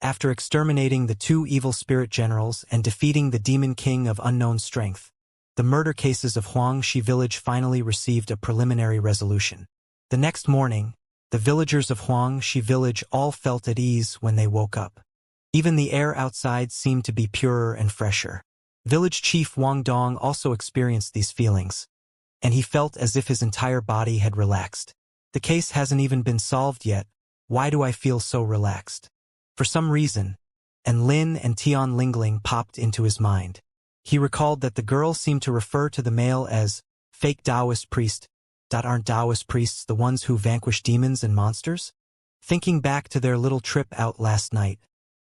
After exterminating the 2 evil spirit generals and defeating the demon king of unknown strength, the murder cases of Xianxia village finally received a preliminary resolution. The next morning, the villagers of Xianxia village all felt at ease when they woke up. Even the air outside seemed to be purer and fresher. Village chief Wang Dong also experienced these feelings, and he felt as if his entire body had relaxed. The case hasn't even been solved yet. Why do I feel so relaxed? For some reason, Lin and Tian Lingling popped into his mind. He recalled that the girl seemed to refer to the male as fake Taoist priest. Aren't Taoist priests the ones who vanquish demons and monsters? Thinking back to their little trip out last night,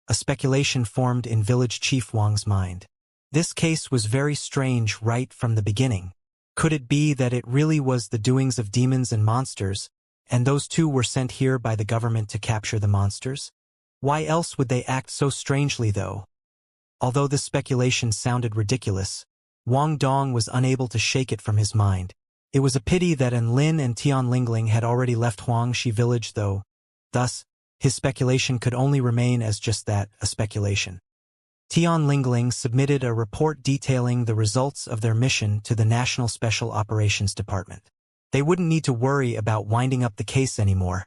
a speculation formed in village chief Wang's mind. This case was very strange right from the beginning. Could it be that it really was the doings of demons and monsters, and those 2 were sent here by the government to capture the monsters? Why else would they act so strangely, though? Although this speculation sounded ridiculous, Wang Dong was unable to shake it from his mind. It was a pity that Lin and Tian Lingling had already left Xianxia village, though. Thus, his speculation could only remain as just that, a speculation. Tian Lingling submitted a report detailing the results of their mission to the National Special Operations Department. They wouldn't need to worry about winding up the case anymore,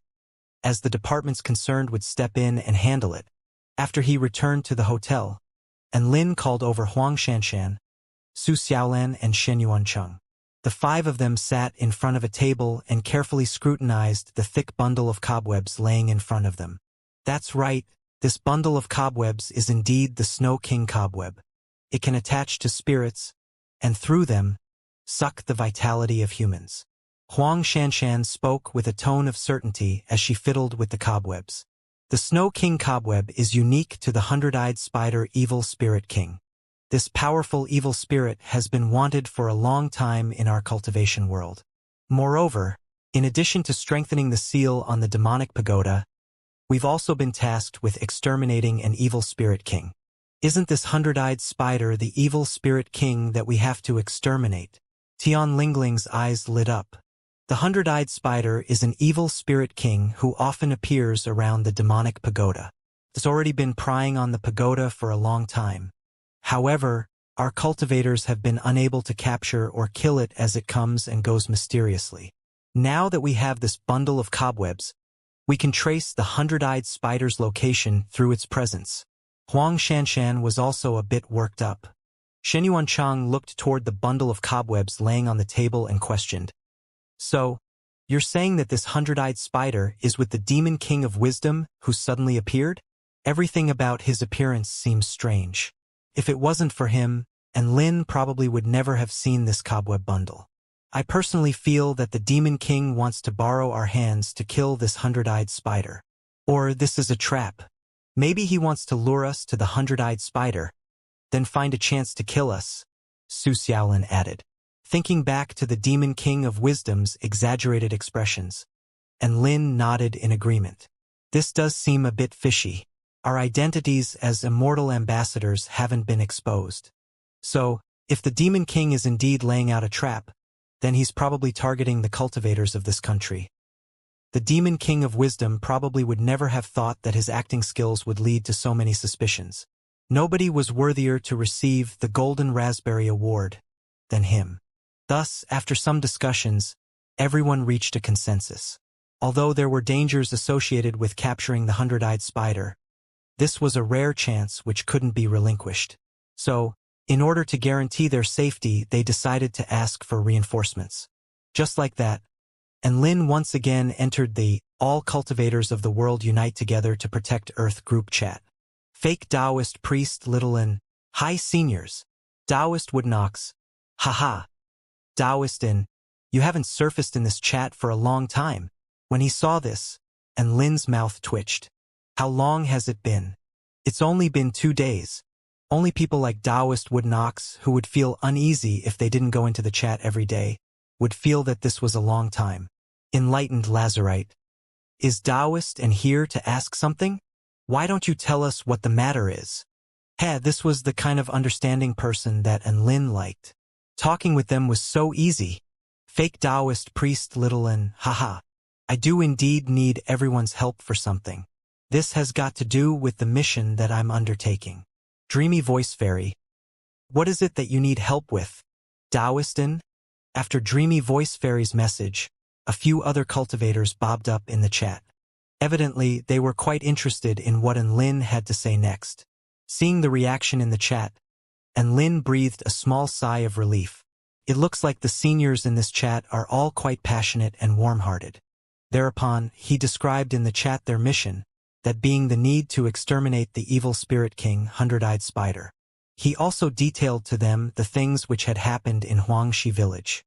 as the departments concerned would step in and handle it. After he returned to the hotel, Lin called over Huang Shanshan, Su Xiaolan, and Shen Yuancheng. The 5 of them sat in front of a table and carefully scrutinized the thick bundle of cobwebs laying in front of them. That's right, this bundle of cobwebs is indeed the Snow King cobweb. It can attach to spirits, and through them, suck the vitality of humans. Huang Shanshan spoke with a tone of certainty as she fiddled with the cobwebs. The Snow King cobweb is unique to the 100-eyed spider evil spirit king. This powerful evil spirit has been wanted for a long time in our cultivation world. Moreover, in addition to strengthening the seal on the demonic pagoda, we've also been tasked with exterminating an evil spirit king. Isn't this 100-eyed spider the evil spirit king that we have to exterminate? Tian Lingling's eyes lit up. The 100-eyed spider is an evil spirit king who often appears around the demonic pagoda. It's already been prying on the pagoda for a long time. However, our cultivators have been unable to capture or kill it as it comes and goes mysteriously. Now that we have this bundle of cobwebs, we can trace the 100-eyed spider's location through its presence. Huang Shanshan was also a bit worked up. Shen Yuancheng looked toward the bundle of cobwebs laying on the table and questioned. So, you're saying that this 100-eyed spider is with the demon king of wisdom who suddenly appeared? Everything about his appearance seems strange. If it wasn't for him, Lin probably would never have seen this cobweb bundle. I personally feel that the demon king wants to borrow our hands to kill this 100-eyed spider. Or this is a trap. Maybe he wants to lure us to the 100-eyed spider, then find a chance to kill us, Su Xiaolan added, thinking back to the demon king of wisdom's exaggerated expressions. Lin nodded in agreement. This does seem a bit fishy. Our identities as immortal ambassadors haven't been exposed. So, if the demon king is indeed laying out a trap, then he's probably targeting the cultivators of this country. The demon king of wisdom probably would never have thought that his acting skills would lead to so many suspicions. Nobody was worthier to receive the Golden Raspberry Award than him. Thus, after some discussions, everyone reached a consensus. Although there were dangers associated with capturing the 100-eyed spider, this was a rare chance which couldn't be relinquished. So, in order to guarantee their safety, they decided to ask for reinforcements. Just like that, Lin once again entered the All Cultivators of the World Unite Together to Protect Earth group chat. Fake Taoist priest Little hi seniors. Taoist Woodnox. Haha. Taoist you haven't surfaced in this chat for a long time. When he saw this, Lin's mouth twitched. How long has it been? It's only been 2 days. Only people like Taoist Woodnox, who would feel uneasy if they didn't go into the chat every day, would feel that this was a long time. Enlightened Lazarite. Is Taoist here to ask something? Why don't you tell us what the matter is? This was the kind of understanding person that Lin liked. Talking with them was so easy. Fake Taoist priest Little haha. I do indeed need everyone's help for something. This has got to do with the mission that I'm undertaking. Dreamy voice fairy. What is it that you need help with? Taoistan? After Dreamy voice fairy's message, a few other cultivators bobbed up in the chat. Evidently, they were quite interested in what Lin had to say next. Seeing the reaction in the chat, Lin breathed a small sigh of relief. It looks like the seniors in this chat are all quite passionate and warm-hearted. Thereupon, he described in the chat their mission, that being the need to exterminate the evil spirit king, Hundred-Eyed Spider. He also detailed to them the things which had happened in Xianxia village.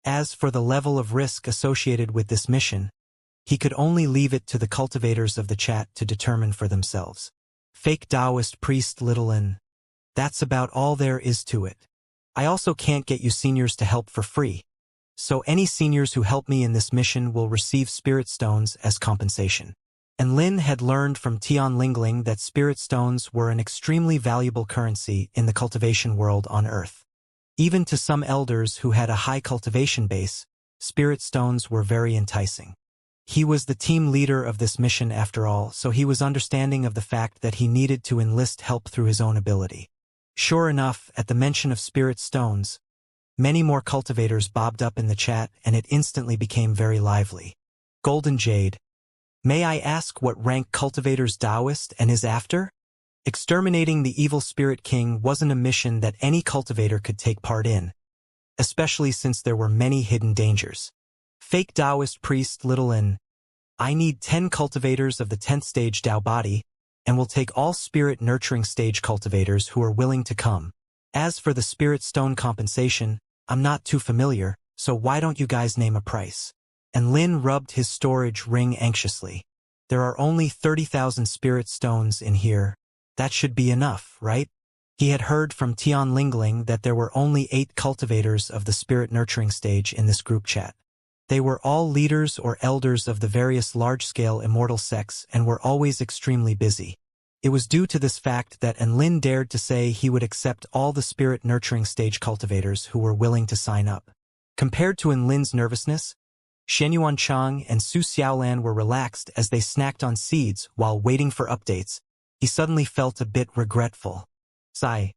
As for the level of risk associated with this mission, he could only leave it to the cultivators of the chat to determine for themselves. Fake Taoist priest Lin. That's about all there is to it. I also can't get you seniors to help for free. So any seniors who help me in this mission will receive spirit stones as compensation. Lin had learned from Tian Lingling that spirit stones were an extremely valuable currency in the cultivation world on Earth. Even to some elders who had a high cultivation base, spirit stones were very enticing. He was the team leader of this mission after all, so he was understanding of the fact that he needed to enlist help through his own ability. Sure enough, at the mention of spirit stones, many more cultivators bobbed up in the chat and it instantly became very lively. Golden Jade. May I ask what rank cultivators Taoist and is after? Exterminating the evil spirit king wasn't a mission that any cultivator could take part in, especially since there were many hidden dangers. Fake Taoist priest Lin. I need 10 cultivators of the 10th stage Tao body, and will take all spirit nurturing stage cultivators who are willing to come. As for the spirit stone compensation, I'm not too familiar, so why don't you guys name a price? Lin rubbed his storage ring anxiously. There are only 30,000 spirit stones in here. That should be enough, right? He had heard from Tian Lingling that there were only 8 cultivators of the spirit nurturing stage in this group chat. They were all leaders or elders of the various large-scale immortal sects and were always extremely busy. It was due to this fact that Lin dared to say he would accept all the spirit nurturing stage cultivators who were willing to sign up. Compared to Lin's nervousness, Shenyuan Chang and Su Xiaolan were relaxed as they snacked on seeds while waiting for updates. He suddenly felt a bit regretful. Sigh.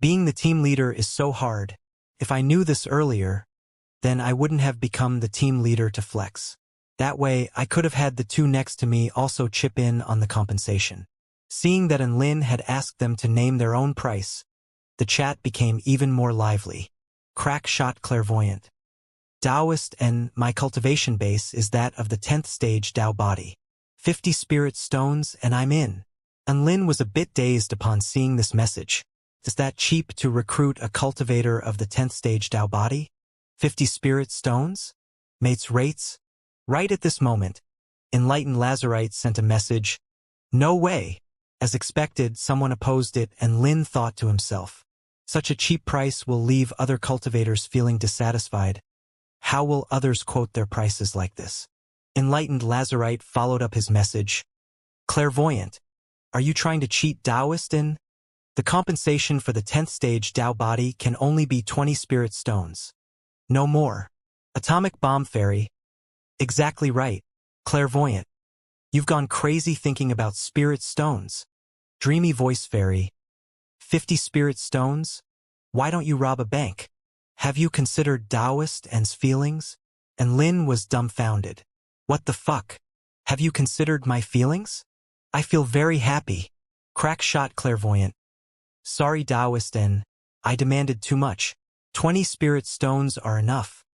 Being the team leader is so hard. If I knew this earlier, then I wouldn't have become the team leader to flex. That way, I could have had the two next to me also chip in on the compensation. Seeing that Lin had asked them to name their own price, the chat became even more lively. Crack shot clairvoyant. Taoist and my cultivation base is that of the 10th stage Tao body. 50 spirit stones and I'm in. Lin was a bit dazed upon seeing this message. Is that cheap to recruit a cultivator of the 10th stage Tao body? 50 spirit stones? Mates rates? Right at this moment, Enlightened Lazarite sent a message. No way. As expected, someone opposed it and Lin thought to himself. Such a cheap price will leave other cultivators feeling dissatisfied. How will others quote their prices like this? Enlightened Lazarite followed up his message. Clairvoyant. Are you trying to cheat Taoistan? The compensation for the 10th stage Tao body can only be 20 spirit stones. No more. Atomic bomb fairy. Exactly right. Clairvoyant. You've gone crazy thinking about spirit stones. Dreamy voice fairy. 50 spirit stones? Why don't you rob a bank? Have you considered Taoist and's feelings? Lin was dumbfounded. What the fuck? Have you considered my feelings? I feel very happy. Crack shot clairvoyant. Sorry Taoist and I demanded too much. 20 spirit stones are enough.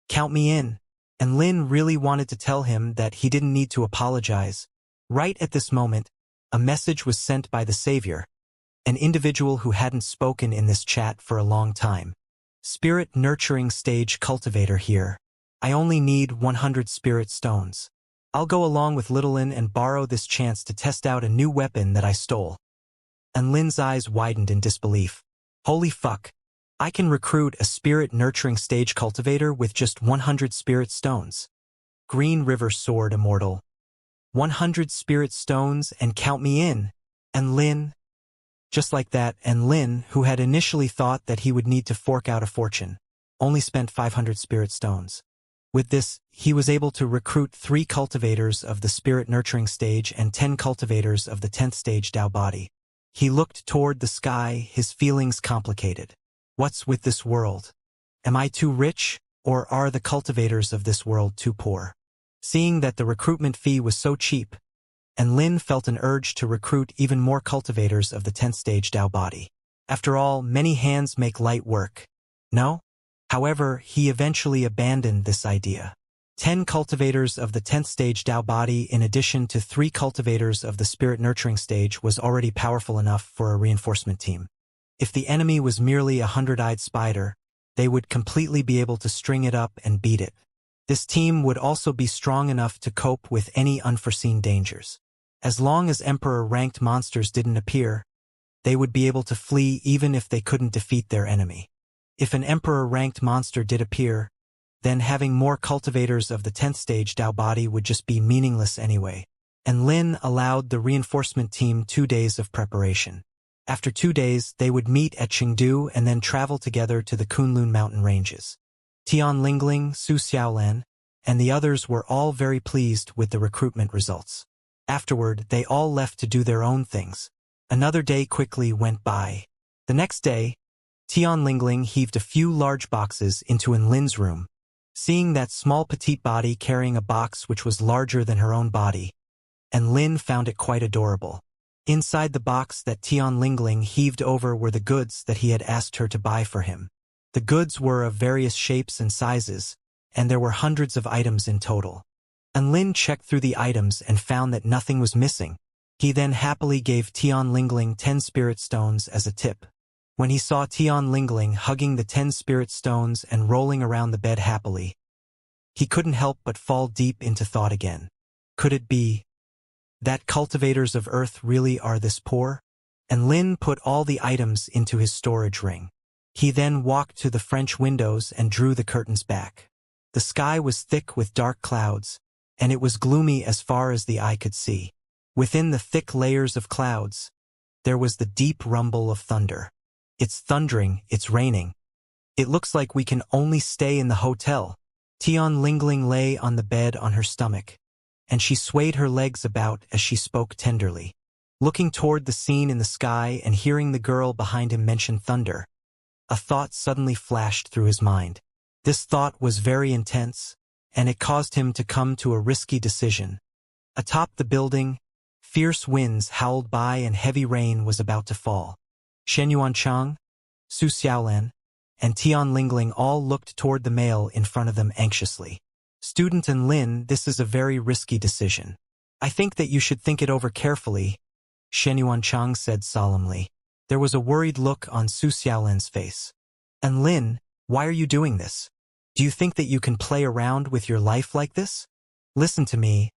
Count me in. Lin really wanted to tell him that he didn't need to apologize. Right at this moment, a message was sent by the savior, an individual who hadn't spoken in this chat for a long time. Spirit nurturing stage cultivator here. I only need 100 spirit stones. I'll go along with Little Lin and borrow this chance to test out a new weapon that I stole. Lin's eyes widened in disbelief. Holy fuck. I can recruit a spirit nurturing stage cultivator with just 100 spirit stones. Green River Sword Immortal. 100 spirit stones and count me in. Lin. Just like that, Lin, who had initially thought that he would need to fork out a fortune, only spent 500 spirit stones. With this, he was able to recruit 3 cultivators of the spirit nurturing stage and 10 cultivators of the 10th stage Dao body. He looked toward the sky, his feelings complicated. What's with this world? Am I too rich, or are the cultivators of this world too poor? Seeing that the recruitment fee was so cheap, and Lin felt an urge to recruit even more cultivators of the 10th stage Dao body. After all, many hands make light work. No? However, he eventually abandoned this idea. 10 cultivators of the 10th stage Dao body in addition to 3 cultivators of the spirit nurturing stage was already powerful enough for a reinforcement team. If the enemy was merely a 100-eyed spider, they would completely be able to string it up and beat it. This team would also be strong enough to cope with any unforeseen dangers. As long as Emperor-ranked monsters didn't appear, they would be able to flee even if they couldn't defeat their enemy. If an Emperor-ranked monster did appear, then having more cultivators of the 10th stage Dao body would just be meaningless anyway. And Lin allowed the reinforcement team 2 days of preparation. After 2 days, they would meet at Chengdu and then travel together to the Kunlun mountain ranges. Tian Lingling, Su Xiaolan, and the others were all very pleased with the recruitment results. Afterward, they all left to do their own things. Another day quickly went by. The next day, Tian Lingling heaved a few large boxes into Lin's room. Seeing that small petite body carrying a box which was larger than her own body, and Lin found it quite adorable. Inside the box that Tian Lingling heaved over were the goods that he had asked her to buy for him. The goods were of various shapes and sizes, and there were hundreds of items in total. And Lin checked through the items and found that nothing was missing. He then happily gave Tian Lingling 10 spirit stones as a tip. When he saw Tian Lingling hugging the 10 spirit stones and rolling around the bed happily, he couldn't help but fall deep into thought again. Could it be that cultivators of Earth really are this poor? And Lin put all the items into his storage ring. He then walked to the French windows and drew the curtains back. The sky was thick with dark clouds, and it was gloomy as far as the eye could see. Within the thick layers of clouds, there was the deep rumble of thunder. It's thundering, it's raining. It looks like we can only stay in the hotel. Tian Lingling lay on the bed on her stomach, and she swayed her legs about as she spoke tenderly. Looking toward the scene in the sky and hearing the girl behind him mention thunder, a thought suddenly flashed through his mind. This thought was very intense, and it caused him to come to a risky decision. Atop the building, fierce winds howled by and heavy rain was about to fall. Shen Yuanchang, Su Xiaolan, and Tian Lingling all looked toward the mail in front of them anxiously. Student and Lin, this is a very risky decision. I think that you should think it over carefully, Shen Yuanchang said solemnly. There was a worried look on Su Xiaolan's face. And Lin, why are you doing this? Do you think that you can play around with your life like this? Listen to me.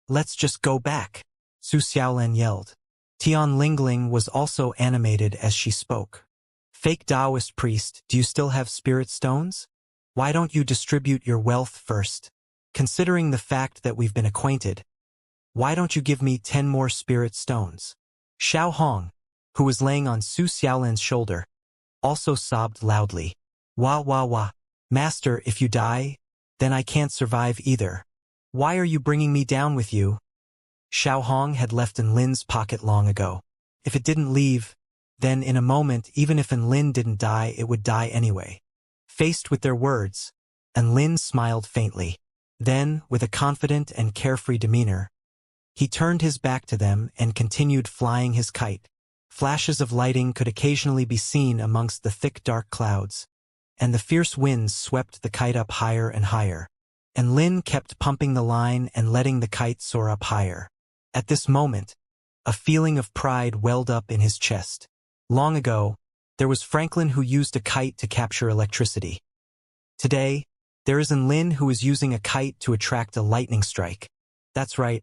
Let's just go back, Su Xiaolan yelled. Tian Lingling was also animated as she spoke. Fake Taoist priest, do you still have spirit stones? Why don't you distribute your wealth first? Considering the fact that we've been acquainted, why don't you give me 10 more spirit stones? Xiao Hong, who was laying on Su Xiaolan's shoulder, also sobbed loudly. Wah wah wah. Master, if you die, then I can't survive either. Why are you bringing me down with you? Xiao Hong had left Lin's pocket long ago. If it didn't leave, then in a moment, even if Lin didn't die, it would die anyway. Faced with their words, Lin smiled faintly. Then, with a confident and carefree demeanor, he turned his back to them and continued flying his kite. Flashes of lighting could occasionally be seen amongst the thick dark clouds, and the fierce winds swept the kite up higher and higher. And Lin kept pumping the line and letting the kite soar up higher. At this moment, a feeling of pride welled up in his chest. Long ago, there was Franklin who used a kite to capture electricity. Today, there is Lin who is using a kite to attract a lightning strike. That's right.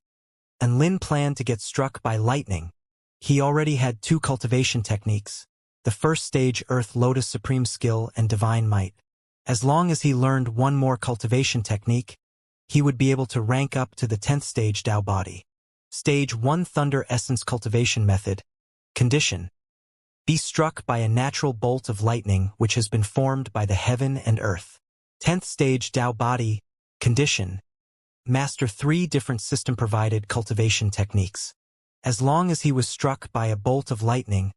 And Lin planned to get struck by lightning. He already had 2 cultivation techniques, the first stage Earth Lotus Supreme Skill and Divine Might. As long as he learned 1 more cultivation technique, he would be able to rank up to the 10th stage Dao body. Stage 1 Thunder Essence Cultivation Method. Condition: be struck by a natural bolt of lightning which has been formed by the heaven and earth. 10th stage Dao body. Condition: master 3 different system-provided cultivation techniques. As long as he was struck by a bolt of lightning,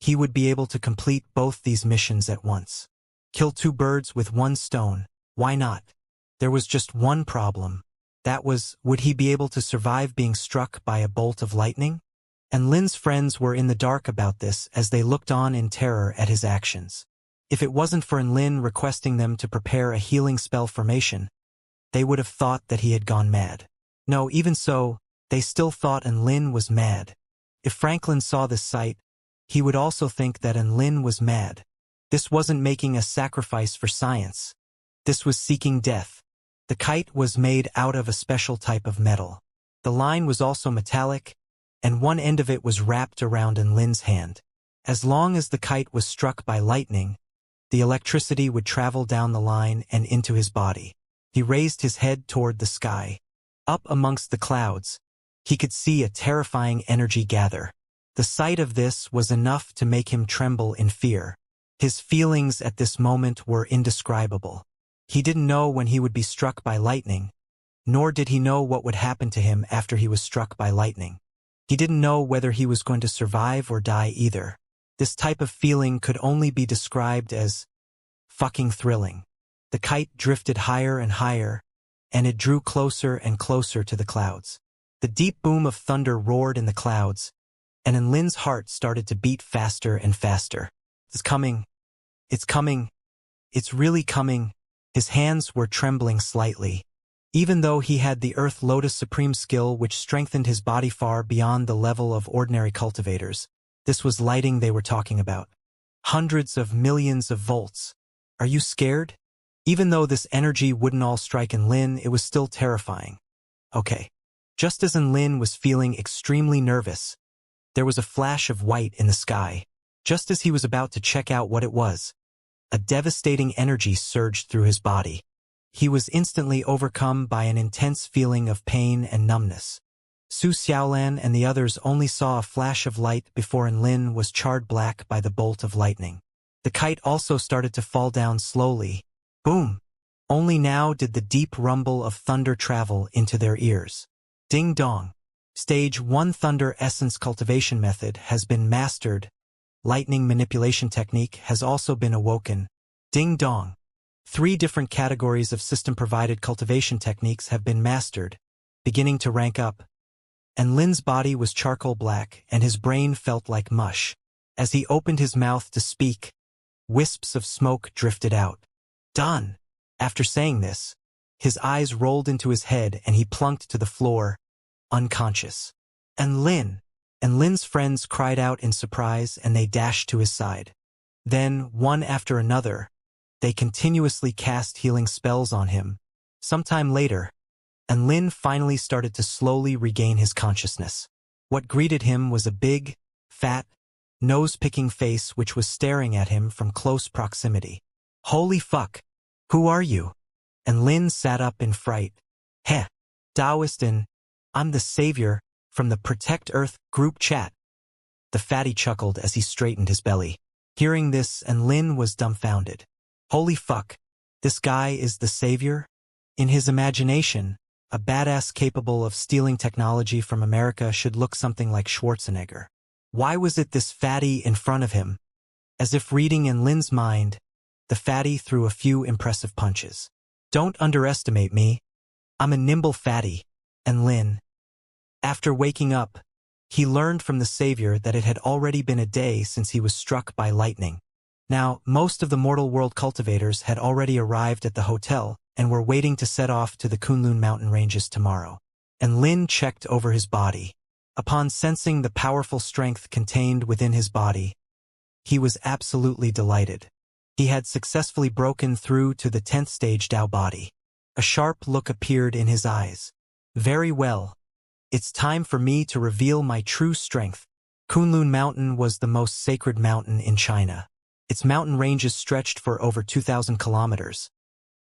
he would be able to complete both these missions at once. Kill 2 birds with 1 stone. Why not? There was just one problem. That was, would he be able to survive being struck by a bolt of lightning? And Lin's friends were in the dark about this as they looked on in terror at his actions. If it wasn't for Lin requesting them to prepare a healing spell formation, they would have thought that he had gone mad. No, even so, they still thought Lin was mad. If Franklin saw this sight, he would also think that Lin was mad. This wasn't making a sacrifice for science. This was seeking death. The kite was made out of a special type of metal. The line was also metallic, and one end of it was wrapped around Lin's hand. As long as the kite was struck by lightning, the electricity would travel down the line and into his body. He raised his head toward the sky. Up amongst the clouds, he could see a terrifying energy gather. The sight of this was enough to make him tremble in fear. His feelings at this moment were indescribable. He didn't know when he would be struck by lightning, nor did he know what would happen to him after he was struck by lightning. He didn't know whether he was going to survive or die either. This type of feeling could only be described as fucking thrilling. The kite drifted higher and higher, and it drew closer and closer to the clouds. The deep boom of thunder roared in the clouds, and Lin's heart started to beat faster and faster. It's coming. It's coming. It's really coming. His hands were trembling slightly. Even though he had the Earth Lotus Supreme skill which strengthened his body far beyond the level of ordinary cultivators, this was lighting they were talking about. Hundreds of millions of volts. Are you scared? Even though this energy wouldn't all strike Lin, it was still terrifying. Okay. Just as Lin was feeling extremely nervous, there was a flash of white in the sky. Just as he was about to check out what it was, a devastating energy surged through his body. He was instantly overcome by an intense feeling of pain and numbness. Su Xiaolan and the others only saw a flash of light before Lin was charred black by the bolt of lightning. The kite also started to fall down slowly. Boom! Only now did the deep rumble of thunder travel into their ears. Ding dong! Stage 1 Thunder Essence Cultivation Method has been mastered. Lightning Manipulation Technique has also been awoken. Ding dong! 3 different categories of system-provided cultivation techniques have been mastered, beginning to rank up. And Lin's body was charcoal black, and his brain felt like mush. As he opened his mouth to speak, wisps of smoke drifted out. Done! After saying this, his eyes rolled into his head and he plunked to the floor, unconscious. And Lin's friends cried out in surprise and they dashed to his side. Then, one after another, they continuously cast healing spells on him. Sometime later, Lin finally started to slowly regain his consciousness. What greeted him was a big, fat, nose-picking face which was staring at him from close proximity. Holy fuck! Who are you? And Lin sat up in fright. Heh! Taoist and I'm the savior from the Protect Earth group chat. The fatty chuckled as he straightened his belly. Hearing this, Lin was dumbfounded. Holy fuck! This guy is the savior? In his imagination, a badass capable of stealing technology from America should look something like Schwarzenegger. Why was it this fatty in front of him? As if reading in Lin's mind, the fatty threw a few impressive punches. Don't underestimate me. I'm a nimble fatty. And Lin. After waking up, he learned from the savior that it had already been a day since he was struck by lightning. Now, most of the mortal world cultivators had already arrived at the hotel and were waiting to set off to the Kunlun mountain ranges tomorrow. And Lin checked over his body. Upon sensing the powerful strength contained within his body, he was absolutely delighted. He had successfully broken through to the 10th stage Dao body. A sharp look appeared in his eyes. Very well. It's time for me to reveal my true strength. Kunlun Mountain was the most sacred mountain in China. Its mountain ranges stretched for over 2,000 kilometers,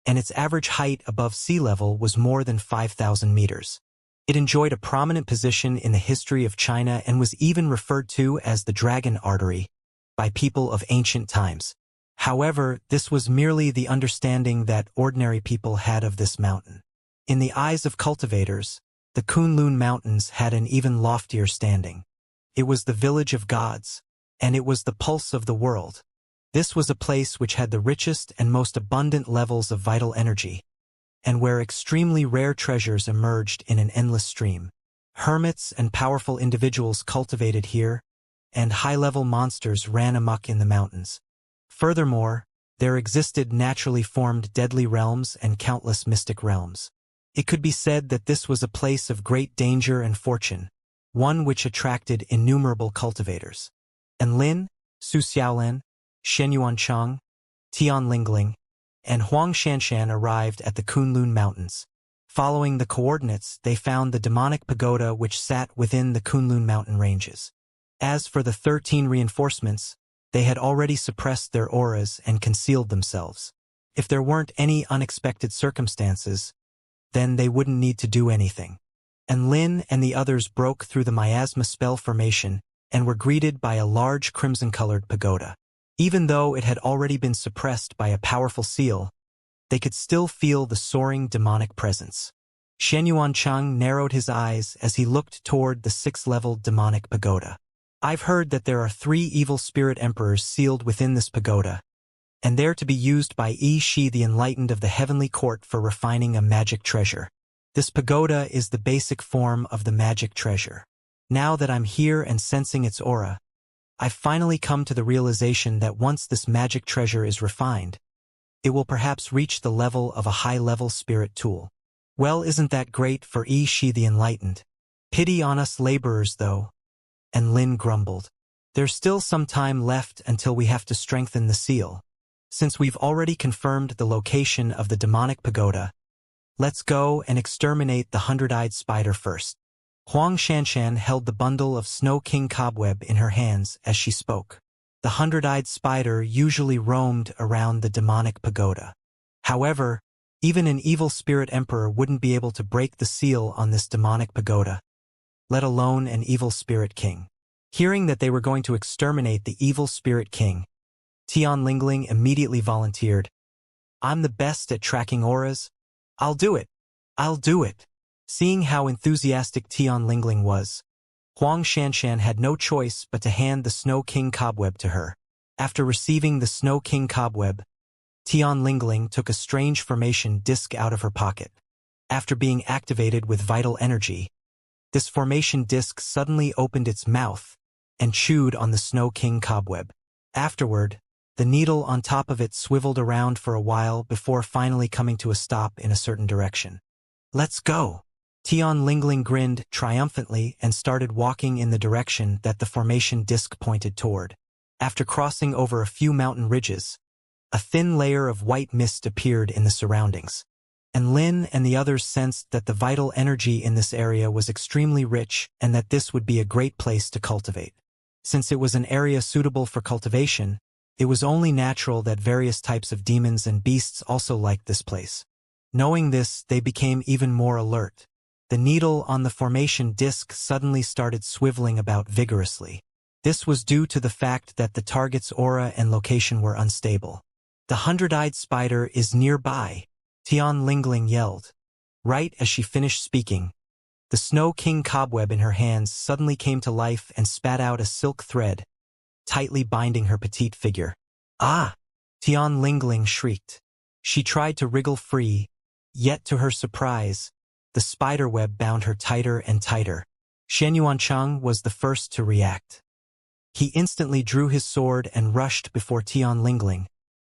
and its average height above sea level was more than 5,000 meters. It enjoyed a prominent position in the history of China and was even referred to as the Dragon Artery by people of ancient times. However, this was merely the understanding that ordinary people had of this mountain. In the eyes of cultivators, the Kunlun Mountains had an even loftier standing. It was the village of gods, and it was the pulse of the world. This was a place which had the richest and most abundant levels of vital energy, and where extremely rare treasures emerged in an endless stream. Hermits and powerful individuals cultivated here, and high-level monsters ran amok in the mountains. Furthermore, there existed naturally formed deadly realms and countless mystic realms. It could be said that this was a place of great danger and fortune, one which attracted innumerable cultivators. And Lin, Su Xiaolan, Shen Yuancheng, Tian Lingling, and Huang Xianxia arrived at the Kunlun Mountains. Following the coordinates, they found the demonic pagoda which sat within the Kunlun mountain ranges. As for the 13 reinforcements, they had already suppressed their auras and concealed themselves. If there weren't any unexpected circumstances, then they wouldn't need to do anything. And Lin and the others broke through the miasma spell formation and were greeted by a large crimson-colored pagoda. Even though it had already been suppressed by a powerful seal, they could still feel the soaring demonic presence. Shen Yuancheng narrowed his eyes as he looked toward the 6th-level demonic pagoda. I've heard that there are 3 evil spirit emperors sealed within this pagoda, and they're to be used by Yi Shi the Enlightened of the Heavenly Court for refining a magic treasure. This pagoda is the basic form of the magic treasure. Now that I'm here and sensing its aura, I've finally come to the realization that once this magic treasure is refined, it will perhaps reach the level of a high-level spirit tool. Well, isn't that great for Yi Shi the Enlightened? Pity on us laborers, though. And Lin grumbled. There's still some time left until we have to strengthen the seal. Since we've already confirmed the location of the demonic pagoda, let's go and exterminate the 100-eyed spider first. Huang Xianxia held the bundle of Snow King cobweb in her hands as she spoke. The 100-eyed spider usually roamed around the demonic pagoda. However, even an evil spirit emperor wouldn't be able to break the seal on this demonic pagoda, let alone an evil spirit king. Hearing that they were going to exterminate the evil spirit king, Tian Lingling immediately volunteered. I'm the best at tracking auras. I'll do it. I'll do it. Seeing how enthusiastic Tian Lingling was, Huang Xianxia had no choice but to hand the Snow King cobweb to her. After receiving the Snow King cobweb, Tian Lingling took a strange formation disc out of her pocket. After being activated with vital energy, this formation disc suddenly opened its mouth and chewed on the Snow King cobweb. Afterward, the needle on top of it swiveled around for a while before finally coming to a stop in a certain direction. Let's go! Tian Lingling grinned triumphantly and started walking in the direction that the formation disc pointed toward. After crossing over a few mountain ridges, a thin layer of white mist appeared in the surroundings, and Lin and the others sensed that the vital energy in this area was extremely rich and that this would be a great place to cultivate. Since it was an area suitable for cultivation, it was only natural that various types of demons and beasts also liked this place. Knowing this, they became even more alert. The needle on the formation disc suddenly started swiveling about vigorously. This was due to the fact that the target's aura and location were unstable. The 100-eyed spider is nearby, Tian Lingling yelled. Right as she finished speaking, the Snow King cobweb in her hands suddenly came to life and spat out a silk thread, tightly binding her petite figure. Ah! Tian Lingling shrieked. She tried to wriggle free, yet to her surprise, the spider web bound her tighter and tighter. Shen Yuancheng was the first to react. He instantly drew his sword and rushed before Tian Lingling,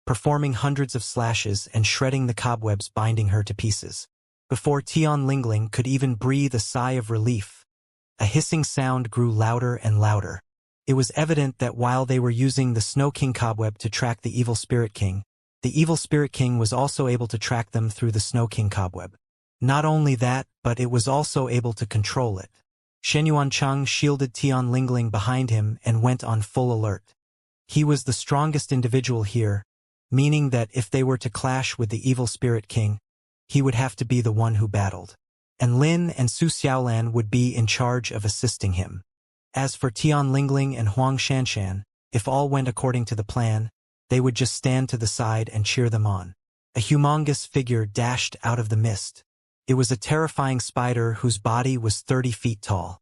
performing hundreds of slashes and shredding the cobwebs binding her to pieces. Before Tian Lingling could even breathe a sigh of relief, a hissing sound grew louder and louder. It was evident that while they were using the Snow King cobweb to track the Evil Spirit King, the Evil Spirit King was also able to track them through the Snow King cobweb. Not only that, but it was also able to control it. Shen Yuancheng shielded Tian Lingling behind him and went on full alert. He was the strongest individual here, meaning that if they were to clash with the Evil Spirit King, he would have to be the one who battled. And Lin and Su Xiaolan would be in charge of assisting him. As for Tian Lingling and Huang Xianxia, if all went according to the plan, they would just stand to the side and cheer them on. A humongous figure dashed out of the mist. It was a terrifying spider whose body was 30 feet tall.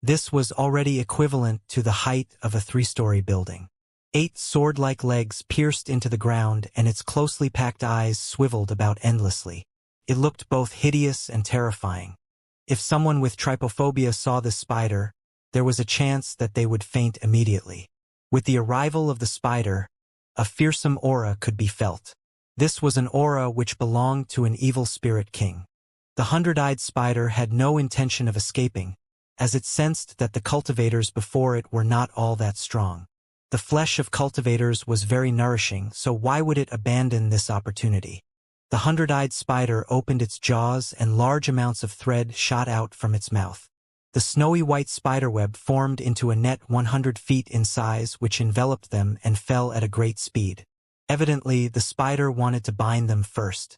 This was already equivalent to the height of a 3-story building. 8 sword-like legs pierced into the ground and its closely packed eyes swiveled about endlessly. It looked both hideous and terrifying. If someone with trypophobia saw this spider, there was a chance that they would faint immediately. With the arrival of the spider, a fearsome aura could be felt. This was an aura which belonged to an evil spirit king. The 100-eyed spider had no intention of escaping, as it sensed that the cultivators before it were not all that strong. The flesh of cultivators was very nourishing, so why would it abandon this opportunity? The 100-eyed spider opened its jaws and large amounts of thread shot out from its mouth. The snowy white spiderweb formed into a net 100 feet in size which enveloped them and fell at a great speed. Evidently, the spider wanted to bind them first.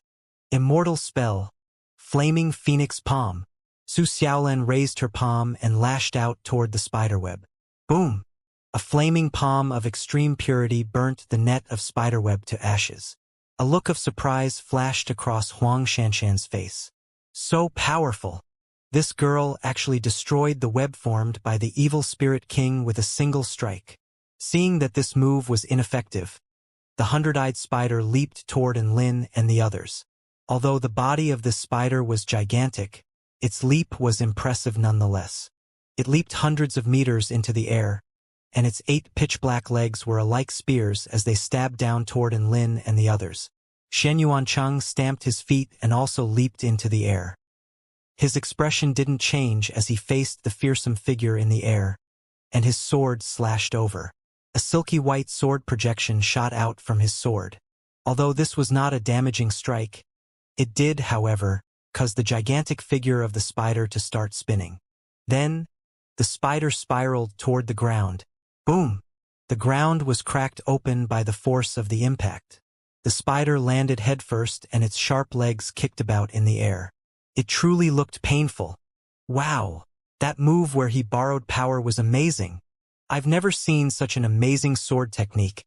Immortal spell. Flaming Phoenix Palm. Su Xiaolan raised her palm and lashed out toward the spiderweb. Boom! A flaming palm of extreme purity burnt the net of spiderweb to ashes. A look of surprise flashed across Huang Shanshan's face. So powerful! This girl actually destroyed the web formed by the evil spirit king with a single strike. Seeing that this move was ineffective, the 100-eyed spider leaped toward Enlin and the others. Although the body of this spider was gigantic, its leap was impressive nonetheless. It leaped hundreds of meters into the air, and its 8 pitch-black legs were alike spears as they stabbed down toward Enlin and the others. Shen Yuancheng stamped his feet and also leaped into the air. His expression didn't change as he faced the fearsome figure in the air, and his sword slashed over. A silky white sword projection shot out from his sword. Although this was not a damaging strike, it did, however, cause the gigantic figure of the spider to start spinning. Then, the spider spiraled toward the ground. Boom! The ground was cracked open by the force of the impact. The spider landed headfirst and its sharp legs kicked about in the air. It truly looked painful. Wow! That move where he borrowed power was amazing. I've never seen such an amazing sword technique.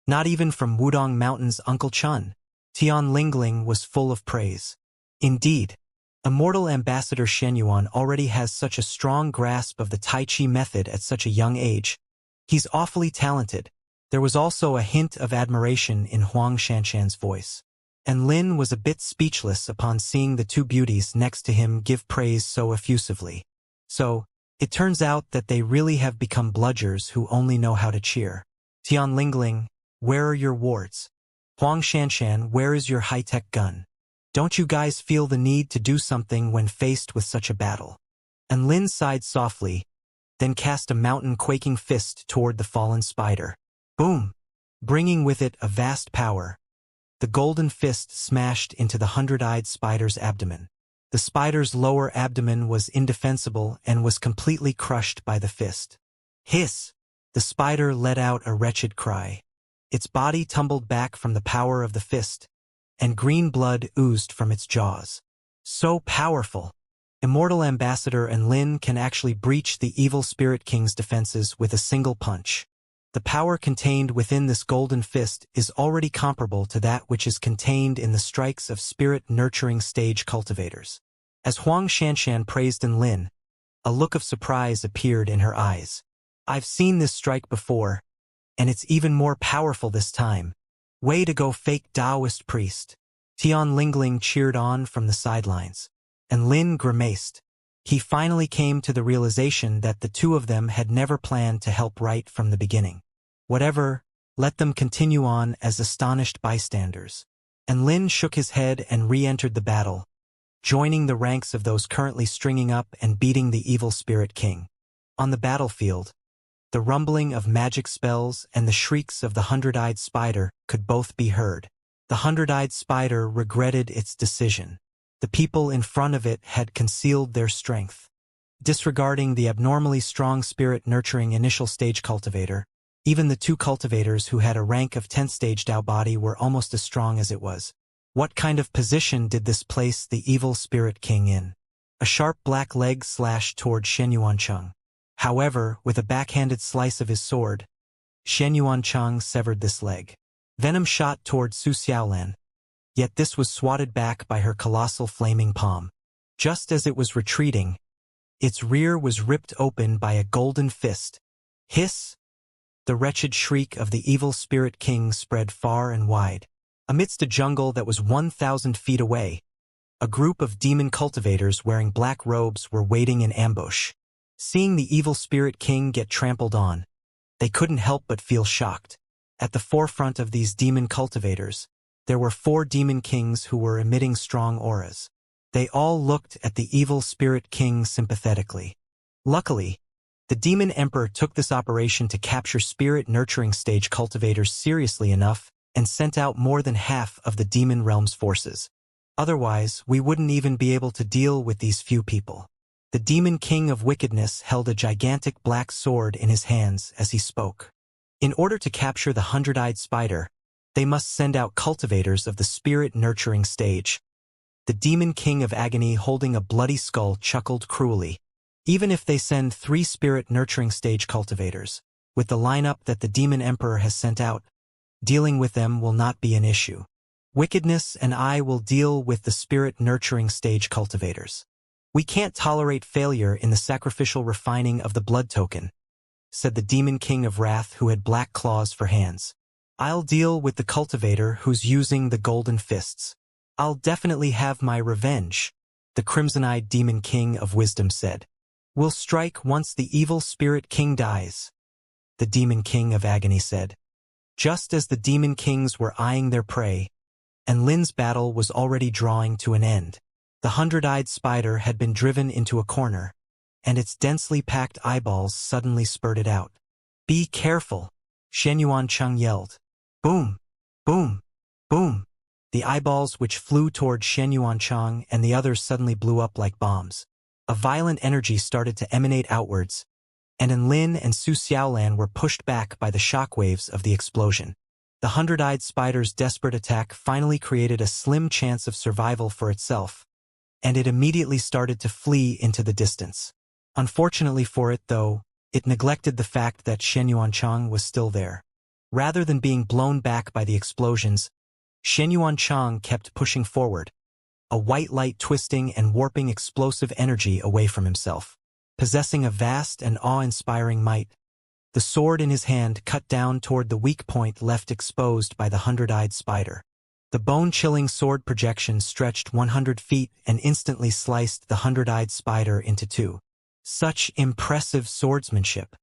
Not even from Wudong Mountain's Uncle Chun. Tian Lingling was full of praise. Indeed, Immortal Ambassador Shen Yuan already has such a strong grasp of the Tai Chi method at such a young age. He's awfully talented. There was also a hint of admiration in Huang Shanshan's voice. And Lin was a bit speechless upon seeing the 2 beauties next to him give praise so effusively. So, it turns out that they really have become bludgers who only know how to cheer. Tian Lingling, where are your wards? Huang Shanshan, where is your high-tech gun? Don't you guys feel the need to do something when faced with such a battle? And Lin sighed softly, then cast a mountain-quaking fist toward the fallen spider. Boom! Bringing with it a vast power. The golden fist smashed into the 100-eyed spider's abdomen. The spider's lower abdomen was indefensible and was completely crushed by the fist. Hiss! The spider let out a wretched cry. Its body tumbled back from the power of the fist, and green blood oozed from its jaws. So powerful! Immortal Ambassador Enlin can actually breach the evil Spirit King's defenses with a single punch. The power contained within this golden fist is already comparable to that which is contained in the strikes of spirit-nurturing stage cultivators. As Huang Shanshan praised Enlin, a look of surprise appeared in her eyes. I've seen this strike before, and it's even more powerful this time. Way to go, fake Taoist priest. Tian Lingling cheered on from the sidelines. And Lin grimaced. He finally came to the realization that the 2 of them had never planned to help right from the beginning. Whatever, let them continue on as astonished bystanders. And Lin shook his head and re-entered the battle, joining the ranks of those currently stringing up and beating the evil Spirit King. On the battlefield, the rumbling of magic spells and the shrieks of the 100-eyed spider could both be heard. The 100-eyed spider regretted its decision. The people in front of it had concealed their strength. Disregarding the abnormally strong spirit-nurturing initial stage cultivator, even the 2 cultivators who had a rank of 10th stage Dao body were almost as strong as it was. What kind of position did this place the evil Spirit King in? A sharp black leg slashed toward Shen Yuancheng. However, with a backhanded slice of his sword, Shen Yuancheng severed this leg. Venom shot toward Su Xiaolan, yet this was swatted back by her colossal flaming palm. Just as it was retreating, its rear was ripped open by a golden fist. Hiss! The wretched shriek of the evil spirit king spread far and wide. Amidst a jungle that was 1,000 feet away, a group of demon cultivators wearing black robes were waiting in ambush. Seeing the evil spirit king get trampled on, they couldn't help but feel shocked. At the forefront of these demon cultivators, there were 4 demon kings who were emitting strong auras. They all looked at the evil spirit king sympathetically. Luckily, the demon emperor took this operation to capture spirit nurturing stage cultivators seriously enough and sent out more than half of the demon realm's forces. Otherwise, we wouldn't even be able to deal with these few people. The demon king of wickedness held a gigantic black sword in his hands as he spoke. In order to capture the 100-eyed spider, they must send out cultivators of the spirit nurturing stage. The demon king of agony holding a bloody skull chuckled cruelly. Even if they send 3 spirit nurturing stage cultivators, with the lineup that the demon emperor has sent out, dealing with them will not be an issue. Wickedness and I will deal with the spirit nurturing stage cultivators. We can't tolerate failure in the sacrificial refining of the blood token, said the demon king of wrath who had black claws for hands. I'll deal with the cultivator who's using the golden fists. I'll definitely have my revenge, the crimson-eyed demon king of wisdom said. We'll strike once the evil spirit king dies, the demon king of agony said. Just as the demon kings were eyeing their prey, and Lin's battle was already drawing to an end, the 100-eyed spider had been driven into a corner, and its densely packed eyeballs suddenly spurted out. Be careful, Xianxia yelled. Boom! Boom! Boom! The eyeballs which flew toward Xianxia and the others suddenly blew up like bombs. A violent energy started to emanate outwards, and Enlin and Su Xiaolan were pushed back by the shockwaves of the explosion. The 100-eyed spider's desperate attack finally created a slim chance of survival for itself, and it immediately started to flee into the distance. Unfortunately for it, though, it neglected the fact that Xianxia was still there. Rather than being blown back by the explosions, Xianxia kept pushing forward, a white light twisting and warping explosive energy away from himself. Possessing a vast and awe-inspiring might, the sword in his hand cut down toward the weak point left exposed by the 100-eyed spider. The bone-chilling sword projection stretched 100 feet and instantly sliced the 100-eyed spider into 2. Such impressive swordsmanship.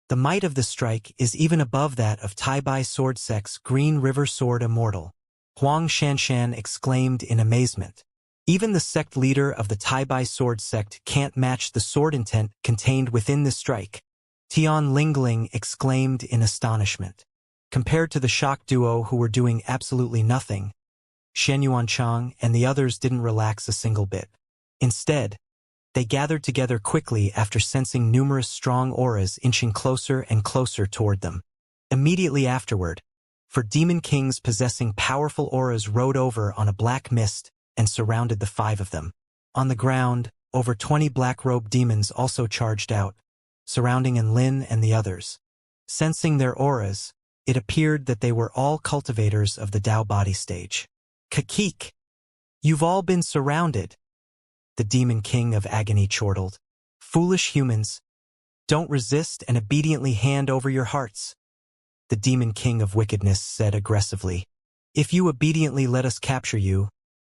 The might of the strike is even above that of Tai-Bai Sword Sect's Green River Sword Immortal, Huang Shanshan exclaimed in amazement. Even the sect leader of the Tai-Bai Sword Sect can't match the sword intent contained within the strike, Tian Lingling exclaimed in astonishment. Compared to the shock duo who were doing absolutely nothing, Xianxia and the others didn't relax a single bit. Instead, they gathered together quickly after sensing numerous strong auras inching closer and closer toward them. Immediately afterward, 4 demon kings possessing powerful auras rode over on a black mist and surrounded the 5 of them. On the ground, over 20 black-robed demons also charged out, surrounding Enlin and the others. Sensing their auras, it appeared that they were all cultivators of the Tao body stage. Kakik! You've all been surrounded, the demon king of agony chortled. Foolish humans, don't resist and obediently hand over your hearts, the demon king of wickedness said aggressively. If you obediently let us capture you,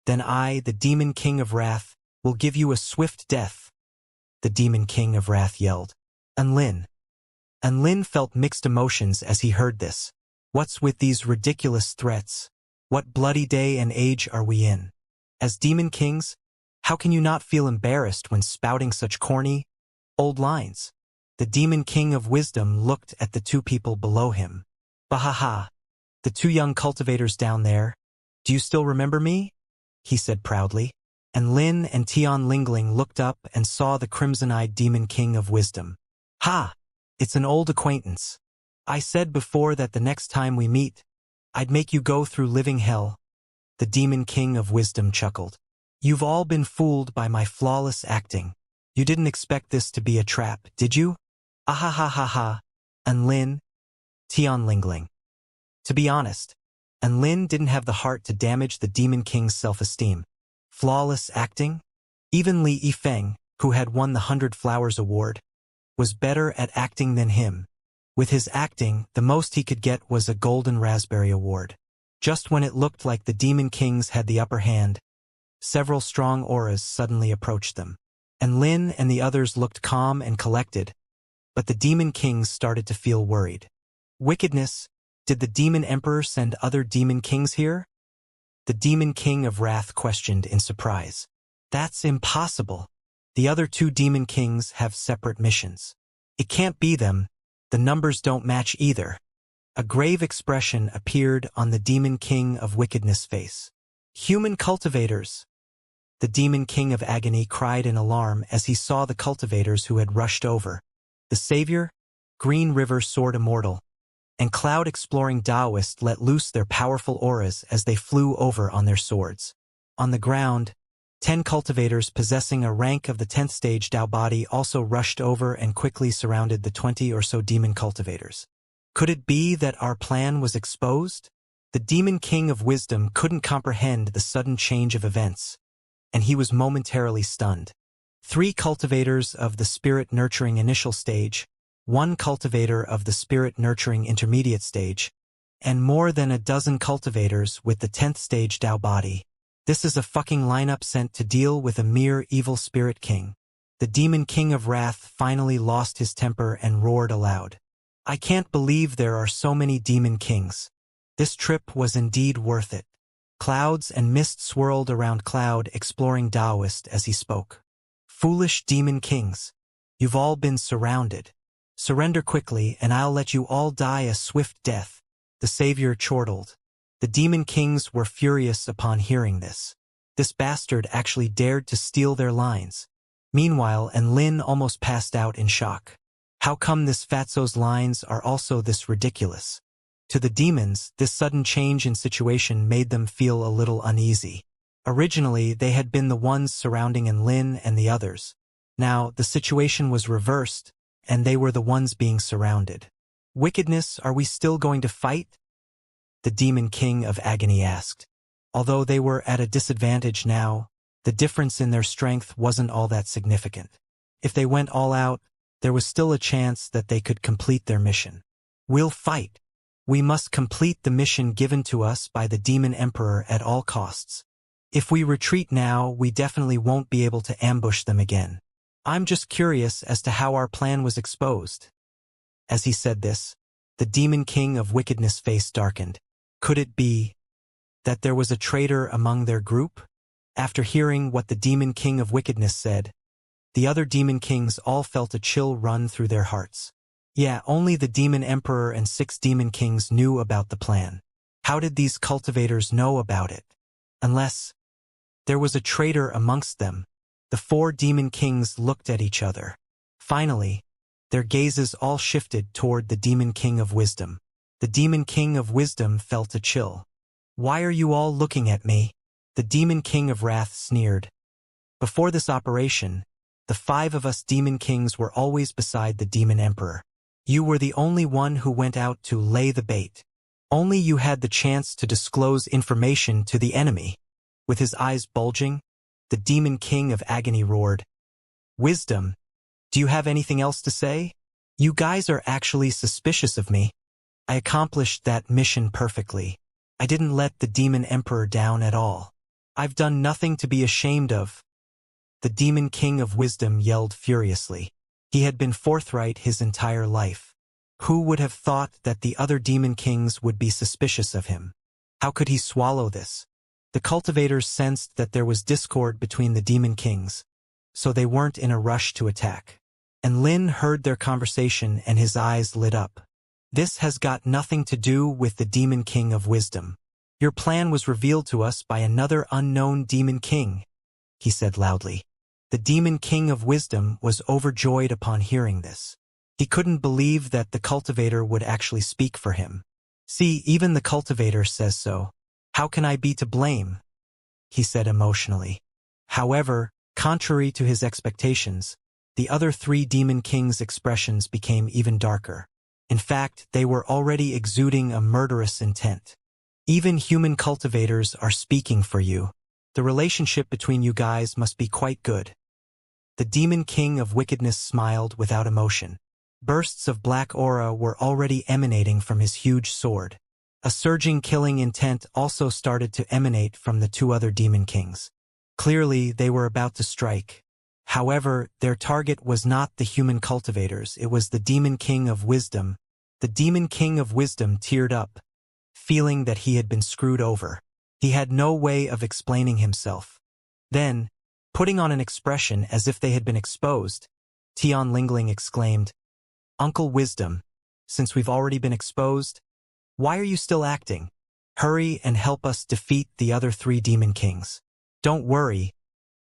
then I, the demon king of wrath, will give you a swift death, the demon king of wrath yelled. Enlin felt mixed emotions as he heard this. What's with these ridiculous threats? What bloody day and age are we in? As demon kings, how can you not feel embarrassed when spouting such corny, old lines? The demon king of wisdom looked at the 2 people below him. Bahaha, the 2 young cultivators down there, do you still remember me? He said proudly. And Lin and Tian Lingling looked up and saw the crimson-eyed demon king of wisdom. Ha! It's an old acquaintance. I said before that the next time we meet, I'd make you go through living hell. The demon king of wisdom chuckled. You've all been fooled by my flawless acting. You didn't expect this to be a trap, did you? Ahahahaha. And Lin, Tian Lingling. To be honest, Enlin didn't have the heart to damage the demon king's self-esteem. Flawless acting? Even Li Yifeng, who had won the 100 Flowers Award, was better at acting than him. With his acting, the most he could get was a Golden Raspberry Award. Just when it looked like the Demon Kings had the upper hand, several strong auras suddenly approached them. And Lin and the others looked calm and collected, but the Demon Kings started to feel worried. Wickedness, did the Demon Emperor send other Demon Kings here? The Demon King of Wrath questioned in surprise. That's impossible. The other two Demon Kings have separate missions. It can't be them. The numbers don't match either. A grave expression appeared on the Demon King of Wickedness' face. Human cultivators! The Demon King of Agony cried in alarm as he saw the cultivators who had rushed over. The Savior, Green River Sword Immortal, and Cloud-exploring Taoist let loose their powerful auras as they flew over on their swords. On the ground, 10 cultivators possessing a rank of the 10th stage Tao body also rushed over and quickly surrounded the 20 or so demon cultivators. Could it be that our plan was exposed? The Demon King of Wisdom couldn't comprehend the sudden change of events, and he was momentarily stunned. 3 cultivators of the Spirit Nurturing Initial Stage, 1 cultivator of the Spirit Nurturing Intermediate Stage, and more than a dozen cultivators with the 10th stage Tao body. This is a fucking lineup sent to deal with a mere evil spirit king. The Demon King of Wrath finally lost his temper and roared aloud. I can't believe there are so many Demon Kings. This trip was indeed worth it. Clouds and mist swirled around Cloud, exploring Taoist as he spoke. Foolish Demon Kings. You've all been surrounded. Surrender quickly and I'll let you all die a swift death. The Savior chortled. The Demon Kings were furious upon hearing this. This bastard actually dared to steal their lines. Meanwhile, Lin almost passed out in shock. How come this fatso's lines are also this ridiculous? To the demons, this sudden change in situation made them feel a little uneasy. Originally, they had been the ones surrounding Lin and the others. Now, the situation was reversed, and they were the ones being surrounded. Wickedness, are we still going to fight? The Demon King of Agony asked. Although they were at a disadvantage now, the difference in their strength wasn't all that significant. If they went all out, there was still a chance that they could complete their mission. We'll fight. We must complete the mission given to us by the Demon Emperor at all costs. If we retreat now, we definitely won't be able to ambush them again. I'm just curious as to how our plan was exposed. As he said this, the Demon King of Wickedness' face darkened. Could it be that there was a traitor among their group? After hearing what the Demon King of Wickedness said, the other Demon Kings all felt a chill run through their hearts. Yeah, only the Demon Emperor and 6 Demon Kings knew about the plan. How did these cultivators know about it? Unless there was a traitor amongst them. The 4 Demon Kings looked at each other. Finally, their gazes all shifted toward the Demon King of Wisdom. The Demon King of Wisdom felt a chill. Why are you all looking at me? The Demon King of Wrath sneered. Before this operation, the 5 of us Demon Kings were always beside the Demon Emperor. You were the only one who went out to lay the bait. Only you had the chance to disclose information to the enemy. With his eyes bulging, the Demon King of Agony roared. Wisdom, do you have anything else to say? You guys are actually suspicious of me. I accomplished that mission perfectly. I didn't let the Demon Emperor down at all. I've done nothing to be ashamed of. The Demon King of Wisdom yelled furiously. He had been forthright his entire life. Who would have thought that the other Demon Kings would be suspicious of him? How could he swallow this? The cultivators sensed that there was discord between the Demon Kings, so they weren't in a rush to attack. And Lin heard their conversation and his eyes lit up. This has got nothing to do with the Demon King of Wisdom. Your plan was revealed to us by another unknown Demon King, he said loudly. The Demon King of Wisdom was overjoyed upon hearing this. He couldn't believe that the cultivator would actually speak for him. See, even the cultivator says so. How can I be to blame? He said emotionally. However, contrary to his expectations, the other 3 Demon Kings' expressions became even darker. In fact, they were already exuding a murderous intent. Even human cultivators are speaking for you. The relationship between you guys must be quite good. The demon king of wickedness smiled without emotion. Bursts of black aura were already emanating from his huge sword. A surging killing intent also started to emanate from the two other demon kings. Clearly, they were about to strike. However, their target was not the human cultivators, it was the demon king of wisdom. The demon king of wisdom teared up, feeling that he had been screwed over. He had no way of explaining himself. Then, putting on an expression as if they had been exposed, Tianlingling exclaimed, "Uncle Wisdom, since we've already been exposed, why are you still acting? Hurry and help us defeat the other three demon kings. Don't worry,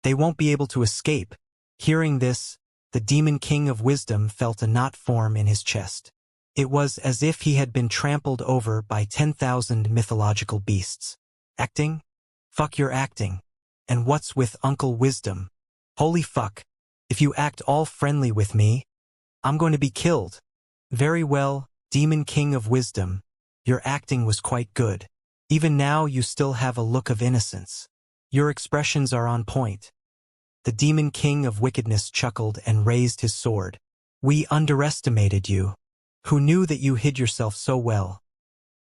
they won't be able to escape." Hearing this, the demon king of wisdom felt a knot form in his chest. It was as if he had been trampled over by 10,000 mythological beasts. Acting? Fuck your acting. And what's with Uncle Wisdom? Holy fuck, if you act all friendly with me, I'm going to be killed. Very well, demon king of wisdom, your acting was quite good. Even now you still have a look of innocence. Your expressions are on point. The demon king of wickedness chuckled and raised his sword. We underestimated you. Who knew that you hid yourself so well?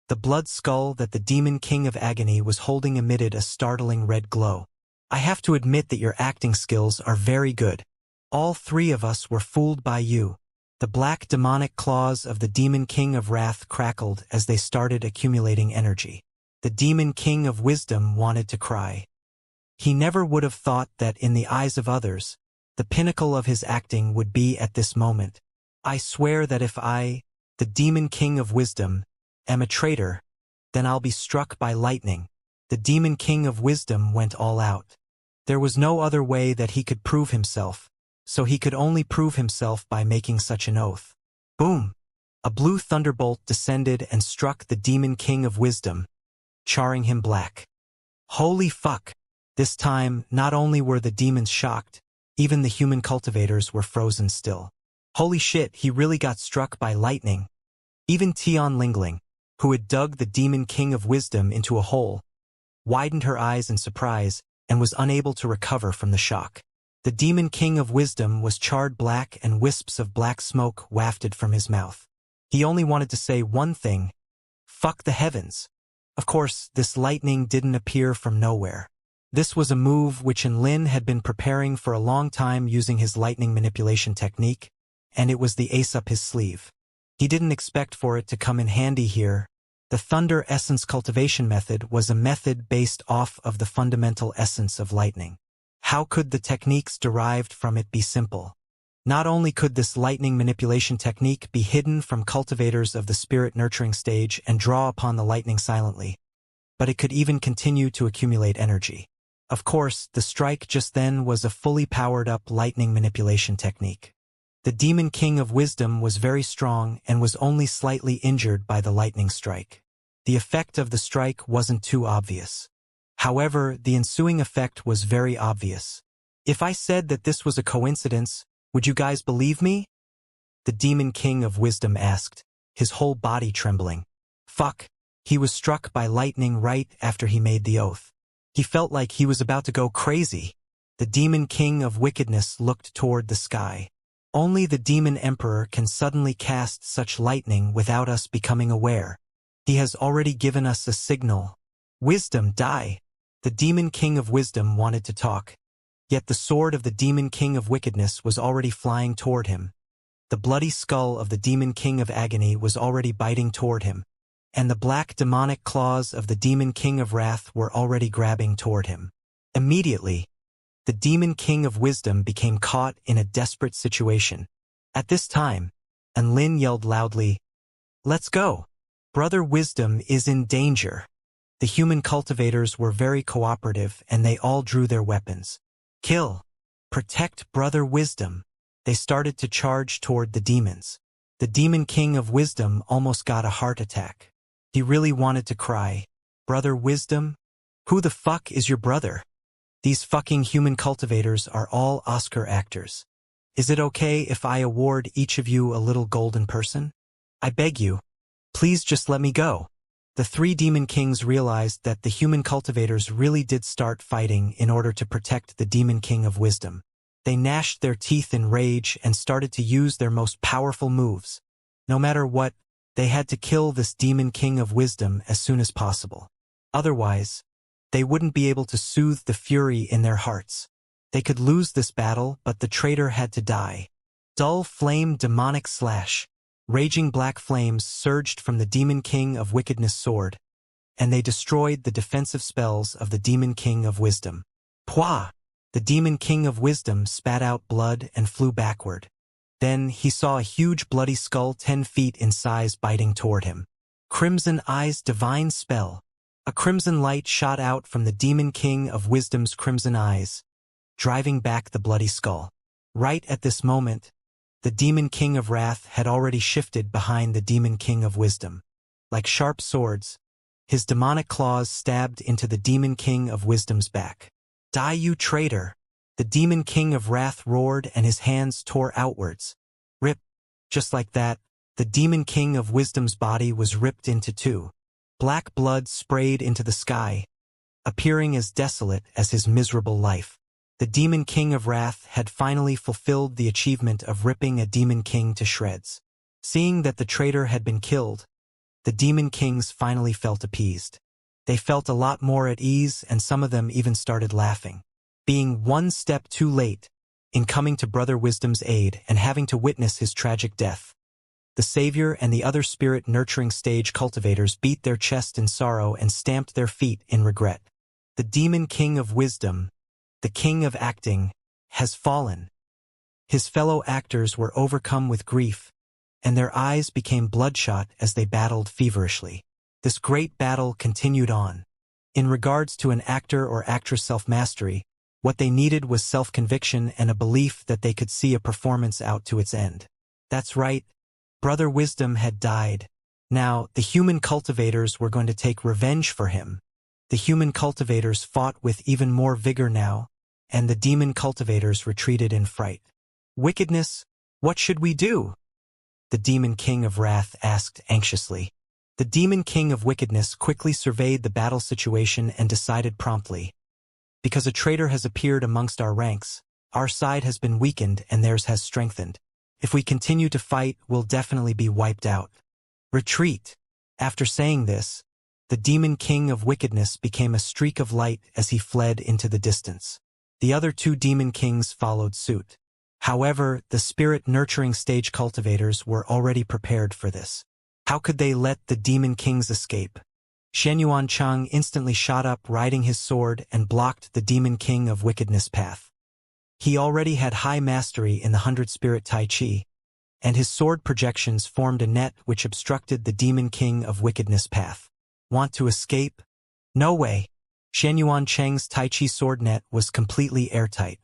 The blood skull that the demon king of agony was holding emitted a startling red glow. I have to admit that your acting skills are very good. All three of us were fooled by you. The black demonic claws of the demon king of wrath crackled as they started accumulating energy. The demon king of wisdom wanted to cry. He never would have thought that in the eyes of others, the pinnacle of his acting would be at this moment. I swear that if I, the demon king of wisdom, am a traitor, then I'll be struck by lightning. The demon king of wisdom went all out. There was no other way that he could prove himself, so he could only prove himself by making such an oath. Boom! A blue thunderbolt descended and struck the demon king of wisdom, charring him black. Holy fuck! This time, not only were the demons shocked, even the human cultivators were frozen still. Holy shit, he really got struck by lightning. Even Tianlingling, who had dug the demon king of wisdom into a hole, widened her eyes in surprise and was unable to recover from the shock. The demon king of wisdom was charred black and wisps of black smoke wafted from his mouth. He only wanted to say one thing: fuck the heavens. Of course, this lightning didn't appear from nowhere. This was a move which Lin had been preparing for a long time using his lightning manipulation technique, and it was the ace up his sleeve. He didn't expect for it to come in handy here. The thunder essence cultivation method was a method based off of the fundamental essence of lightning. How could the techniques derived from it be simple? Not only could this lightning manipulation technique be hidden from cultivators of the spirit nurturing stage and draw upon the lightning silently, but it could even continue to accumulate energy. Of course, the strike just then was a fully powered-up lightning manipulation technique. The demon king of wisdom was very strong and was only slightly injured by the lightning strike. The effect of the strike wasn't too obvious. However, the ensuing effect was very obvious. If I said that this was a coincidence, would you guys believe me? The demon king of wisdom asked, his whole body trembling. Fuck, he was struck by lightning right after he made the oath. He felt like he was about to go crazy. The demon king of wickedness looked toward the sky. Only the demon emperor can suddenly cast such lightning without us becoming aware. He has already given us a signal. Wisdom, die! The demon king of wisdom wanted to talk. Yet the sword of the demon king of wickedness was already flying toward him. The bloody skull of the demon king of agony was already biting toward him, and the black demonic claws of the demon king of wrath were already grabbing toward him. Immediately, the demon king of wisdom became caught in a desperate situation. At this time, Lin yelled loudly, "Let's go! Brother Wisdom is in danger." The human cultivators were very cooperative and they all drew their weapons. Kill! Protect Brother Wisdom! They started to charge toward the demons. The demon king of wisdom almost got a heart attack. He really wanted to cry. Brother Wisdom? Who the fuck is your brother? These fucking human cultivators are all Oscar actors. Is it okay if I award each of you a little golden person? I beg you. Please just let me go. The three demon kings realized that the human cultivators really did start fighting in order to protect the demon king of wisdom. They gnashed their teeth in rage and started to use their most powerful moves. No matter what, they had to kill this demon king of wisdom as soon as possible. Otherwise, they wouldn't be able to soothe the fury in their hearts. They could lose this battle, but the traitor had to die. Dull flame demonic slash. Raging black flames surged from the demon king of wickedness sword, and they destroyed the defensive spells of the demon king of wisdom. Pwah! The demon king of wisdom spat out blood and flew backward. Then he saw a huge bloody skull 10 feet in size biting toward him. Crimson eyes divine spell. A crimson light shot out from the demon king of wisdom's crimson eyes, driving back the bloody skull. Right at this moment, the demon king of wrath had already shifted behind the demon king of wisdom. Like sharp swords, his demonic claws stabbed into the demon king of wisdom's back. Die, you traitor! The demon king of wrath roared and his hands tore outwards. Rip! Just like that, the demon king of wisdom's body was ripped into two. Black blood sprayed into the sky, appearing as desolate as his miserable life. The demon king of wrath had finally fulfilled the achievement of ripping a demon king to shreds. Seeing that the traitor had been killed, the demon kings finally felt appeased. They felt a lot more at ease, and some of them even started laughing. Being one step too late in coming to Brother Wisdom's aid and having to witness his tragic death, the Savior and the other spirit-nurturing stage cultivators beat their chest in sorrow and stamped their feet in regret. The demon king of wisdom, the king of acting, has fallen. His fellow actors were overcome with grief, and their eyes became bloodshot as they battled feverishly. This great battle continued on. In regards to an actor or actress self-mastery, what they needed was self-conviction and a belief that they could see a performance out to its end. That's right, Brother Wisdom had died. Now, the human cultivators were going to take revenge for him. The human cultivators fought with even more vigor now, and the demon cultivators retreated in fright. Wickedness, what should we do? The demon king of wrath asked anxiously. The demon king of wickedness quickly surveyed the battle situation and decided promptly. Because a traitor has appeared amongst our ranks, our side has been weakened and theirs has strengthened. If we continue to fight, we'll definitely be wiped out. Retreat. After saying this, the demon king of wickedness became a streak of light as he fled into the distance. The other two demon kings followed suit. However, the spirit-nurturing stage cultivators were already prepared for this. How could they let the demon kings escape? Shenyuan Cheng instantly shot up riding his sword and blocked the demon king of wickedness path. He already had high mastery in the 100-spirit Tai Chi, and his sword projections formed a net which obstructed the demon king of wickedness path. Want to escape? No way. Shenyuan Cheng's Tai Chi sword net was completely airtight.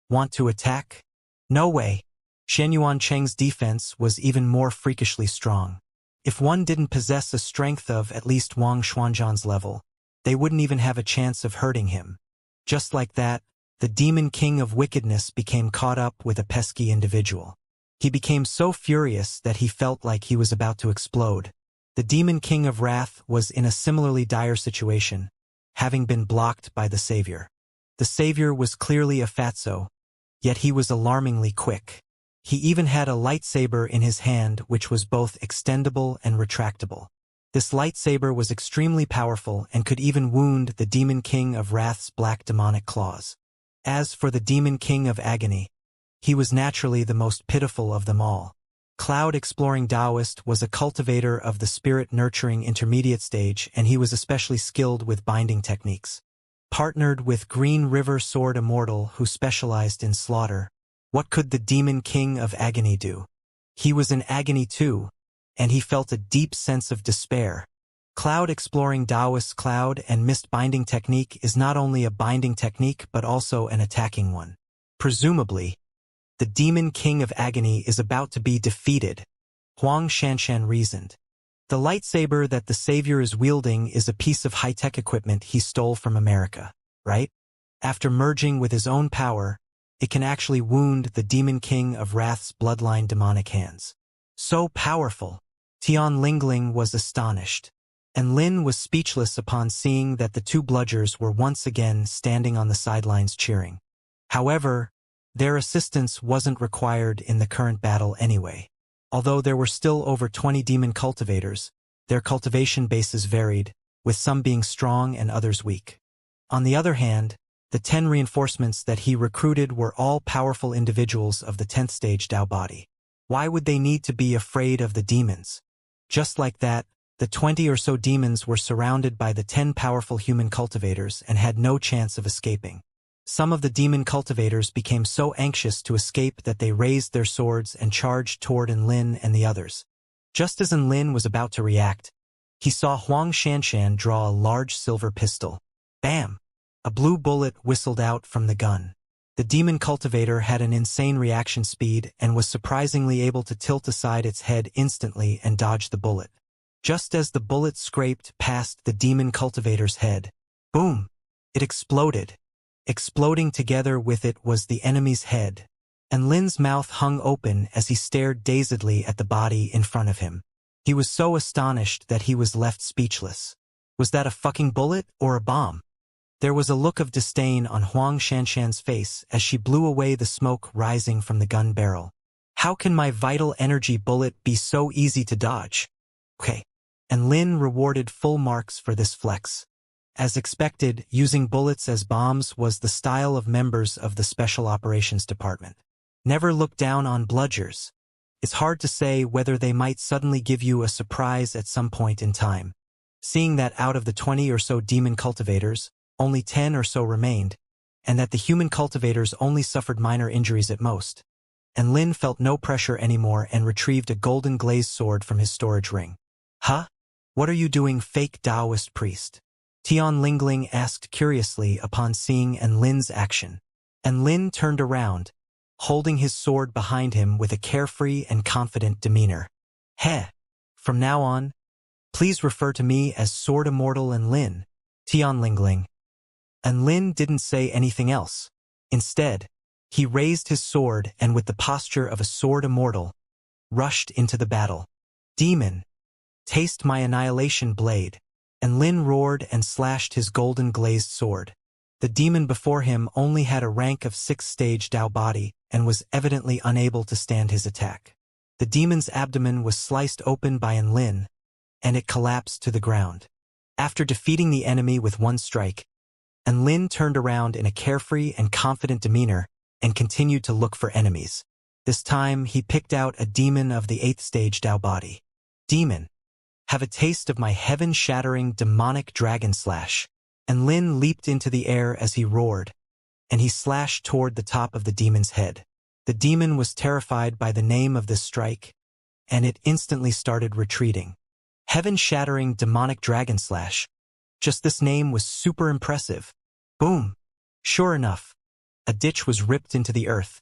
Want to attack? No way. Shenyuan Cheng's defense was even more freakishly strong. If one didn't possess a strength of at least Wang Xuanzhan's level, they wouldn't even have a chance of hurting him. Just like that, the demon king of wickedness became caught up with a pesky individual. He became so furious that he felt like he was about to explode. The demon king of wrath was in a similarly dire situation, having been blocked by the Savior. The Savior was clearly a fatso, yet he was alarmingly quick. He even had a lightsaber in his hand which was both extendable and retractable. This lightsaber was extremely powerful and could even wound the demon king of wrath's black demonic claws. As for the demon king of agony, he was naturally the most pitiful of them all. Cloud Exploring Taoist was a cultivator of the spirit-nurturing intermediate stage, and he was especially skilled with binding techniques. Partnered with Green River Sword Immortal, who specialized in slaughter, what could the demon king of agony do? He was in agony too, and he felt a deep sense of despair. Cloud Exploring Taoist's Cloud and Mist Binding Technique is not only a binding technique but also an attacking one. Presumably, the demon king of agony is about to be defeated, Huang Shanshan reasoned. The lightsaber that the Savior is wielding is a piece of high-tech equipment he stole from America, right? After merging with his own power, it can actually wound the demon king of wrath's bloodline demonic hands. So powerful! Tian Lingling was astonished. and Lin was speechless upon seeing that the two bludgers were once again standing on the sidelines cheering. However, their assistance wasn't required in the current battle anyway. Although there were still over 20 demon cultivators, their cultivation bases varied, with some being strong and others weak. On the other hand, the 10 reinforcements that he recruited were all powerful individuals of the 10th stage Dao body. Why would they need to be afraid of the demons? Just like that, the 20 or so demons were surrounded by the 10 powerful human cultivators and had no chance of escaping. Some of the demon cultivators became so anxious to escape that they raised their swords and charged toward Lin and the others. Just as Lin was about to react, he saw Xianxia draw a large silver pistol. Bam! A blue bullet whistled out from the gun. The demon cultivator had an insane reaction speed and was surprisingly able to tilt aside its head instantly and dodge the bullet. Just as the bullet scraped past the demon cultivator's head, boom! It exploded. Exploding together with it was the enemy's head, and Lin's mouth hung open as he stared dazedly at the body in front of him. He was so astonished that he was left speechless. Was that a fucking bullet or a bomb? There was a look of disdain on Xianxia's face as she blew away the smoke rising from the gun barrel. How can my vital energy bullet be so easy to dodge? Okay. And Lin rewarded full marks for this flex. As expected, using bullets as bombs was the style of members of the Special Operations Department. Never look down on bludgers. It's hard to say whether they might suddenly give you a surprise at some point in time. Seeing that out of the 20 or so demon cultivators, only 10 or so remained, and that the human cultivators only suffered minor injuries at most, and Lin felt no pressure anymore and retrieved a golden glazed sword from his storage ring. Huh? What are you doing, fake Taoist priest? Tian Lingling asked curiously upon seeing Lin's action. And Lin turned around, holding his sword behind him with a carefree and confident demeanor. Heh. From now on, please refer to me as Sword Immortal and Lin, Tian Lingling. And Lin didn't say anything else. Instead, he raised his sword and with the posture of a sword immortal, rushed into the battle. Demon, taste my annihilation blade. And Lin roared and slashed his golden glazed sword. The demon before him only had a rank of 6th stage Dao body and was evidently unable to stand his attack. The demon's abdomen was sliced open by Lin, and it collapsed to the ground. After defeating the enemy with one strike, Lin turned around in a carefree and confident demeanor and continued to look for enemies. This time, he picked out a demon of the 8th stage Dao body. Demon, have a taste of my heaven-shattering demonic dragon slash. And Lin leaped into the air as he roared, and he slashed toward the top of the demon's head. The demon was terrified by the name of this strike, and it instantly started retreating. Heaven-shattering demonic dragon slash. Just this name was super impressive. Boom! Sure enough, a ditch was ripped into the earth,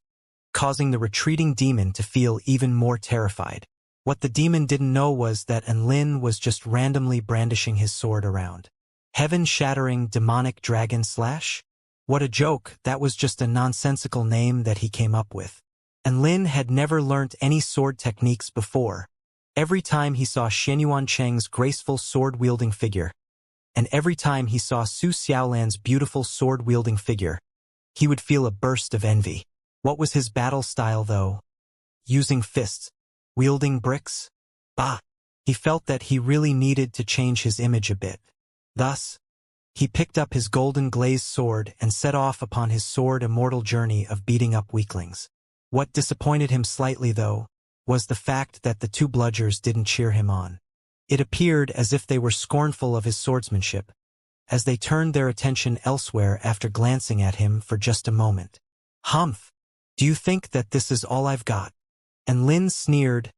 causing the retreating demon to feel even more terrified. What the demon didn't know was that Lin was just randomly brandishing his sword around. Heaven-shattering demonic dragon slash? What a joke, that was just a nonsensical name that he came up with. Lin had never learnt any sword techniques before. Every time he saw Xianyuan Cheng's graceful sword-wielding figure, and every time he saw Su Xiaolan's beautiful sword-wielding figure, he would feel a burst of envy. What was his battle style, though? Using fists. Wielding bricks? Bah! He felt that he really needed to change his image a bit. Thus, he picked up his golden glazed sword and set off upon his sword immortal journey of beating up weaklings. What disappointed him slightly, though, was the fact that the two bludgers didn't cheer him on. It appeared as if they were scornful of his swordsmanship, as they turned their attention elsewhere after glancing at him for just a moment. Humph! Do you think that this is all I've got? And Lin sneered,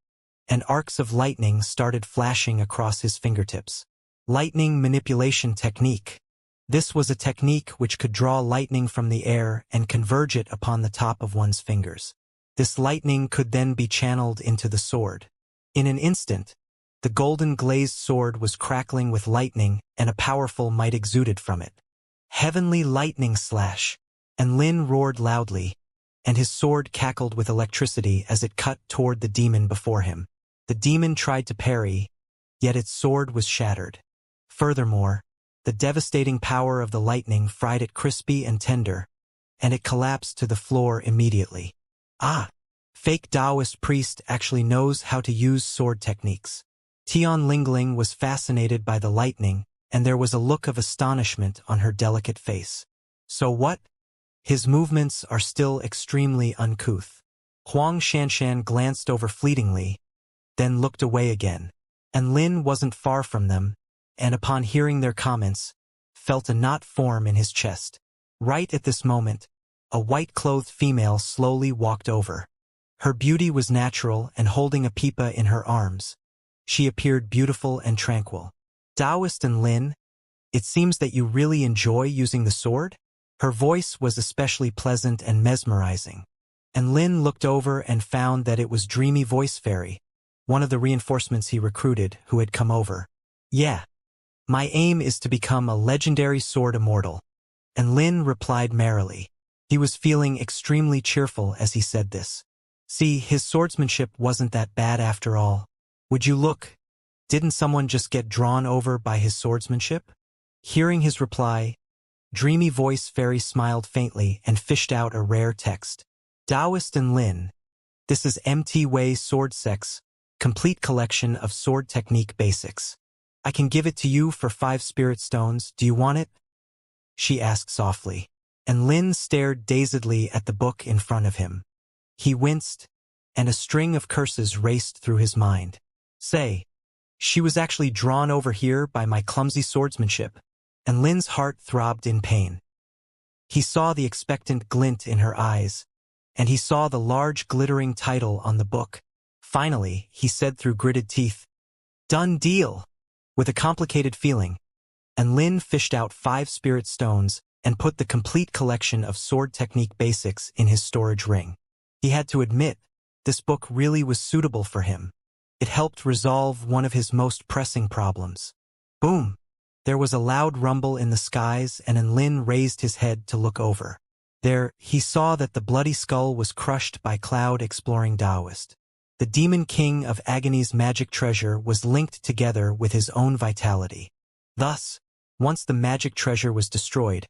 and arcs of lightning started flashing across his fingertips. Lightning manipulation technique. This was a technique which could draw lightning from the air and converge it upon the top of one's fingers. This lightning could then be channeled into the sword. In an instant, the golden glazed sword was crackling with lightning and a powerful might exuded from it. Heavenly lightning slash! And Lin roared loudly, and his sword cackled with electricity as it cut toward the demon before him. The demon tried to parry, yet its sword was shattered. Furthermore, the devastating power of the lightning fried it crispy and tender, and it collapsed to the floor immediately. Ah! Fake Taoist priest actually knows how to use sword techniques. Tian Lingling was fascinated by the lightning, and there was a look of astonishment on her delicate face. So what? His movements are still extremely uncouth. Huang Xianxia glanced over fleetingly, then looked away again. And Lin wasn't far from them, and upon hearing their comments, felt a knot form in his chest. Right at this moment, a white-clothed female slowly walked over. Her beauty was natural, and holding a pipa in her arms, she appeared beautiful and tranquil. Taoist and Lin, it seems that you really enjoy using the sword? Her voice was especially pleasant and mesmerizing. And Lin looked over and found that it was Dreamy Voice Fairy, one of the reinforcements he recruited, who had come over. Yeah. My aim is to become a legendary sword immortal. And Lin replied merrily. He was feeling extremely cheerful as he said this. See, his swordsmanship wasn't that bad after all. Would you look? Didn't someone just get drawn over by his swordsmanship? Hearing his reply, Dreamy Voice Fairy smiled faintly and fished out a rare text. Taoist and Lin. This is MT Wei Sword Sex, complete collection of sword technique basics. I can give it to you for 5 spirit stones. Do you want it? She asked softly. And Lin stared dazedly at the book in front of him. He winced, and a string of curses raced through his mind. Say, she was actually drawn over here by my clumsy swordsmanship, and Lin's heart throbbed in pain. He saw the expectant glint in her eyes, and he saw the large glittering title on the book. Finally, he said through gritted teeth, "Done deal!" With a complicated feeling, and Lin fished out 5 spirit stones and put the complete collection of sword technique basics in his storage ring. He had to admit, this book really was suitable for him. It helped resolve one of his most pressing problems. Boom! There was a loud rumble in the skies, and Lin raised his head to look over. There, he saw that the bloody skull was crushed by Cloud Exploring Taoist. The Demon King of Agony's magic treasure was linked together with his own vitality. Thus, once the magic treasure was destroyed,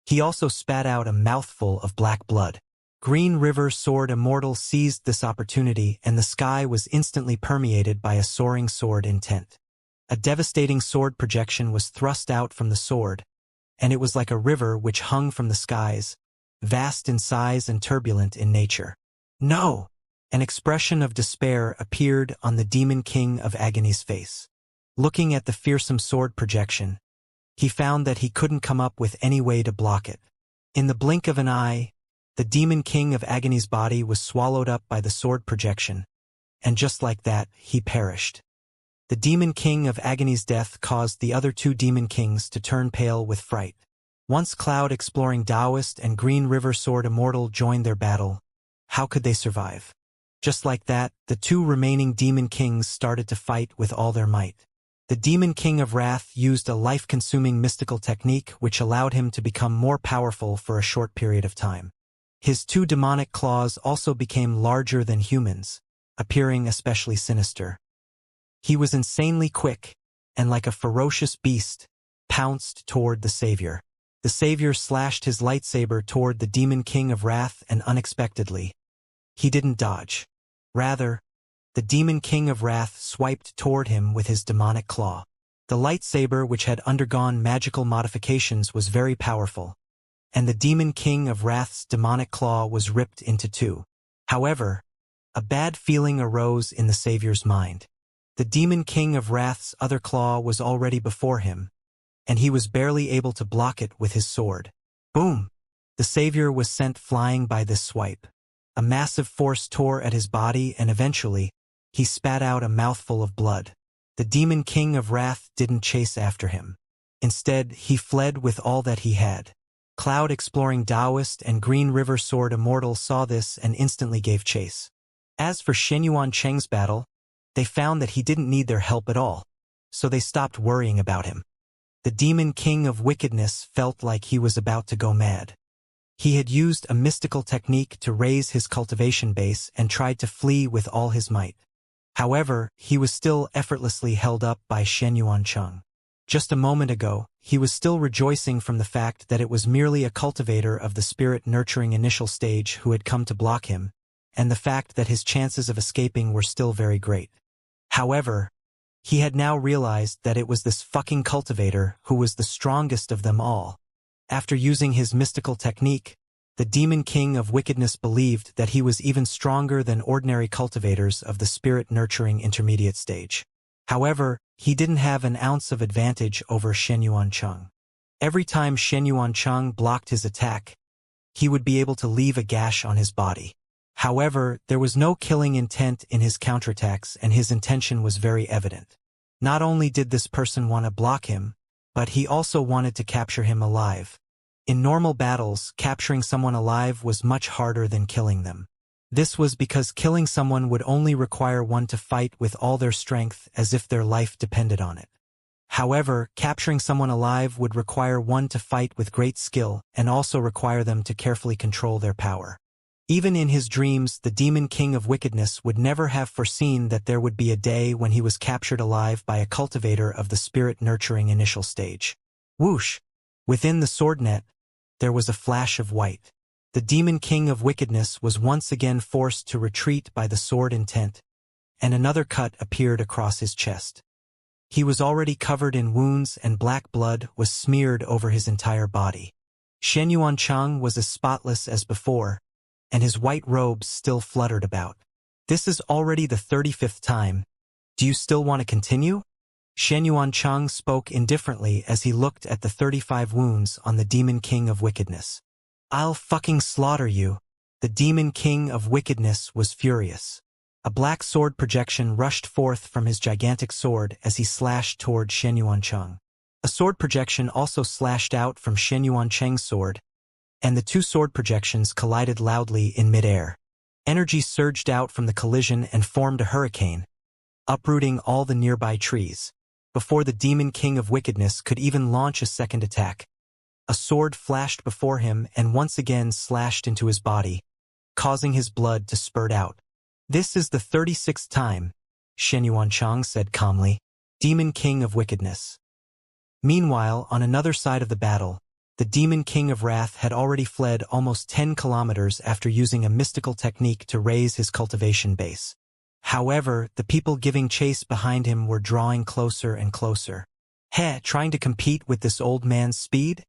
he also spat out a mouthful of black blood. Green River Sword Immortal seized this opportunity, and the sky was instantly permeated by a soaring sword intent. A devastating sword projection was thrust out from the sword, and it was like a river which hung from the skies, vast in size and turbulent in nature. No! An expression of despair appeared on the Demon King of Agony's face. Looking at the fearsome sword projection, he found that he couldn't come up with any way to block it. In the blink of an eye, the Demon King of Agony's body was swallowed up by the sword projection, and just like that, he perished. The Demon King of Agony's death caused the other 2 Demon Kings to turn pale with fright. Once Cloud Exploring Taoist and Green River Sword Immortal joined their battle, how could they survive? Just like that, the 2 remaining Demon Kings started to fight with all their might. The Demon King of Wrath used a life-consuming mystical technique which allowed him to become more powerful for a short period of time. His 2 demonic claws also became larger than humans, appearing especially sinister. He was insanely quick, and like a ferocious beast, pounced toward the Savior. The Savior slashed his lightsaber toward the Demon King of Wrath, and unexpectedly, he didn't dodge. Rather, the Demon King of Wrath swiped toward him with his demonic claw. The lightsaber, which had undergone magical modifications, was very powerful, and the Demon King of Wrath's demonic claw was ripped into 2. However, a bad feeling arose in the Savior's mind. The Demon King of Wrath's other claw was already before him, and he was barely able to block it with his sword. Boom! The Savior was sent flying by this swipe. A massive force tore at his body, and eventually, he spat out a mouthful of blood. The Demon King of Wrath didn't chase after him. Instead, he fled with all that he had. Cloud Exploring Taoist and Green River Sword Immortal saw this and instantly gave chase. As for Shenyuan Cheng's battle, they found that he didn't need their help at all, so they stopped worrying about him. The Demon King of Wickedness felt like he was about to go mad. He had used a mystical technique to raise his cultivation base and tried to flee with all his might. However, he was still effortlessly held up by Shenyuan Cheng. Just a moment ago, he was still rejoicing from the fact that it was merely a cultivator of the spirit-nurturing initial stage who had come to block him, and the fact that his chances of escaping were still very great. However, he had now realized that it was this fucking cultivator who was the strongest of them all. After using his mystical technique, the Demon King of Wickedness believed that he was even stronger than ordinary cultivators of the spirit-nurturing intermediate stage. However, he didn't have an ounce of advantage over Xianxia. Every time Xianxia blocked his attack, he would be able to leave a gash on his body. However, there was no killing intent in his counterattacks, and his intention was very evident. Not only did this person want to block him, but he also wanted to capture him alive. In normal battles, capturing someone alive was much harder than killing them. This was because killing someone would only require one to fight with all their strength as if their life depended on it. However, capturing someone alive would require one to fight with great skill and also require them to carefully control their power. Even in his dreams, the Demon King of Wickedness would never have foreseen that there would be a day when he was captured alive by a cultivator of the spirit-nurturing initial stage. Whoosh! Within the sword net, there was a flash of white. The Demon King of Wickedness was once again forced to retreat by the sword intent, and another cut appeared across his chest. He was already covered in wounds and black blood was smeared over his entire body. Xianxia was as spotless as before, and his white robes still fluttered about. This is already the 35th time. Do you still want to continue? Xianxia spoke indifferently as he looked at the 35 wounds on the Demon King of Wickedness. I'll fucking slaughter you. The Demon King of Wickedness was furious. A black sword projection rushed forth from his gigantic sword as he slashed toward Xianxia. A sword projection also slashed out from Xianxia's sword, and the two sword projections collided loudly in midair. Energy surged out from the collision and formed a hurricane, uprooting all the nearby trees. Before the Demon King of Wickedness could even launch a second attack, a sword flashed before him and once again slashed into his body, causing his blood to spurt out. This is the 36th time, Xianxia said calmly. Demon King of Wickedness. Meanwhile, on another side of the battle, the Demon King of Wrath had already fled almost 10 kilometers after using a mystical technique to raise his cultivation base. However, the people giving chase behind him were drawing closer and closer. Trying to compete with this old man's speed?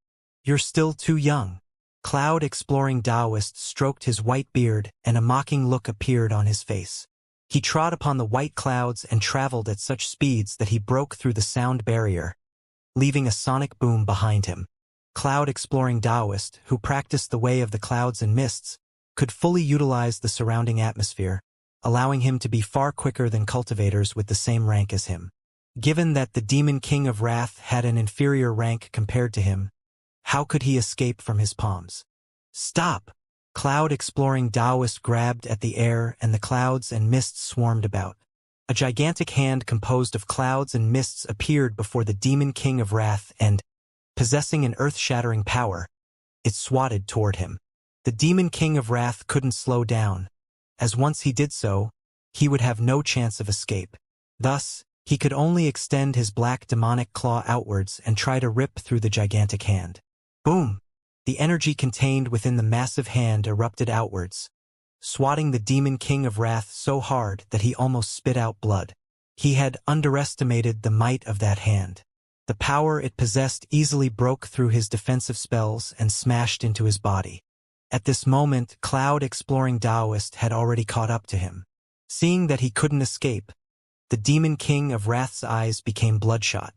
You're still too young. Cloud-exploring Taoist stroked his white beard, and a mocking look appeared on his face. He trod upon the white clouds and traveled at such speeds that he broke through the sound barrier, leaving a sonic boom behind him. Cloud-exploring Taoist, who practiced the way of the clouds and mists, could fully utilize the surrounding atmosphere, allowing him to be far quicker than cultivators with the same rank as him. Given that the Demon King of Wrath had an inferior rank compared to him, how could he escape from his palms? Stop! Cloud-exploring Taoist grabbed at the air and the clouds and mists swarmed about. A gigantic hand composed of clouds and mists appeared before the Demon King of Wrath and, possessing an earth-shattering power, it swatted toward him. The Demon King of Wrath couldn't slow down, as once he did so, he would have no chance of escape. Thus, he could only extend his black demonic claw outwards and try to rip through the gigantic hand. Boom! The energy contained within the massive hand erupted outwards, swatting the Demon King of Wrath so hard that he almost spit out blood. He had underestimated the might of that hand. The power it possessed easily broke through his defensive spells and smashed into his body. At this moment, Cloud-exploring Taoist had already caught up to him. Seeing that he couldn't escape, the Demon King of Wrath's eyes became bloodshot.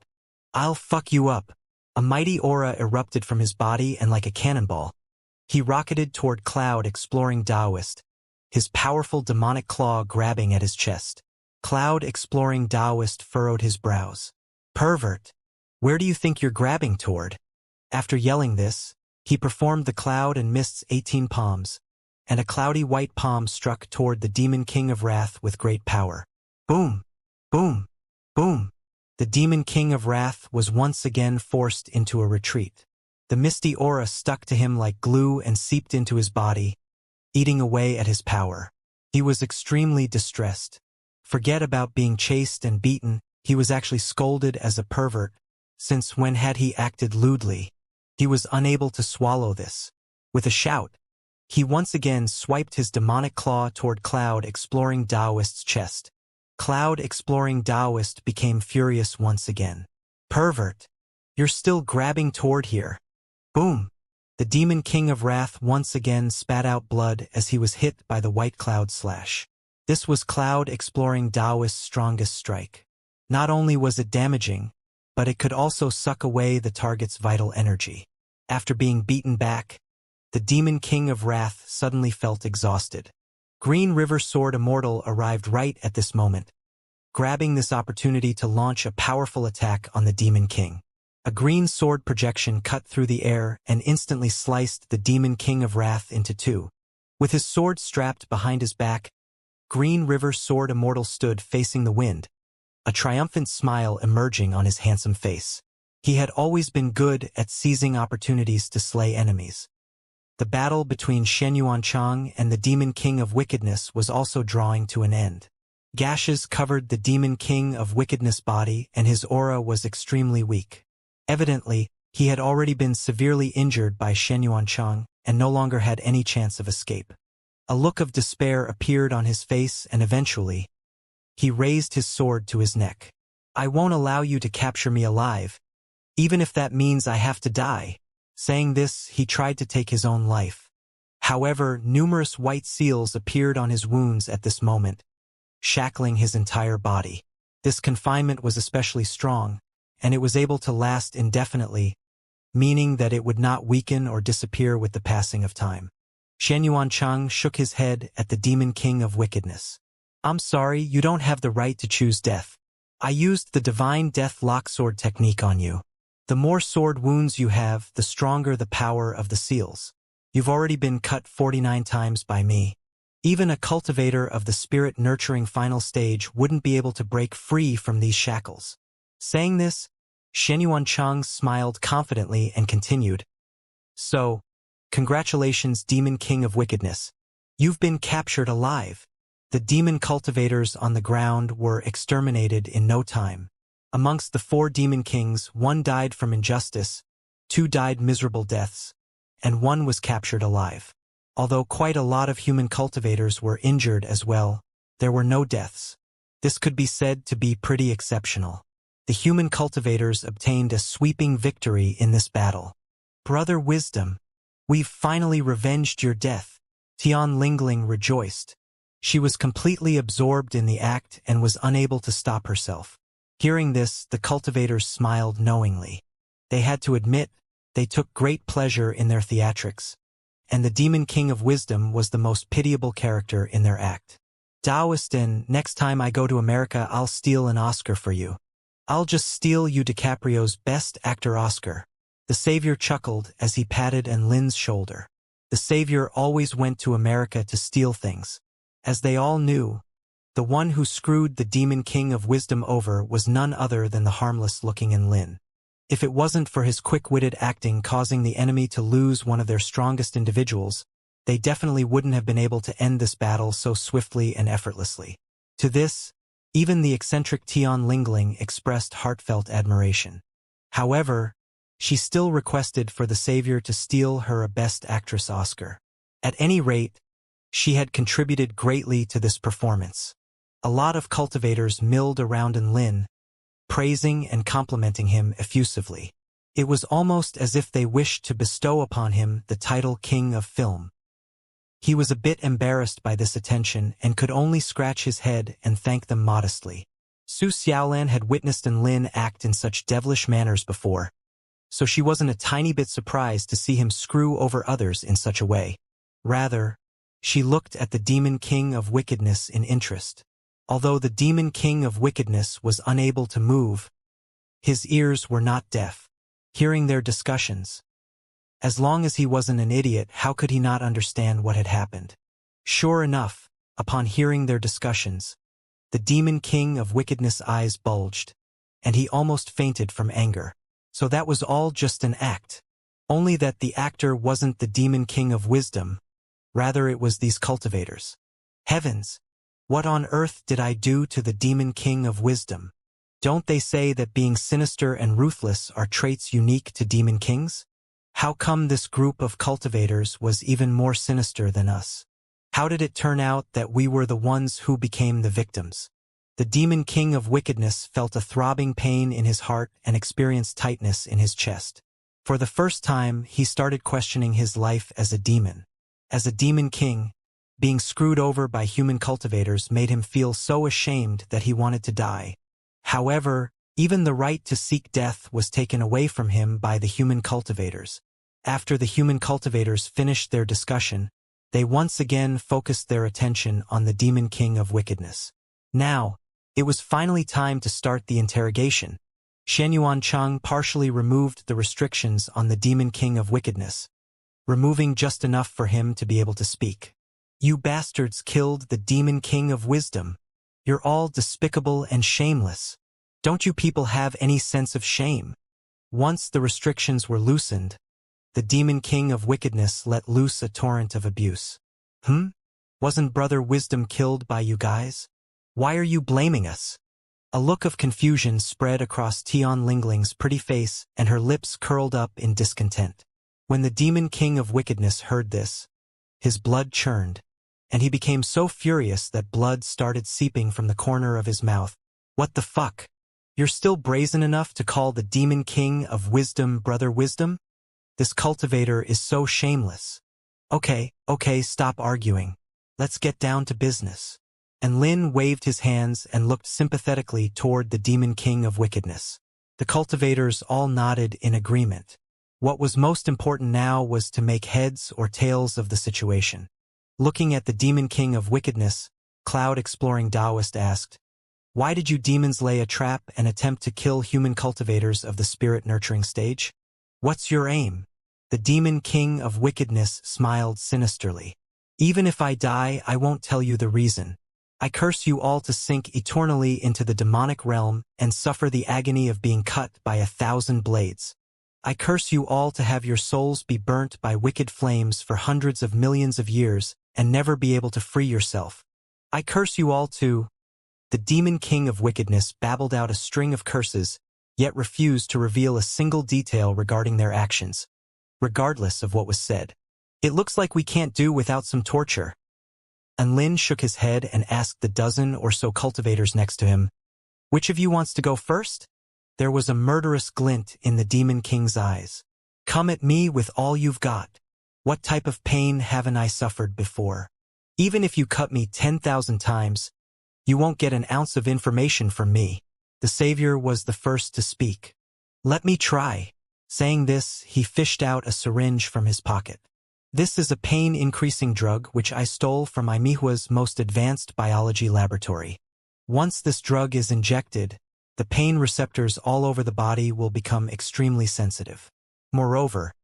I'll fuck you up. A mighty aura erupted from his body and like a cannonball, he rocketed toward Cloud-exploring Taoist, his powerful demonic claw grabbing at his chest. Cloud-exploring Taoist furrowed his brows. Pervert! Where do you think you're grabbing toward? After yelling this, he performed the cloud and mist's 18 palms, and a cloudy white palm struck toward the Demon King of Wrath with great power. Boom! Boom! Boom! The Demon King of Wrath was once again forced into a retreat. The misty aura stuck to him like glue and seeped into his body, eating away at his power. He was extremely distressed. Forget about being chased and beaten, he was actually scolded as a pervert, since when had he acted lewdly? He was unable to swallow this. With a shout, he once again swiped his demonic claw toward Cloud Exploring Taoist's chest. Cloud Exploring Taoist became furious once again. Pervert! You're still grabbing toward here. Boom! The Demon King of Wrath once again spat out blood as he was hit by the white cloud slash. This was Cloud Exploring Taoist's strongest strike. Not only was it damaging, but it could also suck away the target's vital energy. After being beaten back, the Demon King of Wrath suddenly felt exhausted. Green River Sword Immortal arrived right at this moment, grabbing this opportunity to launch a powerful attack on the Demon King. A green sword projection cut through the air and instantly sliced the Demon King of Wrath into two. With his sword strapped behind his back, Green River Sword Immortal stood facing the wind, a triumphant smile emerging on his handsome face. He had always been good at seizing opportunities to slay enemies. The battle between Xianxia and the Demon King of Wickedness was also drawing to an end. Gashes covered the Demon King of Wickedness' body and his aura was extremely weak. Evidently, he had already been severely injured by Xianxia and no longer had any chance of escape. A look of despair appeared on his face and eventually, he raised his sword to his neck. I won't allow you to capture me alive, even if that means I have to die. Saying this, he tried to take his own life. However, numerous white seals appeared on his wounds at this moment, shackling his entire body. This confinement was especially strong, and it was able to last indefinitely, meaning that it would not weaken or disappear with the passing of time. Xianxia shook his head at the Demon King of Wickedness. I'm sorry, you don't have the right to choose death. I used the Divine Death Locksword technique on you. The more sword wounds you have, the stronger the power of the seals. You've already been cut 49 times by me. Even a cultivator of the spirit nurturing final stage wouldn't be able to break free from these shackles. Saying this, Xianxia smiled confidently and continued. So, congratulations, Demon King of Wickedness. You've been captured alive. The demon cultivators on the ground were exterminated in no time. Amongst the 4 demon kings, 1 died from injustice, 2 died miserable deaths, and 1 was captured alive. Although quite a lot of human cultivators were injured as well, there were no deaths. This could be said to be pretty exceptional. The human cultivators obtained a sweeping victory in this battle. Brother Wisdom, we've finally revenged your death. Tian Lingling rejoiced. She was completely absorbed in the act and was unable to stop herself. Hearing this, the cultivators smiled knowingly. They had to admit, they took great pleasure in their theatrics, and the Demon King of Wisdom was the most pitiable character in their act. Taoistin, next time I go to America I'll steal an Oscar for you. I'll just steal you DiCaprio's Best Actor Oscar. The Savior chuckled as he patted Lin's shoulder. The Savior always went to America to steal things. As they all knew, the one who screwed the Demon King of Wisdom over was none other than the harmless-looking Lin. If it wasn't for his quick-witted acting causing the enemy to lose one of their strongest individuals, they definitely wouldn't have been able to end this battle so swiftly and effortlessly. To this, even the eccentric Tian Lingling expressed heartfelt admiration. However, she still requested for the Savior to steal her a Best Actress Oscar. At any rate, she had contributed greatly to this performance. A lot of cultivators milled around Lin, praising and complimenting him effusively. It was almost as if they wished to bestow upon him the title King of Film. He was a bit embarrassed by this attention and could only scratch his head and thank them modestly. Su Xiaolan had witnessed Lin act in such devilish manners before, so she wasn't a tiny bit surprised to see him screw over others in such a way. Rather, she looked at the Demon King of Wickedness in interest. Although the Demon King of Wickedness was unable to move, his ears were not deaf. Hearing their discussions, as long as he wasn't an idiot, how could he not understand what had happened? Sure enough, upon hearing their discussions, the Demon King of Wickedness' eyes bulged, and he almost fainted from anger. So that was all just an act. Only that the actor wasn't the Demon King of Wisdom, rather it was these cultivators. Heavens! What on earth did I do to the Demon King of Wisdom? Don't they say that being sinister and ruthless are traits unique to demon kings? How come this group of cultivators was even more sinister than us? How did it turn out that we were the ones who became the victims? The demon king of wickedness felt a throbbing pain in his heart and experienced tightness in his chest. For the first time, he started questioning his life as a demon. As a demon king, being screwed over by human cultivators made him feel so ashamed that he wanted to die. However, even the right to seek death was taken away from him by the human cultivators. After the human cultivators finished their discussion, they once again focused their attention on the demon king of wickedness. Now, it was finally time to start the interrogation. Xianxia partially removed the restrictions on the demon king of wickedness, removing just enough for him to be able to speak. You bastards killed the demon king of wisdom. You're all despicable and shameless. Don't you people have any sense of shame? Once the restrictions were loosened, the demon king of wickedness let loose a torrent of abuse. Wasn't Brother Wisdom killed by you guys? Why are you blaming us? A look of confusion spread across Tian Lingling's pretty face, and her lips curled up in discontent. When the demon king of wickedness heard this, his blood churned, and he became so furious that blood started seeping from the corner of his mouth. What the fuck? You're still brazen enough to call the demon king of wisdom Brother Wisdom? This cultivator is so shameless. Okay, stop arguing. Let's get down to business. And Lin waved his hands and looked sympathetically toward the demon king of wickedness. The cultivators all nodded in agreement. What was most important now was to make heads or tails of the situation. Looking at the demon king of wickedness, Cloud Exploring Taoist asked, "Why did you demons lay a trap and attempt to kill human cultivators of the spirit nurturing stage? What's your aim?" The demon king of wickedness smiled sinisterly. "Even if I die, I won't tell you the reason. I curse you all to sink eternally into the demonic realm and suffer the agony of being cut by 1,000 blades. I curse you all to have your souls be burnt by wicked flames for hundreds of millions of years and never be able to free yourself. I curse you all to—" The demon king of wickedness babbled out a string of curses, yet refused to reveal a single detail regarding their actions, regardless of what was said. "It looks like we can't do without some torture." And Lin shook his head and asked the dozen or so cultivators next to him, "Which of you wants to go first?" There was a murderous glint in the demon king's eyes. "Come at me with all you've got. What type of pain haven't I suffered before? Even if you cut me 10,000 times, you won't get an ounce of information from me." The savior was the first to speak. "Let me try." Saying this, he fished out a syringe from his pocket. "This is a pain-increasing drug which I stole from Imihua's most advanced biology laboratory. Once this drug is injected, the pain receptors all over the body will become extremely sensitive. Moreover,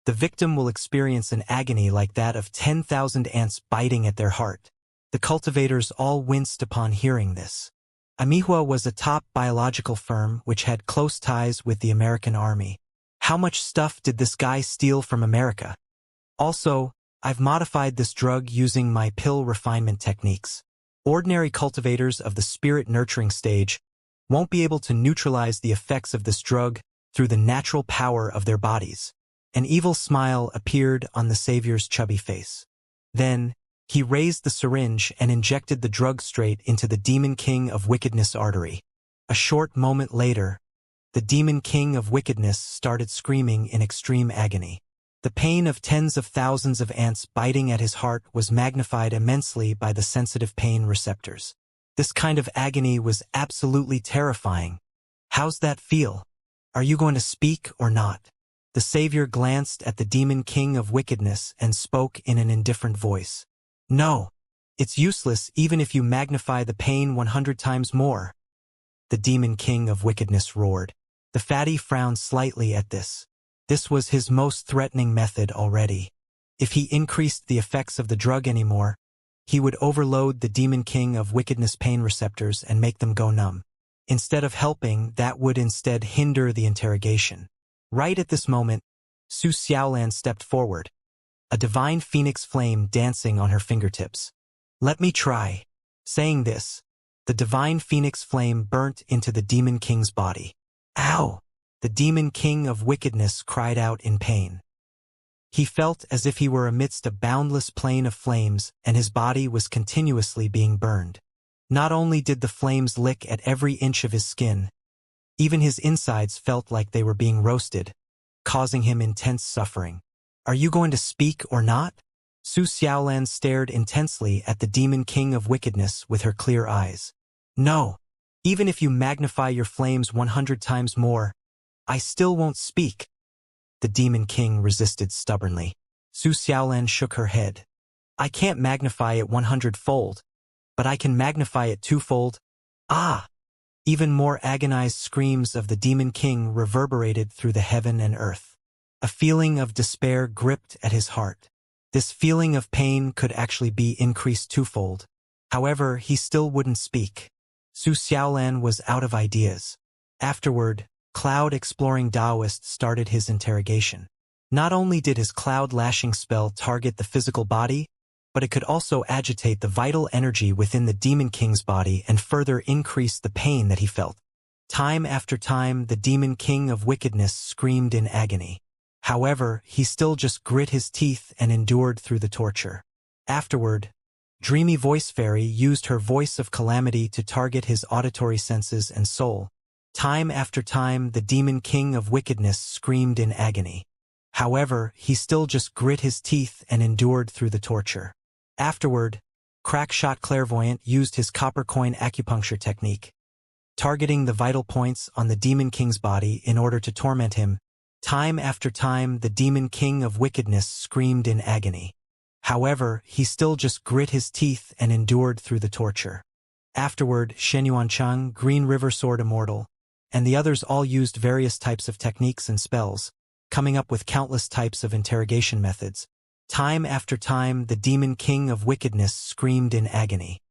the victim will experience an agony like that of 10,000 ants biting at their heart." The cultivators all winced upon hearing this. Imihua was a top biological firm which had close ties with the American Army. How much stuff did this guy steal from America? Also, I've modified this drug using my pill refinement techniques. Ordinary cultivators of the spirit nurturing stage won't be able to neutralize the effects of this drug through the natural power of their bodies. An evil smile appeared on the savior's chubby face. Then, he raised the syringe and injected the drug straight into the demon king of wickedness artery. A short moment later, the demon king of wickedness started screaming in extreme agony. The pain of tens of thousands of ants biting at his heart was magnified immensely by the sensitive pain receptors. This kind of agony was absolutely terrifying. "How's that feel? Are you going to speak or not?" The savior glanced at the demon king of wickedness and spoke in an indifferent voice. "No. It's useless even if you magnify the pain 100 times more." The demon king of wickedness roared. The fatty frowned slightly at this. This was his most threatening method already. If he increased the effects of the drug anymore, he would overload the demon king of wickedness pain receptors and make them go numb. Instead of helping, that would instead hinder the interrogation. Right at this moment, Su Xiaolan stepped forward, a divine phoenix flame dancing on her fingertips. "Let me try." Saying this, The divine phoenix flame burnt into the demon king's body. Ow! The demon king of wickedness cried out in pain. He felt as if he were amidst a boundless plain of flames and his body was continuously being burned. Not only did the flames lick at every inch of his skin, even his insides felt like they were being roasted, causing him intense suffering. Are you going to speak or not? Su Xiaolan stared intensely at the demon king of wickedness with her clear eyes. No. Even if you magnify your flames 100 times more, I still won't speak. The demon king resisted stubbornly. Su Xiaolan shook her head. I can't magnify it 100-fold, but I can magnify it 2-fold. Ah! Even more agonized screams of the demon king reverberated through the heaven and earth. A feeling of despair gripped at his heart. This feeling of pain could actually be increased 2-fold. However, he still wouldn't speak. Su Xiaolan was out of ideas. Afterward, cloud-exploring Taoist started his interrogation. Not only did his cloud-lashing spell target the physical body, but it could also agitate the vital energy within the demon king's body and further increase the pain that he felt. Time after time, the demon king of wickedness screamed in agony. However, he still just grit his teeth and endured through the torture. Afterward, Dreamy Voice Fairy used her voice of calamity to target his auditory senses and soul. Time after time, the demon king of wickedness screamed in agony. However, he still just grit his teeth and endured through the torture. Afterward, Crackshot Clairvoyant used his copper coin acupuncture technique, targeting the vital points on the demon king's body in order to torment him. Time after time, the demon king of wickedness screamed in agony. However, he still just grit his teeth and endured through the torture. Afterward, Shen Yuancheng, Green River Sword Immortal, and the others all used various types of techniques and spells, coming up with countless types of interrogation methods. Time after time, the demon king of wickedness screamed in agony.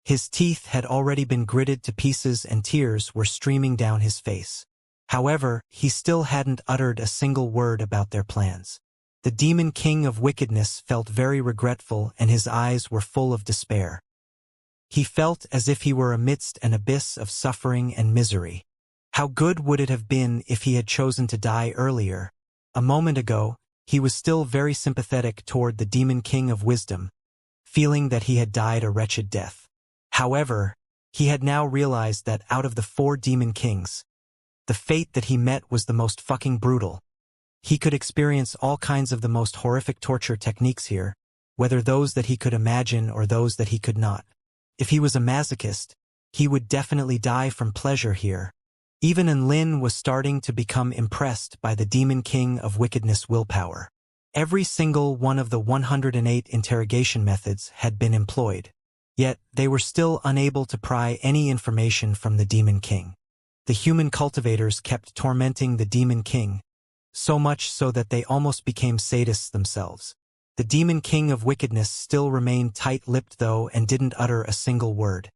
His teeth had already been gritted to pieces and tears were streaming down his face. However, he still hadn't uttered a single word about their plans. The demon king of wickedness felt very regretful and his eyes were full of despair. He felt as if he were amidst an abyss of suffering and misery. How good would it have been if he had chosen to die earlier? A moment ago, he was still very sympathetic toward the demon king of wisdom, feeling that he had died a wretched death. However, he had now realized that out of the 4 demon kings, the fate that he met was the most fucking brutal. He could experience all kinds of the most horrific torture techniques here, whether those that he could imagine or those that he could not. If he was a masochist, he would definitely die from pleasure here. Even Enlin was starting to become impressed by the demon king of wickedness willpower. Every single one of the 108 interrogation methods had been employed, yet they were still unable to pry any information from the demon king. The human cultivators kept tormenting the demon king, so much so that they almost became sadists themselves. The demon king of wickedness still remained tight-lipped though and didn't utter a single word.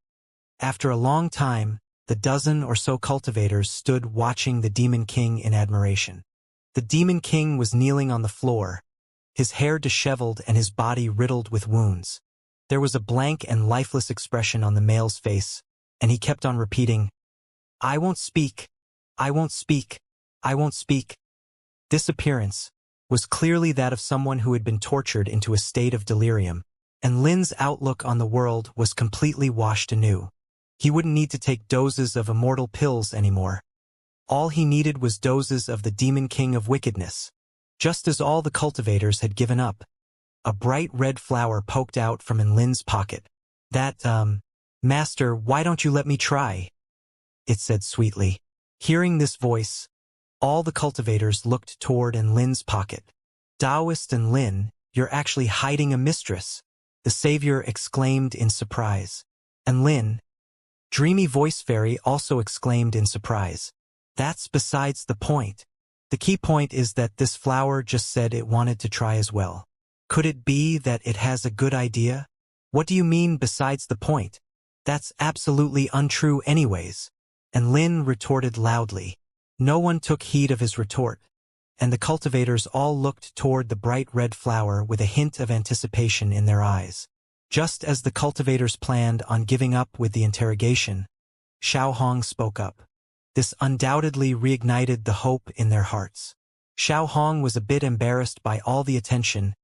After a long time, the dozen or so cultivators stood watching the demon king in admiration. The demon king was kneeling on the floor, his hair disheveled and his body riddled with wounds. There was a blank and lifeless expression on the male's face, and he kept on repeating, "I won't speak, I won't speak, I won't speak." This appearance was clearly that of someone who had been tortured into a state of delirium, and Lin's outlook on the world was completely washed anew. He wouldn't need to take doses of immortal pills anymore. All he needed was doses of the demon king of wickedness. Just as all the cultivators had given up, a bright red flower poked out from Enlin's pocket. Master, why don't you let me try?" it said sweetly. Hearing this voice, all the cultivators looked toward Enlin's pocket. "Taoist Enlin, you're actually hiding a mistress," the savior exclaimed in surprise. Enlin, Dreamy Voice Fairy also exclaimed in surprise. "That's besides the point. The key point is that this flower just said it wanted to try as well. Could it be that it has a good idea?" "What do you mean besides the point? That's absolutely untrue anyways," Enlin retorted loudly. No one took heed of his retort, and the cultivators all looked toward the bright red flower with a hint of anticipation in their eyes. Just as the cultivators planned on giving up with the interrogation, Xiaohong spoke up. This undoubtedly reignited the hope in their hearts. Xiaohong was a bit embarrassed by all the attention,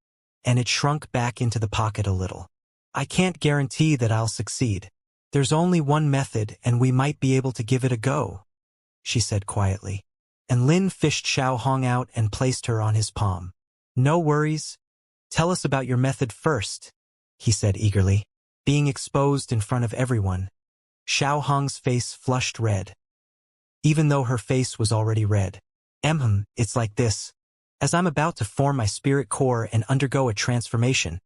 and it shrunk back into the pocket a little. I can't guarantee that I'll succeed. There's only one method and we might be able to give it a go, she said quietly. And Lin fished Xiaohong out and placed her on his palm. No worries. Tell us about your method first, he said eagerly. Being exposed in front of everyone, Xiaohong's face flushed red. Even though her face was already red. It's like this. As I'm about to form my spirit core and undergo a transformation,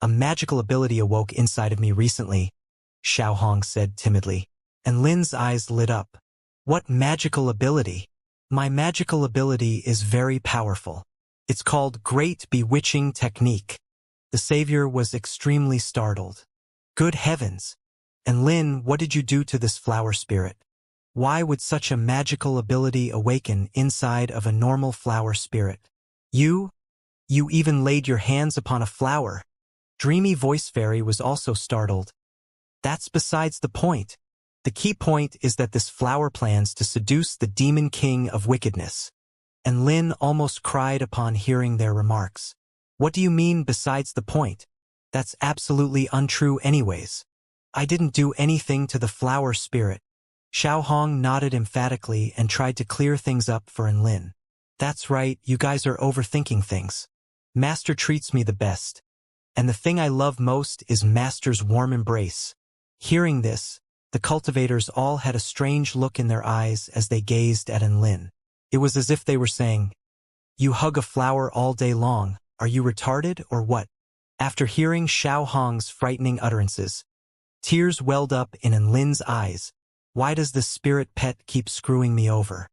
a magical ability awoke inside of me recently, Xiaohong said timidly. And Lin's eyes lit up. What magical ability? My magical ability is very powerful. It's called Great Bewitching Technique. The savior was extremely startled. Good heavens! And Lin, what did you do to this flower spirit? Why would such a magical ability awaken inside of a normal flower spirit? You even laid your hands upon a flower. Dreamy Voice Fairy was also startled. That's besides the point. The key point is that this flower plans to seduce the demon king of wickedness. And Lin almost cried upon hearing their remarks. What do you mean besides the point? That's absolutely untrue anyways. I didn't do anything to the flower spirit. Xiaohong nodded emphatically and tried to clear things up for Lin. That's right, you guys are overthinking things. Master treats me the best. And the thing I love most is Master's warm embrace. Hearing this, the cultivators all had a strange look in their eyes as they gazed at Lin. It was as if they were saying, "You hug a flower all day long, are you retarded or what?" After hearing Xiaohong's frightening utterances, tears welled up in Lin's eyes. Why does this spirit pet keep screwing me over?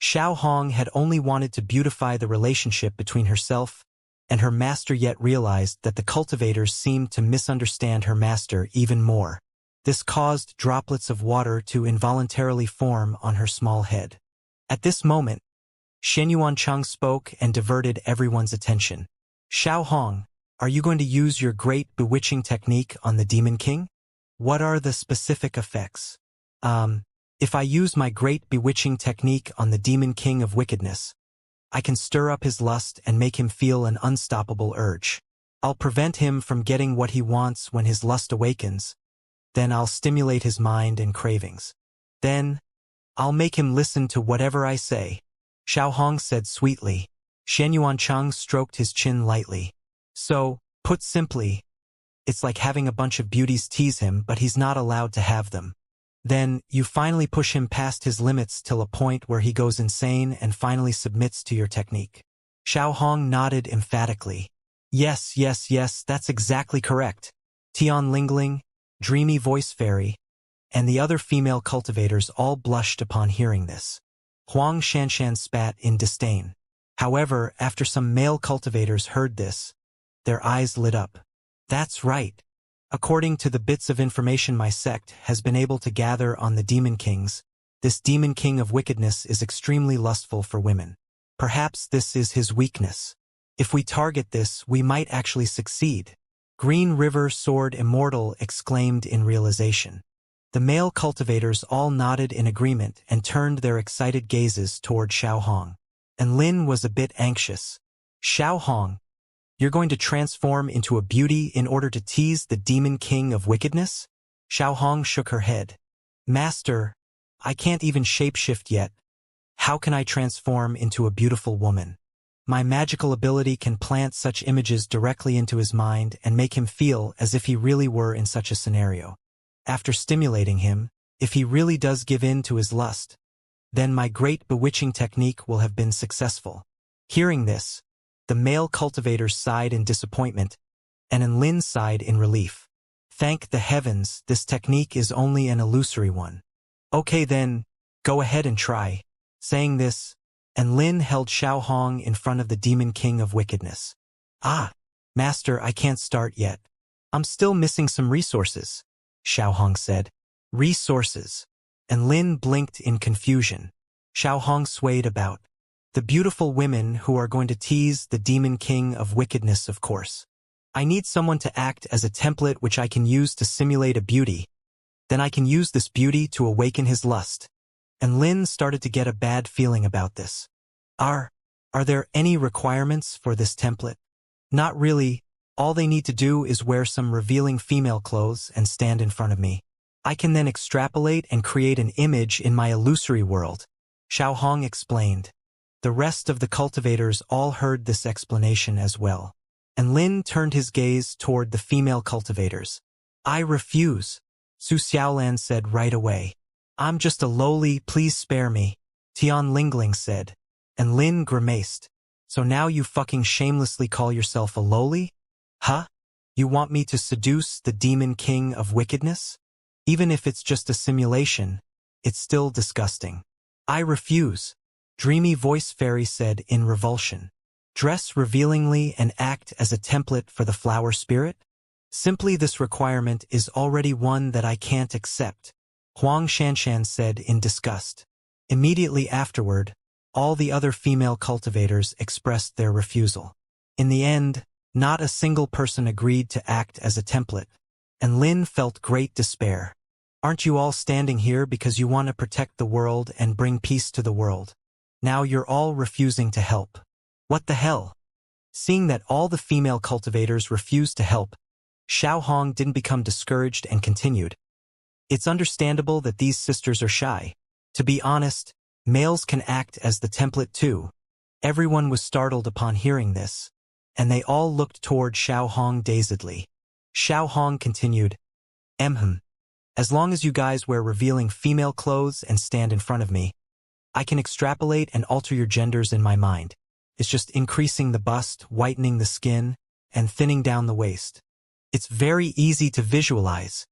Xiaohong had only wanted to beautify the relationship between herself and her master, yet realized that the cultivators seemed to misunderstand her master even more. This caused droplets of water to involuntarily form on her small head. At this moment, Xianyuancheng spoke and diverted everyone's attention. Xiaohong, are you going to use your great bewitching technique on the Demon King? What are the specific effects? If I use my great bewitching technique on the Demon King of wickedness, I can stir up his lust and make him feel an unstoppable urge. I'll prevent him from getting what he wants when his lust awakens. Then I'll stimulate his mind and cravings. Then, I'll make him listen to whatever I say, Xiaohong said sweetly. Xianyuancheng stroked his chin lightly. So, put simply, it's like having a bunch of beauties tease him, but he's not allowed to have them. Then, you finally push him past his limits till a point where he goes insane and finally submits to your technique. Xiaohong nodded emphatically. Yes, that's exactly correct. Tian Lingling, Dreamy Voice Fairy, and the other female cultivators all blushed upon hearing this. Huang Shanshan spat in disdain. However, after some male cultivators heard this, their eyes lit up. That's right. According to the bits of information my sect has been able to gather on the Demon Kings, this Demon King of wickedness is extremely lustful for women. Perhaps this is his weakness. If we target this, we might actually succeed. Green River Sword Immortal exclaimed in realization. The male cultivators all nodded in agreement and turned their excited gazes toward Xiaohong. And Lin was a bit anxious. Xiaohong, you're going to transform into a beauty in order to tease the Demon King of wickedness? Xiaohong shook her head. Master, I can't even shapeshift yet. How can I transform into a beautiful woman? My magical ability can plant such images directly into his mind and make him feel as if he really were in such a scenario. After stimulating him, if he really does give in to his lust, then my great bewitching technique will have been successful. Hearing this, the male cultivators sighed in disappointment, and Lin sighed in relief. Thank the heavens, this technique is only an illusory one. Okay then, go ahead and try. Saying this, Lin held Xiaohong in front of the Demon King of wickedness. Master, I can't start yet. I'm still missing some resources, Xiaohong said. Resources. Lin blinked in confusion. Xiaohong swayed about. The beautiful women who are going to tease the Demon King of wickedness, of course. I need someone to act as a template which I can use to simulate a beauty. Then I can use this beauty to awaken his lust. And Lin started to get a bad feeling about this. Are there any requirements for this template? Not really. All they need to do is wear some revealing female clothes and stand in front of me. I can then extrapolate and create an image in my illusory world. Xiao Hong explained. The rest of the cultivators all heard this explanation as well. And Lin turned his gaze toward the female cultivators. I refuse, Su Xiaolan said right away. I'm just a lowly, please spare me, Tian Lingling said. And Lin grimaced. So now you fucking shamelessly call yourself a lowly? Huh? You want me to seduce the demon king of wickedness? Even if it's just a simulation, it's still disgusting. I refuse, Dreamy Voice Fairy said in revulsion. Dress revealingly and act as a template for the flower spirit? Simply this requirement is already one that I can't accept, Huang Shanshan said in disgust. Immediately afterward, all the other female cultivators expressed their refusal. In the end, not a single person agreed to act as a template, and Lin felt great despair. Aren't you all standing here because you want to protect the world and bring peace to the world? Now you're all refusing to help. What the hell? Seeing that all the female cultivators refused to help, Xiao Hong didn't become discouraged and continued. It's understandable that these sisters are shy. To be honest, males can act as the template too. Everyone was startled upon hearing this, and they all looked toward Xiao Hong dazedly. Xiao Hong continued, As long as you guys wear revealing female clothes and stand in front of me, I can extrapolate and alter your genders in my mind. It's just increasing the bust, whitening the skin, and thinning down the waist. It's very easy to visualize.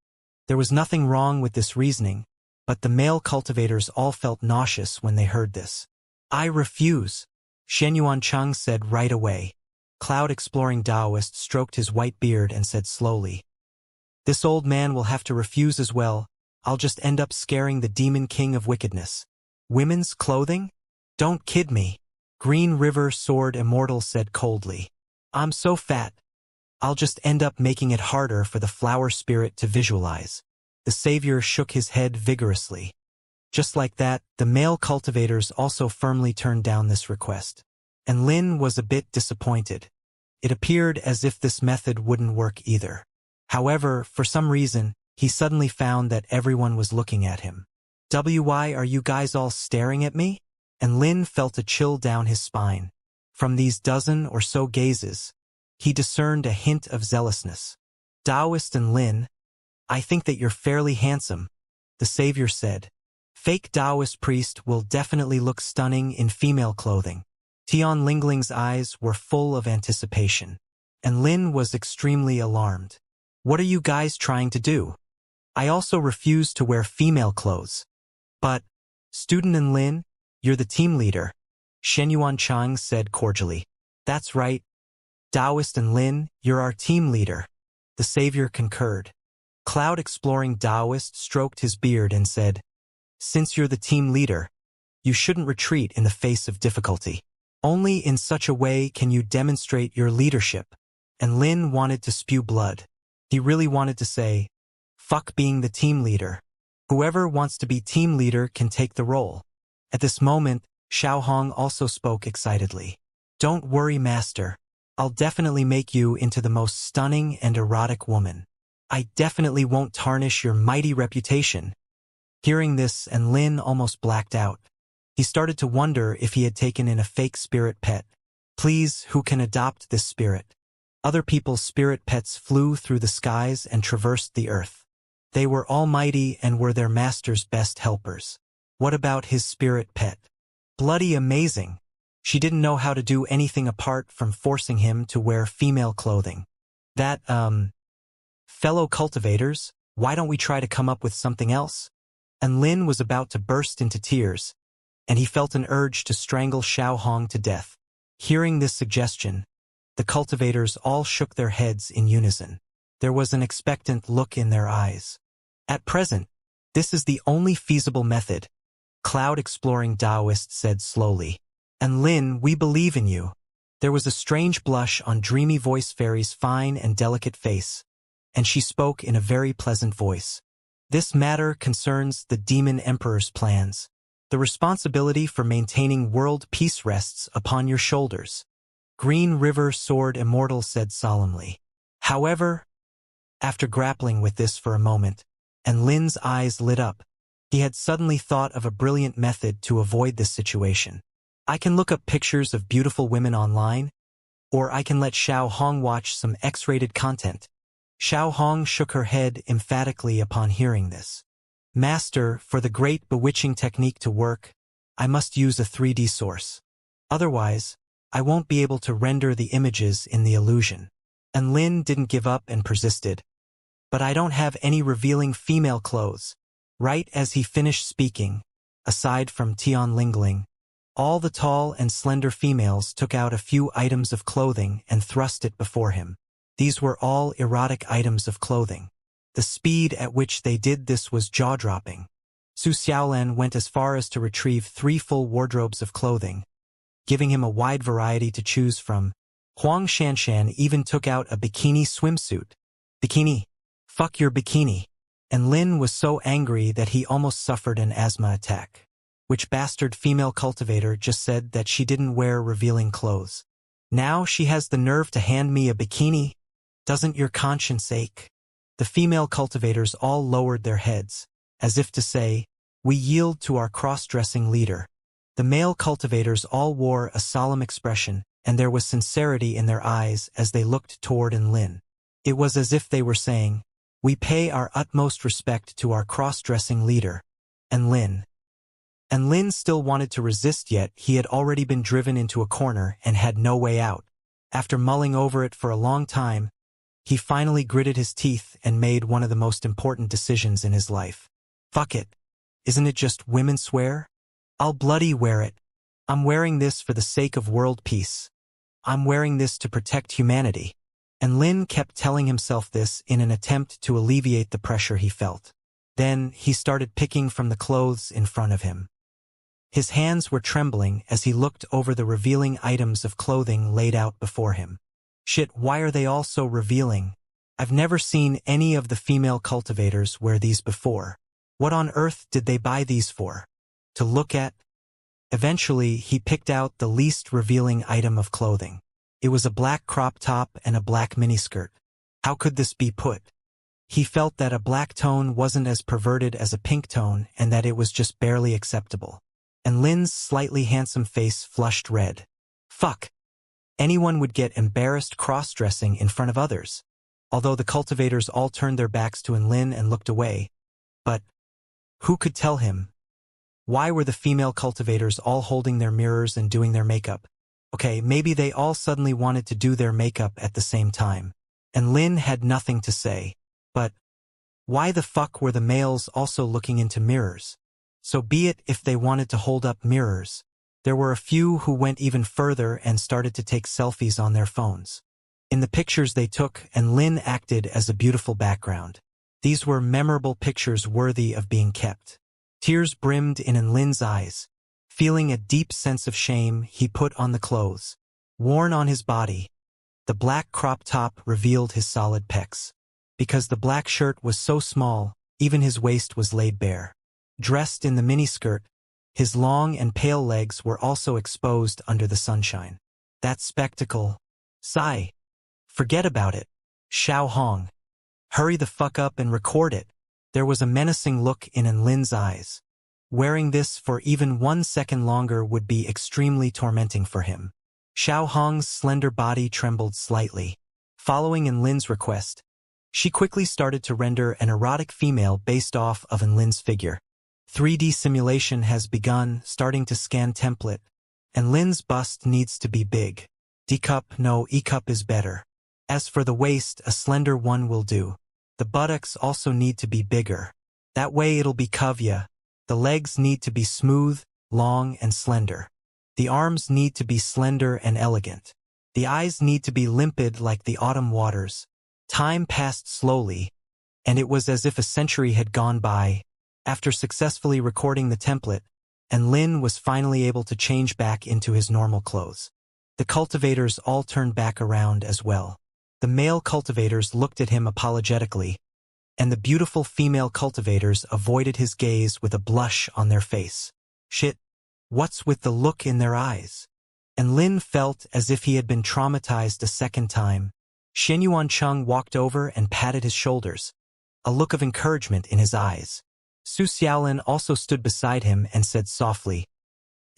There was nothing wrong with this reasoning, but the male cultivators all felt nauseous when they heard this. I refuse, Shen Yuancheng said right away. Cloud-exploring Taoist stroked his white beard and said slowly, This old man will have to refuse as well. I'll just end up scaring the demon king of wickedness. Women's clothing? Don't kid me. Green River Sword Immortal said coldly. I'm so fat. I'll just end up making it harder for the flower spirit to visualize. The savior shook his head vigorously. Just like that, the male cultivators also firmly turned down this request. And Lin was a bit disappointed. It appeared as if this method wouldn't work either. However, for some reason, he suddenly found that everyone was looking at him. Why are you guys all staring at me? And Lin felt a chill down his spine. From these dozen or so gazes, he discerned a hint of zealousness. Taoist and Lin, I think that you're fairly handsome, the savior said. Fake Taoist priest will definitely look stunning in female clothing. Tian Lingling's eyes were full of anticipation, and Lin was extremely alarmed. What are you guys trying to do? I also refuse to wear female clothes. But, Student and Lin, you're the team leader, Shen Yuancheng said cordially. That's right. Taoist and Lin, you're our team leader, the savior concurred. Cloud-exploring Taoist stroked his beard and said, Since you're the team leader, you shouldn't retreat in the face of difficulty. Only in such a way can you demonstrate your leadership. And Lin wanted to spew blood. He really wanted to say, fuck being the team leader. Whoever wants to be team leader can take the role. At this moment, Xiao Hong also spoke excitedly. Don't worry, master. I'll definitely make you into the most stunning and erotic woman. I definitely won't tarnish your mighty reputation. Hearing this, and Lin almost blacked out. He started to wonder if he had taken in a fake spirit pet. Please, who can adopt this spirit? Other people's spirit pets flew through the skies and traversed the earth. They were almighty and were their master's best helpers. What about his spirit pet? Bloody amazing. She didn't know how to do anything apart from forcing him to wear female clothing. That, fellow cultivators, why don't we try to come up with something else? And Lin was about to burst into tears, and he felt an urge to strangle Xiao Hong to death. Hearing this suggestion, the cultivators all shook their heads in unison. There was an expectant look in their eyes. At present, this is the only feasible method, Cloud-exploring Taoist said slowly. And Lin, we believe in you. There was a strange blush on Dreamy Voice Fairy's fine and delicate face, and she spoke in a very pleasant voice. This matter concerns the Demon Emperor's plans. The responsibility for maintaining world peace rests upon your shoulders. Green River Sword Immortal said solemnly. However, after grappling with this for a moment, and Lin's eyes lit up, he had suddenly thought of a brilliant method to avoid this situation. I can look up pictures of beautiful women online, or I can let Xiao Hong watch some X-rated content. Xiao Hong shook her head emphatically upon hearing this. Master, for the great bewitching technique to work, I must use a 3D source. Otherwise, I won't be able to render the images in the illusion. And Lin didn't give up and persisted. But I don't have any revealing female clothes. Right as he finished speaking, aside from Tian Lingling, all the tall and slender females took out a few items of clothing and thrust it before him. These were all erotic items of clothing. The speed at which they did this was jaw-dropping. Su Xiaolan went as far as to retrieve 3 full wardrobes of clothing, giving him a wide variety to choose from. Huang Shanshan even took out a bikini swimsuit. Bikini? Fuck your bikini. And Lin was so angry that he almost suffered an asthma attack. Which bastard female cultivator just said that she didn't wear revealing clothes? Now she has the nerve to hand me a bikini? Doesn't your conscience ache? The female cultivators all lowered their heads, as if to say, we yield to our cross-dressing leader. The male cultivators all wore a solemn expression, and there was sincerity in their eyes as they looked toward Lin. It was as if they were saying, we pay our utmost respect to our cross-dressing leader, and Lin. And Lin still wanted to resist, yet he had already been driven into a corner and had no way out. After mulling over it for a long time, he finally gritted his teeth and made one of the most important decisions in his life. Fuck it. Isn't it just women's wear? I'll bloody wear it. I'm wearing this for the sake of world peace. I'm wearing this to protect humanity. And Lin kept telling himself this in an attempt to alleviate the pressure he felt. Then he started picking from the clothes in front of him. His hands were trembling as he looked over the revealing items of clothing laid out before him. Shit, why are they all so revealing? I've never seen any of the female cultivators wear these before. What on earth did they buy these for? To look at? Eventually, he picked out the least revealing item of clothing. It was a black crop top and a black miniskirt. How could this be put? He felt that a black tone wasn't as perverted as a pink tone and that it was just barely acceptable. And Lin's slightly handsome face flushed red. Fuck. Anyone would get embarrassed cross-dressing in front of others. Although the cultivators all turned their backs to Lin and looked away. But who could tell him? Why were the female cultivators all holding their mirrors and doing their makeup? Okay, maybe they all suddenly wanted to do their makeup at the same time. And Lin had nothing to say. But why the fuck were the males also looking into mirrors? So be it if they wanted to hold up mirrors. There were a few who went even further and started to take selfies on their phones. In the pictures they took, and Lin acted as a beautiful background. These were memorable pictures worthy of being kept. Tears brimmed in Lin's eyes. Feeling a deep sense of shame, he put on the clothes. Worn on his body, the black crop top revealed his solid pecs. Because the black shirt was so small, even his waist was laid bare. Dressed in the miniskirt, his long and pale legs were also exposed under the sunshine. That spectacle. Sigh. Forget about it. Xiao Hong. Hurry the fuck up and record it. There was a menacing look in Lin's eyes. Wearing this for even 1 second longer would be extremely tormenting for him. Xiao Hong's slender body trembled slightly. Following Lin's request, she quickly started to render an erotic female based off of Lin's figure. 3D simulation has begun, starting to scan template, and Lin's bust needs to be big. D-cup, no, E-cup is better. As for the waist, a slender one will do. The buttocks also need to be bigger. That way it'll be kavya. The legs need to be smooth, long, and slender. The arms need to be slender and elegant. The eyes need to be limpid like the autumn waters. Time passed slowly, and it was as if a century had gone by. After successfully recording the template, and Lin was finally able to change back into his normal clothes. The cultivators all turned back around as well. The male cultivators looked at him apologetically, and the beautiful female cultivators avoided his gaze with a blush on their face. Shit, what's with the look in their eyes? And Lin felt as if he had been traumatized a second time. Xianyuancheng walked over and patted his shoulders, a look of encouragement in his eyes. Su Xiaolin also stood beside him and said softly,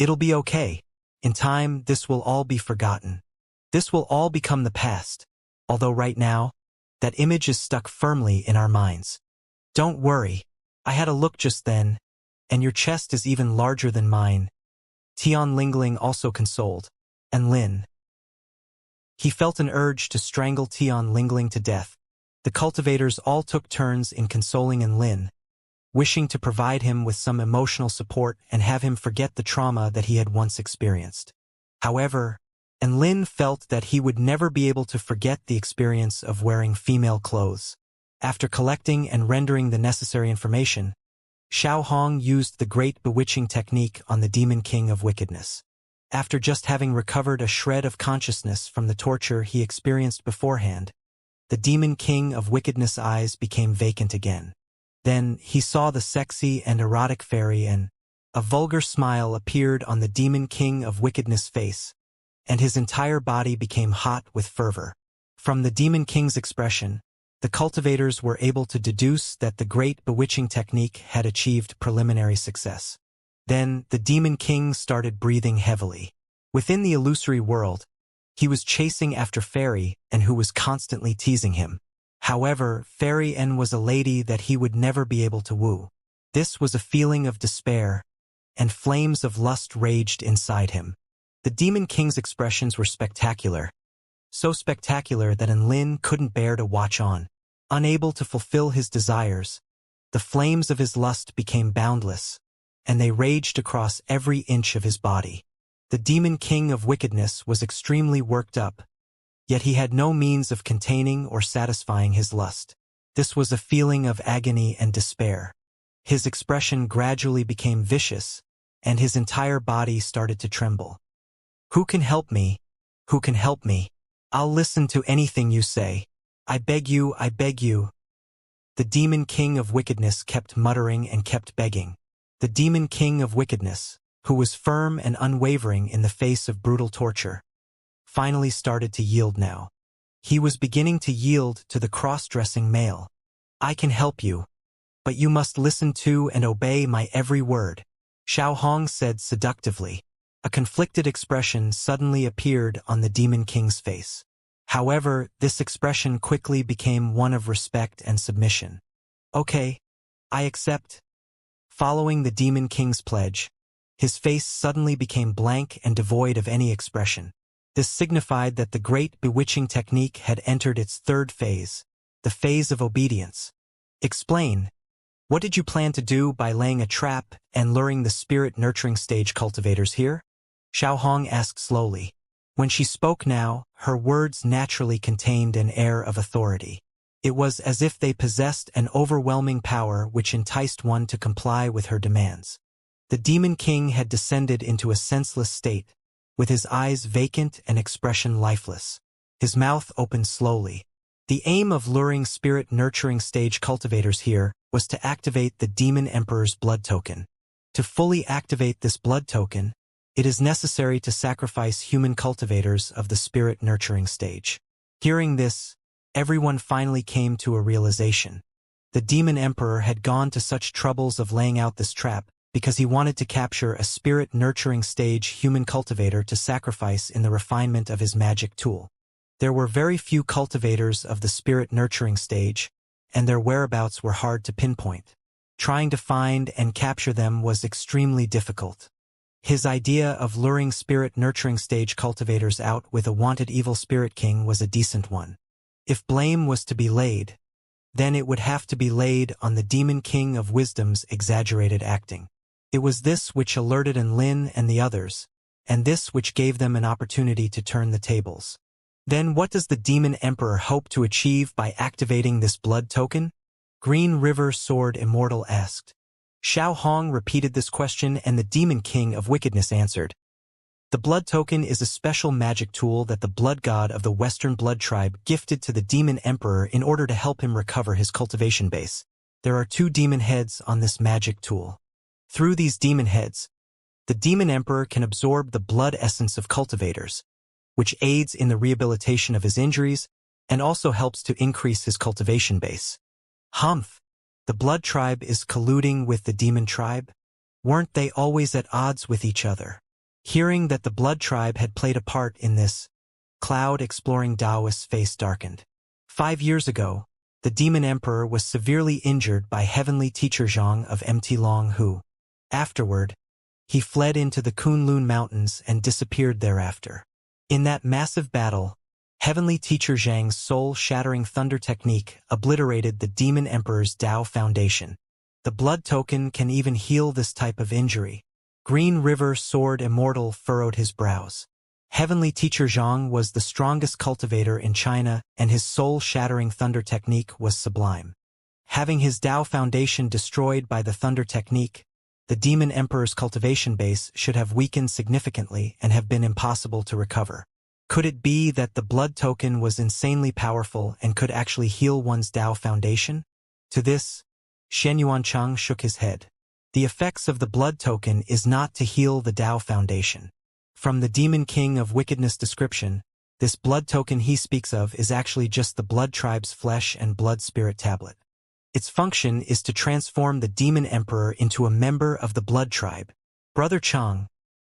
"It'll be okay. In time, this will all be forgotten. This will all become the past. Although right now, that image is stuck firmly in our minds. Don't worry. I had a look just then, and your chest is even larger than mine." Tian Lingling also consoled, and Lin. He felt an urge to strangle Tian Lingling to death. The cultivators all took turns in consoling and Lin, wishing to provide him with some emotional support and have him forget the trauma that he had once experienced. However, and Lin felt that he would never be able to forget the experience of wearing female clothes. After collecting and rendering the necessary information, Xiao Hong used the great bewitching technique on the Demon King of Wickedness. After just having recovered a shred of consciousness from the torture he experienced beforehand, the Demon King of Wickedness' eyes became vacant again. Then he saw the sexy and erotic fairy and a vulgar smile appeared on the Demon King of Wickedness' face, and his entire body became hot with fervor. From the Demon King's expression, the cultivators were able to deduce that the great bewitching technique had achieved preliminary success. Then the Demon King started breathing heavily. Within the illusory world, he was chasing after Fairy N, who was constantly teasing him. However, Fairy N was a lady that he would never be able to woo. This was a feeling of despair, and flames of lust raged inside him. The Demon King's expressions were spectacular. So spectacular that Lin couldn't bear to watch on. Unable to fulfill his desires, the flames of his lust became boundless, and they raged across every inch of his body. The Demon King of Wickedness was extremely worked up, yet he had no means of containing or satisfying his lust. This was a feeling of agony and despair. His expression gradually became vicious, and his entire body started to tremble. "Who can help me? Who can help me? I'll listen to anything you say. I beg you, I beg you." The Demon King of Wickedness kept muttering and kept begging. The Demon King of Wickedness, who was firm and unwavering in the face of brutal torture, finally started to yield now. He was beginning to yield to the cross-dressing male. "I can help you, but you must listen to and obey my every word," Xiao Hong said seductively. A conflicted expression suddenly appeared on the Demon King's face. However, this expression quickly became one of respect and submission. "Okay, I accept." Following the Demon King's pledge, his face suddenly became blank and devoid of any expression. This signified that the great bewitching technique had entered its third phase, the phase of obedience. "Explain. What did you plan to do by laying a trap and luring the spirit-nurturing stage cultivators here?" Xiao Hong asked slowly. When she spoke now, her words naturally contained an air of authority. It was as if they possessed an overwhelming power which enticed one to comply with her demands. The Demon King had descended into a senseless state, with his eyes vacant and expression lifeless. His mouth opened slowly. The aim of luring spirit-nurturing stage cultivators here was to activate the Demon Emperor's blood token. To fully activate this blood token, it is necessary to sacrifice human cultivators of the spirit-nurturing stage. Hearing this, everyone finally came to a realization. The Demon Emperor had gone to such troubles of laying out this trap because he wanted to capture a spirit-nurturing stage human cultivator to sacrifice in the refinement of his magic tool. There were very few cultivators of the spirit-nurturing stage, and their whereabouts were hard to pinpoint. Trying to find and capture them was extremely difficult. His idea of luring spirit-nurturing stage cultivators out with a wanted evil spirit king was a decent one. If blame was to be laid, then it would have to be laid on the Demon King of Wisdom's exaggerated acting. It was this which alerted Lin and the others, and this which gave them an opportunity to turn the tables. Then what does the Demon Emperor hope to achieve by activating this blood token? Green River Sword Immortal asked. Xiao Hong repeated this question and the Demon King of Wickedness answered. The blood token is a special magic tool that the blood god of the Western blood tribe gifted to the demon emperor in order to help him recover his cultivation base. There are 2 demon heads on this magic tool. Through these demon heads, the demon emperor can absorb the blood essence of cultivators, which aids in the rehabilitation of his injuries and also helps to increase his cultivation base. Humph! The blood tribe is colluding with the demon tribe? Weren't they always at odds with each other? Hearing that the blood tribe had played a part in this, cloud-exploring Taoist's face darkened. 5 years ago, the demon emperor was severely injured by heavenly teacher Zhang of Mt Long who, afterward, he fled into the Kunlun Mountains and disappeared thereafter. In that massive battle, heavenly teacher Zhang's soul-shattering thunder technique obliterated the demon emperor's Tao foundation. The blood token can even heal this type of injury. Green River Sword Immortal furrowed his brows. Heavenly teacher Zhang was the strongest cultivator in China, and his soul-shattering thunder technique was sublime. Having his Tao foundation destroyed by the thunder technique, the demon emperor's cultivation base should have weakened significantly and have been impossible to recover. Could it be that the blood token was insanely powerful and could actually heal one's Tao foundation? To this, Shen Yuancheng shook his head. The effects of the blood token is not to heal the Tao foundation. From the Demon King of Wickedness description, this blood token he speaks of is actually just the blood tribe's flesh and blood spirit tablet. Its function is to transform the demon emperor into a member of the blood tribe. Brother Chang,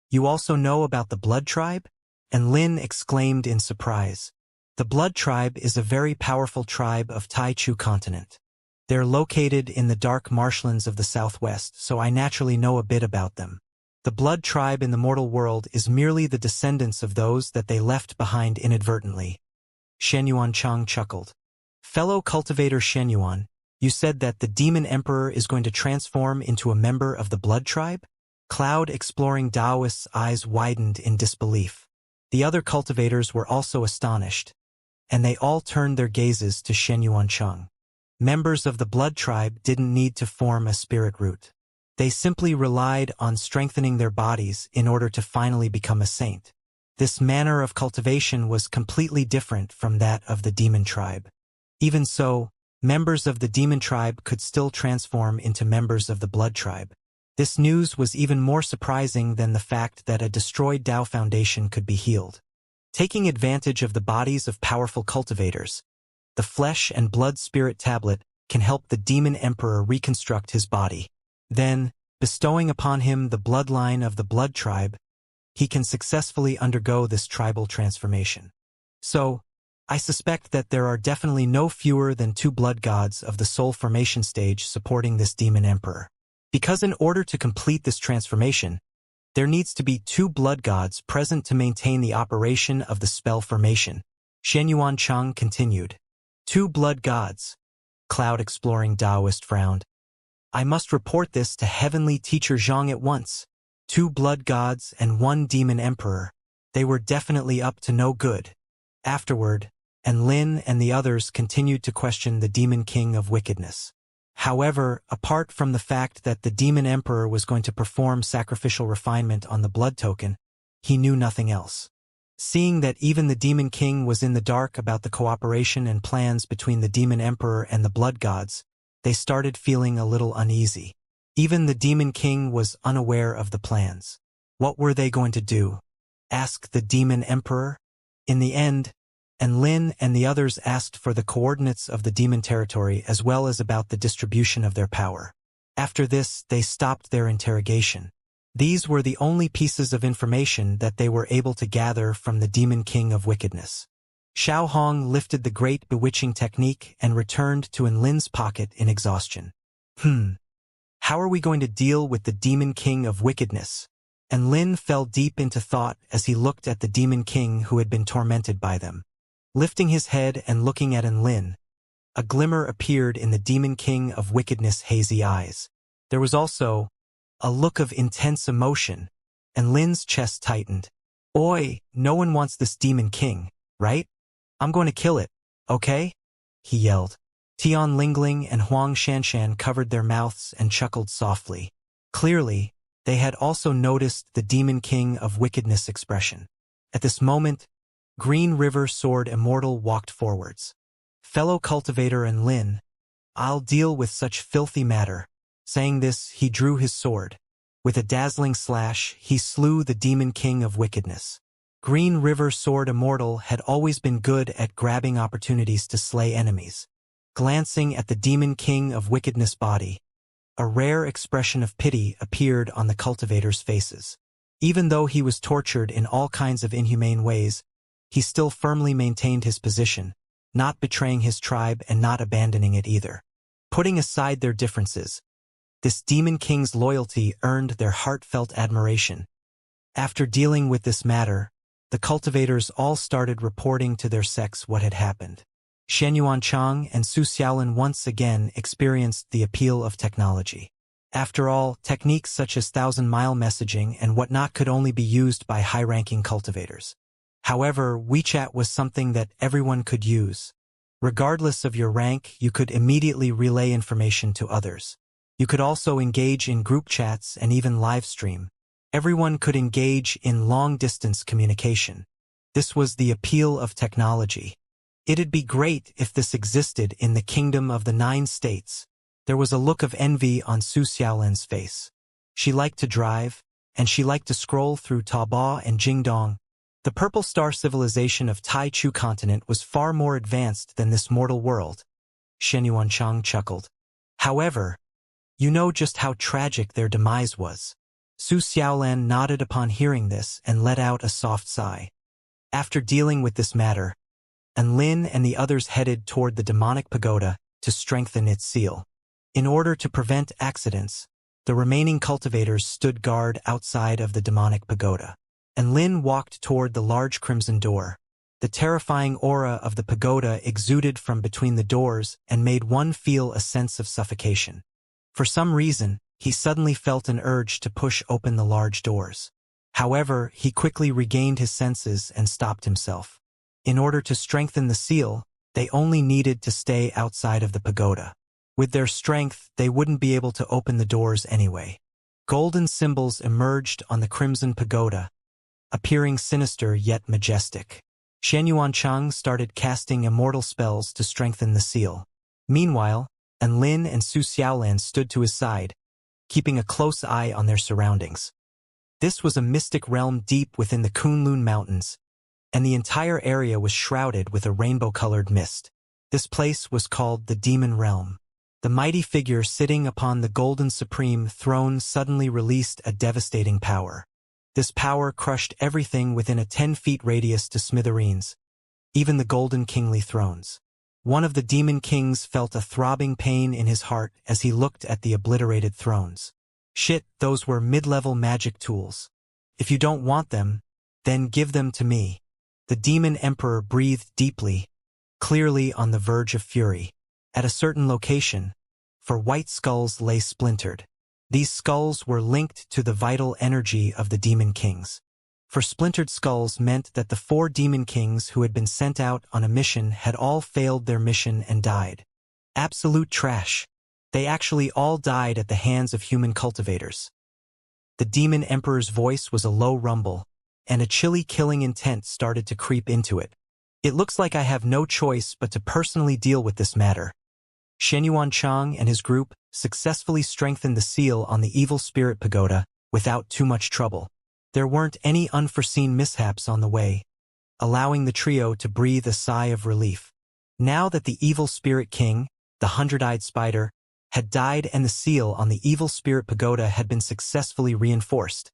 you also know about the blood tribe? And Lin exclaimed in surprise. The blood tribe is a very powerful tribe of Taichu continent. They're located in the dark marshlands of the southwest, so I naturally know a bit about them. The blood tribe in the mortal world is merely the descendants of those that they left behind inadvertently. Shen Yuancheng chuckled. Fellow cultivator Shen Yuan, you said that the demon emperor is going to transform into a member of the blood tribe? Cloud-exploring Taoist's eyes widened in disbelief. The other cultivators were also astonished, and they all turned their gazes to Shen Yuancheng. Members of the blood tribe didn't need to form a spirit root. They simply relied on strengthening their bodies in order to finally become a saint. This manner of cultivation was completely different from that of the demon tribe. Even so, members of the demon tribe could still transform into members of the blood tribe. This news was even more surprising than the fact that a destroyed Tao foundation could be healed. Taking advantage of the bodies of powerful cultivators, the flesh and blood spirit tablet can help the demon emperor reconstruct his body. Then, bestowing upon him the bloodline of the blood tribe, he can successfully undergo this tribal transformation. So, I suspect that there are definitely no fewer than 2 blood gods of the soul formation stage supporting this demon emperor. Because in order to complete this transformation, there needs to be 2 blood gods present to maintain the operation of the spell formation. Shen Yuancheng continued. 2 blood gods. Cloud-exploring Taoist frowned. I must report this to heavenly teacher Zhang at once. 2 blood gods and 1 demon emperor. They were definitely up to no good. Afterward, and Lin and the others continued to question the demon king of wickedness. However, apart from the fact that the demon emperor was going to perform sacrificial refinement on the blood token, he knew nothing else. Seeing that even the demon king was in the dark about the cooperation and plans between the demon emperor and the blood gods, they started feeling a little uneasy. Even the demon king was unaware of the plans. What were they going to do? Ask the demon emperor? In the end, and Lin and the others asked for the coordinates of the demon territory as well as about the distribution of their power. After this, they stopped their interrogation. These were the only pieces of information that they were able to gather from the demon king of wickedness. Xiao Hong lifted the great bewitching technique and returned to Lin's pocket in exhaustion. How are we going to deal with the demon king of wickedness? And Lin fell deep into thought as he looked at the demon king who had been tormented by them. Lifting his head and looking at Lin, a glimmer appeared in the demon king of wickedness' hazy eyes. There was also a look of intense emotion, and Lin's chest tightened. Oi, no one wants this demon king, right? I'm going to kill it, okay? He yelled. Tian Lingling and Huang Shanshan covered their mouths and chuckled softly. Clearly, They had also noticed the Demon King of Wickedness expression. At this moment, Green River Sword Immortal walked forwards. "Fellow cultivator and Lin, I'll deal with such filthy matter." Saying this, he drew his sword. With a dazzling slash, he slew the Demon King of Wickedness. Green River Sword Immortal had always been good at grabbing opportunities to slay enemies. Glancing at the Demon King of Wickedness body, a rare expression of pity appeared on the cultivators' faces. Even though he was tortured in all kinds of inhumane ways, he still firmly maintained his position, not betraying his tribe and not abandoning it either. Putting aside their differences, this Demon King's loyalty earned their heartfelt admiration. After dealing with this matter, the cultivators all started reporting to their sects what had happened. Xianxia and Su Xiaolin once again experienced the appeal of technology. After all, techniques such as thousand-mile messaging and whatnot could only be used by high-ranking cultivators. However, WeChat was something that everyone could use. Regardless of your rank, you could immediately relay information to others. You could also engage in group chats and even live stream. Everyone could engage in long-distance communication. This was the appeal of technology. It'd be great if this existed in the Kingdom of the 9 States. There was a look of envy on Su Xiaolin's face. She liked to drive, and she liked to scroll through Taobao and Jingdong. The Purple Star civilization of Taichu continent was far more advanced than this mortal world. Xianxia chuckled. However, you know just how tragic their demise was. Su Xiaolin nodded upon hearing this and let out a soft sigh. After dealing with this matter, Lin and the others headed toward the demonic pagoda to strengthen its seal. In order to prevent accidents, the remaining cultivators stood guard outside of the demonic pagoda. Lin walked toward the large crimson door. The terrifying aura of the pagoda exuded from between the doors and made one feel a sense of suffocation. For some reason, he suddenly felt an urge to push open the large doors. However, he quickly regained his senses and stopped himself. In order to strengthen the seal, they only needed to stay outside of the pagoda. With their strength, they wouldn't be able to open the doors anyway. Golden symbols emerged on the crimson pagoda, appearing sinister yet majestic. Xianxia started casting immortal spells to strengthen the seal. Meanwhile, Lin and Su Xiaolin stood to his side, keeping a close eye on their surroundings. This was a mystic realm deep within the Kunlun Mountains, and the entire area was shrouded with a rainbow-colored mist. This place was called the Demon Realm. The mighty figure sitting upon the Golden Supreme Throne suddenly released a devastating power. This power crushed everything within a 10-foot radius to smithereens, even the Golden Kingly Thrones. One of the Demon Kings felt a throbbing pain in his heart as he looked at the obliterated thrones. Shit, those were mid-level magic tools. If you don't want them, then give them to me. The Demon Emperor breathed deeply, clearly on the verge of fury. At a certain location, 4 white skulls lay splintered. These skulls were linked to the vital energy of the Demon Kings. For splintered skulls meant that the 4 Demon Kings who had been sent out on a mission had all failed their mission and died. Absolute trash. They actually all died at the hands of human cultivators. The Demon Emperor's voice was a low rumble, and a chilly killing intent started to creep into it. It looks like I have no choice but to personally deal with this matter. Xianxia and his group successfully strengthened the seal on the Evil Spirit Pagoda without too much trouble. There weren't any unforeseen mishaps on the way, allowing the trio to breathe a sigh of relief. Now that the Evil Spirit King, the 100-eyed spider, had died and the seal on the Evil Spirit Pagoda had been successfully reinforced,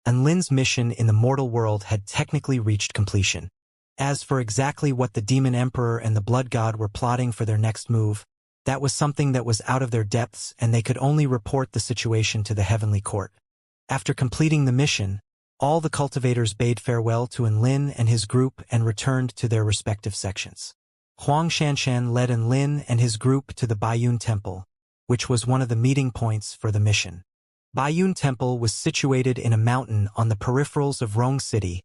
and Lin's mission in the mortal world had technically reached completion. As for exactly what the Demon Emperor and the Blood God were plotting for their next move, that was something that was out of their depths and they could only report the situation to the Heavenly Court. After completing the mission, all the cultivators bade farewell to Lin and his group and returned to their respective sections. Huang Shanshan led Lin and his group to the Baiyun Temple, which was one of the meeting points for the mission. Baiyun Temple was situated in a mountain on the peripherals of Rong City,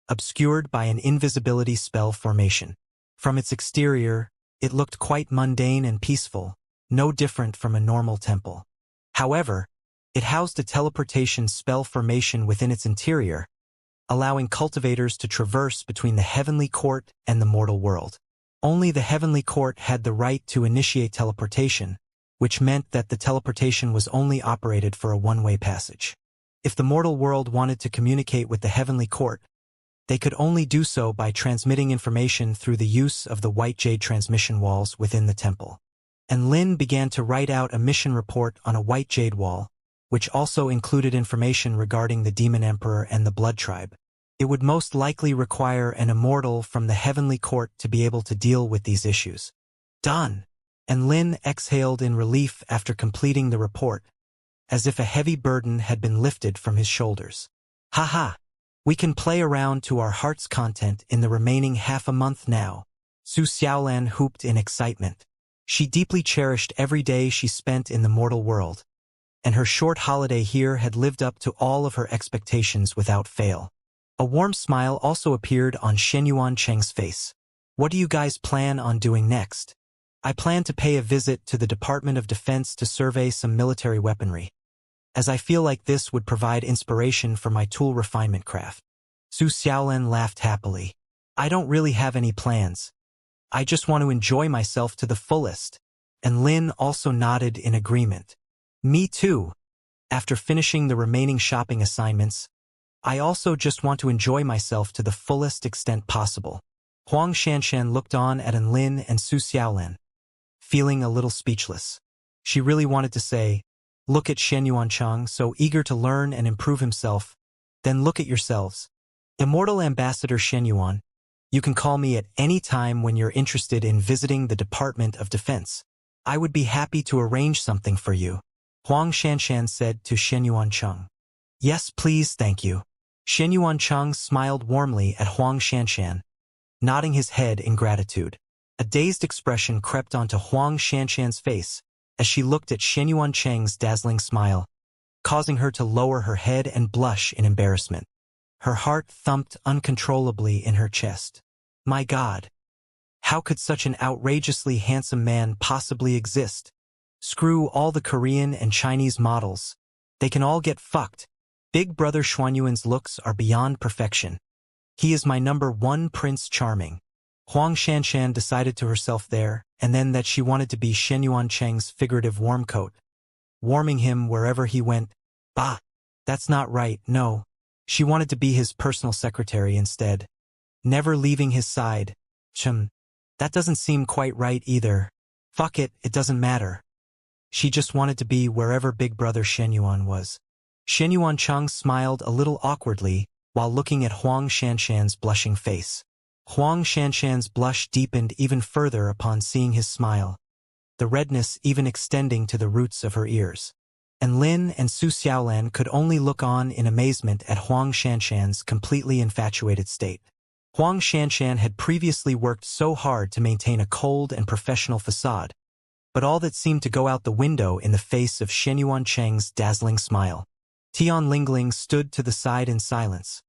obscured by an invisibility spell formation. From its exterior, it looked quite mundane and peaceful, no different from a normal temple. However, It housed a teleportation spell formation within its interior, allowing cultivators to traverse between the heavenly court and the mortal world. Only the heavenly court had the right to initiate teleportation, which meant that the teleportation was only operated for a one-way passage. If the mortal world wanted to communicate with the heavenly court, they could only do so by transmitting information through the use of the white jade transmission walls within the temple. And Lin began to write out a mission report on a white jade wall, which also included information regarding the Demon Emperor and the Blood Tribe. It would most likely require an immortal from the heavenly court to be able to deal with these issues. Done! And Lin exhaled in relief after completing the report, as if a heavy burden had been lifted from his shoulders. Haha! We can play around to our heart's content in the remaining half a month now. Su Xiaolan whooped in excitement. She deeply cherished every day she spent in the mortal world, and her short holiday here had lived up to all of her expectations without fail. A warm smile also appeared on Shenyuan Cheng's face. What do you guys plan on doing next? I plan to pay a visit to the Department of Defense to survey some military weaponry, as I feel like this would provide inspiration for my tool refinement craft. Su Xiaolan laughed happily. I don't really have any plans. I just want to enjoy myself to the fullest. And Lin also nodded in agreement. Me too. After finishing the remaining shopping assignments, I also just want to enjoy myself to the fullest extent possible. Huang Xianxian looked on at Lin and Su Xiaolan, feeling a little speechless. She really wanted to say, look at Shenyuan Cheng, so eager to learn and improve himself, then look at yourselves. Immortal Ambassador Shenyuan, you can call me at any time when you're interested in visiting the Department of Defense. I would be happy to arrange something for you, Huang Xianxian said to Shenyuan Cheng. Yes, please, thank you. Shenyuan Cheng smiled warmly at Huang Xianxian, nodding his head in gratitude. A dazed expression crept onto Huang Xianxian's face as she looked at Shenyuan Cheng's dazzling smile, causing her to lower her head and blush in embarrassment. Her heart thumped uncontrollably in her chest. My God! How could such an outrageously handsome man possibly exist? Screw all the Korean and Chinese models. They can all get fucked. Big Brother Xuanyuan's looks are beyond perfection. He is my #1 Prince Charming. Huang Xianxian decided to herself there, and then that she wanted to be Shenyuan Cheng's figurative warm coat, warming him wherever he went. Bah! That's not right, no. She wanted to be his personal secretary instead, never leaving his side. That doesn't seem quite right either. Fuck it, it doesn't matter. She just wanted to be wherever Big Brother Shenyuan was. Shenyuan Cheng smiled a little awkwardly while looking at Huang Xianxian's blushing face. Huang Xianxian's blush deepened even further upon seeing his smile, the redness even extending to the roots of her ears. And Lin and Su Xiaolan could only look on in amazement at Huang Xianxian's completely infatuated state. Huang Xianxian had previously worked so hard to maintain a cold and professional facade, but all that seemed to go out the window in the face of Shenyuan Cheng's dazzling smile. Tian Lingling stood to the side in silence,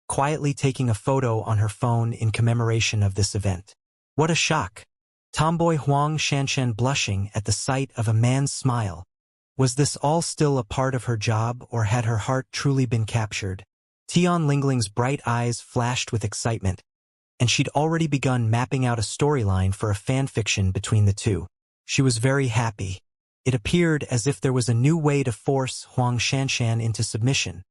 quietly taking a photo on her phone in commemoration of this event. What a shock! Tomboy Huang Xianxian blushing at the sight of a man's smile. Was this all still a part of her job, or had her heart truly been captured? Tian Lingling's bright eyes flashed with excitement, and she'd already begun mapping out a storyline for a fanfiction between the two. She was very happy. It appeared as if there was a new way to force Huang Xianxian into submission.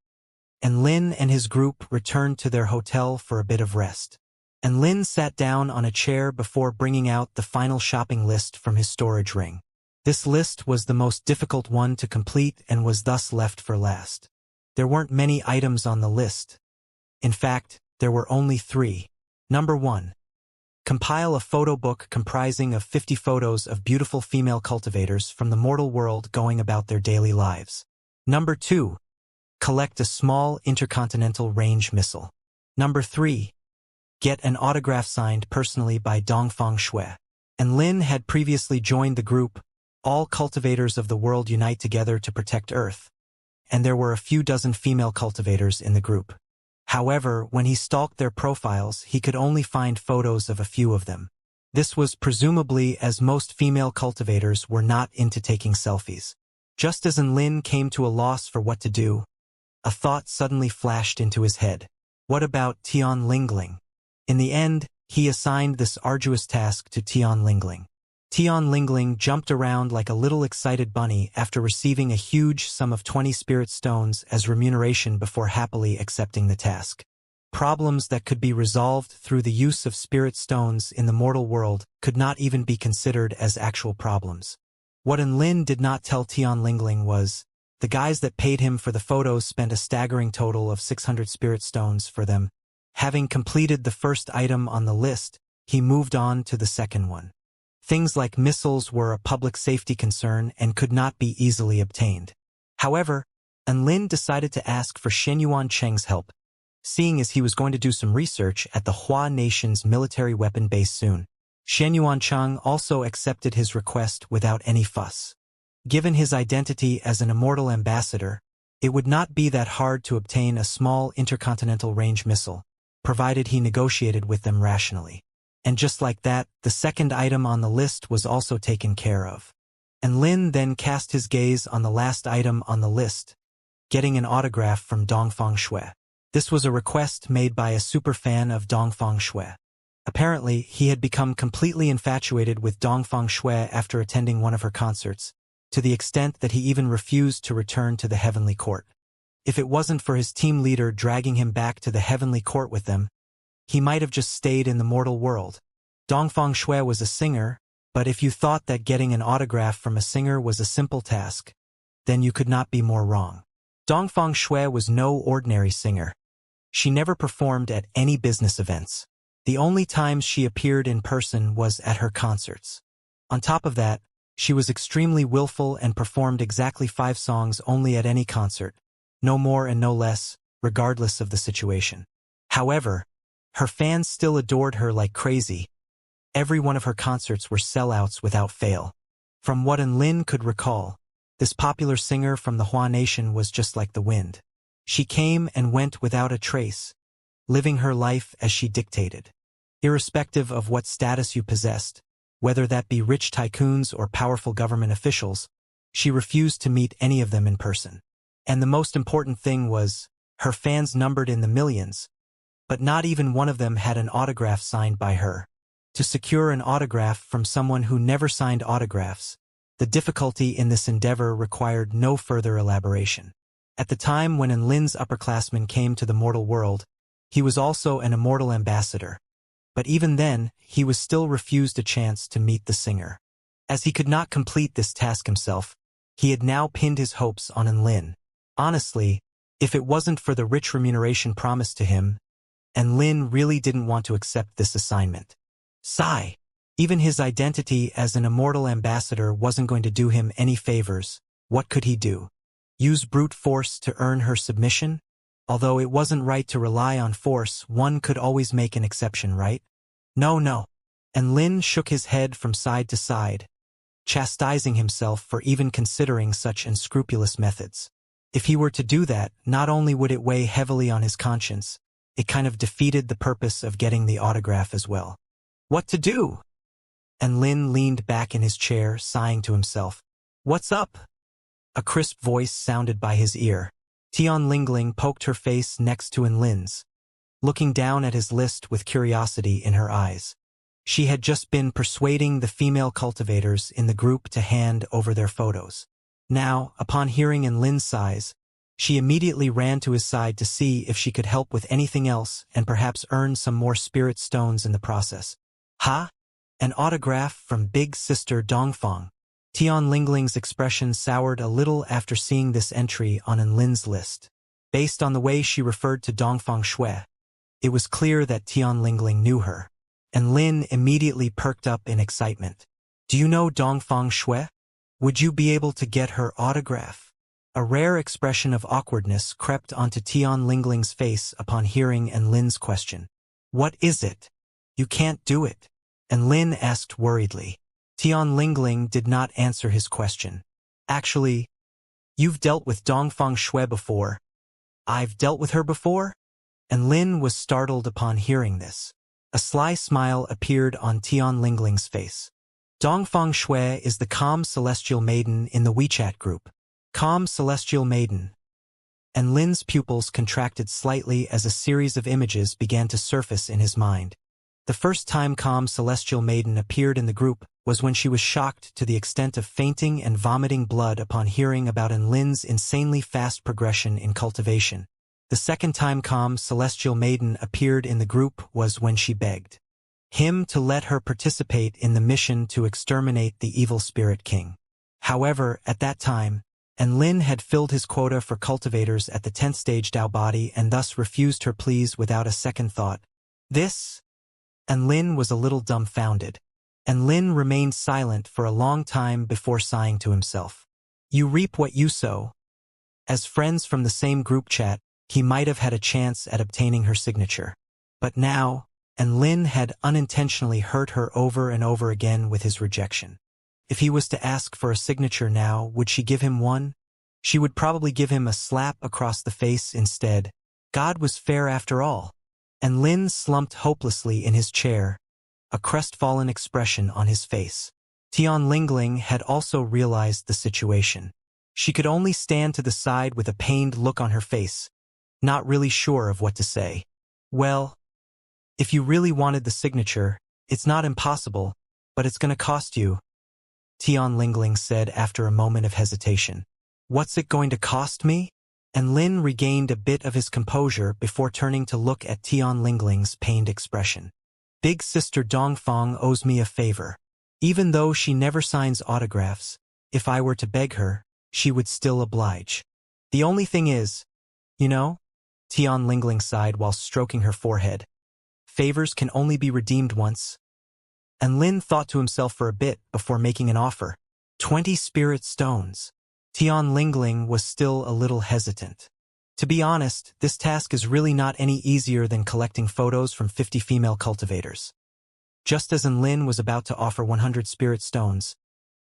And Lin and his group returned to their hotel for a bit of rest. And Lin sat down on a chair before bringing out the final shopping list from his storage ring. This list was the most difficult one to complete and was thus left for last. There weren't many items on the list. In fact, there were only 3. Number 1. Compile a photo book comprising of 50 photos of beautiful female cultivators from the mortal world going about their daily lives. Number 2. Collect a small intercontinental range missile. Number 3. Get an autograph signed personally by Dongfang Shui. And Lin had previously joined the group, All Cultivators of the World Unite Together to Protect Earth, and there were a few dozen female cultivators in the group. However, when he stalked their profiles, he could only find photos of a few of them. This was presumably as most female cultivators were not into taking selfies. Just as Enlin came to a loss for what to do, a thought suddenly flashed into his head. What about Tian Lingling? In the end, he assigned this arduous task to Tian Lingling. Tian Lingling jumped around like a little excited bunny after receiving a huge sum of 20 spirit stones as remuneration before happily accepting the task. Problems that could be resolved through the use of spirit stones in the mortal world could not even be considered as actual problems. What Enlin did not tell Tian Lingling was, the guys that paid him for the photos spent a staggering total of 600 spirit stones for them. Having completed the first item on the list, he moved on to the second one. Things like missiles were a public safety concern and could not be easily obtained. However, Enlin decided to ask for Shenyuan Cheng's help, seeing as he was going to do some research at the Hua Nation's military weapon base soon. Shenyuan Cheng also accepted his request without any fuss. Given his identity as an Immortal ambassador, it would not be that hard to obtain a small intercontinental range missile, provided he negotiated with them rationally. And just like that, the second item on the list was also taken care of. Enlin then cast his gaze on the last item on the list, getting an autograph from Dongfang Shui. This was a request made by a superfan of Dongfang Shui. Apparently, he had become completely infatuated with Dongfang Shui after attending one of her concerts, to the extent that he even refused to return to the Heavenly Court. If it wasn't for his team leader dragging him back to the Heavenly Court with them, he might have just stayed in the mortal world. Dongfang Shui was a singer, but if you thought that getting an autograph from a singer was a simple task, then you could not be more wrong. Dongfang Shui was no ordinary singer. She never performed at any business events. The only times she appeared in person was at her concerts. On top of that, she was extremely willful and performed exactly 5 songs only at any concert, no more and no less, regardless of the situation. However, her fans still adored her like crazy. Every one of her concerts were sellouts without fail. From what Enlin could recall, this popular singer from the Hua Nation was just like the wind. She came and went without a trace, living her life as she dictated. Irrespective of what status you possessed, whether that be rich tycoons or powerful government officials, she refused to meet any of them in person. And the most important thing was, her fans numbered in the millions, but not even one of them had an autograph signed by her. To secure an autograph from someone who never signed autographs, the difficulty in this endeavor required no further elaboration. At the time when Enlin's upperclassman came to the mortal world, he was also an Immortal ambassador. But even then, he was still refused a chance to meet the singer. As he could not complete this task himself, he had now pinned his hopes on Enlin. Honestly, if it wasn't for the rich remuneration promised to him, Enlin really didn't want to accept this assignment. Sigh. Even his identity as an Immortal ambassador wasn't going to do him any favors. What could he do? Use brute force to earn her submission? Although it wasn't right to rely on force, one could always make an exception, right? No. Enlin shook his head from side to side, chastising himself for even considering such unscrupulous methods. If he were to do that, not only would it weigh heavily on his conscience, it kind of defeated the purpose of getting the autograph as well. What to do? Enlin leaned back in his chair, sighing to himself. What's up? A crisp voice sounded by his ear. Tian Lingling poked her face next to Enlin's, looking down at his list with curiosity in her eyes. She had just been persuading the female cultivators in the group to hand over their photos. Now, upon hearing Enlin's sighs, she immediately ran to his side to see if she could help with anything else and perhaps earn some more spirit stones in the process. Ha? An autograph from Big Sister Dongfang. Tian Lingling's expression soured a little after seeing this entry on Enlin's list. Based on the way she referred to Dongfang Shui, it was clear that Tian Lingling knew her. Enlin immediately perked up in excitement. Do you know Dongfang Shui? Would you be able to get her autograph? A rare expression of awkwardness crept onto Tian Lingling's face upon hearing Enlin's question. What is it? You can't do it. Enlin asked worriedly. Tian Lingling did not answer his question. Actually, you've dealt with Dongfang Shui before. I've dealt with her before? Enlin was startled upon hearing this. A sly smile appeared on Tian Lingling's face. Dongfang Shui is the calm celestial maiden in the WeChat group. Calm celestial maiden. And Lin's pupils contracted slightly as a series of images began to surface in his mind. The first time calm celestial maiden appeared in the group was when she was shocked to the extent of fainting and vomiting blood upon hearing about Lin's insanely fast progression in cultivation. The second time calm celestial maiden appeared in the group was when she begged him to let her participate in the mission to exterminate the evil spirit king. However, at that time, Lin had filled his quota for cultivators at the 10th stage Dao body and thus refused her pleas without a second thought. This? Lin was a little dumbfounded. Lin remained silent for a long time before sighing to himself. You reap what you sow. As friends from the same group chat, he might have had a chance at obtaining her signature. But now, Lin had unintentionally hurt her over and over again with his rejection. If he was to ask for a signature now, would she give him one? She would probably give him a slap across the face instead. God was fair after all. Lin slumped hopelessly in his chair, a crestfallen expression on his face. Tian Lingling had also realized the situation. She could only stand to the side with a pained look on her face, not really sure of what to say. Well, if you really wanted the signature, it's not impossible, but it's gonna cost you, Tian Lingling said after a moment of hesitation. What's it going to cost me? Lin regained a bit of his composure before turning to look at Tian Lingling's pained expression. Big sister Dongfang owes me a favor. Even though she never signs autographs, if I were to beg her, she would still oblige. The only thing is, you know, Tian Lingling sighed while stroking her forehead. Favors can only be redeemed once. Lin thought to himself for a bit before making an offer. 20 spirit stones. Tian Lingling was still a little hesitant. To be honest, this task is really not any easier than collecting photos from 50 female cultivators. Just as Lin was about to offer 100 spirit stones,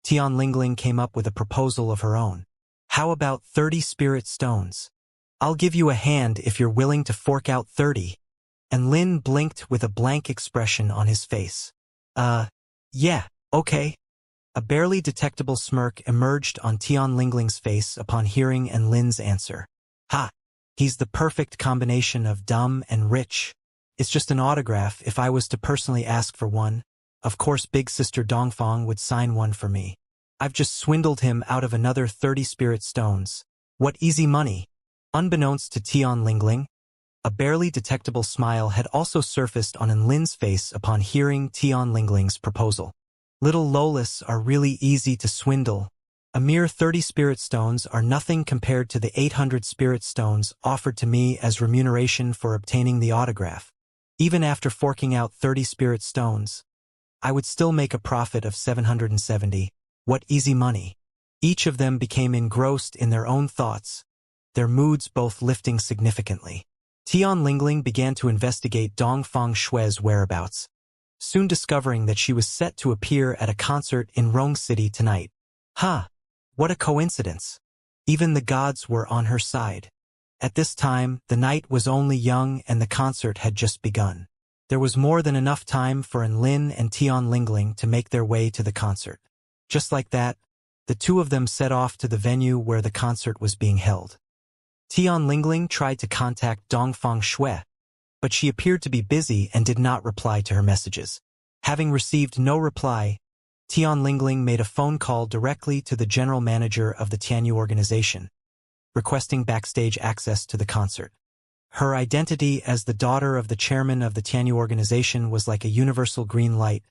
Tian Lingling came up with a proposal of her own. How about 30 spirit stones? I'll give you a hand if you're willing to fork out 30. Lin blinked with a blank expression on his face. Yeah, okay. A barely detectable smirk emerged on Tian Lingling's face upon hearing Lin's answer. Ha! He's the perfect combination of dumb and rich. It's just an autograph. If I was to personally ask for one, of course big sister Dongfang would sign one for me. I've just swindled him out of another 30 spirit stones. What easy money. Unbeknownst to Tian Lingling, a barely detectable smile had also surfaced on Lin's face upon hearing Tian Lingling's proposal. Little Lolis are really easy to swindle. A mere 30 spirit stones are nothing compared to the 800 spirit stones offered to me as remuneration for obtaining the autograph. Even after forking out 30 spirit stones, I would still make a profit of 770. What easy money. Each of them became engrossed in their own thoughts, their moods both lifting significantly. Tian Lingling began to investigate Dongfang Shui's whereabouts, soon discovering that she was set to appear at a concert in Rong City tonight. What a coincidence. Even the gods were on her side. At this time, the night was only young and the concert had just begun. There was more than enough time for Lin and Tian Lingling to make their way to the concert. Just like that, the two of them set off to the venue where the concert was being held. Tian Lingling tried to contact Dongfang Shui, but she appeared to be busy and did not reply to her messages. Having received no reply, Tian Lingling made a phone call directly to the general manager of the Tianyu organization, requesting backstage access to the concert. Her identity as the daughter of the chairman of the Tianyu organization was like a universal green light,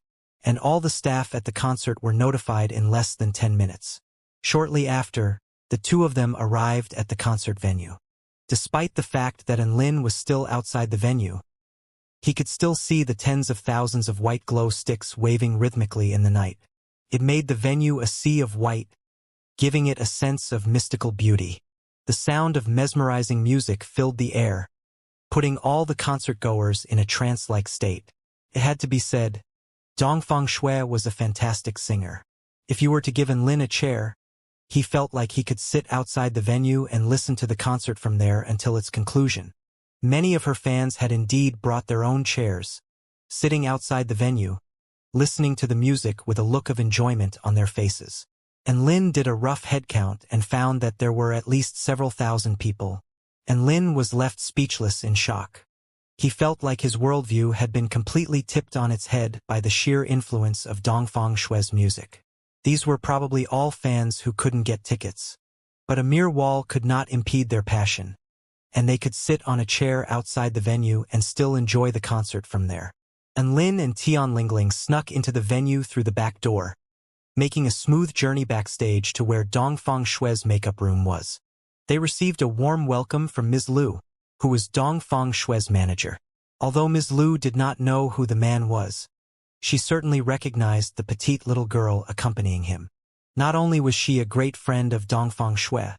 and all the staff at the concert were notified in less than 10 minutes. Shortly after, the two of them arrived at the concert venue. Despite the fact that Lin was still outside the venue, he could still see the tens of thousands of white glow sticks waving rhythmically in the night. It made the venue a sea of white, giving it a sense of mystical beauty. The sound of mesmerizing music filled the air, putting all the concert-goers in a trance-like state. It had to be said, Dongfang Shui was a fantastic singer. If you were to give Lin a chair, he felt like he could sit outside the venue and listen to the concert from there until its conclusion. Many of her fans had indeed brought their own chairs, sitting outside the venue, listening to the music with a look of enjoyment on their faces. And Lin did a rough head count and found that there were at least several thousand people. And Lin was left speechless in shock. He felt like his worldview had been completely tipped on its head by the sheer influence of Dongfang Shui's music. These were probably all fans who couldn't get tickets. But a mere wall could not impede their passion, and they could sit on a chair outside the venue and still enjoy the concert from there. And Lin and Tian Lingling snuck into the venue through the back door, making a smooth journey backstage to where Dongfang Shui's makeup room was. They received a warm welcome from Ms. Liu, who was Dongfang Shui's manager. Although Ms. Liu did not know who the man was, she certainly recognized the petite little girl accompanying him. Not only was she a great friend of Dongfang Shui,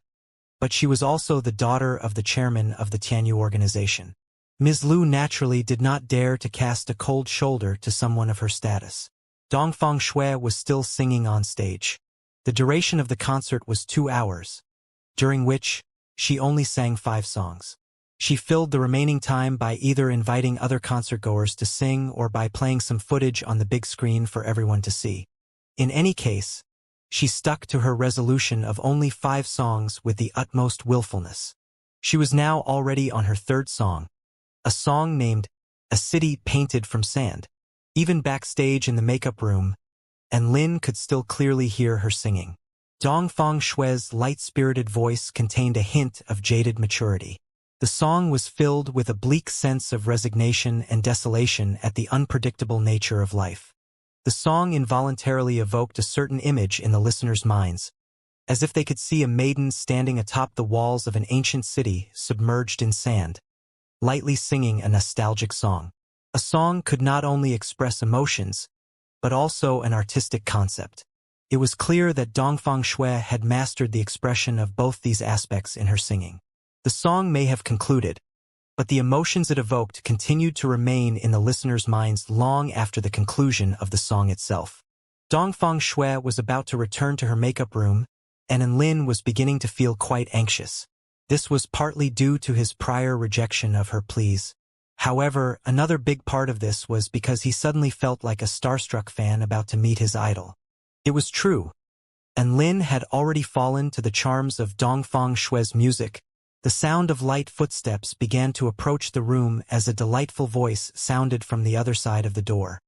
but she was also the daughter of the chairman of the Tianyu organization. Ms. Liu naturally did not dare to cast a cold shoulder to someone of her status. Dongfang Shui was still singing on stage. The duration of the concert was 2 hours, during which she only sang 5 songs. She filled the remaining time by either inviting other concertgoers to sing or by playing some footage on the big screen for everyone to see. In any case, she stuck to her resolution of only 5 songs with the utmost willfulness. She was now already on her 3rd song, a song named A City Painted from Sand. Even backstage in the makeup room, and Lin could still clearly hear her singing. Dongfang Shui's light-spirited voice contained a hint of jaded maturity. The song was filled with a bleak sense of resignation and desolation at the unpredictable nature of life. The song involuntarily evoked a certain image in the listeners' minds, as if they could see a maiden standing atop the walls of an ancient city submerged in sand, lightly singing a nostalgic song. A song could not only express emotions, but also an artistic concept. It was clear that Dongfang Shui had mastered the expression of both these aspects in her singing. The song may have concluded, but the emotions it evoked continued to remain in the listeners' minds long after the conclusion of the song itself. Dongfang Shui was about to return to her makeup room, and Lin was beginning to feel quite anxious. This was partly due to his prior rejection of her pleas. However, another big part of this was because he suddenly felt like a starstruck fan about to meet his idol. It was true, and Lin had already fallen to the charms of Dongfang Shui's music. The sound of light footsteps began to approach the room as a delightful voice sounded from the other side of the door.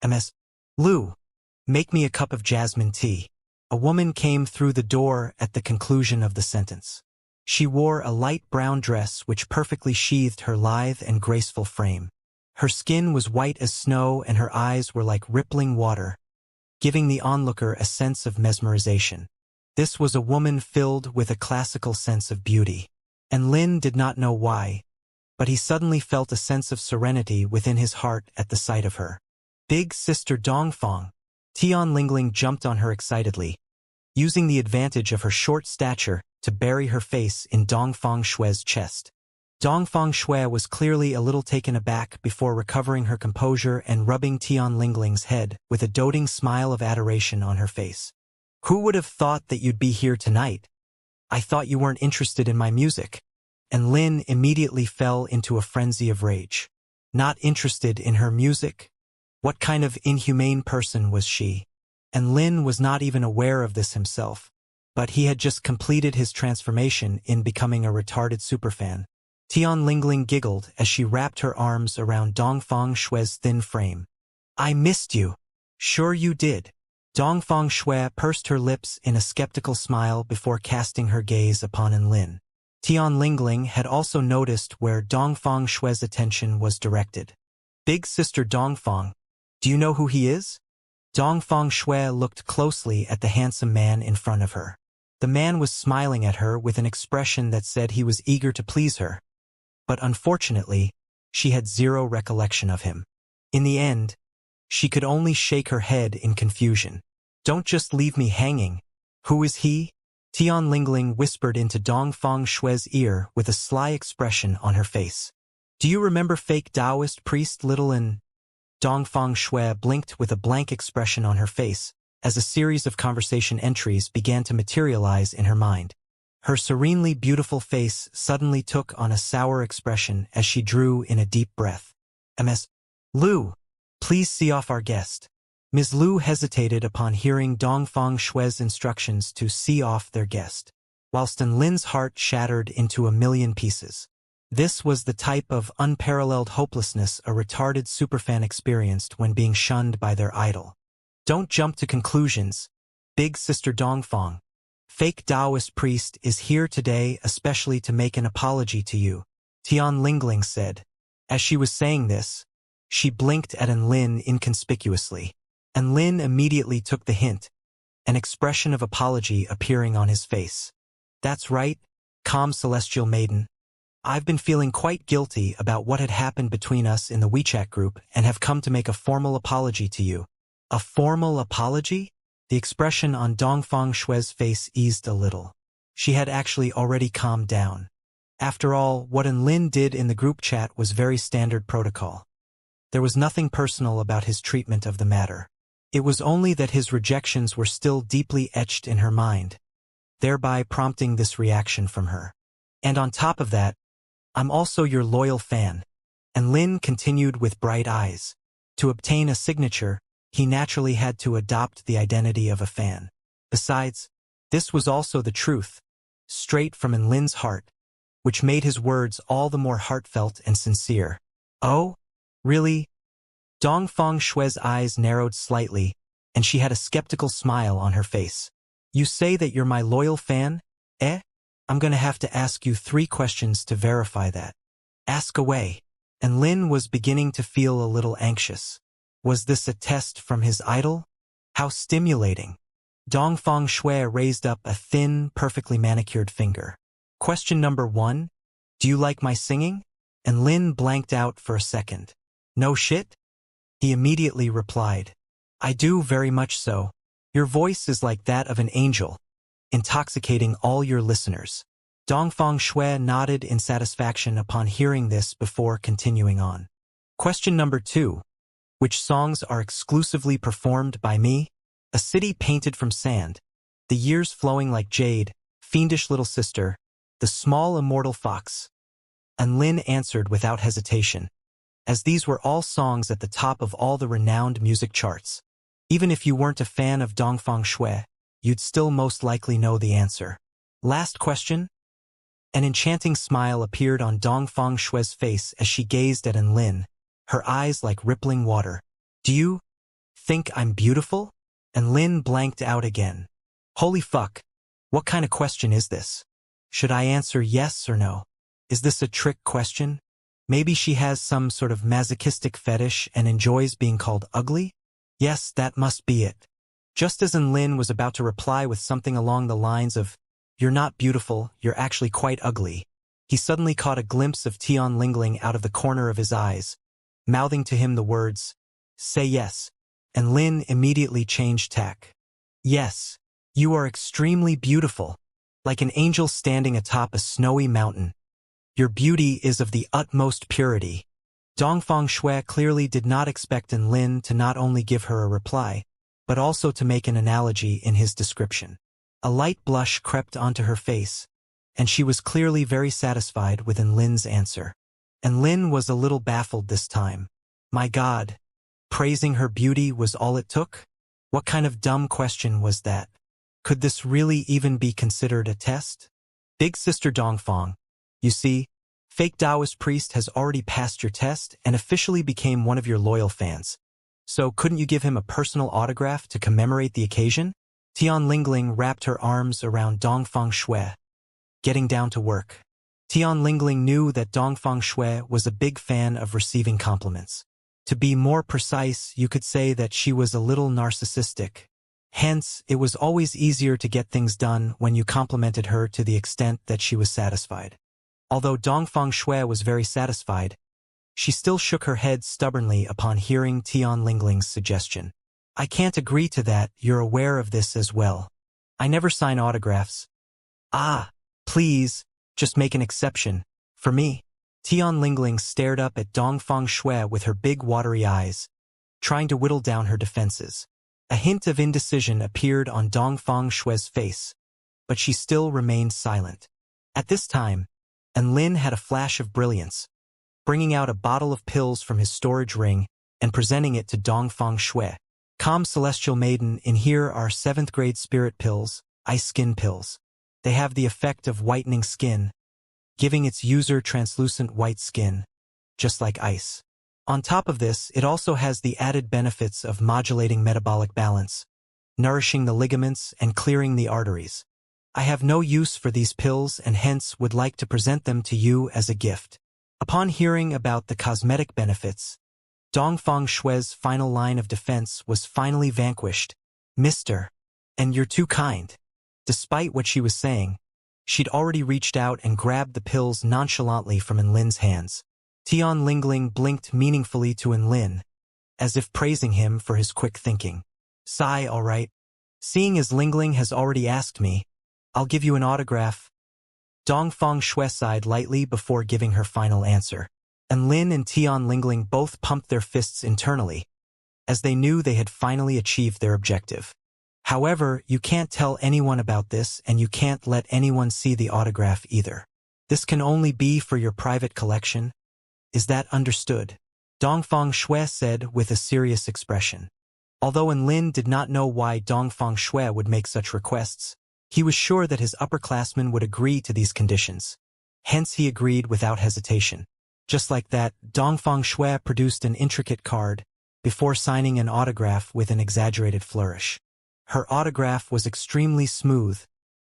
Ms. Liu, make me a cup of jasmine tea. A woman came through the door at the conclusion of the sentence. She wore a light brown dress which perfectly sheathed her lithe and graceful frame. Her skin was white as snow and her eyes were like rippling water, giving the onlooker a sense of mesmerization. This was a woman filled with a classical sense of beauty. And Lin did not know why, but he suddenly felt a sense of serenity within his heart at the sight of her. Big Sister Dongfang. Tian Lingling jumped on her excitedly, using the advantage of her short stature to bury her face in Dongfang Shui's chest. Dongfang Shui was clearly a little taken aback before recovering her composure and rubbing Tian Lingling's head with a doting smile of adoration on her face. Who would have thought that you'd be here tonight? I thought you weren't interested in my music. And Lin immediately fell into a frenzy of rage. Not interested in her music? What kind of inhumane person was she? And Lin was not even aware of this himself, but he had just completed his transformation in becoming a retarded superfan. Tian Lingling giggled as she wrapped her arms around Dongfang Shui's thin frame. I missed you. Sure you did. Dongfang Shui pursed her lips in a skeptical smile before casting her gaze upon Lin. Tian Lingling had also noticed where Dongfang Shui's attention was directed. Big Sister Dongfang, do you know who he is? Dongfang Shui looked closely at the handsome man in front of her. The man was smiling at her with an expression that said he was eager to please her. But unfortunately, she had zero recollection of him. In the end, she could only shake her head in confusion. Don't just leave me hanging. Who is he? Tian Lingling whispered into Dongfang Shui's ear with a sly expression on her face. Do you remember fake Taoist priest Little N? Dongfang Shui blinked with a blank expression on her face as a series of conversation entries began to materialize in her mind. Her serenely beautiful face suddenly took on a sour expression as she drew in a deep breath. Ms. Liu, please see off our guest. Ms. Lu hesitated upon hearing Dongfang Shui's instructions to see off their guest, whilst Lin's heart shattered into a million pieces. This was the type of unparalleled hopelessness a retarded superfan experienced when being shunned by their idol. Don't jump to conclusions, Big Sister Dongfang. Fake Taoist priest is here today especially to make an apology to you, Tian Lingling said. As she was saying this, she blinked at Lin inconspicuously. Lin immediately took the hint, an expression of apology appearing on his face. That's right, calm celestial maiden. I've been feeling quite guilty about what had happened between us in the WeChat group and have come to make a formal apology to you. A formal apology? The expression on Dongfang Shui's face eased a little. She had actually already calmed down. After all, what Lin did in the group chat was very standard protocol. There was nothing personal about his treatment of the matter. It was only that his rejections were still deeply etched in her mind, thereby prompting this reaction from her. And on top of that, I'm also your loyal fan. And Lin continued with bright eyes. To obtain a signature, he naturally had to adopt the identity of a fan. Besides, this was also the truth, straight from Lin's heart, which made his words all the more heartfelt and sincere. Oh? Really? Dongfang Shui's eyes narrowed slightly, and she had a skeptical smile on her face. You say that you're my loyal fan? Eh? I'm gonna have to ask you 3 questions to verify that. Ask away. And Lin was beginning to feel a little anxious. Was this a test from his idol? How stimulating. Dongfang Shui raised up a thin, perfectly manicured finger. Question number 1. Do you like my singing? And Lin blanked out for a second. No shit? He immediately replied. I do very much so. Your voice is like that of an angel, intoxicating all your listeners. Dongfang Shui nodded in satisfaction upon hearing this before continuing on. Question number 2. Which songs are exclusively performed by me? A city painted from sand, the years flowing like jade, fiendish little sister, the small immortal fox. And Lin answered without hesitation, as these were all songs at the top of all the renowned music charts. Even if you weren't a fan of Dongfang Shui, you'd still most likely know the answer. Last question? An enchanting smile appeared on Dongfang Shui's face as she gazed at Lin, her eyes like rippling water. Do you think I'm beautiful? And Lin blanked out again. Holy fuck, what kind of question is this? Should I answer yes or no? Is this a trick question? Maybe she has some sort of masochistic fetish and enjoys being called ugly? Yes, that must be it. Just as Lin was about to reply with something along the lines of, You're not beautiful, you're actually quite ugly, he suddenly caught a glimpse of Tian Lingling out of the corner of his eyes, mouthing to him the words, Say yes. And Lin immediately changed tack. Yes, you are extremely beautiful, like an angel standing atop a snowy mountain. Your beauty is of the utmost purity. Dongfang Shui clearly did not expect Lin to not only give her a reply, but also to make an analogy in his description. A light blush crept onto her face, and she was clearly very satisfied with Lin's answer. And Lin was a little baffled this time. My God, praising her beauty was all it took? What kind of dumb question was that? Could this really even be considered a test? Big Sister Dongfang, you see, fake Taoist priest has already passed your test and officially became one of your loyal fans. So couldn't you give him a personal autograph to commemorate the occasion? Tian Lingling wrapped her arms around Dongfang Shui, getting down to work. Tian Lingling knew that Dongfang Shui was a big fan of receiving compliments. To be more precise, you could say that she was a little narcissistic. Hence, it was always easier to get things done when you complimented her to the extent that she was satisfied. Although Dongfang Shui was very satisfied, she still shook her head stubbornly upon hearing Tian Lingling's suggestion. I can't agree to that, you're aware of this as well. I never sign autographs. Ah, please, just make an exception. For me. Tian Lingling stared up at Dongfang Shui with her big watery eyes, trying to whittle down her defenses. A hint of indecision appeared on Dongfang Shui's face, but she still remained silent. At this time, Lin had a flash of brilliance, bringing out a bottle of pills from his storage ring and presenting it to Dongfang Shui. Calm Celestial Maiden, in here are 7th grade spirit pills, ice skin pills. They have the effect of whitening skin, giving its user translucent white skin, just like ice. On top of this, it also has the added benefits of modulating metabolic balance, nourishing the ligaments and clearing the arteries. I have no use for these pills and hence would like to present them to you as a gift. Upon hearing about the cosmetic benefits, Dongfang Shui's final line of defense was finally vanquished. Mister, and you're too kind. Despite what she was saying, she'd already reached out and grabbed the pills nonchalantly from Enlin's hands. Tian Lingling blinked meaningfully to Enlin, as if praising him for his quick thinking. Sigh, all right. Seeing as Lingling has already asked me, I'll give you an autograph. Dongfang Shui sighed lightly before giving her final answer. Enlin and Tian Lingling both pumped their fists internally, as they knew they had finally achieved their objective. However, you can't tell anyone about this and you can't let anyone see the autograph either. This can only be for your private collection. Is that understood? Dongfang Shui said with a serious expression. Although Enlin did not know why Dongfang Shui would make such requests, he was sure that his upperclassmen would agree to these conditions. Hence he agreed without hesitation. Just like that, Dongfang Shui produced an intricate card before signing an autograph with an exaggerated flourish. Her autograph was extremely smooth,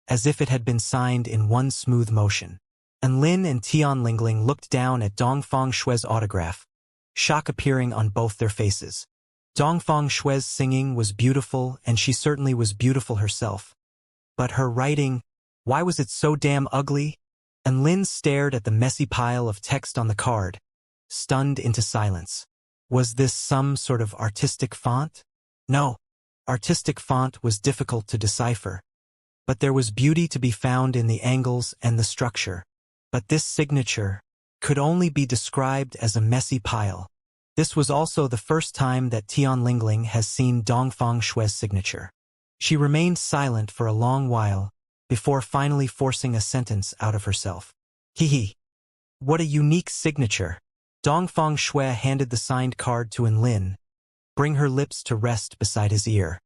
as if it had been signed in one smooth motion. Enlin and Tian Lingling looked down at Dongfang Shui's autograph, shock appearing on both their faces. Dongfang Shui's singing was beautiful and she certainly was beautiful herself. But her writing, why was it so damn ugly? Enlin stared at the messy pile of text on the card, stunned into silence. Was this some sort of artistic font? No. Artistic font was difficult to decipher. But there was beauty to be found in the angles and the structure. But this signature could only be described as a messy pile. This was also the first time that Tian Lingling has seen Dongfang Shui's signature. She remained silent for a long while, before finally forcing a sentence out of herself. Hee. What a unique signature. Dongfang Shui handed the signed card to Enlin, bring her lips to rest beside his ear.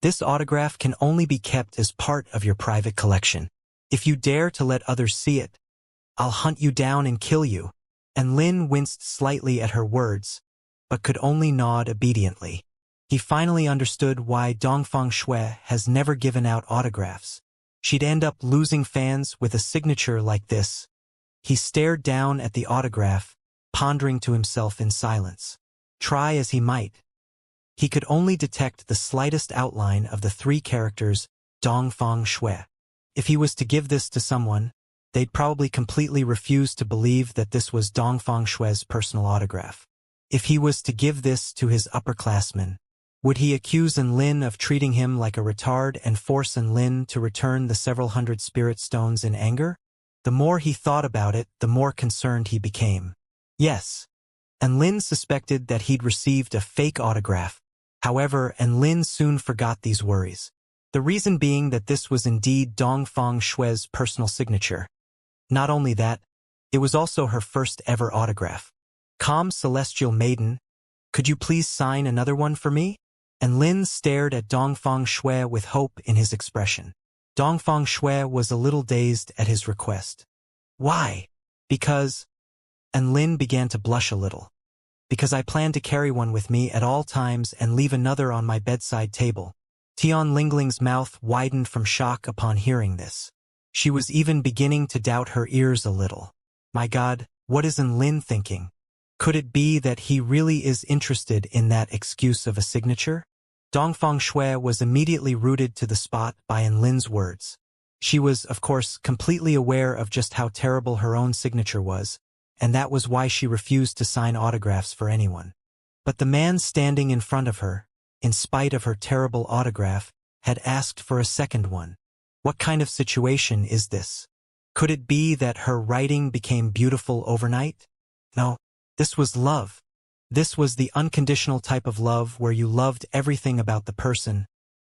This autograph can only be kept as part of your private collection. If you dare to let others see it, I'll hunt you down and kill you. Enlin winced slightly at her words, but could only nod obediently. He finally understood why Dongfang Shui has never given out autographs. She'd end up losing fans with a signature like this. He stared down at the autograph, pondering to himself in silence. Try as he might, he could only detect the slightest outline of the 3 characters Dongfang Shui. If he was to give this to someone, they'd probably completely refuse to believe that this was Dongfang Shui's personal autograph. If he was to give this to his upperclassmen, would he accuse Enlin of treating him like a retard and force Enlin to return the several hundred spirit stones in anger? The more he thought about it, the more concerned he became. Yes, Enlin suspected that he'd received a fake autograph. However, Enlin soon forgot these worries. The reason being that this was indeed Dongfang Shui's personal signature. Not only that, it was also her first ever autograph. Calm Celestial Maiden, could you please sign another one for me? Enlin stared at Dongfang Shui with hope in his expression. Dongfang Shui was a little dazed at his request. Why? Because... Enlin began to blush a little. Because I plan to carry one with me at all times and leave another on my bedside table. Tian Lingling's mouth widened from shock upon hearing this. She was even beginning to doubt her ears a little. My God, what is Enlin thinking? Could it be that he really is interested in that excuse of a signature? Dongfang Shui was immediately rooted to the spot by Enlin's words. She was, of course, completely aware of just how terrible her own signature was, and that was why she refused to sign autographs for anyone. But the man standing in front of her, in spite of her terrible autograph, had asked for a second one. What kind of situation is this? Could it be that her writing became beautiful overnight? No, this was love. This was the unconditional type of love where you loved everything about the person,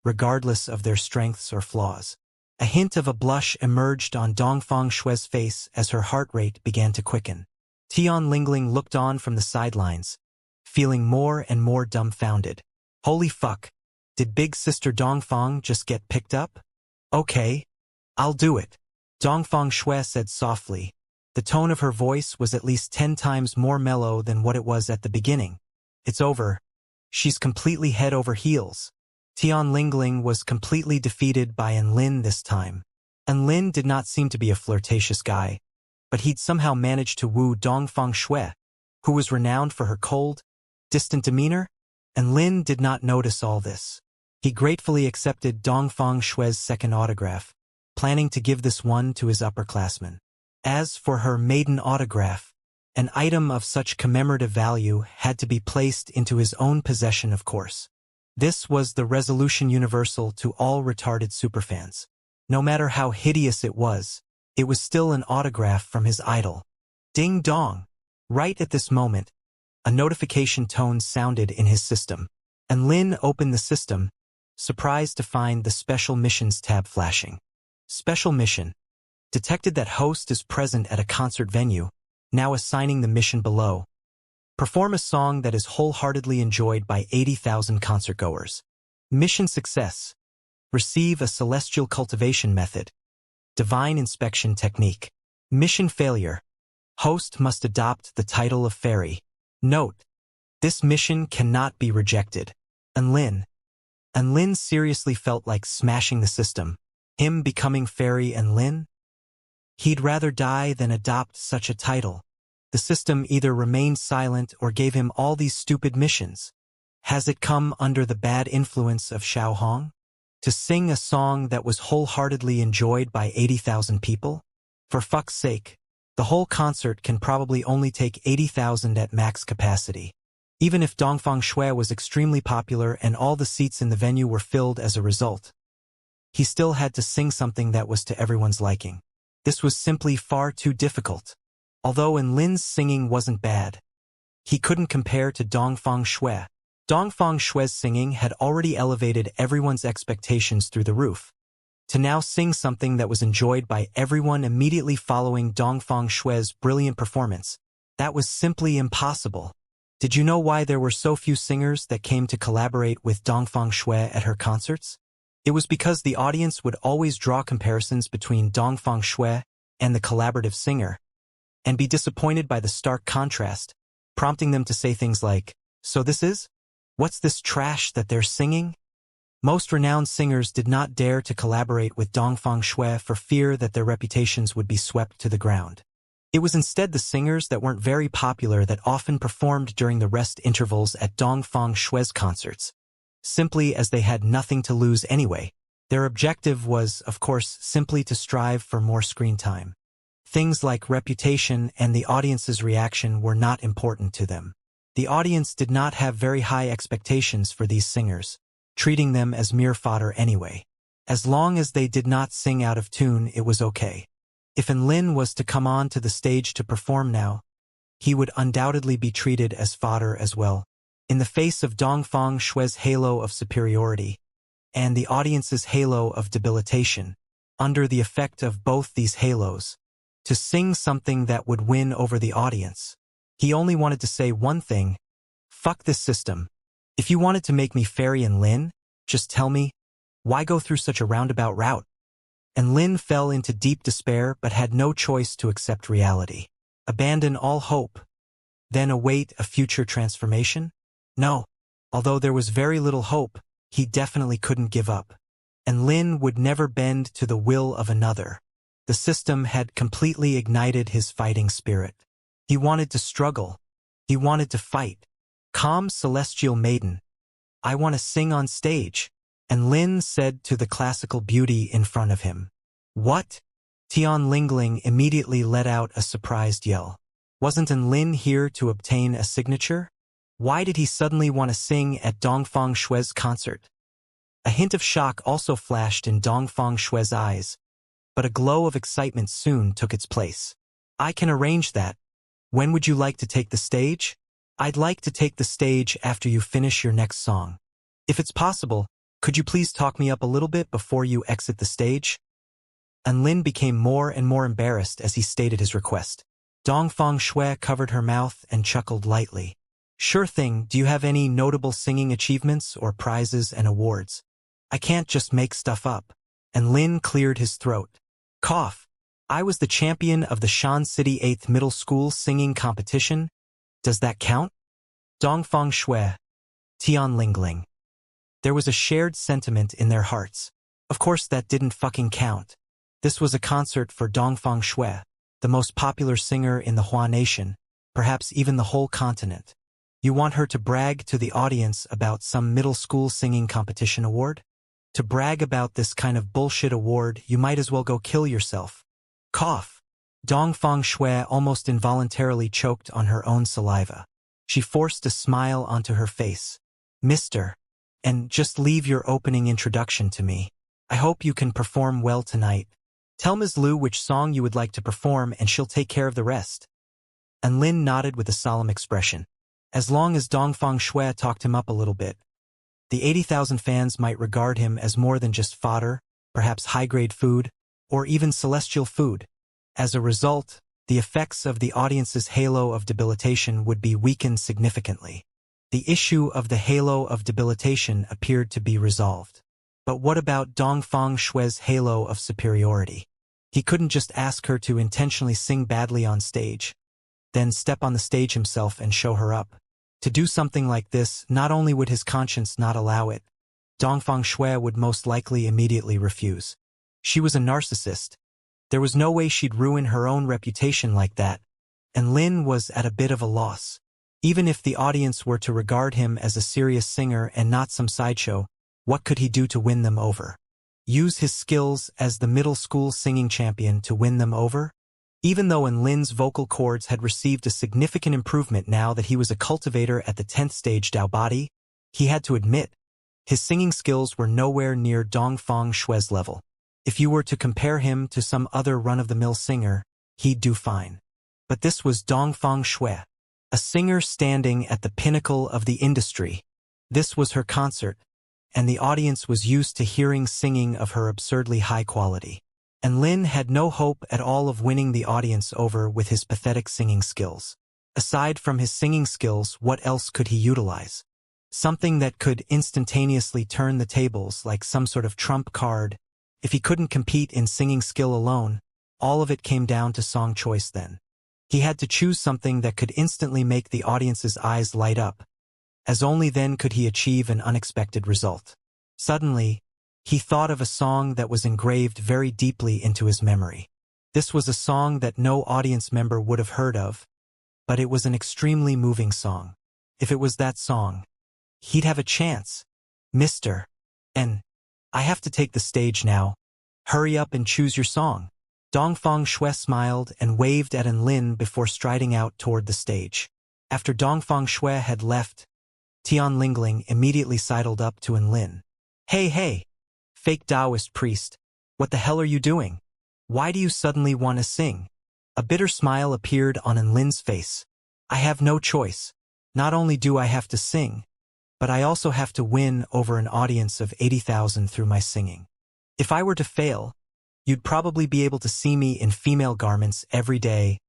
regardless of their strengths or flaws. A hint of a blush emerged on Dongfang Shui's face as her heart rate began to quicken. Tian Lingling looked on from the sidelines, feeling more and more dumbfounded. Holy fuck, Did big sister Dongfang just get picked up? Okay, I'll do it. Dongfang Shui said softly. The tone of her voice was at least 10 times more mellow than what it was at the beginning. It's over. She's completely head over heels. Tian Lingling was completely defeated by Enlin this time. Enlin did not seem to be a flirtatious guy, but he'd somehow managed to woo Dongfang Shui, who was renowned for her cold, distant demeanor, and Lin did not notice all this. He gratefully accepted Dongfang Shui's second autograph, planning to give this one to his upperclassmen. As for her maiden autograph, an item of such commemorative value had to be placed into his own possession, of course. This was the resolution universal to all retarded superfans. No matter how hideous it was still an autograph from his idol. Ding dong! Right at this moment, a notification tone sounded in his system, and Lin opened the system, surprised to find the Special Missions tab flashing. Special Mission. Detected that host is present at a concert venue, now assigning the mission below. Perform a song that is wholeheartedly enjoyed by 80,000 concertgoers. Mission success. Receive a celestial cultivation method. Divine inspection technique. Mission failure. Host must adopt the title of fairy. Note: this mission cannot be rejected. And Lin seriously felt like smashing the system. Him becoming fairy and Lin? He'd rather die than adopt such a title. The system either remained silent or gave him all these stupid missions. Has it come under the bad influence of Xiao Hong? To sing a song that was wholeheartedly enjoyed by 80,000 people? For fuck's sake, the whole concert can probably only take 80,000 at max capacity. Even if Dongfang Shui was extremely popular and all the seats in the venue were filled as a result, he still had to sing something that was to everyone's liking. This was simply far too difficult. Although Lin's singing wasn't bad, he couldn't compare to Dongfang Shui. Dongfang Shui's singing had already elevated everyone's expectations through the roof. To now sing something that was enjoyed by everyone immediately following Dongfang Shui's brilliant performance, that was simply impossible. Did you know why there were so few singers that came to collaborate with Dongfang Shui at her concerts? It was because the audience would always draw comparisons between Dongfang Shui and the collaborative singer, and be disappointed by the stark contrast, prompting them to say things like, "So this is? What's this trash that they're singing?" Most renowned singers did not dare to collaborate with Dongfang Shui for fear that their reputations would be swept to the ground. It was instead the singers that weren't very popular that often performed during the rest intervals at Dongfang Shui's concerts, simply as they had nothing to lose anyway. Their objective was, of course, simply to strive for more screen time. Things like reputation and the audience's reaction were not important to them. The audience did not have very high expectations for these singers, treating them as mere fodder anyway. As long as they did not sing out of tune, it was okay. If Lin was to come on to the stage to perform now, he would undoubtedly be treated as fodder as well. In the face of Dongfang Shui's halo of superiority, and the audience's halo of debilitation, under the effect of both these halos, to sing something that would win over the audience, he only wanted to say one thing: fuck this system. If you wanted to make me fairy and Lin, just tell me, why go through such a roundabout route? And Lin fell into deep despair but had no choice to accept reality. Abandon all hope, then await a future transformation? No. Although there was very little hope, he definitely couldn't give up. And Lin would never bend to the will of another. The system had completely ignited his fighting spirit. He wanted to struggle. He wanted to fight. Calm celestial maiden, I want to sing on stage. And Lin said to the classical beauty in front of him. What? Tian Lingling immediately let out a surprised yell. Wasn't Lin here to obtain a signature? Why did he suddenly want to sing at Dongfang Shui's concert? A hint of shock also flashed in Dongfang Shui's eyes, but a glow of excitement soon took its place. I can arrange that. When would you like to take the stage? I'd like to take the stage after you finish your next song. If it's possible, could you please talk me up a little bit before you exit the stage? And Lin became more and more embarrassed as he stated his request. Dongfang Shui covered her mouth and chuckled lightly. Sure thing, do you have any notable singing achievements or prizes and awards? I can't just make stuff up. And Lin cleared his throat. Cough. I was the champion of the Shan City 8th Middle School singing competition. Does that count? Dongfang Shui. Tian Lingling. There was a shared sentiment in their hearts. Of course that didn't fucking count. This was a concert for Dongfang Shui, the most popular singer in the Hua Nation, perhaps even the whole continent. You want her to brag to the audience about some middle school singing competition award? To brag about this kind of bullshit award, you might as well go kill yourself. Cough. Dongfang Shui almost involuntarily choked on her own saliva. She forced a smile onto her face. Mister. And just leave your opening introduction to me. I hope you can perform well tonight. Tell Ms. Liu which song you would like to perform and she'll take care of the rest. And Lin nodded with a solemn expression. As long as Dongfang Shui talked him up a little bit. The 80,000 fans might regard him as more than just fodder, perhaps high-grade food, or even celestial food. As a result, the effects of the audience's halo of debilitation would be weakened significantly. The issue of the halo of debilitation appeared to be resolved. But what about Dongfang Shui's halo of superiority? He couldn't just ask her to intentionally sing badly on stage, then step on the stage himself and show her up. To do something like this, not only would his conscience not allow it, Dongfang Shui would most likely immediately refuse. She was a narcissist. There was no way she'd ruin her own reputation like that, and Lin was at a bit of a loss. Even if the audience were to regard him as a serious singer and not some sideshow, what could he do to win them over? Use his skills as the middle school singing champion to win them over? Even though Lin's vocal cords had received a significant improvement now that he was a cultivator at the 10th stage Dao Body, he had to admit, his singing skills were nowhere near Dongfang Shui's level. If you were to compare him to some other run-of-the-mill singer, he'd do fine. But this was Dongfang Shui, a singer standing at the pinnacle of the industry. This was her concert, and the audience was used to hearing singing of her absurdly high quality. And Lin had no hope at all of winning the audience over with his pathetic singing skills. Aside from his singing skills, what else could he utilize? Something that could instantaneously turn the tables like some sort of trump card. If he couldn't compete in singing skill alone, all of it came down to song choice then. He had to choose something that could instantly make the audience's eyes light up, as only then could he achieve an unexpected result. Suddenly, he thought of a song that was engraved very deeply into his memory. This was a song that no audience member would have heard of, but it was an extremely moving song. If it was that song, he'd have a chance. Mister. And I have to take the stage now. Hurry up and choose your song. Dongfang Shui smiled and waved at Lin before striding out toward the stage. After Dongfang Shui had left, Tian Lingling immediately sidled up to Lin. Hey, fake Taoist priest, what the hell are you doing? Why do you suddenly want to sing? A bitter smile appeared on Lin's face. I have no choice. Not only do I have to sing, but I also have to win over an audience of 80,000 through my singing. If I were to fail, you'd probably be able to see me in female garments every day.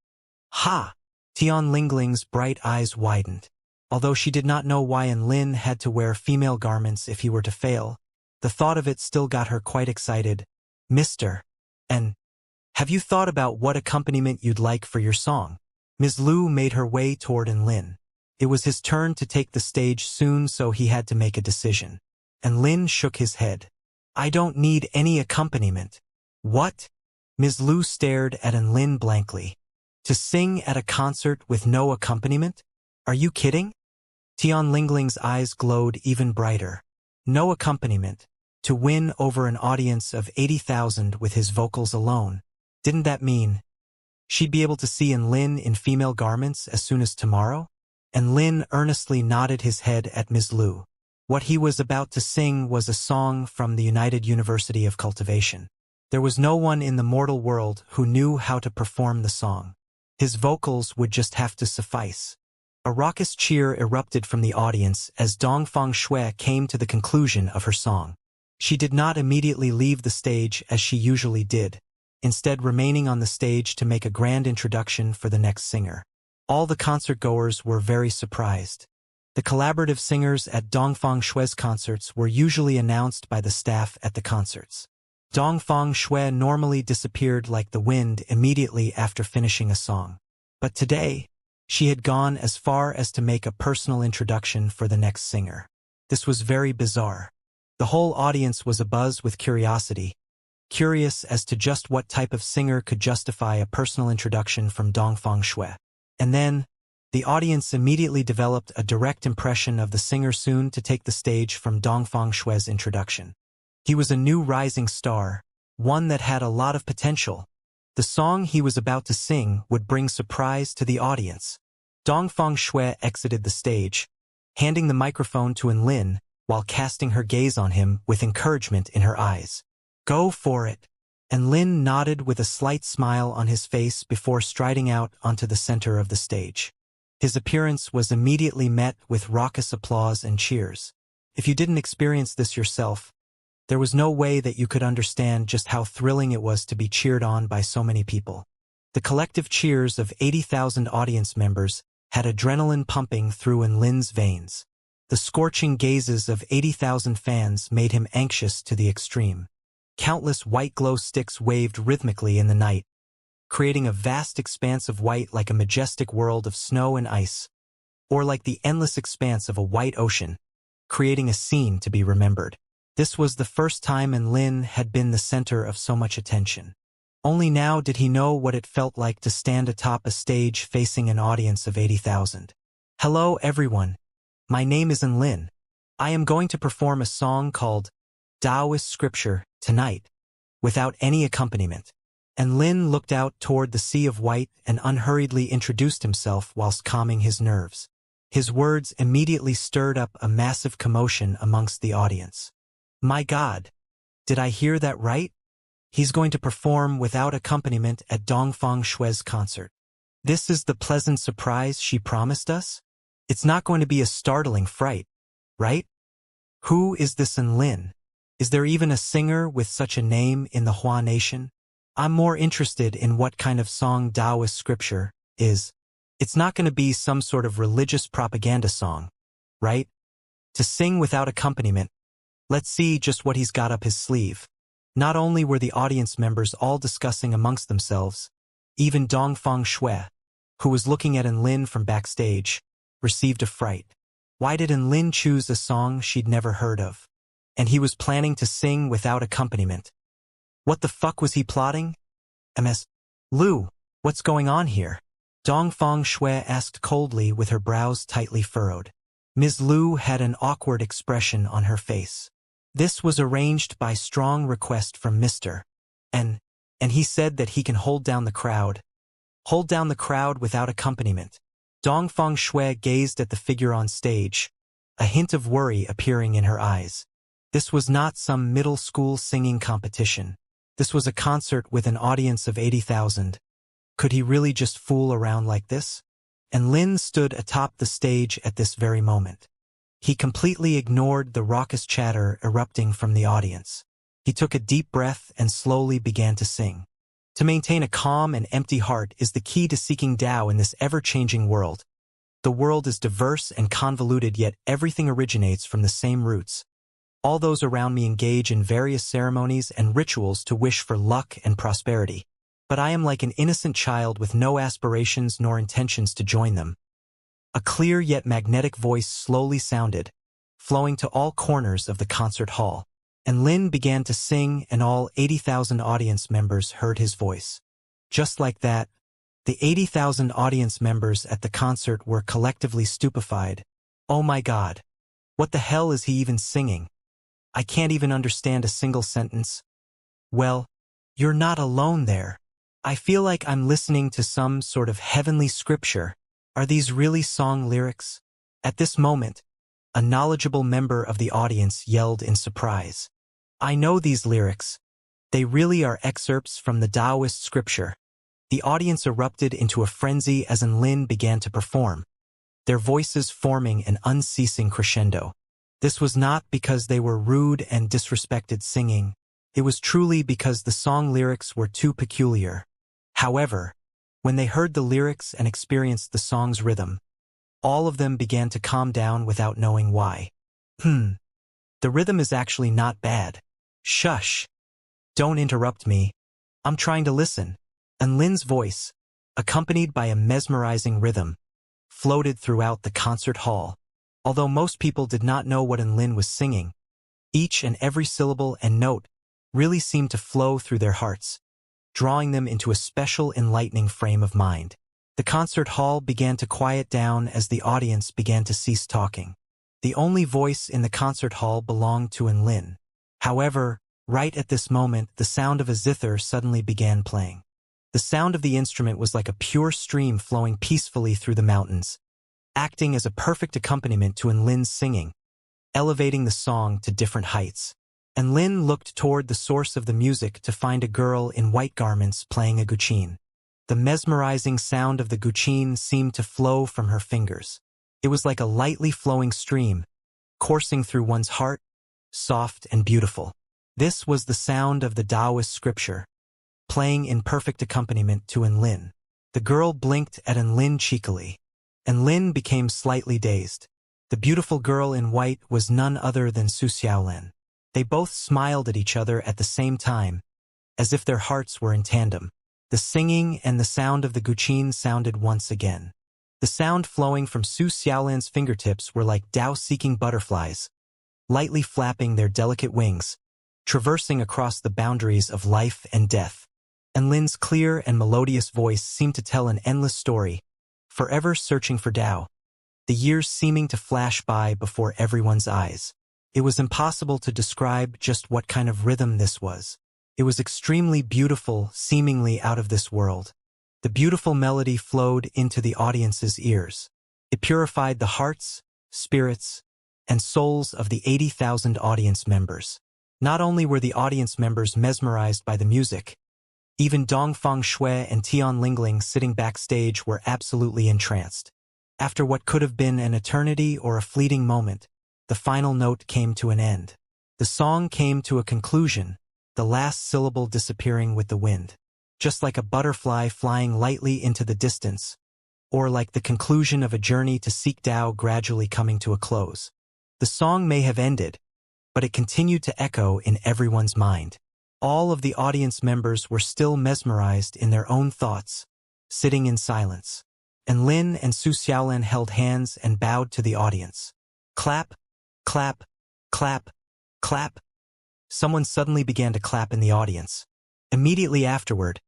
Ha! Tian Lingling's bright eyes widened. Although she did not know why Lin had to wear female garments if he were to fail, the thought of it still got her quite excited. Mister. And have you thought about what accompaniment you'd like for your song? Ms. Liu made her way toward Lin. It was his turn to take the stage soon, so he had to make a decision. And Lin shook his head. I don't need any accompaniment. What? Ms. Liu stared at Lin blankly. To sing at a concert with no accompaniment? Are you kidding? Tian Lingling's eyes glowed even brighter. No accompaniment. To win over an audience of 80,000 with his vocals alone. Didn't that mean she'd be able to see Lin in female garments as soon as tomorrow? And Lin earnestly nodded his head at Ms. Liu. What he was about to sing was a song from the United University of Cultivation. There was no one in the mortal world who knew how to perform the song. His vocals would just have to suffice. A raucous cheer erupted from the audience as Dongfang Shui came to the conclusion of her song. She did not immediately leave the stage as she usually did, instead remaining on the stage to make a grand introduction for the next singer. All the concertgoers were very surprised. The collaborative singers at Dongfang Shui's concerts were usually announced by the staff at the concerts. Dongfang Shui normally disappeared like the wind immediately after finishing a song. But today, she had gone as far as to make a personal introduction for the next singer. This was very bizarre. The whole audience was abuzz with curiosity, curious as to just what type of singer could justify a personal introduction from Dongfang Shui. And then, the audience immediately developed a direct impression of the singer soon to take the stage from Dongfang Shui's introduction. He was a new rising star, one that had a lot of potential. The song he was about to sing would bring surprise to the audience. Dongfang Shui exited the stage, handing the microphone to Enlin while casting her gaze on him with encouragement in her eyes. "Go for it." Enlin nodded with a slight smile on his face before striding out onto the center of the stage. His appearance was immediately met with raucous applause and cheers. If you didn't experience this yourself, there was no way that you could understand just how thrilling it was to be cheered on by so many people. The collective cheers of 80,000 audience members had adrenaline pumping through Enlin's veins. The scorching gazes of 80,000 fans made him anxious to the extreme. Countless white glow sticks waved rhythmically in the night, creating a vast expanse of white like a majestic world of snow and ice, or like the endless expanse of a white ocean, creating a scene to be remembered. This was the first time Enlin had been the center of so much attention. Only now did he know what it felt like to stand atop a stage facing an audience of 80,000. "Hello everyone. My name is Enlin. I am going to perform a song called Taoist Scripture tonight, without any accompaniment." Enlin looked out toward the sea of white and unhurriedly introduced himself whilst calming his nerves. His words immediately stirred up a massive commotion amongst the audience. "My God, did I hear that right? He's going to perform without accompaniment at Dongfang Shui's concert. This is the pleasant surprise she promised us? It's not going to be a startling fright, right? Who is this Enlin? Is there even a singer with such a name in the Hua Nation? I'm more interested in what kind of song Taoist scripture is. It's not going to be some sort of religious propaganda song, right? To sing without accompaniment. Let's see just what he's got up his sleeve." Not only were the audience members all discussing amongst themselves, even Dongfang Shui, who was looking at Enlin from backstage, received a fright. Why did Enlin choose a song she'd never heard of? And he was planning to sing without accompaniment. What the fuck was he plotting? Ms. Lu, what's going on here? Dongfang Shui asked coldly with her brows tightly furrowed. Ms. Lu had an awkward expression on her face. This was arranged by strong request from Mr. N, and he said that he can hold down the crowd. Hold down the crowd without accompaniment. Dongfang Shui gazed at the figure on stage, a hint of worry appearing in her eyes. This was not some middle school singing competition. This was a concert with an audience of 80,000. Could he really just fool around like this? And Lin stood atop the stage at this very moment. He completely ignored the raucous chatter erupting from the audience. He took a deep breath and slowly began to sing. To maintain a calm and empty heart is the key to seeking Tao in this ever-changing world. The world is diverse and convoluted, yet everything originates from the same roots. All those around me engage in various ceremonies and rituals to wish for luck and prosperity. But I am like an innocent child with no aspirations nor intentions to join them. A clear yet magnetic voice slowly sounded, flowing to all corners of the concert hall. And Lin began to sing, and all 80,000 audience members heard his voice. Just like that, the 80,000 audience members at the concert were collectively stupefied. Oh my God! What the hell is he even singing? I can't even understand a single sentence. Well, you're not alone there. I feel like I'm listening to some sort of heavenly scripture. Are these really song lyrics? At this moment, a knowledgeable member of the audience yelled in surprise. I know these lyrics. They really are excerpts from the Taoist scripture. The audience erupted into a frenzy as Enlin began to perform, their voices forming an unceasing crescendo. This was not because they were rude and disrespected singing. It was truly because the song lyrics were too peculiar. However, when they heard the lyrics and experienced the song's rhythm, All of them began to calm down without knowing why. The rhythm is actually not bad. Shush. Don't interrupt me. I'm trying to listen. And Lin's voice, accompanied by a mesmerizing rhythm, floated throughout the concert hall. Although most people did not know what Lin was singing, each and every syllable and note really seemed to flow through their hearts, drawing them into a special enlightening frame of mind. The concert hall began to quiet down as the audience began to cease talking. The only voice in the concert hall belonged to Lin. However, right at this moment, the sound of a zither suddenly began playing. The sound of the instrument was like a pure stream flowing peacefully through the mountains, acting as a perfect accompaniment to Lin's singing, elevating the song to different heights. And Lin looked toward the source of the music to find a girl in white garments playing a guqin. The mesmerizing sound of the guqin seemed to flow from her fingers. It was like a lightly flowing stream, coursing through one's heart, soft and beautiful. This was the sound of the Taoist scripture, playing in perfect accompaniment to Lin. The girl blinked at Lin cheekily, and Lin became slightly dazed. The beautiful girl in white was none other than Su Xiaolin. They both smiled at each other at the same time, as if their hearts were in tandem. The singing and the sound of the guqin sounded once again. The sound flowing from Su Xiaolin's fingertips were like Tao-seeking butterflies, lightly flapping their delicate wings, traversing across the boundaries of life and death. And Lin's clear and melodious voice seemed to tell an endless story, forever searching for Tao, the years seeming to flash by before everyone's eyes. It was impossible to describe just what kind of rhythm this was. It was extremely beautiful, seemingly out of this world. The beautiful melody flowed into the audience's ears. It purified the hearts, spirits, and souls of the 80,000 audience members. Not only were the audience members mesmerized by the music, even Dongfang Shui and Tian Lingling sitting backstage were absolutely entranced. After what could have been an eternity or a fleeting moment, the final note came to an end. The song came to a conclusion, the last syllable disappearing with the wind, just like a butterfly flying lightly into the distance, or like the conclusion of a journey to seek Tao gradually coming to a close. The song may have ended, but it continued to echo in everyone's mind. All of the audience members were still mesmerized in their own thoughts, sitting in silence. And Lin and Su Xiaolin held hands and bowed to the audience. Clap, clap, clap, clap. Someone suddenly began to clap in the audience. Immediately afterward,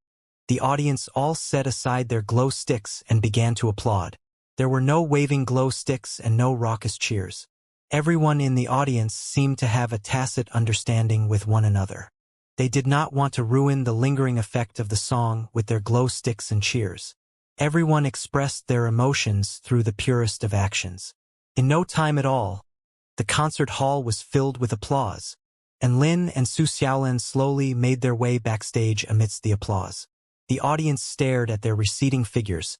the audience all set aside their glow sticks and began to applaud. There were no waving glow sticks and no raucous cheers. Everyone in the audience seemed to have a tacit understanding with one another. They did not want to ruin the lingering effect of the song with their glow sticks and cheers. Everyone expressed their emotions through the purest of actions. In no time at all, the concert hall was filled with applause, and Lin and Su Xiaolin slowly made their way backstage amidst the applause. The audience stared at their receding figures,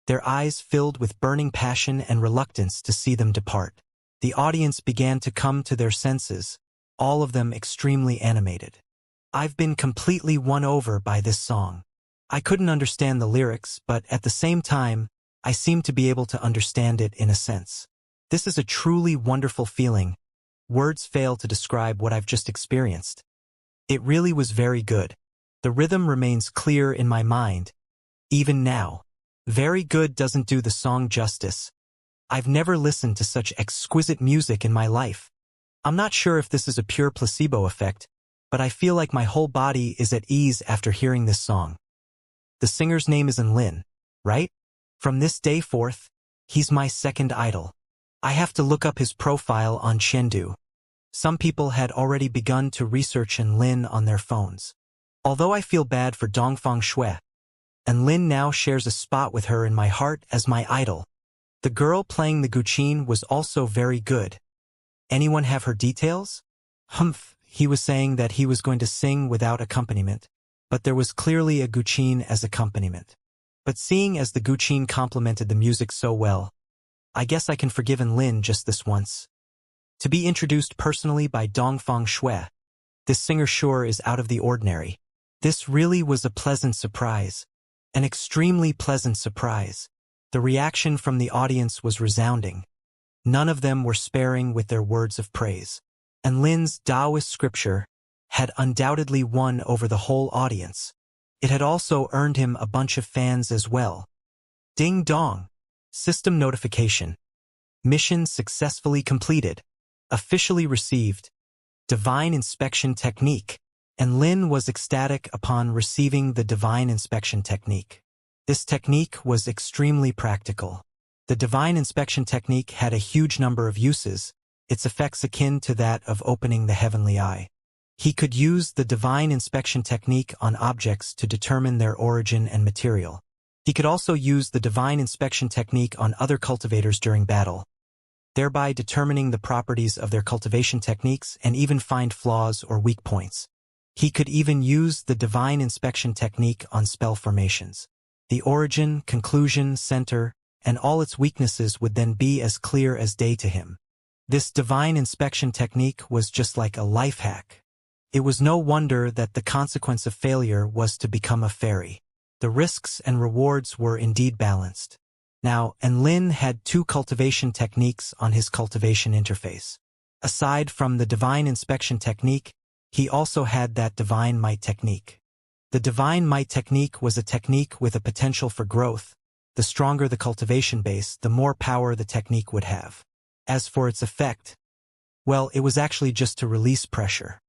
their eyes filled with burning passion and reluctance to see them depart. The audience began to come to their senses, all of them extremely animated. I've been completely won over by this song. I couldn't understand the lyrics, but at the same time, I seemed to be able to understand it in a sense. This is a truly wonderful feeling. Words fail to describe what I've just experienced. It really was very good. The rhythm remains clear in my mind, even now. Very good doesn't do the song justice. I've never listened to such exquisite music in my life. I'm not sure if this is a pure placebo effect, but I feel like my whole body is at ease after hearing this song. The singer's name is Lin, right? From this day forth, he's my second idol. I have to look up his profile on Chengdu. Some people had already begun to research Lin on their phones. Although I feel bad for Dongfang Shui, Lin now shares a spot with her in my heart as my idol. The girl playing the guqin was also very good. Anyone have her details? Humph, he was saying that he was going to sing without accompaniment, but there was clearly a guqin as accompaniment. But seeing as the guqin complemented the music so well, I guess I can forgive Lin just this once. To be introduced personally by Dongfang Shui, this singer sure is out of the ordinary. This really was a pleasant surprise, an extremely pleasant surprise. The reaction from the audience was resounding. None of them were sparing with their words of praise. And Lin's Taoist scripture had undoubtedly won over the whole audience. It had also earned him a bunch of fans as well. Ding dong! System notification. Mission successfully completed. Officially received. Divine inspection technique. And Lin was ecstatic upon receiving the divine inspection technique. This technique was extremely practical. The divine inspection technique had a huge number of uses, its effects akin to that of opening the heavenly eye. He could use the divine inspection technique on objects to determine their origin and material. He could also use the divine inspection technique on other cultivators during battle, thereby determining the properties of their cultivation techniques and even find flaws or weak points. He could even use the divine inspection technique on spell formations. The origin, conclusion, center, and all its weaknesses would then be as clear as day to him. This divine inspection technique was just like a life hack. It was no wonder that the consequence of failure was to become a fairy. The risks and rewards were indeed balanced. Now, Enlin had 2 cultivation techniques on his cultivation interface. Aside from the divine inspection technique, he also had that divine might technique. The divine might technique was a technique with a potential for growth. The stronger the cultivation base, the more power the technique would have. As for its effect, well, it was actually just to release pressure.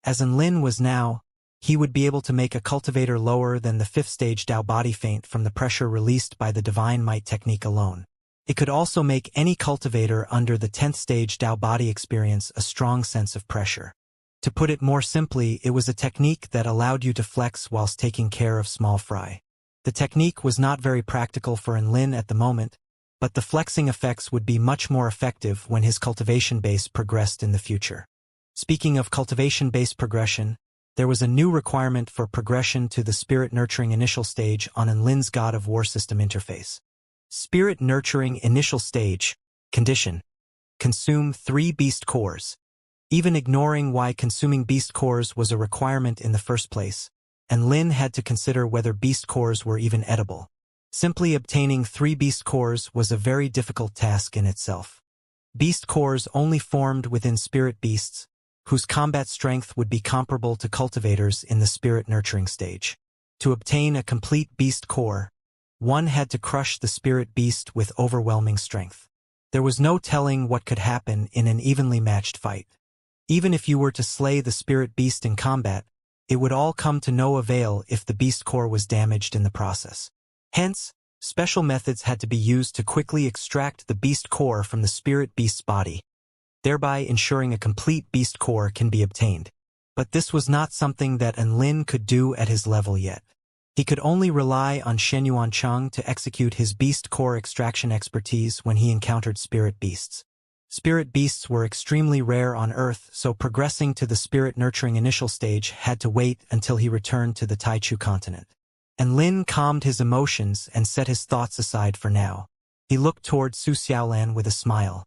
As Enlin was now, he would be able to make a cultivator lower than the 5th stage Dao body faint from the pressure released by the divine might technique alone. It could also make any cultivator under the 10th stage Dao body experience a strong sense of pressure. To put it more simply, it was a technique that allowed you to flex whilst taking care of small fry. The technique was not very practical for Enlin at the moment, but the flexing effects would be much more effective when his cultivation base progressed in the future. Speaking of cultivation-based progression, there was a new requirement for progression to the Spirit Nurturing Initial Stage on Enlin's God of War system interface. Spirit Nurturing Initial Stage, condition. Consume 3 beast cores. Even ignoring why consuming beast cores was a requirement in the first place, Enlin had to consider whether beast cores were even edible. Simply obtaining 3 beast cores was a very difficult task in itself. Beast cores only formed within spirit beasts, whose combat strength would be comparable to cultivators in the spirit nurturing stage. To obtain a complete beast core, one had to crush the spirit beast with overwhelming strength. There was no telling what could happen in an evenly matched fight. Even if you were to slay the spirit beast in combat, it would all come to no avail if the beast core was damaged in the process. Hence, special methods had to be used to quickly extract the beast core from the spirit beast's body, thereby ensuring a complete beast core can be obtained. But this was not something that Enlin could do at his level yet. He could only rely on Shenyuan Cheng to execute his beast core extraction expertise when he encountered spirit beasts. Spirit beasts were extremely rare on Earth, so progressing to the spirit nurturing initial stage had to wait until he returned to the Taichu continent. Enlin calmed his emotions and set his thoughts aside for now. He looked toward Su Xiaolan with a smile.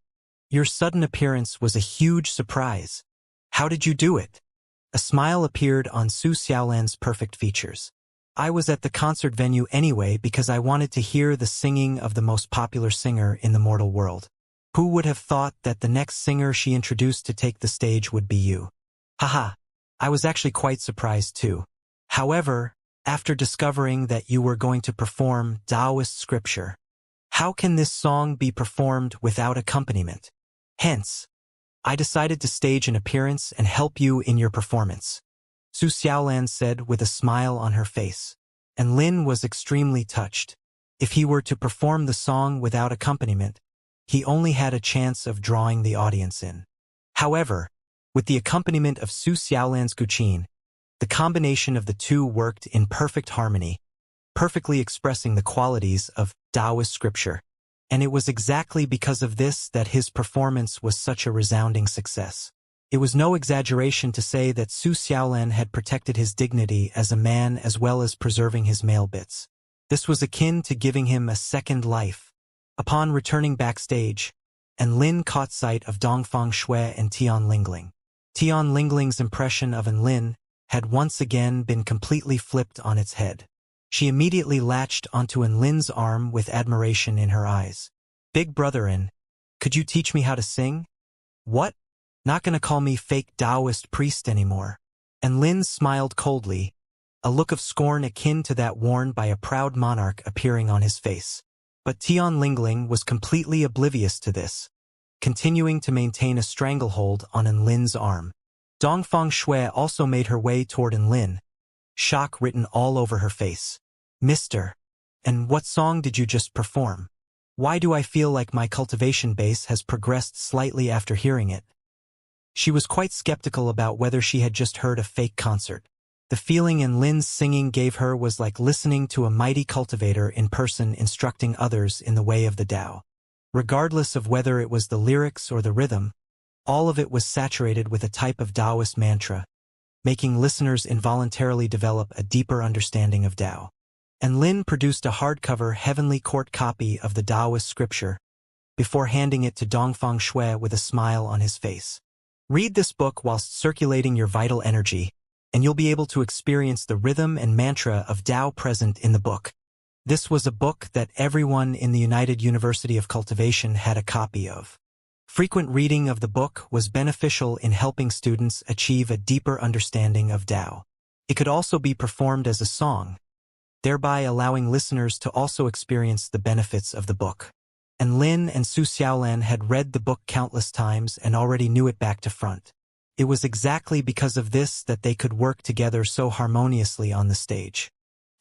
Your sudden appearance was a huge surprise. How did you do it? A smile appeared on Su Xiaolan's perfect features. I was at the concert venue anyway because I wanted to hear the singing of the most popular singer in the mortal world. Who would have thought that the next singer she introduced to take the stage would be you? Haha, I was actually quite surprised too. However, after discovering that you were going to perform Taoist scripture, how can this song be performed without accompaniment? Hence, I decided to stage an appearance and help you in your performance, Su Xiaolan said with a smile on her face. And Lin was extremely touched. If he were to perform the song without accompaniment, he only had a chance of drawing the audience in. However, with the accompaniment of Su Xiaolan's guqin, the combination of the two worked in perfect harmony, perfectly expressing the qualities of Taoist scripture. And it was exactly because of this that his performance was such a resounding success. It was no exaggeration to say that Su Xiaolan had protected his dignity as a man as well as preserving his male bits. This was akin to giving him a second life. Upon returning backstage, Enlin caught sight of Dongfang Shui and Tian Lingling. Tian Lingling's impression of Enlin had once again been completely flipped on its head. She immediately latched onto Lin's arm with admiration in her eyes. Big brother could you teach me how to sing? What? Not gonna call me fake Taoist priest anymore. Lin smiled coldly, a look of scorn akin to that worn by a proud monarch appearing on his face. But Tian Lingling was completely oblivious to this, continuing to maintain a stranglehold on Lin's arm. Dongfang Shui also made her way toward Lin, shock written all over her face. Mister, and what song did you just perform? Why do I feel like my cultivation base has progressed slightly after hearing it? She was quite skeptical about whether she had just heard a fake concert. The feeling Lin's singing gave her was like listening to a mighty cultivator in person instructing others in the way of the Tao. Regardless of whether it was the lyrics or the rhythm, all of it was saturated with a type of Taoist mantra, making listeners involuntarily develop a deeper understanding of Tao. Lin produced a hardcover Heavenly Court copy of the Taoist scripture, before handing it to Dongfang Shui with a smile on his face. Read this book whilst circulating your vital energy, and you'll be able to experience the rhythm and mantra of Tao present in the book. This was a book that everyone in the United University of Cultivation had a copy of. Frequent reading of the book was beneficial in helping students achieve a deeper understanding of Tao. It could also be performed as a song, thereby allowing listeners to also experience the benefits of the book. Lin and Su Xiaolan had read the book countless times and already knew it back to front. It was exactly because of this that they could work together so harmoniously on the stage.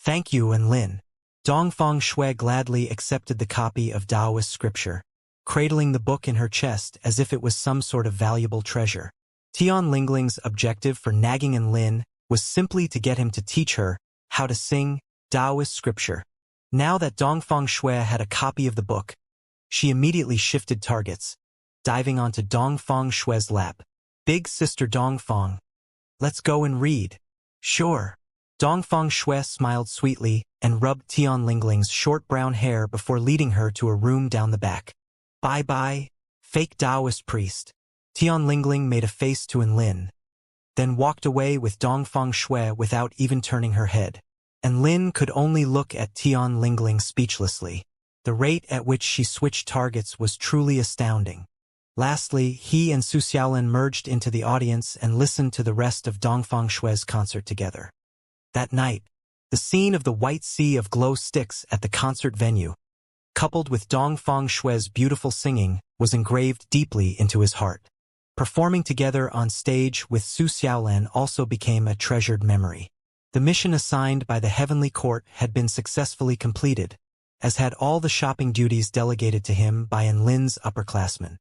Thank you, Lin. Dongfang Shui gladly accepted the copy of Taoist scripture, cradling the book in her chest as if it was some sort of valuable treasure. Tian Lingling's objective for nagging Lin was simply to get him to teach her how to sing Taoist scripture. Now that Dongfang Shui had a copy of the book, she immediately shifted targets, diving onto Dongfang Shui's lap. Big sister Dongfang, let's go and read. Sure. Dongfang Shui smiled sweetly and rubbed Tian Lingling's short brown hair before leading her to a room down the back. Bye-bye, fake Taoist priest. Tian Lingling made a face to Lin, then walked away with Dongfang Shui without even turning her head. Lin could only look at Tian Lingling speechlessly. The rate at which she switched targets was truly astounding. Lastly, he and Su Xiaolan merged into the audience and listened to the rest of Dongfang Shui's concert together. That night, the scene of the white sea of glow sticks at the concert venue, coupled with Dongfang Shui's beautiful singing, was engraved deeply into his heart. Performing together on stage with Su Xiaolan also became a treasured memory. The mission assigned by the Heavenly Court had been successfully completed, as had all the shopping duties delegated to him by Lin's upperclassmen.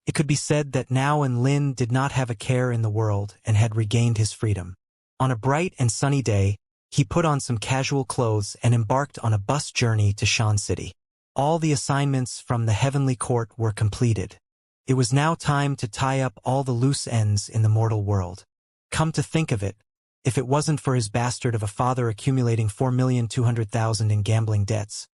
It could be said that now Lin did not have a care in the world and had regained his freedom. On a bright and sunny day, he put on some casual clothes and embarked on a bus journey to Shan City. All the assignments from the Heavenly Court were completed. It was now time to tie up all the loose ends in the mortal world. Come to think of it, if it wasn't for his bastard of a father accumulating 4,200,000 in gambling debts,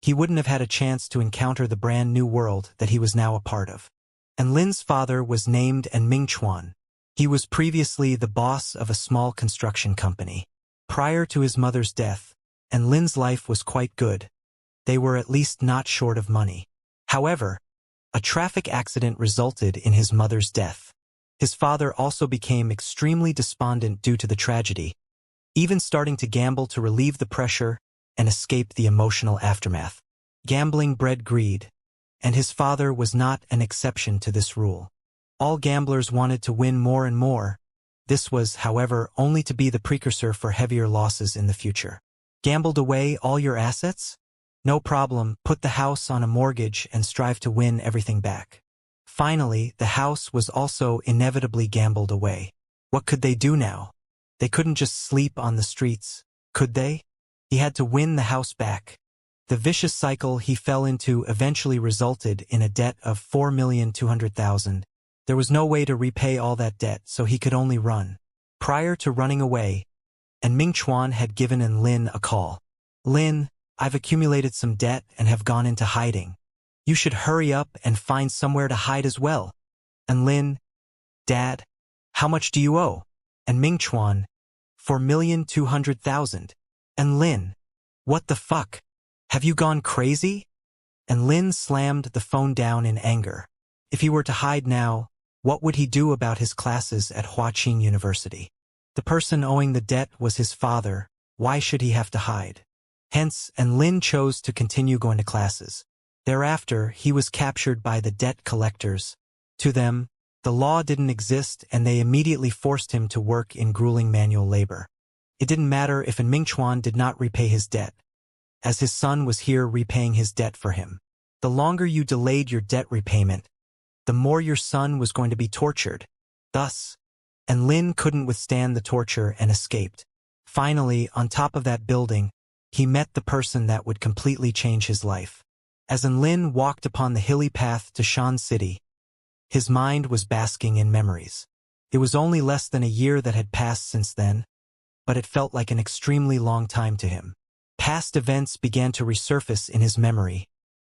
he wouldn't have had a chance to encounter the brand new world that he was now a part of. Lin's father was named Ming Chuan. He was previously the boss of a small construction company. Prior to his mother's death, Lin's life was quite good. They were at least not short of money. However, a traffic accident resulted in his mother's death. His father also became extremely despondent due to the tragedy, even starting to gamble to relieve the pressure and escape the emotional aftermath. Gambling bred greed, and his father was not an exception to this rule. All gamblers wanted to win more and more. This was, however, only to be the precursor for heavier losses in the future. Gambled away all your assets? No problem, put the house on a mortgage and strive to win everything back. Finally, the house was also inevitably gambled away. What could they do now? They couldn't just sleep on the streets, could they? He had to win the house back. The vicious cycle he fell into eventually resulted in a debt of 4,200,000. There was no way to repay all that debt, so he could only run. Prior to running away, Ming Chuan had given Lin a call. Lin, I've accumulated some debt and have gone into hiding. You should hurry up and find somewhere to hide as well. Lin, Dad, how much do you owe? Ming Chuan, 4,200,000. Lin, What the fuck? Have you gone crazy? And Lin slammed the phone down in anger. If he were to hide now, what would he do about his classes at Huaqing University? The person owing the debt was his father. Why should he have to hide? Hence, and Lin chose to continue going to classes. Thereafter, he was captured by the debt collectors. To them, the law didn't exist and they immediately forced him to work in grueling manual labor. It didn't matter if Mingchuan did not repay his debt, as his son was here repaying his debt for him. The longer you delayed your debt repayment, the more your son was going to be tortured. Thus, and Lin couldn't withstand the torture and escaped. Finally, on top of that building, he met the person that would completely change his life. As Lin walked upon the hilly path to Shan City, his mind was basking in memories. It was only less than a year that had passed since then, but it felt like an extremely long time to him. Past events began to resurface in his memory,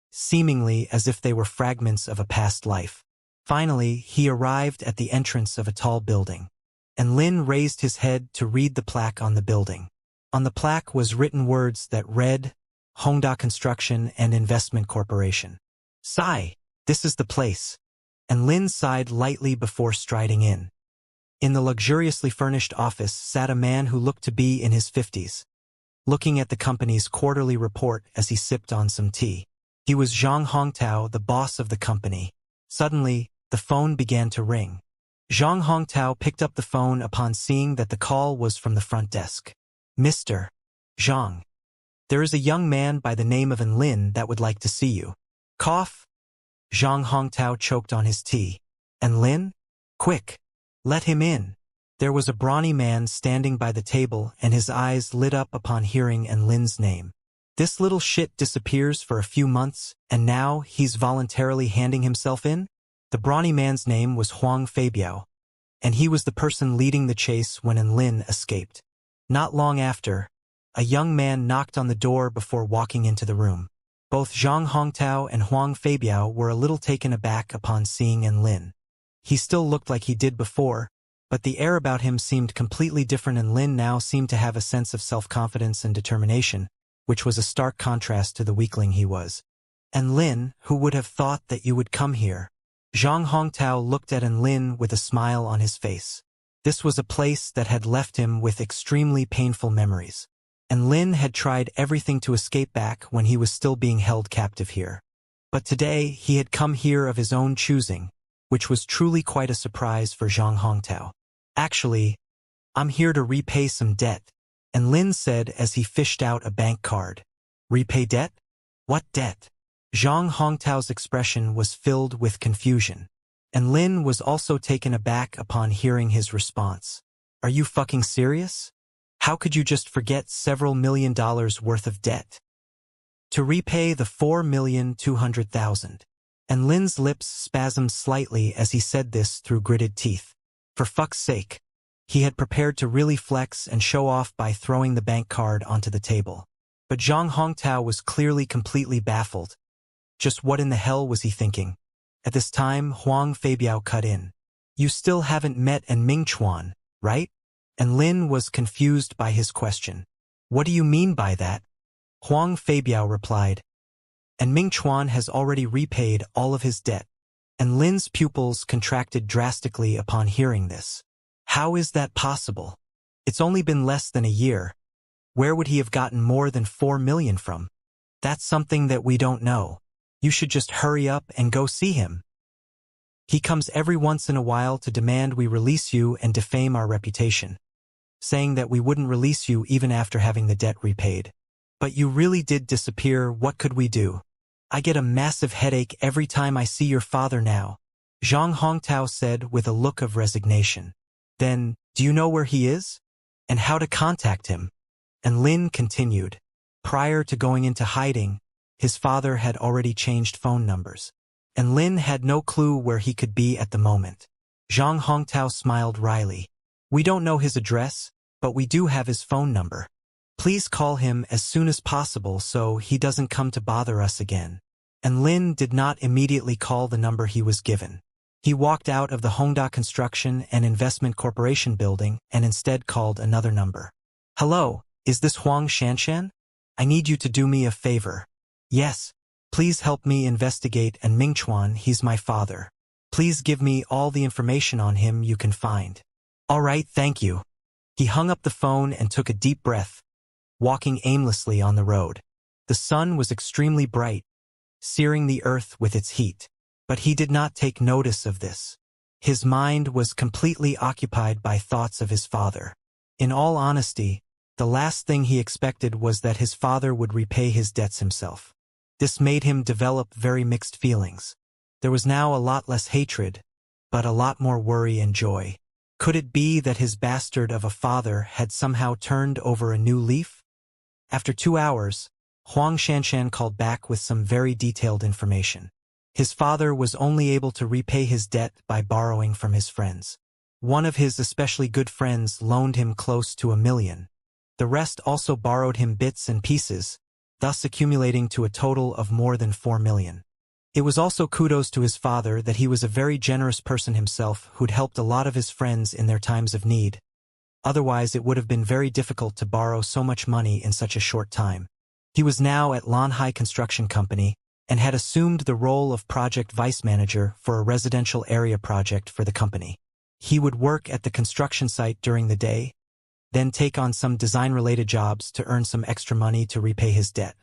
seemingly as if they were fragments of a past life. Finally, he arrived at the entrance of a tall building, and Lin raised his head to read the plaque on the building. On the plaque was written words that read, Hongda Construction and Investment Corporation. Sigh, this is the place. And Lin sighed lightly before striding in. In the luxuriously furnished office sat a man who looked to be in his 50s, looking at the company's quarterly report as he sipped on some tea. He was Zhang Hongtao, the boss of the company. Suddenly, the phone began to ring. Zhang Hongtao picked up the phone upon seeing that the call was from the front desk. Mr. Zhang, there is a young man by the name of Lin that would like to see you. Cough. Zhang Hongtao choked on his tea. Lin? Quick. Let him in. There was a brawny man standing by the table and his eyes lit up upon hearing Lin's name. This little shit disappears for a few months and now he's voluntarily handing himself in? The brawny man's name was Huang Feibiao, and he was the person leading the chase when Lin escaped. Not long after, a young man knocked on the door before walking into the room. Both Zhang Hongtao and Huang Feibiao were a little taken aback upon seeing Lin. He still looked like he did before, but the air about him seemed completely different and Lin now seemed to have a sense of self-confidence and determination, which was a stark contrast to the weakling he was. Lin, who would have thought that you would come here? Zhang Hongtao looked at Lin with a smile on his face. This was a place that had left him with extremely painful memories. Lin had tried everything to escape back when he was still being held captive here. But today he had come here of his own choosing, which was truly quite a surprise for Zhang Hongtao. Actually, I'm here to repay some debt, Lin said as he fished out a bank card. Repay debt? What debt? Zhang Hongtao's expression was filled with confusion, and Lin was also taken aback upon hearing his response. Are you fucking serious? How could you just forget several $1 million worth of debt? To repay the $4,200,000. And Lin's lips spasmed slightly as he said this through gritted teeth. For fuck's sake. He had prepared to really flex and show off by throwing the bank card onto the table. But Zhang Hongtao was clearly completely baffled. Just what in the hell was he thinking? At this time, Huang Feibiao cut in. You still haven't met Mingchuan, right? And Lin was confused by his question. What do you mean by that? Huang Feibiao replied. And Mingchuan has already repaid all of his debt. And Lin's pupils contracted drastically upon hearing this. How is that possible? It's only been less than a year. Where would he have gotten more than 4 million from? That's something that we don't know. You should just hurry up and go see him. He comes every once in a while to demand we release you and defame our reputation, saying that we wouldn't release you even after having the debt repaid. But you really did disappear. What could we do? I get a massive headache every time I see your father now, Zhang Hongtao said with a look of resignation. Then, do you know where he is? And how to contact him? And Lin continued. Prior to going into hiding, his father had already changed phone numbers. And Lin had no clue where he could be at the moment. Zhang Hongtao smiled wryly. We don't know his address, but we do have his phone number. Please call him as soon as possible so he doesn't come to bother us again. And Lin did not immediately call the number he was given. He walked out of the Hongda Construction and Investment Corporation building and instead called another number. Hello, is this Huang Xianxia? I need you to do me a favor. Yes. Please help me investigate and Mingchuan, he's my father. Please give me all the information on him you can find. All right, thank you. He hung up the phone and took a deep breath, walking aimlessly on the road. The sun was extremely bright, searing the earth with its heat. But he did not take notice of this. His mind was completely occupied by thoughts of his father. In all honesty, the last thing he expected was that his father would repay his debts himself. This made him develop very mixed feelings. There was now a lot less hatred, but a lot more worry and joy. Could it be that his bastard of a father had somehow turned over a new leaf? After 2 hours, Xianxia called back with some very detailed information. His father was only able to repay his debt by borrowing from his friends. One of his especially good friends loaned him close to 1 million. The rest also borrowed him bits and pieces, thus accumulating to a total of more than 4 million. It was also kudos to his father that he was a very generous person himself who'd helped a lot of his friends in their times of need. Otherwise it would have been very difficult to borrow so much money in such a short time. He was now at Lanhai Construction Company, and had assumed the role of project vice manager for a residential area project for the company. He would work at the construction site during the day, then take on some design-related jobs to earn some extra money to repay his debt.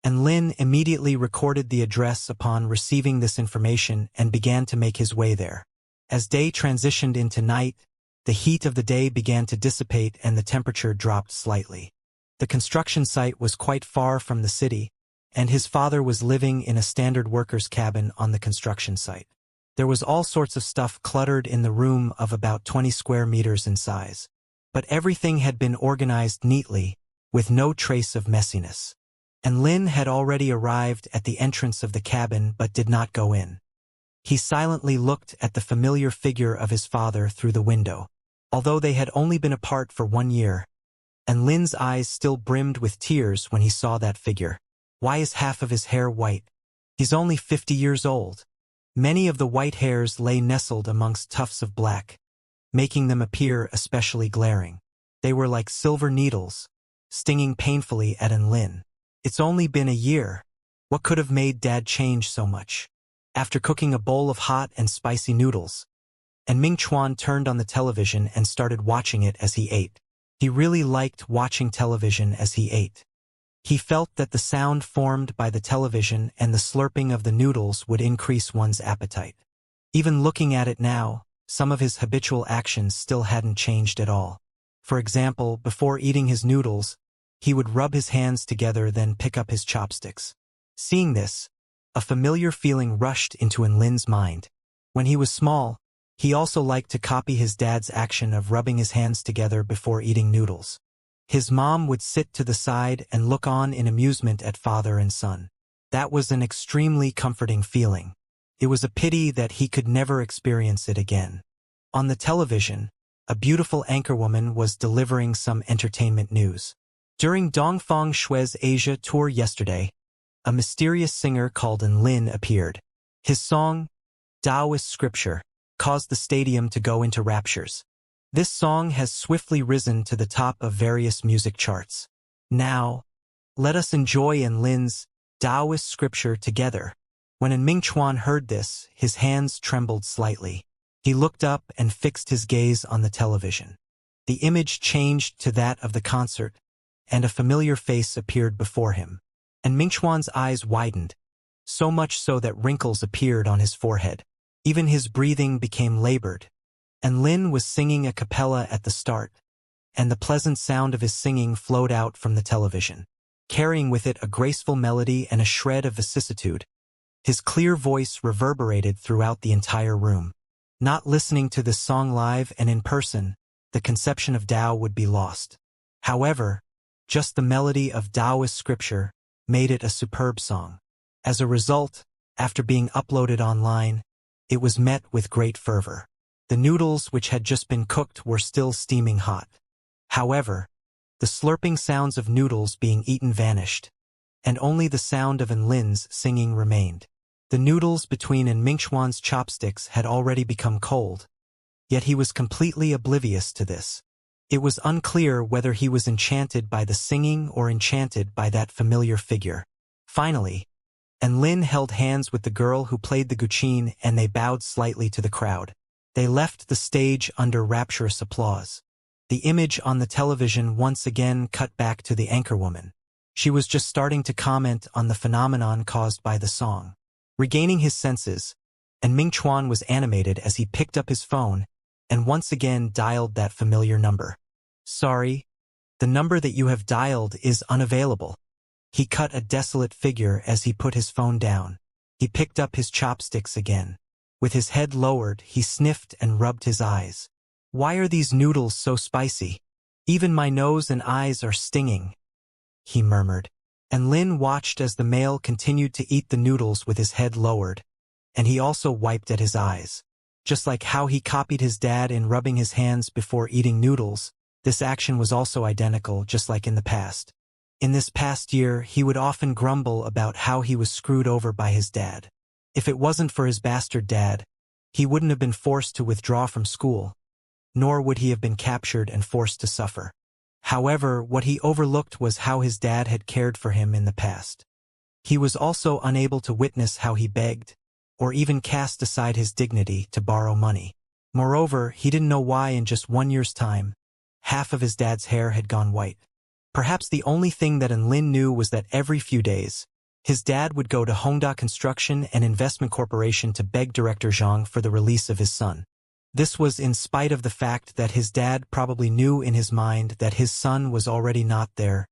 And Lin immediately recorded the address upon receiving this information and began to make his way there. As day transitioned into night, the heat of the day began to dissipate and the temperature dropped slightly. The construction site was quite far from the city, and his father was living in a standard worker's cabin on the construction site. There was all sorts of stuff cluttered in the room of about 20 square meters in size. But everything had been organized neatly, with no trace of messiness. And Lin had already arrived at the entrance of the cabin but did not go in. He silently looked at the familiar figure of his father through the window. Although they had only been apart for 1 year, and Lin's eyes still brimmed with tears when he saw that figure. Why is half of his hair white? He's only 50 years old. Many of the white hairs lay nestled amongst tufts of black, making them appear especially glaring. They were like silver needles, stinging painfully at Lin. It's only been a year. What could have made Dad change so much? After cooking a bowl of hot and spicy noodles, and Mingchuan turned on the television and started watching it as he ate. He really liked watching television as he ate. He felt that the sound formed by the television and the slurping of the noodles would increase one's appetite. Even looking at it now, some of his habitual actions still hadn't changed at all. For example, before eating his noodles, he would rub his hands together then pick up his chopsticks. Seeing this, a familiar feeling rushed into Lin's mind. When he was small, he also liked to copy his dad's action of rubbing his hands together before eating noodles. His mom would sit to the side and look on in amusement at father and son. That was an extremely comforting feeling. It was a pity that he could never experience it again. On the television, a beautiful anchorwoman was delivering some entertainment news. During Dongfang Shui's Asia tour yesterday, a mysterious singer called Lin appeared. His song, Taoist Scripture, caused the stadium to go into raptures. This song has swiftly risen to the top of various music charts. Now, let us enjoy Lin's Taoist scripture together. When Mingchuan heard this, his hands trembled slightly. He looked up and fixed his gaze on the television. The image changed to that of the concert, and a familiar face appeared before him. And Mingchuan's eyes widened, so much so that wrinkles appeared on his forehead. Even his breathing became labored. And Lin was singing a cappella at the start, and the pleasant sound of his singing flowed out from the television, carrying with it a graceful melody and a shred of vicissitude. His clear voice reverberated throughout the entire room. Not listening to this song live and in person, the conception of Tao would be lost. However, just the melody of Taoist scripture made it a superb song. As a result, after being uploaded online, it was met with great fervor. The noodles which had just been cooked were still steaming hot. However, the slurping sounds of noodles being eaten vanished, and only the sound of Lin's singing remained. The noodles between Mingchuan's chopsticks had already become cold, yet he was completely oblivious to this. It was unclear whether he was enchanted by the singing or enchanted by that familiar figure. Finally, Lin held hands with the girl who played the guqin and they bowed slightly to the crowd. They left the stage under rapturous applause. The image on the television once again cut back to the anchorwoman. She was just starting to comment on the phenomenon caused by the song. Regaining his senses, Ming Chuan was animated as he picked up his phone and once again dialed that familiar number. "Sorry, the number that you have dialed is unavailable." He cut a desolate figure as he put his phone down. He picked up his chopsticks again. With his head lowered, he sniffed and rubbed his eyes. "Why are these noodles so spicy? Even my nose and eyes are stinging," he murmured. And Lin watched as the male continued to eat the noodles with his head lowered, and he also wiped at his eyes. Just like how he copied his dad in rubbing his hands before eating noodles, this action was also identical, just like in the past. In this past year, he would often grumble about how he was screwed over by his dad. If it wasn't for his bastard dad, he wouldn't have been forced to withdraw from school, nor would he have been captured and forced to suffer. However, what he overlooked was how his dad had cared for him in the past. He was also unable to witness how he begged, or even cast aside his dignity to borrow money. Moreover, he didn't know why in just 1 year's time, half of his dad's hair had gone white. Perhaps the only thing that Lin knew was that every few days, his dad would go to Hongda Construction and Investment Corporation to beg Director Zhang for the release of his son. This was in spite of the fact that his dad probably knew in his mind that his son was already not there.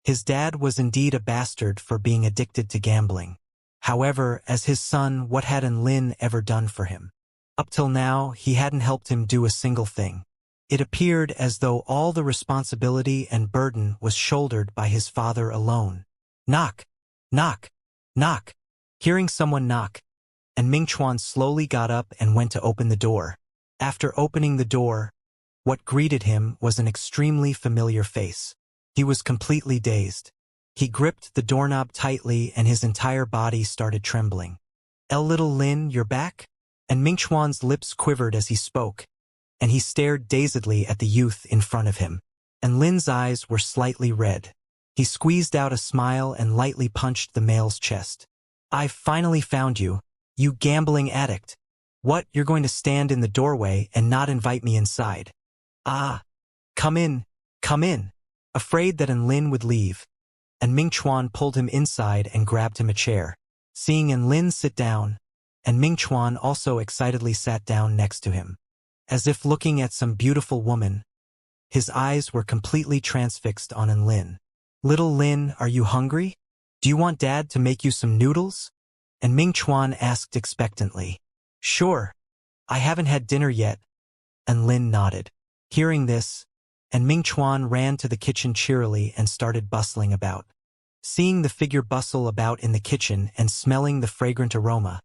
His dad was indeed a bastard for being addicted to gambling. However, as his son, what had Lin ever done for him? Up till now, he hadn't helped him do a single thing. It appeared as though all the responsibility and burden was shouldered by his father alone. Knock! Knock! Knock! Hearing someone knock, Ming Chuan slowly got up and went to open the door. After opening the door, what greeted him was an extremely familiar face. He was completely dazed. He gripped the doorknob tightly and his entire body started trembling. Little Lin, you're back?" And Ming Chuan's lips quivered as he spoke, and he stared dazedly at the youth in front of him. And Lin's eyes were slightly red. He squeezed out a smile and lightly punched the male's chest. "I've finally found you, you gambling addict. What, you're going to stand in the doorway and not invite me inside? Ah, come in, come in." Afraid that Lin would leave, Ming Chuan pulled him inside and grabbed him a chair. Seeing Lin sit down, Ming Chuan also excitedly sat down next to him. As if looking at some beautiful woman, his eyes were completely transfixed on Lin. "Little Lin, are you hungry? Do you want Dad to make you some noodles?" And Ming Chuan asked expectantly. "Sure. I haven't had dinner yet." And Lin nodded. Hearing this, Ming Chuan ran to the kitchen cheerily and started bustling about. Seeing the figure bustle about in the kitchen and smelling the fragrant aroma,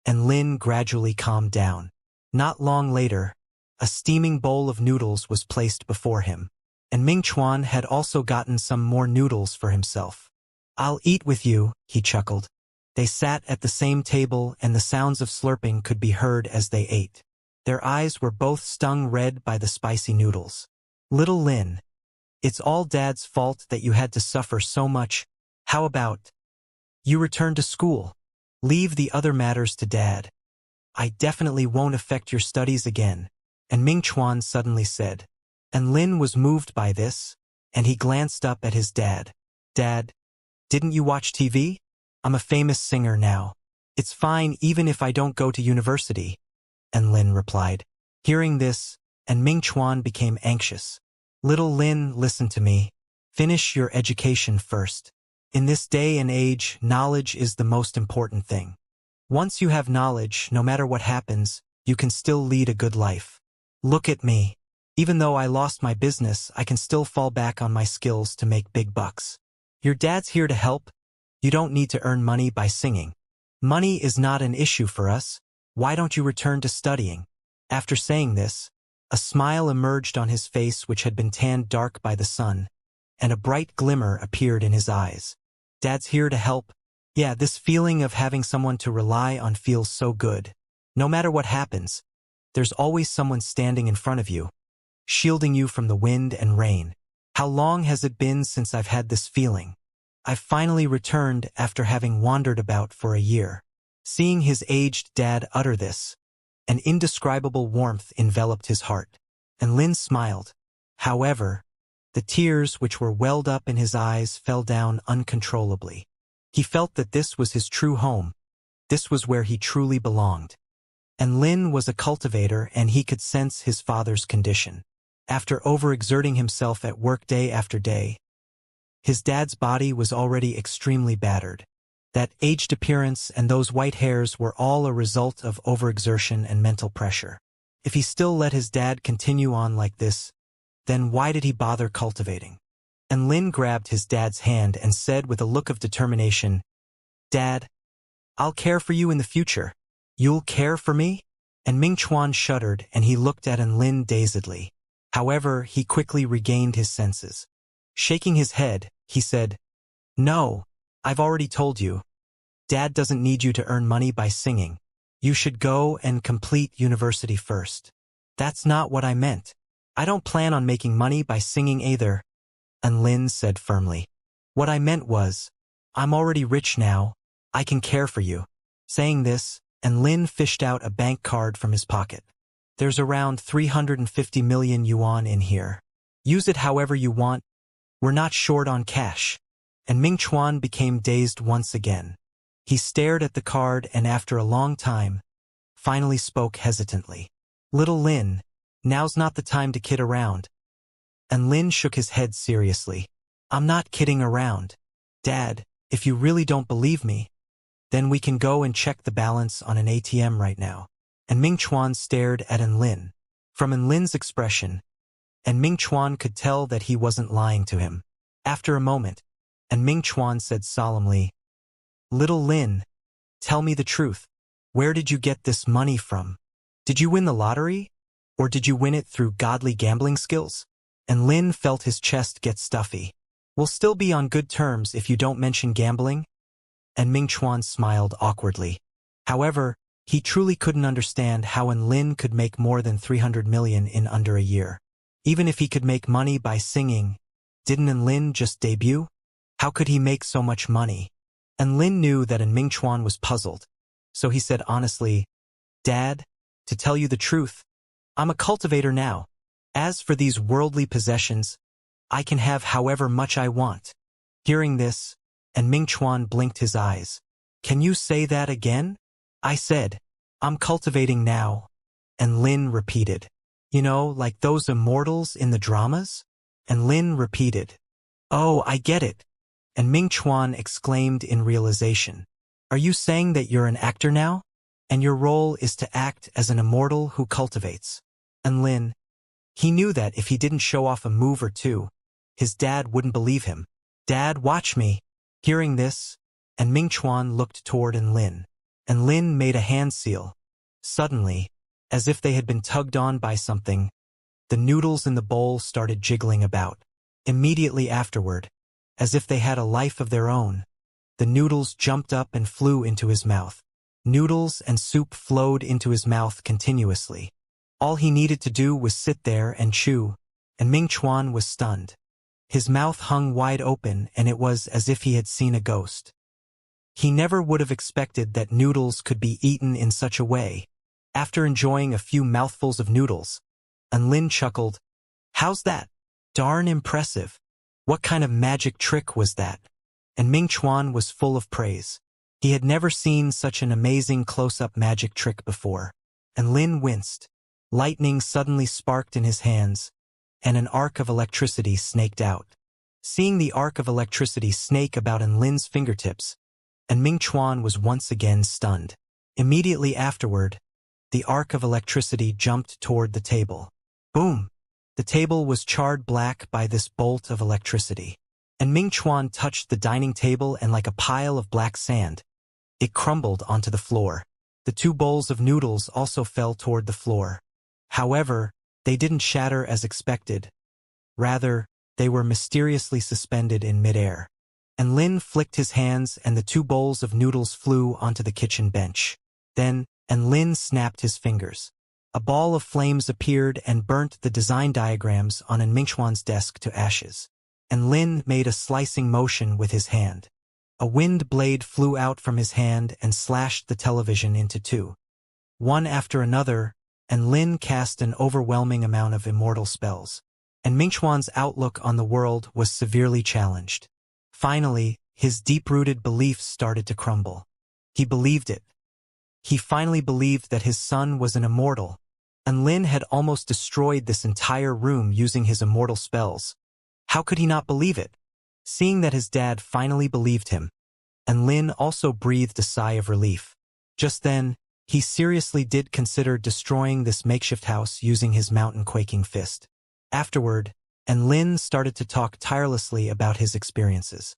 Lin gradually calmed down. Not long later, a steaming bowl of noodles was placed before him, and Ming Chuan had also gotten some more noodles for himself. "I'll eat with you," he chuckled. They sat at the same table and the sounds of slurping could be heard as they ate. Their eyes were both stung red by the spicy noodles. "Little Lin, it's all Dad's fault that you had to suffer so much. How about you return to school? Leave the other matters to Dad. I definitely won't affect your studies again," and Ming Chuan suddenly said. And Lin was moved by this, and he glanced up at his dad. "Dad, didn't you watch TV? I'm a famous singer now. It's fine even if I don't go to university," and Lin replied. Hearing this, and Ming Chuan became anxious. "Little Lin, listen to me. Finish your education first. In this day and age, knowledge is the most important thing. Once you have knowledge, no matter what happens, you can still lead a good life. Look at me. Even though I lost my business, I can still fall back on my skills to make big bucks. Your dad's here to help. You don't need to earn money by singing. Money is not an issue for us. Why don't you return to studying?" After saying this, a smile emerged on his face which had been tanned dark by the sun, and a bright glimmer appeared in his eyes. "Dad's here to help. Yeah, this feeling of having someone to rely on feels so good. No matter what happens, there's always someone standing in front of you. shielding you from the wind and rain. How long has it been since I've had this feeling? I've finally returned after having wandered about for a year. Seeing his aged dad utter this, an indescribable warmth enveloped his heart, and Lin smiled. However, the tears which were welled up in his eyes fell down uncontrollably. He felt that this was his true home. This was where he truly belonged. And Lin was a cultivator, and he could sense his father's condition. After overexerting himself at work day after day, his dad's body was already extremely battered. That aged appearance and those white hairs were all a result of overexertion and mental pressure. If he still let his dad continue on like this, then why did he bother cultivating? And Lin grabbed his dad's hand and said with a look of determination, "Dad, I'll care for you in the future. You'll care for me?" And Ming Chuan shuddered, and he looked at Lin dazedly. However, he quickly regained his senses. Shaking his head, he said, "No, I've already told you. Dad doesn't need you to earn money by singing. You should go and complete university first." "That's not what I meant. I don't plan on making money by singing either," and Lin said firmly. "What I meant was, I'm already rich now. I can care for you." Saying this, and Lin fished out a bank card from his pocket. "There's around 350 million yuan in here. Use it however you want. We're not short on cash." And Ming Chuan became dazed once again. He stared at the card and after a long time, finally spoke hesitantly. "Little Lin, now's not the time to kid around." And Lin shook his head seriously. "I'm not kidding around. Dad, if you really don't believe me, then we can go and check the balance on an ATM right now." And Ming Chuan stared at Lin. From Lin's expression, and Ming Chuan could tell that he wasn't lying to him. After a moment, and Ming Chuan said solemnly, "Little Lin, tell me the truth. Where did you get this money from? Did you win the lottery? Or did you win it through godly gambling skills?" And Lin felt his chest get stuffy. "We'll still be on good terms if you don't mention gambling." And Ming Chuan smiled awkwardly. However, he truly couldn't understand how Lin could make more than 300 million in under a year. Even if he could make money by singing, didn't Lin just debut? How could he make so much money? And Lin knew that Ming Chuan was puzzled. So he said honestly, "Dad, to tell you the truth, I'm a cultivator now. As for these worldly possessions, I can have however much I want." Hearing this, and Ming Chuan blinked his eyes. "Can you say that again?" "I said, I'm cultivating now." And Lin repeated, "You know, like those immortals in the dramas?" And Lin repeated, "Oh, I get it." And Ming Chuan exclaimed in realization, "Are you saying that you're an actor now? And your role is to act as an immortal who cultivates?" And Lin, he knew that if he didn't show off a move or two, his dad wouldn't believe him. "Dad, watch me." Hearing this, and Ming Chuan looked toward Lin, and Lin made a hand seal. Suddenly, as if they had been tugged on by something, the noodles in the bowl started jiggling about. Immediately afterward, as if they had a life of their own, the noodles jumped up and flew into his mouth. Noodles and soup flowed into his mouth continuously. All he needed to do was sit there and chew, and Ming Chuan was stunned. His mouth hung wide open, and it was as if he had seen a ghost. He never would have expected that noodles could be eaten in such a way. After enjoying a few mouthfuls of noodles, Lin chuckled, "How's that? Darn impressive. What kind of magic trick was that?" And Ming Chuan was full of praise. He had never seen such an amazing close-up magic trick before. And Lin winced. Lightning suddenly sparked in his hands, and an arc of electricity snaked out. Seeing the arc of electricity snake about Lin's fingertips, and Ming Chuan was once again stunned. Immediately afterward, the arc of electricity jumped toward the table. Boom! The table was charred black by this bolt of electricity. And Ming Chuan touched the dining table, and like a pile of black sand, it crumbled onto the floor. The two bowls of noodles also fell toward the floor. However, they didn't shatter as expected. Rather, they were mysteriously suspended in midair. And Lin flicked his hands, and the two bowls of noodles flew onto the kitchen bench. Then, Lin snapped his fingers. A ball of flames appeared and burnt the design diagrams on Mingchuan's desk to ashes. And Lin made a slicing motion with his hand. A wind blade flew out from his hand and slashed the television into two. One after another, and Lin cast an overwhelming amount of immortal spells. And Mingchuan's outlook on the world was severely challenged. Finally, his deep-rooted beliefs started to crumble. He believed it. He finally believed that his son was an immortal, and Lin had almost destroyed this entire room using his immortal spells. How could he not believe it? Seeing that his dad finally believed him, and Lin also breathed a sigh of relief. Just then, he seriously did consider destroying this makeshift house using his mountain-quaking fist. Afterward, and Lin started to talk tirelessly about his experiences.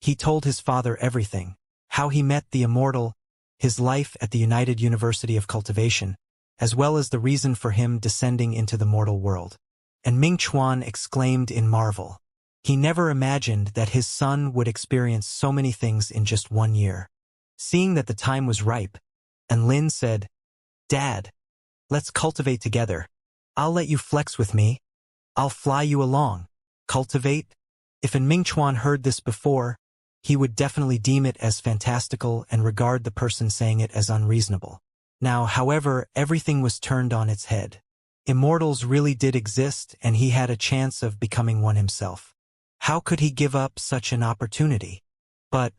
He told his father everything, how he met the Immortal, his life at the United University of Cultivation, as well as the reason for him descending into the mortal world. And Mingchuan exclaimed in marvel. He never imagined that his son would experience so many things in just 1 year. Seeing that the time was ripe, and Lin said, "Dad, let's cultivate together. I'll let you flex with me. I'll fly you along." Cultivate? If Mingchuan heard this before, he would definitely deem it as fantastical and regard the person saying it as unreasonable. Now, however, everything was turned on its head. Immortals really did exist, and he had a chance of becoming one himself. How could he give up such an opportunity? But,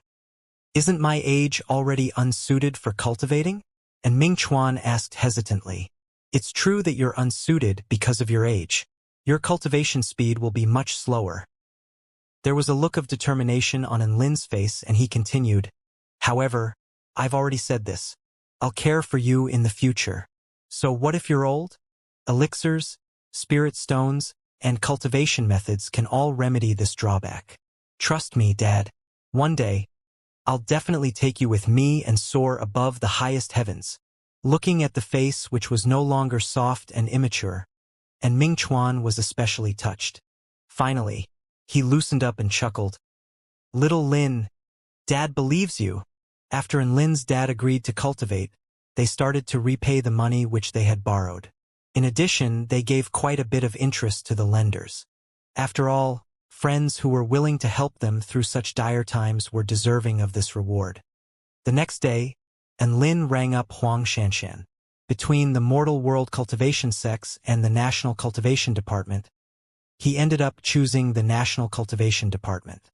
isn't my age already unsuited for cultivating? And Mingchuan asked hesitantly. It's true that you're unsuited because of your age. Your cultivation speed will be much slower. There was a look of determination on Lin's face, and he continued, "However, I've already said this. I'll care for you in the future. So what if you're old? Elixirs, spirit stones, and cultivation methods can all remedy this drawback. Trust me, Dad. One day, I'll definitely take you with me and soar above the highest heavens." Looking at the face, which was no longer soft and immature, and Mingchuan was especially touched. Finally, he loosened up and chuckled. "Little Lin, Dad believes you." After Lin's dad agreed to cultivate, they started to repay the money which they had borrowed. In addition, they gave quite a bit of interest to the lenders. After all, friends who were willing to help them through such dire times were deserving of this reward. The next day, Lin rang up Xianxia. Between the Mortal World Cultivation Sex and the National Cultivation Department, he ended up choosing the National Cultivation Department.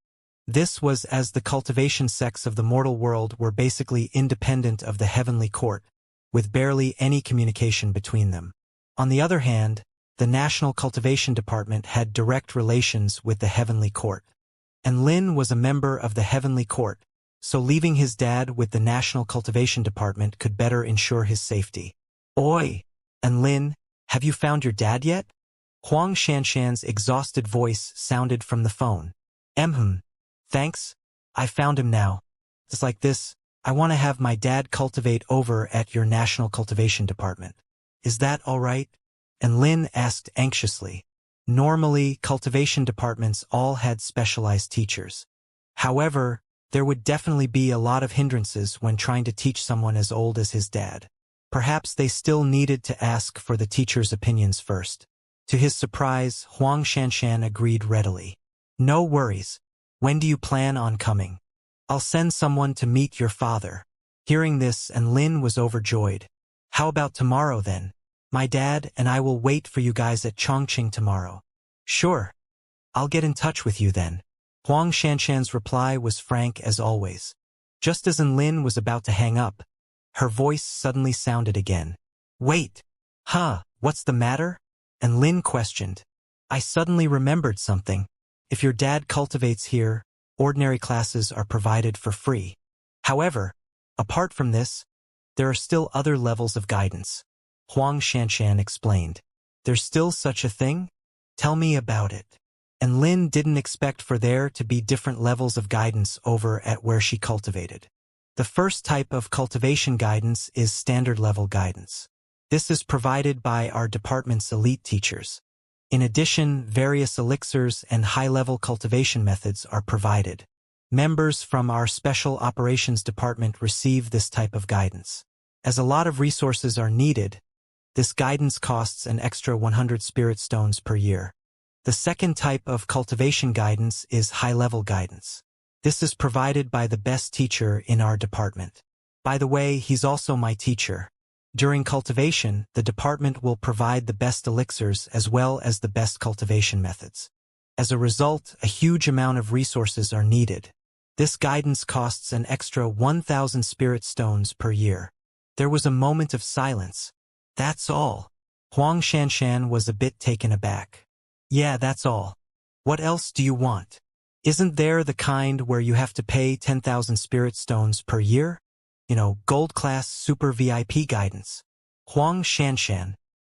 This was as the cultivation sects of the mortal world were basically independent of the heavenly court, with barely any communication between them. On the other hand, the National Cultivation Department had direct relations with the heavenly court. And Lin was a member of the heavenly court, so leaving his dad with the National Cultivation Department could better ensure his safety. "Oi! And Lin, have you found your dad yet?" Xianxia's exhausted voice sounded from the phone. Thanks, I found him now. Just like this, I want to have my dad cultivate over at your National Cultivation Department. Is that all right?" And Lin asked anxiously. Normally, cultivation departments all had specialized teachers. However, there would definitely be a lot of hindrances when trying to teach someone as old as his dad. Perhaps they still needed to ask for the teacher's opinions first. To his surprise, Xianxia agreed readily. "No worries. When do you plan on coming?" "I'll send someone to meet your father." Hearing this, Lin was overjoyed. "How about tomorrow then? My dad and I will wait for you guys at Chongqing tomorrow." "Sure. I'll get in touch with you then." Xianxia's reply was frank as always. Just as Lin was about to hang up, her voice suddenly sounded again. "Wait. What's the matter?" And Lin questioned. "I suddenly remembered something. If your dad cultivates here, ordinary classes are provided for free. However, apart from this, there are still other levels of guidance." Xianxia explained. "There's still such a thing? Tell me about it." And Lin didn't expect for there to be different levels of guidance over at where she cultivated. The first type of cultivation guidance is standard level guidance. This is provided by our department's elite teachers. In addition, various elixirs and high-level cultivation methods are provided. Members from our Special Operations Department receive this type of guidance. As a lot of resources are needed, This guidance costs an extra 100 spirit stones per year. The second type of cultivation guidance is high-level guidance. This is provided by the best teacher in our department. By the way, he's also my teacher. During cultivation, the department will provide the best elixirs as well as the best cultivation methods. As a result, a huge amount of resources are needed. This guidance costs an extra 1,000 spirit stones per year. There was a moment of silence. That's all. Xianxia was a bit taken aback. Yeah, that's all. What else do you want? Isn't there the kind where you have to pay 10,000 spirit stones per year? You know, gold class super VIP guidance. Xianxia.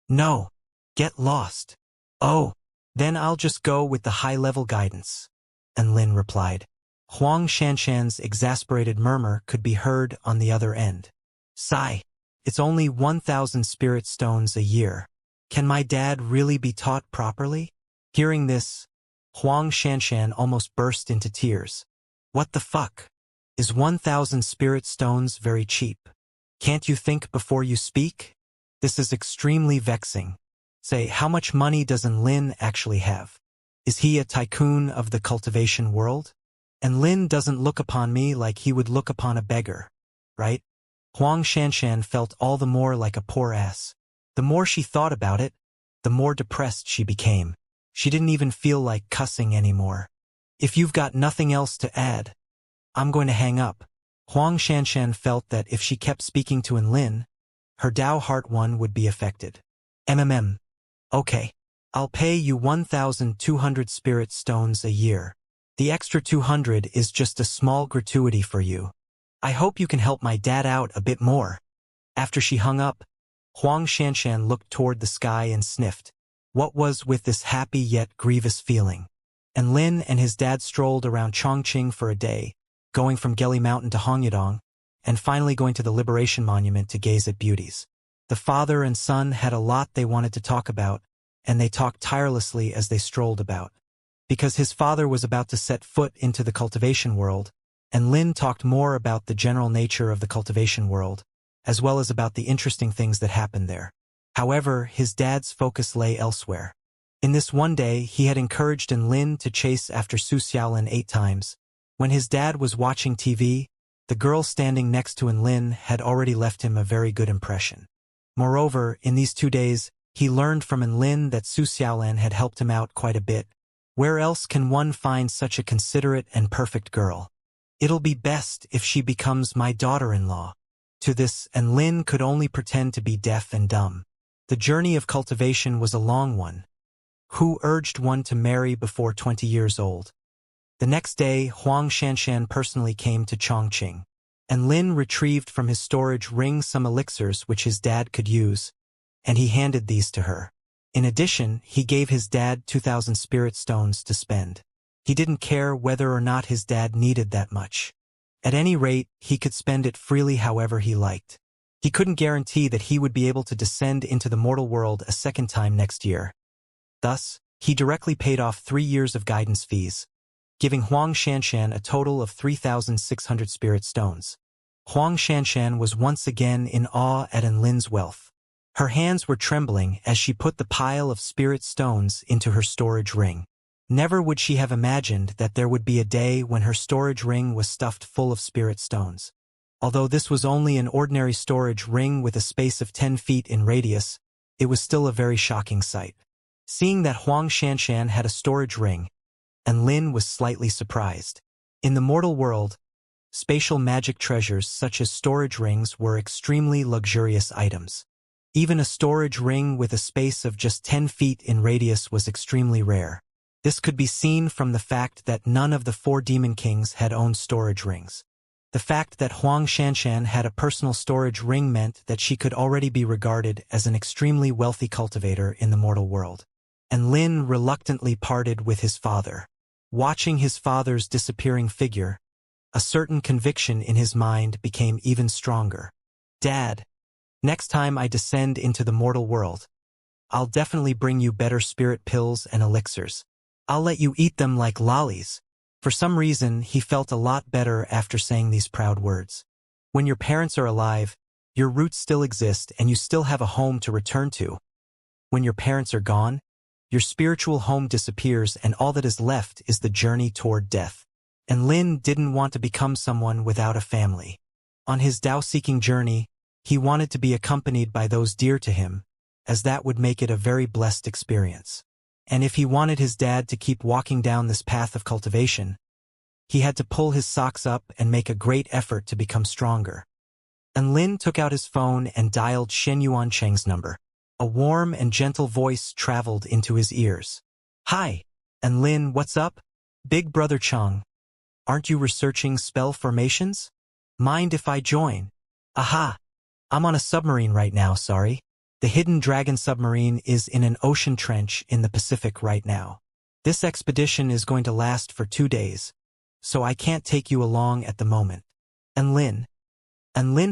No. Get lost. Oh. Then I'll just go with the high-level guidance. And Lin replied. Xianxia's exasperated murmur could be heard on the other end. Sigh. It's only 1,000 spirit stones a year. Can my dad really be taught properly? Hearing this, Xianxia almost burst into tears. What the fuck? Is 1,000 spirit stones very cheap? Can't you think before you speak? This is extremely vexing. Say, how much money does Lin actually have? Is he a tycoon of the cultivation world? And Lin doesn't look upon me like he would look upon a beggar, right? Xianxia felt all the more like a poor ass. The more she thought about it, the more depressed she became. She didn't even feel like cussing anymore. If you've got nothing else to add, I'm going to hang up. Xianxia felt that if she kept speaking to Lin, her Dao Heart One would be affected. Okay. I'll pay you 1,200 spirit stones a year. The extra 200 is just a small gratuity for you. I hope you can help my dad out a bit more. After she hung up, Xianxia looked toward the sky and sniffed. What was with this happy yet grievous feeling? And Lin and his dad strolled around Chongqing for a day, going from Geli Mountain to Hongyadong, and finally going to the Liberation Monument to gaze at beauties. The father and son had a lot they wanted to talk about, and they talked tirelessly as they strolled about. Because his father was about to set foot into the cultivation world, and Lin talked more about the general nature of the cultivation world, as well as about the interesting things that happened there. However, his dad's focus lay elsewhere. In this one day, he had encouraged Lin to chase after Su Xiaolin 8 times. When his dad was watching TV, the girl standing next to Lin had already left him a very good impression. Moreover, in these 2 days, he learned from Lin that Su Xiaolin had helped him out quite a bit. Where else can one find such a considerate and perfect girl? It'll be best if she becomes my daughter-in-law. To this, Lin could only pretend to be deaf and dumb. The journey of cultivation was a long one. Who urged one to marry before 20 years old? The next day, Xianxia personally came to Chongqing, and Lin retrieved from his storage ring some elixirs which his dad could use, and he handed these to her. In addition, he gave his dad 2,000 spirit stones to spend. He didn't care whether or not his dad needed that much. At any rate, he could spend it freely however he liked. He couldn't guarantee that he would be able to descend into the mortal world a second time next year. Thus, he directly paid off 3 years of guidance fees, giving Xianxia a total of 3,600 spirit stones. Xianxia was once again in awe at Lin's wealth. Her hands were trembling as she put the pile of spirit stones into her storage ring. Never would she have imagined that there would be a day when her storage ring was stuffed full of spirit stones. Although this was only an ordinary storage ring with a space of 10 feet in radius, it was still a very shocking sight. Seeing that Xianxia had a storage ring, Lin was slightly surprised. In the mortal world, spatial magic treasures such as storage rings were extremely luxurious items. Even a storage ring with a space of just 10 feet in radius was extremely rare. This could be seen from the fact that none of the 4 demon kings had owned storage rings. The fact that Xianxia had a personal storage ring meant that she could already be regarded as an extremely wealthy cultivator in the mortal world. And Lin reluctantly parted with his father. Watching his father's disappearing figure, a certain conviction in his mind became even stronger. Dad, next time I descend into the mortal world, I'll definitely bring you better spirit pills and elixirs. I'll let you eat them like lollies. For some reason, he felt a lot better after saying these proud words. When your parents are alive, Your roots still exist and you still have a home to return to. When your parents are gone, your spiritual home disappears and all that is left is the journey toward death. And Lin didn't want to become someone without a family. On his Tao-seeking journey, he wanted to be accompanied by those dear to him, as that would make it a very blessed experience. And if he wanted his dad to keep walking down this path of cultivation, he had to pull his socks up and make a great effort to become stronger. And Lin took out his phone and dialed Shen Yuancheng's number. A warm and gentle voice traveled into his ears. Hi, and Lin, what's up? Big brother Chang. Aren't you researching spell formations? Mind if I join? Aha! I'm on a submarine right now, sorry. The Hidden Dragon submarine is in an ocean trench in the Pacific right now. This expedition is going to last for 2 days, so I can't take you along at the moment. And Lin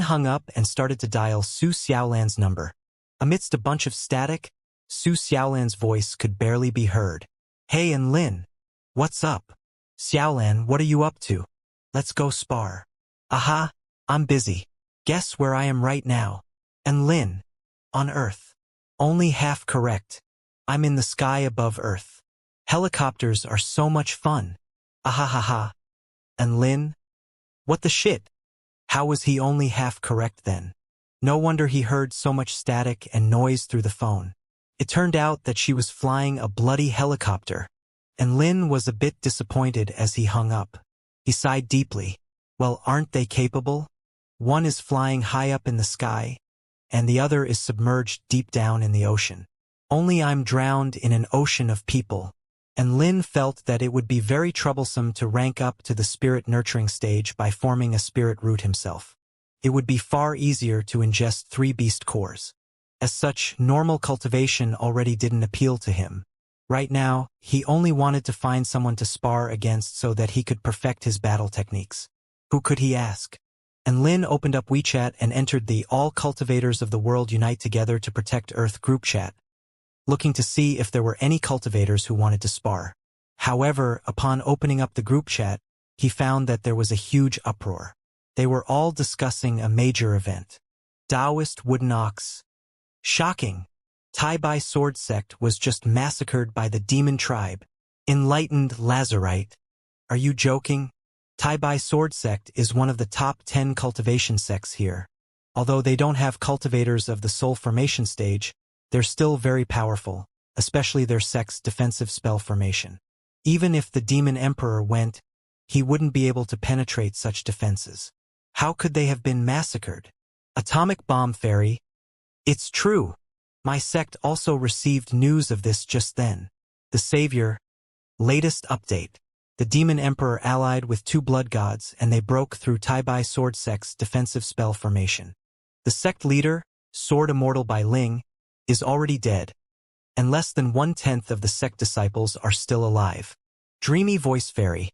hung up and started to dial Su Xiaolan's number. Amidst a bunch of static, Su Xiaolan's voice could barely be heard. Hey, and Lin, what's up? Xiaolan, what are you up to? Let's go spar. Aha, I'm busy. Guess where I am right now? And Lin, on Earth. Only half correct. I'm in the sky above Earth. Helicopters are so much fun. Ahahaha. And Lin? What the shit? How was he only half correct then? No wonder he heard so much static and noise through the phone. It turned out that she was flying a bloody helicopter, and Lin was a bit disappointed as he hung up. He sighed deeply. Well, aren't they capable? One is flying high up in the sky, and the other is submerged deep down in the ocean. Only I'm drowned in an ocean of people. And Lin felt that it would be very troublesome to rank up to the spirit nurturing stage by forming a spirit root himself. It would be far easier to ingest 3 beast cores. As such, normal cultivation already didn't appeal to him. Right now, he only wanted to find someone to spar against so that he could perfect his battle techniques. Who could he ask? And Lin opened up WeChat and entered the All Cultivators of the World Unite Together to Protect Earth group chat, looking to see if there were any cultivators who wanted to spar. However, upon opening up the group chat, he found that there was a huge uproar. They were all discussing a major event. Taoist Wooden Ox. Shocking! Tai Bai Sword Sect was just massacred by the demon tribe. Enlightened Lazarite. Are you joking? Tai Bai Sword Sect is one of the top 10 cultivation sects here. Although they don't have cultivators of the soul formation stage, they're still very powerful, especially their sect's defensive spell formation. Even if the Demon Emperor went, he wouldn't be able to penetrate such defenses. How could they have been massacred? Atomic Bomb Fairy. It's true. My sect also received news of this just then. The Savior. Latest update. The Demon Emperor allied with 2 blood gods and they broke through Tai Bai Sword Sect's defensive spell formation. The sect leader, Sword Immortal by Ling, is already dead, and less than 1/10 of the sect disciples are still alive. Dreamy Voice Fairy.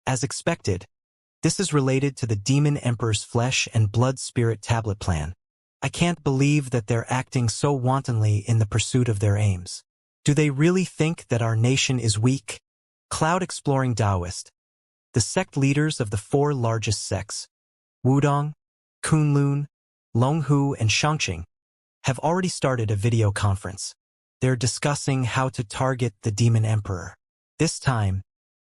As expected, this is related to the Demon Emperor's flesh and blood spirit tablet plan. I can't believe that they're acting so wantonly in the pursuit of their aims. Do they really think that our nation is weak? Cloud Exploring Taoist. The sect leaders of the 4 largest sects, Wudong, Kunlun, Longhu, and Xianxia, have already started a video conference. They're discussing how to target the Demon Emperor. This time,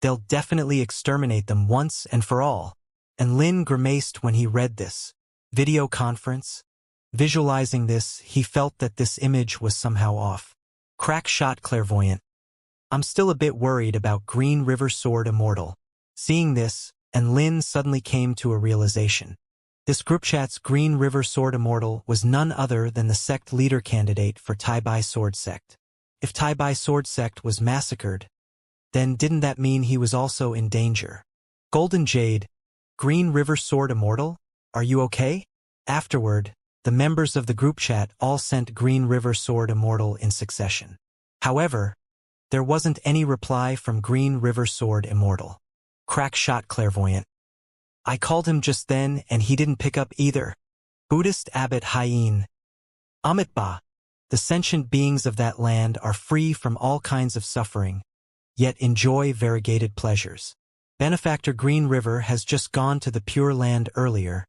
they'll definitely exterminate them once and for all. And Lin grimaced when he read this video conference. Visualizing this, he felt that this image was somehow off. Crack shot clairvoyant. I'm still a bit worried about Green River Sword Immortal. Seeing this, and Lin suddenly came to a realization. This group chat's Green River Sword Immortal was none other than the sect leader candidate for Tai Bai Sword Sect. If Tai Bai Sword Sect was massacred, then didn't that mean he was also in danger? Golden Jade, Green River Sword Immortal, are you okay? Afterward, the members of the group chat all sent Green River Sword Immortal in succession. However, there wasn't any reply from Green River Sword Immortal. Crack shot clairvoyant. I called him just then and he didn't pick up either. Buddhist Abbot Hien. Amitba. The sentient beings of that land are free from all kinds of suffering, yet enjoy variegated pleasures. Benefactor Green River has just gone to the Pure Land earlier,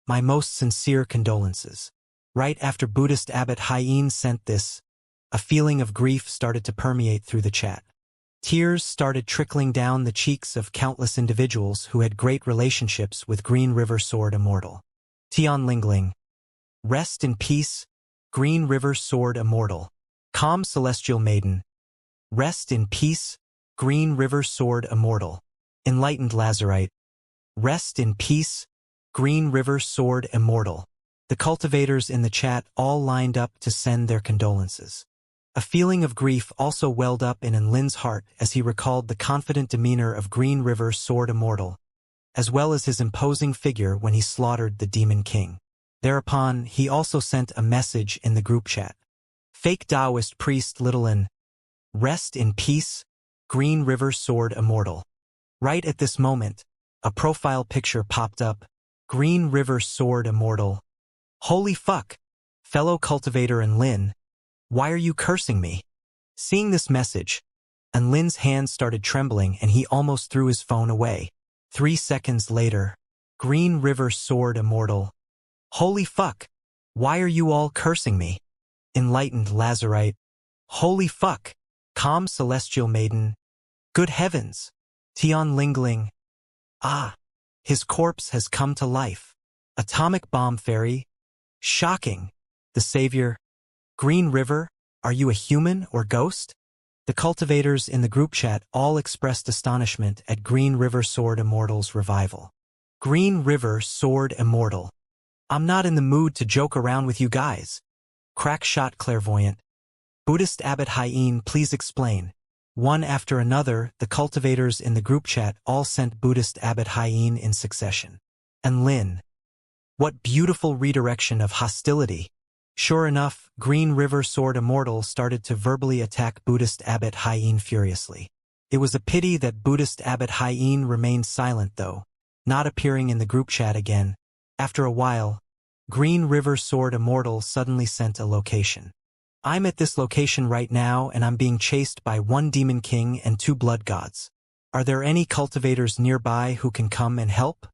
My most sincere condolences. Right after Buddhist abbot Haiyin sent this, a feeling of grief started to permeate through the chat. Tears started trickling down the cheeks of countless individuals who had great relationships with Green River Sword Immortal. Tian Lingling. Rest in peace, Green River Sword Immortal. Calm Celestial Maiden. Rest in peace, Green River Sword Immortal. Enlightened Lazarite. Rest in peace, Green River Sword Immortal. The cultivators in the chat all lined up to send their condolences. A feeling of grief also welled up in Lin's heart as he recalled the confident demeanor of Green River Sword Immortal, as well as his imposing figure when he slaughtered the Demon King. Thereupon, he also sent a message in the group chat. Fake Taoist priest Little Lin. Rest in peace, Green River Sword Immortal. Right at this moment, a profile picture popped up. Green River Sword Immortal. Holy fuck! Fellow cultivator Lin, why are you cursing me? Seeing this message, Lin's hands started trembling and he almost threw his phone away. 3 seconds later, Green River Sword Immortal. Holy fuck! Why are you all cursing me? Enlightened Lazarite. Holy fuck! Calm Celestial Maiden. Good heavens! Tian Lingling. Ah! His corpse has come to life. Atomic Bomb Fairy. Shocking! The Savior. Green River, are you a human or ghost? The cultivators in the group chat all expressed astonishment at Green River Sword Immortal's revival. Green River Sword Immortal. I'm not in the mood to joke around with you guys. Crackshot Clairvoyant. Buddhist Abbot Haiyin, please explain. One after another, the cultivators in the group chat all sent Buddhist Abbot Haiyin in succession. Lin. What beautiful redirection of hostility. Sure enough, Green River Sword Immortal started to verbally attack Buddhist Abbot Haiyin furiously. It was a pity that Buddhist Abbot Haiyin remained silent though, not appearing in the group chat again. After a while, Green River Sword Immortal suddenly sent a location. I'm at this location right now and I'm being chased by 1 Demon King and 2 Blood Gods. Are there any cultivators nearby who can come and help?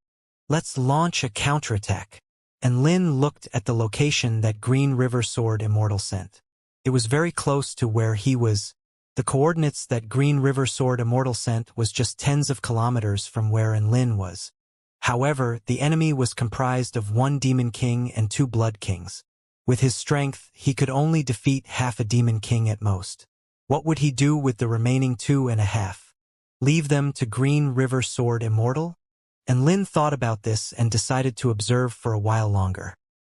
Let's launch a counterattack. Lin looked at the location that Green River Sword Immortal sent. It was very close to where he was. The coordinates that Green River Sword Immortal sent was just tens of kilometers from where Lin was. However, the enemy was comprised of 1 Demon King and 2 Blood Kings. With his strength, he could only defeat half a Demon King at most. What would he do with the remaining 2.5? Leave them to Green River Sword Immortal? Lin thought about this and decided to observe for a while longer.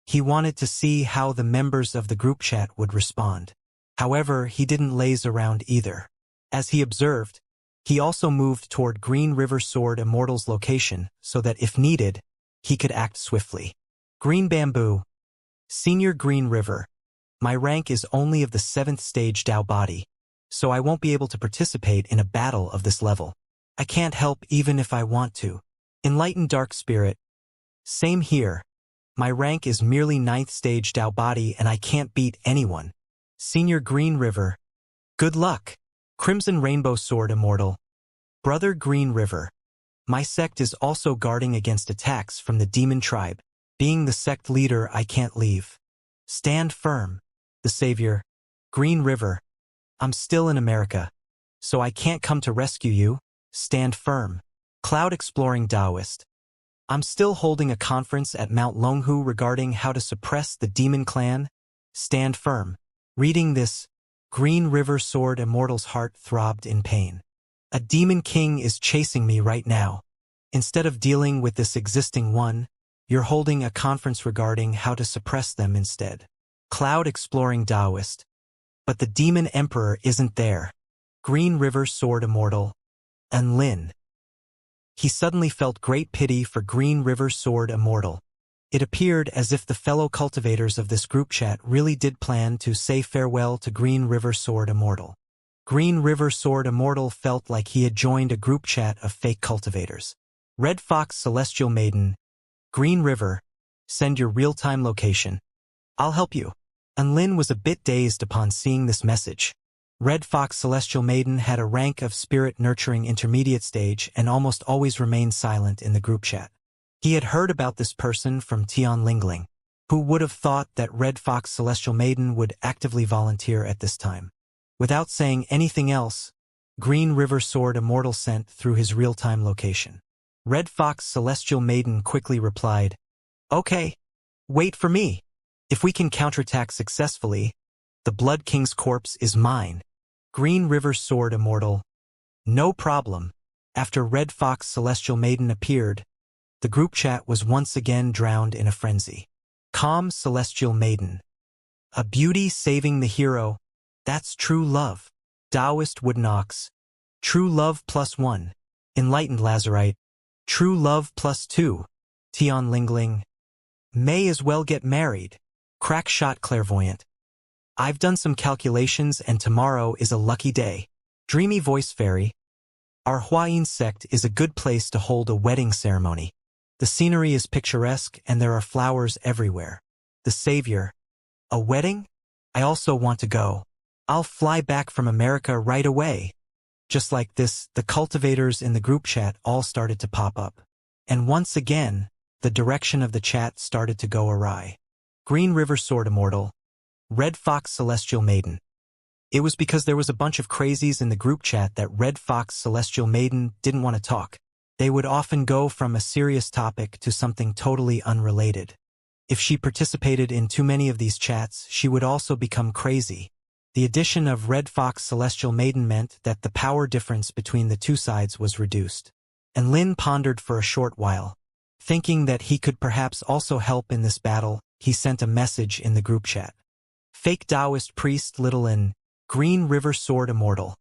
He wanted to see how the members of the group chat would respond. However, he didn't laze around either. As he observed, he also moved toward Green River Sword Immortal's location so that if needed, he could act swiftly. Green Bamboo. Senior Green River. My rank is only of the 7th stage Dao body, so I won't be able to participate in a battle of this level. I can't help even if I want to. Enlightened Dark Spirit. Same here. My rank is merely 9th stage Dao body and I can't beat anyone. Senior Green River. Good luck. Crimson Rainbow Sword Immortal. Brother Green River. My sect is also guarding against attacks from the demon tribe. Being the sect leader, I can't leave. Stand firm. The Savior. Green River. I'm still in America, so I can't come to rescue you. Stand firm. Cloud Exploring Taoist. I'm still holding a conference at Mount Longhu regarding how to suppress the demon clan. Stand firm. Reading this, Green River Sword Immortal's heart throbbed in pain. A demon king is chasing me right now. Instead of dealing with this existing one, you're holding a conference regarding how to suppress them instead. Cloud Exploring Taoist. But the demon emperor isn't there. Green River Sword Immortal. Lin. He suddenly felt great pity for Green River Sword Immortal. It appeared as if the fellow cultivators of this group chat really did plan to say farewell to Green River Sword Immortal. Green River Sword Immortal felt like he had joined a group chat of fake cultivators. Red Fox Celestial Maiden. Green River. Send your real-time location. I'll help you. Lin was a bit dazed upon seeing this message. Red Fox Celestial Maiden had a rank of Spirit Nurturing Intermediate Stage and almost always remained silent in the group chat. He had heard about this person from Tian Lingling. Who would have thought that Red Fox Celestial Maiden would actively volunteer at this time? Without saying anything else, Green River Sword Immortal sent through his real-time location. Red Fox Celestial Maiden quickly replied, "Okay, wait for me. If we can counterattack successfully, the Blood King's corpse is mine." Green River Sword Immortal, "No problem." After Red Fox Celestial Maiden appeared, the group chat was once again drowned in a frenzy. Calm Celestial Maiden. A beauty saving the hero. That's true love. Taoist Woodnox. True love +1. Enlightened Lazarite. True love +2. Tian Lingling. May as well get married. Crack shot Clairvoyant. I've done some calculations and tomorrow is a lucky day. Dreamy Voice Fairy. Our Huayin sect is a good place to hold a wedding ceremony. The scenery is picturesque and there are flowers everywhere. The Savior. A wedding? I also want to go. I'll fly back from America right away. Just like this, the cultivators in the group chat all started to pop up. And once again, the direction of the chat started to go awry. Green River Sword Immortal. Red Fox Celestial Maiden. It was because there was a bunch of crazies in the group chat that Red Fox Celestial Maiden didn't want to talk. They would often go from a serious topic to something totally unrelated. If she participated in too many of these chats, she would also become crazy. The addition of Red Fox Celestial Maiden meant that the power difference between the two sides was reduced. And Lin pondered for a short while. Thinking that he could perhaps also help in this battle, he sent a message in the group chat. Fake Taoist Priest Little in Green River Sword Immortal.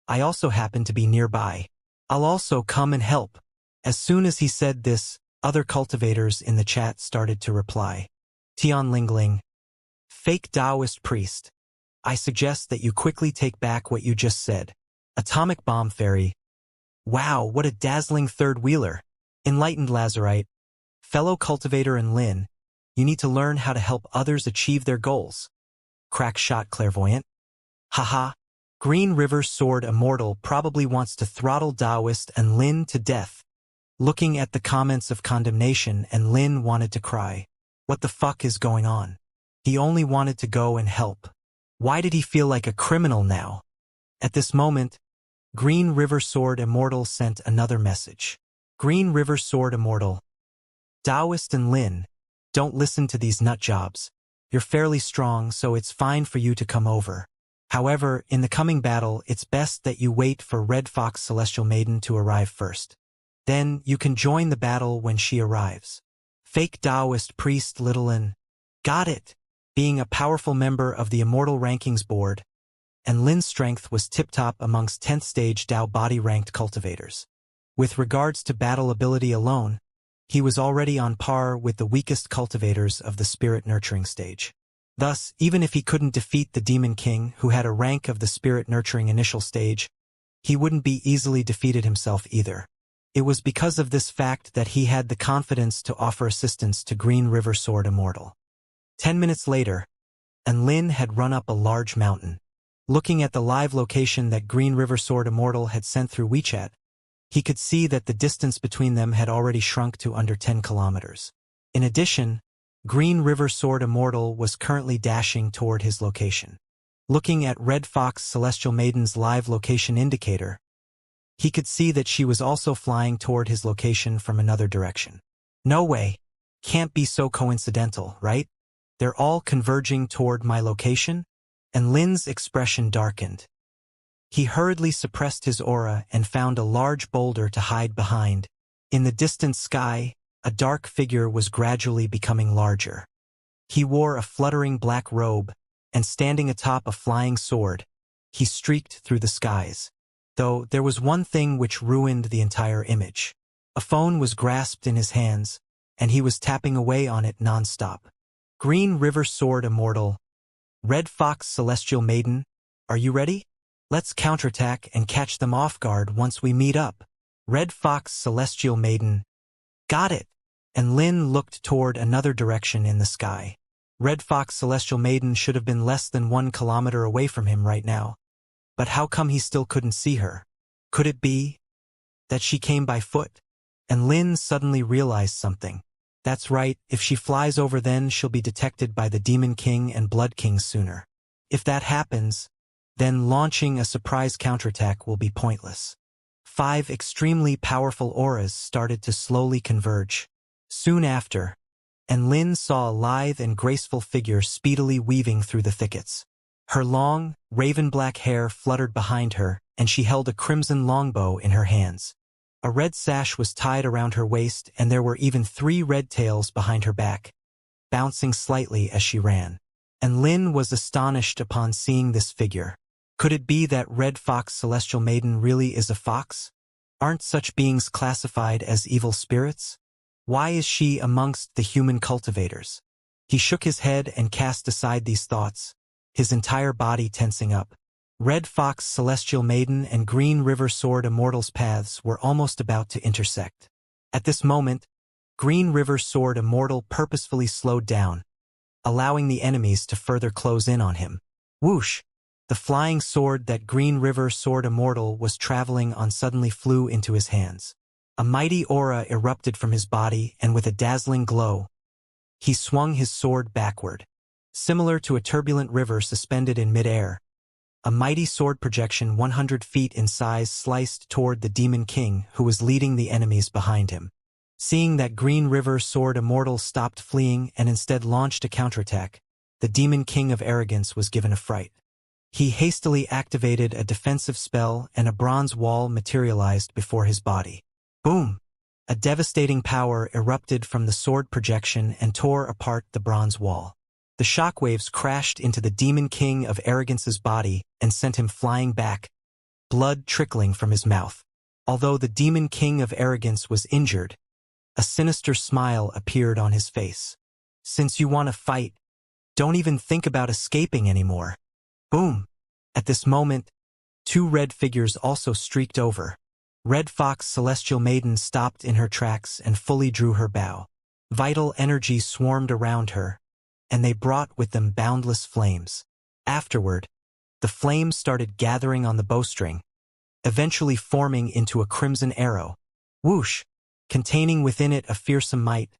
I also happen to be nearby. I'll also come and help. As soon as he said this, other cultivators in the chat started to reply. Tian Lingling. Fake Taoist Priest. I suggest that you quickly take back what you just said. Atomic Bomb Fairy. Wow, what a dazzling third-wheeler. Enlightened Lazarite. Fellow cultivator and Lin, you need to learn how to help others achieve their goals. Crack shot Clairvoyant. Haha. Green River Sword Immortal probably wants to throttle Taoist and Lin to death. Looking at the comments of condemnation, and Lin wanted to cry. What the fuck is going on? He only wanted to go and help. Why did he feel like a criminal now? At this moment, Green River Sword Immortal sent another message. Green River Sword Immortal. Taoist and Lin, don't listen to these nutjobs. You're fairly strong, so it's fine for you to come over. However, in the coming battle, it's best that you wait for Red Fox Celestial Maiden to arrive first. Then, you can join the battle when she arrives. Fake Taoist Priest Littlin. Got it. Being a powerful member of the Immortal Rankings Board, and Lin's strength was tip-top amongst 10th stage Dao body-ranked cultivators. With regards to battle ability alone, he was already on par with the weakest cultivators of the Spirit Nurturing stage. Thus, even if he couldn't defeat the Demon King, who had a rank of the Spirit Nurturing initial stage, he wouldn't be easily defeated himself either. It was because of this fact that he had the confidence to offer assistance to Green River Sword Immortal. 10 minutes later, and Lin had run up a large mountain. Looking at the live location that Green River Sword Immortal had sent through WeChat, he could see that the distance between them had already shrunk to under 10 kilometers. In addition, Green River Sword Immortal was currently dashing toward his location. Looking at Red Fox Celestial Maiden's live location indicator, he could see that she was also flying toward his location from another direction. No way. Can't be so coincidental, right? They're all converging toward my location? And Lin's expression darkened. He hurriedly suppressed his aura and found a large boulder to hide behind. In the distant sky, a dark figure was gradually becoming larger. He wore a fluttering black robe, and standing atop a flying sword, he streaked through the skies. Though there was one thing which ruined the entire image. A phone was grasped in his hands, and he was tapping away on it non-stop. Green River Sword Immortal. Red Fox Celestial Maiden, are you ready? Let's counterattack and catch them off guard once we meet up. Red Fox Celestial Maiden. Got it. And Lin looked toward another direction in the sky. Red Fox Celestial Maiden should have been less than 1 kilometer away from him right now. But how come he still couldn't see her? Could it be that she came by foot? And Lin suddenly realized something. That's right, if she flies over then she'll be detected by the Demon King and Blood King sooner. If that happens, then launching a surprise counterattack will be pointless. 5 extremely powerful auras started to slowly converge. Soon after, and Lin saw a lithe and graceful figure speedily weaving through the thickets. Her long, raven-black hair fluttered behind her, and she held a crimson longbow in her hands. A red sash was tied around her waist, and there were even 3 red tails behind her back, bouncing slightly as she ran. And Lin was astonished upon seeing this figure. Could it be that Red Fox Celestial Maiden really is a fox? Aren't such beings classified as evil spirits? Why is she amongst the human cultivators? He shook his head and cast aside these thoughts, his entire body tensing up. Red Fox Celestial Maiden and Green River Sword Immortal's paths were almost about to intersect. At this moment, Green River Sword Immortal purposefully slowed down, allowing the enemies to further close in on him. Whoosh! The flying sword that Green River Sword Immortal was traveling on suddenly flew into his hands. A mighty aura erupted from his body, and with a dazzling glow, he swung his sword backward. Similar to a turbulent river suspended in midair, a mighty sword projection 100 feet in size sliced toward the Demon King, who was leading the enemies behind him. Seeing that Green River Sword Immortal stopped fleeing and instead launched a counterattack, the Demon King of Arrogance was given a fright. He hastily activated a defensive spell, and a bronze wall materialized before his body. Boom! A devastating power erupted from the sword projection and tore apart the bronze wall. The shockwaves crashed into the Demon King of Arrogance's body and sent him flying back, blood trickling from his mouth. Although the Demon King of Arrogance was injured, a sinister smile appeared on his face. Since you want to fight, don't even think about escaping anymore. Boom! At this moment, 2 red figures also streaked over. Red Fox Celestial Maiden stopped in her tracks and fully drew her bow. Vital energy swarmed around her, and they brought with them boundless flames. Afterward, the flames started gathering on the bowstring, eventually forming into a crimson arrow. Whoosh! Containing within it a fearsome might,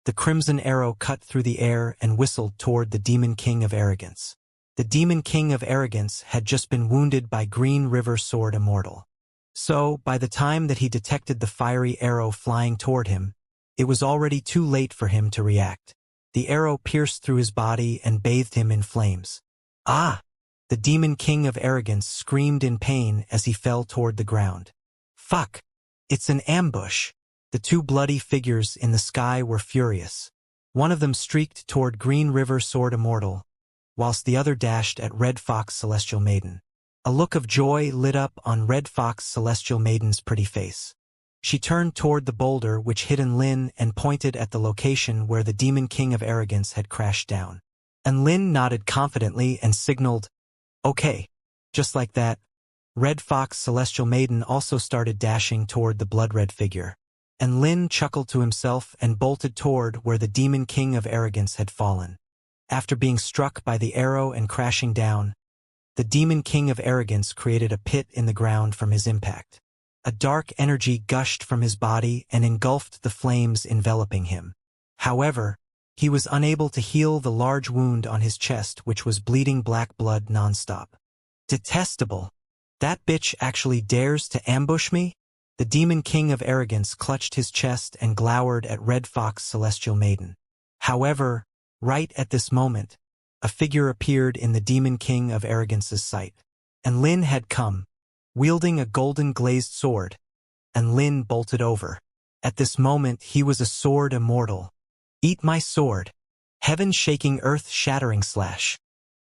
the crimson arrow cut through the air and whistled toward the Demon King of Arrogance. The Demon King of Arrogance had just been wounded by Green River Sword Immortal. So, by the time that he detected the fiery arrow flying toward him, it was already too late for him to react. The arrow pierced through his body and bathed him in flames. Ah! The Demon King of Arrogance screamed in pain as he fell toward the ground. Fuck! It's an ambush! The 2 bloody figures in the sky were furious. One of them streaked toward Green River Sword Immortal, whilst the other dashed at Red Fox Celestial Maiden. A look of joy lit up on Red Fox Celestial Maiden's pretty face. She turned toward the boulder which hid in Lin and pointed at the location where the Demon King of Arrogance had crashed down. And Lin nodded confidently and signaled, "Okay." Just like that, Red Fox Celestial Maiden also started dashing toward the blood-red figure. And Lin chuckled to himself and bolted toward where the Demon King of Arrogance had fallen. After being struck by the arrow and crashing down, the Demon King of Arrogance created a pit in the ground from his impact. A dark energy gushed from his body and engulfed the flames enveloping him. However, he was unable to heal the large wound on his chest, which was bleeding black blood nonstop. Detestable! That bitch actually dares to ambush me? The Demon King of Arrogance clutched his chest and glowered at Red Fox Celestial Maiden. However, right at this moment, a figure appeared in the Demon King of Arrogance's sight. And Lin had come, wielding a golden glazed sword, and Lin bolted over. At this moment he was a sword immortal. Eat my sword! Heaven-shaking earth-shattering slash!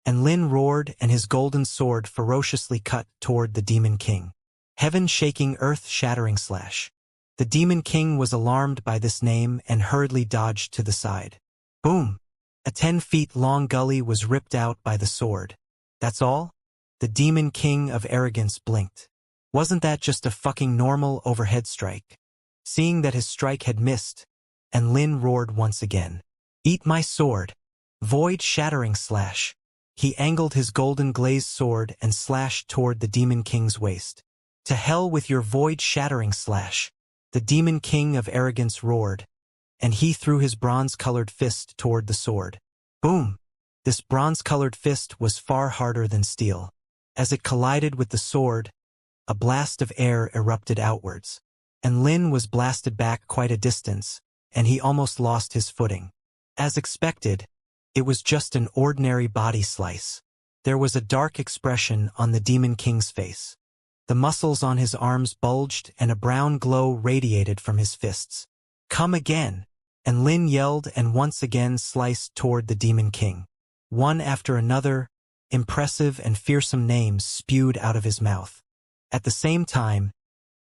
And Lin roared and his golden sword ferociously cut toward the Demon King. Heaven-shaking earth-shattering slash. The Demon King was alarmed by this name and hurriedly dodged to the side. Boom! A 10-feet-long gully was ripped out by the sword. That's all? The Demon King of Arrogance blinked. Wasn't that just a fucking normal overhead strike? Seeing that his strike had missed, and Lin roared once again. Eat my sword! Void-shattering slash. He angled his golden glazed sword and slashed toward the Demon King's waist. To hell with your void-shattering slash. The demon king of arrogance roared, and he threw his bronze-colored fist toward the sword. Boom! This bronze-colored fist was far harder than steel. As it collided with the sword, a blast of air erupted outwards. And Lin was blasted back quite a distance, and he almost lost his footing. As expected, it was just an ordinary body slice. There was a dark expression on the Demon King's face. The muscles on his arms bulged and a brown glow radiated from his fists. Come again! And Lin yelled and once again sliced toward the Demon King. One after another, impressive and fearsome names spewed out of his mouth. At the same time,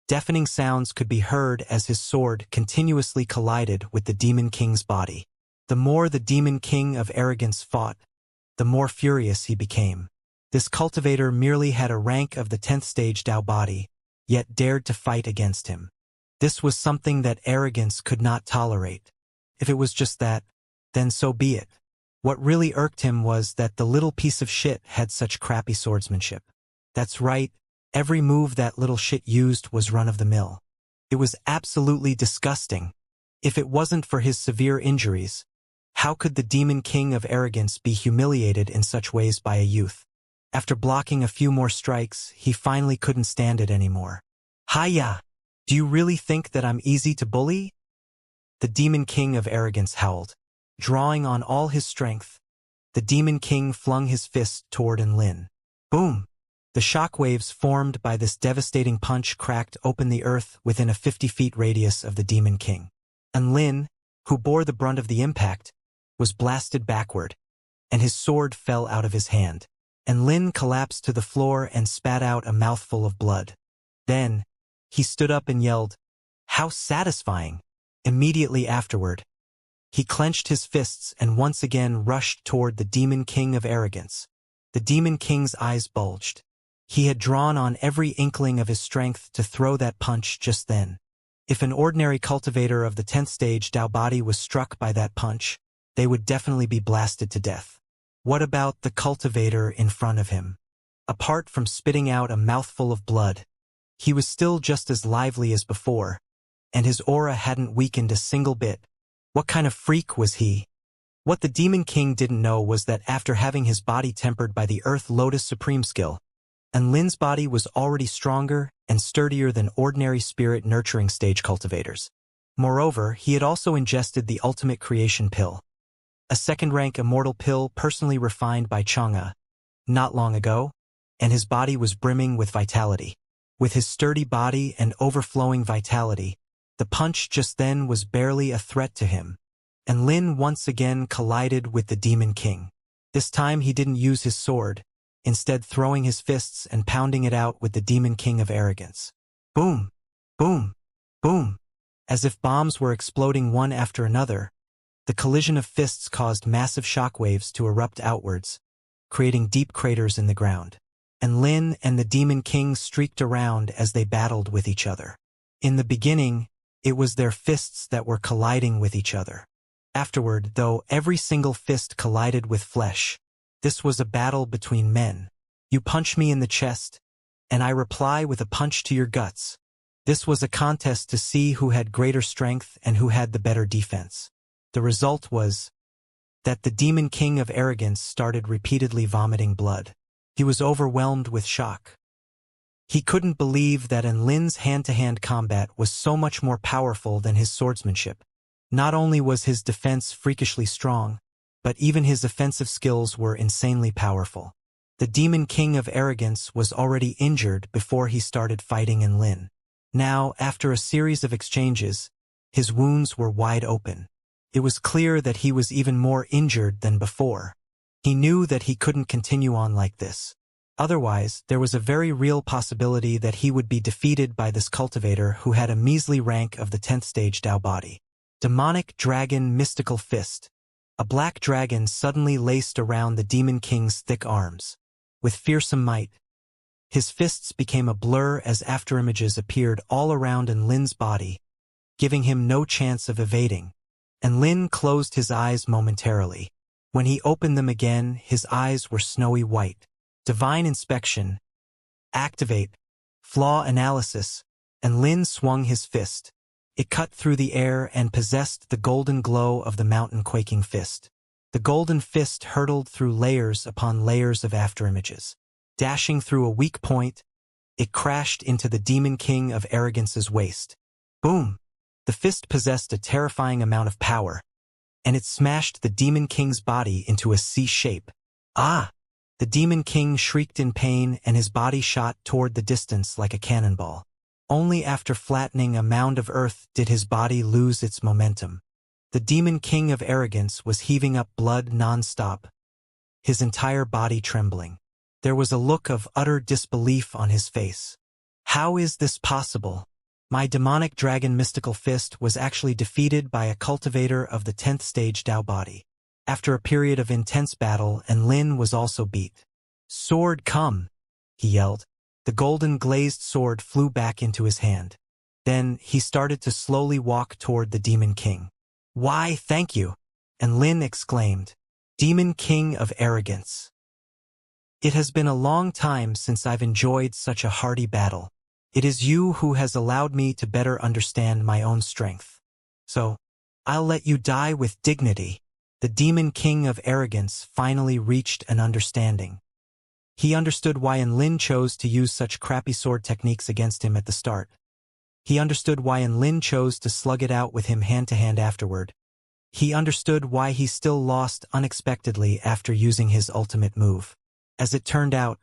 deafening sounds could be heard as his sword continuously collided with the Demon King's body. The more the Demon King of arrogance fought, the more furious he became. This cultivator merely had a rank of the 10th stage Dao body, yet dared to fight against him. This was something that arrogance could not tolerate. If it was just that, then so be it. What really irked him was that the little piece of shit had such crappy swordsmanship. That's right, every move that little shit used was run-of-the-mill. It was absolutely disgusting. If it wasn't for his severe injuries, how could the Demon King of arrogance be humiliated in such ways by a youth? After blocking a few more strikes, he finally couldn't stand it anymore. Hiya! Do you really think that I'm easy to bully? The Demon King of arrogance howled. Drawing on all his strength, the Demon King flung his fist toward Lin. Boom! The shockwaves formed by this devastating punch cracked open the earth within a 50-feet radius of the Demon King. And Lin, who bore the brunt of the impact, was blasted backward, and his sword fell out of his hand. And Lin collapsed to the floor and spat out a mouthful of blood. Then, he stood up and yelled, "How satisfying!" Immediately afterward, he clenched his fists and once again rushed toward the Demon King of arrogance. The Demon King's eyes bulged. He had drawn on every inkling of his strength to throw that punch just then. If an ordinary cultivator of the 10th stage Dao body was struck by that punch, they would definitely be blasted to death. What about the cultivator in front of him? Apart from spitting out a mouthful of blood, he was still just as lively as before, and his aura hadn't weakened a single bit. What kind of freak was he? What the Demon King didn't know was that after having his body tempered by the Earth Lotus Supreme skill, and Lin's body was already stronger and sturdier than ordinary spirit nurturing stage cultivators. Moreover, he had also ingested the ultimate creation pill, a second-rank immortal pill personally refined by Xianxia, not long ago, and his body was brimming with vitality. With his sturdy body and overflowing vitality, the punch just then was barely a threat to him, and Lin once again collided with the Demon King. This time he didn't use his sword, instead throwing his fists and pounding it out with the Demon King of arrogance. Boom! Boom! Boom! As if bombs were exploding one after another, the collision of fists caused massive shockwaves to erupt outwards, creating deep craters in the ground. And Lin and the Demon King streaked around as they battled with each other. In the beginning, it was their fists that were colliding with each other. Afterward, though, every single fist collided with flesh. This was a battle between men. You punch me in the chest, and I reply with a punch to your guts. This was a contest to see who had greater strength and who had the better defense. The result was that the Demon King of arrogance started repeatedly vomiting blood. He was overwhelmed with shock. He couldn't believe that Lin's hand-to-hand combat was so much more powerful than his swordsmanship. Not only was his defense freakishly strong, but even his offensive skills were insanely powerful. The Demon King of arrogance was already injured before he started fighting Lin. Now, after a series of exchanges, his wounds were wide open. It was clear that he was even more injured than before. He knew that he couldn't continue on like this. Otherwise, there was a very real possibility that he would be defeated by this cultivator who had a measly rank of the 10th stage Dao body. Demonic Dragon Mystical Fist. A black dragon suddenly laced around the Demon King's thick arms. With fearsome might, his fists became a blur as afterimages appeared all around Lin's body, giving him no chance of evading. And Lin closed his eyes momentarily. When he opened them again, his eyes were snowy white. Divine Inspection. Activate. Flaw Analysis. And Lin swung his fist. It cut through the air and possessed the golden glow of the mountain-quaking fist. The golden fist hurtled through layers upon layers of afterimages. Dashing through a weak point, it crashed into the Demon King of Arrogance's waist. Boom! The fist possessed a terrifying amount of power, and it smashed the Demon King's body into a C shape. Ah! The Demon King shrieked in pain and his body shot toward the distance like a cannonball. Only after flattening a mound of earth did his body lose its momentum. The Demon King of Arrogance was heaving up blood non-stop, his entire body trembling. There was a look of utter disbelief on his face. How is this possible? My demonic dragon mystical fist was actually defeated by a cultivator of the 10th stage Dao body. After a period of intense battle, and Lin was also beat. Sword come! He yelled. The golden glazed sword flew back into his hand. Then he started to slowly walk toward the Demon King. Why, thank you! And Lin exclaimed, Demon King of Arrogance. It has been a long time since I've enjoyed such a hearty battle. It is you who has allowed me to better understand my own strength. So, I'll let you die with dignity. The Demon King of Arrogance finally reached an understanding. He understood why Lin chose to use such crappy sword techniques against him at the start. He understood why Lin chose to slug it out with him hand-to-hand afterward. He understood why he still lost unexpectedly after using his ultimate move. As it turned out,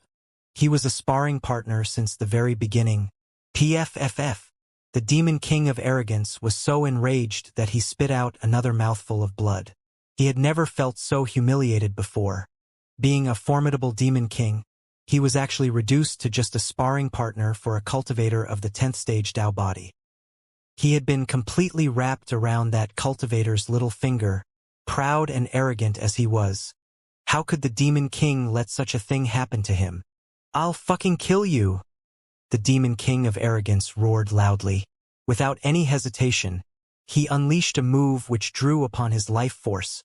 he was a sparring partner since the very beginning. PFFF. The Demon King of Arrogance was so enraged that he spit out another mouthful of blood. He had never felt so humiliated before. Being a formidable Demon King, he was actually reduced to just a sparring partner for a cultivator of the 10th stage Dao body. He had been completely wrapped around that cultivator's little finger, proud and arrogant as he was. How could the Demon King let such a thing happen to him? I'll fucking kill you! The Demon King of Arrogance roared loudly. Without any hesitation, he unleashed a move which drew upon his life force.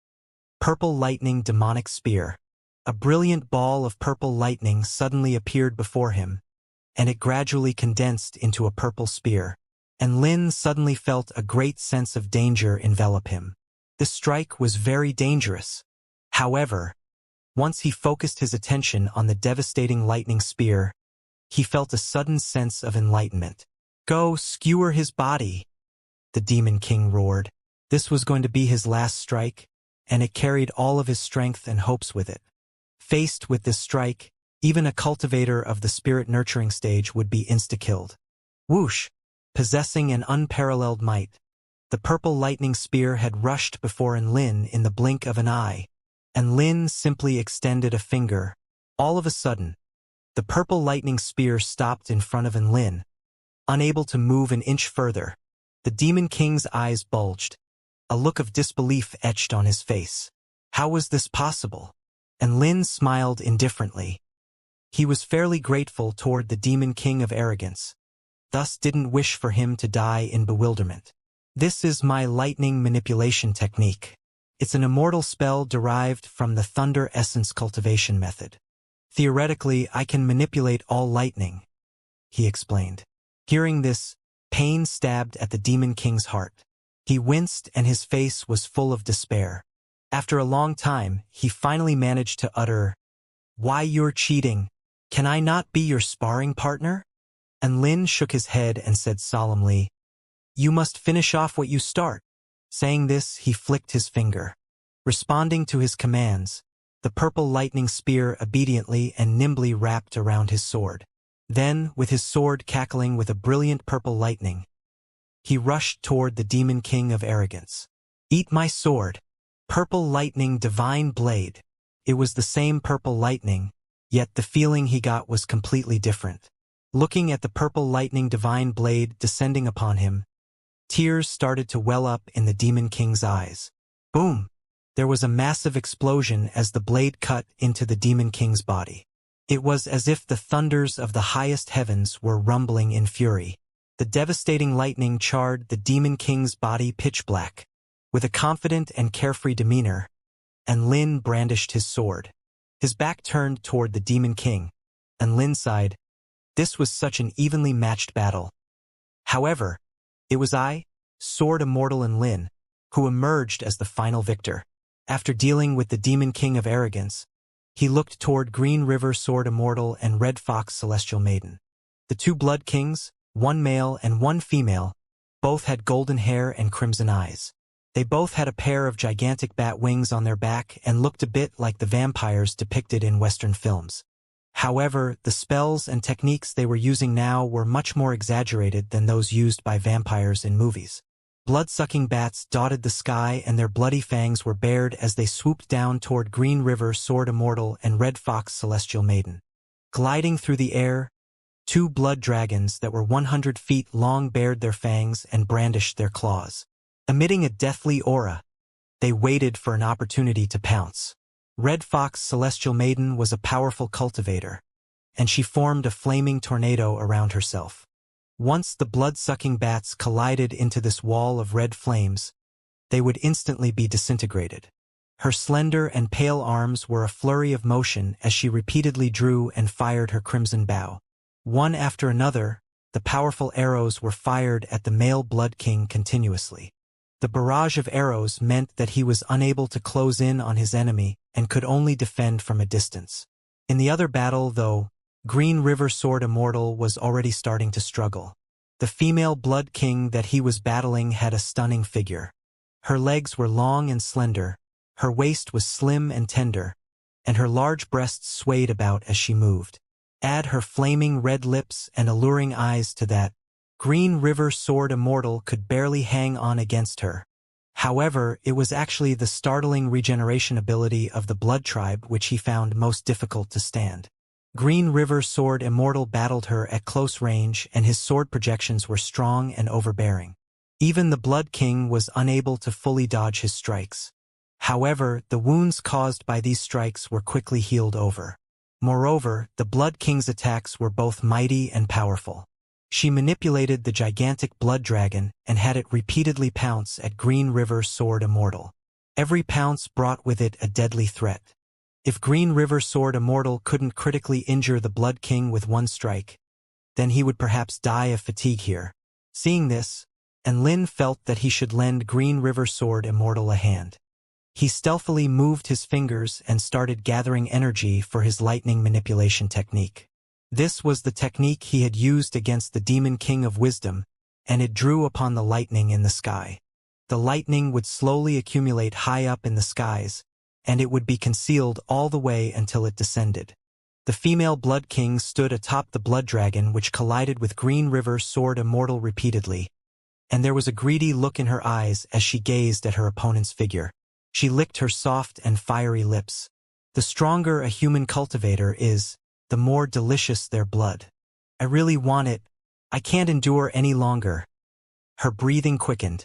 Purple Lightning Demonic Spear. A brilliant ball of purple lightning suddenly appeared before him, and it gradually condensed into a purple spear. And Lin suddenly felt a great sense of danger envelop him. This strike was very dangerous. However, once he focused his attention on the devastating lightning spear, he felt a sudden sense of enlightenment. Go skewer his body! The Demon King roared. This was going to be his last strike, and it carried all of his strength and hopes with it. Faced with this strike, even a cultivator of the spirit nurturing stage would be insta-killed. Whoosh! Possessing an unparalleled might, the purple lightning spear had rushed before Lin in the blink of an eye, and Lin simply extended a finger. All of a sudden, the purple lightning spear stopped in front of Lin. Unable to move an inch further, the Demon King's eyes bulged. A look of disbelief etched on his face. How was this possible? And Lin smiled indifferently. He was fairly grateful toward the Demon King of Arrogance, thus didn't wish for him to die in bewilderment. This is my lightning manipulation technique. It's an immortal spell derived from the Thunder Essence cultivation method. Theoretically, I can manipulate all lightning, he explained. Hearing this, pain stabbed at the Demon King's heart. He winced and his face was full of despair. After a long time, he finally managed to utter, Why, you're cheating. Can I not be your sparring partner? And Lin shook his head and said solemnly, You must finish off what you start. Saying this, he flicked his finger. Responding to his commands, the purple lightning spear obediently and nimbly wrapped around his sword. Then, with his sword cackling with a brilliant purple lightning, he rushed toward the Demon King of Arrogance. Eat my sword! Purple lightning divine blade. It was the same purple lightning, yet the feeling he got was completely different. Looking at the purple lightning divine blade descending upon him, tears started to well up in the Demon King's eyes. Boom! There was a massive explosion as the blade cut into the Demon King's body. It was as if the thunders of the highest heavens were rumbling in fury. The devastating lightning charred the Demon King's body pitch black. With a confident and carefree demeanor, and Lin brandished his sword. His back turned toward the Demon King, and Lin sighed. This was such an evenly matched battle. However, it was I, Sword Immortal and Lin, who emerged as the final victor. After dealing with the Demon King of Arrogance, he looked toward Green River Sword Immortal and Red Fox Celestial Maiden. The two Blood Kings, one male and one female, both had golden hair and crimson eyes. They both had a pair of gigantic bat wings on their back and looked a bit like the vampires depicted in Western films. However, the spells and techniques they were using now were much more exaggerated than those used by vampires in movies. Blood-sucking bats dotted the sky and their bloody fangs were bared as they swooped down toward Green River Sword Immortal and Red Fox Celestial Maiden. Gliding through the air, two blood dragons that were 100 feet long bared their fangs and brandished their claws. Emitting a deathly aura, they waited for an opportunity to pounce. Red Fox Celestial Maiden was a powerful cultivator, and she formed a flaming tornado around herself. Once the blood-sucking bats collided into this wall of red flames, they would instantly be disintegrated. Her slender and pale arms were a flurry of motion as she repeatedly drew and fired her crimson bow. One after another, the powerful arrows were fired at the male Blood King continuously. The barrage of arrows meant that he was unable to close in on his enemy and could only defend from a distance. In the other battle, though, Green River Sword Immortal was already starting to struggle. The female Blood King that he was battling had a stunning figure. Her legs were long and slender, her waist was slim and tender, and her large breasts swayed about as she moved. Add her flaming red lips and alluring eyes to that, Green River Sword Immortal could barely hang on against her. However, it was actually the startling regeneration ability of the Blood Tribe which he found most difficult to stand. Green River Sword Immortal battled her at close range and his sword projections were strong and overbearing. Even the Blood King was unable to fully dodge his strikes. However, the wounds caused by these strikes were quickly healed over. Moreover, the Blood King's attacks were both mighty and powerful. She manipulated the gigantic blood dragon and had it repeatedly pounce at Green River Sword Immortal. Every pounce brought with it a deadly threat. If Green River Sword Immortal couldn't critically injure the Blood King with one strike, then he would perhaps die of fatigue here. Seeing this, Lin felt that he should lend Green River Sword Immortal a hand. He stealthily moved his fingers and started gathering energy for his lightning manipulation technique. This was the technique he had used against the Demon King of Wisdom, and it drew upon the lightning in the sky. The lightning would slowly accumulate high up in the skies, and it would be concealed all the way until it descended. The female Blood King stood atop the blood dragon which collided with Green River Sword Immortal repeatedly, and there was a greedy look in her eyes as she gazed at her opponent's figure. She licked her soft and fiery lips. The stronger a human cultivator is, the more delicious their blood. I really want it. I can't endure any longer. Her breathing quickened,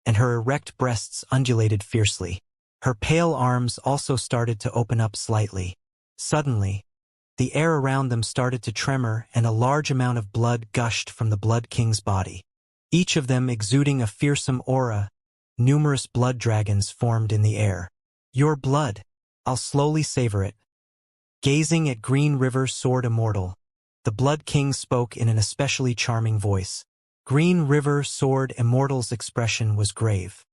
and her erect breasts undulated fiercely. Her pale arms also started to open up slightly. Suddenly, the air around them started to tremor and a large amount of blood gushed from the Blood King's body. Each of them exuding a fearsome aura, numerous blood dragons formed in the air. Your blood. I'll slowly savor it. Gazing at Green River Sword Immortal, the Blood King spoke in an especially charming voice. Green River Sword Immortal's expression was grave.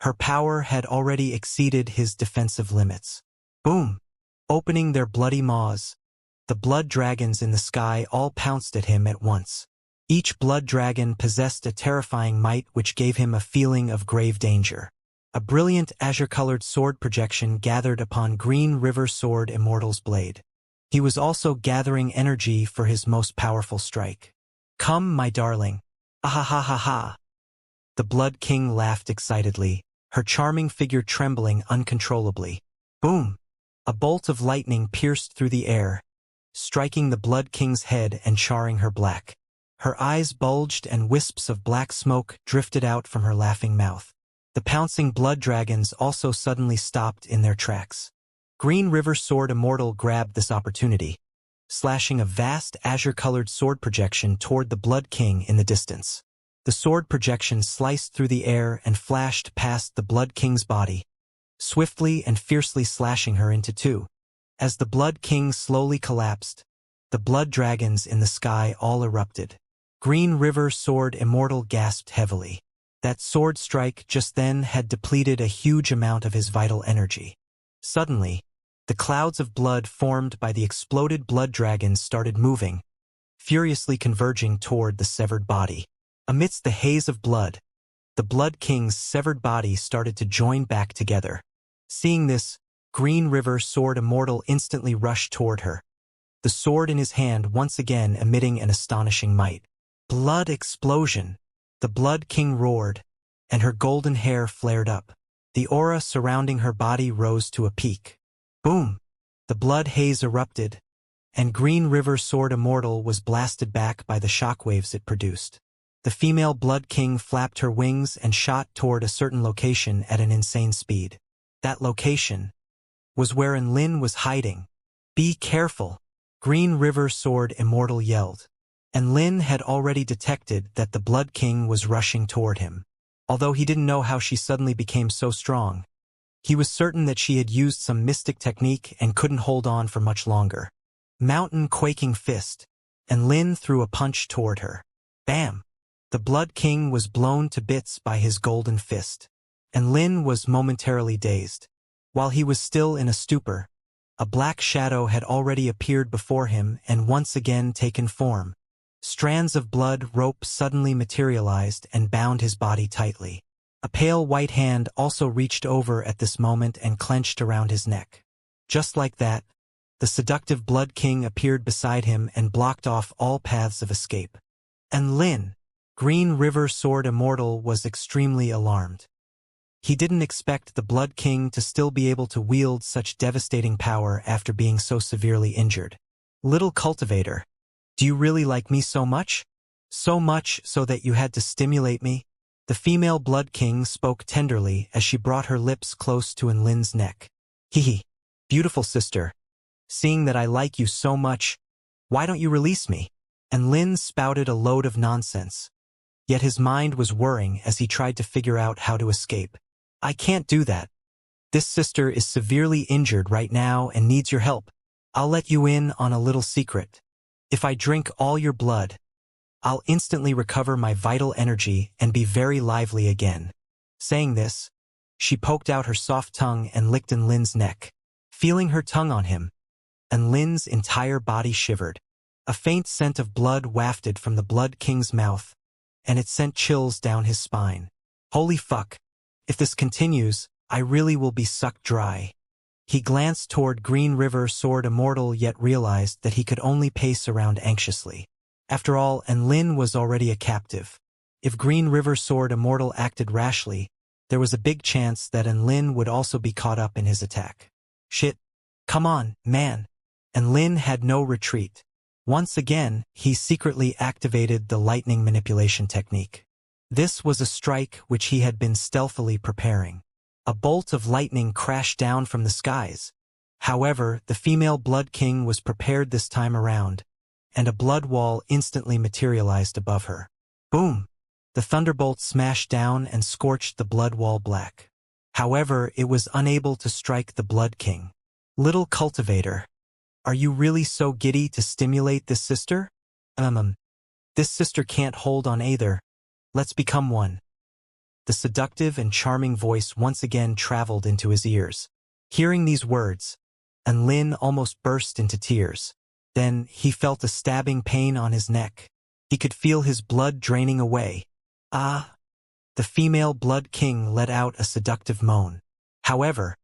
Her power had already exceeded his defensive limits. Boom! Opening their bloody maws, the blood dragons in the sky all pounced at him at once. Each blood dragon possessed a terrifying might which gave him a feeling of grave danger. A brilliant azure-colored sword projection gathered upon Green River Sword Immortal's blade. He was also gathering energy for his most powerful strike. Come, my darling. Ah-ha-ha-ha-ha. The Blood King laughed excitedly, her charming figure trembling uncontrollably. Boom! A bolt of lightning pierced through the air, striking the Blood King's head and charring her black. Her eyes bulged and wisps of black smoke drifted out from her laughing mouth. The pouncing blood dragons also suddenly stopped in their tracks. Green River Sword Immortal grabbed this opportunity, slashing a vast azure-colored sword projection toward the Blood King in the distance. The sword projection sliced through the air and flashed past the Blood King's body, swiftly and fiercely slashing her into two. As the Blood King slowly collapsed, the blood dragons in the sky all erupted. Green River Sword Immortal gasped heavily. That sword strike just then had depleted a huge amount of his vital energy. Suddenly, the clouds of blood formed by the exploded blood dragons started moving, furiously converging toward the severed body. Amidst the haze of blood, the Blood King's severed body started to join back together. Seeing this, Green River Sword Immortal instantly rushed toward her, the sword in his hand once again emitting an astonishing might. Blood explosion! The Blood King roared, and her golden hair flared up. The aura surrounding her body rose to a peak. Boom! The blood haze erupted, and Green River Sword Immortal was blasted back by the shockwaves it produced. The female Blood King flapped her wings and shot toward a certain location at an insane speed. That location was where Lin was hiding. Be careful! Green River Sword Immortal yelled. And Lin had already detected that the Blood King was rushing toward him. Although he didn't know how she suddenly became so strong, he was certain that she had used some mystic technique and couldn't hold on for much longer. Mountain quaking fist, and Lin threw a punch toward her. Bam! The Blood King was blown to bits by his golden fist, and Lin was momentarily dazed. While he was still in a stupor, a black shadow had already appeared before him and once again taken form. Strands of blood rope suddenly materialized and bound his body tightly. A pale white hand also reached over at this moment and clenched around his neck. Just like that, the seductive Blood King appeared beside him and blocked off all paths of escape. And Lin, Green River Sword Immortal, was extremely alarmed. He didn't expect the Blood King to still be able to wield such devastating power after being so severely injured. Little cultivator, do you really like me so much? So much so that you had to stimulate me? The female Blood King spoke tenderly as she brought her lips close to Lin's neck. Hee, beautiful sister. Seeing that I like you so much, why don't you release me? And Lin spouted a load of nonsense. Yet his mind was whirring as he tried to figure out how to escape. I can't do that. This sister is severely injured right now and needs your help. I'll let you in on a little secret. If I drink all your blood, I'll instantly recover my vital energy and be very lively again. Saying this, she poked out her soft tongue and licked Lin's neck. Feeling her tongue on him, and Lin's entire body shivered. A faint scent of blood wafted from the Blood King's mouth, and it sent chills down his spine. Holy fuck! If this continues, I really will be sucked dry. He glanced toward Green River Sword Immortal, yet realized that he could only pace around anxiously. After all, Lin was already a captive. If Green River Sword Immortal acted rashly, there was a big chance that Lin would also be caught up in his attack. Shit. Come on, man. Lin had no retreat. Once again, he secretly activated the lightning manipulation technique. This was a strike which he had been stealthily preparing. A bolt of lightning crashed down from the skies. However, the female Blood King was prepared this time around, and a blood wall instantly materialized above her. Boom! The thunderbolt smashed down and scorched the blood wall black. However, it was unable to strike the Blood King. Little cultivator, are you really so giddy to stimulate this sister? This sister can't hold on either. Let's become one. The seductive and charming voice once again traveled into his ears. Hearing these words, Lin almost burst into tears. Then he felt a stabbing pain on his neck. He could feel his blood draining away. Ah! The female Blood King let out a seductive moan. However,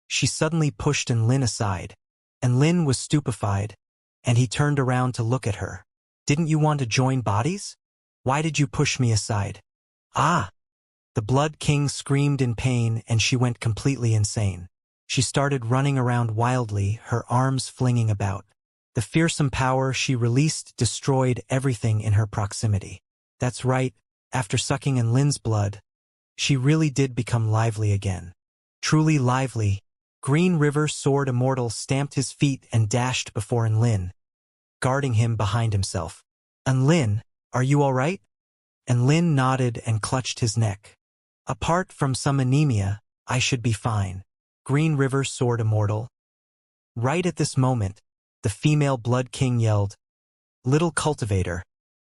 she suddenly pushed Lin aside. Lin was stupefied, and he turned around to look at her. Didn't you want to join bodies? Why did you push me aside? Ah! The Blood King screamed in pain and she went completely insane. She started running around wildly, her arms flinging about. The fearsome power she released destroyed everything in her proximity. That's right, after sucking Lin's blood, she really did become lively again. Truly lively, Green River Sword Immortal stamped his feet and dashed before Lin, guarding him behind himself. Lin, are you all right? Lin nodded and clutched his neck. Apart from some anemia, I should be fine. Green River Sword Immortal. Right at this moment, the female Blood King yelled, Little cultivator,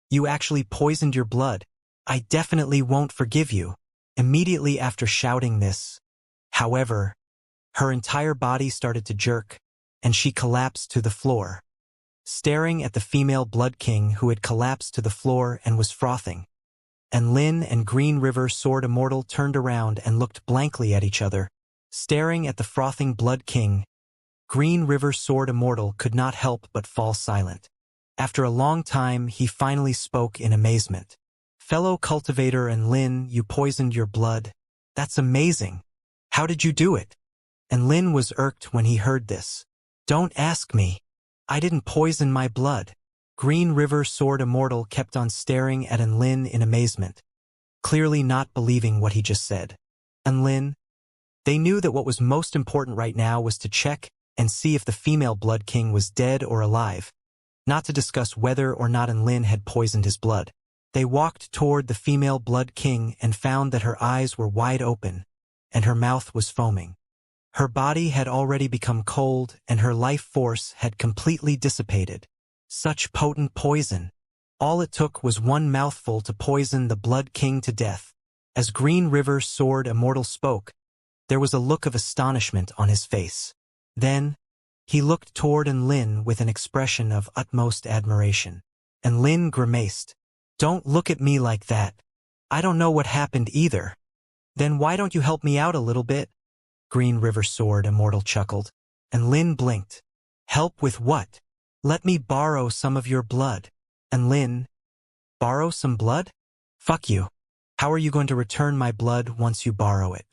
you actually poisoned your blood. I definitely won't forgive you. Immediately after shouting this, however, her entire body started to jerk, and she collapsed to the floor. Staring at the female Blood King who had collapsed to the floor and was frothing, and Lin and Green River Sword Immortal turned around and looked blankly at each other. Staring at the frothing Blood King, Green River Sword Immortal could not help but fall silent. After a long time, he finally spoke in amazement. "Fellow cultivator and Lin, you poisoned your blood. That's amazing. How did you do it?" And Lin was irked when he heard this. "Don't ask me. I didn't poison my blood." Green River Sword Immortal kept on staring at Lin in amazement, clearly not believing what he just said. And Lin? They knew that what was most important right now was to check and see if the female Blood King was dead or alive, not to discuss whether or not Lin had poisoned his blood. They walked toward the female Blood King and found that her eyes were wide open, and her mouth was foaming. Her body had already become cold, and her life force had completely dissipated. Such potent poison. All it took was one mouthful to poison the Blood King to death. As Green River Sword Immortal spoke, there was a look of astonishment on his face. Then, he looked toward Lin with an expression of utmost admiration. And Lin grimaced. "Don't look at me like that. I don't know what happened either." "Then why don't you help me out a little bit?" Green River Sword Immortal chuckled. And Lin blinked. "Help with what?" "Let me borrow some of your blood." And Lin, "Borrow some blood? Fuck you. How are you going to return my blood once you borrow it?"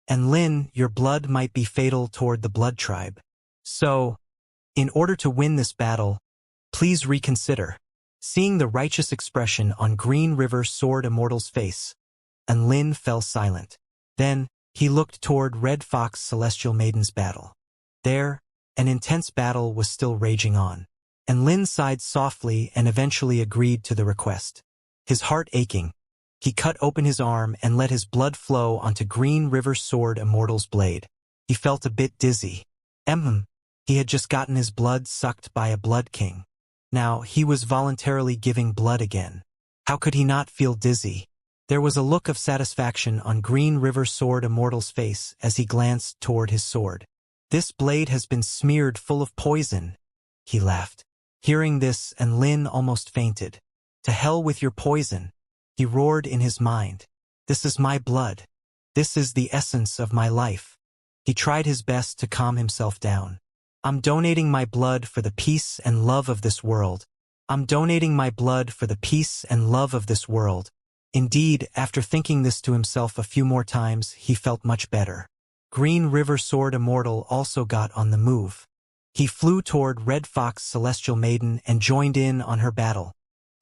And Lin, "Your blood might be fatal toward the blood tribe. So, in order to win this battle, please reconsider." Seeing the righteous expression on Green River Sword Immortal's face, and Lin fell silent. Then, he looked toward Red Fox Celestial Maiden's battle. There, an intense battle was still raging on. And Lin sighed softly and eventually agreed to the request. His heart aching, he cut open his arm and let his blood flow onto Green River Sword Immortal's blade. He felt a bit dizzy. He had just gotten his blood sucked by a Blood King. Now, he was voluntarily giving blood again. How could he not feel dizzy? There was a look of satisfaction on Green River Sword Immortal's face as he glanced toward his sword. "This blade has been smeared full of poison," he laughed. Hearing this, and Lin almost fainted. "To hell with your poison," he roared in his mind. "This is my blood. This is the essence of my life." He tried his best to calm himself down. "I'm donating my blood for the peace and love of this world. I'm donating my blood for the peace and love of this world." Indeed, after thinking this to himself a few more times, he felt much better. Green River Sword Immortal also got on the move. He flew toward Red Fox Celestial Maiden and joined in on her battle.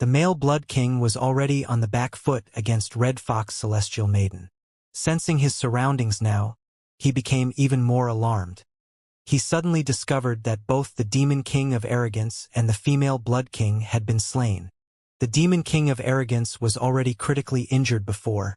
The male Blood King was already on the back foot against Red Fox Celestial Maiden. Sensing his surroundings now, he became even more alarmed. He suddenly discovered that both the Demon King of Arrogance and the female Blood King had been slain. The Demon King of Arrogance was already critically injured before,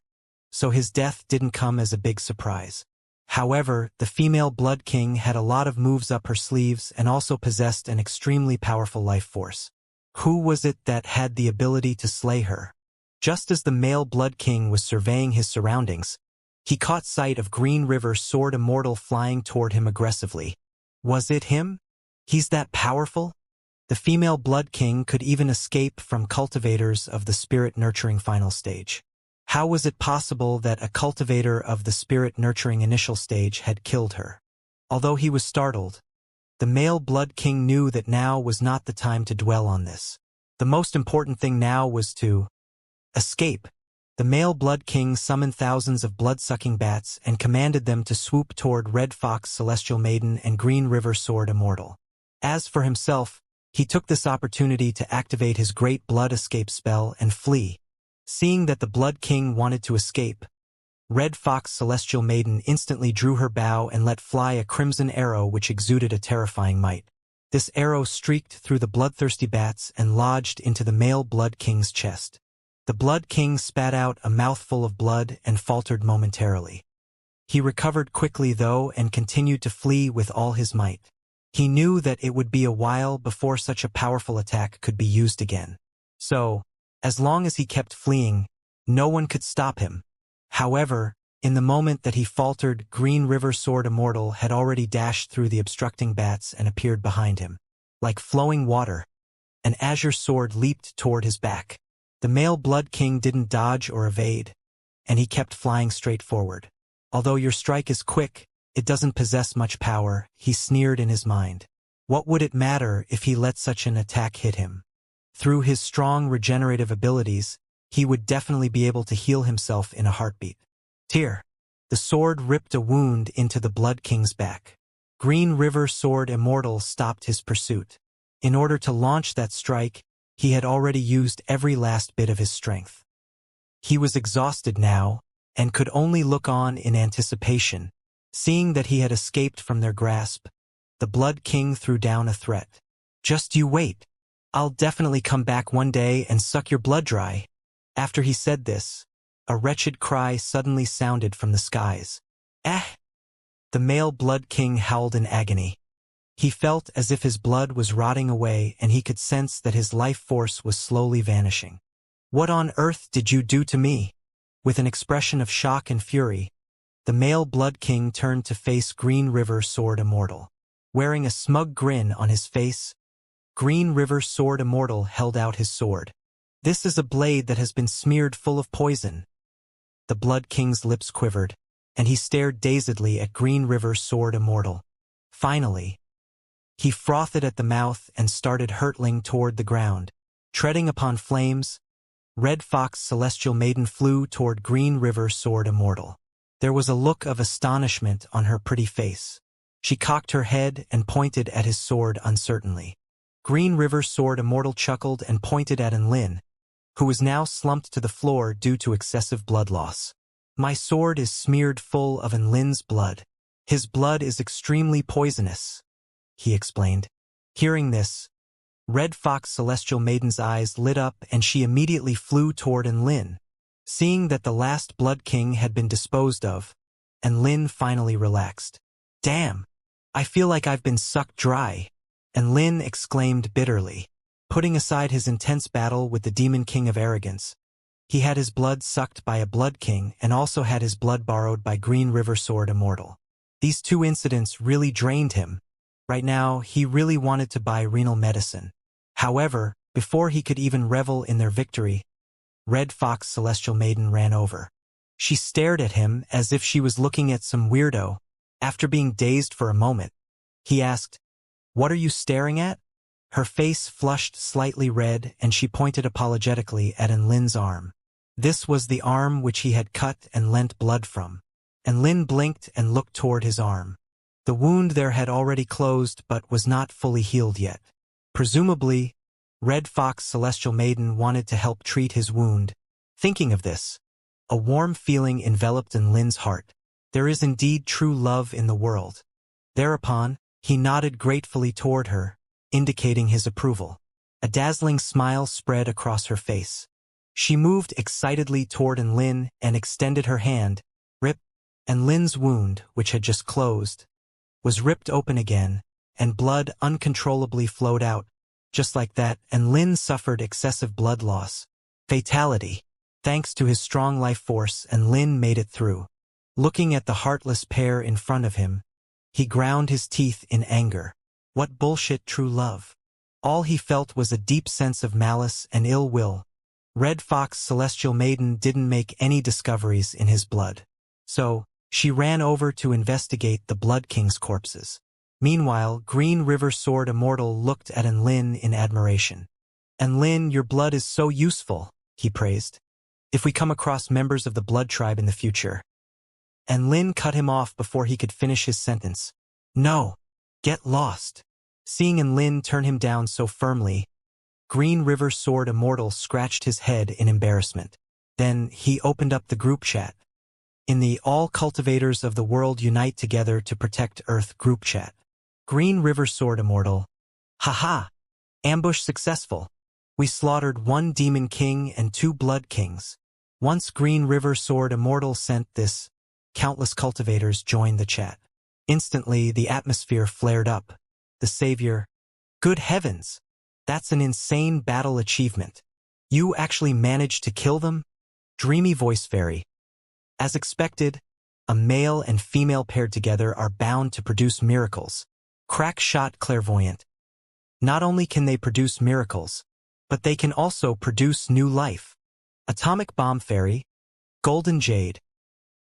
so his death didn't come as a big surprise. However, the female Blood King had a lot of moves up her sleeves and also possessed an extremely powerful life force. Who was it that had the ability to slay her? Just as the male Blood King was surveying his surroundings, he caught sight of Green River Sword Immortal flying toward him aggressively. Was it him? He's that powerful? The female Blood King could even escape from cultivators of the spirit-nurturing final stage. How was it possible that a cultivator of the spirit-nurturing initial stage had killed her? Although he was startled, the male Blood King knew that now was not the time to dwell on this. The most important thing now was to escape. The male Blood King summoned thousands of blood-sucking bats and commanded them to swoop toward Red Fox Celestial Maiden and Green River Sword Immortal. As for himself, he took this opportunity to activate his great blood escape spell and flee. Seeing that the Blood King wanted to escape, Red Fox Celestial Maiden instantly drew her bow and let fly a crimson arrow which exuded a terrifying might. This arrow streaked through the bloodthirsty bats and lodged into the male Blood King's chest. The Blood King spat out a mouthful of blood and faltered momentarily. He recovered quickly though and continued to flee with all his might. He knew that it would be a while before such a powerful attack could be used again. So, as long as he kept fleeing, no one could stop him. However, in the moment that he faltered, Green River Sword Immortal had already dashed through the obstructing bats and appeared behind him. Like flowing water, an azure sword leaped toward his back. The male Blood King didn't dodge or evade, and he kept flying straight forward. Although your strike is quick, it doesn't possess much power, he sneered in his mind. What would it matter if he let such an attack hit him? Through his strong regenerative abilities, he would definitely be able to heal himself in a heartbeat. Tear. The sword ripped a wound into the Blood King's back. Green River Sword Immortal stopped his pursuit. In order to launch that strike, he had already used every last bit of his strength. He was exhausted now, and could only look on in anticipation. Seeing that he had escaped from their grasp, the Blood King threw down a threat. Just you wait. I'll definitely come back one day and suck your blood dry. After he said this, a wretched cry suddenly sounded from the skies. Eh! The male Blood King howled in agony. He felt as if his blood was rotting away and he could sense that his life force was slowly vanishing. What on earth did you do to me? With an expression of shock and fury, the male Blood King turned to face Green River Sword Immortal. Wearing a smug grin on his face, Green River Sword Immortal held out his sword. This is a blade that has been smeared full of poison. The Blood King's lips quivered, and he stared dazedly at Green River Sword Immortal. Finally, he frothed at the mouth and started hurtling toward the ground. Treading upon flames, Red Fox Celestial Maiden flew toward Green River Sword Immortal. There was a look of astonishment on her pretty face. She cocked her head and pointed at his sword uncertainly. Green River Sword Immortal chuckled and pointed at Enlin, who was now slumped to the floor due to excessive blood loss. My sword is smeared full of Enlin's blood. His blood is extremely poisonous, he explained. Hearing this, Red Fox Celestial Maiden's eyes lit up and she immediately flew toward Enlin. Seeing that the last Blood King had been disposed of, Enlin finally relaxed. Damn! I feel like I've been sucked dry, Enlin exclaimed bitterly. Putting aside his intense battle with the Demon King of Arrogance, he had his blood sucked by a Blood King and also had his blood borrowed by Green River Sword Immortal. These two incidents really drained him. Right now, he really wanted to buy renal medicine. However, before he could even revel in their victory, Red Fox Celestial Maiden ran over. She stared at him as if she was looking at some weirdo. After being dazed for a moment, he asked, "What are you staring at?" Her face flushed slightly red and she pointed apologetically at Enlin's arm. This was the arm which he had cut and lent blood from. Enlin blinked and looked toward his arm. The wound there had already closed but was not fully healed yet. Presumably, Red Fox Celestial Maiden wanted to help treat his wound. Thinking of this, a warm feeling enveloped Enlin's heart. There is indeed true love in the world. Thereupon, he nodded gratefully toward her, indicating his approval. A dazzling smile spread across her face. She moved excitedly toward Enlin and extended her hand. Rip. Enlin's wound, which had just closed, was ripped open again, and blood uncontrollably flowed out. Just like that, Enlin suffered excessive blood loss. Fatality. Thanks to his strong life force, Enlin made it through. Looking at the heartless pair in front of him, he ground his teeth in anger. What bullshit true love. All he felt was a deep sense of malice and ill will. Red Fox Celestial Maiden didn't make any discoveries in his blood. So, she ran over to investigate the Blood King's corpses. Meanwhile, Green River Sword Immortal looked at Enlin in admiration. Enlin, your blood is so useful, he praised. If we come across members of the Blood Tribe in the future. Enlin cut him off before he could finish his sentence. No. Get lost. Seeing Enlin turn him down so firmly, Green River Sword Immortal scratched his head in embarrassment. Then he opened up the group chat. In the All Cultivators of the World Unite Together to Protect Earth group chat. Green River Sword Immortal. Haha. Ambush successful. We slaughtered 1 Demon King and 2 Blood Kings. Once Green River Sword Immortal sent this, countless cultivators joined the chat. Instantly, the atmosphere flared up. The savior. Good heavens! That's an insane battle achievement. You actually managed to kill them? Dreamy Voice Fairy. As expected, a male and female paired together are bound to produce miracles. Crack-shot clairvoyant. Not only can they produce miracles, but they can also produce new life. Atomic bomb fairy, golden jade.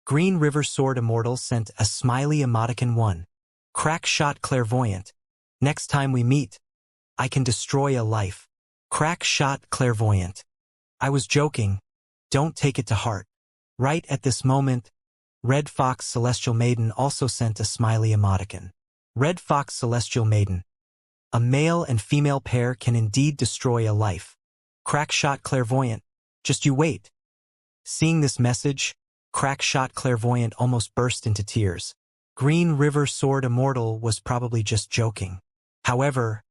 Green River Sword Immortal sent a smiley emoticon 1. Crack-shot clairvoyant. Next time we meet, I can destroy a life. Crack-shot clairvoyant. I was joking. Don't take it to heart. Right at this moment, Red Fox Celestial Maiden also sent a smiley emoticon. Red Fox Celestial Maiden. A male and female pair can indeed destroy a life. Crack-shot clairvoyant. Just you wait. Seeing this message, Crack-shot clairvoyant almost burst into tears. Green River Sword Immortal was probably just joking. However,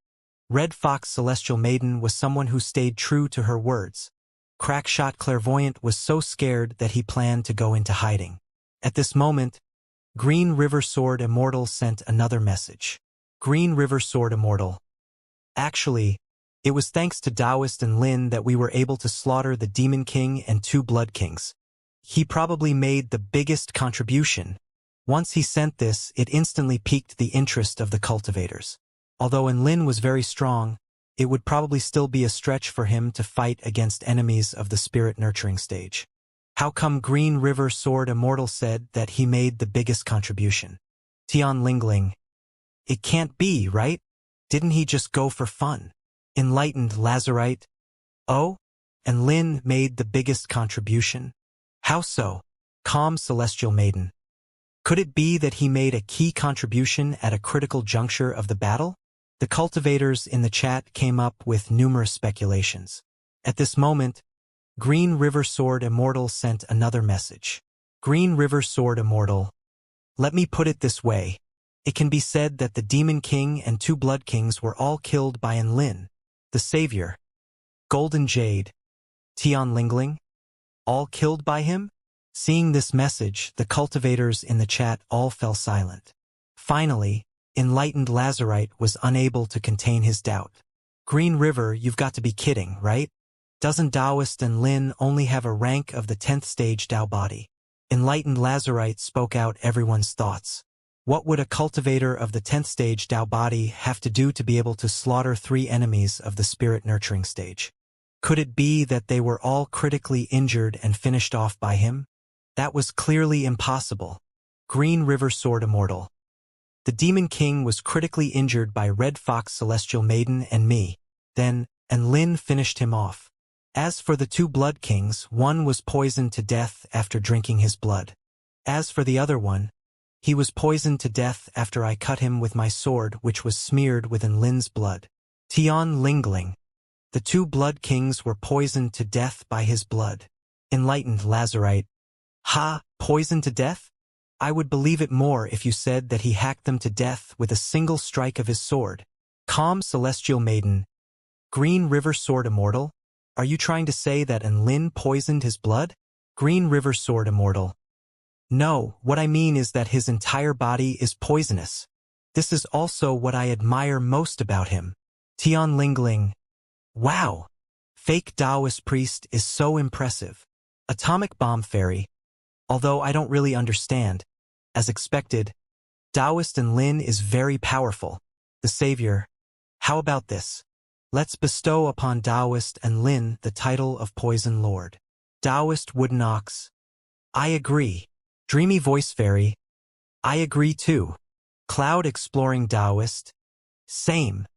Red Fox Celestial Maiden was someone who stayed true to her words. Crack-shot clairvoyant was so scared that he planned to go into hiding. At this moment, Green River Sword Immortal sent another message. Green River Sword Immortal. Actually, it was thanks to Taoist and Lin that we were able to slaughter the Demon King and 2 Blood Kings. He probably made the biggest contribution. Once he sent this, it instantly piqued the interest of the cultivators. Although Lin was very strong, it would probably still be a stretch for him to fight against enemies of the spirit nurturing stage. How come Green River Sword Immortal said that he made the biggest contribution? Tian Lingling. It can't be, right? Didn't he just go for fun? Enlightened Lazarite. Oh? And Lin made the biggest contribution? How so? Calm Celestial Maiden. Could it be that he made a key contribution at a critical juncture of the battle? The cultivators in the chat came up with numerous speculations. At this moment, Green River Sword Immortal sent another message. Green River Sword Immortal. Let me put it this way. It can be said that the Demon King and 2 Blood Kings were all killed by Lin, the savior. Golden Jade. Tian Lingling. All killed by him? Seeing this message, the cultivators in the chat all fell silent. Finally, Enlightened Lazarite was unable to contain his doubt. Green River, you've got to be kidding, right? Doesn't Taoist and Lin only have a rank of the 10th stage Tao body? Enlightened Lazarite spoke out everyone's thoughts. What would a cultivator of the 10th stage Tao body have to do to be able to slaughter 3 enemies of the spirit nurturing stage? Could it be that they were all critically injured and finished off by him? That was clearly impossible. Green River Sword Immortal. The Demon King was critically injured by Red Fox Celestial Maiden and me. Then, Lin finished him off. As for the 2 Blood Kings, one was poisoned to death after drinking his blood. As for the other one, he was poisoned to death after I cut him with my sword, which was smeared with Lin's blood. Tian Lingling. The 2 Blood Kings were poisoned to death by his blood. Enlightened Lazarite. Ha, poisoned to death? I would believe it more if you said that he hacked them to death with a single strike of his sword. Calm Celestial Maiden. Green River Sword Immortal? Are you trying to say that Lin poisoned his blood? Green River Sword Immortal. No, what I mean is that his entire body is poisonous. This is also what I admire most about him. Tian Lingling. Wow! Fake Taoist priest is so impressive. Atomic bomb fairy. Although I don't really understand. As expected, Taoist and Lin is very powerful. The savior. How about this? Let's bestow upon Taoist and Lin the title of Poison Lord. Taoist Wooden Ox. I agree. Dreamy Voice Fairy. I agree too. Cloud Exploring Taoist. Same.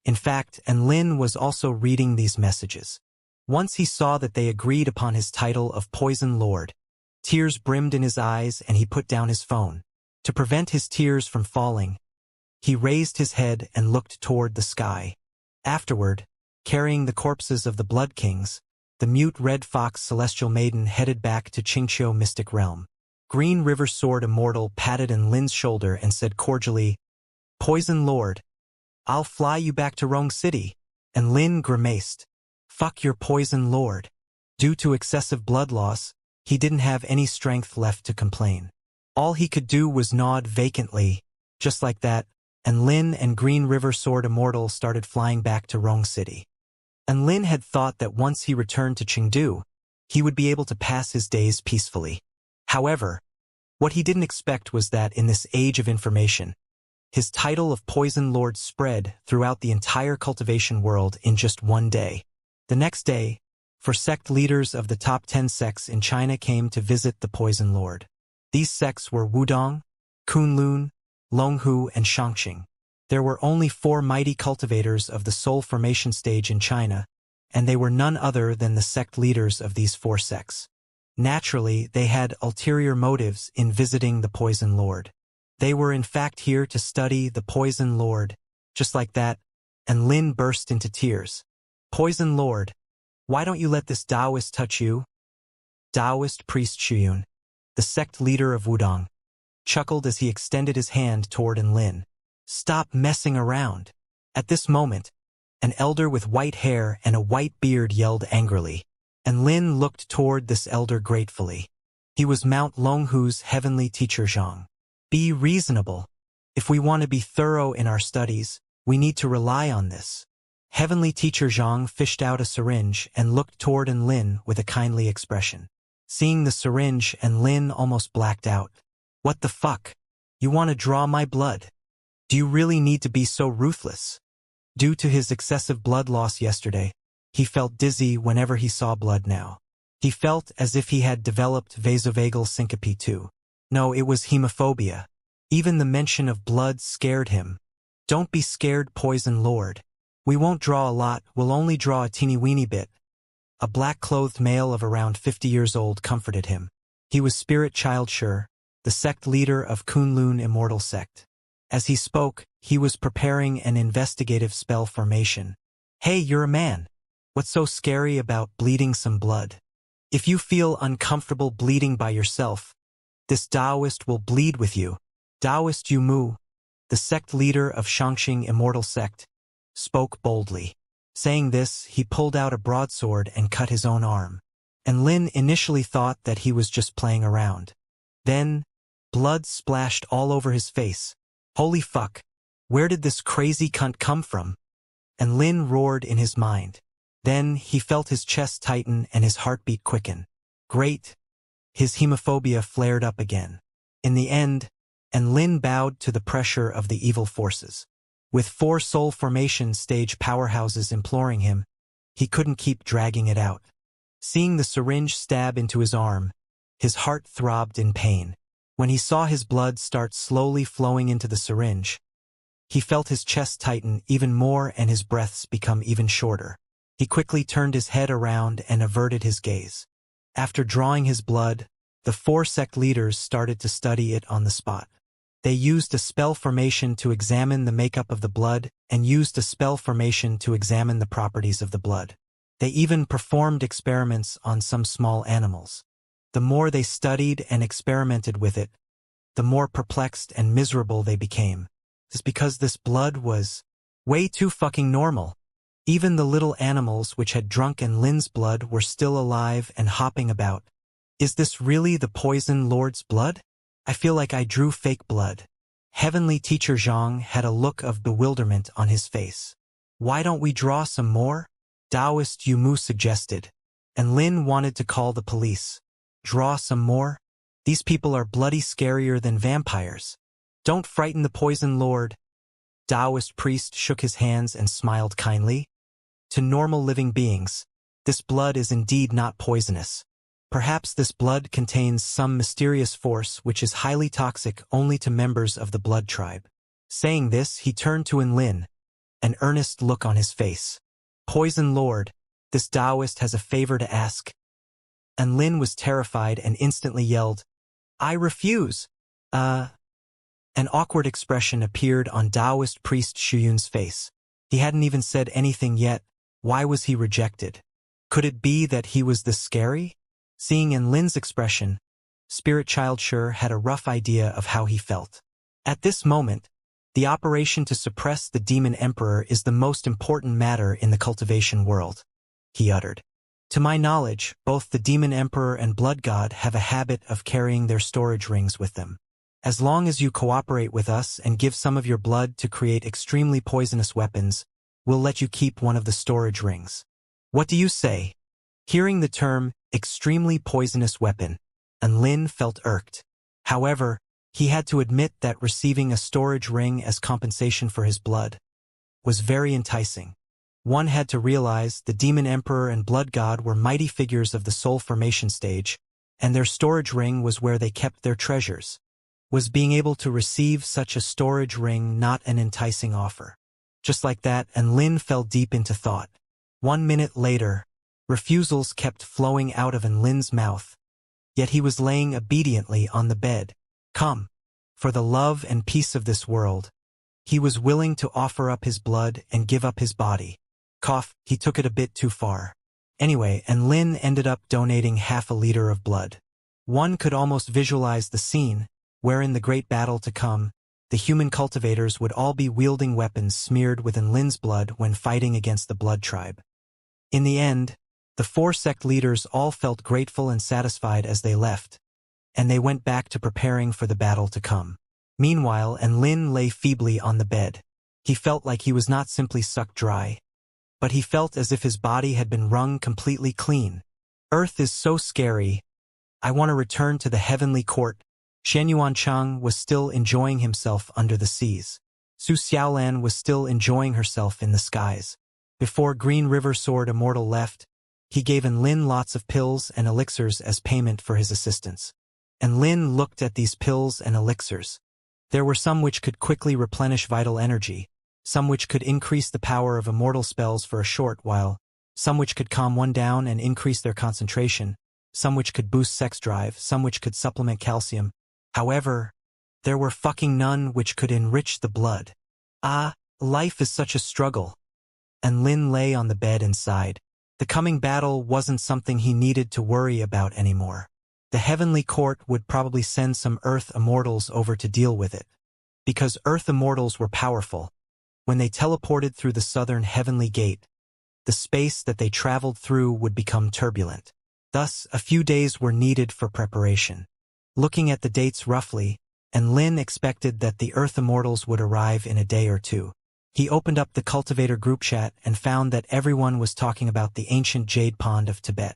In fact, Lin was also reading these messages. Once he saw that they agreed upon his title of Poison Lord, tears brimmed in his eyes and he put down his phone. To prevent his tears from falling, he raised his head and looked toward the sky. Afterward, carrying the corpses of the Blood Kings, the mute Red Fox Celestial Maiden headed back to Xianxia Mystic Realm. Green River Sword Immortal patted Lin's shoulder and said cordially, Poison Lord, I'll fly you back to Rong City. And Lin grimaced. Fuck your Poison Lord. Due to excessive blood loss, he didn't have any strength left to complain. All he could do was nod vacantly. Just like that, Lin and Green River Sword Immortal started flying back to Rong City. Lin had thought that once he returned to Chengdu, he would be able to pass his days peacefully. However, what he didn't expect was that in this age of information, his title of Poison Lord spread throughout the entire cultivation world in just one day. The next day, sect leaders of the top 10 sects in China came to visit the Poison Lord. These sects were Wudong, Kunlun, Longhu, and Xianxia. There were only 4 mighty cultivators of the soul formation stage in China, and they were none other than the sect leaders of these 4 sects. Naturally, they had ulterior motives in visiting the Poison Lord. They were in fact here to study the Poison Lord, just like that, and Lin burst into tears. Poison Lord, why don't you let this Taoist touch you? Taoist priest Xuyun, the sect leader of Wudong, chuckled as he extended his hand toward Lin. Stop messing around. At this moment, an elder with white hair and a white beard yelled angrily, and Lin looked toward this elder gratefully. He was Mount Longhu's heavenly teacher Zhang. Be reasonable. If we want to be thorough in our studies, we need to rely on this. Heavenly teacher Zhang fished out a syringe and looked toward Lin with a kindly expression. Seeing the syringe, Lin almost blacked out. What the fuck? You want to draw my blood? Do you really need to be so ruthless? Due to his excessive blood loss yesterday, he felt dizzy whenever he saw blood now. He felt as if he had developed vasovagal syncope too. No, it was hemophobia. Even the mention of blood scared him. Don't be scared, Poison Lord. We won't draw a lot, we'll only draw a teeny-weeny bit. A black-clothed male of around 50 years old comforted him. He was Spirit Child Sure, the sect leader of Kunlun Immortal sect. As he spoke, he was preparing an investigative spell formation. Hey, you're a man. What's so scary about bleeding some blood? If you feel uncomfortable bleeding by yourself, this Taoist will bleed with you. Taoist Yu Mu, the sect leader of Xianxia Immortal sect, spoke boldly. Saying this, he pulled out a broadsword and cut his own arm. And Lin initially thought that he was just playing around. Then, blood splashed all over his face. Holy fuck, where did this crazy cunt come from? And Lin roared in his mind. Then he felt his chest tighten and his heartbeat quicken. Great. His hemophobia flared up again. In the end, Lin bowed to the pressure of the evil forces. With 4 soul formation stage powerhouses imploring him, he couldn't keep dragging it out. Seeing the syringe stab into his arm, his heart throbbed in pain. When he saw his blood start slowly flowing into the syringe, he felt his chest tighten even more and his breaths become even shorter. He quickly turned his head around and averted his gaze. After drawing his blood, the 4 sect leaders started to study it on the spot. They used a spell formation to examine the makeup of the blood and used a spell formation to examine the properties of the blood. They even performed experiments on some small animals. The more they studied and experimented with it, the more perplexed and miserable they became. It's because this blood was way too fucking normal. Even the little animals which had drunk Lin's blood were still alive and hopping about. Is this really the Poison Lord's blood? I feel like I drew fake blood. Heavenly teacher Zhang had a look of bewilderment on his face. Why don't we draw some more? Taoist Yu Mu suggested, and Lin wanted to call the police. Draw some more? These people are bloody scarier than vampires. Don't frighten the Poison Lord. Taoist priest shook his hands and smiled kindly. To normal living beings, this blood is indeed not poisonous. Perhaps this blood contains some mysterious force which is highly toxic only to members of the blood tribe. Saying this, he turned to Lin, an earnest look on his face. Poison Lord, this Taoist has a favor to ask. And Lin was terrified and instantly yelled, I refuse. An awkward expression appeared on Taoist priest Xuyun's face. He hadn't even said anything yet. Why was he rejected? Could it be that he was this scary? Seeing Lin's expression, Spirit Child Sure had a rough idea of how he felt. At this moment, the operation to suppress the Demon Emperor is the most important matter in the cultivation world, he uttered. To my knowledge, both the Demon Emperor and Blood God have a habit of carrying their storage rings with them. As long as you cooperate with us and give some of your blood to create extremely poisonous weapons, we'll let you keep one of the storage rings. What do you say? Hearing the term, extremely poisonous weapon, and Lin felt irked. However, he had to admit that receiving a storage ring as compensation for his blood was very enticing. One had to realize the Demon Emperor and Blood God were mighty figures of the soul formation stage, and their storage ring was where they kept their treasures. Was being able to receive such a storage ring not an enticing offer? Just like that, and Lin fell deep into thought. 1 minute later, refusals kept flowing out of Lin's mouth, yet he was laying obediently on the bed. Come, for the love and peace of this world. He was willing to offer up his blood and give up his body. Cough, he took it a bit too far. Anyway, and Lin ended up donating half a liter of blood. One could almost visualize the scene, where in the great battle to come, the human cultivators would all be wielding weapons smeared with Lin's blood when fighting against the Blood Tribe. In the end, the 4 sect leaders all felt grateful and satisfied as they left, and they went back to preparing for the battle to come. Meanwhile, Lin lay feebly on the bed. He felt like he was not simply sucked dry, but he felt as if his body had been wrung completely clean. Earth is so scary. I want to return to the heavenly court. Xianxia was still enjoying himself under the seas. Su Xiaolan was still enjoying herself in the skies. Before Green River Sword Immortal left, he gave Lin lots of pills and elixirs as payment for his assistance. Lin looked at these pills and elixirs. There were some which could quickly replenish vital energy, some which could increase the power of immortal spells for a short while, some which could calm one down and increase their concentration, some which could boost sex drive, some which could supplement calcium. However, there were fucking none which could enrich the blood. Ah, life is such a struggle. Lin lay on the bed and sighed. The coming battle wasn't something he needed to worry about anymore. The heavenly court would probably send some Earth immortals over to deal with it. Because Earth immortals were powerful, when they teleported through the southern heavenly gate, the space that they traveled through would become turbulent. Thus, a few days were needed for preparation. Looking at the dates roughly, Lin expected that the Earth immortals would arrive in a day or two. He opened up the Cultivator group chat and found that everyone was talking about the ancient Jade Pond of Tibet.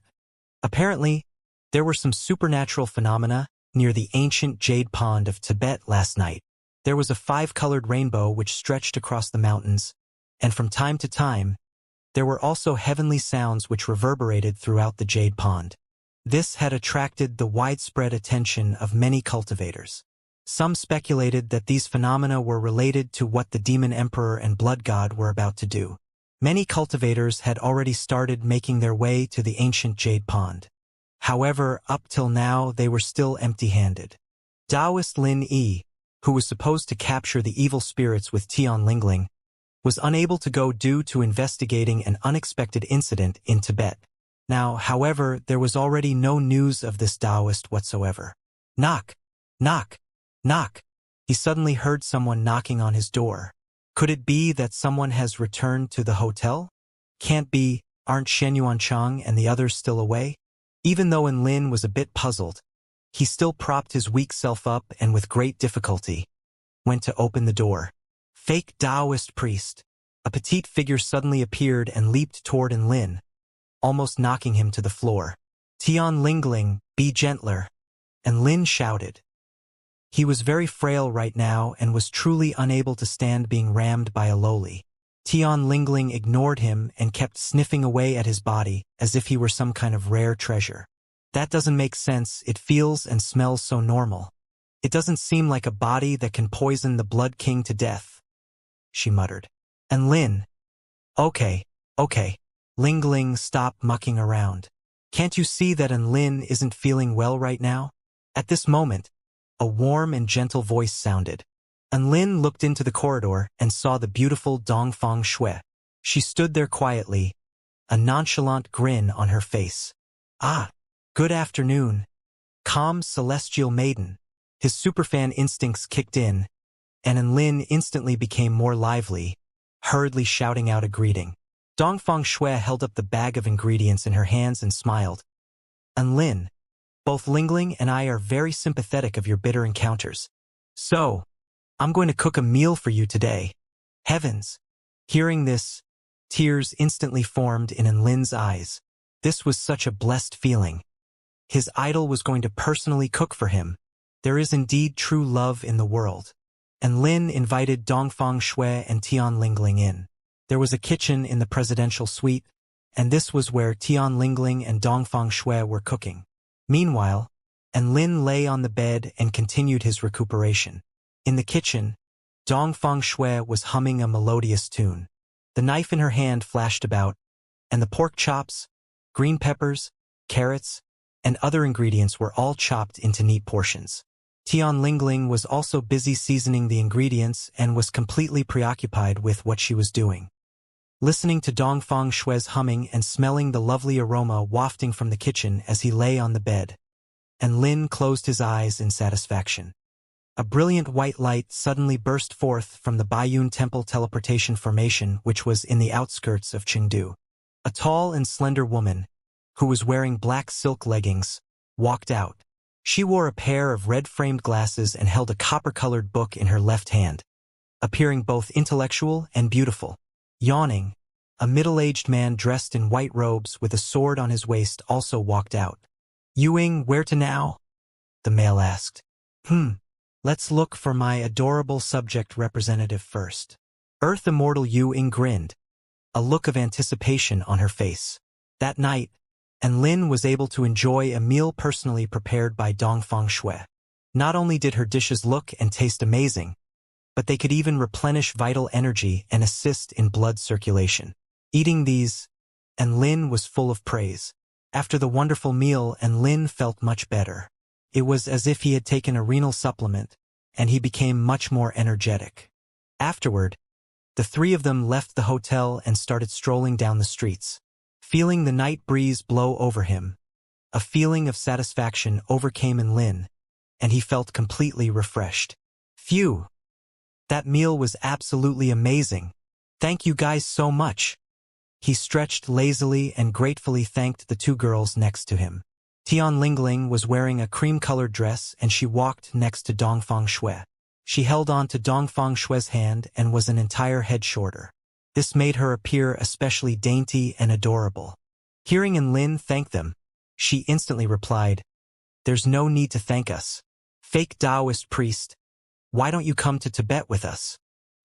Apparently, there were some supernatural phenomena near the ancient Jade Pond of Tibet last night. There was a 5-colored rainbow which stretched across the mountains, and from time to time, there were also heavenly sounds which reverberated throughout the Jade Pond. This had attracted the widespread attention of many cultivators. Some speculated that these phenomena were related to what the Demon Emperor and Blood God were about to do. Many cultivators had already started making their way to the ancient Jade Pond. However, up till now they were still empty-handed. Taoist Lin Yi, who was supposed to capture the evil spirits with Tian Lingling, was unable to go due to investigating an unexpected incident in Tibet. Now, however, there was already no news of this Taoist whatsoever. Knock, knock, knock. He suddenly heard someone knocking on his door. Could it be that someone has returned to the hotel? Can't be, aren't Xianxia and the others still away? Even though Lin was a bit puzzled, he still propped his weak self up and with great difficulty went to open the door. Fake Taoist priest. A petite figure suddenly appeared and leaped toward Lin, almost knocking him to the floor. Tian Lingling, be gentler. Lin shouted. He was very frail right now and was truly unable to stand being rammed by a lowly. Tian Lingling ignored him and kept sniffing away at his body as if he were some kind of rare treasure. That doesn't make sense. It feels and smells so normal. It doesn't seem like a body that can poison the Blood King to death, she muttered. Lin. Okay. Lingling, stop mucking around. Can't you see that Lin isn't feeling well right now? At this moment, a warm and gentle voice sounded. Lin looked into the corridor and saw the beautiful Dongfang Shui. She stood there quietly, a nonchalant grin on her face. Ah, good afternoon, calm celestial maiden. His superfan instincts kicked in, and Lin instantly became more lively, hurriedly shouting out a greeting. Dongfang Shui held up the bag of ingredients in her hands and smiled. Lin, both Lingling and I are very sympathetic of your bitter encounters. So, I'm going to cook a meal for you today. Heavens! Hearing this, tears instantly formed in Lin's eyes. This was such a blessed feeling. His idol was going to personally cook for him. There is indeed true love in the world. And Lin invited Dongfang Shui and Tian Lingling in. There was a kitchen in the presidential suite, and this was where Tian Lingling and Dongfang Shui were cooking. Meanwhile, Lin lay on the bed and continued his recuperation. In the kitchen, Dongfang Shui was humming a melodious tune. The knife in her hand flashed about, and the pork chops, green peppers, carrots, and other ingredients were all chopped into neat portions. Tian Lingling was also busy seasoning the ingredients and was completely preoccupied with what she was doing. Listening to Dongfang Shui's humming and smelling the lovely aroma wafting from the kitchen as he lay on the bed, Lin closed his eyes in satisfaction. A brilliant white light suddenly burst forth from the Baiyun Temple teleportation formation, which was in the outskirts of Chengdu. A tall and slender woman, who was wearing black silk leggings, walked out. She wore a pair of red-framed glasses and held a copper-colored book in her left hand, appearing both intellectual and beautiful. Yawning, a middle-aged man dressed in white robes with a sword on his waist also walked out. "Yuing, where to now?" the male asked. Let's look for my adorable subject representative first." Earth Immortal Yuing grinned, a look of anticipation on her face. That night, Lin was able to enjoy a meal personally prepared by Dongfang Shui. Not only did her dishes look and taste amazing, but they could even replenish vital energy and assist in blood circulation. Eating these, Lin was full of praise. After the wonderful meal, Lin felt much better. It was as if he had taken a renal supplement, and he became much more energetic. Afterward, the three of them left the hotel and started strolling down the streets. Feeling the night breeze blow over him, a feeling of satisfaction overcame Lin, and he felt completely refreshed. Phew! That meal was absolutely amazing. Thank you guys so much. He stretched lazily and gratefully thanked the two girls next to him. Tian Lingling was wearing a cream-colored dress and she walked next to Dongfang Shui. She held on to Dongfang Shui's hand and was an entire head shorter. This made her appear especially dainty and adorable. Hearing Lin thank them, she instantly replied, "There's no need to thank us. Fake Taoist priest, why don't you come to Tibet with us?"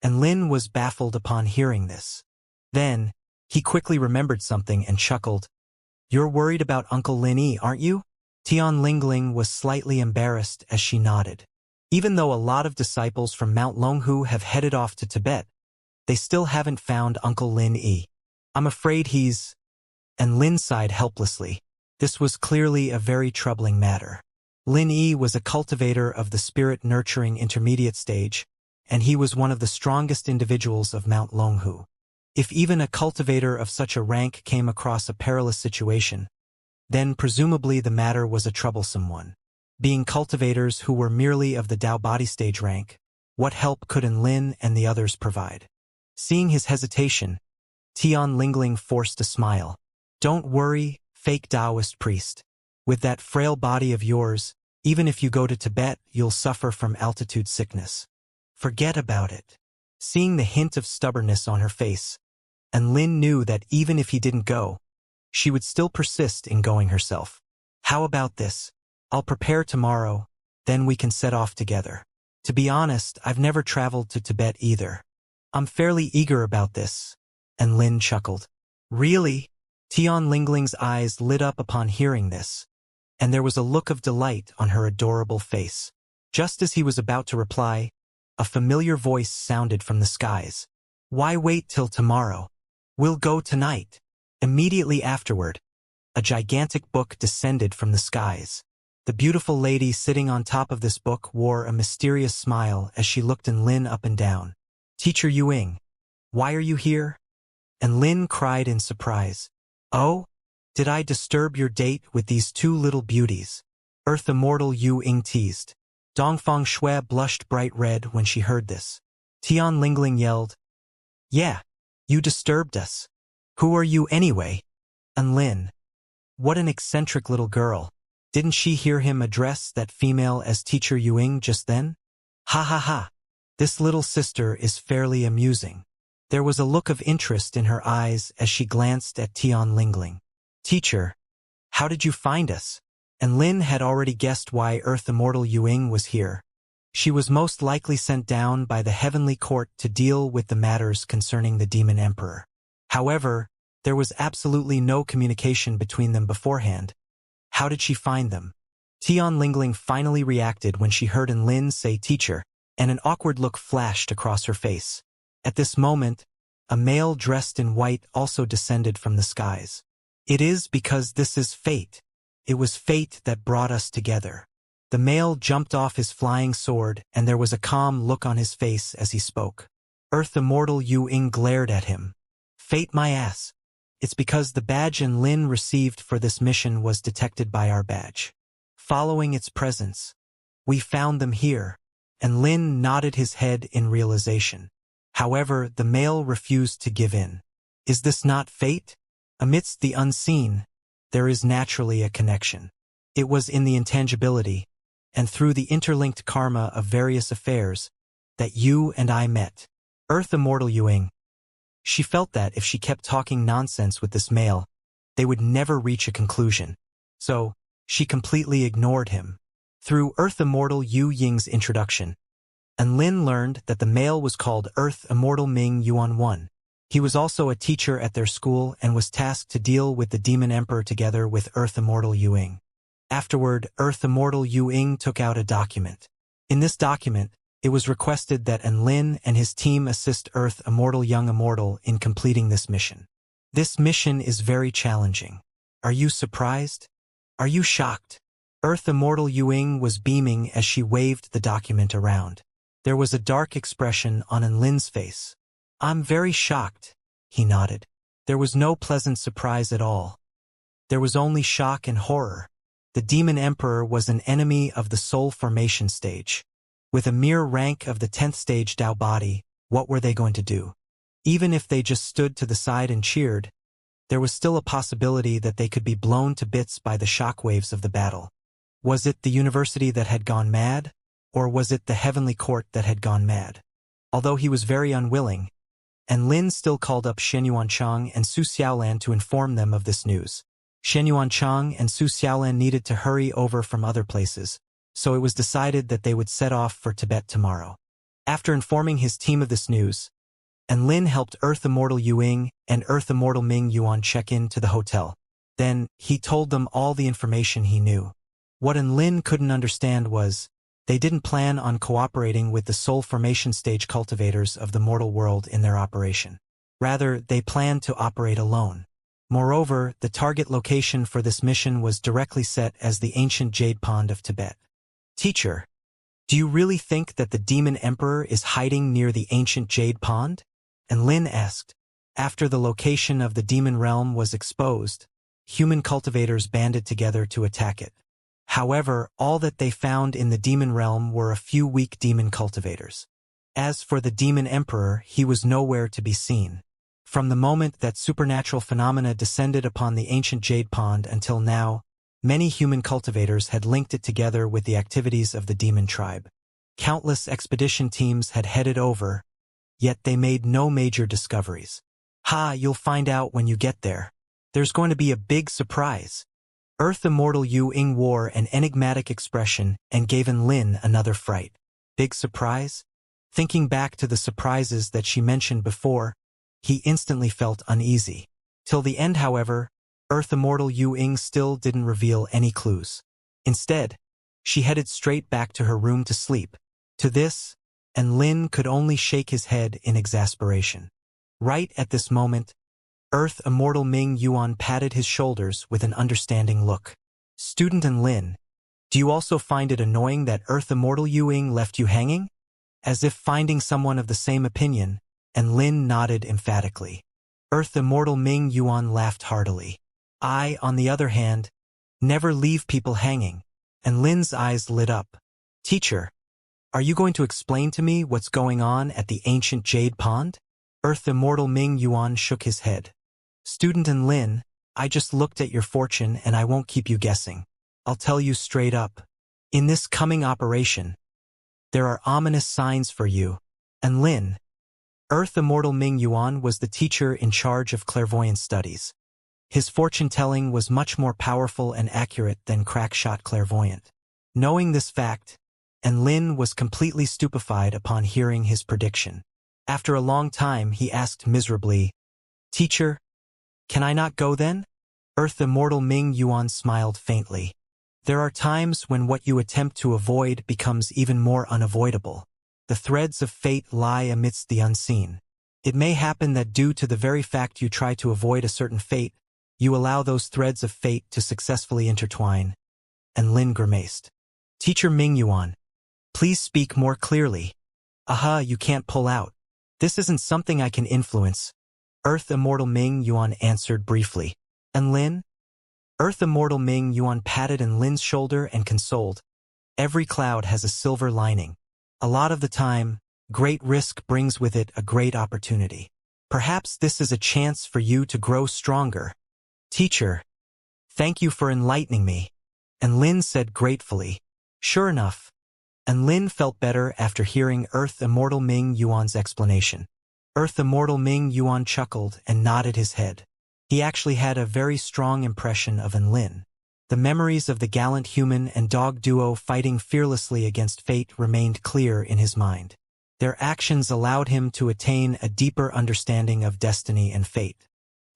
Lin was baffled upon hearing this. Then, he quickly remembered something and chuckled. "You're worried about Uncle Lin Yi, aren't you?" Tian Lingling was slightly embarrassed as she nodded. Even though a lot of disciples from Mount Longhu have headed off to Tibet, they still haven't found Uncle Lin Yi. "I'm afraid he's—" Lin sighed helplessly. This was clearly a very troubling matter. Lin Yi was a cultivator of the spirit-nurturing intermediate stage, and he was one of the strongest individuals of Mount Longhu. If even a cultivator of such a rank came across a perilous situation, then presumably the matter was a troublesome one. Being cultivators who were merely of the Dao body stage rank, what help could Lin and the others provide? Seeing his hesitation, Tian Lingling forced a smile. "Don't worry, fake Taoist priest. With that frail body of yours, even if you go to Tibet, you'll suffer from altitude sickness. Forget about it." Seeing the hint of stubbornness on her face, Lin knew that even if he didn't go, she would still persist in going herself. "How about this? I'll prepare tomorrow, then we can set off together. To be honest, I've never traveled to Tibet either. I'm fairly eager about this." Lin chuckled. "Really?" Tian Lingling's eyes lit up upon hearing this, and there was a look of delight on her adorable face. Just as he was about to reply, a familiar voice sounded from the skies. "Why wait till tomorrow? We'll go tonight." Immediately afterward, a gigantic book descended from the skies. The beautiful lady sitting on top of this book wore a mysterious smile as she looked Lin up and down. "Teacher Yuing, why are you here?" Lin cried in surprise. "Oh? Did I disturb your date with these two little beauties?" Earth Immortal Yuing teased. Dongfang Shui blushed bright red when she heard this. Tian Lingling yelled, "Yeah, you disturbed us. Who are you anyway?" Lin, what an eccentric little girl. Didn't she hear him address that female as Teacher Yuing just then? Ha ha ha. This little sister is fairly amusing. There was a look of interest in her eyes as she glanced at Tian Lingling. "Teacher, how did you find us?" and Lin had already guessed why Earth Immortal Yuing was here. She was most likely sent down by the Heavenly Court to deal with the matters concerning the Demon Emperor. However, there was absolutely no communication between them beforehand. How did she find them? Tian Lingling finally reacted when she heard Lin say teacher, and an awkward look flashed across her face. At this moment, a male dressed in white also descended from the skies. It is because this is fate. It was fate that brought us together. The male jumped off his flying sword, and there was a calm look on his face as he spoke. Earth Immortal Yuing glared at him. Fate my ass. It's because the badge Lin received for this mission was detected by our badge. Following its presence, we found them here, and Lin nodded his head in realization. However, the male refused to give in. Is this not fate? Amidst the unseen, there is naturally a connection. It was in the intangibility, and through the interlinked karma of various affairs, that you and I met. Earth Immortal Yuing. She felt that if she kept talking nonsense with this male, they would never reach a conclusion. So, she completely ignored him. Through Earth Immortal Yu Ying's introduction, Lin learned that the male was called Earth Immortal Ming Yuan 1. He was also a teacher at their school and was tasked to deal with the Demon Emperor together with Earth Immortal Yuing. Afterward, Earth Immortal Yuing took out a document. In this document, it was requested that Lin and his team assist Earth Immortal Young Immortal in completing this mission. This mission is very challenging. Are you surprised? Are you shocked? Earth Immortal Yuing was beaming as she waved the document around. There was a dark expression on Lin's face. I'm very shocked, he nodded. There was no pleasant surprise at all. There was only shock and horror. The Demon Emperor was an enemy of the soul formation stage. With a mere rank of the 10th stage Dao body, what were they going to do? Even if they just stood to the side and cheered, there was still a possibility that they could be blown to bits by the shockwaves of the battle. Was it the university that had gone mad, or was it the Heavenly Court that had gone mad? Although he was very unwilling, Lin still called up Shen Yuanchang and Su Xiaolan to inform them of this news. Shen Yuanchang and Su Xiaolan needed to hurry over from other places, so it was decided that they would set off for Tibet tomorrow. After informing his team of this news, Lin helped Earth Immortal Yuing and Earth Immortal Ming Yuan check in to the hotel. Then, he told them all the information he knew. What Lin couldn't understand was, they didn't plan on cooperating with the soul formation stage cultivators of the mortal world in their operation. Rather, they planned to operate alone. Moreover, the target location for this mission was directly set as the ancient Jade Pond of Tibet. Teacher, do you really think that the Demon Emperor is hiding near the ancient Jade Pond? Lin asked. After the location of the demon realm was exposed, human cultivators banded together to attack it. However, all that they found in the demon realm were a few weak demon cultivators. As for the Demon Emperor, he was nowhere to be seen. From the moment that supernatural phenomena descended upon the ancient Jade Pond until now, many human cultivators had linked it together with the activities of the demon tribe. Countless expedition teams had headed over, yet they made no major discoveries. You'll find out when you get there. There's going to be a big surprise. Earth Immortal Yuing wore an enigmatic expression and gave Lin another fright. Big surprise? Thinking back to the surprises that she mentioned before, he instantly felt uneasy. Till the end, however, Earth Immortal Yuing still didn't reveal any clues. Instead, she headed straight back to her room to sleep. To this, Lin could only shake his head in exasperation. Right at this moment, Earth Immortal Ming Yuan patted his shoulders with an understanding look. Student Lin, do you also find it annoying that Earth Immortal Yuing left you hanging? As if finding someone of the same opinion, Lin nodded emphatically. Earth Immortal Ming Yuan laughed heartily. I, on the other hand, never leave people hanging. Lin's eyes lit up. Teacher, are you going to explain to me what's going on at the ancient Jade Pond? Earth Immortal Ming Yuan shook his head. Student Lin, I just looked at your fortune and I won't keep you guessing. I'll tell you straight up. In this coming operation, there are ominous signs for you. Lin, Earth Immortal Ming Yuan was the teacher in charge of clairvoyant studies. His fortune-telling was much more powerful and accurate than crack-shot clairvoyant. Knowing this fact, Lin was completely stupefied upon hearing his prediction. After a long time, he asked miserably, "Teacher, can I not go then?" Earth Immortal Ming Yuan smiled faintly. "There are times when what you attempt to avoid becomes even more unavoidable. The threads of fate lie amidst the unseen. It may happen that due to the very fact you try to avoid a certain fate, you allow those threads of fate to successfully intertwine." And Lin grimaced. "Teacher Ming Yuan, please speak more clearly." "Aha, you can't pull out. This isn't something I can influence," Earth Immortal Ming Yuan answered briefly. "And Lin?" Earth Immortal Ming Yuan patted Lin's shoulder and consoled. "Every cloud has a silver lining. A lot of the time, great risk brings with it a great opportunity. Perhaps this is a chance for you to grow stronger." "Teacher, thank you for enlightening me," and Lin said gratefully. Sure enough, and Lin felt better after hearing Earth Immortal Ming Yuan's explanation. Earth Immortal Ming Yuan chuckled and nodded his head. He actually had a very strong impression of Lin. The memories of the gallant human and dog duo fighting fearlessly against fate remained clear in his mind. Their actions allowed him to attain a deeper understanding of destiny and fate.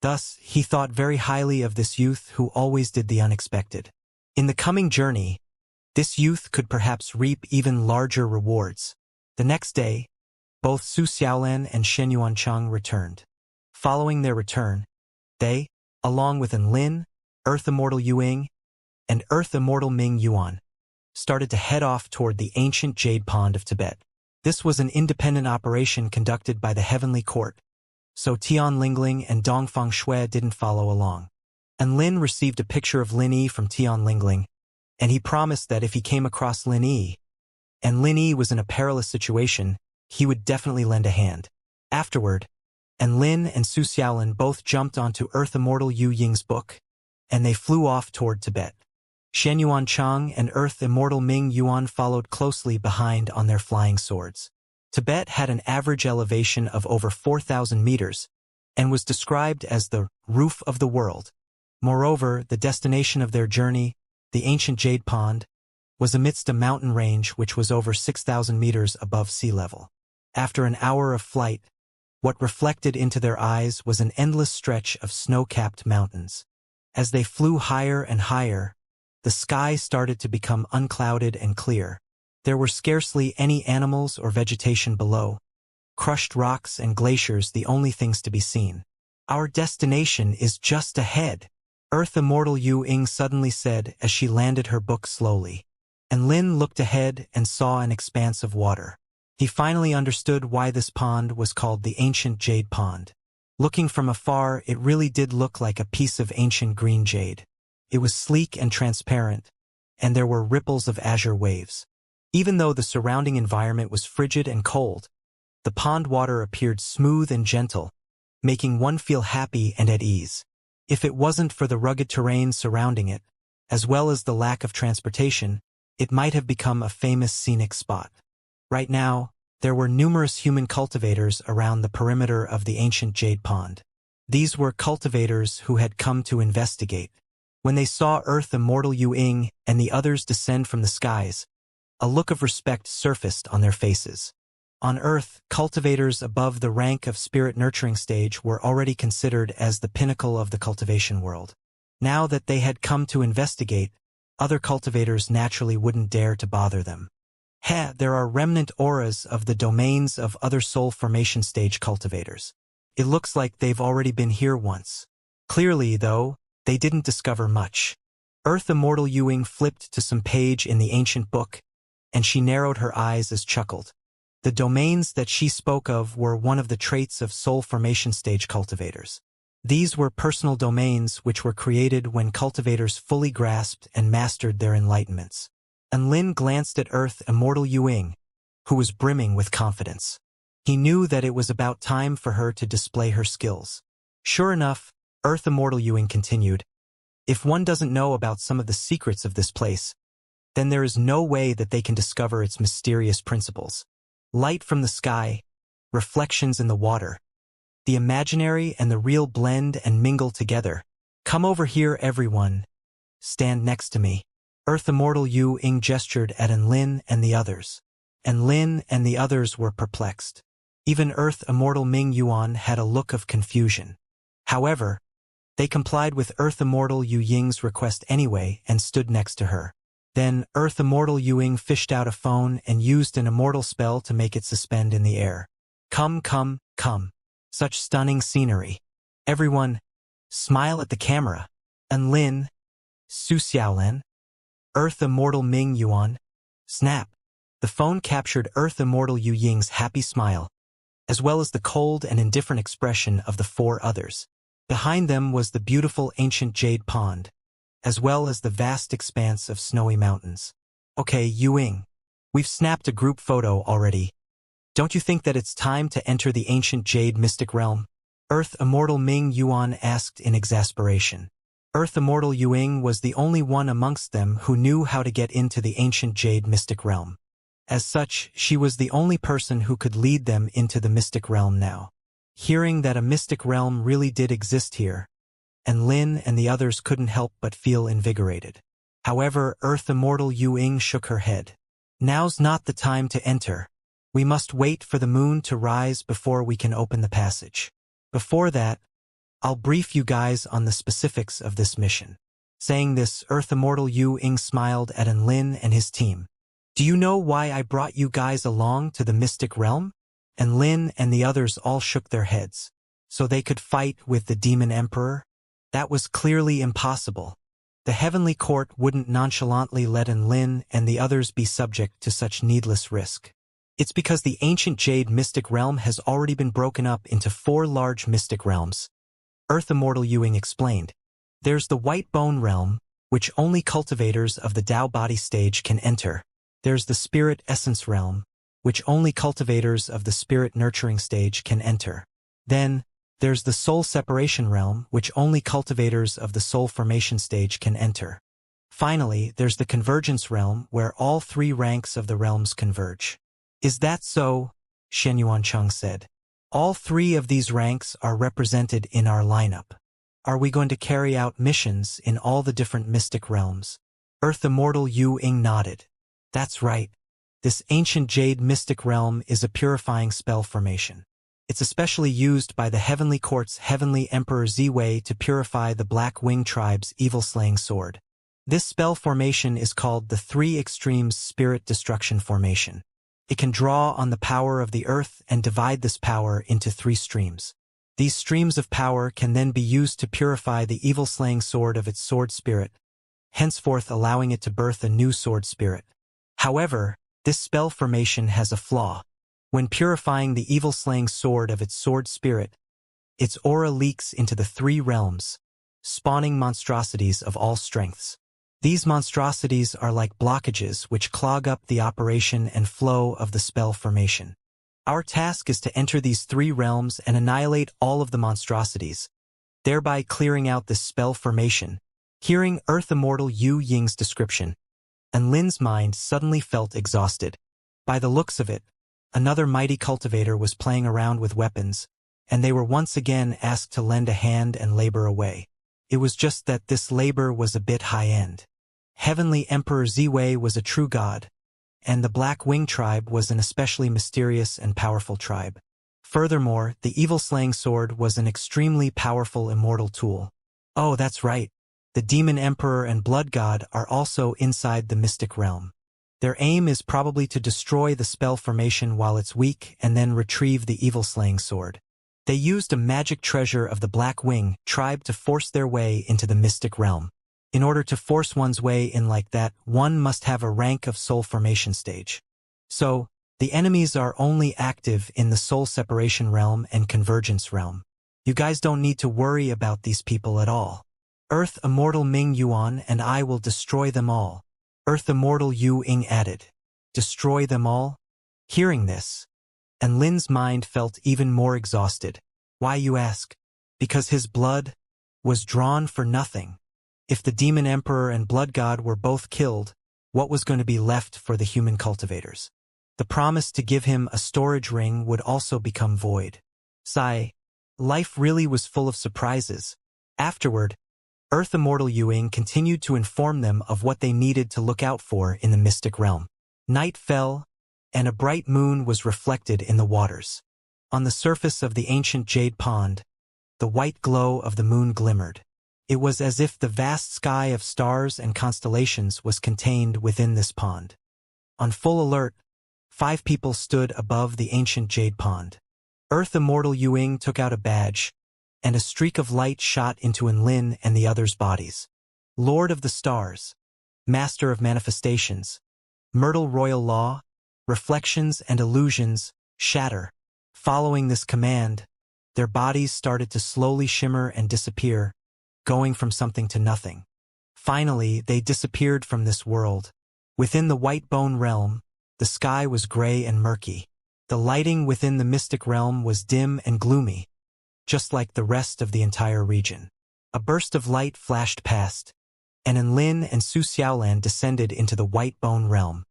Thus, he thought very highly of this youth who always did the unexpected. In the coming journey, this youth could perhaps reap even larger rewards. The next day, both Su Xiaolan and Shen Yuancheng returned. Following their return, they, along with Lin, Earth Immortal Yuing, and Earth Immortal Ming Yuan, started to head off toward the ancient Jade Pond of Tibet. This was an independent operation conducted by the Heavenly Court, so Tian Lingling and Dongfang Shui didn't follow along. And Lin received a picture of Lin Yi from Tian Lingling, and he promised that if he came across Lin Yi, and Lin Yi was in a perilous situation, he would definitely lend a hand. Afterward, and Lin and Su Xiaolin both jumped onto Earth Immortal Yu Ying's book, and they flew off toward Tibet. Shen Yuancheng and Earth Immortal Ming Yuan followed closely behind on their flying swords. Tibet had an average elevation of over 4,000 meters, and was described as the roof of the world. Moreover, the destination of their journey, the ancient Jade Pond, was amidst a mountain range which was over 6,000 meters above sea level. After an hour of flight, what reflected into their eyes was an endless stretch of snow-capped mountains. As they flew higher and higher, the sky started to become unclouded and clear. There were scarcely any animals or vegetation below, crushed rocks and glaciers the only things to be seen. "Our destination is just ahead," Earth Immortal Yu Ying suddenly said as she landed her book slowly. And Lin looked ahead and saw an expanse of water. He finally understood why this pond was called the Ancient Jade Pond. Looking from afar, it really did look like a piece of ancient green jade. It was sleek and transparent, and there were ripples of azure waves. Even though the surrounding environment was frigid and cold, the pond water appeared smooth and gentle, making one feel happy and at ease. If it wasn't for the rugged terrain surrounding it, as well as the lack of transportation, it might have become a famous scenic spot. Right now, there were numerous human cultivators around the perimeter of the ancient Jade Pond. These were cultivators who had come to investigate. When they saw Earth Immortal Yu Ying and the others descend from the skies, a look of respect surfaced on their faces. On Earth, cultivators above the rank of spirit nurturing stage were already considered as the pinnacle of the cultivation world. Now that they had come to investigate, other cultivators naturally wouldn't dare to bother them. There are remnant auras of the domains of other soul formation stage cultivators. It looks like they've already been here once. Clearly, though, they didn't discover much. Earth Immortal Yu Ying flipped to some page in the ancient book, and she narrowed her eyes as chuckled. The domains that she spoke of were one of the traits of soul formation stage cultivators. These were personal domains which were created when cultivators fully grasped and mastered their enlightenments. And Lin glanced at Earth Immortal Yu Ying, who was brimming with confidence. He knew that it was about time for her to display her skills. Sure enough, Earth Immortal Yu Ying continued, "If one doesn't know about some of the secrets of this place, then there is no way that they can discover its mysterious principles. Light from the sky, reflections in the water. The imaginary and the real blend and mingle together, Come over here, everyone. Stand next to me. Earth Immortal Yu Ying gestured at Enlin and the others. Enlin and the others were perplexed. Even Earth Immortal Ming Yuan had a look of confusion. However, they complied with Earth Immortal Yu Ying's request anyway and stood next to her. Then Earth Immortal Yu Ying fished out a phone and used an immortal spell to make it suspend in the air. Come, come, come. Such stunning scenery. Everyone, smile at the camera. Enlin, Su Xiaolan, Earth Immortal Ming Yuan. Snap. The phone captured Earth Immortal Yu Ying's happy smile, as well as the cold and indifferent expression of the four others. Behind them was the beautiful ancient jade pond, as well as the vast expanse of snowy mountains. Okay, Yu Ying, we've snapped a group photo already. Don't you think that it's time to enter the ancient jade mystic realm? Earth Immortal Ming Yuan asked in exasperation. Earth Immortal Yu Ying was the only one amongst them who knew how to get into the ancient jade mystic realm. As such, she was the only person who could lead them into the mystic realm now. Hearing that a mystic realm really did exist here, Lin and the others couldn't help but feel invigorated. However, Earth Immortal Yu Ying shook her head. Now's not the time to enter. We must wait for the moon to rise before we can open the passage. Before that, I'll brief you guys on the specifics of this mission. Saying this, Earth Immortal Yu Ying smiled at Enlin and his team. Do you know why I brought you guys along to the mystic realm? Enlin and the others all shook their heads. So they could fight with the Demon Emperor? That was clearly impossible. The Heavenly Court wouldn't nonchalantly let Enlin and the others be subject to such needless risk. It's because the ancient Jade mystic realm has already been broken up into 4 large mystic realms. Earth Immortal Yu Ying explained. There's the White Bone realm, which only cultivators of the Tao body stage can enter. There's the Spirit Essence realm, which only cultivators of the Spirit Nurturing stage can enter. Then, there's the Soul Separation realm, which only cultivators of the Soul Formation stage can enter. Finally, there's the Convergence realm, where all 3 ranks of the realms converge. Is that so? Shen Yuancheng said. All 3 of these ranks are represented in our lineup. Are we going to carry out missions in all the different mystic realms? Earth Immortal Yu Ying nodded. That's right. This ancient Jade mystic realm is a purifying spell formation. It's especially used by the Heavenly Court's Heavenly Emperor Ziwei to purify the Black Wing Tribe's evil-slaying sword. This spell formation is called the 3 Extremes Spirit Destruction Formation. It can draw on the power of the earth and divide this power into 3 streams. These streams of power can then be used to purify the evil-slaying sword of its sword spirit, henceforth allowing it to birth a new sword spirit. However, this spell formation has a flaw. When purifying the evil-slaying sword of its sword spirit, its aura leaks into the 3 realms, spawning monstrosities of all strengths. These monstrosities are like blockages which clog up the operation and flow of the spell formation. Our task is to enter these 3 realms and annihilate all of the monstrosities, thereby clearing out this spell formation. Hearing Earth Immortal Yu Ying's description, Lin's mind suddenly felt exhausted. By the looks of it, another mighty cultivator was playing around with weapons, and they were once again asked to lend a hand and labor away. It was just that this labor was a bit high-end. Heavenly Emperor Ziwei was a true god, and the Black Wing Tribe was an especially mysterious and powerful tribe. Furthermore, the evil-slaying sword was an extremely powerful immortal tool. Oh, that's right. The Demon Emperor and Blood God are also inside the mystic realm. Their aim is probably to destroy the spell formation while it's weak and then retrieve the evil-slaying sword. They used a magic treasure of the Black Wing Tribe to force their way into the mystic realm. In order to force one's way in like that, one must have a rank of soul formation stage. So, the enemies are only active in the soul separation realm and convergence realm. You guys don't need to worry about these people at all. Earth Immortal Ming Yuan and I will destroy them all. Earth Immortal Yu Ying added. Destroy them all? Hearing this, and Lin's mind felt even more exhausted. Why, you ask? Because his blood was drawn for nothing. If the Demon Emperor and Blood God were both killed, what was going to be left for the human cultivators? The promise to give him a storage ring would also become void. Life really was full of surprises. Afterward, Earth Immortal Yuing continued to inform them of what they needed to look out for in the mystic realm. Night fell, and a bright moon was reflected in the waters. On the surface of the ancient jade pond, the white glow of the moon glimmered. It was as if the vast sky of stars and constellations was contained within this pond. On full alert, 5 people stood above the ancient jade pond. Earth Immortal Yuing took out a badge, and a streak of light shot into Enlin and the others' bodies. Lord of the Stars, Master of Manifestations, Myrtle Royal Law, Reflections and Illusions, shatter. Following this command, their bodies started to slowly shimmer and disappear, going from something to nothing. Finally, they disappeared from this world. Within the white bone realm, the sky was gray and murky. The lighting within the mystic realm was dim and gloomy, just like the rest of the entire region. A burst of light flashed past, and Enlin and Su Xiaolan descended into the white bone realm.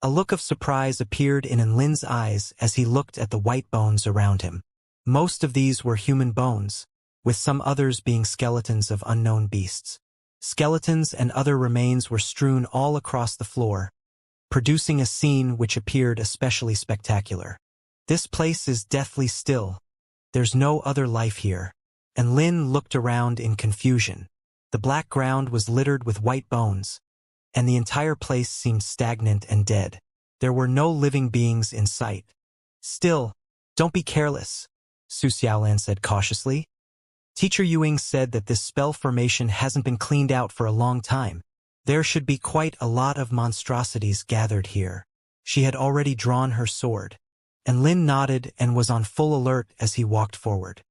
A look of surprise appeared in Enlin's eyes as he looked at the white bones around him. Most of these were human bones, with some others being skeletons of unknown beasts. Skeletons and other remains were strewn all across the floor, producing a scene which appeared especially spectacular. This place is deathly still. There's no other life here. Enlin looked around in confusion. The black ground was littered with white bones, and the entire place seemed stagnant and dead. There were no living beings in sight. Still, don't be careless, Su Xiaolan said cautiously. Teacher Yuing said that this spell formation hasn't been cleaned out for a long time. There should be quite a lot of monstrosities gathered here. She had already drawn her sword. Enlin nodded and was on full alert as he walked forward.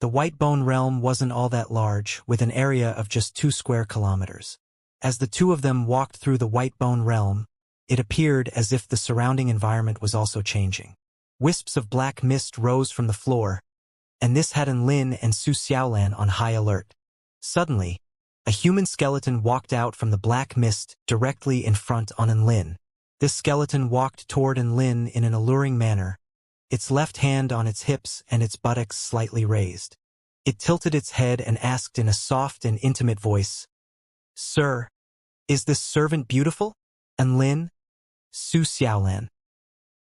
The white bone realm wasn't all that large, with an area of just 2 square kilometers. As the two of them walked through the white bone realm, it appeared as if the surrounding environment was also changing. Wisps of black mist rose from the floor, and this had Enlin and Su Xiaolan on high alert. Suddenly, a human skeleton walked out from the black mist directly in front on Enlin. This skeleton walked toward Enlin in an alluring manner, its left hand on its hips and its buttocks slightly raised. It tilted its head and asked in a soft and intimate voice, "Sir, is this servant beautiful?" Enlin, Su Xiaolan.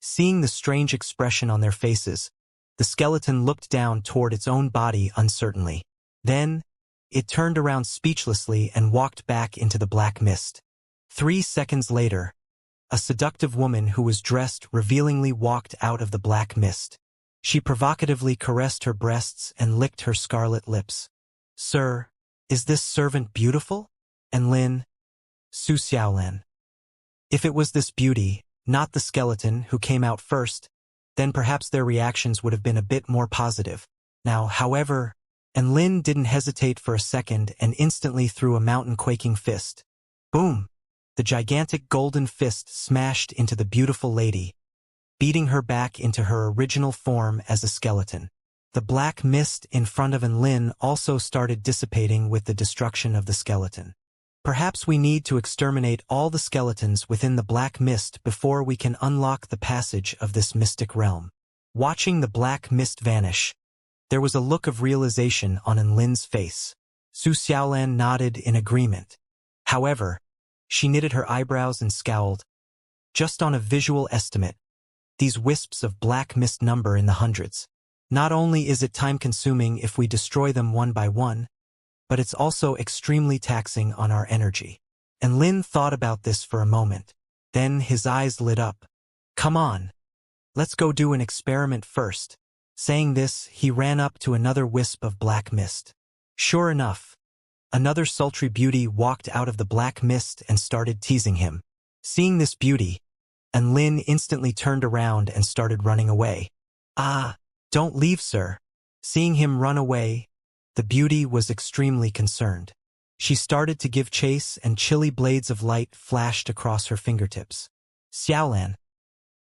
Seeing the strange expression on their faces, the skeleton looked down toward its own body uncertainly. Then, it turned around speechlessly and walked back into the black mist. 3 seconds later, a seductive woman who was dressed revealingly walked out of the black mist. She provocatively caressed her breasts and licked her scarlet lips. "Sir, is this servant beautiful?" Enlin, Su Xiaolan. If it was this beauty, not the skeleton, who came out first, then perhaps their reactions would have been a bit more positive. Now, however, Enlin didn't hesitate for a second and instantly threw a mountain-quaking fist. Boom! The gigantic golden fist smashed into the beautiful lady, beating her back into her original form as a skeleton. The black mist in front of Enlin also started dissipating with the destruction of the skeleton. Perhaps we need to exterminate all the skeletons within the black mist before we can unlock the passage of this mystic realm. Watching the black mist vanish, there was a look of realization on Enlin's face. Su Xiaolan nodded in agreement. However, she knitted her eyebrows and scowled. Just on a visual estimate, these wisps of black mist number in the hundreds. Not only is it time-consuming if we destroy them one by one, but it's also extremely taxing on our energy. Enlin thought about this for a moment. Then his eyes lit up. "Come on. Let's go do an experiment first." Saying this, he ran up to another wisp of black mist. Sure enough, another sultry beauty walked out of the black mist and started teasing him. Seeing this beauty, Enlin instantly turned around and started running away. "Ah, don't leave, sir." Seeing him run away, the beauty was extremely concerned. She started to give chase and chilly blades of light flashed across her fingertips. "Xiaolan,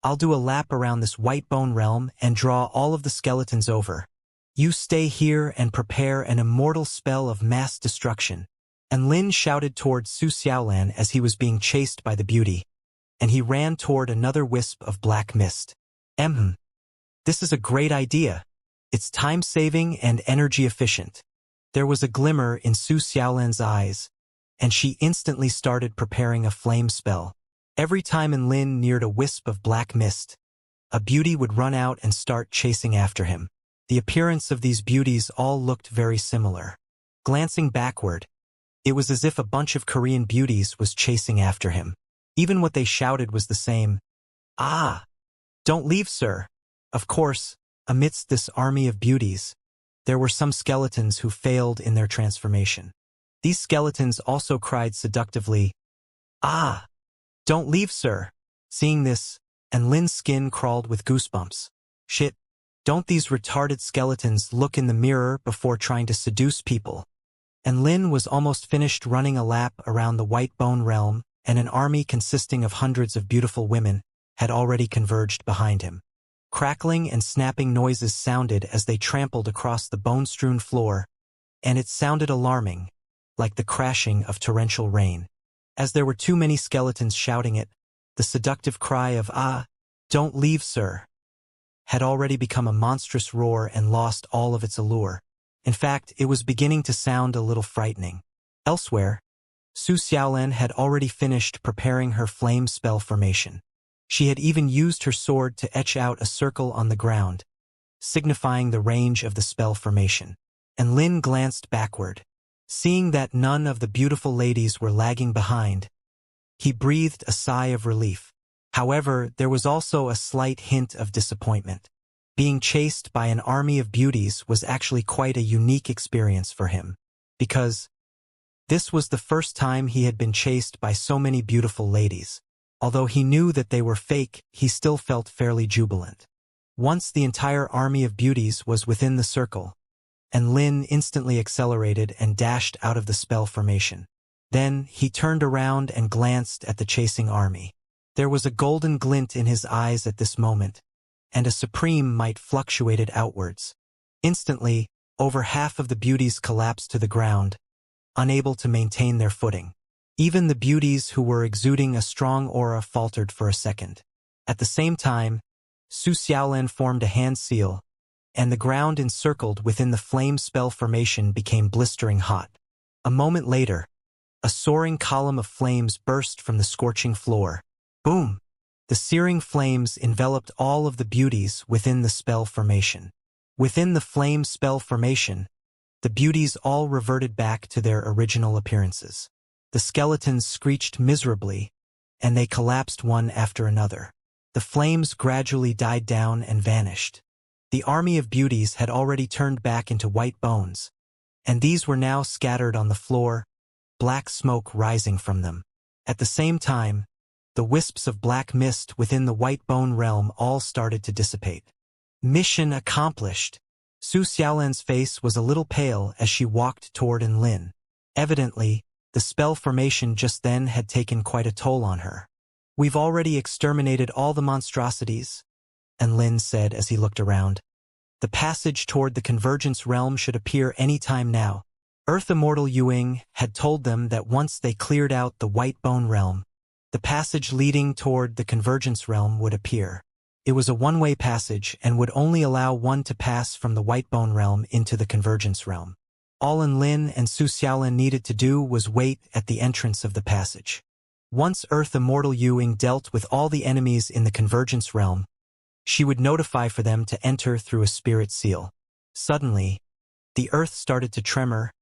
I'll do a lap around this white bone realm and draw all of the skeletons over. You stay here and prepare an immortal spell of mass destruction." Enlin shouted toward Su Xiaolan as he was being chased by the beauty, and he ran toward another wisp of black mist. This is a great idea. It's time-saving and energy-efficient. There was a glimmer in Su Xiaolan's eyes, and she instantly started preparing a flame spell. Every time Enlin neared a wisp of black mist, a beauty would run out and start chasing after him. The appearance of these beauties all looked very similar. Glancing backward, it was as if a bunch of Korean beauties was chasing after him. Even what they shouted was the same. "Ah! Don't leave, sir!" Of course, amidst this army of beauties, there were some skeletons who failed in their transformation. These skeletons also cried seductively, "Ah! Don't leave, sir!" Seeing this, Enlin's skin crawled with goosebumps. Shit, don't these retarded skeletons look in the mirror before trying to seduce people? Enlin was almost finished running a lap around the White Bone Realm, and an army consisting of hundreds of beautiful women had already converged behind him. Crackling and snapping noises sounded as they trampled across the bone-strewn floor, and it sounded alarming, like the crashing of torrential rain. As there were too many skeletons shouting it, the seductive cry of "Ah! Don't leave, sir!" had already become a monstrous roar and lost all of its allure. In fact, it was beginning to sound a little frightening. Elsewhere, Su Xiaolan had already finished preparing her flame spell formation. She had even used her sword to etch out a circle on the ground, signifying the range of the spell formation. And Lin glanced backward. Seeing that none of the beautiful ladies were lagging behind, he breathed a sigh of relief. However, there was also a slight hint of disappointment. Being chased by an army of beauties was actually quite a unique experience for him, because this was the first time he had been chased by so many beautiful ladies. Although he knew that they were fake, he still felt fairly jubilant. Once the entire army of beauties was within the circle, and Lin instantly accelerated and dashed out of the spell formation. Then he turned around and glanced at the chasing army. There was a golden glint in his eyes at this moment, and a supreme might fluctuated outwards. Instantly, over half of the beauties collapsed to the ground, unable to maintain their footing. Even the beauties who were exuding a strong aura faltered for a second. At the same time, Su Xiaolan formed a hand seal, and the ground encircled within the flame spell formation became blistering hot. A moment later, a soaring column of flames burst from the scorching floor. Boom! The searing flames enveloped all of the beauties within the spell formation. Within the flame spell formation, the beauties all reverted back to their original appearances. The skeletons screeched miserably, and they collapsed one after another. The flames gradually died down and vanished. The army of beauties had already turned back into white bones, and these were now scattered on the floor, black smoke rising from them. At the same time, the wisps of black mist within the White Bone Realm all started to dissipate. Mission accomplished. Su Xiaolan's face was a little pale as she walked toward Enlin. Evidently, the spell formation just then had taken quite a toll on her. "We've already exterminated all the monstrosities," Enlin said as he looked around. "The passage toward the Convergence Realm should appear any time now." Earth Immortal Yuing had told them that once they cleared out the White Bone Realm, the passage leading toward the Convergence Realm would appear. It was a one-way passage and would only allow one to pass from the White Bone Realm into the Convergence Realm. All Enlin and Su Xiaolan needed to do was wait at the entrance of the passage. Once Earth Immortal Yuing dealt with all the enemies in the Convergence Realm, she would notify for them to enter through a spirit seal. Suddenly, the earth started to tremor,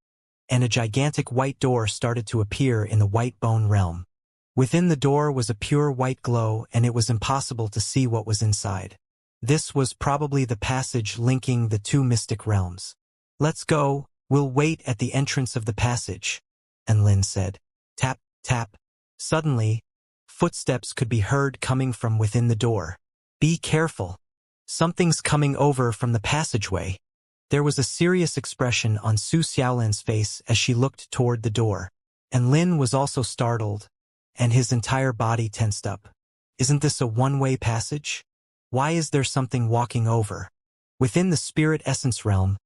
and a gigantic white door started to appear in the White Bone Realm. Within the door was a pure white glow, and it was impossible to see what was inside. This was probably the passage linking the two mystic realms. "Let's go, we'll wait at the entrance of the passage," Enlin said. Tap, tap. Suddenly, footsteps could be heard coming from within the door. "Be careful. Something's coming over from the passageway." There was a serious expression on Su Xiaolan's face as she looked toward the door. Enlin was also startled, and his entire body tensed up. "Isn't this a one-way passage? Why is there something walking over?" Within the spirit essence realm,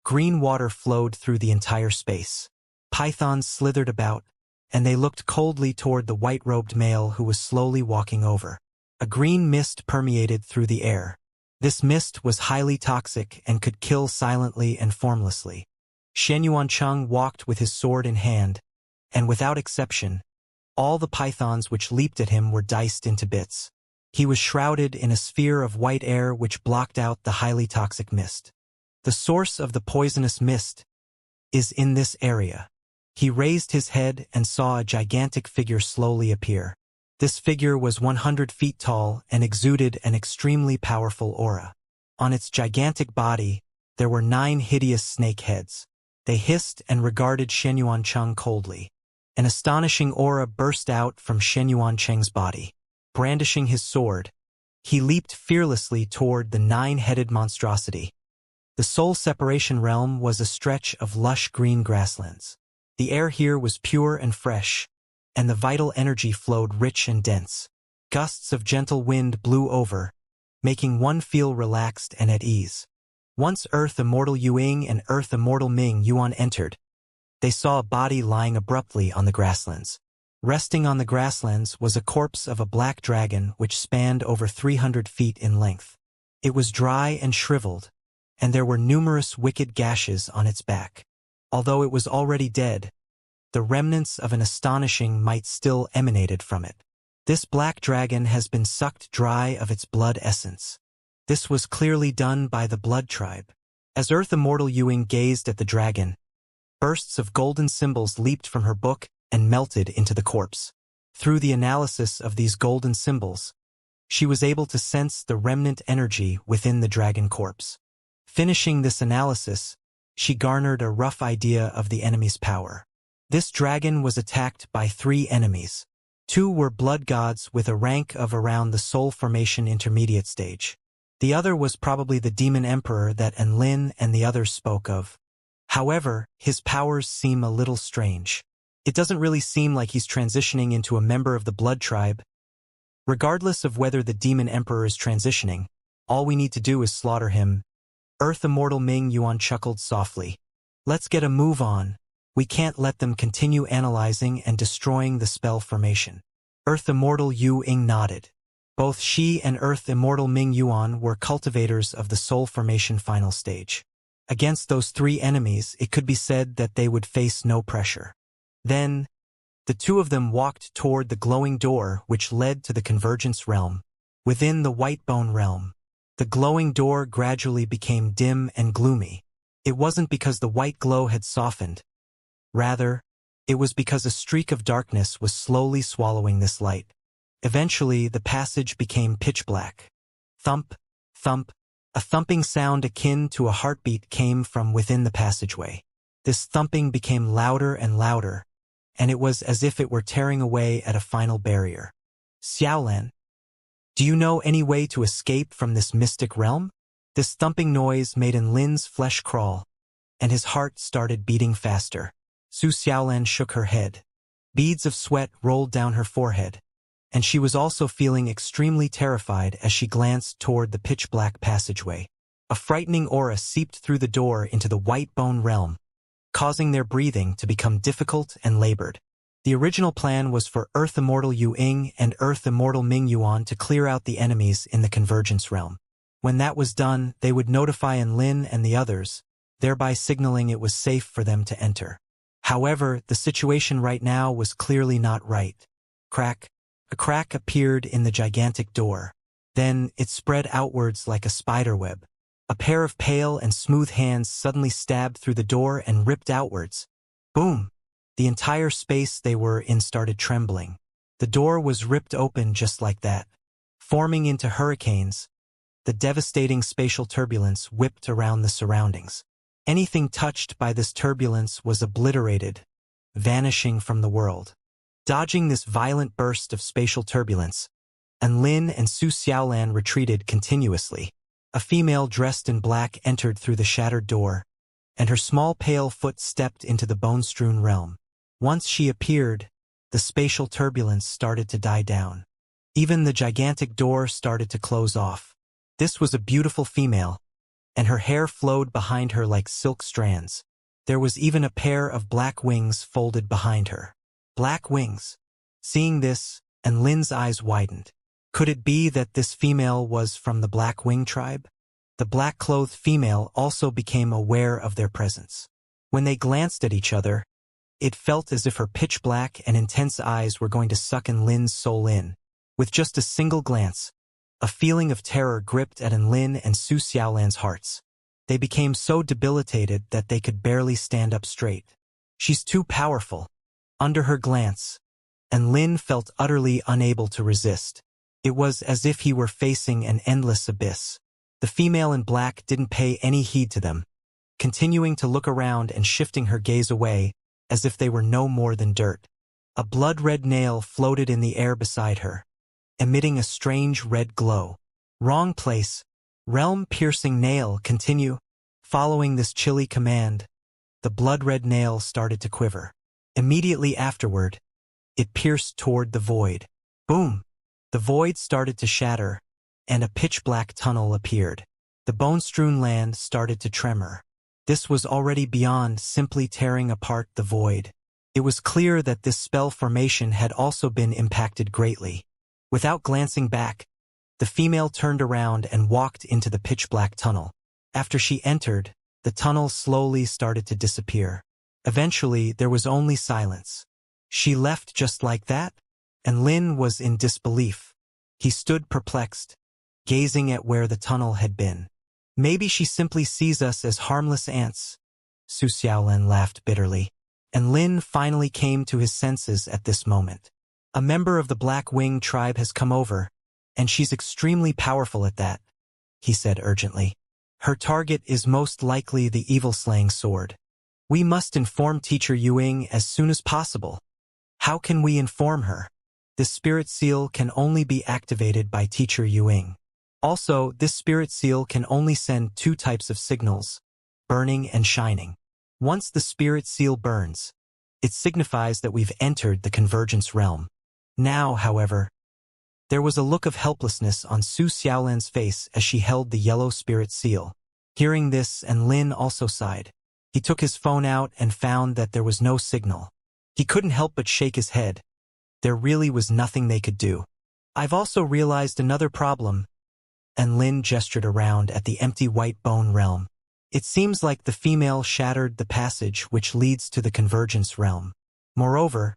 green water flowed through the entire space. Pythons slithered about, and they looked coldly toward the white-robed male who was slowly walking over. A green mist permeated through the air. This mist was highly toxic and could kill silently and formlessly. Xianxia walked with his sword in hand, and without exception, all the pythons which leaped at him were diced into bits. He was shrouded in a sphere of white air which blocked out the highly toxic mist. The source of the poisonous mist is in this area. He raised his head and saw a gigantic figure slowly appear. This figure was 100 feet tall and exuded an extremely powerful aura. On its gigantic body, there were 9 hideous snake heads. They hissed and regarded Xianxia coldly. An astonishing aura burst out from Xianxia's body. Brandishing his sword, he leaped fearlessly toward the 9-headed monstrosity. The soul separation realm was a stretch of lush green grasslands. The air here was pure and fresh, and the vital energy flowed rich and dense. Gusts of gentle wind blew over, making one feel relaxed and at ease. Once Earth Immortal Yuing and Earth Immortal Ming Yuan entered, they saw a body lying abruptly on the grasslands. Resting on the grasslands was a corpse of a black dragon which spanned over 300 feet in length. It was dry and shriveled, and there were numerous wicked gashes on its back. Although it was already dead, the remnants of an astonishing might still emanated from it. This black dragon has been sucked dry of its blood essence. This was clearly done by the blood tribe. As Earth Immortal Yuing gazed at the dragon, bursts of golden symbols leaped from her book and melted into the corpse. Through the analysis of these golden symbols, she was able to sense the remnant energy within the dragon corpse. Finishing this analysis, she garnered a rough idea of the enemy's power. This dragon was attacked by 3 enemies. 2 were blood gods with a rank of around the soul formation intermediate stage. The other was probably the demon emperor that Enlin and the others spoke of. However, his powers seem a little strange. It doesn't really seem like he's transitioning into a member of the blood tribe. Regardless of whether the demon emperor is transitioning, all we need to do is slaughter him. Earth Immortal Ming Yuan chuckled softly. Let's get a move on. We can't let them continue analyzing and destroying the spell formation. Earth Immortal Yu Ying nodded. Both she and Earth Immortal Ming Yuan were cultivators of the soul formation final stage. Against those 3 enemies, it could be said that they would face no pressure. Then, the 2 of them walked toward the glowing door which led to the convergence realm. Within the white bone realm, the glowing door gradually became dim and gloomy. It wasn't because the white glow had softened. Rather, it was because a streak of darkness was slowly swallowing this light. Eventually, the passage became pitch black. Thump, thump, a thumping sound akin to a heartbeat came from within the passageway. This thumping became louder and louder, and it was as if it were tearing away at a final barrier. Xiaolan, do you know any way to escape from this mystic realm? This thumping noise made Enlin's flesh crawl, and his heart started beating faster. Su Xiaolan shook her head. Beads of sweat rolled down her forehead, and she was also feeling extremely terrified as she glanced toward the pitch-black passageway. A frightening aura seeped through the door into the white bone realm, causing their breathing to become difficult and labored. The original plan was for Earth Immortal Yu Ying and Earth Immortal Ming Yuan to clear out the enemies in the convergence realm. When that was done, they would notify Enlin and the others, thereby signaling it was safe for them to enter. However, the situation right now was clearly not right. Crack. A crack appeared in the gigantic door. Then it spread outwards like a spiderweb. A pair of pale and smooth hands suddenly stabbed through the door and ripped outwards. Boom! The entire space they were in started trembling. The door was ripped open just like that. Forming into hurricanes, the devastating spatial turbulence whipped around the surroundings. Anything touched by this turbulence was obliterated, vanishing from the world. Dodging this violent burst of spatial turbulence, Enlin and Su Xiaolan retreated continuously. A female dressed in black entered through the shattered door, and her small pale foot stepped into the bone-strewn realm. Once she appeared, the spatial turbulence started to die down. Even the gigantic door started to close off. This was a beautiful female, and her hair flowed behind her like silk strands. There was even a pair of black wings folded behind her. Black wings. Seeing this, Enlin's eyes widened. Could it be that this female was from the Black Wing tribe? The black-clothed female also became aware of their presence. When they glanced at each other, it felt as if her pitch-black and intense eyes were going to suck Lin's soul in. With just a single glance, a feeling of terror gripped at Lin and Su Xiaolan's hearts. They became so debilitated that they could barely stand up straight. She's too powerful. Under her glance, Lin felt utterly unable to resist. It was as if he were facing an endless abyss. The female in black didn't pay any heed to them, continuing to look around and shifting her gaze away, as if they were no more than dirt. A blood-red nail floated in the air beside her, emitting a strange red glow. Wrong place. Realm-piercing nail, continue. Following this chilly command, the blood-red nail started to quiver. Immediately afterward, it pierced toward the void. Boom! The void started to shatter, and a pitch-black tunnel appeared. The bone-strewn land started to tremor. This was already beyond simply tearing apart the void. It was clear that this spell formation had also been impacted greatly. Without glancing back, the female turned around and walked into the pitch-black tunnel. After she entered, the tunnel slowly started to disappear. Eventually, there was only silence. She left just like that? And Lin was in disbelief. He stood perplexed, gazing at where the tunnel had been. Maybe she simply sees us as harmless ants. Su Xiaolan laughed bitterly. And Lin finally came to his senses at this moment. A member of the Black Wing tribe has come over, and she's extremely powerful at that, he said urgently. Her target is most likely the evil-slaying sword. We must inform Teacher Yuing as soon as possible. How can we inform her? This spirit seal can only be activated by Teacher Yuing. Also, this spirit seal can only send two types of signals, burning and shining. Once the spirit seal burns, it signifies that we've entered the convergence realm. Now, however, there was a look of helplessness on Su Xiaolan's face as she held the yellow spirit seal. Hearing this, Lin also sighed. He took his phone out and found that there was no signal. He couldn't help but shake his head. There really was nothing they could do. I've also realized another problem. And Lin gestured around at the empty white bone realm. It seems like the female shattered the passage which leads to the convergence realm. Moreover,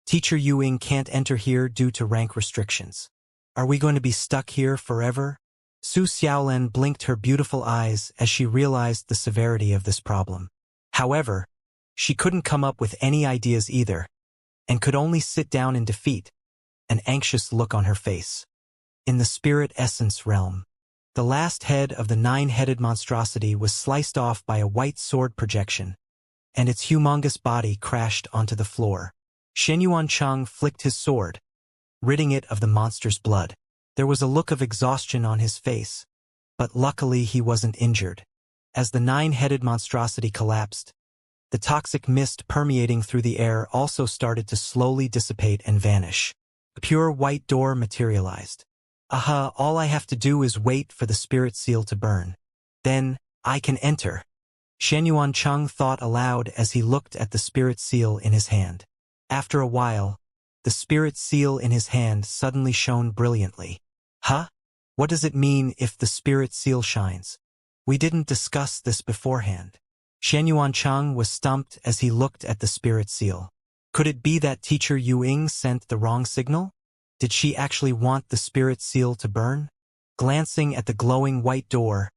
Teacher Yuing can't enter here due to rank restrictions. Are we going to be stuck here forever? Su Xiaolan blinked her beautiful eyes as she realized the severity of this problem. However, she couldn't come up with any ideas either, and could only sit down in defeat, an anxious look on her face. In the spirit essence realm, the last head of the nine-headed monstrosity was sliced off by a white sword projection, and its humongous body crashed onto the floor. Shenyuan Cheng flicked his sword, ridding it of the monster's blood. There was a look of exhaustion on his face, but luckily he wasn't injured. As the nine-headed monstrosity collapsed, the toxic mist permeating through the air also started to slowly dissipate and vanish. A pure white door materialized. Aha, all I have to do is wait for the spirit seal to burn. Then, I can enter. Shenyuan Cheng thought aloud as he looked at the spirit seal in his hand. After a while, the spirit seal in his hand suddenly shone brilliantly. Huh? What does it mean if the spirit seal shines? We didn't discuss this beforehand. Shenyuan Cheng was stumped as he looked at the spirit seal. Could it be that Teacher Yuing sent the wrong signal? Did she actually want the spirit seal to burn? Glancing at the glowing white door,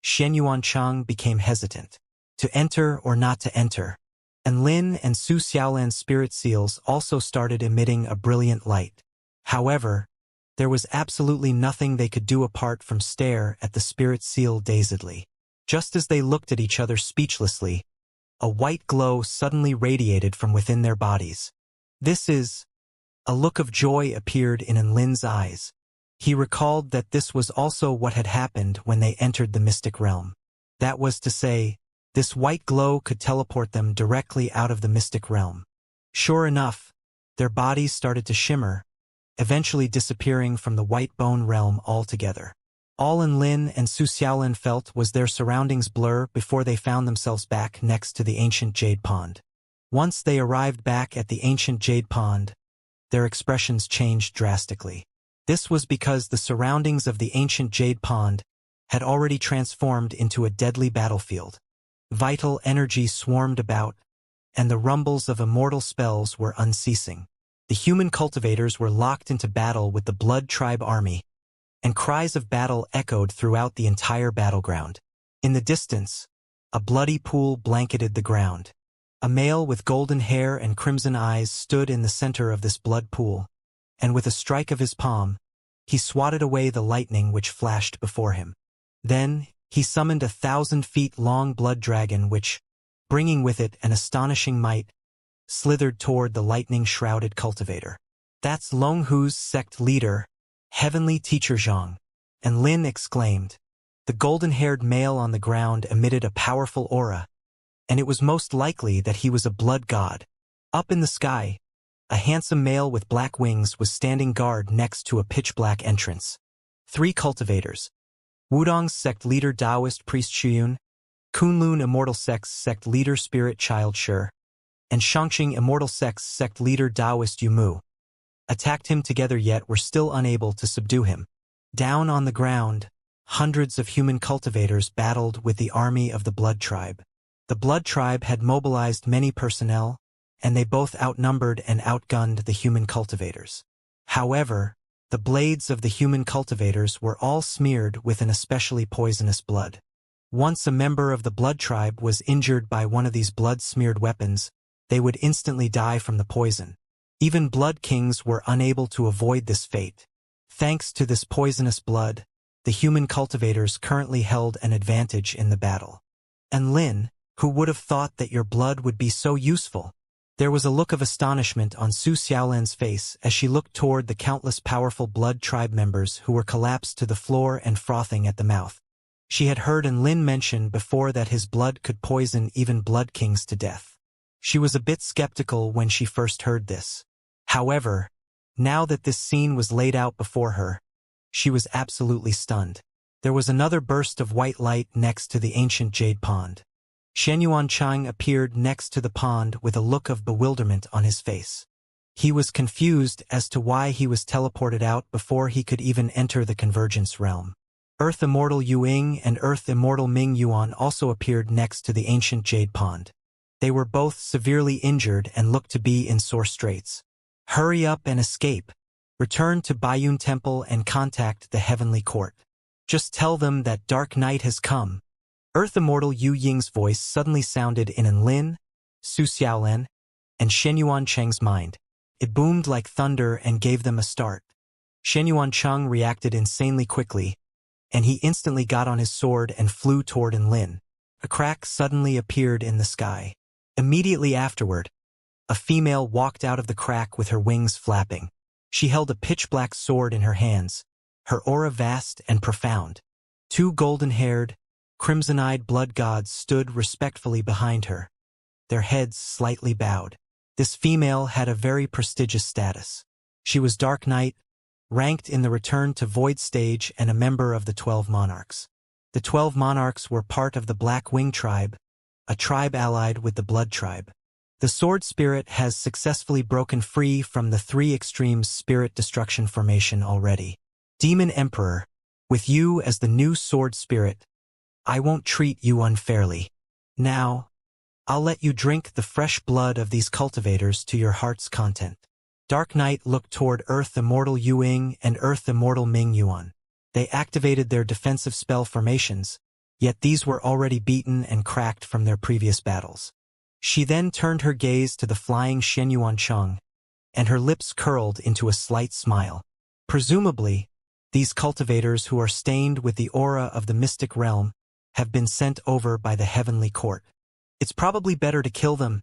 Shenyuan Cheng became hesitant. To enter or not to enter? And Lin and Su Xiaolan's spirit seals also started emitting a brilliant light. However, there was absolutely nothing they could do apart from stare at the spirit seal dazedly. Just as they looked at each other speechlessly, a white glow suddenly radiated from within their bodies. This is... A look of joy appeared in Lin's eyes. He recalled that this was also what had happened when they entered the mystic realm. That was to say, this white glow could teleport them directly out of the mystic realm. Sure enough, their bodies started to shimmer, eventually disappearing from the white bone realm altogether. All Lin and Su Xiaolan felt was their surroundings blur before they found themselves back next to the ancient jade pond. Once they arrived back at the ancient jade pond, their expressions changed drastically. This was because the surroundings of the ancient jade pond had already transformed into a deadly battlefield. Vital energy swarmed about, and the rumbles of immortal spells were unceasing. The human cultivators were locked into battle with the Blood Tribe army, and cries of battle echoed throughout the entire battleground. In the distance, a bloody pool blanketed the ground. A male with golden hair and crimson eyes stood in the center of this blood pool, and with a strike of his palm, he swatted away the lightning which flashed before him. Then, he summoned 1,000-feet-long blood dragon which, bringing with it an astonishing might, slithered toward the lightning-shrouded cultivator. "That's Long Hu's sect leader, Heavenly Teacher Zhang," and Lin exclaimed. The golden-haired male on the ground emitted a powerful aura, and it was most likely that he was a blood god. Up in the sky, a handsome male with black wings was standing guard next to a pitch-black entrance. 3 cultivators: Wudong's sect leader Taoist priest Xuyun, Kunlun Immortal Sect's sect leader Spirit Child Shi, and Xianxia Immortal Sect's sect leader Taoist Yumu, attacked him together yet were still unable to subdue him. Down on the ground, hundreds of human cultivators battled with the army of the Blood Tribe. The Blood Tribe had mobilized many personnel, and they both outnumbered and outgunned the human cultivators. However, the blades of the human cultivators were all smeared with an especially poisonous blood. Once a member of the Blood Tribe was injured by one of these blood-smeared weapons, they would instantly die from the poison. Even Blood Kings were unable to avoid this fate. Thanks to this poisonous blood, the human cultivators currently held an advantage in the battle. And Lin, who would have thought that your blood would be so useful? There was a look of astonishment on Su Xiaolan's face as she looked toward the countless powerful Blood Tribe members who were collapsed to the floor and frothing at the mouth. She had heard Lin mention before that his blood could poison even Blood Kings to death. She was a bit skeptical when she first heard this. However, now that this scene was laid out before her, she was absolutely stunned. There was another burst of white light next to the ancient jade pond. Shenyuan Chang appeared next to the pond with a look of bewilderment on his face. He was confused as to why he was teleported out before he could even enter the Convergence realm. Earth Immortal Yuing and Earth Immortal Ming Yuan also appeared next to the ancient jade pond. They were both severely injured and looked to be in sore straits. "Hurry up and escape. Return to Baiyun Temple and contact the Heavenly Court. Just tell them that Dark Night has come." Earth Immortal Yu Ying's voice suddenly sounded in Lin, Su Xiaolan, and Shenyuan Cheng's mind. It boomed like thunder and gave them a start. Shenyuan Cheng reacted insanely quickly, and he instantly got on his sword and flew toward Lin. A crack suddenly appeared in the sky. Immediately afterward, a female walked out of the crack with her wings flapping. She held a pitch-black sword in her hands, her aura vast and profound. 2 golden-haired, crimson-eyed blood gods stood respectfully behind her, their heads slightly bowed. This female had a very prestigious status. She was Dark Knight, ranked in the Return to Void stage and a member of the 12 Monarchs. The 12 Monarchs were part of the Black Wing Tribe, a tribe allied with the Blood Tribe. The Sword Spirit has successfully broken free from the 3 Extremes Spirit Destruction formation already. Demon Emperor, with you as the new Sword Spirit, I won't treat you unfairly. Now, I'll let you drink the fresh blood of these cultivators to your heart's content. Dark Knight looked toward Earth Immortal Yuing and Earth Immortal Ming Yuan. They activated their defensive spell formations, yet these were already beaten and cracked from their previous battles. She then turned her gaze to the flying Shenyuan Cheng, and her lips curled into a slight smile. Presumably, these cultivators who are stained with the aura of the mystic realm have been sent over by the Heavenly Court. It's probably better to kill them.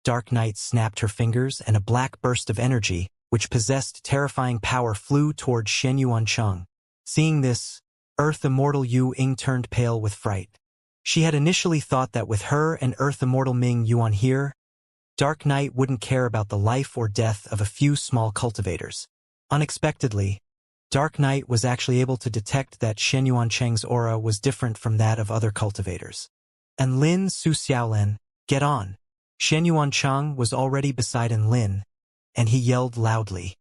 Dark Knight snapped her fingers and a black burst of energy, which possessed terrifying power, flew toward Shenyuan Cheng. Seeing this, Earth Immortal Yu Ying turned pale with fright. She had initially thought that with her and Earth Immortal Ming Yuan here, Dark Knight wouldn't care about the life or death of a few small cultivators. Unexpectedly, Dark Knight was actually able to detect that Shenyuan Cheng's aura was different from that of other cultivators. And Lin Su Xiaolan, get on. Shenyuan Cheng was already beside Lin, and he yelled loudly.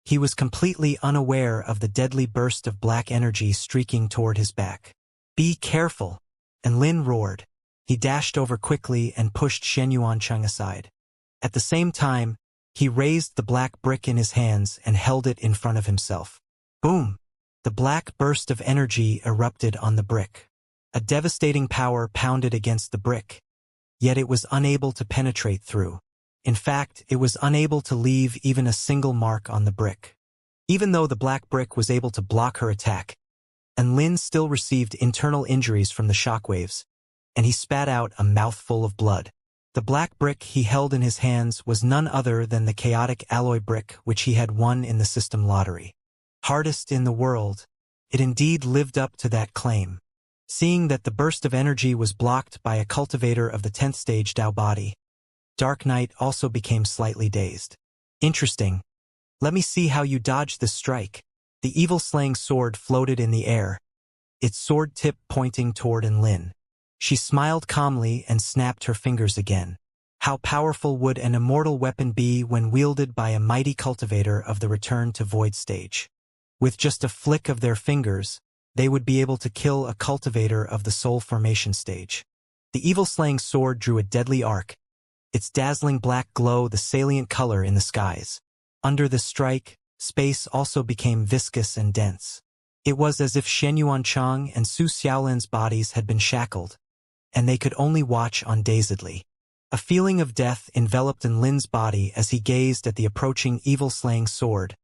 He was completely unaware of the deadly burst of black energy streaking toward his back. Be careful, and Lin roared. He dashed over quickly and pushed Shen Yuancheng aside. At the same time, he raised the black brick in his hands and held it in front of himself. Boom! The black burst of energy erupted on the brick. A devastating power pounded against the brick, yet it was unable to penetrate through. In fact, it was unable to leave even a single mark on the brick. Even though the black brick was able to block her attack, and Lin still received internal injuries from the shockwaves, and he spat out a mouthful of blood. The black brick he held in his hands was none other than the chaotic alloy brick which he had won in the system lottery. Hardest in the world, it indeed lived up to that claim. Seeing that the burst of energy was blocked by a cultivator of the 10th stage Dao body, Dark Knight also became slightly dazed. Interesting. Let me see how you dodged this strike. The evil-slaying sword floated in the air, its sword tip pointing toward Lin. She smiled calmly and snapped her fingers again. How powerful would an immortal weapon be when wielded by a mighty cultivator of the Return to Void stage? With just a flick of their fingers, they would be able to kill a cultivator of the Soul Formation stage. The evil-slaying sword drew a deadly arc, its dazzling black glow the salient color in the skies. Under the strike, space also became viscous and dense. It was as if Shen Yuancheng and Su Xiaolin's bodies had been shackled, and they could only watch on dazedly. A feeling of death enveloped Lin's body as he gazed at the approaching evil-slaying sword,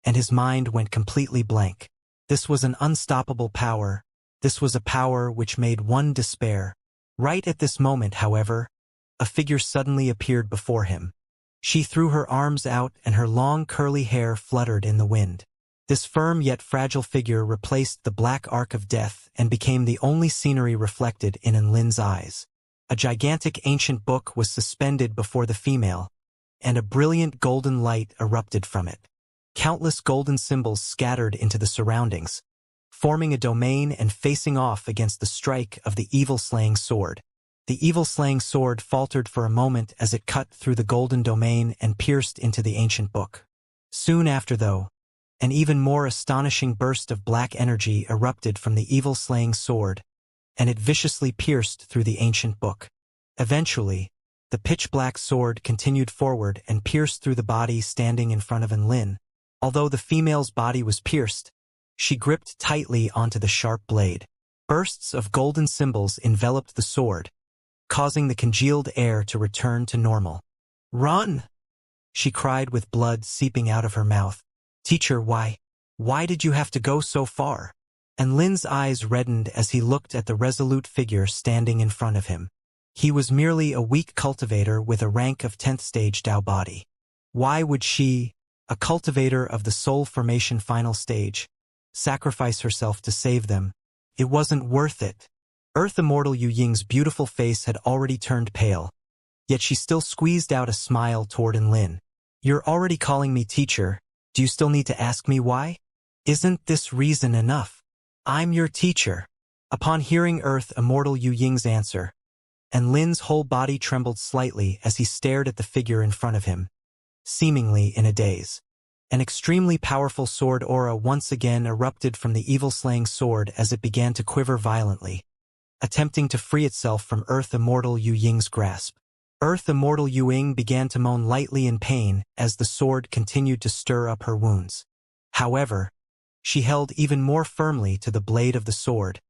and his mind went completely blank. This was an unstoppable power. This was a power which made one despair. Right at this moment, however, a figure suddenly appeared before him. She threw her arms out and her long curly hair fluttered in the wind. This firm yet fragile figure replaced the black arc of death and became the only scenery reflected in Lin's eyes. A gigantic ancient book was suspended before the female, and a brilliant golden light erupted from it. Countless golden symbols scattered into the surroundings, forming a domain and facing off against the strike of the evil-slaying sword. The evil-slaying sword faltered for a moment as it cut through the golden domain and pierced into the ancient book. Soon after, though, an even more astonishing burst of black energy erupted from the evil-slaying sword, and it viciously pierced through the ancient book. Eventually, the pitch-black sword continued forward and pierced through the body standing in front of Lin. Although the female's body was pierced, she gripped tightly onto the sharp blade. Bursts of golden symbols enveloped the sword, causing the congealed air to return to normal. "Run!" she cried with blood seeping out of her mouth. "Teacher, why did you have to go so far?" And Lin's eyes reddened as he looked at the resolute figure standing in front of him. He was merely a weak cultivator with a rank of 10th stage Dao body. Why would she, a cultivator of the Soul Formation final stage, sacrifice herself to save them? It wasn't worth it. Earth Immortal Yu Ying's beautiful face had already turned pale, yet she still squeezed out a smile toward Lin. "You're already calling me teacher. Do you still need to ask me why? Isn't this reason enough? I'm your teacher." Upon hearing Earth Immortal Yu Ying's answer, Lin's whole body trembled slightly as he stared at the figure in front of him, seemingly in a daze. An extremely powerful sword aura once again erupted from the evil-slaying sword as it began to quiver violently, attempting to free itself from Earth Immortal Yu Ying's grasp. Earth Immortal Yu Ying began to moan lightly in pain as the sword continued to stir up her wounds. However, she held even more firmly to the blade of the sword,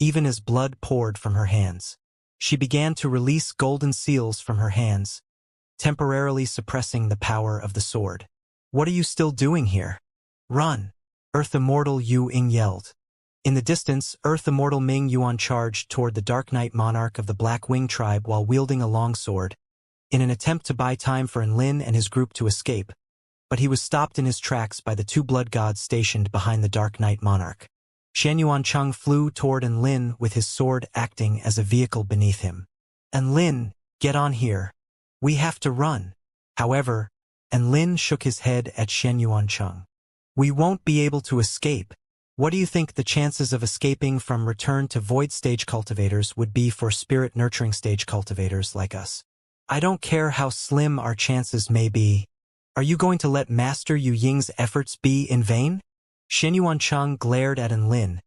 even as blood poured from her hands. She began to release golden seals from her hands, temporarily suppressing the power of the sword. "What are you still doing here? Run!" Earth Immortal Yu Ying yelled. In the distance, Earth Immortal Ming Yuan charged toward the Dark Knight monarch of the Black Wing tribe while wielding a longsword, in an attempt to buy time for Lin and his group to escape, but he was stopped in his tracks by the two blood gods stationed behind the Dark Knight monarch. Shen Yuancheng flew toward Lin with his sword acting as a vehicle beneath him. "Lin, get on here. We have to run." However, Lin shook his head at Shen Yuancheng. "We won't be able to escape. What do you think the chances of escaping from Return to Void stage cultivators would be for Spirit Nurturing stage cultivators like us? I don't care how slim our chances may be. Are you going to let Master Yu Ying's efforts be in vain?" Shen Yuancheng glared at Lin,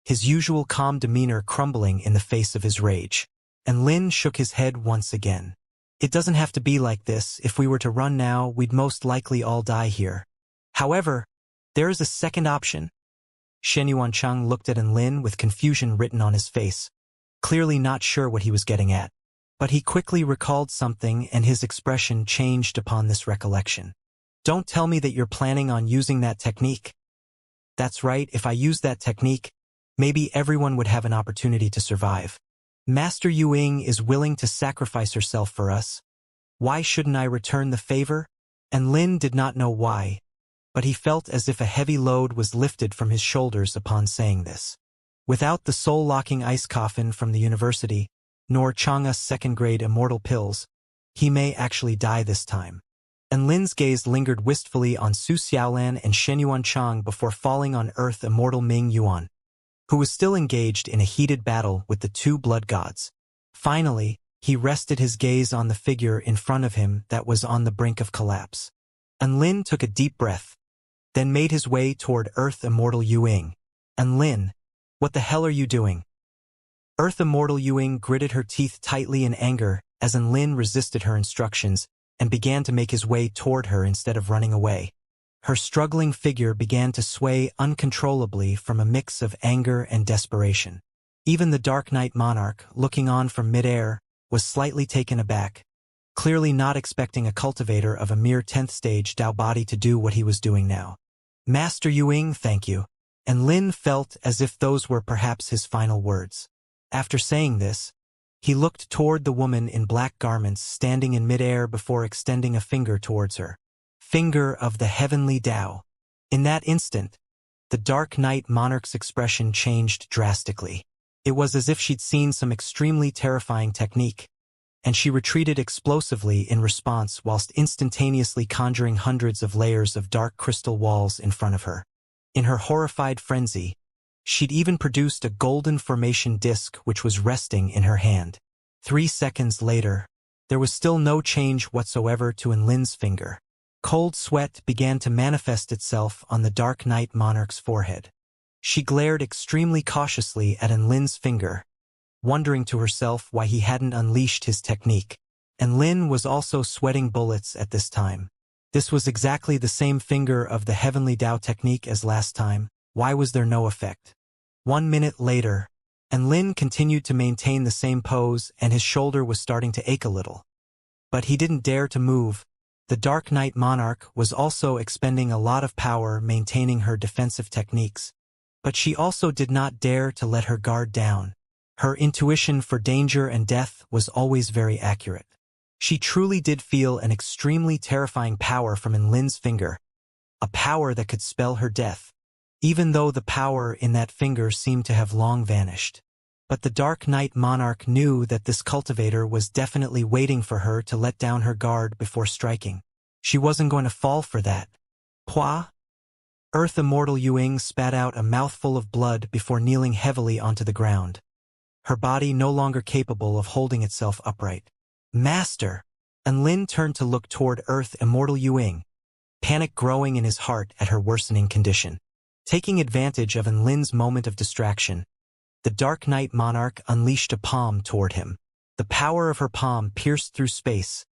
his usual calm demeanor crumbling in the face of his rage. and Lin shook his head once again. It doesn't have to be like this. If we were to run now, we'd most likely all die here. However, there is a second option. Xianxia looked at Lin with confusion written on his face, clearly not sure what he was getting at. But he quickly recalled something and his expression changed upon this recollection. Don't tell me that you're planning on using that technique. That's right, if I use that technique, maybe everyone would have an opportunity to survive. Master Yuing is willing to sacrifice herself for us. Why shouldn't I return the favor? And Lin did not know why, but he felt as if a heavy load was lifted from his shoulders upon saying this. Without the soul-locking ice coffin from the university, nor Chang'e's second-grade immortal pills, he may actually die this time. And Lin's gaze lingered wistfully on Su Xiaolan and Shen Yuanchang before falling on Earth immortal Ming Yuan, who was still engaged in a heated battle with the two blood gods. Finally, he rested his gaze on the figure in front of him that was on the brink of collapse. And Lin took a deep breath, then made his way toward Earth immortal Yuing. And Lin, what the hell are you doing? Earth immortal Yuing gritted her teeth tightly in anger as Lin resisted her instructions and began to make his way toward her instead of running away. Her struggling figure began to sway uncontrollably from a mix of anger and desperation. Even the Dark Knight monarch, looking on from midair, was slightly taken aback, clearly not expecting a cultivator of a mere 10th stage Dao body to do what he was doing now. Master Yuing, thank you. And Lin felt as if those were perhaps his final words. After saying this, he looked toward the woman in black garments standing in midair before extending a finger towards her. Finger of the heavenly Tao. In that instant, the Dark Knight monarch's expression changed drastically. It was as if she'd seen some extremely terrifying technique, and she retreated explosively in response whilst instantaneously conjuring hundreds of layers of dark crystal walls in front of her. In her horrified frenzy, she'd even produced a golden formation disc which was resting in her hand. 3 seconds later, there was still no change whatsoever to Lin's finger. Cold sweat began to manifest itself on the Dark Knight monarch's forehead. She glared extremely cautiously at Lin's finger, wondering to herself why he hadn't unleashed his technique. And Lin was also sweating bullets at this time. This was exactly the same finger of the heavenly Tao technique as last time. Why was there no effect? 1 minute later, and Lin continued to maintain the same pose and his shoulder was starting to ache a little. But he didn't dare to move. The Dark Knight monarch was also expending a lot of power maintaining her defensive techniques. But she also did not dare to let her guard down. Her intuition for danger and death was always very accurate. She truly did feel an extremely terrifying power from Lin's finger, a power that could spell her death, even though the power in that finger seemed to have long vanished. But the Dark Knight monarch knew that this cultivator was definitely waiting for her to let down her guard before striking. She wasn't going to fall for that. Pua? Earth immortal Yuing spat out a mouthful of blood before kneeling heavily onto the ground, her body no longer capable of holding itself upright. Master! And Lin turned to look toward Earth immortal Yuing, panic growing in his heart at her worsening condition. Taking advantage of Lin's moment of distraction, the Dark Knight monarch unleashed a palm toward him. The power of her palm pierced through space,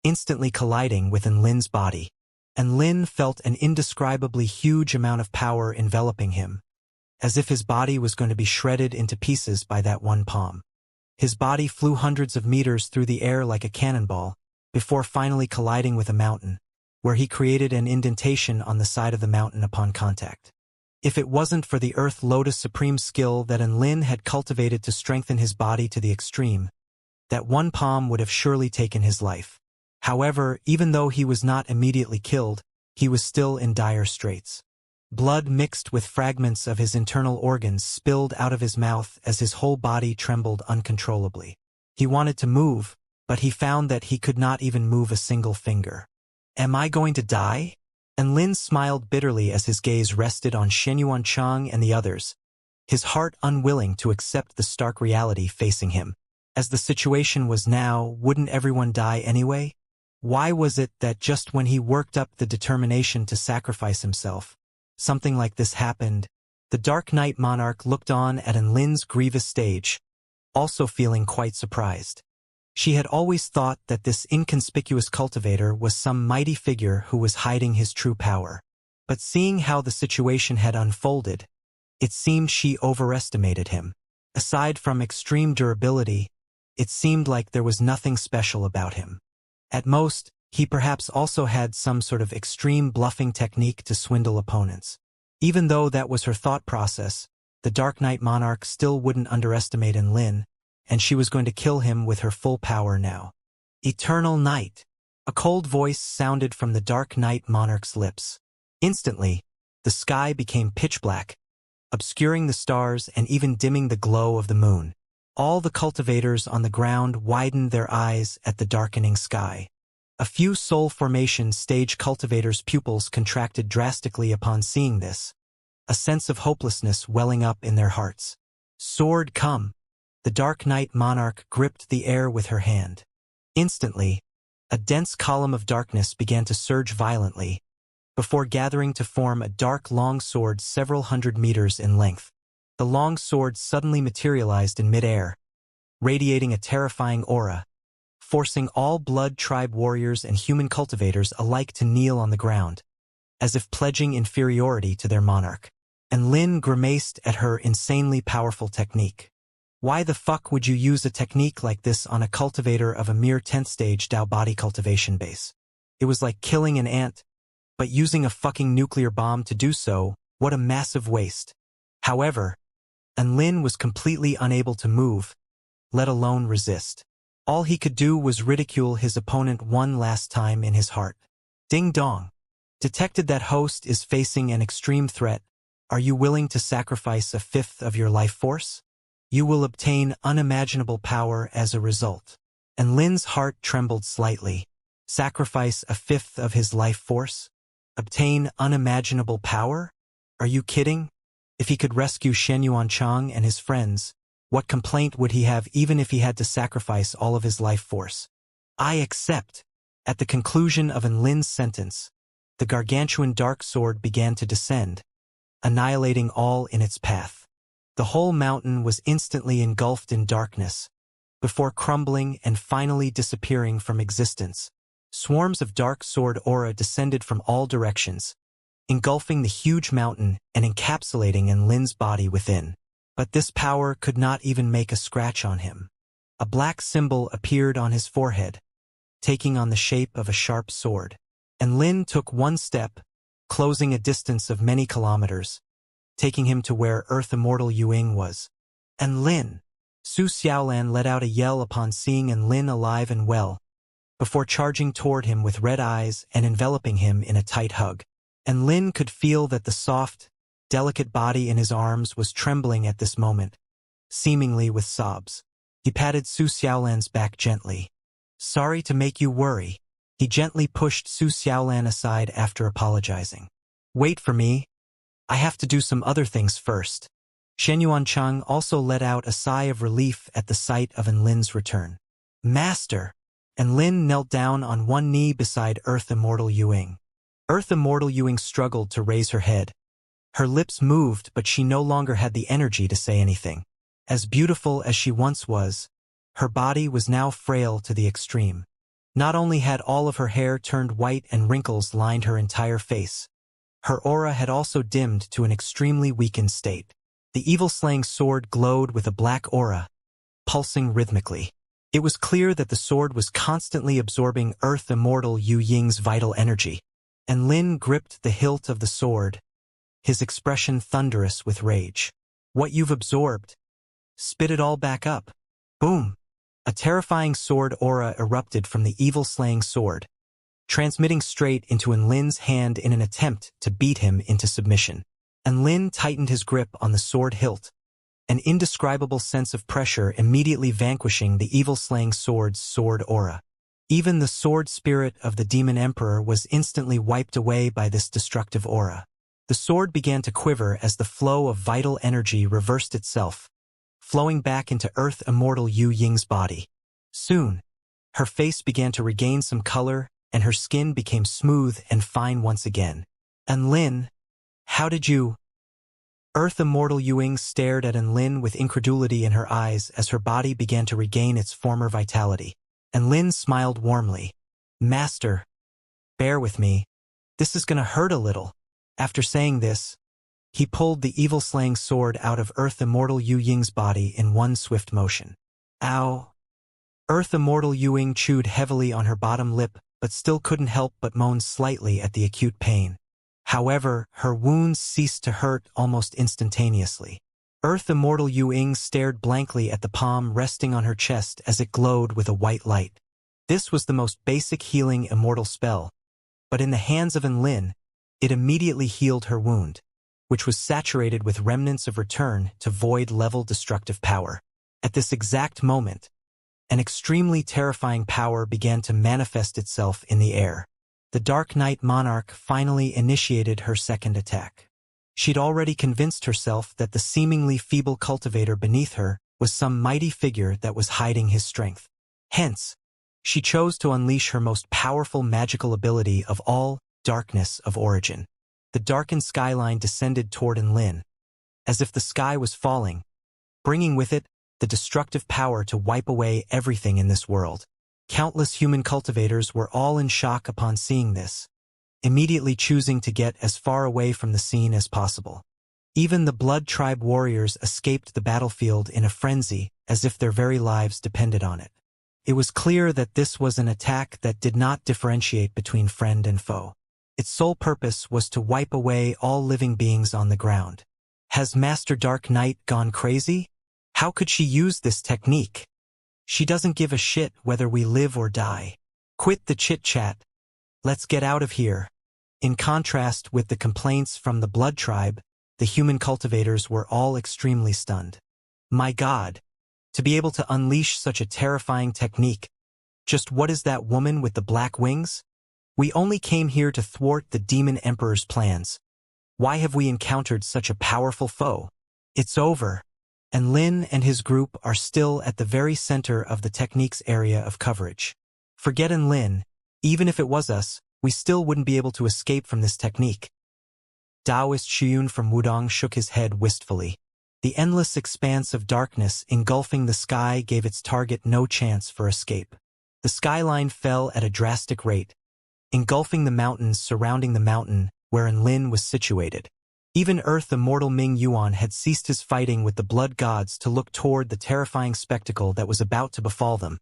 instantly colliding with Lin's body. And Lin felt an indescribably huge amount of power enveloping him, as if his body was going to be shredded into pieces by that one palm. His body flew hundreds of meters through the air like a cannonball, before finally colliding with a mountain, where he created an indentation on the side of the mountain upon contact. If it wasn't for the Earth Lotus supreme skill that Lin had cultivated to strengthen his body to the extreme, that one palm would have surely taken his life. However, even though he was not immediately killed, he was still in dire straits. Blood mixed with fragments of his internal organs spilled out of his mouth as his whole body trembled uncontrollably. He wanted to move, but he found that he could not even move a single finger. Am I going to die? And Lin smiled bitterly as his gaze rested on Shen Yuanchang and the others, his heart unwilling to accept the stark reality facing him. As the situation was now, wouldn't everyone die anyway? Why was it that just when he worked up the determination to sacrifice himself, something like this happened? The Dark Knight monarch looked on at Lin's grievous stage, also feeling quite surprised. She had always thought that this inconspicuous cultivator was some mighty figure who was hiding his true power. But seeing how the situation had unfolded, it seemed she overestimated him. Aside from extreme durability, it seemed like there was nothing special about him. At most, he perhaps also had some sort of extreme bluffing technique to swindle opponents. Even though that was her thought process, the Dark Knight Monarch still wouldn't underestimate Lin, and she was going to kill him with her full power now. Eternal night. A cold voice sounded from the Dark Knight Monarch's lips. Instantly, the sky became pitch black, obscuring the stars and even dimming the glow of the moon. All the cultivators on the ground widened their eyes at the darkening sky. A few soul formation stage cultivators' pupils contracted drastically upon seeing this, a sense of hopelessness welling up in their hearts. Sword come! The Dark Knight Monarch gripped the air with her hand. Instantly, a dense column of darkness began to surge violently, before gathering to form a dark long sword several hundred meters in length. The long sword suddenly materialized in midair, radiating a terrifying aura, forcing all Blood Tribe warriors and human cultivators alike to kneel on the ground, as if pledging inferiority to their monarch. And Lin grimaced at her insanely powerful technique. Why the fuck would you use a technique like this on a cultivator of a mere 10th stage Dao body cultivation base? It was like killing an ant, but using a fucking nuclear bomb to do so. What a massive waste. However, Lin was completely unable to move, let alone resist. All he could do was ridicule his opponent one last time in his heart. Ding dong. Detected that host is facing an extreme threat. Are you willing to sacrifice a fifth of your life force? You will obtain unimaginable power as a result. And Lin's heart trembled slightly. Sacrifice a fifth of his life force? Obtain unimaginable power? Are you kidding? If he could rescue Shen Yuanchang and his friends, what complaint would he have even if he had to sacrifice all of his life force? I accept. At the conclusion of Lin's sentence, the gargantuan dark sword began to descend, annihilating all in its path. The whole mountain was instantly engulfed in darkness, before crumbling and finally disappearing from existence. Swarms of dark sword aura descended from all directions, engulfing the huge mountain and encapsulating Lin's body within. But this power could not even make a scratch on him. A black symbol appeared on his forehead, taking on the shape of a sharp sword. And Lin took one step, closing a distance of many kilometers, taking him to where Earth Immortal Yuing was. And Lin! Su Xiaolan let out a yell upon seeing Lin alive and well, before charging toward him with red eyes and enveloping him in a tight hug. And Lin could feel that the soft, delicate body in his arms was trembling at this moment, seemingly with sobs. He patted Su Xiaolan's back gently. Sorry to make you worry. He gently pushed Su Xiaolan aside after apologizing. Wait for me. I have to do some other things first. Shen Yuanchang also let out a sigh of relief at the sight of Lin's return. Master! And Lin knelt down on one knee beside Earth Immortal Yuing. Earth Immortal Yuing struggled to raise her head. Her lips moved, but she no longer had the energy to say anything. As beautiful as she once was, her body was now frail to the extreme. Not only had all of her hair turned white and wrinkles lined her entire face, her aura had also dimmed to an extremely weakened state. The evil-slaying sword glowed with a black aura, pulsing rhythmically. It was clear that the sword was constantly absorbing Earth Immortal Yu Ying's vital energy. And Lin gripped the hilt of the sword, his expression thunderous with rage. What you've absorbed, spit it all back up. Boom! A terrifying sword aura erupted from the evil-slaying sword, transmitting straight into Lin's hand in an attempt to beat him into submission. And Lin tightened his grip on the sword hilt, an indescribable sense of pressure immediately vanquishing the evil-slaying sword's sword aura. Even the sword spirit of the Demon Emperor was instantly wiped away by this destructive aura. The sword began to quiver as the flow of vital energy reversed itself, flowing back into Earth Immortal Yu Ying's body. Soon, her face began to regain some color, and her skin became smooth and fine once again. And Lin, how did you... Earth Immortal Yuing stared at Enlin with incredulity in her eyes as her body began to regain its former vitality. Enlin smiled warmly. Master, bear with me. This is gonna hurt a little. After saying this, he pulled the evil-slaying sword out of Earth Immortal Yu Ying's body in one swift motion. Ow! Earth Immortal Yuing chewed heavily on her bottom lip, but still couldn't help but moan slightly at the acute pain. However, her wounds ceased to hurt almost instantaneously. Earth Immortal Yuing stared blankly at the palm resting on her chest as it glowed with a white light. This was the most basic healing immortal spell, but in the hands of Enlin, it immediately healed her wound, which was saturated with remnants of return to void-level destructive power. At this exact moment, an extremely terrifying power began to manifest itself in the air. The Dark Knight Monarch finally initiated her second attack. She'd already convinced herself that the seemingly feeble cultivator beneath her was some mighty figure that was hiding his strength. Hence, she chose to unleash her most powerful magical ability of all, Darkness of Origin. The darkened skyline descended toward Enlin, as if the sky was falling, bringing with it the destructive power to wipe away everything in this world. Countless human cultivators were all in shock upon seeing this, immediately choosing to get as far away from the scene as possible. Even the Blood Tribe warriors escaped the battlefield in a frenzy, as if their very lives depended on it. It was clear that this was an attack that did not differentiate between friend and foe. Its sole purpose was to wipe away all living beings on the ground. Has Master Dark Knight gone crazy? How could she use this technique? She doesn't give a shit whether we live or die. Quit the chit-chat. Let's get out of here. In contrast with the complaints from the Blood Tribe, the human cultivators were all extremely stunned. My God, to be able to unleash such a terrifying technique. Just what is that woman with the black wings? We only came here to thwart the Demon Emperor's plans. Why have we encountered such a powerful foe? It's over. And Lin and his group are still at the very center of the technique's area of coverage. Forget Lin, even if it was us, we still wouldn't be able to escape from this technique. Taoist Xuyun from Wudong shook his head wistfully. The endless expanse of darkness engulfing the sky gave its target no chance for escape. The skyline fell at a drastic rate, engulfing the mountains surrounding the mountain wherein Lin was situated. Even Earth Immortal Ming Yuan had ceased his fighting with the blood gods to look toward the terrifying spectacle that was about to befall them,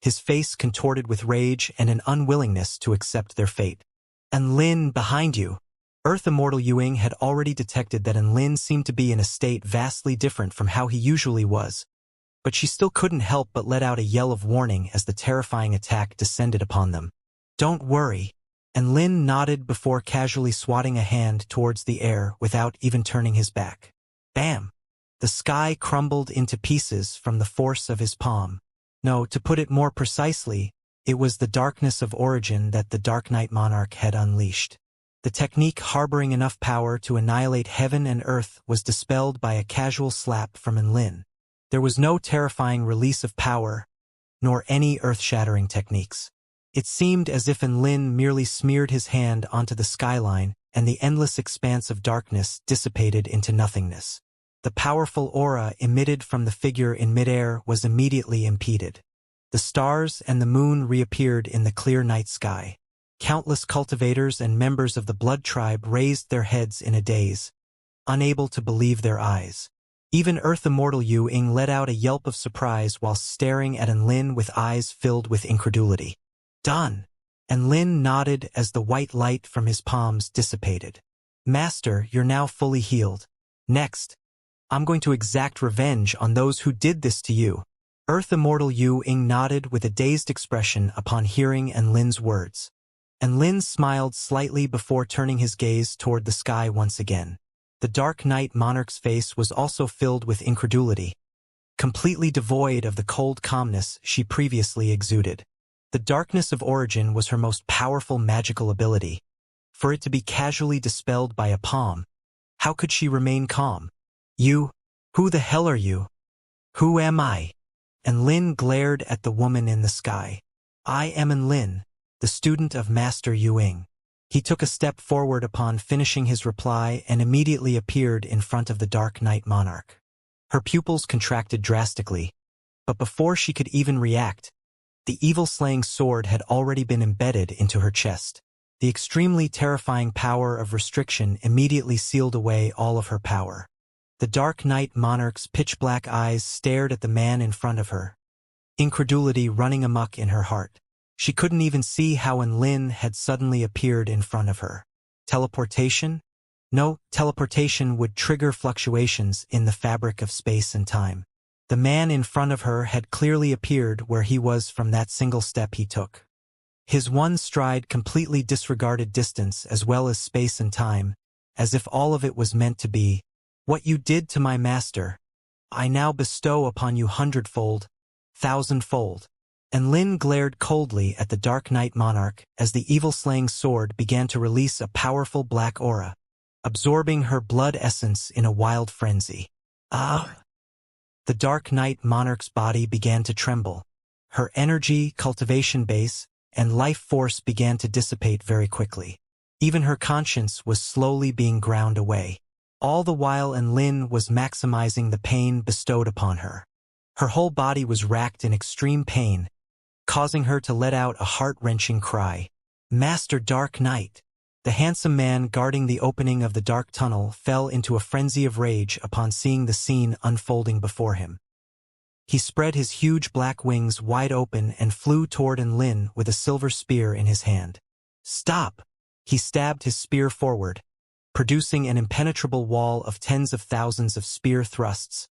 his face contorted with rage and an unwillingness to accept their fate. And Lin, behind you. Earth Immortal Yuing had already detected that Enlin seemed to be in a state vastly different from how he usually was, but she still couldn't help but let out a yell of warning as the terrifying attack descended upon them. Don't worry. Enlin nodded before casually swatting a hand towards the air without even turning his back. Bam! The sky crumbled into pieces from the force of his palm. No, to put it more precisely, it was the darkness of origin that the Dark Knight Monarch had unleashed. The technique harboring enough power to annihilate heaven and earth was dispelled by a casual slap from Enlin. There was no terrifying release of power, nor any earth-shattering techniques. It seemed as if Enlin merely smeared his hand onto the skyline, and the endless expanse of darkness dissipated into nothingness. The powerful aura emitted from the figure in midair was immediately impeded. The stars and the moon reappeared in the clear night sky. Countless cultivators and members of the Blood Tribe raised their heads in a daze, unable to believe their eyes. Even Earth Immortal Yu Ying let out a yelp of surprise while staring at Enlin with eyes filled with incredulity. Done. Enlin nodded as the white light from his palms dissipated. Master, you're now fully healed. Next, I'm going to exact revenge on those who did this to you. Earth Immortal Yu Ying nodded with a dazed expression upon hearing Enlin's words. Enlin smiled slightly before turning his gaze toward the sky once again. The Dark Knight Monarch's face was also filled with incredulity, completely devoid of the cold calmness she previously exuded. The darkness of origin was her most powerful magical ability. For it to be casually dispelled by a palm, how could she remain calm? You? Who the hell are you? Who am I? Enlin glared at the woman in the sky. I am Enlin, the student of Master Yu Ying. He took a step forward upon finishing his reply and immediately appeared in front of the Dark Knight Monarch. Her pupils contracted drastically, but before she could even react, the evil-slaying sword had already been embedded into her chest. The extremely terrifying power of restriction immediately sealed away all of her power. The Dark Knight Monarch's pitch-black eyes stared at the man in front of her, incredulity running amok in her heart. She couldn't even see how Enlin had suddenly appeared in front of her. Teleportation? No, teleportation would trigger fluctuations in the fabric of space and time. The man in front of her had clearly appeared where he was from that single step he took. His one stride completely disregarded distance as well as space and time, as if all of it was meant to be. What you did to my master, I now bestow upon you hundredfold, thousandfold. And Lin glared coldly at the Dark Knight Monarch as the evil-slaying sword began to release a powerful black aura, absorbing her blood essence in a wild frenzy. Ah! The Dark Knight Monarch's body began to tremble. Her energy, cultivation base, and life force began to dissipate very quickly. Even her conscience was slowly being ground away. All the while Enlin was maximizing the pain bestowed upon her. Her whole body was racked in extreme pain, causing her to let out a heart-wrenching cry. Master Dark Knight! The handsome man guarding the opening of the dark tunnel fell into a frenzy of rage upon seeing the scene unfolding before him. He spread his huge black wings wide open and flew toward Enlin with a silver spear in his hand. Stop! He stabbed his spear forward, producing an impenetrable wall of tens of thousands of spear thrusts,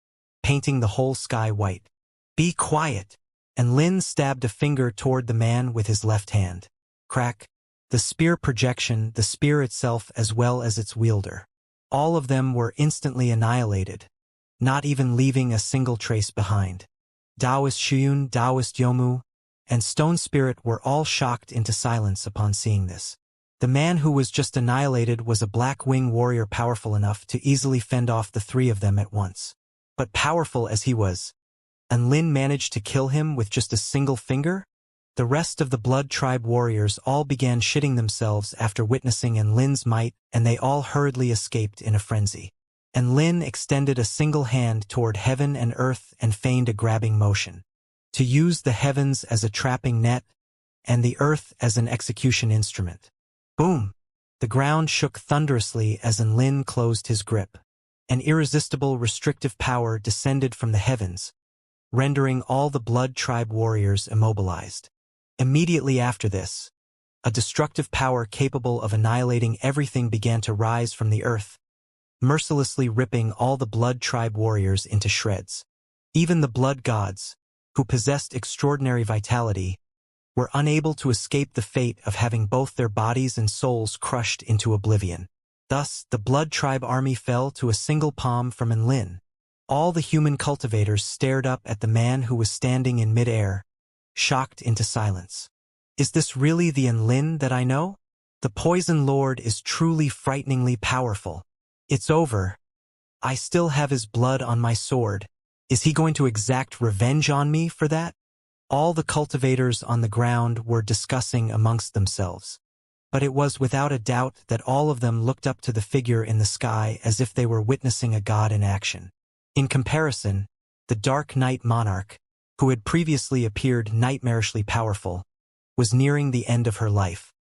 painting the whole sky white. Be quiet! And Lin stabbed a finger toward the man with his left hand. Crack! The spear projection, the spear itself as well as its wielder. All of them were instantly annihilated, not even leaving a single trace behind. Taoist Shuyun, Taoist Yomu, and Stone Spirit were all shocked into silence upon seeing this. The man who was just annihilated was a Black Wing warrior powerful enough to easily fend off the three of them at once. But powerful as he was, and Lin managed to kill him with just a single finger? The rest of the Blood Tribe warriors all began shitting themselves after witnessing Enlin's might, and they all hurriedly escaped in a frenzy. Enlin extended a single hand toward heaven and earth and feigned a grabbing motion. To use the heavens as a trapping net, and the earth as an execution instrument. Boom! The ground shook thunderously as Enlin closed his grip. An irresistible restrictive power descended from the heavens, rendering all the Blood Tribe warriors immobilized. Immediately after this, a destructive power capable of annihilating everything began to rise from the earth, mercilessly ripping all the Blood Tribe warriors into shreds. Even the Blood Gods, who possessed extraordinary vitality, were unable to escape the fate of having both their bodies and souls crushed into oblivion. Thus, the Blood Tribe army fell to a single palm from Enlin. All the human cultivators stared up at the man who was standing in mid-air, shocked into silence. Is this really the Enlin that I know? The Poison Lord is truly frighteningly powerful. It's over. I still have his blood on my sword. Is he going to exact revenge on me for that? All the cultivators on the ground were discussing amongst themselves. But it was without a doubt that all of them looked up to the figure in the sky as if they were witnessing a god in action. In comparison, the Dark Knight Monarch, who had previously appeared nightmarishly powerful, was nearing the end of her life.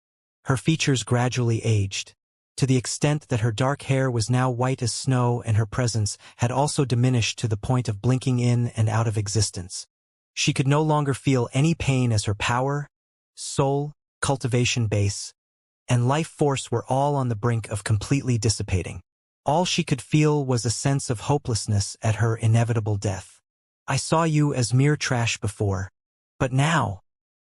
Her features gradually aged, to the extent that her dark hair was now white as snow and her presence had also diminished to the point of blinking in and out of existence. She could no longer feel any pain as her power, soul, cultivation base, and life force were all on the brink of completely dissipating. All she could feel was a sense of hopelessness at her inevitable death. I saw you as mere trash before, but now,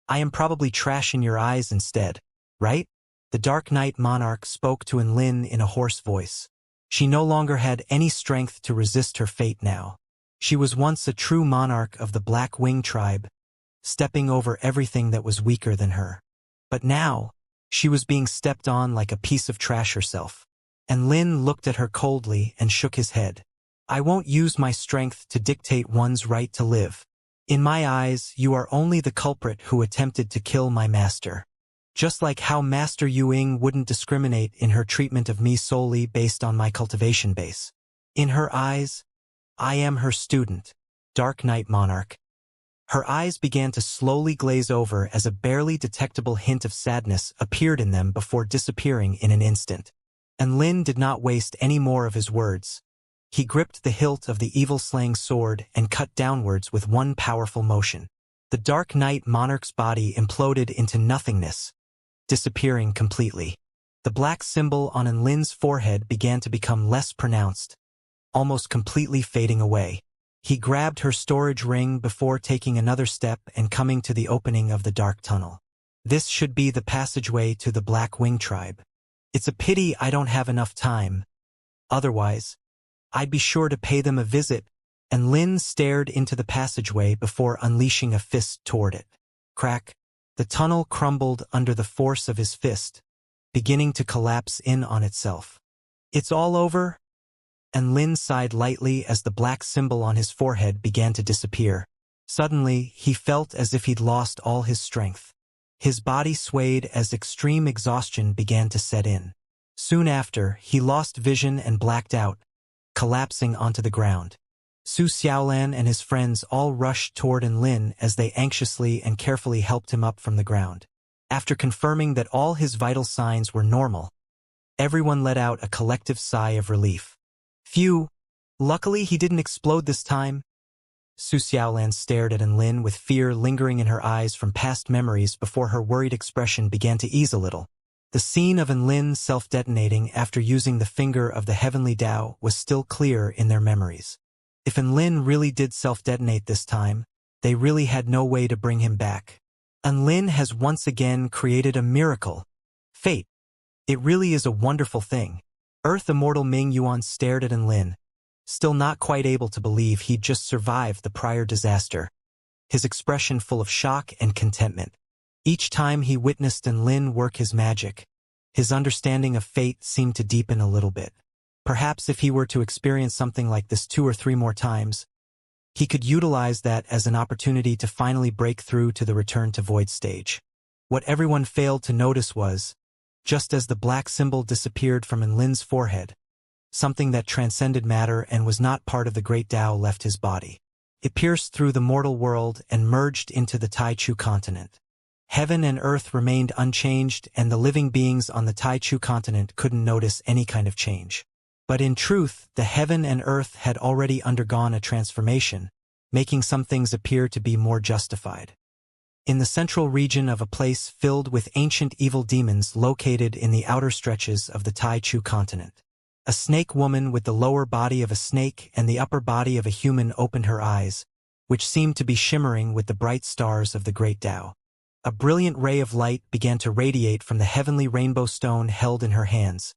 I am probably trash in your eyes instead, right? The Dark Knight Monarch spoke to Enlin in a hoarse voice. She no longer had any strength to resist her fate now. She was once a true monarch of the Black Wing tribe, stepping over everything that was weaker than her. But now, she was being stepped on like a piece of trash herself. Enlin looked at her coldly and shook his head. I won't use my strength to dictate one's right to live. In my eyes, you are only the culprit who attempted to kill my master. Just like how Master Yuing wouldn't discriminate in her treatment of me solely based on my cultivation base. In her eyes, I am her student, Dark Knight Monarch. Her eyes began to slowly glaze over as a barely detectable hint of sadness appeared in them before disappearing in an instant. And Lin did not waste any more of his words. He gripped the hilt of the evil-slaying sword and cut downwards with one powerful motion. The Dark Knight Monarch's body imploded into nothingness, disappearing completely. The black symbol on Lin's forehead began to become less pronounced, almost completely fading away. He grabbed her storage ring before taking another step and coming to the opening of the dark tunnel. This should be the passageway to the Black Wing tribe. It's a pity I don't have enough time. Otherwise, I'd be sure to pay them a visit. And Lin stared into the passageway before unleashing a fist toward it. Crack. The tunnel crumbled under the force of his fist, beginning to collapse in on itself. It's all over? And Lin sighed lightly as the black symbol on his forehead began to disappear. Suddenly, he felt as if he'd lost all his strength. His body swayed as extreme exhaustion began to set in. Soon after, he lost vision and blacked out, collapsing onto the ground. Su Xiaolan and his friends all rushed toward Lin as they anxiously and carefully helped him up from the ground. After confirming that all his vital signs were normal, everyone let out a collective sigh of relief. Phew! Luckily he didn't explode this time. Su Xiaolan stared at Lin with fear lingering in her eyes from past memories before her worried expression began to ease a little. The scene of Lin self-detonating after using the finger of the heavenly Tao was still clear in their memories. If Lin really did self-detonate this time, they really had no way to bring him back. Lin has once again created a miracle. Fate. It really is a wonderful thing. Earth Immortal Ming Yuan stared at Lin, still not quite able to believe he'd just survived the prior disaster, his expression full of shock and contentment. Each time he witnessed Lin work his magic, his understanding of fate seemed to deepen a little bit. Perhaps if he were to experience something like this 2 or 3 more times, he could utilize that as an opportunity to finally break through to the return to void stage. What everyone failed to notice was, just as the black symbol disappeared from Lin's forehead, something that transcended matter and was not part of the great Tao left his body. It pierced through the mortal world and merged into the Taichu continent. Heaven and earth remained unchanged, and the living beings on the Taichu continent couldn't notice any kind of change. But in truth, the heaven and earth had already undergone a transformation, making some things appear to be more justified. In the central region of a place filled with ancient evil demons located in the outer stretches of the Taichu continent, a snake woman with the lower body of a snake and the upper body of a human opened her eyes, which seemed to be shimmering with the bright stars of the great Tao. A brilliant ray of light began to radiate from the heavenly rainbow stone held in her hands,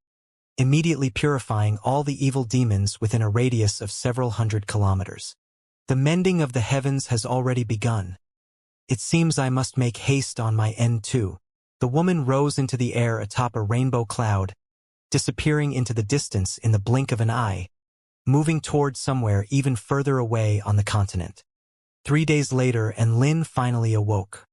immediately purifying all the evil demons within a radius of several hundred kilometers. The mending of the heavens has already begun. It seems I must make haste on my end too. The woman rose into the air atop a rainbow cloud, disappearing into the distance in the blink of an eye, moving toward somewhere even further away on the continent. 3 days later, Lin finally awoke.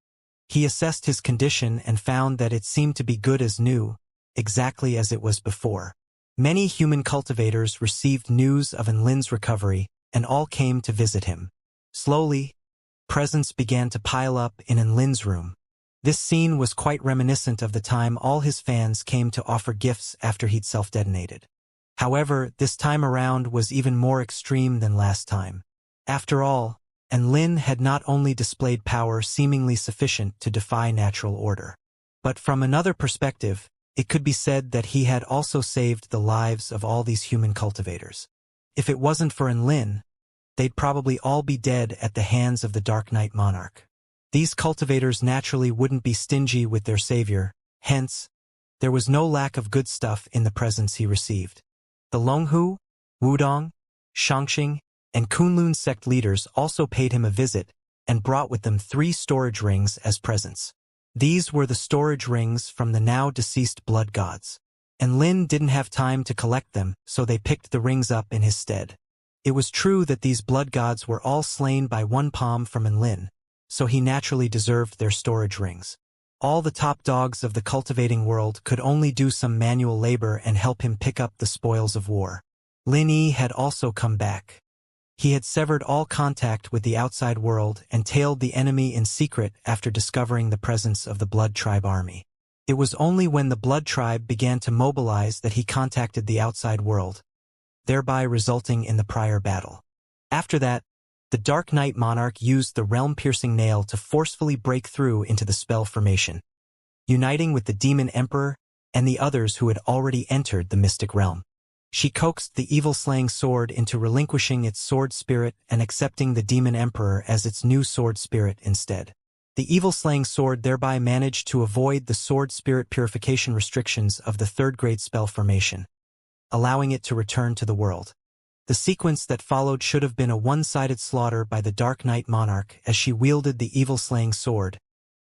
He assessed his condition and found that it seemed to be good as new, exactly as it was before. Many human cultivators received news of Lin's recovery, and all came to visit him. Slowly, presents began to pile up in Lin's room. This scene was quite reminiscent of the time all his fans came to offer gifts after he'd self-detonated. However, this time around was even more extreme than last time. After all, Lin had not only displayed power seemingly sufficient to defy natural order, but from another perspective, it could be said that he had also saved the lives of all these human cultivators. If it wasn't for Lin, they'd probably all be dead at the hands of the Dark Knight Monarch. These cultivators naturally wouldn't be stingy with their savior, hence, there was no lack of good stuff in the presents he received. The Longhu, Wudong, Xianxia, and Kunlun sect leaders also paid him a visit and brought with them 3 storage rings as presents. These were the storage rings from the now deceased blood gods. Lin didn't have time to collect them, so they picked the rings up in his stead. It was true that these blood gods were all slain by one palm from Lin, so he naturally deserved their storage rings. All the top dogs of the cultivating world could only do some manual labor and help him pick up the spoils of war. Lin Yi had also come back. He had severed all contact with the outside world and tailed the enemy in secret after discovering the presence of the Blood Tribe army. It was only when the Blood Tribe began to mobilize that he contacted the outside world, thereby resulting in the prior battle. After that, the Dark Knight Monarch used the realm-piercing nail to forcefully break through into the spell formation, uniting with the Demon Emperor and the others who had already entered the mystic realm. She coaxed the evil-slaying sword into relinquishing its sword spirit and accepting the Demon Emperor as its new sword spirit instead. The evil-slaying sword thereby managed to avoid the sword spirit purification restrictions of the third-grade spell formation, allowing it to return to the world. The sequence that followed should have been a one-sided slaughter by the Dark Knight Monarch as she wielded the evil-slaying sword,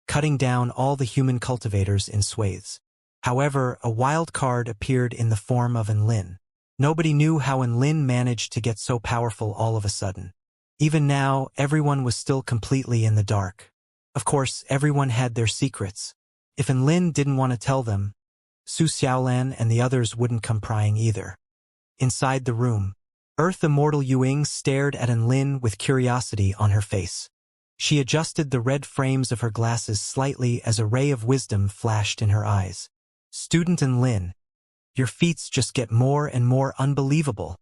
cutting down all the human cultivators in swathes. However, a wild card appeared in the form of Enlin. Nobody knew how Enlin managed to get so powerful all of a sudden. Even now, everyone was still completely in the dark. Of course, everyone had their secrets. If Enlin didn't want to tell them, Su Xiaolan and the others wouldn't come prying either. Inside the room, Earth Immortal Yuing stared at Enlin with curiosity on her face. She adjusted the red frames of her glasses slightly as a ray of wisdom flashed in her eyes. Student Enlin, your feats just get more and more unbelievable.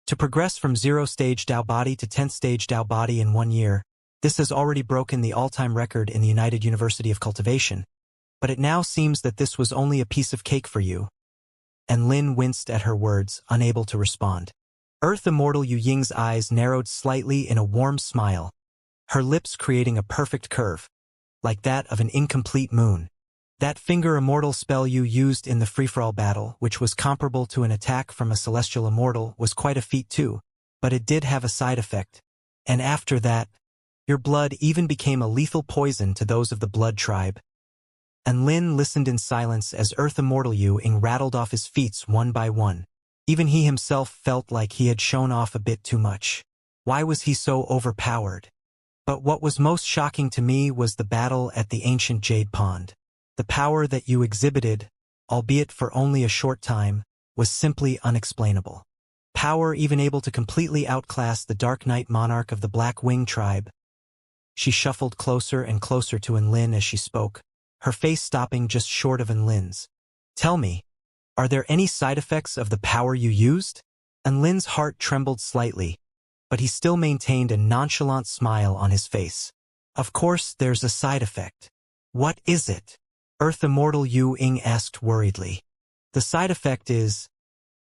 To progress from 0-stage Dao body to 10th-stage Dao body in 1 year, this has already broken the all-time record in the United University of Cultivation, but it now seems that this was only a piece of cake for you. And Lin winced at her words, unable to respond. Earth Immortal Yu Ying's eyes narrowed slightly in a warm smile, her lips creating a perfect curve, like that of an incomplete moon. That finger immortal spell you used in the free-for-all battle, which was comparable to an attack from a celestial immortal, was quite a feat too, but it did have a side effect. And after that, your blood even became a lethal poison to those of the Blood Tribe. And Lin listened in silence as Earth Immortal Yu Ying rattled off his feats one by one. Even he himself felt like he had shown off a bit too much. Why was he so overpowered? But what was most shocking to me was the battle at the ancient Jade Pond. The power that you exhibited, albeit for only a short time, was simply unexplainable. Power even able to completely outclass the Dark Knight Monarch of the Black Wing Tribe. She shuffled closer and closer to Enlin as she spoke, her face stopping just short of Enlin's. Tell me, are there any side effects of the power you used? Enlin's heart trembled slightly, but he still maintained a nonchalant smile on his face. Of course there's a side effect. What is it? Earth Immortal Yu Ying asked worriedly. The side effect is...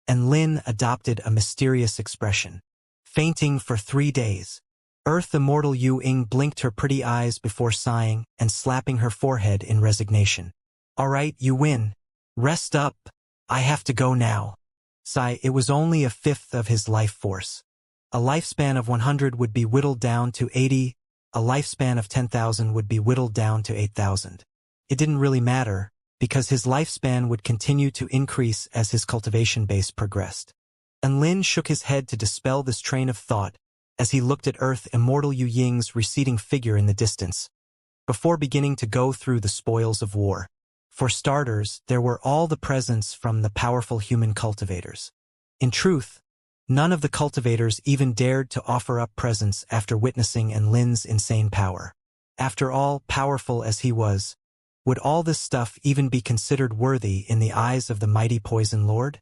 Enlin adopted a mysterious expression. Fainting for 3 days. Earth Immortal Yu Ying blinked her pretty eyes before sighing and slapping her forehead in resignation. All right, you win. Rest up. I have to go now. Sigh, it was only a fifth of his life force. A lifespan of 100 would be whittled down to 80, a lifespan of 10,000 would be whittled down to 8,000. It didn't really matter, because his lifespan would continue to increase as his cultivation base progressed. And Lin shook his head to dispel this train of thought as he looked at Earth Immortal Yu Ying's receding figure in the distance, before beginning to go through the spoils of war. For starters, there were all the presents from the powerful human cultivators. In truth, none of the cultivators even dared to offer up presents after witnessing Enlin's insane power. After all, powerful as he was, would all this stuff even be considered worthy in the eyes of the mighty Poison Lord?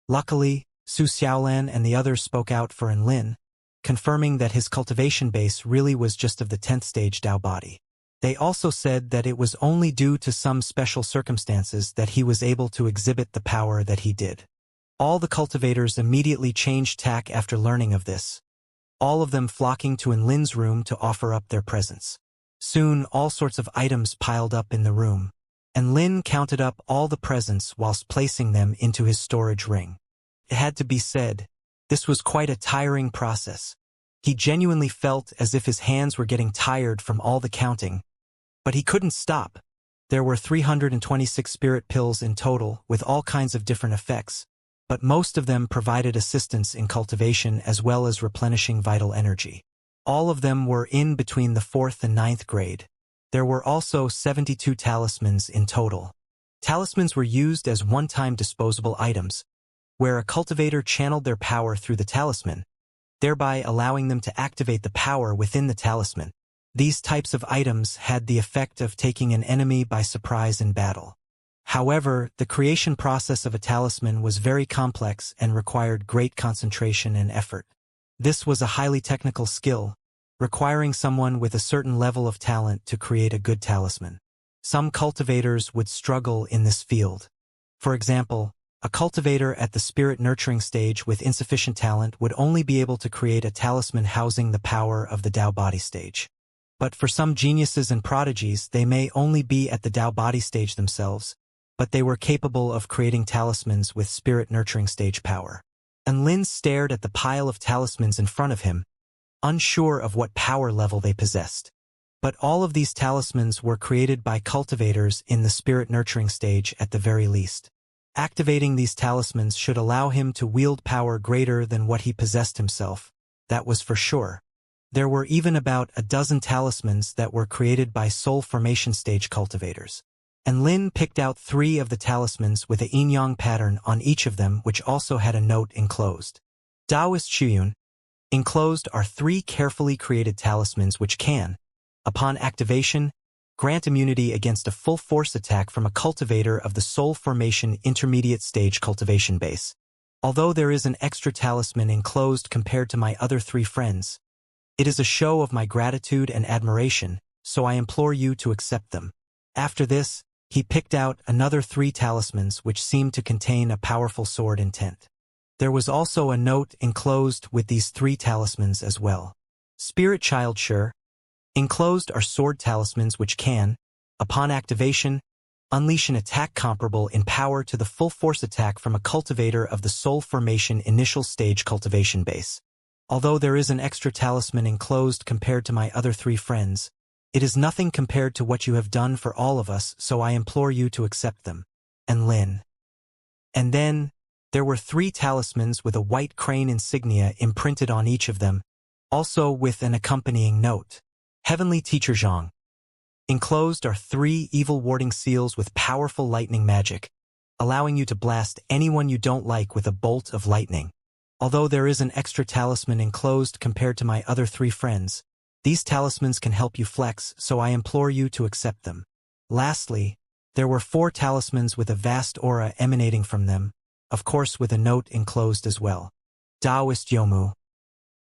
Luckily, Su Xiaolan and the others spoke out for Enlin, confirming that his cultivation base really was just of the 10th stage Dao body. They also said that it was only due to some special circumstances that he was able to exhibit the power that he did. All the cultivators immediately changed tack after learning of this, all of them flocking to Enlin's room to offer up their presents. Soon, all sorts of items piled up in the room, and Lin counted up all the presents whilst placing them into his storage ring. It had to be said, this was quite a tiring process. He genuinely felt as if his hands were getting tired from all the counting, but he couldn't stop. There were 326 spirit pills in total with all kinds of different effects, but most of them provided assistance in cultivation as well as replenishing vital energy. All of them were in between the 4th and 9th grade. There were also 72 talismans in total. Talismans were used as one-time disposable items, where a cultivator channeled their power through the talisman, thereby allowing them to activate the power within the talisman. These types of items had the effect of taking an enemy by surprise in battle. However, the creation process of a talisman was very complex and required great concentration and effort. This was a highly technical skill, requiring someone with a certain level of talent to create a good talisman. Some cultivators would struggle in this field. For example, a cultivator at the spirit nurturing stage with insufficient talent would only be able to create a talisman housing the power of the Dao body stage. But for some geniuses and prodigies, they may only be at the Dao body stage themselves, but they were capable of creating talismans with spirit nurturing stage power. And Lin stared at the pile of talismans in front of him, unsure of what power level they possessed. But all of these talismans were created by cultivators in the spirit nurturing stage at the very least. Activating these talismans should allow him to wield power greater than what he possessed himself, that was for sure. There were even about a dozen talismans that were created by soul formation stage cultivators. And Lin picked out 3 of the talismans with a yin-yang pattern on each of them, which also had a note enclosed. Daoist Shuyun. Enclosed are 3 carefully created talismans which can, upon activation, grant immunity against a full force attack from a cultivator of the soul formation intermediate stage cultivation base. Although there is an extra talisman enclosed compared to my other 3 friends, it is a show of my gratitude and admiration, so I implore you to accept them. After this, he picked out another 3 talismans which seemed to contain a powerful sword intent. There was also a note enclosed with these 3 talismans as well. Spirit Child Sure. Enclosed are sword talismans which can, upon activation, unleash an attack comparable in power to the full force attack from a cultivator of the soul formation initial stage cultivation base. Although there is an extra talisman enclosed compared to my other 3 friends, it is nothing compared to what you have done for all of us, so I implore you to accept them. And Lin. And then, there were 3 talismans with a white crane insignia imprinted on each of them, also with an accompanying note. Heavenly Teacher Zhang. Enclosed are 3 evil warding seals with powerful lightning magic, allowing you to blast anyone you don't like with a bolt of lightning. Although there is an extra talisman enclosed compared to my other 3 friends, these talismans can help you flex, so I implore you to accept them. Lastly, there were 4 talismans with a vast aura emanating from them, of course with a note enclosed as well. Daoist Yomu.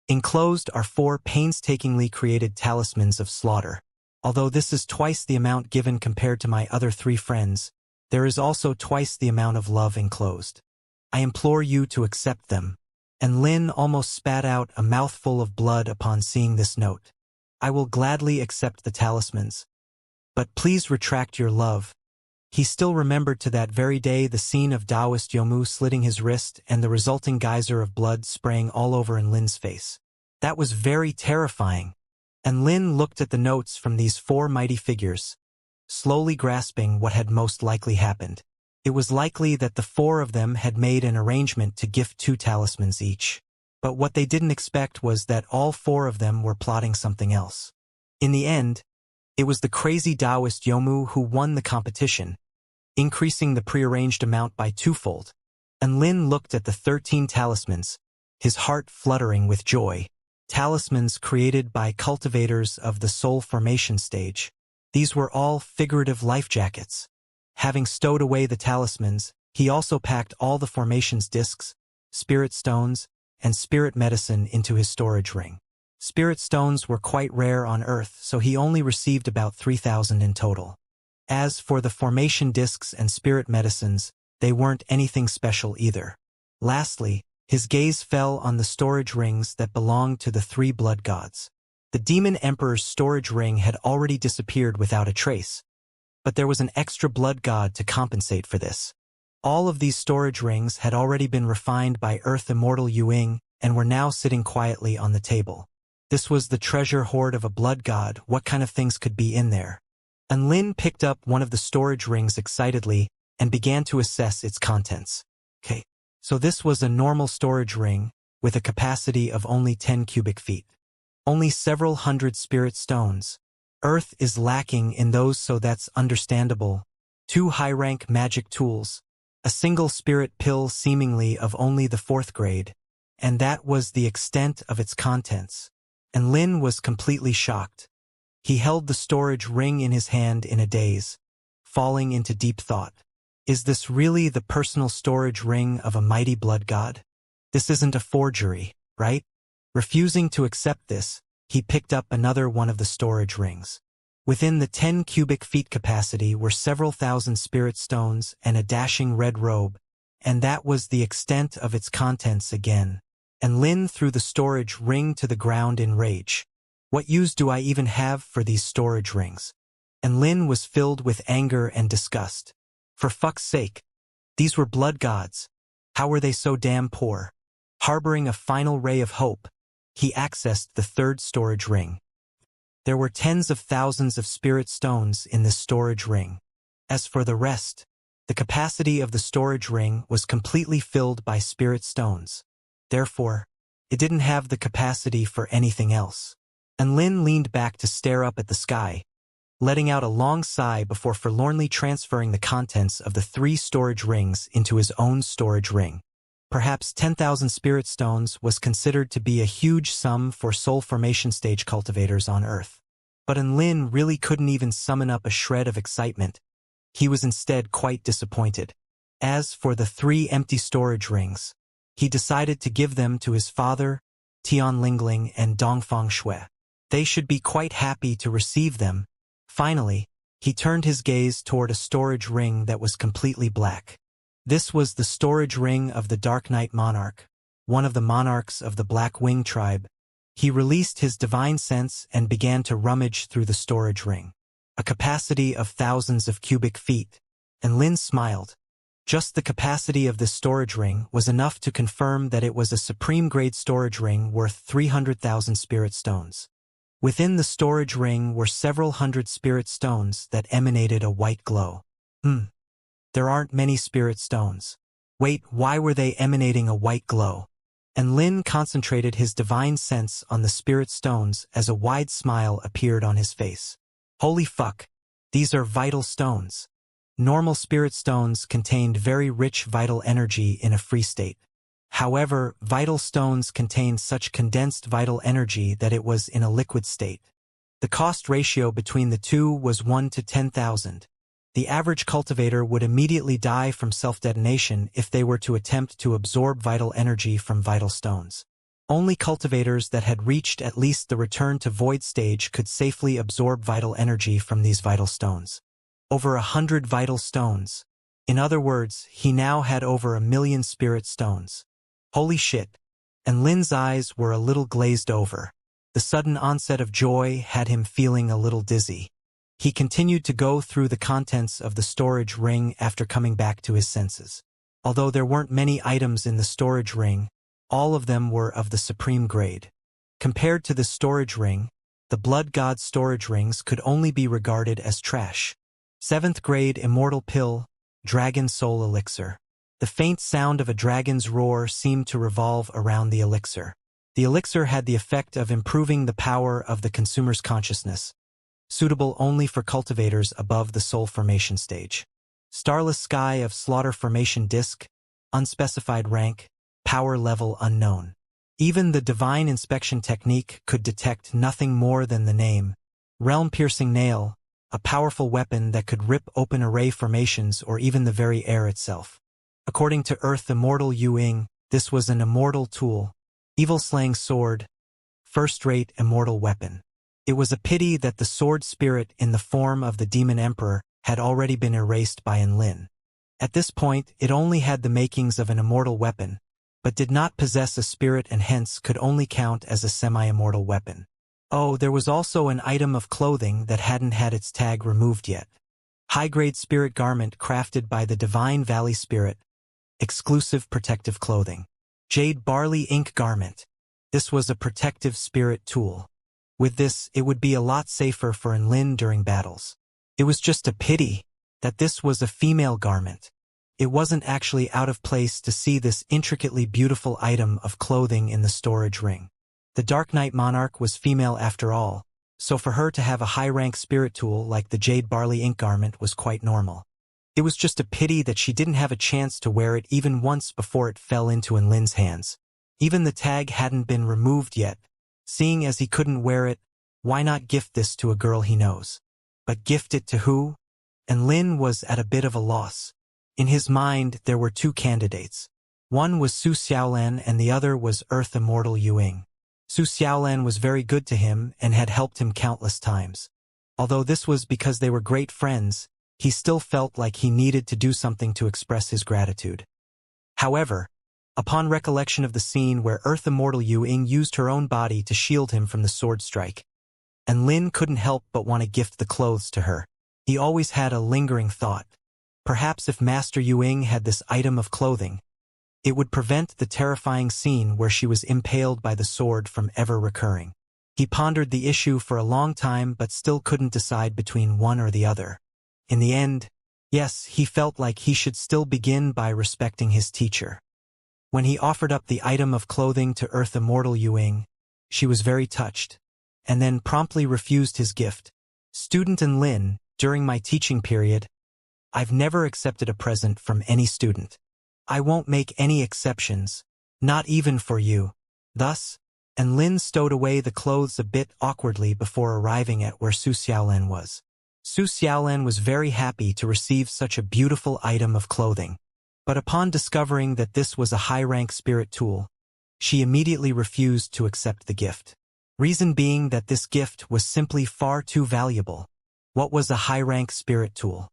Enclosed are 4 painstakingly created talismans of slaughter. Although this is twice the amount given compared to my other 3 friends, there is also twice the amount of love enclosed. I implore you to accept them. And Lin almost spat out a mouthful of blood upon seeing this note. I will gladly accept the talismans. But please retract your love. He still remembered to that very day the scene of Daoist Yomu slitting his wrist and the resulting geyser of blood spraying all over in Lin's face. That was very terrifying. And Lin looked at the notes from these 4 mighty figures, slowly grasping what had most likely happened. It was likely that the 4 of them had made an arrangement to gift 2 talismans each. But what they didn't expect was that all 4 of them were plotting something else. In the end, it was the crazy Daoist Yomu who won the competition, increasing the prearranged amount by 2-fold. And Lin looked at the 13 talismans, his heart fluttering with joy. Talismans created by cultivators of the soul formation stage. These were all figurative life jackets. Having stowed away the talismans, he also packed all the formation's discs, spirit stones, and spirit medicine into his storage ring. Spirit stones were quite rare on Earth, so he only received about 3,000 in total. As for the formation discs and spirit medicines, they weren't anything special either. Lastly, his gaze fell on the storage rings that belonged to the 3 blood gods. The Demon Emperor's storage ring had already disappeared without a trace, but there was an extra blood god to compensate for this. All of these storage rings had already been refined by Earth Immortal Yuing and were now sitting quietly on the table. This was the treasure hoard of a blood god. What kind of things could be in there? And Lin picked up one of the storage rings excitedly and began to assess its contents. Okay, so this was a normal storage ring with a capacity of only 10 cubic feet. Only several hundred spirit stones. Earth is lacking in those, so that's understandable. 2 high-rank magic tools, a single spirit pill seemingly of only the 4th grade, and that was the extent of its contents. And Lin was completely shocked. He held the storage ring in his hand in a daze, falling into deep thought. Is this really the personal storage ring of a mighty blood god? This isn't a forgery, right? Refusing to accept this, he picked up another one of the storage rings. Within the 10 cubic feet capacity were several thousand spirit stones and a dashing red robe, and that was the extent of its contents again. And Lin threw the storage ring to the ground in rage. What use do I even have for these storage rings? And Lin was filled with anger and disgust. For fuck's sake. These were blood gods. How were they so damn poor? Harboring a final ray of hope, he accessed the 3rd storage ring. There were tens of thousands of spirit stones in this storage ring. As for the rest, the capacity of the storage ring was completely filled by spirit stones. Therefore, it didn't have the capacity for anything else. And Lin leaned back to stare up at the sky, letting out a long sigh before forlornly transferring the contents of the 3 storage rings into his own storage ring. Perhaps 10,000 spirit stones was considered to be a huge sum for soul formation stage cultivators on Earth. But Lin really couldn't even summon up a shred of excitement. He was instead quite disappointed. As for the 3 empty storage rings, he decided to give them to his father, Tian Lingling and Dongfang Shui. They should be quite happy to receive them. Finally, he turned his gaze toward a storage ring that was completely black. This was the storage ring of the Dark Knight Monarch, one of the monarchs of the Black Wing tribe. He released his divine sense and began to rummage through the storage ring. A capacity of thousands of cubic feet, and Lin smiled. Just the capacity of this storage ring was enough to confirm that it was a supreme-grade storage ring worth 300,000 spirit stones. Within the storage ring were several hundred spirit stones that emanated a white glow. There aren't many spirit stones. Wait, why were they emanating a white glow? And Lin concentrated his divine sense on the spirit stones as a wide smile appeared on his face. Holy fuck, these are vital stones. Normal spirit stones contained very rich vital energy in a free state. However, vital stones contained such condensed vital energy that it was in a liquid state. The cost ratio between the two was 1 to 10,000. The average cultivator would immediately die from self-detonation if they were to attempt to absorb vital energy from vital stones. Only cultivators that had reached at least the return to void stage could safely absorb vital energy from these vital stones. Over 100 vital stones. In other words, he now had over 1 million spirit stones. Holy shit. And Lin's eyes were a little glazed over. The sudden onset of joy had him feeling a little dizzy. He continued to go through the contents of the storage ring after coming back to his senses. Although there weren't many items in the storage ring, all of them were of the supreme grade. Compared to the storage ring, the blood god storage rings could only be regarded as trash. 7th grade Immortal Pill, Dragon Soul Elixir. The faint sound of a dragon's roar seemed to revolve around the elixir. The elixir had the effect of improving the power of the consumer's consciousness, suitable only for cultivators above the soul formation stage. Starless sky of slaughter formation disk, unspecified rank, power level unknown. Even the divine inspection technique could detect nothing more than the name. Realm-piercing nail, a powerful weapon that could rip open array formations or even the very air itself. According to Earth Immortal Yu Ying, this was an immortal tool. Evil-slaying sword, first-rate immortal weapon. It was a pity that the sword spirit in the form of the Demon Emperor had already been erased by Lin. At this point, it only had the makings of an immortal weapon, but did not possess a spirit and hence could only count as a semi-immortal weapon. Oh, there was also an item of clothing that hadn't had its tag removed yet. High-grade spirit garment crafted by the Divine Valley Spirit. Exclusive protective clothing. Jade Barley Ink Garment. This was a protective spirit tool. With this, it would be a lot safer for Lin during battles. It was just a pity that this was a female garment. It wasn't actually out of place to see this intricately beautiful item of clothing in the storage ring. The Dark Knight Monarch was female after all, so for her to have a high-rank spirit tool like the jade barley ink garment was quite normal. It was just a pity that she didn't have a chance to wear it even once before it fell into Enlin's hands. Even the tag hadn't been removed yet. Seeing as he couldn't wear it, why not gift this to a girl he knows? But gift it to who? Enlin was at a bit of a loss. In his mind, there were two candidates. One was Su Xiaolan and the other was Earth Immortal Yuing. Su Xiaolan was very good to him and had helped him countless times. Although this was because they were great friends, he still felt like he needed to do something to express his gratitude. However, upon recollection of the scene where Earth Immortal Yuing used her own body to shield him from the sword strike, Enlin couldn't help but want to gift the clothes to her. He always had a lingering thought. Perhaps if Master Yuing had this item of clothing, it would prevent the terrifying scene where she was impaled by the sword from ever recurring. He pondered the issue for a long time but still couldn't decide between one or the other. In the end, yes, he felt like he should still begin by respecting his teacher. When he offered up the item of clothing to Earth Immortal Yuing, she was very touched, and then promptly refused his gift. Student Enlin, during my teaching period, I've never accepted a present from any student. I won't make any exceptions, not even for you. Thus, Enlin stowed away the clothes a bit awkwardly before arriving at where Su Xiaolan was. Su Xiaolan was very happy to receive such a beautiful item of clothing. But upon discovering that this was a high-rank spirit tool, she immediately refused to accept the gift. Reason being that this gift was simply far too valuable. What was a high-rank spirit tool?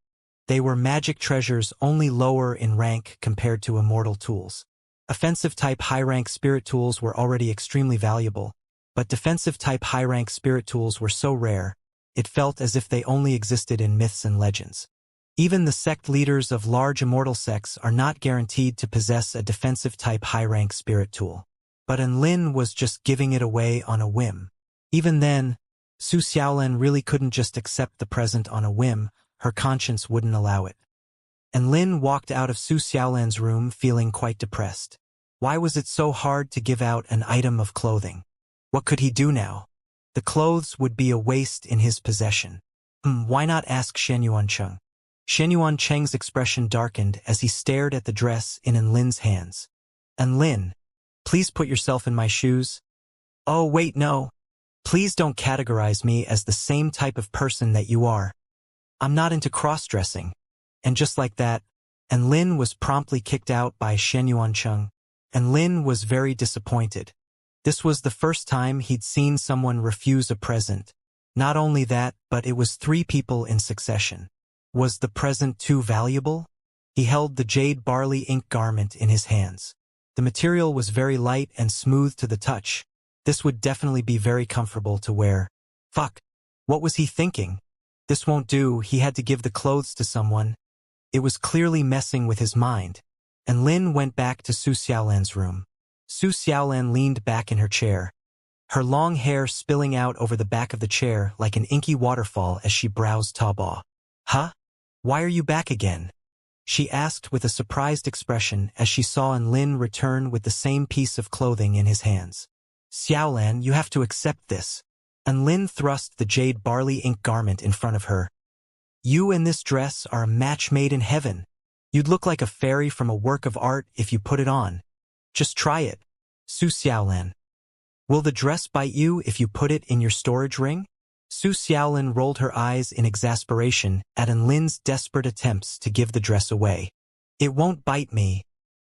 They were magic treasures only lower in rank compared to immortal tools. Offensive-type high-rank spirit tools were already extremely valuable, but defensive-type high-rank spirit tools were so rare, it felt as if they only existed in myths and legends. Even the sect leaders of large immortal sects are not guaranteed to possess a defensive-type high-rank spirit tool. But Enlin was just giving it away on a whim. Even then, Su Xiaolan really couldn't just accept the present on a whim. Her conscience wouldn't allow it. Enlin walked out of Su Xiaolan's room feeling quite depressed. Why was it so hard to give out an item of clothing? What could he do now? The clothes would be a waste in his possession. Why not ask Shenyuan Cheng? Shenyuan Cheng's expression darkened as he stared at the dress in Enlin's hands. Enlin, please put yourself in my shoes. Oh, wait, no. Please don't categorize me as the same type of person that you are. I'm not into cross-dressing. And just like that, Enlin was promptly kicked out by Shenyuan Cheng. Enlin was very disappointed. This was the first time he'd seen someone refuse a present. Not only that, but it was 3 people in succession. Was the present too valuable? He held the jade barley ink garment in his hands. The material was very light and smooth to the touch. This would definitely be very comfortable to wear. Fuck. What was he thinking? This won't do, he had to give the clothes to someone. It was clearly messing with his mind. Enlin went back to Su Xiaolan's room. Su Xiaolan leaned back in her chair, her long hair spilling out over the back of the chair like an inky waterfall as she browsed Taobao. Huh? Why are you back again? She asked with a surprised expression as she saw Enlin return with the same piece of clothing in his hands. Xiaolan, you have to accept this. Enlin thrust the jade barley ink garment in front of her. You and this dress are a match made in heaven. You'd look like a fairy from a work of art if you put it on. Just try it. Su Xiaolan. Will the dress bite you if you put it in your storage ring? Su Xiaolan rolled her eyes in exasperation at Enlin's desperate attempts to give the dress away. It won't bite me,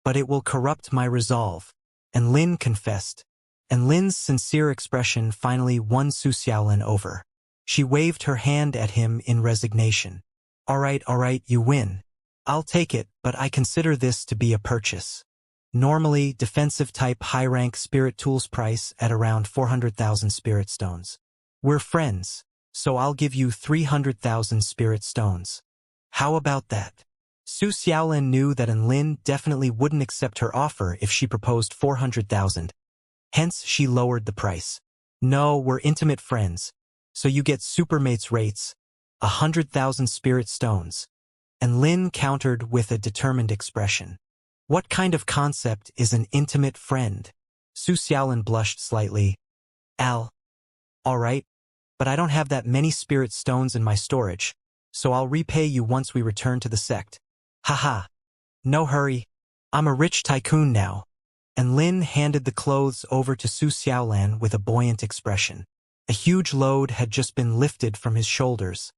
but it will corrupt my resolve, Enlin confessed. Enlin's sincere expression finally won Su Xiaolan over. She waved her hand at him in resignation. All right, you win. I'll take it, but I consider this to be a purchase. Normally, defensive-type high-rank spirit tools price at around 400,000 spirit stones. We're friends, so I'll give you 300,000 spirit stones. How about that? Su Xiaolan knew that Enlin definitely wouldn't accept her offer if she proposed 400,000. Hence, she lowered the price. No, we're intimate friends, so you get supermates rates, 100,000 spirit stones. Enlin countered with a determined expression. What kind of concept is an intimate friend? Su Xiaolan blushed slightly. All right, but I don't have that many spirit stones in my storage, so I'll repay you once we return to the sect. Haha. No hurry. I'm a rich tycoon now. And Lin handed the clothes over to Su Xiaolan with a buoyant expression. A huge load had just been lifted from his shoulders,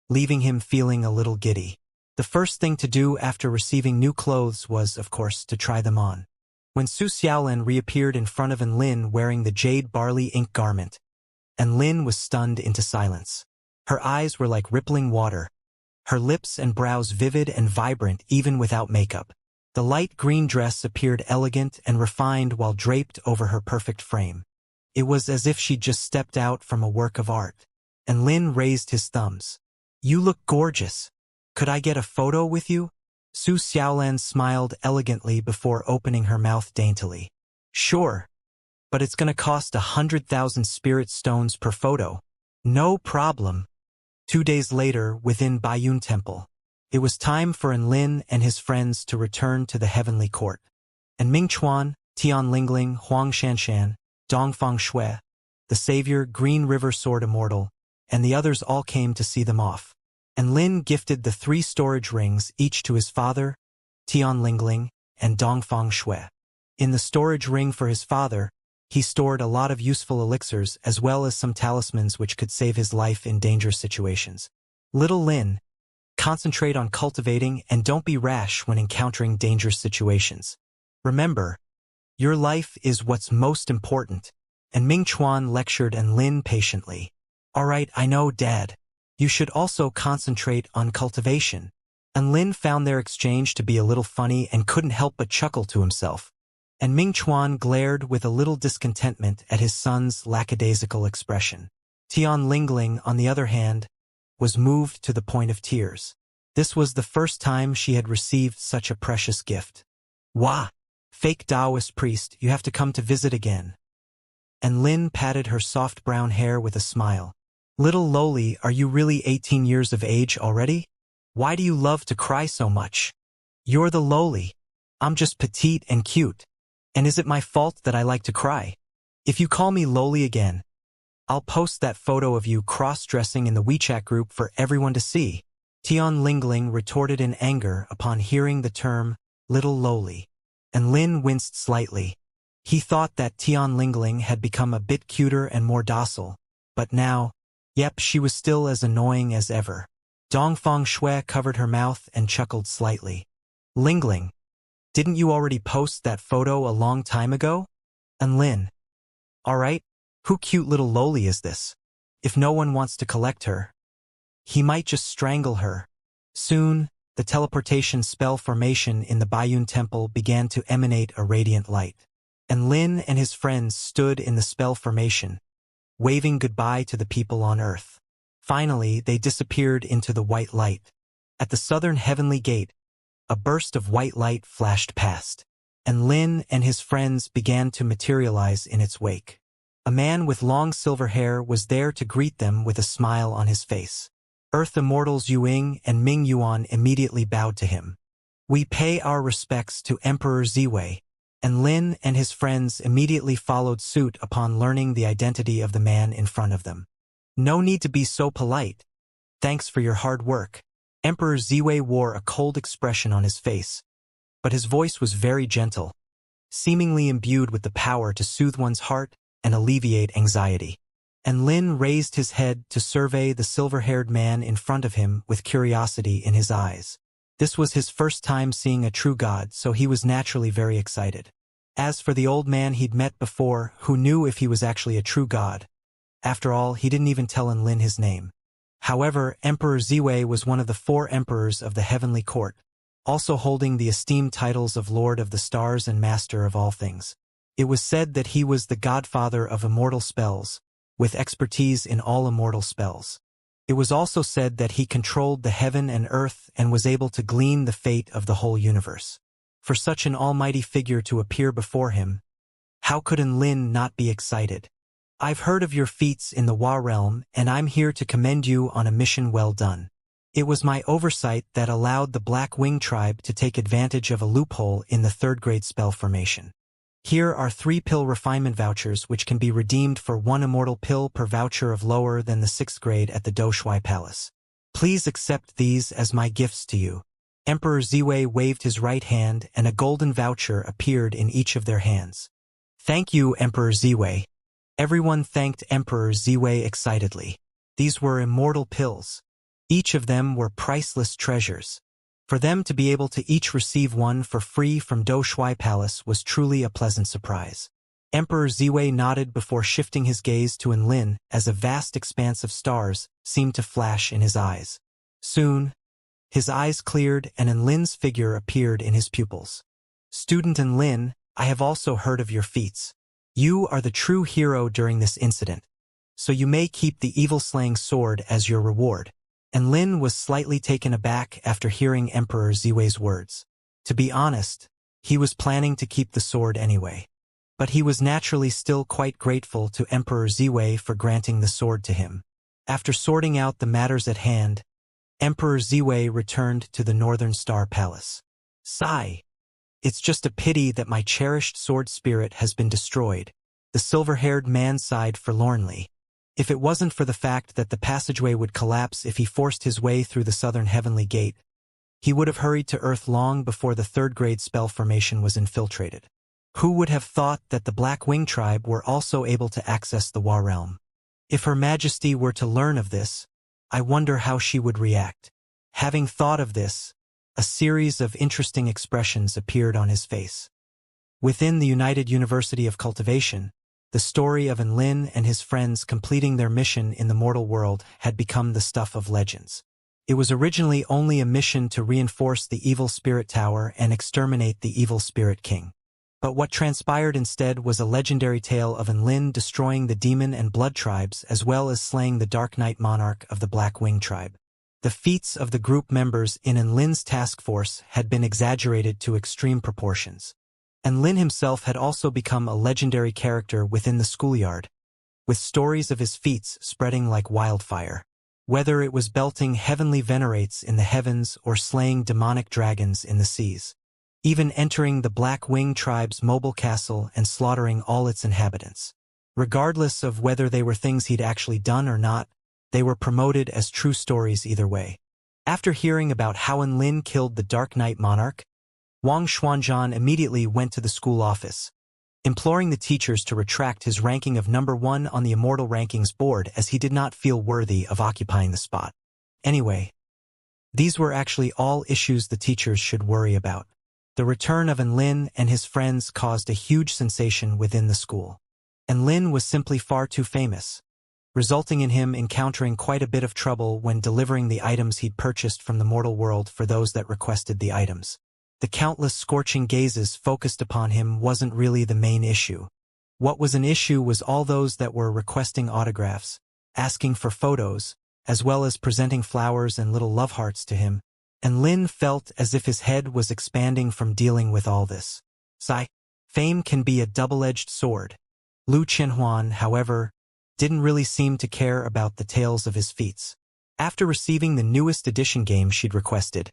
leaving him feeling a little giddy. The first thing to do after receiving new clothes was, of course, to try them on. When Su Xiaolan reappeared in front of Lin wearing the jade barley ink garment, and Lin was stunned into silence. Her eyes were like rippling water, her lips and brows vivid and vibrant even without makeup. The light green dress appeared elegant and refined while draped over her perfect frame. It was as if she'd just stepped out from a work of art. And Lin raised his thumbs. You look gorgeous. Could I get a photo with you? Su Xiaolan smiled elegantly before opening her mouth daintily. Sure. But it's gonna cost 100,000 spirit stones per photo. No problem. 2 days later, within Baiyun Temple, it was time for Lin and his friends to return to the heavenly court. And Ming Chuan, Tian Lingling, Huang Shanshan, Dongfang Shui, the savior, Green River Sword Immortal, and the others all came to see them off. And Lin gifted the 3 storage rings each to his father, Tian Lingling, and Dongfang Shui. In the storage ring for his father, he stored a lot of useful elixirs as well as some talismans which could save his life in dangerous situations. Little Lin, concentrate on cultivating and don't be rash when encountering dangerous situations. Remember, your life is what's most important. And Ming Chuan lectured Lin patiently. Alright, I know, Dad. You should also concentrate on cultivation. And Lin found their exchange to be a little funny and couldn't help but chuckle to himself. And Ming Chuan glared with a little discontentment at his son's lackadaisical expression. Tian Lingling, on the other hand, was moved to the point of tears. This was the first time she had received such a precious gift. Wah! Fake Taoist priest, you have to come to visit again. And Lin patted her soft brown hair with a smile. Little Loli, are you really 18 years of age already? Why do you love to cry so much? You're the Loli. I'm just petite and cute. And is it my fault that I like to cry? If you call me Loli again, I'll post that photo of you cross-dressing in the WeChat group for everyone to see. Tian Lingling retorted in anger upon hearing the term, Little Loli. And Lin winced slightly. He thought that Tian Lingling had become a bit cuter and more docile. But now, yep, she was still as annoying as ever. Dongfang Shui covered her mouth and chuckled slightly. Lingling, didn't you already post that photo a long time ago? And Lin, alright, who cute little Loli is this? If no one wants to collect her, he might just strangle her. Soon, the teleportation spell formation in the Baiyun Temple began to emanate a radiant light. And Lin and his friends stood in the spell formation, waving goodbye to the people on Earth. Finally, they disappeared into the white light. At the southern heavenly gate, a burst of white light flashed past, and Lin and his friends began to materialize in its wake. A man with long silver hair was there to greet them with a smile on his face. Earth Immortals Yuing and Ming Yuan immediately bowed to him. We pay our respects to Emperor Ziwei, and Lin and his friends immediately followed suit upon learning the identity of the man in front of them. No need to be so polite. Thanks for your hard work. Emperor Ziwei wore a cold expression on his face, but his voice was very gentle, seemingly imbued with the power to soothe one's heart and alleviate anxiety. And Lin raised his head to survey the silver-haired man in front of him with curiosity in his eyes. This was his first time seeing a true god, so he was naturally very excited. As for the old man he'd met before, who knew if he was actually a true god. After all, he didn't even tell Lin his name. However, Emperor Ziwei was one of the 4 emperors of the heavenly court, also holding the esteemed titles of Lord of the Stars and Master of all things. It was said that he was the godfather of immortal spells, with expertise in all immortal spells. It was also said that he controlled the heaven and earth and was able to glean the fate of the whole universe. For such an almighty figure to appear before him, how could Lin not be excited? I've heard of your feats in the Wa realm, and I'm here to commend you on a mission well done. It was my oversight that allowed the Black Wing tribe to take advantage of a loophole in the 3rd grade spell formation. Here are 3 pill refinement vouchers which can be redeemed for 1 immortal pill per voucher of lower than the 6th grade at the Shui Palace. Please accept these as my gifts to you. Emperor Ziwei waved his right hand and a golden voucher appeared in each of their hands. Thank you, Emperor Ziwei. Everyone thanked Emperor Ziwei excitedly. These were immortal pills. Each of them were priceless treasures. For them to be able to each receive one for free from Shui Palace was truly a pleasant surprise. Emperor Ziwei nodded before shifting his gaze to Enlin as a vast expanse of stars seemed to flash in his eyes. Soon, his eyes cleared and Enlin's figure appeared in his pupils. Student Enlin, I have also heard of your feats. You are the true hero during this incident, so you may keep the evil-slaying sword as your reward. Enlin was slightly taken aback after hearing Emperor Ziwei's words. To be honest, he was planning to keep the sword anyway. But he was naturally still quite grateful to Emperor Ziwei for granting the sword to him. After sorting out the matters at hand, Emperor Ziwei returned to the Northern Star Palace. Sigh. It's just a pity that my cherished sword spirit has been destroyed. The silver-haired man sighed forlornly. If it wasn't for the fact that the passageway would collapse if he forced his way through the southern heavenly gate, he would have hurried to Earth long before the 3rd grade spell formation was infiltrated. Who would have thought that the Black Wing tribe were also able to access the Wa realm? If Her Majesty were to learn of this, I wonder how she would react. Having thought of this, a series of interesting expressions appeared on his face. Within the United University of Cultivation, the story of Enlin and his friends completing their mission in the mortal world had become the stuff of legends. It was originally only a mission to reinforce the Evil Spirit Tower and exterminate the Evil Spirit King. But what transpired instead was a legendary tale of Enlin destroying the Demon and Blood tribes as well as slaying the Dark Knight monarch of the Black Wing tribe. The feats of the group members in Enlin's task force had been exaggerated to extreme proportions. Enlin himself had also become a legendary character within the schoolyard, with stories of his feats spreading like wildfire. Whether it was belting heavenly venerates in the heavens or slaying demonic dragons in the seas. Even entering the Black Wing tribe's mobile castle and slaughtering all its inhabitants. Regardless of whether they were things he'd actually done or not, they were promoted as true stories either way. After hearing about how Enlin killed the Dark Knight monarch, Wang Xuanzhan immediately went to the school office, imploring the teachers to retract his ranking of number 1 on the Immortal Rankings board as he did not feel worthy of occupying the spot. Anyway, these were actually all issues the teachers should worry about. The return of Enlin and his friends caused a huge sensation within the school. Enlin was simply far too famous, resulting in him encountering quite a bit of trouble when delivering the items he'd purchased from the mortal world for those that requested the items. The countless scorching gazes focused upon him wasn't really the main issue. What was an issue was all those that were requesting autographs, asking for photos, as well as presenting flowers and little love hearts to him, and Lin felt as if his head was expanding from dealing with all this. Fame can be a double-edged sword. Lu Qianhuan, however, didn't really seem to care about the tales of his feats. After receiving the newest edition game she'd requested,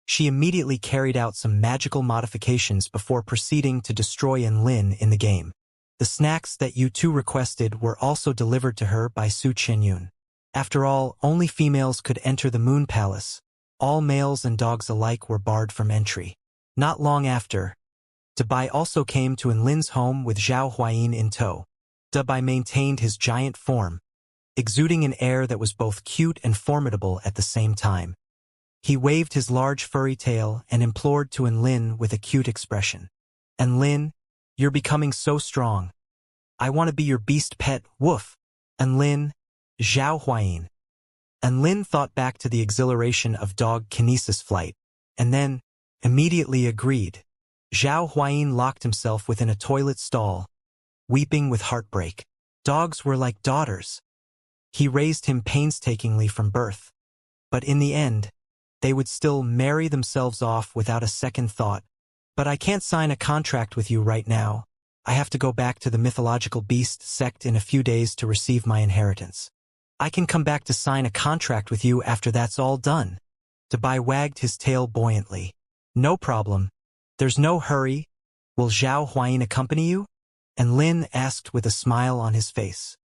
she immediately carried out some magical modifications before proceeding to destroy Enlin in the game. The snacks that you two requested were also delivered to her by Su Qianyun. After all, only females could enter the Moon Palace. All males and dogs alike were barred from entry. Not long after, Dabai also came to Enlin's home with Zhao Huayin in tow. Dabai maintained his giant form, exuding an air that was both cute and formidable at the same time. He waved his large furry tail and implored to Enlin with a cute expression. Enlin, you're becoming so strong. I want to be your beast pet, woof. Enlin, Zhao Huayin. Enlin thought back to the exhilaration of dog kinesis flight, and then immediately agreed. Zhao Huayin locked himself within a toilet stall, weeping with heartbreak. Dogs were like daughters. He raised him painstakingly from birth. But in the end, they would still marry themselves off without a second thought. But I can't sign a contract with you right now. I have to go back to the mythological beast sect in a few days to receive my inheritance. I can come back to sign a contract with you after that's all done. Dabai wagged his tail buoyantly. No problem. There's no hurry. Will Zhao Huayin accompany you? And Lin asked with a smile on his face.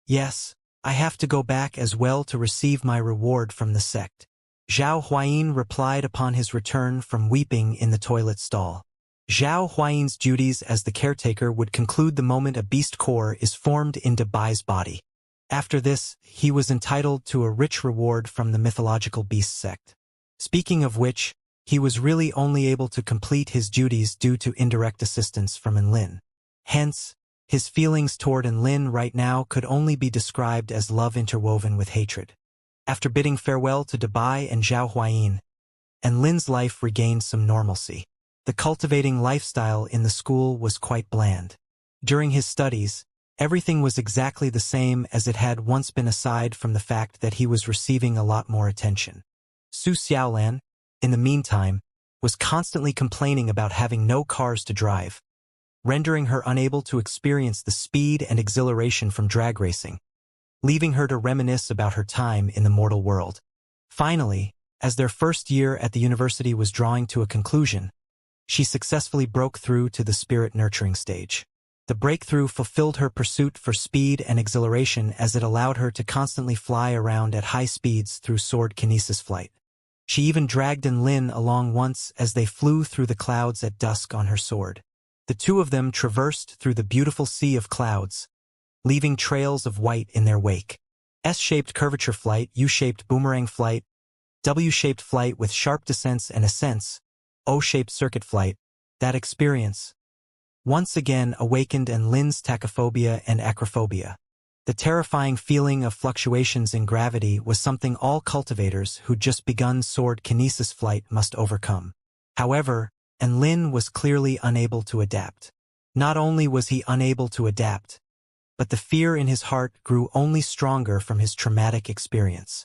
Yes, I have to go back as well to receive my reward from the sect. Zhao Huayin replied upon his return from weeping in the toilet stall. Zhao Huayin's duties as the caretaker would conclude the moment a beast core is formed into Bai's body. After this, he was entitled to a rich reward from the mythological beast sect. Speaking of which, he was really only able to complete his duties due to indirect assistance from Enlin. Hence, his feelings toward Enlin right now could only be described as love interwoven with hatred. After bidding farewell to Dabai and Zhao Huayin, Enlin's life regained some normalcy. The cultivating lifestyle in the school was quite bland. During his studies, everything was exactly the same as it had once been aside from the fact that he was receiving a lot more attention. Su Xiaolan, in the meantime, was constantly complaining about having no cars to drive, rendering her unable to experience the speed and exhilaration from drag racing, leaving her to reminisce about her time in the mortal world. Finally, as their first year at the university was drawing to a conclusion, she successfully broke through to the spirit nurturing stage. The breakthrough fulfilled her pursuit for speed and exhilaration as it allowed her to constantly fly around at high speeds through sword kinesis flight. She even dragged Enlin along once as they flew through the clouds at dusk on her sword. The two of them traversed through the beautiful sea of clouds, leaving trails of white in their wake. S-shaped curvature flight, U-shaped boomerang flight, W-shaped flight with sharp descents and ascents, O-shaped circuit flight. That experience once again awakened Enlin's tachyphobia and acrophobia. The terrifying feeling of fluctuations in gravity was something all cultivators who'd just begun sword kinesis flight must overcome. However, Enlin was clearly unable to adapt. Not only was he unable to adapt, but the fear in his heart grew only stronger from his traumatic experience.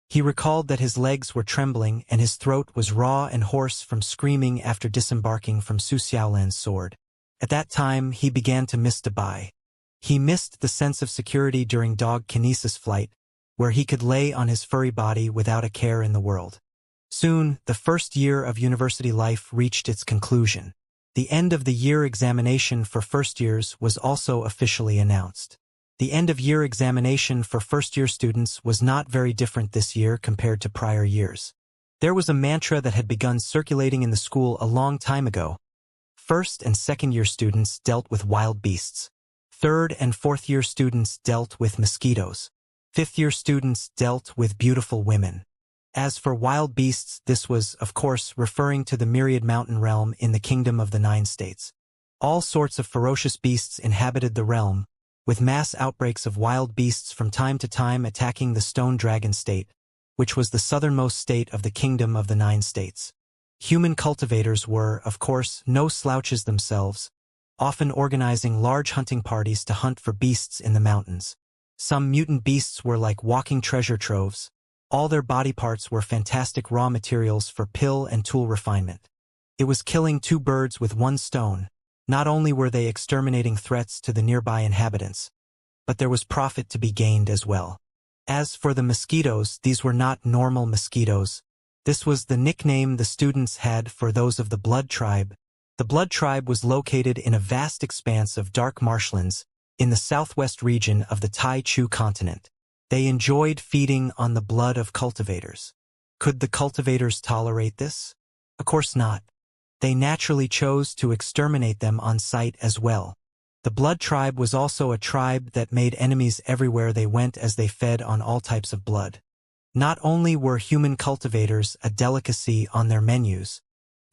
He recalled that his legs were trembling and his throat was raw and hoarse from screaming after disembarking from Su Xiaolan's sword. At that time, he began to miss Dabai. He missed the sense of security during dog kinesis flight, where he could lay on his furry body without a care in the world. Soon, the first year of university life reached its conclusion. The end of the year examination for first years was also officially announced. The end-of-year examination for first-year students was not very different this year compared to prior years. There was a mantra that had begun circulating in the school a long time ago. First- and second-year students dealt with wild beasts. Third- and fourth-year students dealt with mosquitoes. Fifth-year students dealt with beautiful women. As for wild beasts, this was, of course, referring to the myriad mountain realm in the Kingdom of the Nine States. All sorts of ferocious beasts inhabited the realm, with mass outbreaks of wild beasts from time to time attacking the Stone Dragon State, which was the southernmost state of the Kingdom of the Nine States. Human cultivators were, of course, no slouches themselves, often organizing large hunting parties to hunt for beasts in the mountains. Some mutant beasts were like walking treasure troves. All their body parts were fantastic raw materials for pill and tool refinement. It was killing two birds with one stone. Not only were they exterminating threats to the nearby inhabitants, but there was profit to be gained as well. As for the mosquitoes, these were not normal mosquitoes. This was the nickname the students had for those of the Blood Tribe. The Blood Tribe was located in a vast expanse of dark marshlands in the southwest region of the Tai Chu continent. They enjoyed feeding on the blood of cultivators. Could the cultivators tolerate this? Of course not. They naturally chose to exterminate them on sight as well. The Blood Tribe was also a tribe that made enemies everywhere they went as they fed on all types of blood. Not only were human cultivators a delicacy on their menus,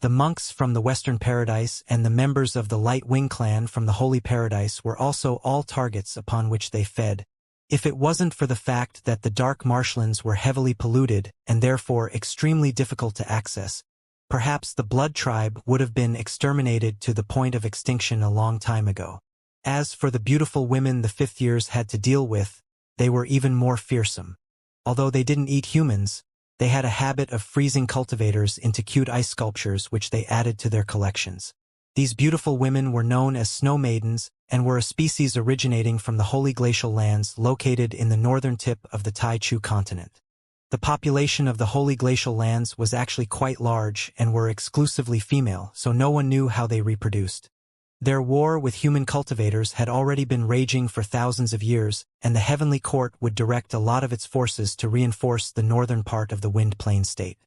the monks from the Western Paradise and the members of the Light Wing clan from the Holy Paradise were also all targets upon which they fed. If it wasn't for the fact that the dark marshlands were heavily polluted and therefore extremely difficult to access, perhaps the Blood Tribe would have been exterminated to the point of extinction a long time ago. As for the beautiful women the fifth years had to deal with, they were even more fearsome. Although they didn't eat humans, they had a habit of freezing cultivators into cute ice sculptures which they added to their collections. These beautiful women were known as snow maidens and were a species originating from the holy glacial lands located in the northern tip of the Tai Chu continent. The population of the Holy Glacial Lands was actually quite large and were exclusively female, so no one knew how they reproduced. Their war with human cultivators had already been raging for thousands of years, and the Heavenly Court would direct a lot of its forces to reinforce the northern part of the Wind Plain state.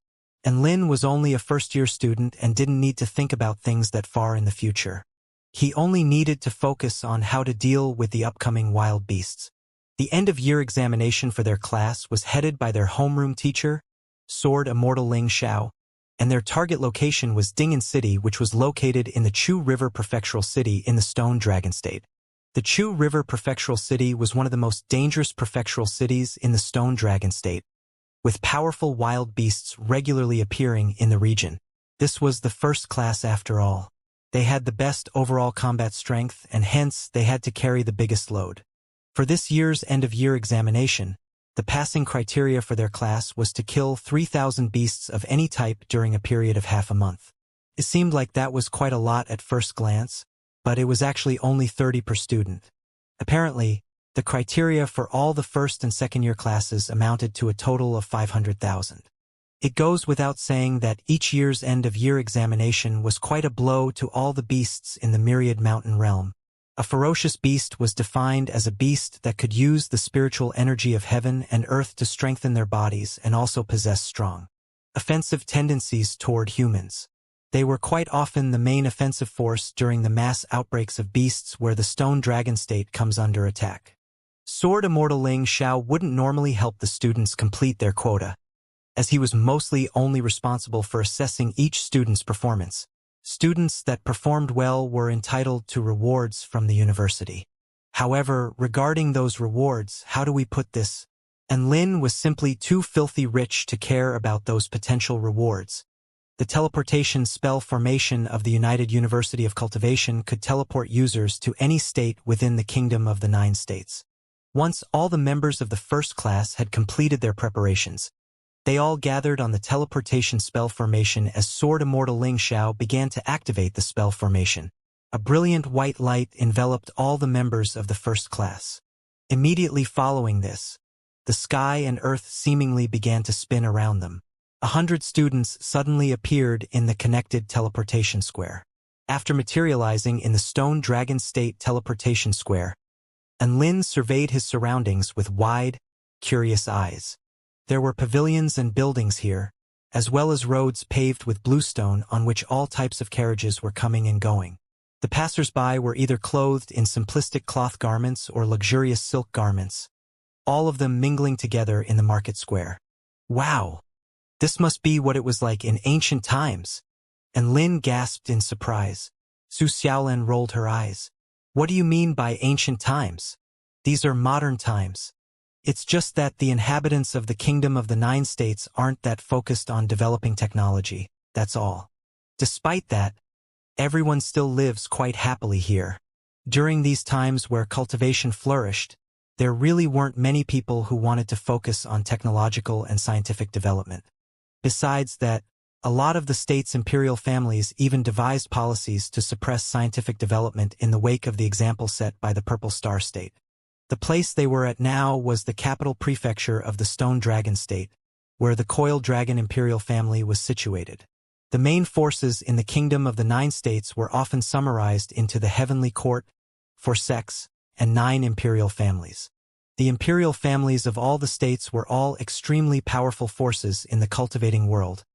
And Lin was only a first-year student and didn't need to think about things that far in the future. He only needed to focus on how to deal with the upcoming wild beasts. The end-of-year examination for their class was headed by their homeroom teacher, Sword Immortal Ling Xiao, and their target location was Ding'an City, which was located in the Chu River Prefectural City in the Stone Dragon State. The Chu River Prefectural City was one of the most dangerous prefectural cities in the Stone Dragon State, with powerful wild beasts regularly appearing in the region. This was the first class after all. They had the best overall combat strength, and hence they had to carry the biggest load. For this year's end-of-year examination, the passing criteria for their class was to kill 3,000 beasts of any type during a period of half a month. It seemed like that was quite a lot at first glance, but it was actually only 30 per student. Apparently, the criteria for all the first and second-year classes amounted to a total of 500,000. It goes without saying that each year's end-of-year examination was quite a blow to all the beasts in the Myriad Mountain realm. A ferocious beast was defined as a beast that could use the spiritual energy of heaven and earth to strengthen their bodies and also possess strong offensive tendencies toward humans. They were quite often the main offensive force during the mass outbreaks of beasts where the Stone Dragon State comes under attack. Sword Immortal Ling Xiao wouldn't normally help the students complete their quota, as he was mostly only responsible for assessing each student's performance. Students that performed well were entitled to rewards from the university. However, regarding those rewards, how do we put this? And Lin was simply too filthy rich to care about those potential rewards. The teleportation spell formation of the United University of Cultivation could teleport users to any state within the Kingdom of the Nine States. Once all the members of the first class had completed their preparations, they all gathered on the teleportation spell formation as Sword Immortal Ling Xiao began to activate the spell formation. A brilliant white light enveloped all the members of the first class. Immediately following this, the sky and earth seemingly began to spin around them. 100 students suddenly appeared in the connected teleportation square. After materializing in the Stone Dragon State teleportation square, and Lin surveyed his surroundings with wide, curious eyes. There were pavilions and buildings here, as well as roads paved with bluestone on which all types of carriages were coming and going. The passers-by were either clothed in simplistic cloth garments or luxurious silk garments, all of them mingling together in the market square. Wow! This must be what it was like in ancient times. And Lin gasped in surprise. Su Xiaolan rolled her eyes. What do you mean by ancient times? These are modern times. It's just that the inhabitants of the Kingdom of the Nine States aren't that focused on developing technology, that's all. Despite that, everyone still lives quite happily here. During these times where cultivation flourished, there really weren't many people who wanted to focus on technological and scientific development. Besides that, a lot of the state's imperial families even devised policies to suppress scientific development in the wake of the example set by the Purple Star State. The place they were at now was the capital prefecture of the Stone Dragon State, where the Coiled Dragon imperial family was situated. The main forces in the Kingdom of the Nine States were often summarized into the Heavenly Court, Forcex, and 9 imperial families. The imperial families of all the states were all extremely powerful forces in the cultivating world,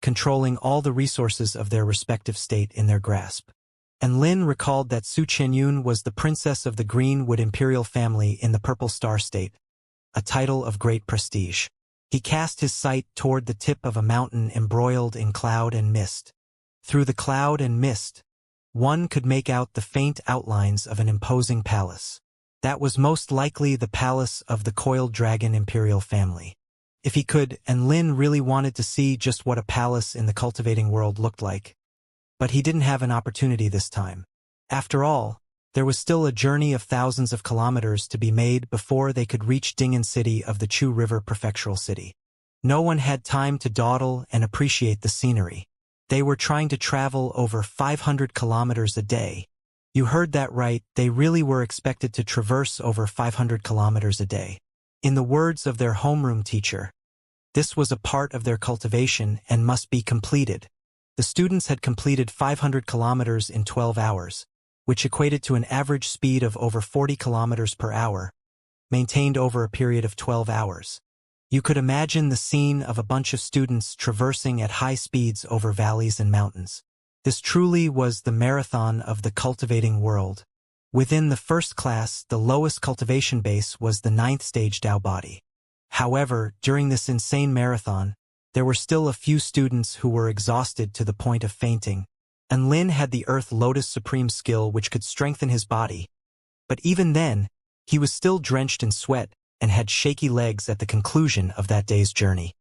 controlling all the resources of their respective state in their grasp. And Lin recalled that Su Qianyun was the princess of the Greenwood imperial family in the Purple Star State, a title of great prestige. He cast his sight toward the tip of a mountain embroiled in cloud and mist. Through the cloud and mist, one could make out the faint outlines of an imposing palace. That was most likely the palace of the Coiled Dragon imperial family. If he could, and Lin really wanted to see just what a palace in the cultivating world looked like. But he didn't have an opportunity this time. After all, there was still a journey of thousands of kilometers to be made before they could reach Ding'an City of the Chu River Prefectural City. No one had time to dawdle and appreciate the scenery. They were trying to travel over 500 kilometers a day. You heard that right, they really were expected to traverse over 500 kilometers a day. In the words of their homeroom teacher, This was a part of their cultivation and must be completed. The students had completed 500 kilometers in 12 hours, which equated to an average speed of over 40 kilometers per hour, maintained over a period of 12 hours. You could imagine the scene of a bunch of students traversing at high speeds over valleys and mountains. This truly was the marathon of the cultivating world. Within the first class, the lowest cultivation base was the 9th stage Tao body. However, during this insane marathon, there were still a few students who were exhausted to the point of fainting, and Lin had the Earth Lotus Supreme skill which could strengthen his body. But even then, he was still drenched in sweat and had shaky legs at the conclusion of that day's journey.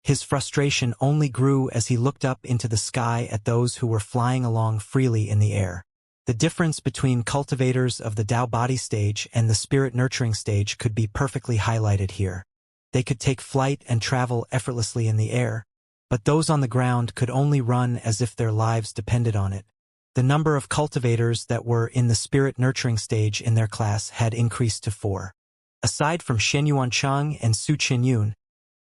His frustration only grew as he looked up into the sky at those who were flying along freely in the air. The difference between cultivators of the Tao body stage and the spirit nurturing stage could be perfectly highlighted here. They could take flight and travel effortlessly in the air, but those on the ground could only run as if their lives depended on it. The number of cultivators that were in the spirit nurturing stage in their class had increased to 4. Aside from Shen Yuancheng and Su Qinyun,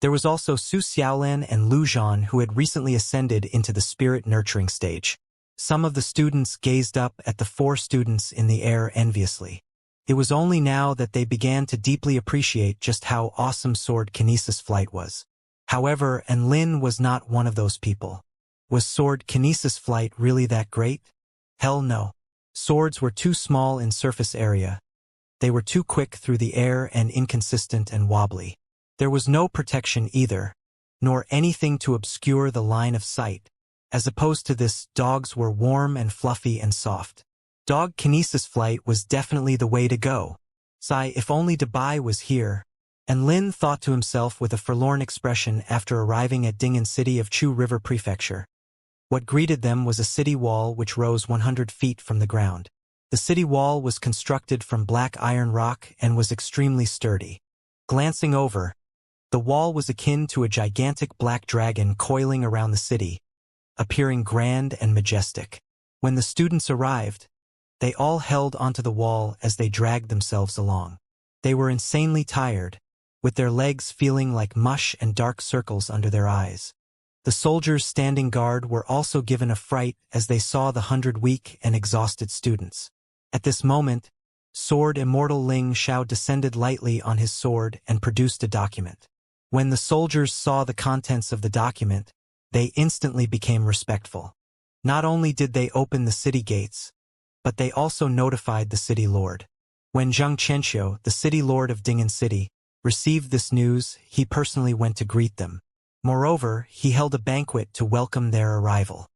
there was also Su Xiaolan and Lu Zhan who had recently ascended into the spirit nurturing stage. Some of the students gazed up at the 4 students in the air enviously. It was only now that they began to deeply appreciate just how awesome sword kinesis flight was. However, and Lin was not one of those people. Was sword kinesis flight really that great? Hell no. Swords were too small in surface area. They were too quick through the air and inconsistent and wobbly. There was no protection either, nor anything to obscure the line of sight. As opposed to this, dogs were warm and fluffy and soft. Dog kinesis flight was definitely the way to go. Sigh, if only Dubai was here. And Lin thought to himself with a forlorn expression after arriving at Ding'an City of Chu River Prefecture. What greeted them was a city wall which rose 100 feet from the ground. The city wall was constructed from black iron rock and was extremely sturdy. Glancing over, the wall was akin to a gigantic black dragon coiling around the city, appearing grand and majestic. When the students arrived, they all held onto the wall as they dragged themselves along. They were insanely tired, with their legs feeling like mush and dark circles under their eyes. The soldiers standing guard were also given a fright as they saw the 100 weak and exhausted students. At this moment, Sword Immortal Ling Xiao descended lightly on his sword and produced a document. When the soldiers saw the contents of the document, they instantly became respectful. Not only did they open the city gates, but they also notified the city lord. When Zhang Qianxiu, the city lord of Ding'an City, received this news, he personally went to greet them. Moreover, he held a banquet to welcome their arrival.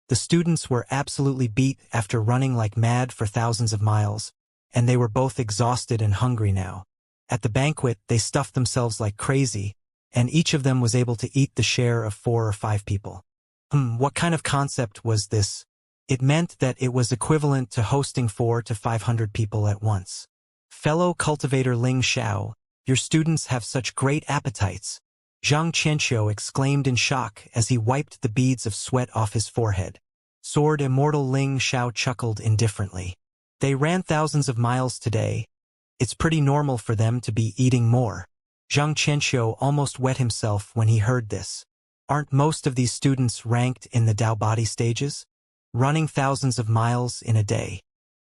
The students were absolutely beat after running like mad for thousands of miles, and they were both exhausted and hungry now. At the banquet, they stuffed themselves like crazy, and each of them was able to eat the share of 4 or 5 people. What kind of concept was this? It meant that it was equivalent to hosting 400 to 500 people at once. Fellow cultivator Ling Xiao, your students have such great appetites. Zhang Qianxiu exclaimed in shock as he wiped the beads of sweat off his forehead. Sword Immortal Ling Xiao chuckled indifferently. They ran thousands of miles today. It's pretty normal for them to be eating more. Zhang Qianxiu almost wet himself when he heard this. Aren't most of these students ranked in the Tao body stages? Running thousands of miles in a day.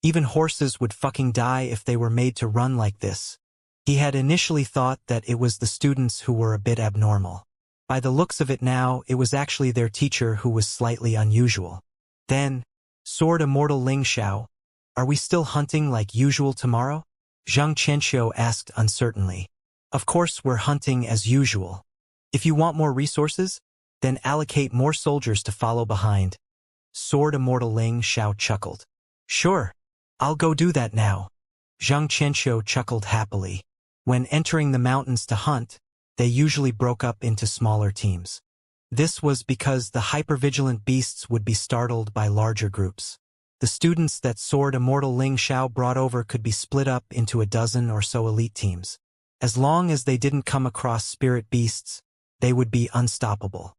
Even horses would fucking die if they were made to run like this. He had initially thought that it was the students who were a bit abnormal. By the looks of it now, it was actually their teacher who was slightly unusual. Then, Sword Immortal Ling Xiao, are we still hunting like usual tomorrow? Zhang Qianxiu asked uncertainly. Of course we're hunting as usual. If you want more resources, then allocate more soldiers to follow behind. Sword Immortal Ling Xiao chuckled. Sure, I'll go do that now. Zhang Qianxiu chuckled happily. When entering the mountains to hunt, they usually broke up into smaller teams. This was because the hypervigilant beasts would be startled by larger groups. The students that Sword Immortal Ling Xiao brought over could be split up into a dozen or so elite teams. As long as they didn't come across spirit beasts, they would be unstoppable.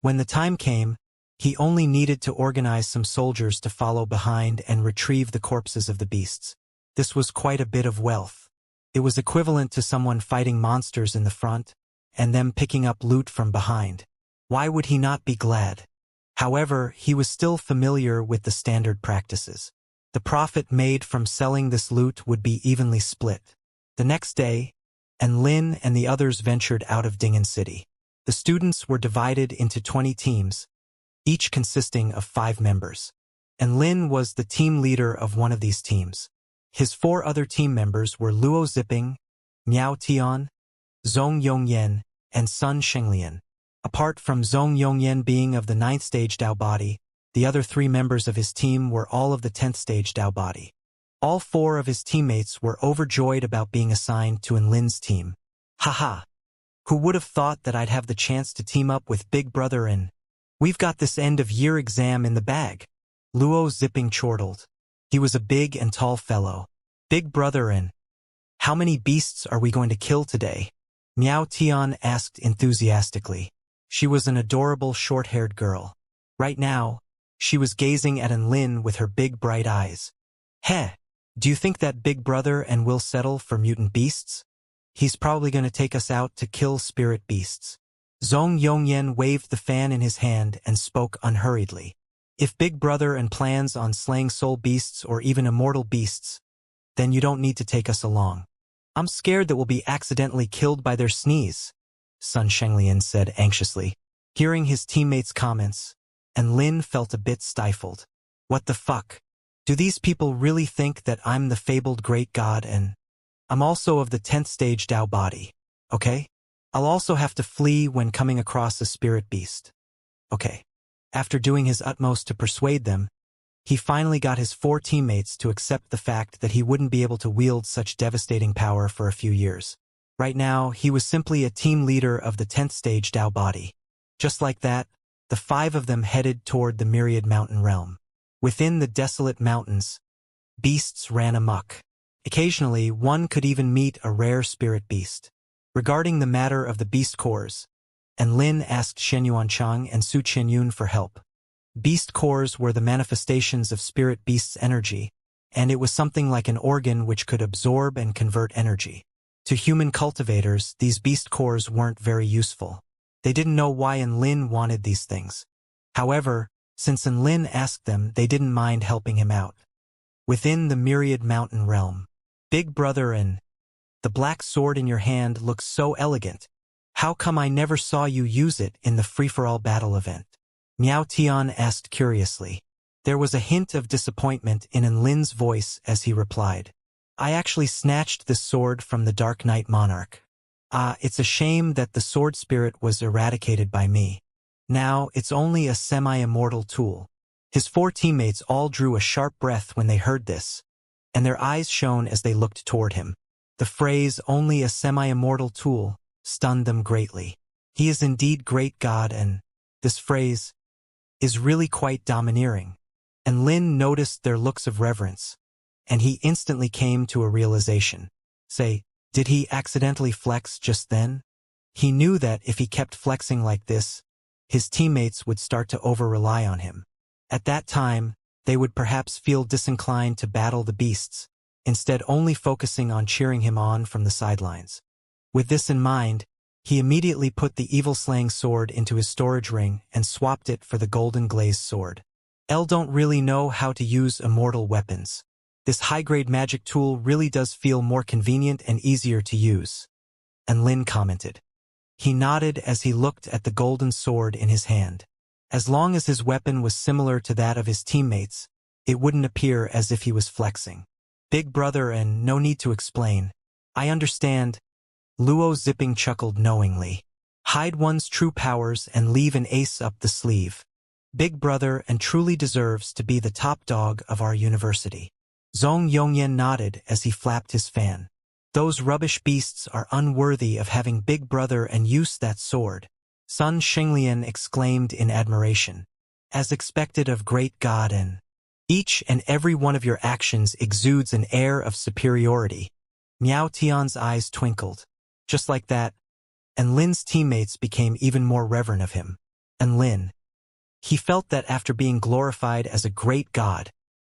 When the time came, he only needed to organize some soldiers to follow behind and retrieve the corpses of the beasts. This was quite a bit of wealth. It was equivalent to someone fighting monsters in the front and them picking up loot from behind. Why would he not be glad? However, he was still familiar with the standard practices. The profit made from selling this loot would be evenly split. The next day, Lin and the others ventured out of Dingen City. The students were divided into 20 teams, each consisting of 5 members. Lin was the team leader of one of these teams. His 4 other team members were Luo Ziping, Miao Tian, Zhong Yongyan, and Sun Shenglian. Apart from Zhong Yongyan being of the 9th stage Dao body, the other 3 members of his team were all of the 10th stage Dao body. All 4 of his teammates were overjoyed about being assigned to Lin's team. Haha! Who would have thought that I'd have the chance to team up with Big Brother and... We've got this end-of-year exam in the bag. Luo Ziping chortled. He was a big and tall fellow. Big Brother and... How many beasts are we going to kill today? Miao Tian asked enthusiastically. She was an adorable short-haired girl. Right now, she was gazing at Lin with her big bright eyes. Heh! Do you think that Big Brother and will settle for mutant beasts? He's probably going to take us out to kill spirit beasts. Zhong Yongyan waved the fan in his hand and spoke unhurriedly. If Big Brother and plans on slaying soul beasts or even immortal beasts, then you don't need to take us along. I'm scared that we'll be accidentally killed by their sneeze, Sun Shenglian said anxiously. Hearing his teammates' comments, Lin felt a bit stifled. What the fuck? Do these people really think that I'm the fabled great god and I'm also of the 10th stage Dao body, okay? I'll also have to flee when coming across a spirit beast. Okay. After doing his utmost to persuade them, he finally got his 4 teammates to accept the fact that he wouldn't be able to wield such devastating power for a few years. Right now, he was simply a team leader of the 10th stage Dao body. Just like that, the 5 of them headed toward the Myriad Mountain realm. Within the desolate mountains, beasts ran amok. Occasionally, one could even meet a rare spirit beast. Regarding the matter of the beast cores, Lin asked Shen Yuanchang and Su Qianyun for help. Beast cores were the manifestations of spirit beasts' energy, and it was something like an organ which could absorb and convert energy. To human cultivators, these beast cores weren't very useful. They didn't know why Lin wanted these things. However, since Lin asked them, they didn't mind helping him out. Within the Myriad Mountain realm, Big Brother and... The black sword in your hand looks so elegant. How come I never saw you use it in the free-for-all battle event? Miao Tian asked curiously. There was a hint of disappointment in Lin's voice as he replied. I actually snatched this sword from the Dark Knight Monarch. It's a shame that the sword spirit was eradicated by me. Now, it's only a semi-immortal tool. His 4 teammates all drew a sharp breath when they heard this, and their eyes shone as they looked toward him. The phrase, only a semi-immortal tool, stunned them greatly. He is indeed great God, and this phrase is really quite domineering. Lin noticed their looks of reverence, and he instantly came to a realization. Did he accidentally flex just then? He knew that if he kept flexing like this, his teammates would start to over-rely on him. At that time, they would perhaps feel disinclined to battle the beasts, instead only focusing on cheering him on from the sidelines. With this in mind, he immediately put the evil-slaying sword into his storage ring and swapped it for the golden glazed sword. Don't really know how to use immortal weapons. This high-grade magic tool really does feel more convenient and easier to use, Lin commented. He nodded as he looked at the golden sword in his hand. As long as his weapon was similar to that of his teammates, it wouldn't appear as if he was flexing. Big Brother and no need to explain. I understand. Luo Ziping chuckled knowingly. Hide one's true powers and leave an ace up the sleeve. Big Brother and truly deserves to be the top dog of our university. Zhong Yongyan nodded as he flapped his fan. Those rubbish beasts are unworthy of having Big Brother and use that sword, Sun Shenglian exclaimed in admiration. As expected of great God, and each and every one of your actions exudes an air of superiority. Miao Tian's eyes twinkled. Just like that, Lin's teammates became even more reverent of him. Lin. He felt that after being glorified as a great god,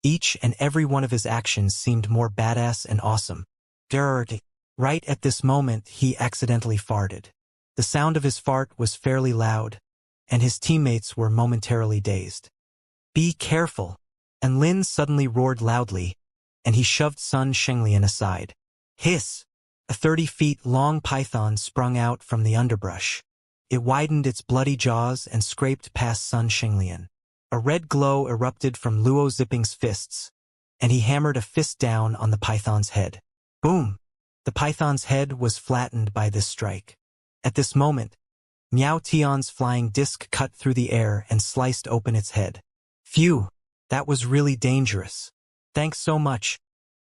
each and every one of his actions seemed more badass and awesome. Right at this moment, he accidentally farted. The sound of his fart was fairly loud, and his teammates were momentarily dazed. "Be careful!" And Lin suddenly roared loudly, and he shoved Sun Shenglian aside. Hiss! A 30-feet-long python sprung out from the underbrush. It widened its bloody jaws and scraped past Sun Shenglian. A red glow erupted from Luo Zipping's fists, and he hammered a fist down on the python's head. Boom! The python's head was flattened by this strike. At this moment, Miao Tian's flying disc cut through the air and sliced open its head. Phew! That was really dangerous. Thanks so much,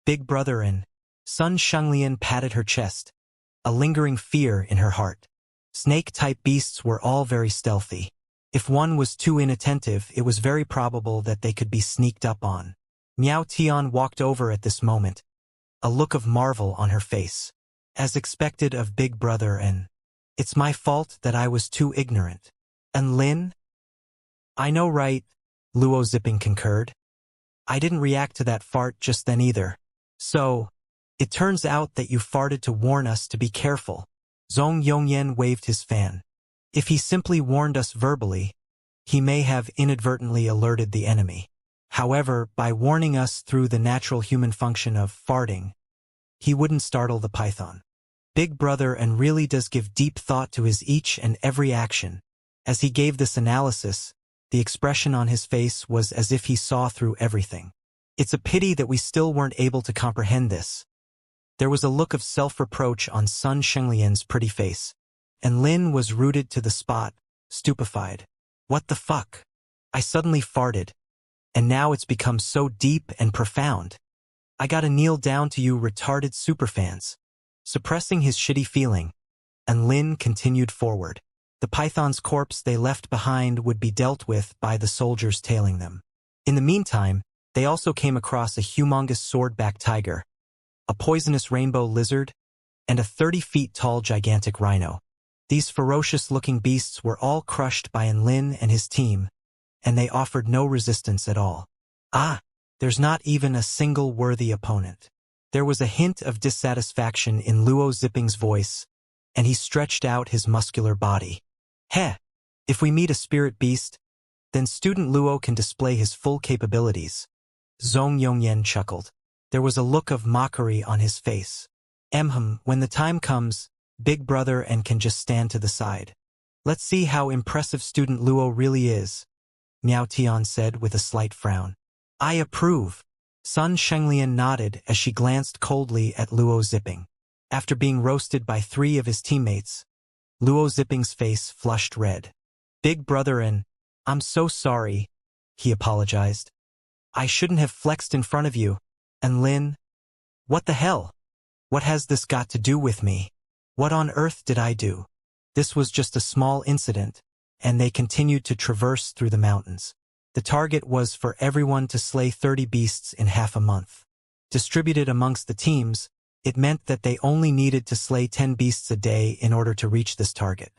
big brother. And Sun Shenglian patted her chest, a lingering fear in her heart. Snake-type beasts were all very stealthy. If one was too inattentive, it was very probable that they could be sneaked up on. Miao Tian walked over at this moment, a look of marvel on her face. As expected of big brother, and it's my fault that I was too ignorant. And Lin? I know, right? Luo Zipping concurred. I didn't react to that fart just then either. So, it turns out that you farted to warn us to be careful. Zhong Yongyan waved his fan. If he simply warned us verbally, he may have inadvertently alerted the enemy. However, by warning us through the natural human function of farting, he wouldn't startle the python. Big brother and really does give deep thought to his each and every action. As he gave this analysis, the expression on his face was as if he saw through everything. It's a pity that we still weren't able to comprehend this. There was a look of self-reproach on Sun Shenglian's pretty face, and Lin was rooted to the spot, stupefied. What the fuck? I suddenly farted, and now it's become so deep and profound. I gotta kneel down to you retarded superfans. Suppressing his shitty feeling, and Lin continued forward. The python's corpse they left behind would be dealt with by the soldiers tailing them. In the meantime, they also came across a humongous sword-backed tiger, a poisonous rainbow lizard, and a 30-feet-tall gigantic rhino. These ferocious-looking beasts were all crushed by Lin and his team, and they offered no resistance at all. Ah, there's not even a single worthy opponent. There was a hint of dissatisfaction in Luo Zipping's voice, and he stretched out his muscular body. Heh! If we meet a spirit beast, then student Luo can display his full capabilities. Zhong Yongyan chuckled. There was a look of mockery on his face. When the time comes, big brother and can just stand to the side. Let's see how impressive student Luo really is, Miao Tian said with a slight frown. I approve. Sun Shenglian nodded as she glanced coldly at Luo Zipping. After being roasted by 3 of his teammates, Luo Zipping's face flushed red. Big brother and I'm so sorry, he apologized. I shouldn't have flexed in front of you. And Lin? What the hell? What has this got to do with me? What on earth did I do? This was just a small incident, and they continued to traverse through the mountains. The target was for everyone to slay 30 beasts in half a month. Distributed amongst the teams, it meant that they only needed to slay 10 beasts a day in order to reach this target.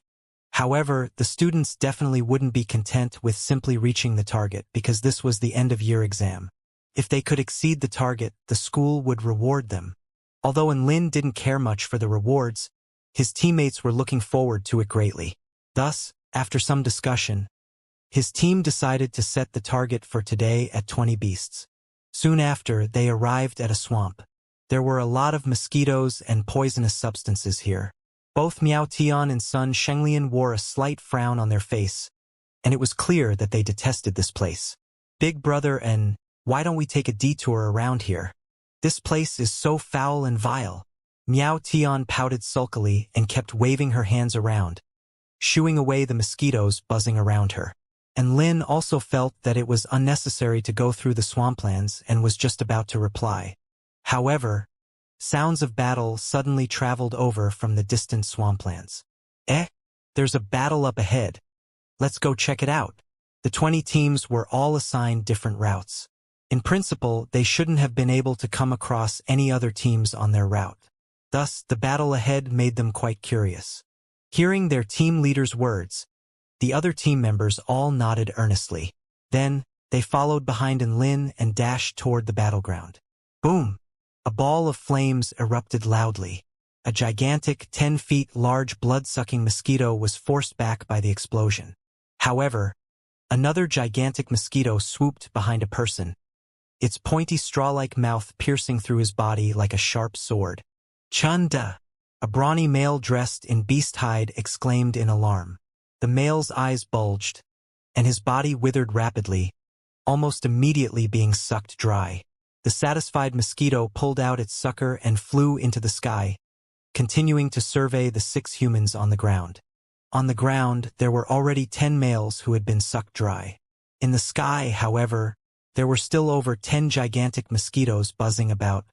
However, the students definitely wouldn't be content with simply reaching the target because this was the end-of-year exam. If they could exceed the target, the school would reward them. Although Lin didn't care much for the rewards, his teammates were looking forward to it greatly. Thus, after some discussion, his team decided to set the target for today at 20 beasts. Soon after, they arrived at a swamp. There were a lot of mosquitoes and poisonous substances here. Both Miao Tian and Sun Shenglian wore a slight frown on their face, and it was clear that they detested this place. Big brother and why don't we take a detour around here? This place is so foul and vile. Miao Tian pouted sulkily and kept waving her hands around, shooing away the mosquitoes buzzing around her. And Lin also felt that it was unnecessary to go through the swamplands and was just about to reply. However, sounds of battle suddenly traveled over from the distant swamplands. There's a battle up ahead. Let's go check it out. The 20 teams were all assigned different routes. In principle, they shouldn't have been able to come across any other teams on their route. Thus, the battle ahead made them quite curious. Hearing their team leader's words, the other team members all nodded earnestly. Then, they followed behind Lin and dashed toward the battleground. Boom! A ball of flames erupted loudly. A gigantic 10 feet large blood-sucking mosquito was forced back by the explosion. However, another gigantic mosquito swooped behind a person, its pointy straw-like mouth piercing through his body like a sharp sword. Chunda! A brawny male dressed in beast hide exclaimed in alarm. The male's eyes bulged, and his body withered rapidly, almost immediately being sucked dry. The satisfied mosquito pulled out its sucker and flew into the sky, continuing to survey the 6 humans on the ground. On the ground, there were already 10 males who had been sucked dry. In the sky, however, there were still over 10 gigantic mosquitoes buzzing about.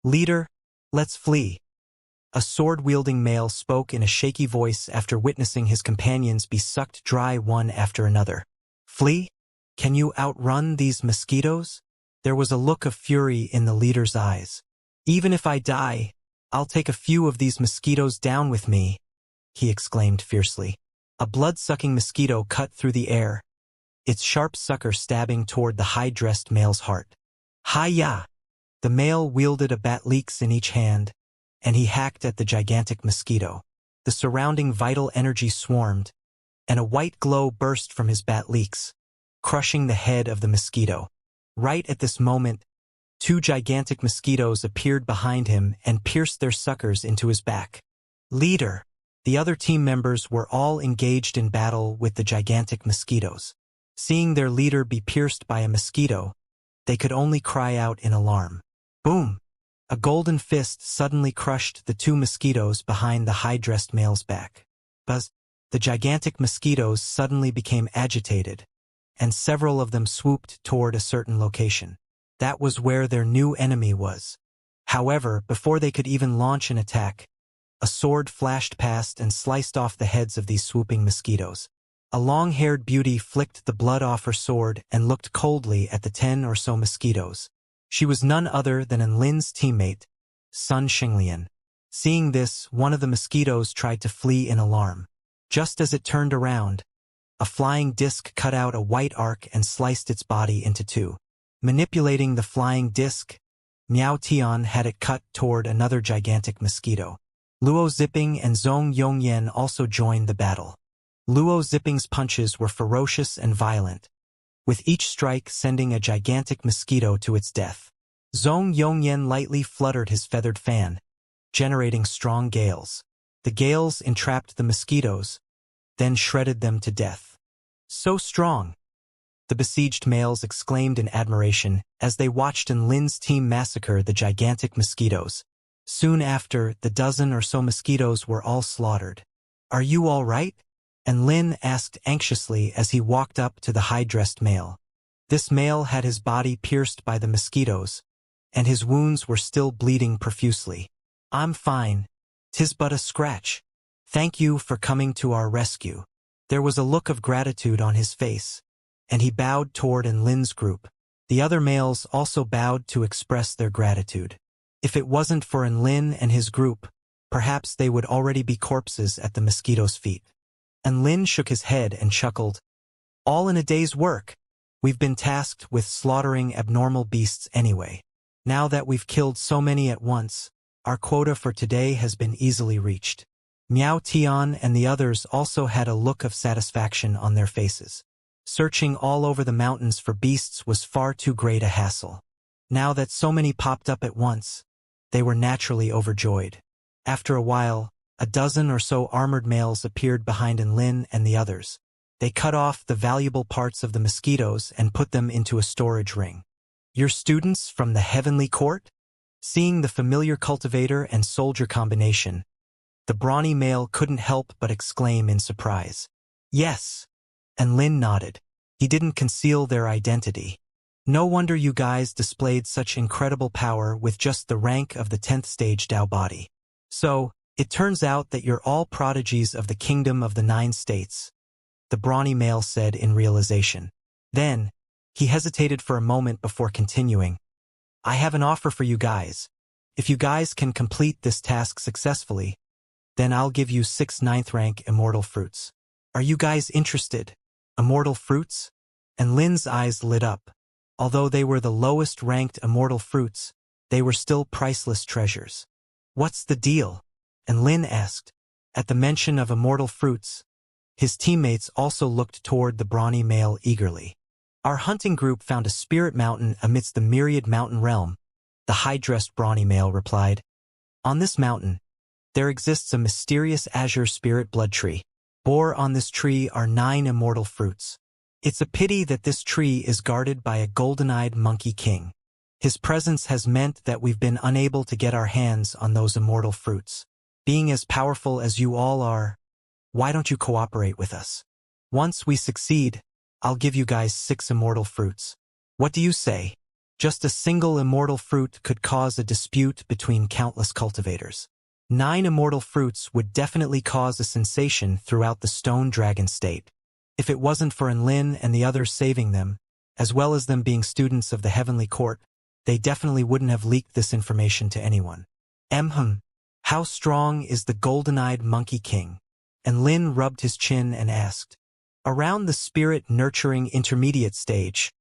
"Leader, let's flee." A sword-wielding male spoke in a shaky voice after witnessing his companions be sucked dry one after another. "Flee? Can you outrun these mosquitoes?" There was a look of fury in the leader's eyes. "Even if I die, I'll take a few of these mosquitoes down with me," he exclaimed fiercely. A blood-sucking mosquito cut through the air, its sharp sucker stabbing toward the high-dressed male's heart. "Hi-ya!" The male wielded a bat'leaks in each hand, and he hacked at the gigantic mosquito. The surrounding vital energy swarmed, and a white glow burst from his bat'leaks, crushing the head of the mosquito. Right at this moment, 2 gigantic mosquitoes appeared behind him and pierced their suckers into his back. "Leader!" The other team members were all engaged in battle with the gigantic mosquitoes. Seeing their leader be pierced by a mosquito, they could only cry out in alarm. Boom! A golden fist suddenly crushed the 2 mosquitoes behind the high-dressed male's back. Buzz! The gigantic mosquitoes suddenly became agitated, and several of them swooped toward a certain location. That was where their new enemy was. However, before they could even launch an attack, a sword flashed past and sliced off the heads of these swooping mosquitoes. A long-haired beauty flicked the blood off her sword and looked coldly at the 10 or so mosquitoes. She was none other than Lin's teammate, Sun Xinglian. Seeing this, one of the mosquitoes tried to flee in alarm. Just as it turned around, a flying disc cut out a white arc and sliced its body into 2. Manipulating the flying disc, Miao Tian had it cut toward another gigantic mosquito. Luo Zipping and Zhong Yongyan also joined the battle. Luo Zipping's punches were ferocious and violent, with each strike sending a gigantic mosquito to its death. Zhong Yongyan lightly fluttered his feathered fan, generating strong gales. The gales entrapped the mosquitoes, then shredded them to death. "So strong!" the besieged males exclaimed in admiration as they watched Lin's team massacre the gigantic mosquitoes. Soon after, the dozen or so mosquitoes were all slaughtered. "Are you all right?" Lin asked anxiously as he walked up to the high-dressed male. This male had his body pierced by the mosquitoes, and his wounds were still bleeding profusely. "I'm fine. 'Tis but a scratch. Thank you for coming to our rescue." There was a look of gratitude on his face, and he bowed toward Lin's group. The other males also bowed to express their gratitude. If it wasn't for Lin and his group, perhaps they would already be corpses at the mosquito's feet. Lin shook his head and chuckled. "All in a day's work. We've been tasked with slaughtering abnormal beasts anyway. Now that we've killed so many at once, our quota for today has been easily reached." Miao Tian and the others also had a look of satisfaction on their faces. Searching all over the mountains for beasts was far too great a hassle. Now that so many popped up at once, they were naturally overjoyed. After a while, a dozen or so armored males appeared behind Lin and the others. They cut off the valuable parts of the mosquitoes and put them into a storage ring. "You're students from the Heavenly Court?" Seeing the familiar cultivator and soldier combination, the brawny male couldn't help but exclaim in surprise. "Yes." Lin nodded. He didn't conceal their identity. "No wonder you guys displayed such incredible power with just the rank of the 10th stage Dao body. So, it turns out that you're all prodigies of the Kingdom of the 9 States," the brawny male said in realization. Then, he hesitated for a moment before continuing. "I have an offer for you guys. If you guys can complete this task successfully, then I'll give you 6 9th-rank Immortal fruits. Are you guys interested?" Immortal fruits? Lin's eyes lit up. Although they were the lowest-ranked Immortal fruits, they were still priceless treasures. "What's the deal?" And Lin asked. At the mention of immortal fruits, his teammates also looked toward the brawny male eagerly. Our hunting group found a spirit mountain amidst the myriad mountain realm, the high-dressed brawny male replied. On this mountain, there exists a mysterious azure spirit blood tree. Bore on this tree are 9 immortal fruits. It's a pity that this tree is guarded by a golden-eyed monkey king. His presence has meant that we've been unable to get our hands on those immortal fruits. Being as powerful as you all are, why don't you cooperate with us? Once we succeed, I'll give you guys 6 immortal fruits. What do you say? Just a single immortal fruit could cause a dispute between countless cultivators. 9 immortal fruits would definitely cause a sensation throughout the Stone Dragon state. If it wasn't for Enlin and the others saving them, as well as them being students of the Heavenly Court, they definitely wouldn't have leaked this information to anyone. How strong is the golden-eyed Monkey King? Enlin rubbed his chin and asked. Around the spirit-nurturing intermediate stage,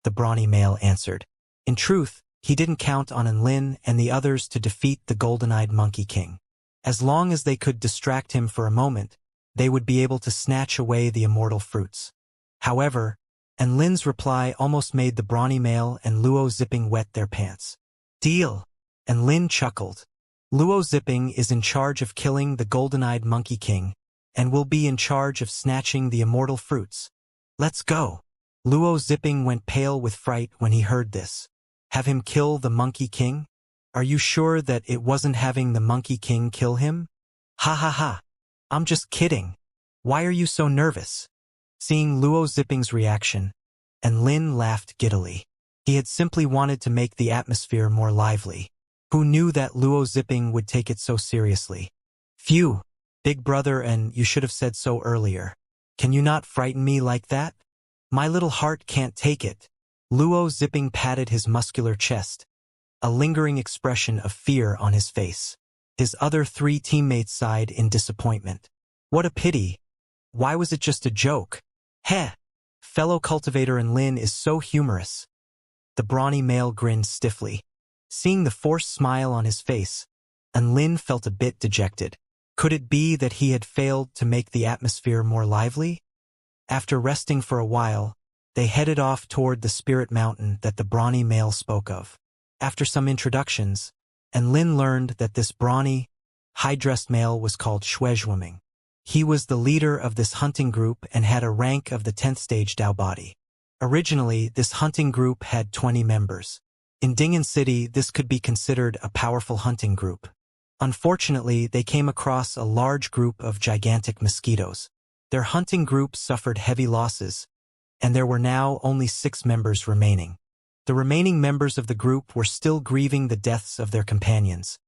the brawny male answered. In truth, he didn't count on Enlin and the others to defeat the golden-eyed Monkey King. As long as they could distract him for a moment, they would be able to snatch away the immortal fruits. However, Enlin's reply almost made the brawny male and Luo Zipping wet their pants. Deal! Enlin chuckled. Luo Zipping is in charge of killing the golden-eyed Monkey King, and will be in charge of snatching the immortal fruits. Let's go! Luo Zipping went pale with fright when he heard this. Have him kill the Monkey King? Are you sure that it wasn't having the Monkey King kill him? Ha ha ha! I'm just kidding. Why are you so nervous? Seeing Luo Zipping's reaction, Enlin laughed giddily. He had simply wanted to make the atmosphere more lively. Who knew that Luo Zipping would take it so seriously? Phew, big brother, and you should have said so earlier. Can you not frighten me like that? My little heart can't take it. Luo Zipping patted his muscular chest, a lingering expression of fear on his face. His other 3 teammates sighed in disappointment. What a pity. Why was it just a joke? Heh! Fellow cultivator Enlin is so humorous. The brawny male grinned stiffly. Seeing the forced smile on his face, Enlin felt a bit dejected. Could it be that he had failed to make the atmosphere more lively? After resting for a while, they headed off toward the spirit mountain that the brawny male spoke of. After some introductions, Enlin learned that this brawny, high-dressed male was called Shuezhuaming. He was the leader of this hunting group and had a rank of the 10th stage Dao body. Originally, this hunting group had 20 members. In Ding'an City, this could be considered a powerful hunting group. Unfortunately, they came across a large group of gigantic mosquitoes. Their hunting group suffered heavy losses, and there were now only 6 members remaining. The remaining members of the group were still grieving the deaths of their companions,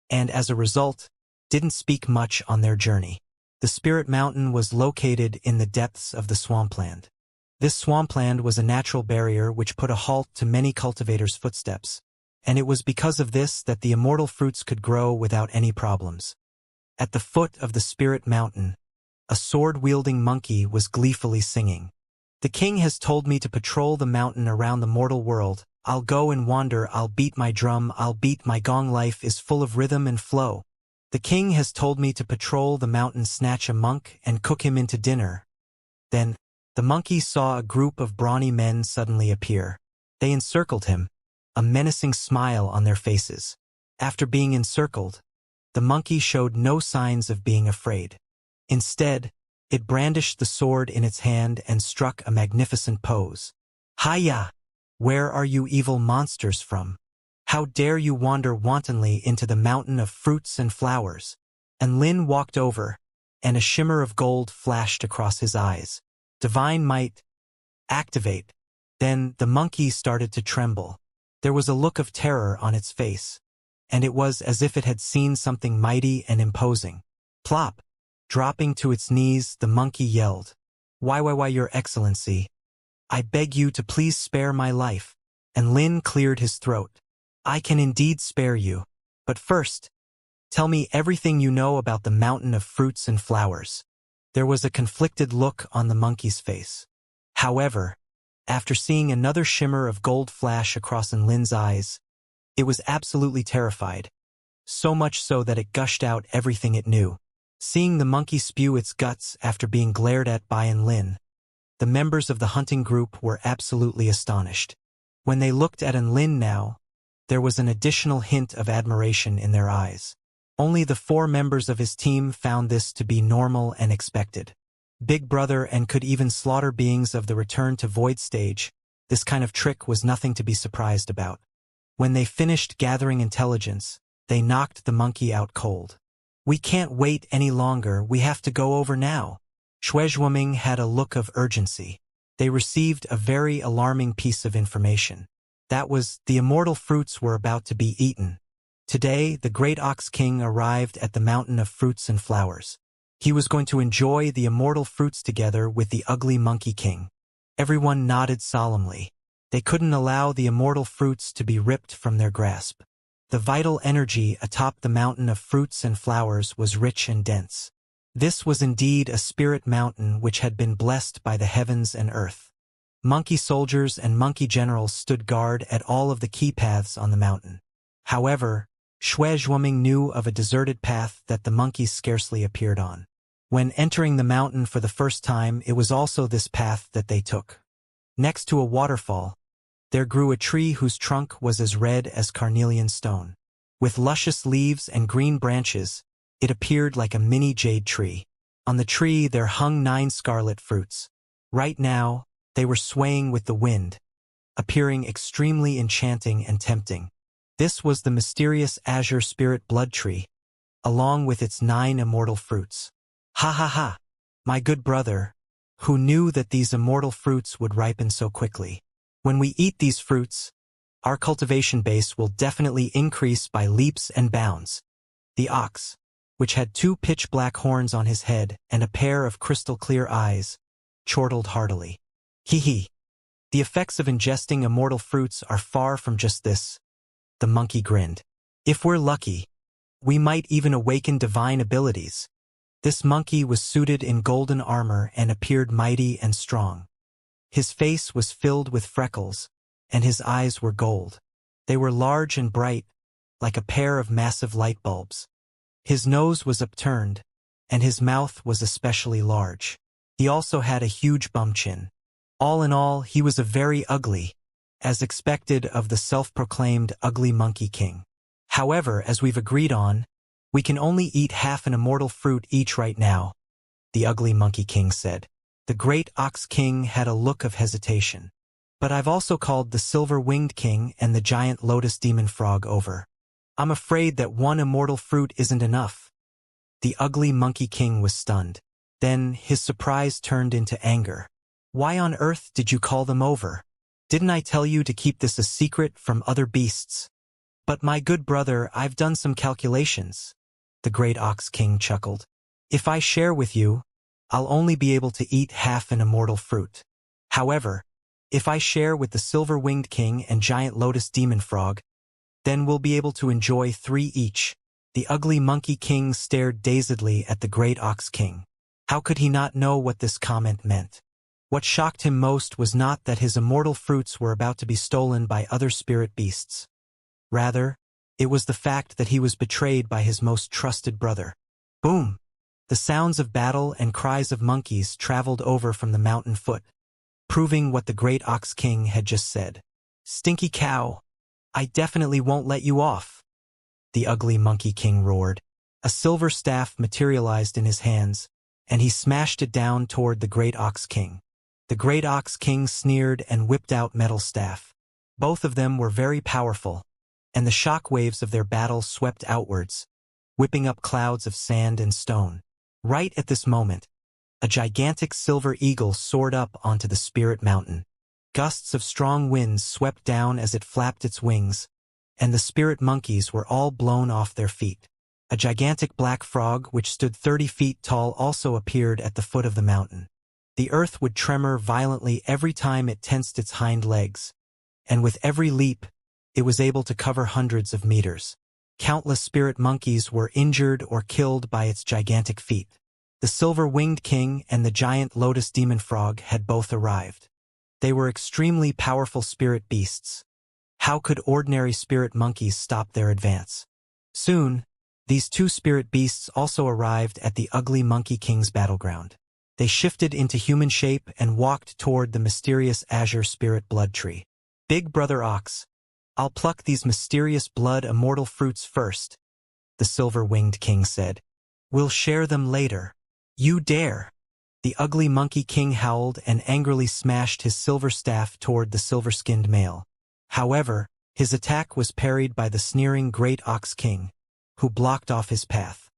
and as a result, didn't speak much on their journey. The Spirit Mountain was located in the depths of the swampland. This swampland was a natural barrier which put a halt to many cultivators' footsteps, and it was because of this that the immortal fruits could grow without any problems. At the foot of the Spirit Mountain, a sword-wielding monkey was gleefully singing. The king has told me to patrol the mountain around the mortal world. I'll go and wander, I'll beat my drum, I'll beat my gong. Life is full of rhythm and flow. The king has told me to patrol the mountain, snatch a monk, and cook him into dinner. Then, the monkey saw a group of brawny men suddenly appear. They encircled him, a menacing smile on their faces. After being encircled, the monkey showed no signs of being afraid. Instead, it brandished the sword in its hand and struck a magnificent pose. Hiya! Where are you evil monsters from? How dare you wander wantonly into the mountain of fruits and flowers? And Lin walked over, and a shimmer of gold flashed across his eyes. Divine might. Activate. Then the monkey started to tremble. There was a look of terror on its face, and it was as if it had seen something mighty and imposing. Plop! Dropping to its knees, the monkey yelled, Why, Your Excellency. I beg you to please spare my life. And Lin cleared his throat. I can indeed spare you. But first, tell me everything you know about the mountain of fruits and flowers. There was a conflicted look on the monkey's face. However, after seeing another shimmer of gold flash across Lin's eyes, it was absolutely terrified. so much so that it gushed out everything it knew. Seeing the monkey spew its guts after being glared at by Enlin, the members of the hunting group were absolutely astonished. When they looked at Enlin now, there was an additional hint of admiration in their eyes. Only the 4 members of his team found this to be normal and expected. Big Brother and could even slaughter beings of the return to void stage. This kind of trick was nothing to be surprised about. When they finished gathering intelligence, they knocked the monkey out cold. "We can't wait any longer, we have to go over now." Shuizhuoming had a look of urgency. They received a very alarming piece of information. That was, the immortal fruits were about to be eaten. Today, the great Ox King arrived at the mountain of fruits and flowers. He was going to enjoy the immortal fruits together with the ugly Monkey King. Everyone nodded solemnly. They couldn't allow the immortal fruits to be ripped from their grasp. The vital energy atop the mountain of fruits and flowers was rich and dense. This was indeed a spirit mountain which had been blessed by the heavens and earth. Monkey soldiers and monkey generals stood guard at all of the key paths on the mountain. However, Shuizhuoming knew of a deserted path that the monkeys scarcely appeared on. When entering the mountain for the first time, it was also this path that they took. Next to a waterfall, there grew a tree whose trunk was as red as carnelian stone. With luscious leaves and green branches, it appeared like a mini jade tree. On the tree there hung 9 scarlet fruits. Right now, they were swaying with the wind, appearing extremely enchanting and tempting. This was the mysterious azure spirit blood tree, along with its 9 immortal fruits. Ha ha ha! My good brother, who knew that these immortal fruits would ripen so quickly? When we eat these fruits, our cultivation base will definitely increase by leaps and bounds. The ox, which had 2 pitch-black horns on his head and a pair of crystal-clear eyes, chortled heartily. Hee hee. The effects of ingesting immortal fruits are far from just this. The monkey grinned. If we're lucky, we might even awaken divine abilities. This monkey was suited in golden armor and appeared mighty and strong. His face was filled with freckles, and his eyes were gold. They were large and bright, like a pair of massive light bulbs. His nose was upturned, and his mouth was especially large. He also had a huge bum chin. All in all, he was a very ugly, as expected of the self-proclaimed ugly Monkey King. However, as we've agreed on, we can only eat half an immortal fruit each right now, the ugly Monkey King said. The great Ox King had a look of hesitation. But I've also called the Silver-Winged King and the giant Lotus Demon Frog over. I'm afraid that 1 immortal fruit isn't enough. The ugly Monkey King was stunned. Then his surprise turned into anger. Why on earth did you call them over? Didn't I tell you to keep this a secret from other beasts? But my good brother, I've done some calculations. The great Ox King chuckled. If I share with you, I'll only be able to eat half an immortal fruit. However, if I share with the Silver-Winged King and giant Lotus Demon Frog, then we'll be able to enjoy 3 each. The ugly Monkey King stared dazedly at the great Ox King. How could he not know what this comment meant? What shocked him most was not that his immortal fruits were about to be stolen by other spirit beasts. Rather, it was the fact that he was betrayed by his most trusted brother. Boom! The sounds of battle and cries of monkeys traveled over from the mountain foot, proving what the great Ox King had just said. Stinky cow! I definitely won't let you off! The ugly Monkey King roared. A silver staff materialized in his hands, and he smashed it down toward the great Ox King. The great Ox King sneered and whipped out Metal Staff. Both of them were very powerful, and the shock waves of their battle swept outwards, whipping up clouds of sand and stone. Right at this moment, a gigantic silver eagle soared up onto the spirit mountain. Gusts of strong winds swept down as it flapped its wings, and the spirit monkeys were all blown off their feet. A gigantic black frog, which stood 30 feet tall, also appeared at the foot of the mountain. The earth would tremor violently every time it tensed its hind legs, and with every leap, it was able to cover hundreds of meters. Countless spirit monkeys were injured or killed by its gigantic feet. The Silver-Winged King and the giant Lotus Demon Frog had both arrived. They were extremely powerful spirit beasts. How could ordinary spirit monkeys stop their advance? Soon, these two spirit beasts also arrived at the ugly Monkey King's battleground. They shifted into human shape and walked toward the mysterious azure spirit blood tree. Big Brother Ox, I'll pluck these mysterious blood immortal fruits first, the silver-winged king said. We'll share them later. You dare! The ugly Monkey King howled and angrily smashed his silver staff toward the silver-skinned male. However, his attack was parried by the sneering Great Ox King, who blocked off his path.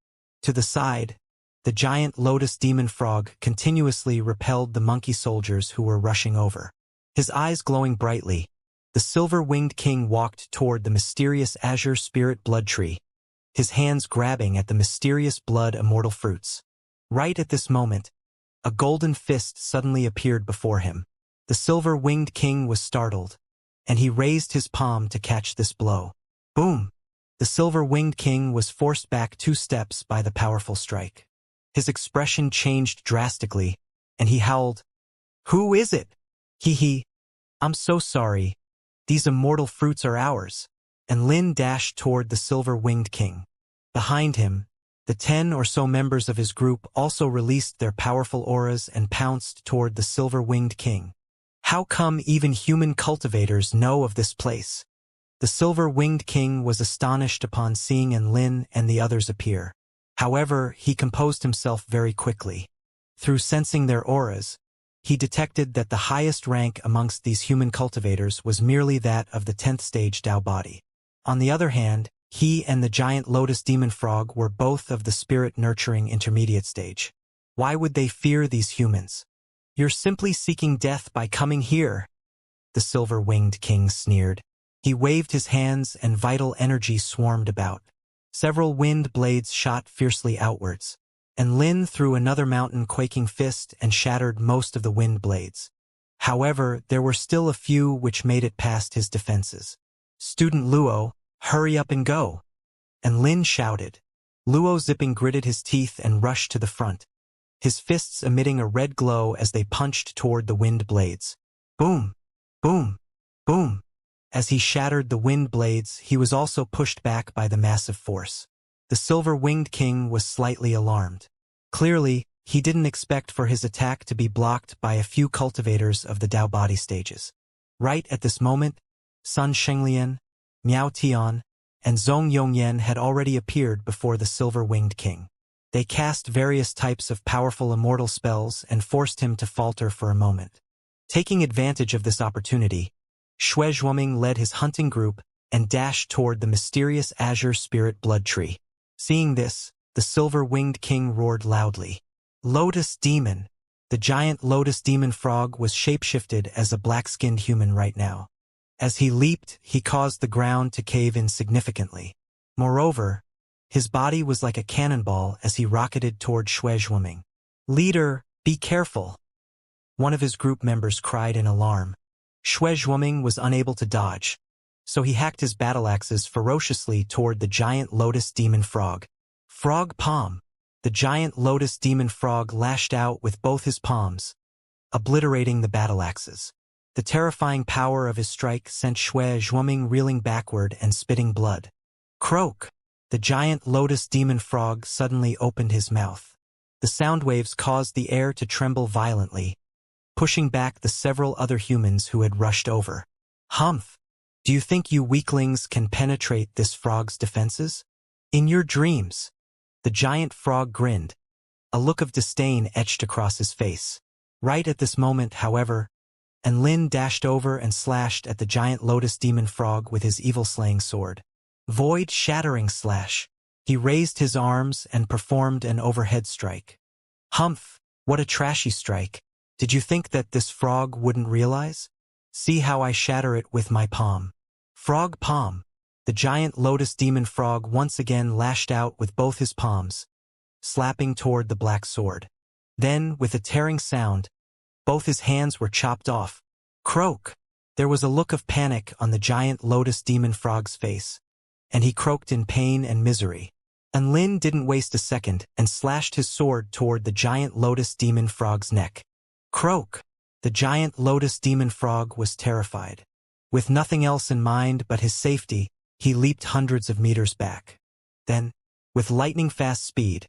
To the side, the giant lotus demon frog continuously repelled the monkey soldiers who were rushing over. His eyes glowing brightly, the silver-winged king walked toward the mysterious azure spirit blood tree, his hands grabbing at the mysterious blood immortal fruits. Right at this moment, a golden fist suddenly appeared before him. The silver-winged king was startled, and he raised his palm to catch this blow. Boom! The silver-winged king was forced back 2 steps by the powerful strike. His expression changed drastically, and he howled, "Who is it? Hee. I'm so sorry. These immortal fruits are ours." And Lin dashed toward the silver-winged king. Behind him, the 10 or so members of his group also released their powerful auras and pounced toward the silver-winged king. How come even human cultivators know of this place? The silver-winged king was astonished upon seeing Lin and the others appear. However, he composed himself very quickly. Through sensing their auras, he detected that the highest rank amongst these human cultivators was merely that of the 10th stage Tao body. On the other hand, he and the giant lotus demon frog were both of the spirit-nurturing intermediate stage. Why would they fear these humans? You're simply seeking death by coming here, the silver-winged king sneered. He waved his hands and vital energy swarmed about. Several wind blades shot fiercely outwards, and Lin threw another mountain-quaking fist and shattered most of the wind blades. However, there were still a few which made it past his defenses. "Student Luo, hurry up and go!" And Lin shouted. Luo zipping gritted his teeth and rushed to the front, his fists emitting a red glow as they punched toward the wind blades. Boom! Boom! Boom! As he shattered the wind blades, he was also pushed back by the massive force. The silver-winged king was slightly alarmed. Clearly, he didn't expect for his attack to be blocked by a few cultivators of the Tao body stages. Right at this moment, Sun Shenglian, Miao Tian, and Zhong Yongyan had already appeared before the silver-winged king. They cast various types of powerful immortal spells and forced him to falter for a moment. Taking advantage of this opportunity, Xue Zhuoming led his hunting group and dashed toward the mysterious azure spirit blood tree. Seeing this, the silver-winged king roared loudly. Lotus demon! The giant lotus demon frog was shapeshifted as a black-skinned human right now. As he leaped, he caused the ground to cave in significantly. Moreover, his body was like a cannonball as he rocketed toward Xue Zhuoming. "Leader, be careful!" One of his group members cried in alarm. Xue Zhuoming was unable to dodge, so he hacked his battle axes ferociously toward the giant lotus demon frog. Frog palm! The giant lotus demon frog lashed out with both his palms, obliterating the battle axes. The terrifying power of his strike sent Xue Zhuoming reeling backward and spitting blood. Croak! The giant lotus demon frog suddenly opened his mouth. The sound waves caused the air to tremble violently, pushing back the several other humans who had rushed over. Humph! Do you think you weaklings can penetrate this frog's defenses? In your dreams! The giant frog grinned. A look of disdain etched across his face. Right at this moment, however, Lin dashed over and slashed at the giant lotus demon frog with his evil-slaying sword. Void-shattering slash. He raised his arms and performed an overhead strike. Humph! What a trashy strike. Did you think that this frog wouldn't realize? See how I shatter it with my palm. Frog palm! The giant lotus demon frog once again lashed out with both his palms, slapping toward the black sword. Then, with a tearing sound, both his hands were chopped off. Croak! There was a look of panic on the giant lotus demon frog's face, and he croaked in pain and misery. And Lin didn't waste a second and slashed his sword toward the giant lotus demon frog's neck. Croak! The giant lotus demon frog was terrified. With nothing else in mind but his safety, he leaped hundreds of meters back. Then, with lightning-fast speed,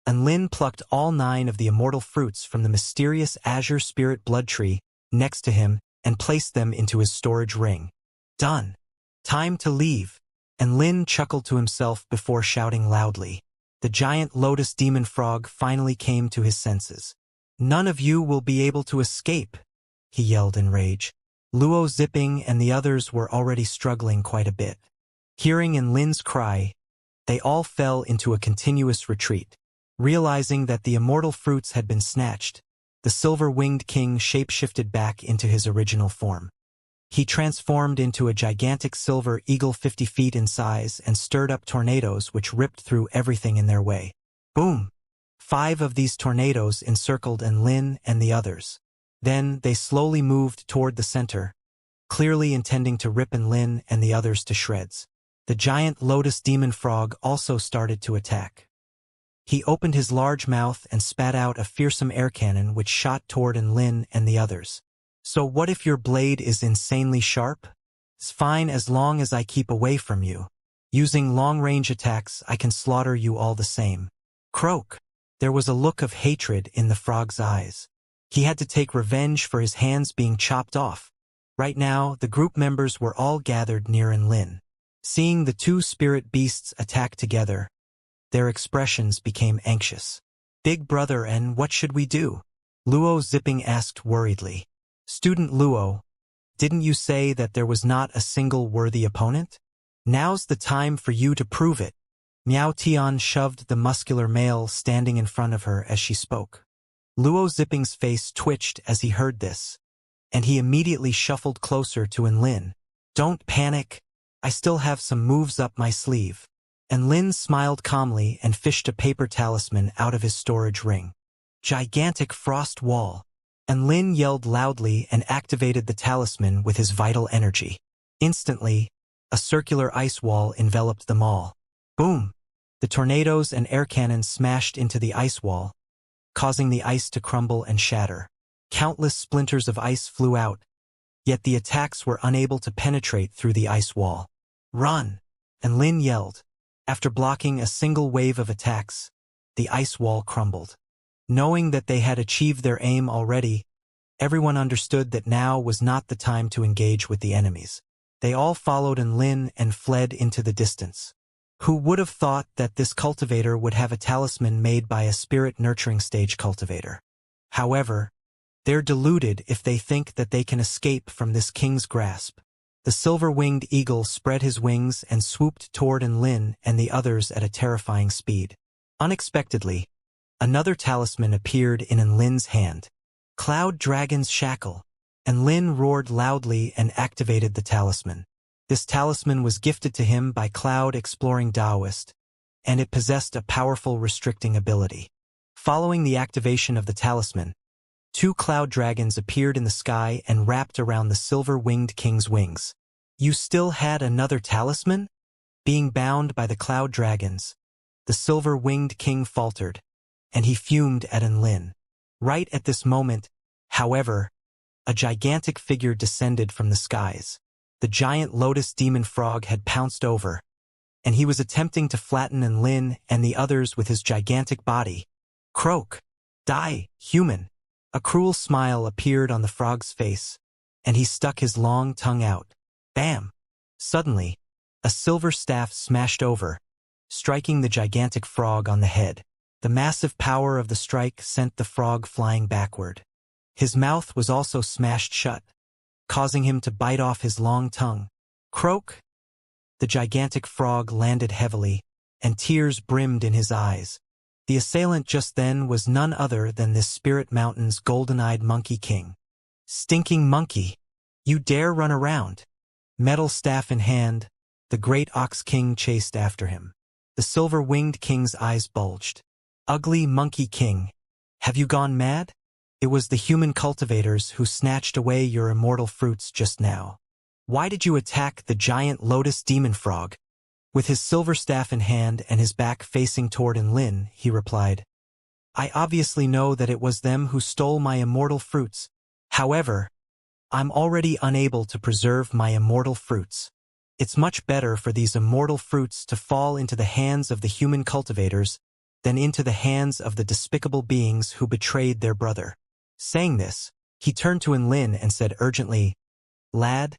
Enlin plucked all 9 of the immortal fruits from the mysterious azure spirit blood tree next to him and placed them into his storage ring. Done. Time to leave. Enlin chuckled to himself before shouting loudly. The giant lotus demon frog finally came to his senses. None of you will be able to escape, he yelled in rage. Luo Zipping and the others were already struggling quite a bit. Hearing Enlin's cry, they all fell into a continuous retreat. Realizing that the immortal fruits had been snatched, the silver-winged king shape-shifted back into his original form. He transformed into a gigantic silver eagle 50 feet in size and stirred up tornadoes which ripped through everything in their way. Boom! 5 of these tornadoes encircled Enlin and the others. Then they slowly moved toward the center, clearly intending to rip Enlin and the others to shreds. The giant lotus demon frog also started to attack. He opened his large mouth and spat out a fearsome air cannon which shot toward Enlin and the others. So what if your blade is insanely sharp? It's fine as long as I keep away from you. Using long-range attacks, I can slaughter you all the same. Croak. There was a look of hatred in the frog's eyes. He had to take revenge for his hands being chopped off. Right now, the group members were all gathered near Enlin. Seeing the 2 spirit beasts attack together, their expressions became anxious. Big brother, and what should we do? Luo Zipping asked worriedly. Student Luo, didn't you say that there was not a single worthy opponent? Now's the time for you to prove it. Miao Tian shoved the muscular male standing in front of her as she spoke. Luo Zipping's face twitched as he heard this, and he immediately shuffled closer to Enlin. Don't panic. I still have some moves up my sleeve. Enlin smiled calmly and fished a paper talisman out of his storage ring. Gigantic frost wall. Enlin yelled loudly and activated the talisman with his vital energy. Instantly, a circular ice wall enveloped them all. Boom! The tornadoes and air cannons smashed into the ice wall, causing the ice to crumble and shatter. Countless splinters of ice flew out, yet the attacks were unable to penetrate through the ice wall. Run! Enlin yelled. After blocking a single wave of attacks, the ice wall crumbled. Knowing that they had achieved their aim already, everyone understood that now was not the time to engage with the enemies. They all followed Enlin and fled into the distance. Who would have thought that this cultivator would have a talisman made by a spirit-nurturing stage cultivator? However, they're deluded if they think that they can escape from this king's grasp. The silver-winged eagle spread his wings and swooped toward Enlin and the others at a terrifying speed. Unexpectedly, another talisman appeared in Enlin's hand. Cloud Dragon's Shackle. Enlin roared loudly and activated the talisman. This talisman was gifted to him by Cloud Exploring Taoist, and it possessed a powerful restricting ability. Following the activation of the talisman, 2 cloud dragons appeared in the sky and wrapped around the silver-winged king's wings. You still had another talisman? Being bound by the cloud dragons, the silver-winged king faltered, and he fumed at Enlin. Right at this moment, however, a gigantic figure descended from the skies. The giant lotus demon frog had pounced over, and he was attempting to flatten Enlin and the others with his gigantic body. Croak! Die, human! A cruel smile appeared on the frog's face, and he stuck his long tongue out. Bam! Suddenly, a silver staff smashed over, striking the gigantic frog on the head. The massive power of the strike sent the frog flying backward. His mouth was also smashed shut, causing him to bite off his long tongue. Croak! The gigantic frog landed heavily, and tears brimmed in his eyes. The assailant just then was none other than this Spirit Mountain's golden-eyed Monkey King. Stinking monkey! You dare run around! Metal staff in hand, the great Ox King chased after him. The silver-winged king's eyes bulged. Ugly Monkey King, have you gone mad? It was the human cultivators who snatched away your immortal fruits just now. Why did you attack the giant lotus demon frog? With his silver staff in hand and his back facing toward Enlin, he replied, I obviously know that it was them who stole my immortal fruits. However, I'm already unable to preserve my immortal fruits. It's much better for these immortal fruits to fall into the hands of the human cultivators than into the hands of the despicable beings who betrayed their brother. Saying this, he turned to Enlin and said urgently, "Lad,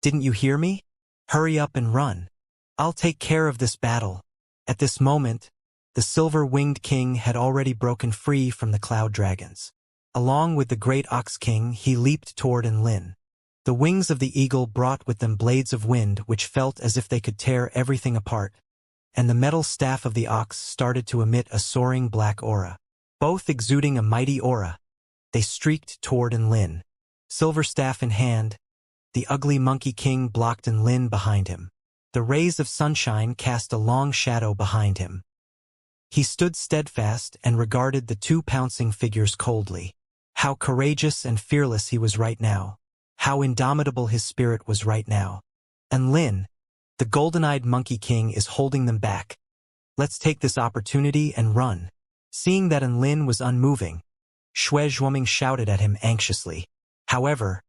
didn't you hear me? Hurry up and run. I'll take care of this battle." At this moment, the silver-winged king had already broken free from the cloud dragons. Along with the great ox king, he leaped toward Enlin. The wings of the eagle brought with them blades of wind which felt as if they could tear everything apart, and the metal staff of the ox started to emit a soaring black aura. Both exuding a mighty aura, they streaked toward Enlin. Silver staff in hand, the ugly monkey king blocked Enlin behind him. The rays of sunshine cast a long shadow behind him. He stood steadfast and regarded the two pouncing figures coldly. How courageous and fearless he was right now. How indomitable his spirit was right now. Enlin, the golden-eyed monkey king, is holding them back. Let's take this opportunity and run. Seeing that Enlin was unmoving, Shuizhuoming shouted at him anxiously. However,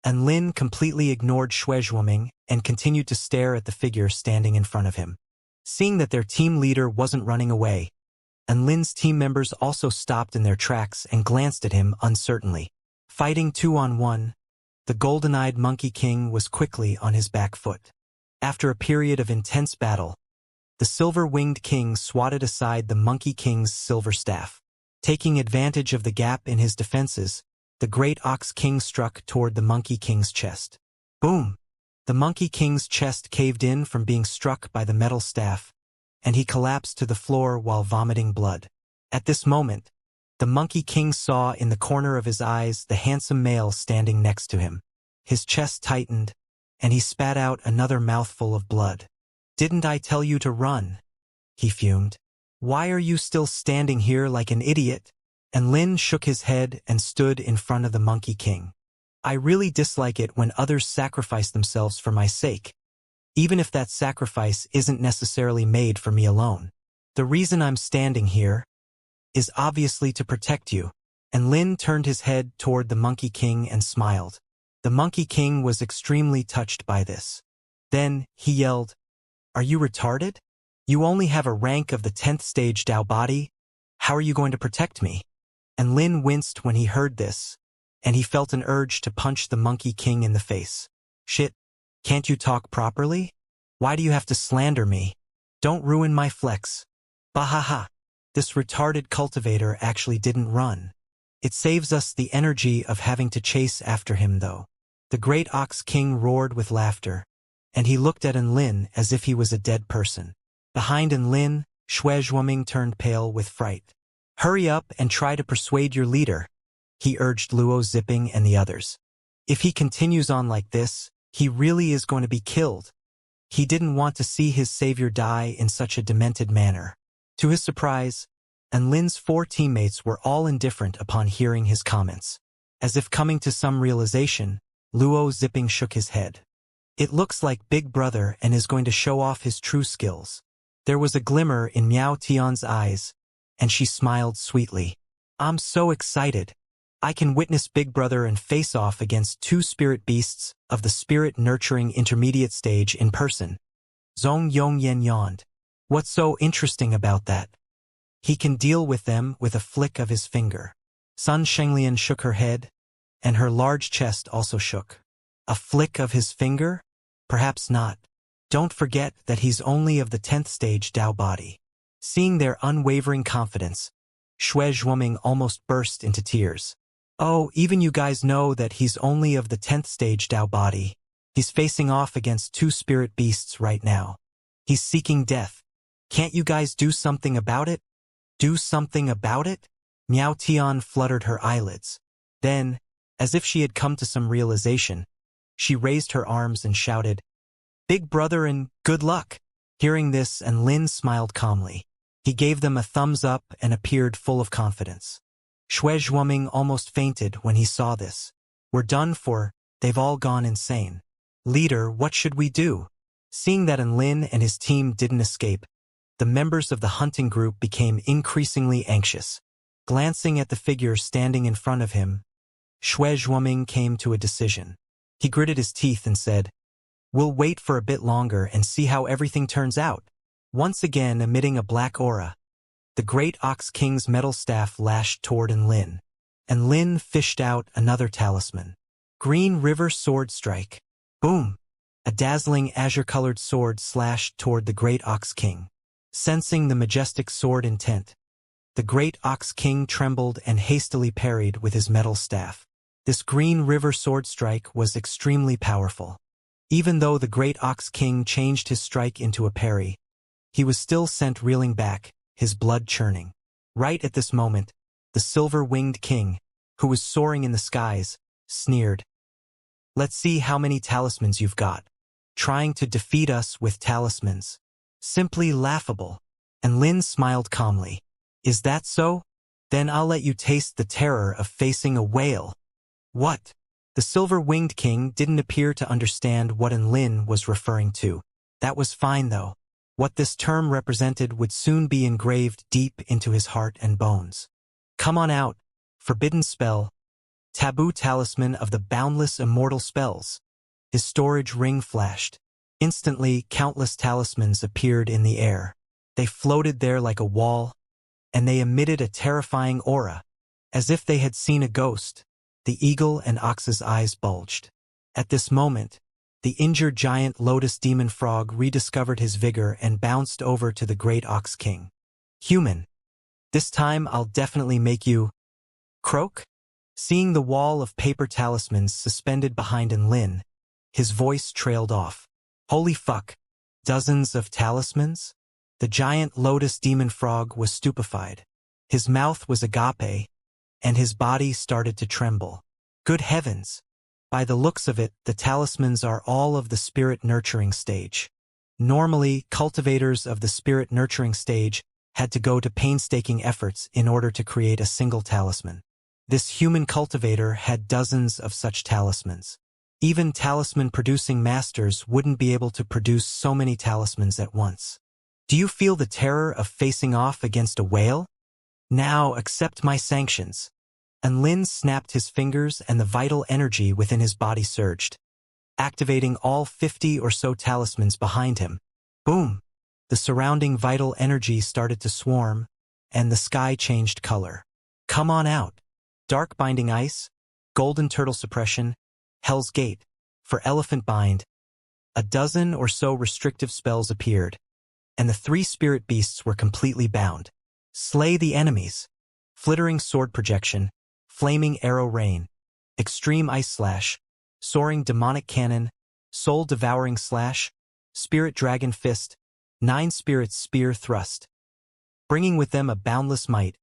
Enlin completely ignored Shuizhuoming and continued to stare at the figure standing in front of him. Seeing that their team leader wasn't running away, Enlin's team members also stopped in their tracks and glanced at him uncertainly. Fighting 2-on-1, the golden-eyed monkey king was quickly on his back foot. After a period of intense battle, the silver-winged king swatted aside the monkey king's silver staff. Taking advantage of the gap in his defenses, the great ox king struck toward the monkey king's chest. Boom! The monkey king's chest caved in from being struck by the metal staff, and he collapsed to the floor while vomiting blood. At this moment, the monkey king saw in the corner of his eyes the handsome male standing next to him. His chest tightened, and he spat out another mouthful of blood. "Didn't I tell you to run?" he fumed. "Why are you still standing here like an idiot?" And Lin shook his head and stood in front of the monkey king. "I really dislike it when others sacrifice themselves for my sake, even if that sacrifice isn't necessarily made for me alone. The reason I'm standing here is obviously to protect you." And Lin turned his head toward the monkey king and smiled. The monkey king was extremely touched by this. Then he yelled, "Are you retarded? You only have a rank of the 10th stage Dao body. How are you going to protect me?" And Lin winced when he heard this, and he felt an urge to punch the monkey king in the face. "Shit, can't you talk properly? Why do you have to slander me? Don't ruin my flex." Bahaha. This retarded cultivator actually didn't run. It saves us the energy of having to chase after him though. The great ox king roared with laughter, and he looked at Enlin as if he was a dead person. Behind Enlin, Shuizhuoming turned pale with fright. "Hurry up and try to persuade your leader," he urged Luo Zipping and the others. "If he continues on like this, he really is going to be killed." He didn't want to see his savior die in such a demented manner. To his surprise, Enlin's 4 teammates were all indifferent upon hearing his comments. As if coming to some realization, Luo Zipping shook his head. "It looks like Big Brother and is going to show off his true skills." There was a glimmer in Miao Tian's eyes, and she smiled sweetly. "I'm so excited. I can witness Big Brother and face off against 2 spirit beasts of the spirit-nurturing intermediate stage in person." Zhong Yongyan yawned. "What's so interesting about that? He can deal with them with a flick of his finger." Sun Shenglian shook her head, and her large chest also shook. "A flick of his finger? Perhaps not. Don't forget that he's only of the 10th stage Dao body." Seeing their unwavering confidence, Shuizhuoming almost burst into tears. "Oh, even you guys know that he's only of the 10th stage Dao body. He's facing off against 2 spirit beasts right now. He's seeking death. Can't you guys do something about it? Do something about it?" Miao Tian fluttered her eyelids. Then, as if she had come to some realization, she raised her arms and shouted, "Big Brother and good luck!" Hearing this, Enlin smiled calmly. He gave them a thumbs up and appeared full of confidence. Shuizhuoming almost fainted when he saw this. "We're done for, they've all gone insane. Leader, what should we do?" Seeing that Enlin and his team didn't escape, the members of the hunting group became increasingly anxious. Glancing at the figure standing in front of him, Shuizhuoming came to a decision. He gritted his teeth and said, We'll wait for a bit longer and see how everything turns out. Once again emitting a black aura, the great Ox King's metal staff lashed toward Lin, and Lin fished out another talisman. Green River Sword Strike. Boom! A dazzling azure-colored sword slashed toward the great Ox King. Sensing the majestic sword intent, the great Ox King trembled and hastily parried with his metal staff. This Green River Sword Strike was extremely powerful. Even though the great Ox King changed his strike into a parry, he was still sent reeling back, his blood churning. Right at this moment, the silver-winged king, who was soaring in the skies, sneered. Let's see how many talismans you've got. Trying to defeat us with talismans. Simply laughable. And Lin smiled calmly. Is that so? Then I'll let you taste the terror of facing a whale. What? The silver-winged king didn't appear to understand what Lin was referring to. That was fine though. What this term represented would soon be engraved deep into his heart and bones. Come on out, forbidden spell, taboo talisman of the boundless immortal spells. His storage ring flashed. Instantly, countless talismans appeared in the air. They floated there like a wall, and they emitted a terrifying aura. As if they had seen a ghost, the eagle and ox's eyes bulged. At this moment, the injured giant lotus demon frog rediscovered his vigor and bounced over to the great Ox King. Human, this time I'll definitely make you croak? Seeing the wall of paper talismans suspended behind Lin, his voice trailed off. Holy fuck, dozens of talismans? The giant lotus demon frog was stupefied. His mouth was agape, and his body started to tremble. Good heavens! By the looks of it, the talismans are all of the spirit nurturing stage. Normally, cultivators of the spirit nurturing stage had to go to painstaking efforts in order to create a single talisman. This human cultivator had dozens of such talismans. Even talisman-producing masters wouldn't be able to produce so many talismans at once. Do you feel the terror of facing off against a whale? Now accept my sanctions. And Lin snapped his fingers and the vital energy within his body surged, activating all 50 or so talismans behind him. Boom! The surrounding vital energy started to swarm, and the sky changed color. Come on out. Dark Binding Ice, Golden Turtle Suppression, Hell's Gate, for Elephant Bind. A dozen or so restrictive spells appeared, and the 3 spirit beasts were completely bound. Slay the enemies. Flittering Sword Projection, Flaming Arrow Rain, Extreme Ice Slash, Soaring Demonic Cannon, Soul Devouring Slash, Spirit Dragon Fist, 9 Spirits Spear Thrust. Bringing with them a boundless might,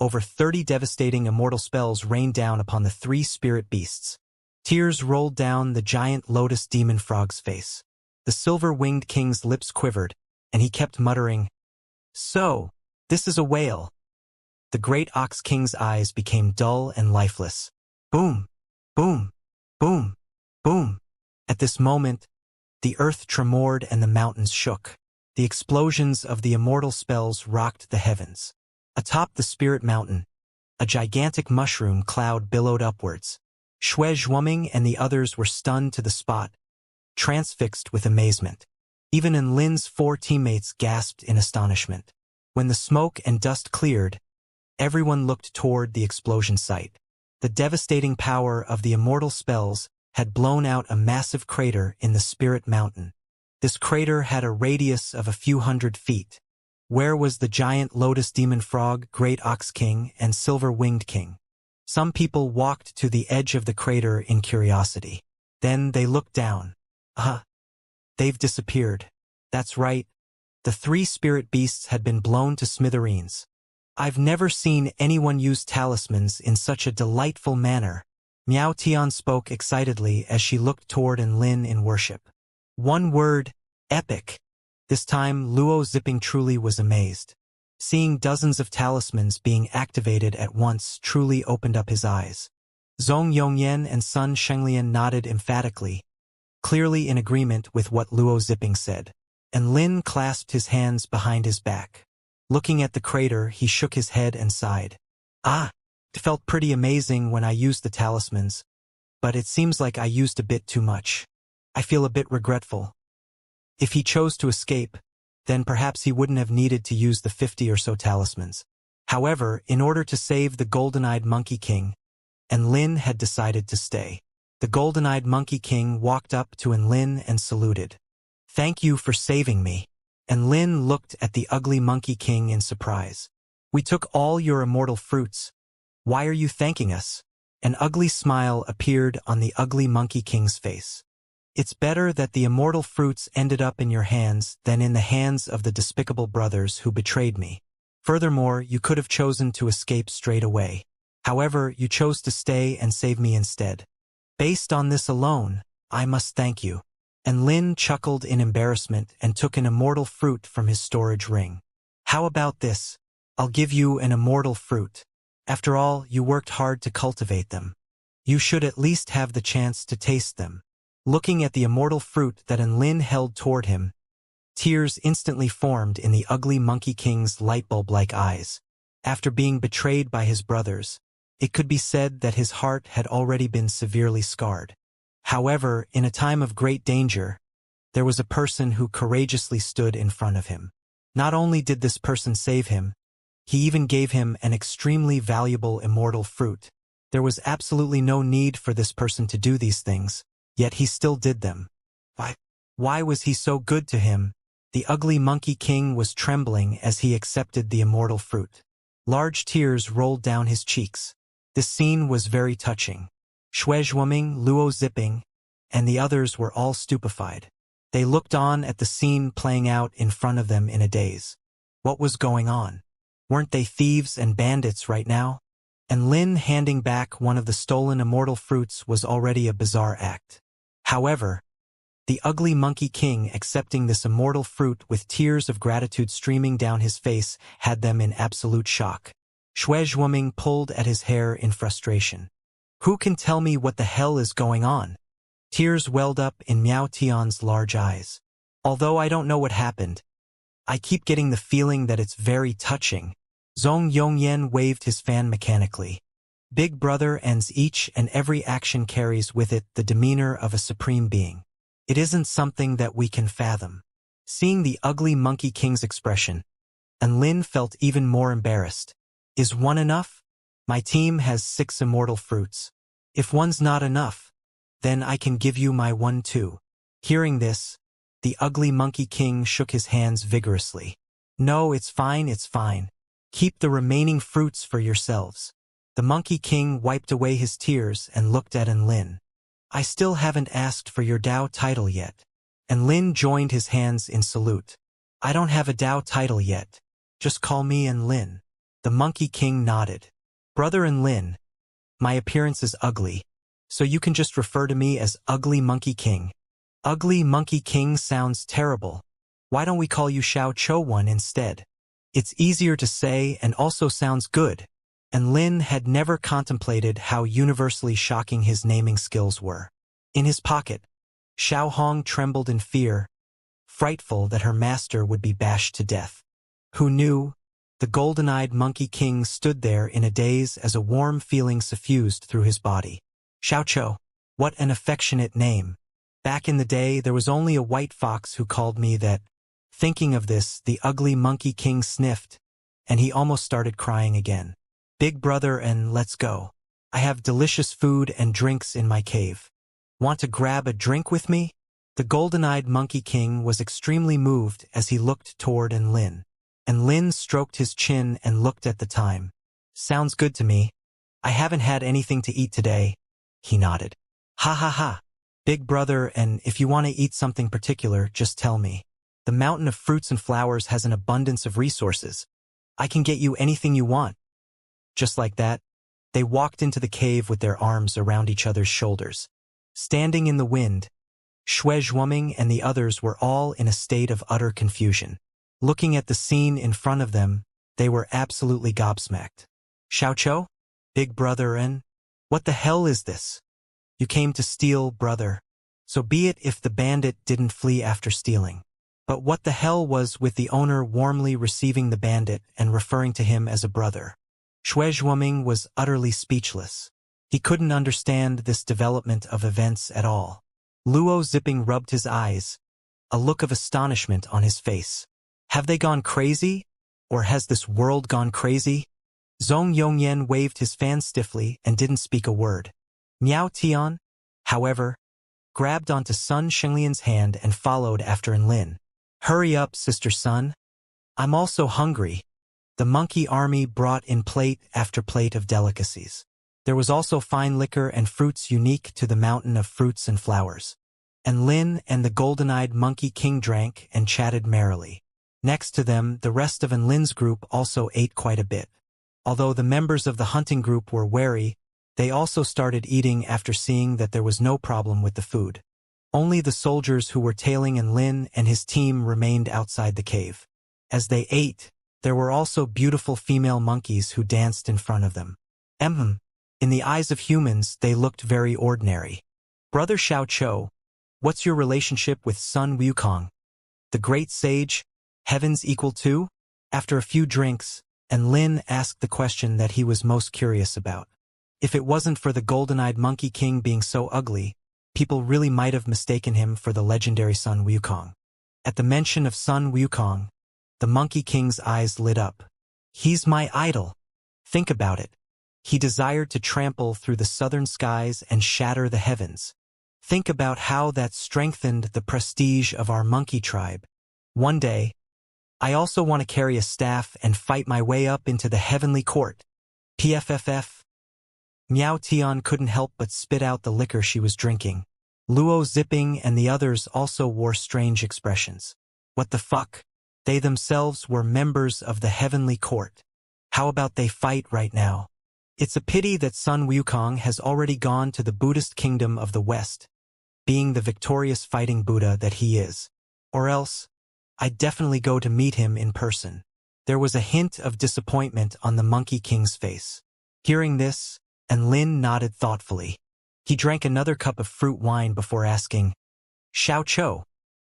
over 30 devastating immortal spells rained down upon the 3 spirit beasts. Tears rolled down the giant lotus demon frog's face. The silver-winged king's lips quivered, and he kept muttering, "So, this is a whale." The great Ox King's eyes became dull and lifeless. Boom, boom, boom, boom. At this moment, the earth tremored and the mountains shook. The explosions of the immortal spells rocked the heavens. Atop the spirit mountain, a gigantic mushroom cloud billowed upwards. Xue Zhuoming and the others were stunned to the spot, transfixed with amazement. Even Lin's 4 teammates gasped in astonishment. When the smoke and dust cleared, everyone looked toward the explosion site. The devastating power of the immortal spells had blown out a massive crater in the Spirit Mountain. This crater had a radius of a few hundred feet. Where was the giant lotus demon frog, great Ox King, and silver-winged king? Some people walked to the edge of the crater in curiosity. Then they looked down. They've disappeared. That's right. The 3 spirit beasts had been blown to smithereens. I've never seen anyone use talismans in such a delightful manner. Miao Tian spoke excitedly as she looked toward Lin in worship. One word, epic. This time Luo Zipping truly was amazed. Seeing dozens of talismans being activated at once truly opened up his eyes. Zhong Yongyan and Sun Shenglian nodded emphatically, clearly in agreement with what Luo Zipping said. And Lin clasped his hands behind his back. Looking at the crater, he shook his head and sighed. It felt pretty amazing when I used the talismans, but it seems like I used a bit too much. I feel a bit regretful. If he chose to escape, then perhaps he wouldn't have needed to use the 50 or so talismans. However, in order to save the golden-eyed Monkey King, Enlin had decided to stay. The golden-eyed Monkey King walked up to Enlin and saluted. "Thank you for saving me." Enlin looked at the ugly Monkey King in surprise. "We took all your immortal fruits. Why are you thanking us?" An ugly smile appeared on the ugly Monkey King's face. "It's better that the immortal fruits ended up in your hands than in the hands of the despicable brothers who betrayed me. Furthermore, you could have chosen to escape straight away. However, you chose to stay and save me instead. Based on this alone, I must thank you." And Lin chuckled in embarrassment and took an immortal fruit from his storage ring. "How about this? I'll give you an immortal fruit. After all, you worked hard to cultivate them. You should at least have the chance to taste them." Looking at the immortal fruit that Enlin held toward him, tears instantly formed in the ugly Monkey King's lightbulb-like eyes. After being betrayed by his brothers, it could be said that his heart had already been severely scarred. However, in a time of great danger, there was a person who courageously stood in front of him. Not only did this person save him, he even gave him an extremely valuable immortal fruit. There was absolutely no need for this person to do these things, yet he still did them. Why was he so good to him? The ugly Monkey King was trembling as he accepted the immortal fruit. Large tears rolled down his cheeks. This scene was very touching. Shuezhuoming, Luo Zipping, and the others were all stupefied. They looked on at the scene playing out in front of them in a daze. What was going on? Weren't they thieves and bandits right now? And Lin handing back one of the stolen immortal fruits was already a bizarre act. However, the ugly Monkey King accepting this immortal fruit with tears of gratitude streaming down his face had them in absolute shock. Shuezhuoming pulled at his hair in frustration. "Who can tell me what the hell is going on?" Tears welled up in Miao Tian's large eyes. "Although I don't know what happened, I keep getting the feeling that it's very touching." Zhong Yongyan waved his fan mechanically. Big Brother ends each and every action carries with it the demeanor of a supreme being. It isn't something that we can fathom. Seeing the ugly Monkey King's expression, Enlin felt even more embarrassed. "Is one enough? My team has 6 immortal fruits. If one's not enough, then I can give you my one too." Hearing this, the ugly Monkey King shook his hands vigorously. "No, it's fine, it's fine. Keep the remaining fruits for yourselves." The Monkey King wiped away his tears and looked at Enlin. "I still haven't asked for your Dao title yet." Enlin joined his hands in salute. "I don't have a Dao title yet. Just call me Enlin." The Monkey King nodded. "Brother Enlin, my appearance is ugly, so you can just refer to me as Ugly Monkey King." "Ugly Monkey King sounds terrible. Why don't we call you Xiao Cho One instead? It's easier to say and also sounds good." And Lin had never contemplated how universally shocking his naming skills were. In his pocket, Xiao Hong trembled in fear, frightful that her master would be bashed to death. Who knew? The golden-eyed Monkey King stood there in a daze as a warm feeling suffused through his body. "Xiao Cho, what an affectionate name. Back in the day, there was only a white fox who called me that." Thinking of this, the ugly Monkey King sniffed, and he almost started crying again. "Big Brother, and let's go. I have delicious food and drinks in my cave. Want to grab a drink with me?" The golden-eyed Monkey King was extremely moved as he looked toward Enlin. Enlin stroked his chin and looked at the time. "Sounds good to me. I haven't had anything to eat today." He nodded. "Ha ha ha. Big Brother, and if you want to eat something particular, just tell me. The mountain of fruits and flowers has an abundance of resources. I can get you anything you want." Just like that, they walked into the cave with their arms around each other's shoulders. Standing in the wind, Shuezhuoming and the others were all in a state of utter confusion. Looking at the scene in front of them, they were absolutely gobsmacked. "Xiao Cho? Big Brother, and what the hell is this? You came to steal, brother. So be it if the bandit didn't flee after stealing. But what the hell was with the owner warmly receiving the bandit and referring to him as a brother?" Shuezhuoming was utterly speechless. He couldn't understand this development of events at all. Luo Zipping rubbed his eyes, a look of astonishment on his face. Have they gone crazy? Or has this world gone crazy? Zhong Yongyan waved his fan stiffly and didn't speak a word. Miao Tian, however, grabbed onto Sun Shenglian's hand and followed after Enlin. Hurry up, sister Sun. I'm also hungry. The monkey army brought in plate after plate of delicacies. There was also fine liquor and fruits unique to the mountain of fruits and flowers. Enlin and the golden-eyed monkey king drank and chatted merrily. Next to them, the rest of Enlin's group also ate quite a bit. Although the members of the hunting group were wary, they also started eating after seeing that there was no problem with the food. Only the soldiers who were tailing Enlin and his team remained outside the cave. As they ate, there were also beautiful female monkeys who danced in front of them. In the eyes of humans, they looked very ordinary. Brother Xiao Chou, what's your relationship with Sun Wukong? The great sage, heavens equal to? After a few drinks, Enlin asked the question that he was most curious about. If it wasn't for the golden-eyed monkey king being so ugly, people really might have mistaken him for the legendary Sun Wukong. At the mention of Sun Wukong, the monkey king's eyes lit up. He's my idol. Think about it. He desired to trample through the southern skies and shatter the heavens. Think about how that strengthened the prestige of our monkey tribe. One day, I also want to carry a staff and fight my way up into the heavenly court. PFFF. Miao Tian couldn't help but spit out the liquor she was drinking. Luo Zipping and the others also wore strange expressions. What the fuck? They themselves were members of the heavenly court. How about they fight right now? It's a pity that Sun Wukong has already gone to the Buddhist kingdom of the West, being the victorious fighting Buddha that he is. Or else, I'd definitely go to meet him in person. There was a hint of disappointment on the monkey king's face. Hearing this, Enlin nodded thoughtfully. He drank another cup of fruit wine before asking, Xiao Chou,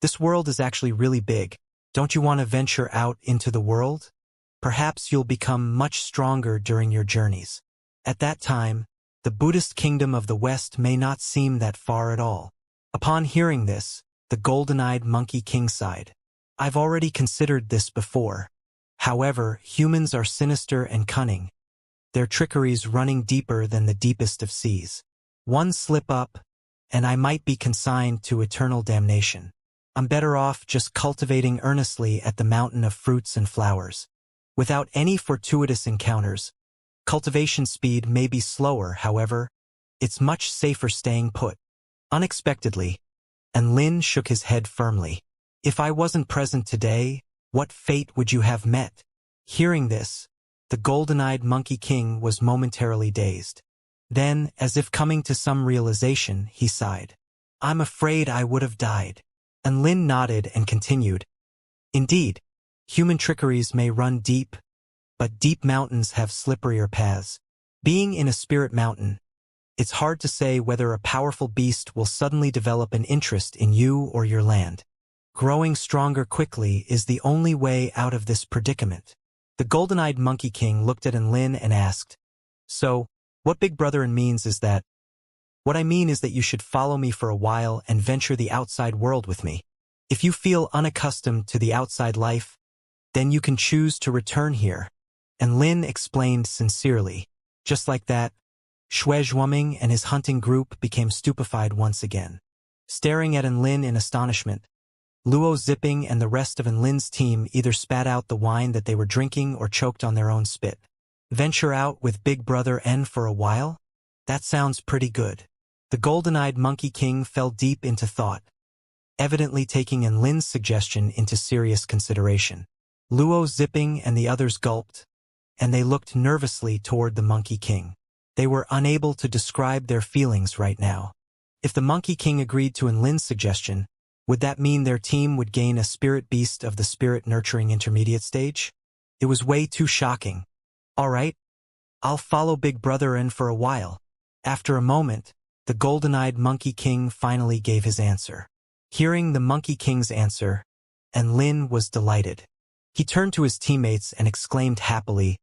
this world is actually really big. Don't you want to venture out into the world? Perhaps you'll become much stronger during your journeys. At that time, the Buddhist kingdom of the West may not seem that far at all. Upon hearing this, the golden-eyed monkey king sighed. I've already considered this before. However, humans are sinister and cunning, their trickeries running deeper than the deepest of seas. One slip up, and I might be consigned to eternal damnation. I'm better off just cultivating earnestly at the mountain of fruits and flowers. Without any fortuitous encounters, cultivation speed may be slower, however, it's much safer staying put. Unexpectedly, Enlin shook his head firmly. If I wasn't present today, what fate would you have met? Hearing this, the golden-eyed monkey king was momentarily dazed. Then, as if coming to some realization, he sighed. I'm afraid I would have died. Enlin nodded and continued. Indeed, human trickeries may run deep, but deep mountains have slipperier paths. Being in a spirit mountain, it's hard to say whether a powerful beast will suddenly develop an interest in you or your land. Growing stronger quickly is the only way out of this predicament. The golden-eyed monkey king looked at Enlin and asked, So, what Big Brother means is that, What I mean is that you should follow me for a while and venture the outside world with me. If you feel unaccustomed to the outside life, then you can choose to return here. And Lin explained sincerely. Just like that, Xue Zhuoming and his hunting group became stupefied once again. Staring at Enlin in astonishment, Luo Zipping and the rest of Enlin's team either spat out the wine that they were drinking or choked on their own spit. Venture out with Big Brother N for a while? That sounds pretty good. The golden-eyed monkey king fell deep into thought, evidently taking Enlin's suggestion into serious consideration. Luo Zipping and the others gulped, and they looked nervously toward the monkey king. They were unable to describe their feelings right now. If the monkey king agreed to Enlin's suggestion, would that mean their team would gain a spirit beast of the spirit-nurturing intermediate stage? It was way too shocking. All right, I'll follow Big Brother N for a while. After a moment, the golden-eyed monkey king finally gave his answer. Hearing the monkey king's answer, Enlin was delighted. He turned to his teammates and exclaimed happily,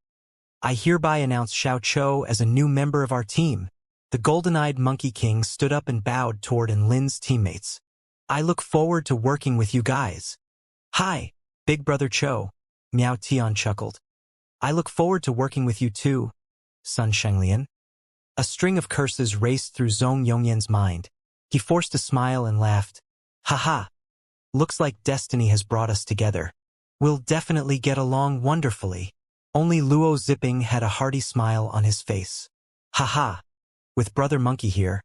I hereby announce Xiao Chou as a new member of our team. The golden-eyed Monkey King stood up and bowed toward Lin's teammates. I look forward to working with you guys. Hi, Big Brother Cho, Miao Tian chuckled. I look forward to working with you too, Sun Shenglian. A string of curses raced through Zhong Yongyan's mind. He forced a smile and laughed. Haha. Looks like destiny has brought us together. We'll definitely get along wonderfully. Only Luo Zipping had a hearty smile on his face. Haha. With Brother Monkey here,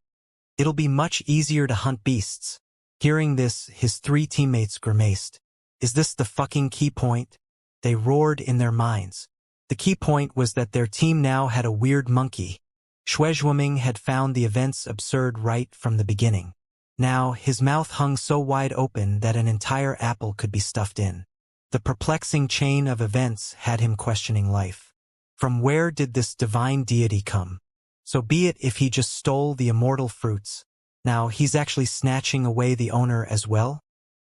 it'll be much easier to hunt beasts. Hearing this, his three teammates grimaced. Is this the fucking key point? They roared in their minds. The key point was that their team now had a weird monkey. Shuizhuoming had found the events absurd right from the beginning. Now, his mouth hung so wide open that an entire apple could be stuffed in. The perplexing chain of events had him questioning life. From where did this divine deity come? So be it if he just stole the immortal fruits. Now he's actually snatching away the owner as well?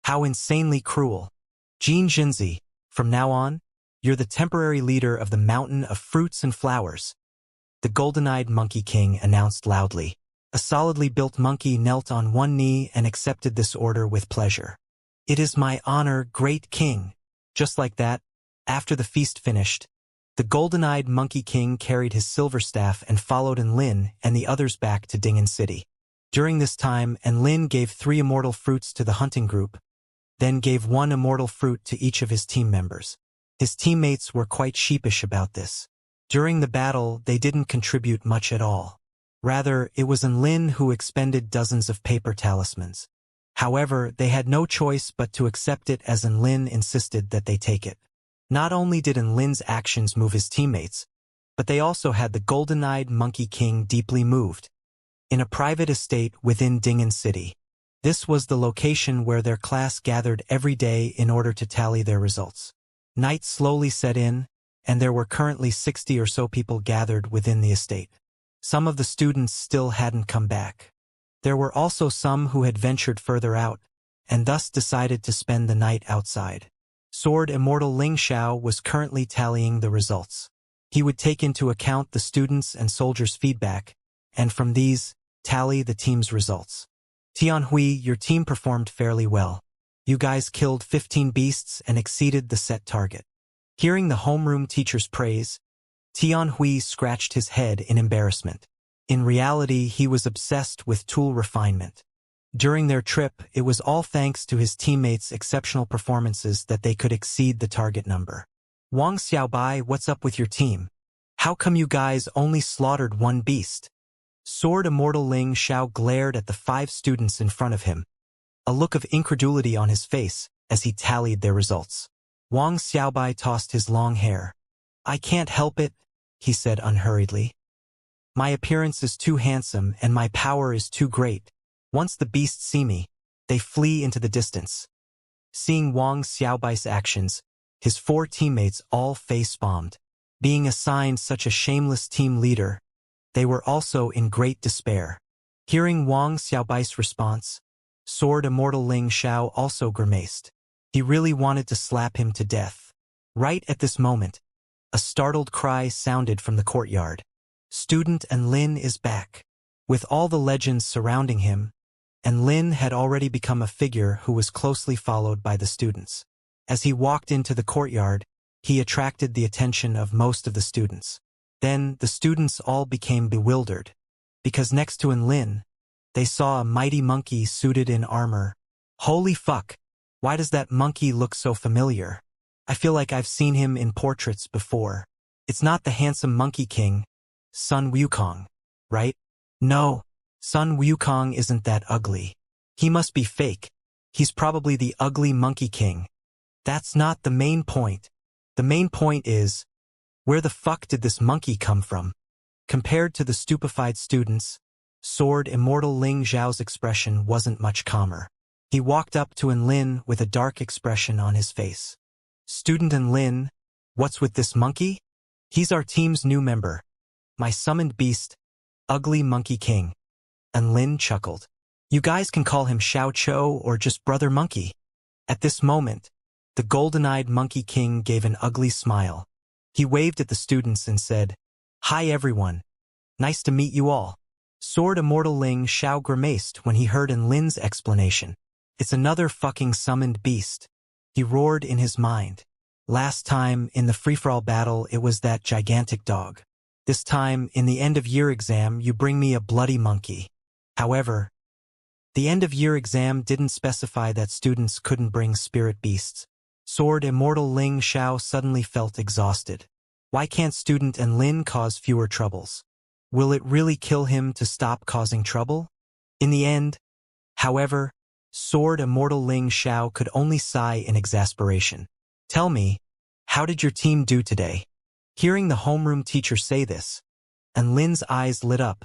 How insanely cruel. Jin Jinzi, from now on, you're the temporary leader of the mountain of fruits and flowers. The golden-eyed Monkey King announced loudly. A solidly built monkey knelt on one knee and accepted this order with pleasure. It is my honor, great king. Just like that, after the feast finished, the golden-eyed Monkey King carried his silver staff and followed Lin and the others back to Ding'an City. During this time, Lin gave 3 immortal fruits to the hunting group, then gave 1 immortal fruit to each of his team members. His teammates were quite sheepish about this. During the battle, they didn't contribute much at all. Rather, it was Lin who expended dozens of paper talismans. However, they had no choice but to accept it as Lin insisted that they take it. Not only did Lin's actions move his teammates, but they also had the golden-eyed Monkey King deeply moved. In a private estate within Ding'an City. This was the location where their class gathered every day in order to tally their results. Night slowly set in, and there were currently 60 or so people gathered within the estate. Some of the students still hadn't come back. There were also some who had ventured further out, and thus decided to spend the night outside. Sword Immortal Ling Xiao was currently tallying the results. He would take into account the students' and soldiers' feedback, and from these, tally the team's results. Tianhui, your team performed fairly well. You guys killed 15 beasts and exceeded the set target. Hearing the homeroom teacher's praise, Tianhui scratched his head in embarrassment. In reality, he was obsessed with tool refinement. During their trip, it was all thanks to his teammates' exceptional performances that they could exceed the target number. Wang Xiaobai, what's up with your team? How come you guys only slaughtered 1 beast? Sword Immortal Ling Xiao glared at the 5 students in front of him, a look of incredulity on his face as he tallied their results. Wang Xiaobai tossed his long hair. I can't help it, he said unhurriedly. My appearance is too handsome and my power is too great. Once the beasts see me, they flee into the distance. Seeing Wang Xiaobai's actions, his 4 teammates all face-bombed. Being assigned such a shameless team leader, they were also in great despair. Hearing Wang Xiaobai's response, Sword Immortal Ling Xiao also grimaced. He really wanted to slap him to death. Right at this moment, a startled cry sounded from the courtyard. Student Lin is back. With all the legends surrounding him, Lin had already become a figure who was closely followed by the students. As he walked into the courtyard, he attracted the attention of most of the students. Then the students all became bewildered, because next to Lin, they saw a mighty monkey suited in armor. Holy fuck! Why does that monkey look so familiar? I feel like I've seen him in portraits before. It's not the handsome Monkey King, Sun Wukong, right? No, Sun Wukong isn't that ugly. He must be fake. He's probably the ugly Monkey King. That's not the main point. The main point is, where the fuck did this monkey come from? Compared to the stupefied students, Sword Immortal Ling Xiao's expression wasn't much calmer. He walked up to Lin with a dark expression on his face. Student Lin, what's with this monkey? He's our team's new member. My summoned beast, Ugly Monkey King. Lin chuckled. You guys can call him Xiao Cho or just Brother Monkey. At this moment, the golden-eyed Monkey King gave an ugly smile. He waved at the students and said, Hi everyone. Nice to meet you all. Sword Immortal Ling Xiao grimaced when he heard Lin's explanation. It's another fucking summoned beast. He roared in his mind. Last time, in the free-for-all battle, it was that gigantic dog. This time, in the end-of-year exam, you bring me a bloody monkey. However, the end-of-year exam didn't specify that students couldn't bring spirit beasts. Sword Immortal Ling Xiao suddenly felt exhausted. Why can't student Lin cause fewer troubles? Will it really kill him to stop causing trouble? In the end, however, Sword Immortal Ling Xiao could only sigh in exasperation. Tell me, how did your team do today? Hearing the homeroom teacher say this, Lin's eyes lit up,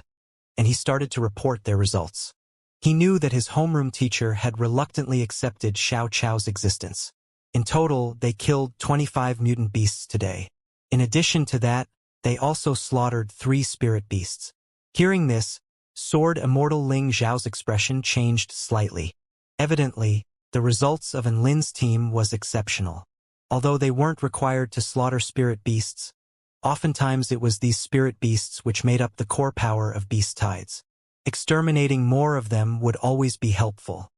and he started to report their results. He knew that his homeroom teacher had reluctantly accepted Xiao Chao's existence. In total, they killed 25 mutant beasts today. In addition to that, they also slaughtered 3 spirit beasts. Hearing this, Sword Immortal Ling Xiao's expression changed slightly. Evidently, the results of Lin's team was exceptional. Although they weren't required to slaughter spirit beasts, oftentimes it was these spirit beasts which made up the core power of beast tides. Exterminating more of them would always be helpful.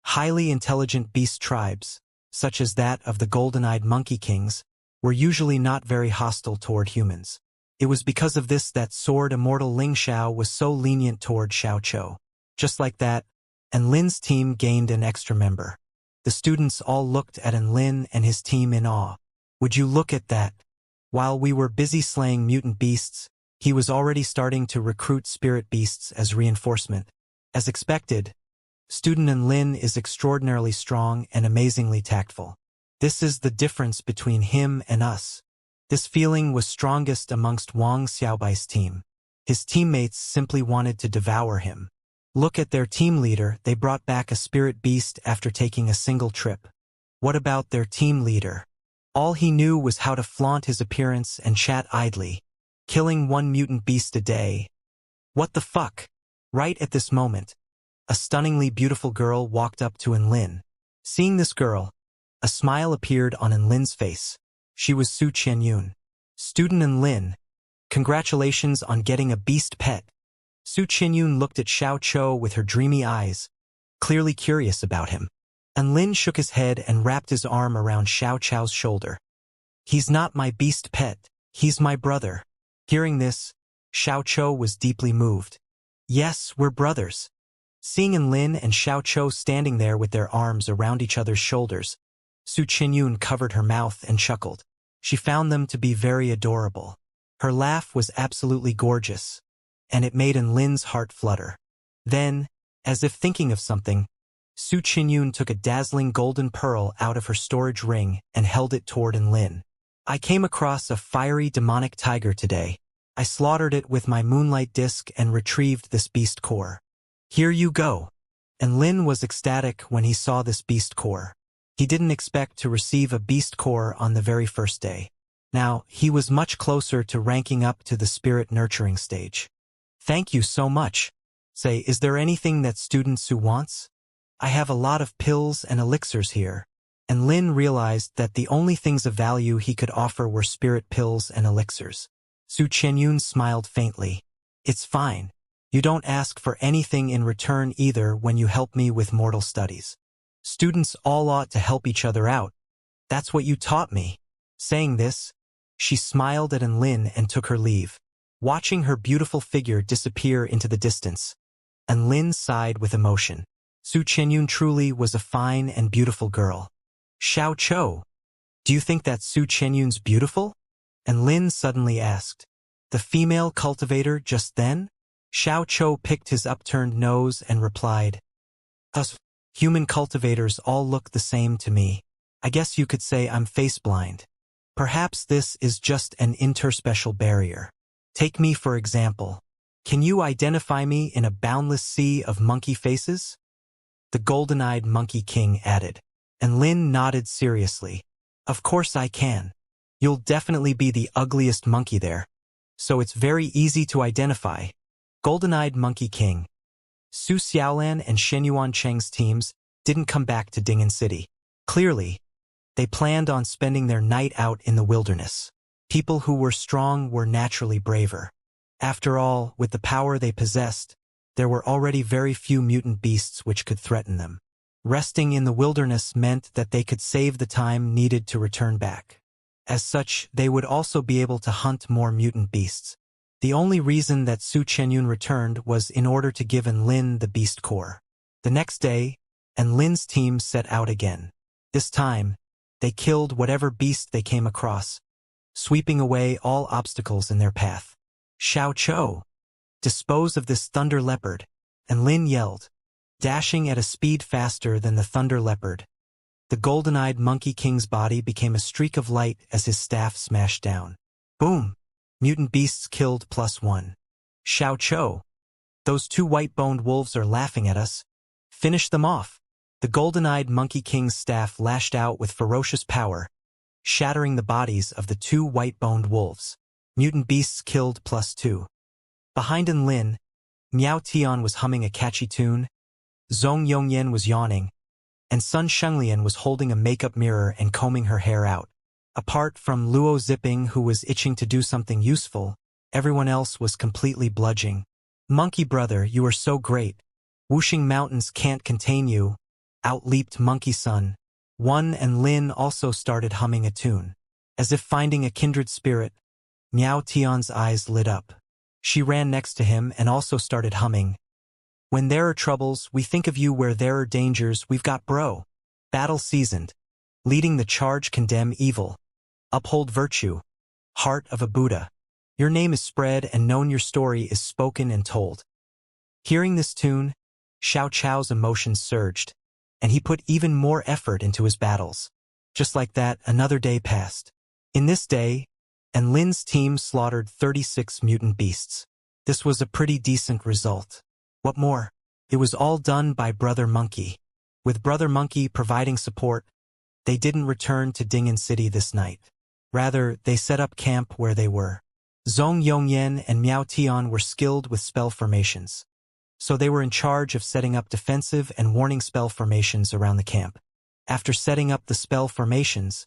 Highly intelligent beast tribes, such as that of the golden-eyed monkey kings, were usually not very hostile toward humans. It was because of this that Sword Immortal Ling Xiao was so lenient toward Xiao Chou. Just like that, Lin's team gained an extra member. The students all looked at Lin and his team in awe. Would you look at that? While we were busy slaying mutant beasts, he was already starting to recruit spirit beasts as reinforcement. As expected, student Lin is extraordinarily strong and amazingly tactful. This is the difference between him and us. This feeling was strongest amongst Wang Xiaobai's team. His teammates simply wanted to devour him. Look at their team leader, they brought back a spirit beast after taking a single trip. What about their team leader? All he knew was how to flaunt his appearance and chat idly, killing 1 mutant beast a day. What the fuck? Right at this moment, a stunningly beautiful girl walked up to Lin. Seeing this girl, a smile appeared on Lin's face. She was Su Qianyun. Student Lin, congratulations on getting a beast pet. Su Qianyun looked at Xiao Chou with her dreamy eyes, clearly curious about him. Lin shook his head and wrapped his arm around Xiao Chou's shoulder. He's not my beast pet, he's my brother. Hearing this, Xiao Chou was deeply moved. Yes, we're brothers. Seeing Lin and Xiao Chou standing there with their arms around each other's shoulders, Su Qianyun covered her mouth and chuckled. She found them to be very adorable. Her laugh was absolutely gorgeous, and it made Lin's heart flutter. Then, as if thinking of something, Su Qianyun took a dazzling golden pearl out of her storage ring and held it toward Lin. I came across a fiery demonic tiger today. I slaughtered it with my moonlight disc and retrieved this beast core. Here you go. Lin was ecstatic when he saw this beast core. He didn't expect to receive a beast core on the very first day. Now, he was much closer to ranking up to the spirit nurturing stage. Thank you so much. Say, is there anything that student Su wants? I have a lot of pills and elixirs here. Lin realized that the only things of value he could offer were spirit pills and elixirs. Su Qianyun smiled faintly. It's fine. You don't ask for anything in return either when you help me with mortal studies. Students all ought to help each other out. That's what you taught me. Saying this, she smiled at Lin and took her leave, watching her beautiful figure disappear into the distance. Lin sighed with emotion. Su Qianyun truly was a fine and beautiful girl. Xiao Chou, do you think that Su Qianyun's beautiful? Lin suddenly asked. The female cultivator just then? Xiao Chou picked his upturned nose and replied, Us human cultivators all look the same to me. I guess you could say I'm face-blind. Perhaps this is just an interspecial barrier. Take me for example. Can you identify me in a boundless sea of monkey faces? The golden-eyed monkey king added. Lin nodded seriously. Of course I can. You'll definitely be the ugliest monkey there. So it's very easy to identify. Golden-eyed monkey king. Su Xiaolan and Shenyuan Cheng's teams didn't come back to Ding'an City. Clearly, they planned on spending their night out in the wilderness. People who were strong were naturally braver. After all, with the power they possessed, there were already very few mutant beasts which could threaten them. Resting in the wilderness meant that they could save the time needed to return back. As such, they would also be able to hunt more mutant beasts. The only reason that Su Chenyun returned was in order to give Enlin the beast core. The next day, Enlin's team set out again. This time, they killed whatever beast they came across, sweeping away all obstacles in their path. "Xiao Chou! Dispose of this thunder leopard," Enlin yelled, dashing at a speed faster than the thunder leopard. The golden-eyed Monkey King's body became a streak of light as his staff smashed down. Boom! Mutant beasts killed +1. "Xiao Chou! Those 2 white-boned wolves are laughing at us. Finish them off!" The golden-eyed Monkey King's staff lashed out with ferocious power, shattering the bodies of the 2 white-boned wolves. Mutant beasts killed +2. Behind Enlin, Miao Tian was humming a catchy tune, Zhong Yongyan was yawning, and Sun Shenglian was holding a makeup mirror and combing her hair out. Apart from Luo Zipping, who was itching to do something useful, everyone else was completely bludging. "Monkey brother, you are so great. Wuxing mountains can't contain you," out-leaped Monkey Sun. Wan and Lin also started humming a tune. As if finding a kindred spirit, Miao Tian's eyes lit up. She ran next to him and also started humming. "When there are troubles, we think of you. Where there are dangers, we've got bro. Battle seasoned. Leading the charge, condemn evil. Uphold virtue. Heart of a Buddha. Your name is spread and known, your story is spoken and told." Hearing this tune, Xiao Chao's emotions surged, and he put even more effort into his battles. Just like that, another day passed. In this day, Enlin's team slaughtered 36 mutant beasts. This was a pretty decent result. What more? It was all done by Brother Monkey. With Brother Monkey providing support, they didn't return to Ding'an City this night. Rather, they set up camp where they were. Zhong Yongyan and Miao Tian were skilled with spell formations, so they were in charge of setting up defensive and warning spell formations around the camp. After setting up the spell formations,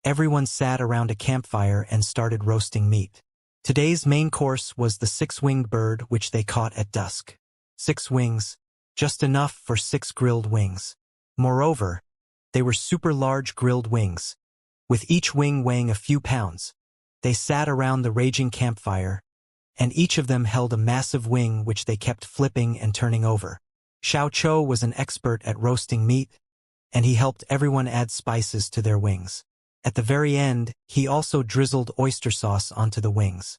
everyone sat around a campfire and started roasting meat. Today's main course was the 6-winged bird which they caught at dusk. 6 wings, just enough for 6 grilled wings. Moreover, they were super large grilled wings, with each wing weighing a few pounds. They sat around the raging campfire, and each of them held a massive wing which they kept flipping and turning over. Xiao Chou was an expert at roasting meat, and he helped everyone add spices to their wings. At the very end, he also drizzled oyster sauce onto the wings.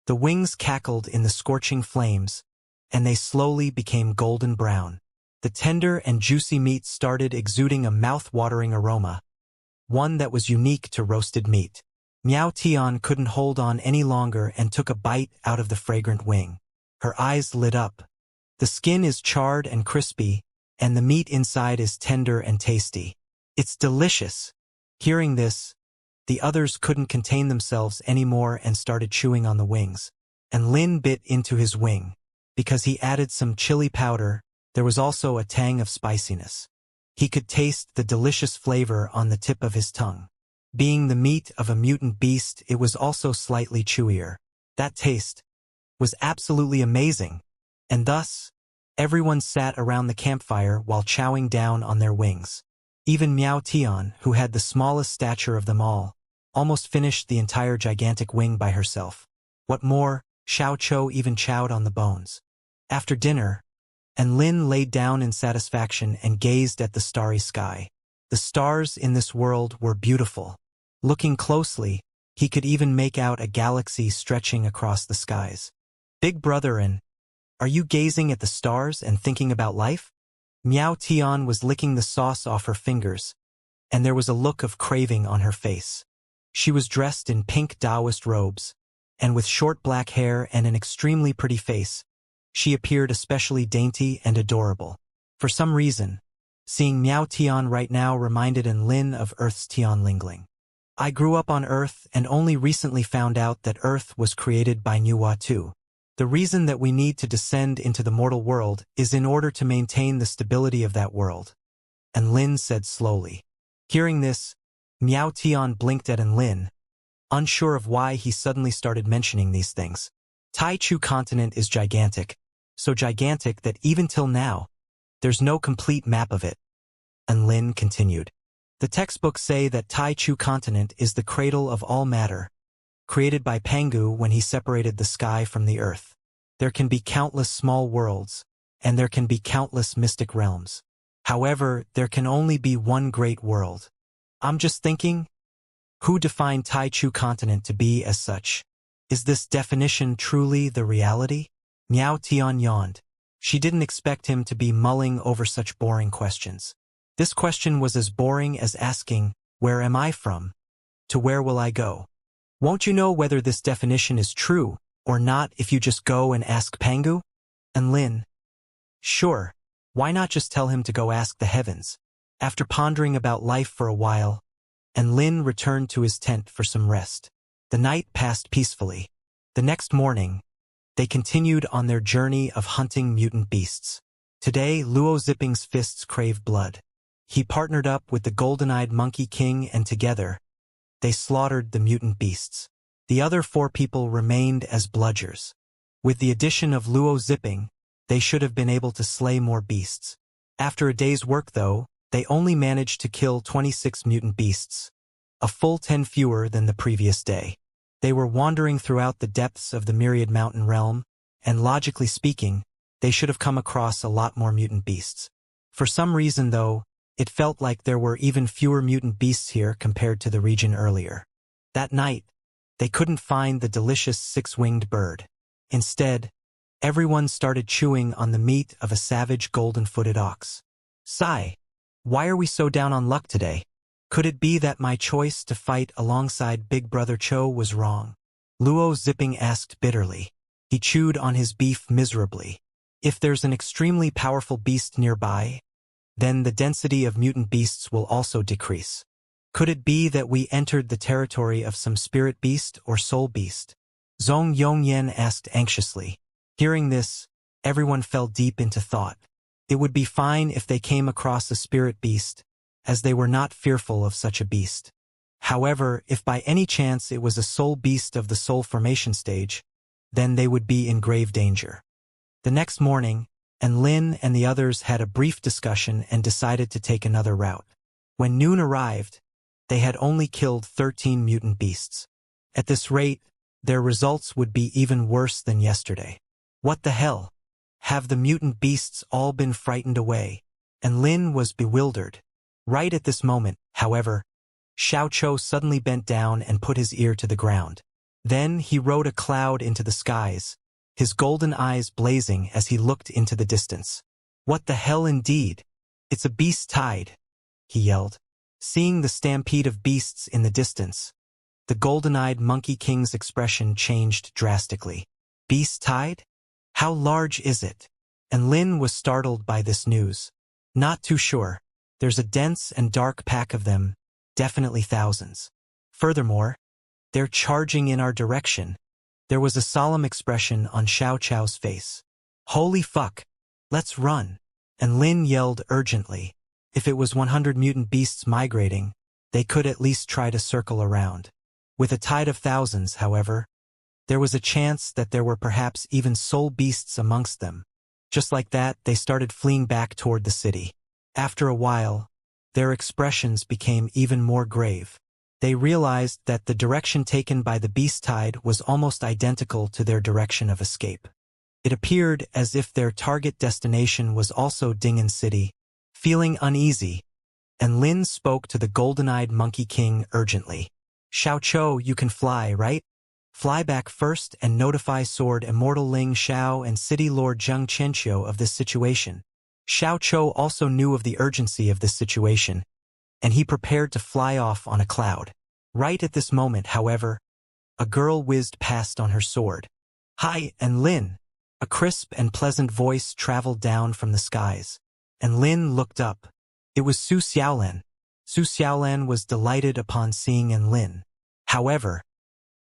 The wings cackled in the scorching flames, and they slowly became golden brown. The tender and juicy meat started exuding a mouth-watering aroma, one that was unique to roasted meat. Miao Tian couldn't hold on any longer and took a bite out of the fragrant wing. Her eyes lit up. The skin is charred and crispy, and the meat inside is tender and tasty. It's delicious. Hearing this, the others couldn't contain themselves anymore and started chewing on the wings. And Lin bit into his wing. Because he added some chili powder, there was also a tang of spiciness. He could taste the delicious flavor on the tip of his tongue. Being the meat of a mutant beast, it was also slightly chewier. That taste was absolutely amazing, and thus, everyone sat around the campfire while chowing down on their wings. Even Miao Tian, who had the smallest stature of them all, almost finished the entire gigantic wing by herself. What more, Xiao Chou even chowed on the bones. After dinner, Enlin laid down in satisfaction and gazed at the starry sky. The stars in this world were beautiful. Looking closely, he could even make out a galaxy stretching across the skies. "Big brother, are you gazing at the stars and thinking about life?" Miao Tian was licking the sauce off her fingers, and there was a look of craving on her face. She was dressed in pink Taoist robes, and with short black hair and an extremely pretty face, she appeared especially dainty and adorable. For some reason, seeing Miao Tian right now reminded Enlin of Earth's Tian Lingling. "I grew up on Earth and only recently found out that Earth was created by Nuwa too. The reason that we need to descend into the mortal world is in order to maintain the stability of that world," Enlin said slowly. Hearing this, Miao Tian blinked at Enlin, unsure of why he suddenly started mentioning these things. Taichu continent is gigantic, so gigantic that even till now, there's no complete map of it. And Lin continued. The textbooks say that Tai Chu continent is the cradle of all matter, created by Pangu when he separated the sky from the earth. There can be countless small worlds, and there can be countless mystic realms. However, there can only be one great world. I'm just thinking, who defined Tai Chu continent to be as such? Is this definition truly the reality? Miao Tian yawned. She didn't expect him to be mulling over such boring questions. This question was as boring as asking, where am I from? To where will I go? Won't you know whether this definition is true or not if you just go and ask Pangu? And Lin. Sure, why not just tell him to go ask the heavens? After pondering about life for a while, and Lin returned to his tent for some rest. The night passed peacefully. The next morning, they continued on their journey of hunting mutant beasts. Today, Luo Zipping's fists craved blood. He partnered up with the golden-eyed Monkey King and together, they slaughtered the mutant beasts. The other 4 people remained as bludgers. With the addition of Luo Zipping, they should have been able to slay more beasts. After a day's work though, they only managed to kill 26 mutant beasts, a full 10 fewer than the previous day. They were wandering throughout the depths of the myriad mountain realm, and logically speaking, they should have come across a lot more mutant beasts. For some reason though, it felt like there were even fewer mutant beasts here compared to the region earlier. That night, they couldn't find the delicious 6-winged bird. Instead, everyone started chewing on the meat of a savage golden-footed ox. Sigh. Why are we so down on luck today? Could it be that my choice to fight alongside Big Brother Cho was wrong? Luo Zipping asked bitterly. He chewed on his beef miserably. If there's an extremely powerful beast nearby, then the density of mutant beasts will also decrease. Could it be that we entered the territory of some spirit beast or soul beast? Zhong Yongyan asked anxiously. Hearing this, everyone fell deep into thought. It would be fine if they came across a spirit beast, as they were not fearful of such a beast. However, if by any chance it was a soul beast of the soul formation stage, then they would be in grave danger. The next morning, and Lin and the others had a brief discussion and decided to take another route. When noon arrived, they had only killed 13 mutant beasts. At this rate, their results would be even worse than yesterday. What the hell? Have the mutant beasts all been frightened away? And Lin was bewildered. Right at this moment, however, Xiao Cho suddenly bent down and put his ear to the ground. Then he rode a cloud into the skies, his golden eyes blazing as he looked into the distance. What the hell indeed? It's a beast tide, he yelled. Seeing the stampede of beasts in the distance, the golden-eyed Monkey King's expression changed drastically. Beast tide? How large is it? And Lin was startled by this news. Not too sure. There's a dense and dark pack of them, definitely thousands. Furthermore, they're charging in our direction. There was a solemn expression on Xiao Chao's face. Holy fuck! Let's run! And Lin yelled urgently. If it was 100 mutant beasts migrating, they could at least try to circle around. With a tide of thousands, however, there was a chance that there were perhaps even soul beasts amongst them. Just like that, they started fleeing back toward the city. After a while, their expressions became even more grave. They realized that the direction taken by the beast tide was almost identical to their direction of escape. It appeared as if their target destination was also Ding'an City. Feeling uneasy, and Lin spoke to the golden-eyed Monkey King urgently. Xiao Cho, you can fly, right? Fly back first and notify Sword Immortal Ling Xiao and City Lord Zheng Qianqiu of this situation. Xiao Cho also knew of the urgency of this situation, and he prepared to fly off on a cloud. Right at this moment, however, a girl whizzed past on her sword. Hi, and Lin! A crisp and pleasant voice traveled down from the skies, and Lin looked up. It was Su Xiaolan. Su Xiaolan was delighted upon seeing An Lin. However,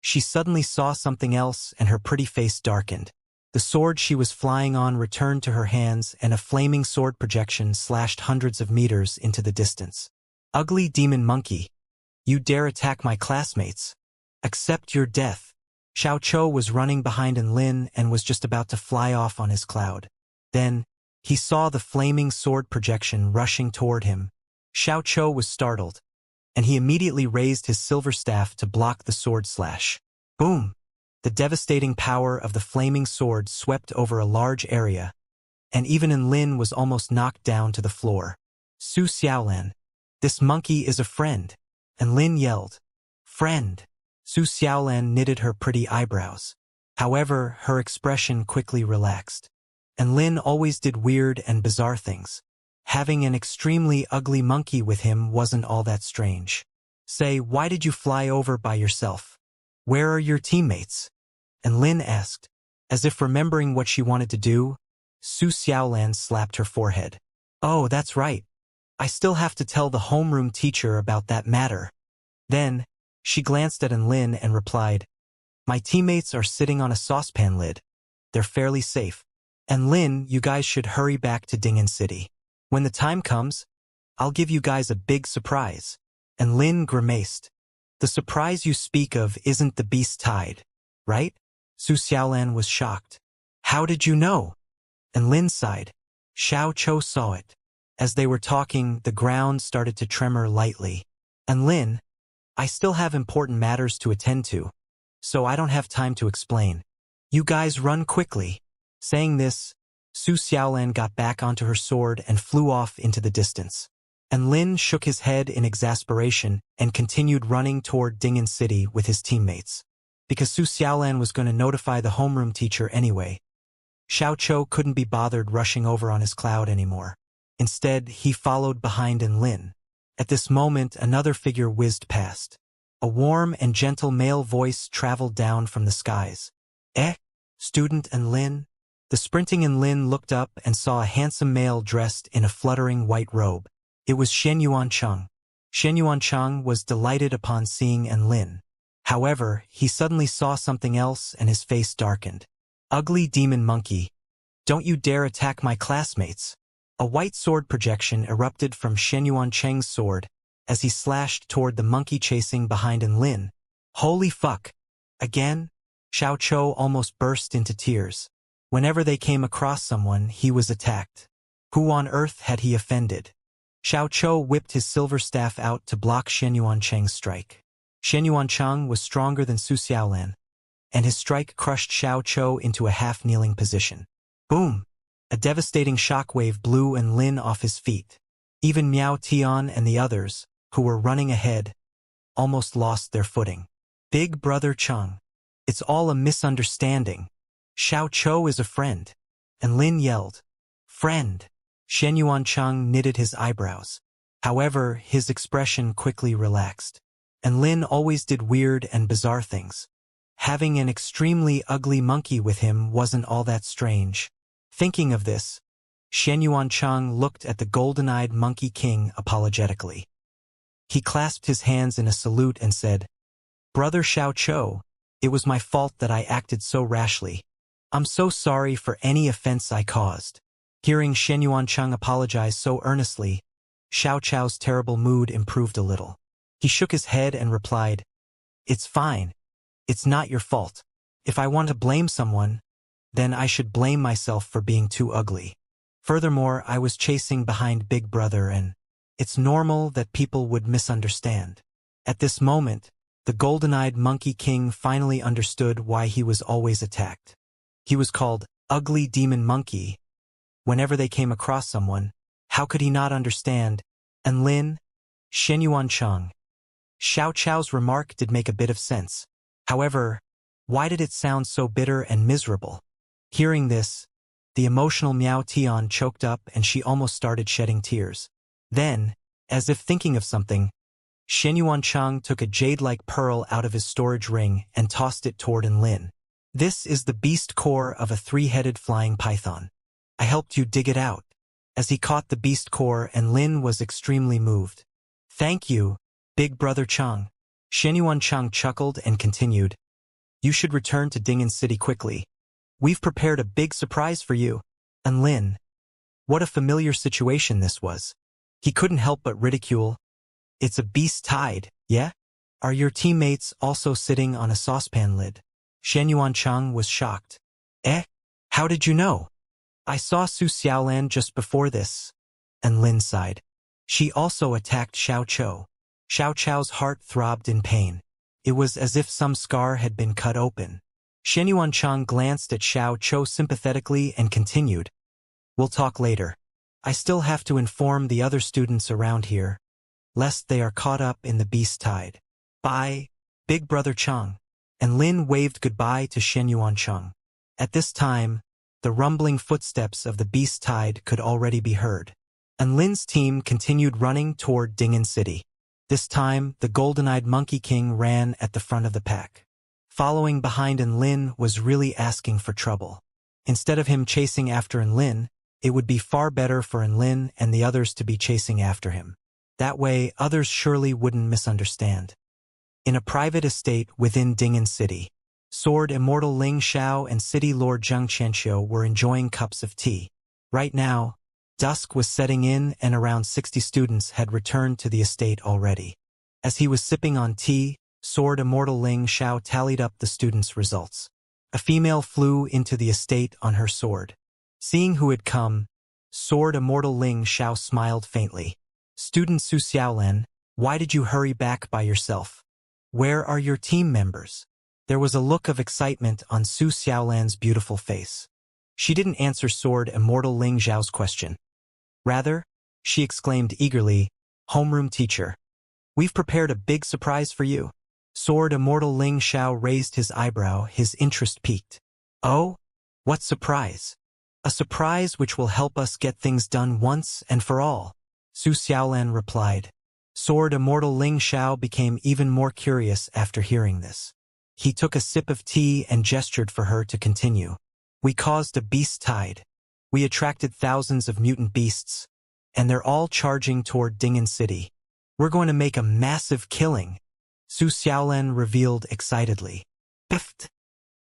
she suddenly saw something else and her pretty face darkened. The sword she was flying on returned to her hands and a flaming sword projection slashed hundreds of meters into the distance. Ugly demon monkey! You dare attack my classmates? Accept your death! Xiao Chou was running behind Lin and was just about to fly off on his cloud. Then, he saw the flaming sword projection rushing toward him. Xiao Chou was startled, and he immediately raised his silver staff to block the sword slash. Boom! The devastating power of the flaming sword swept over a large area, and even Lin was almost knocked down to the floor. Su Xiaolan, this monkey is a friend, and Lin yelled. Friend. Su Xiaolan knitted her pretty eyebrows. However, her expression quickly relaxed. And Lin always did weird and bizarre things. Having an extremely ugly monkey with him wasn't all that strange. Say, why did you fly over by yourself? Where are your teammates? And Lin asked. As if remembering what she wanted to do, Su Xiaolan slapped her forehead. Oh, that's right. I still have to tell the homeroom teacher about that matter. Then, she glanced at Lin and replied, my teammates are sitting on a saucepan lid. They're fairly safe. And Lin, you guys should hurry back to Dingen City. When the time comes, I'll give you guys a big surprise. And Lin grimaced. The surprise you speak of isn't the beast tide, right? Su Xiaolan was shocked. How did you know? And Lin sighed. Xiao Chou saw it. As they were talking, the ground started to tremor lightly. And Lin, I still have important matters to attend to, so I don't have time to explain. You guys run quickly. Saying this, Su Xiaolan got back onto her sword and flew off into the distance. And Lin shook his head in exasperation and continued running toward Dingen City with his teammates. Because Su Xiaolan was going to notify the homeroom teacher anyway, Xiao Chou couldn't be bothered rushing over on his cloud anymore. Instead, he followed behind Lin. At this moment, another figure whizzed past. A warm and gentle male voice traveled down from the skies. Student Lin? The sprinting Lin looked up and saw a handsome male dressed in a fluttering white robe. It was Shen Yuancheng. Shen Yuancheng was delighted upon seeing Lin. However, he suddenly saw something else and his face darkened. Ugly demon monkey. Don't you dare attack my classmates. A white sword projection erupted from Shen Yuancheng's sword as he slashed toward the monkey chasing behind Lin. Holy fuck! Again? Xiao Chou almost burst into tears. Whenever they came across someone, he was attacked. Who on earth had he offended? Xiao Chou whipped his silver staff out to block Shen Yuancheng's strike. Shen Yuancheng was stronger than Su Xiaolan, and his strike crushed Xiao Chou into a half-kneeling position. Boom! A devastating shockwave blew Lin off his feet. Even Miao Tian and the others, who were running ahead, almost lost their footing. Big Brother Cheng. It's all a misunderstanding. Xiao Chou is a friend. And Lin yelled. Friend. Shen Yuancheng knitted his eyebrows. However, his expression quickly relaxed. And Lin always did weird and bizarre things. Having an extremely ugly monkey with him wasn't all that strange. Thinking of this, Shen Yuancheng looked at the golden-eyed Monkey King apologetically. He clasped his hands in a salute and said, Brother Xiao Chou, it was my fault that I acted so rashly. I'm so sorry for any offense I caused. Hearing Shen Yuancheng apologize so earnestly, Xiao Chou's terrible mood improved a little. He shook his head and replied, It's fine. It's not your fault. If I want to blame someone, then I should blame myself for being too ugly. Furthermore, I was chasing behind Big Brother and it's normal that people would misunderstand. At this moment, the golden-eyed Monkey King finally understood why he was always attacked. He was called Ugly Demon Monkey. Whenever they came across someone, how could he not understand? And Lin, Shen Yuancheng. Xiao Chou's remark did make a bit of sense. However, why did it sound so bitter and miserable? Hearing this, the emotional Miao Tian choked up and she almost started shedding tears. Then, as if thinking of something, Shen Yuancheng took a jade-like pearl out of his storage ring and tossed it toward Lin. This is the beast core of a three-headed flying python. I helped you dig it out. As he caught the beast core, Lin was extremely moved. Thank you, Big Brother Cheng. Shen Yuancheng chuckled and continued. You should return to Dingen City quickly. We've prepared a big surprise for you. And Lin. What a familiar situation this was. He couldn't help but ridicule. It's a beast tide, yeah? Are your teammates also sitting on a saucepan lid? Xianxia was shocked. Eh? How did you know? I saw Su Xiaolan just before this. And Lin sighed. She also attacked Xiao Chou. Xiao Chou's heart throbbed in pain. It was as if some scar had been cut open. Xianxia glanced at Xiao Chou sympathetically and continued. We'll talk later. I still have to inform the other students around here, lest they are caught up in the beast tide. Bye, Big Brother Chang. And Lin waved goodbye to Xianxia. At this time, the rumbling footsteps of the beast tide could already be heard. And Lin's team continued running toward Ding'an City. This time, the golden-eyed Monkey King ran at the front of the pack. Following behind Lin was really asking for trouble. Instead of him chasing after Lin, it would be far better for Lin and the others to be chasing after him. That way, others surely wouldn't misunderstand. In a private estate within Ding'an City, Sword Immortal Ling Xiao and City Lord Zheng Qianxiu were enjoying cups of tea. Right now, dusk was setting in and around 60 students had returned to the estate already. As he was sipping on tea, Sword Immortal Ling Xiao tallied up the students' results. A female flew into the estate on her sword. Seeing who had come, Sword Immortal Ling Xiao smiled faintly. Student Su Xiaolan, why did you hurry back by yourself? Where are your team members? There was a look of excitement on Su Xiaolan's beautiful face. She didn't answer Sword Immortal Ling Xiao's question. Rather, she exclaimed eagerly, Homeroom teacher, we've prepared a big surprise for you. Sword Immortal Ling Xiao raised his eyebrow, his interest piqued. Oh? What surprise? A surprise which will help us get things done once and for all, Su Xiaolan replied. Sword Immortal Ling Xiao became even more curious after hearing this. He took a sip of tea and gestured for her to continue. We caused a beast tide. We attracted thousands of mutant beasts, and they're all charging toward Ding'an City. We're going to make a massive killing, Su Xiaolan revealed excitedly. Biffed.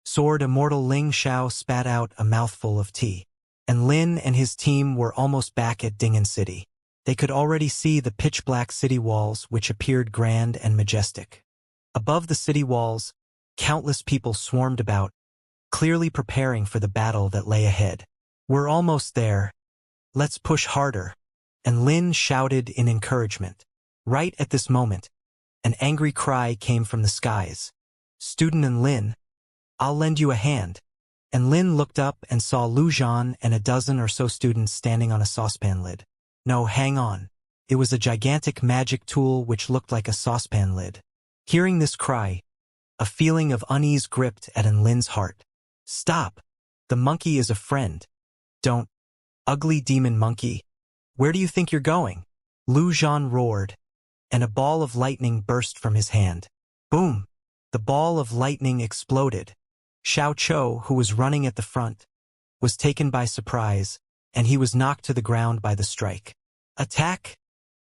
Sword Immortal Ling Xiao spat out a mouthful of tea. And Lin and his team were almost back at Ding'an City. They could already see the pitch-black city walls which appeared grand and majestic. Above the city walls, countless people swarmed about, clearly preparing for the battle that lay ahead. We're almost there. Let's push harder. And Lin shouted in encouragement. Right at this moment, an angry cry came from the skies. Student and Lin, I'll lend you a hand. And Lin looked up and saw Lu Zhan and a dozen or so students standing on a saucepan lid. No, hang on. It was a gigantic magic tool which looked like a saucepan lid. Hearing this cry, a feeling of unease gripped at Lin's heart. Stop! The monkey is a friend. Don't. Ugly demon monkey. Where do you think you're going? Lu Zhan roared, and a ball of lightning burst from his hand. Boom! The ball of lightning exploded. Xiao Chou, who was running at the front, was taken by surprise, and he was knocked to the ground by the strike. Attack!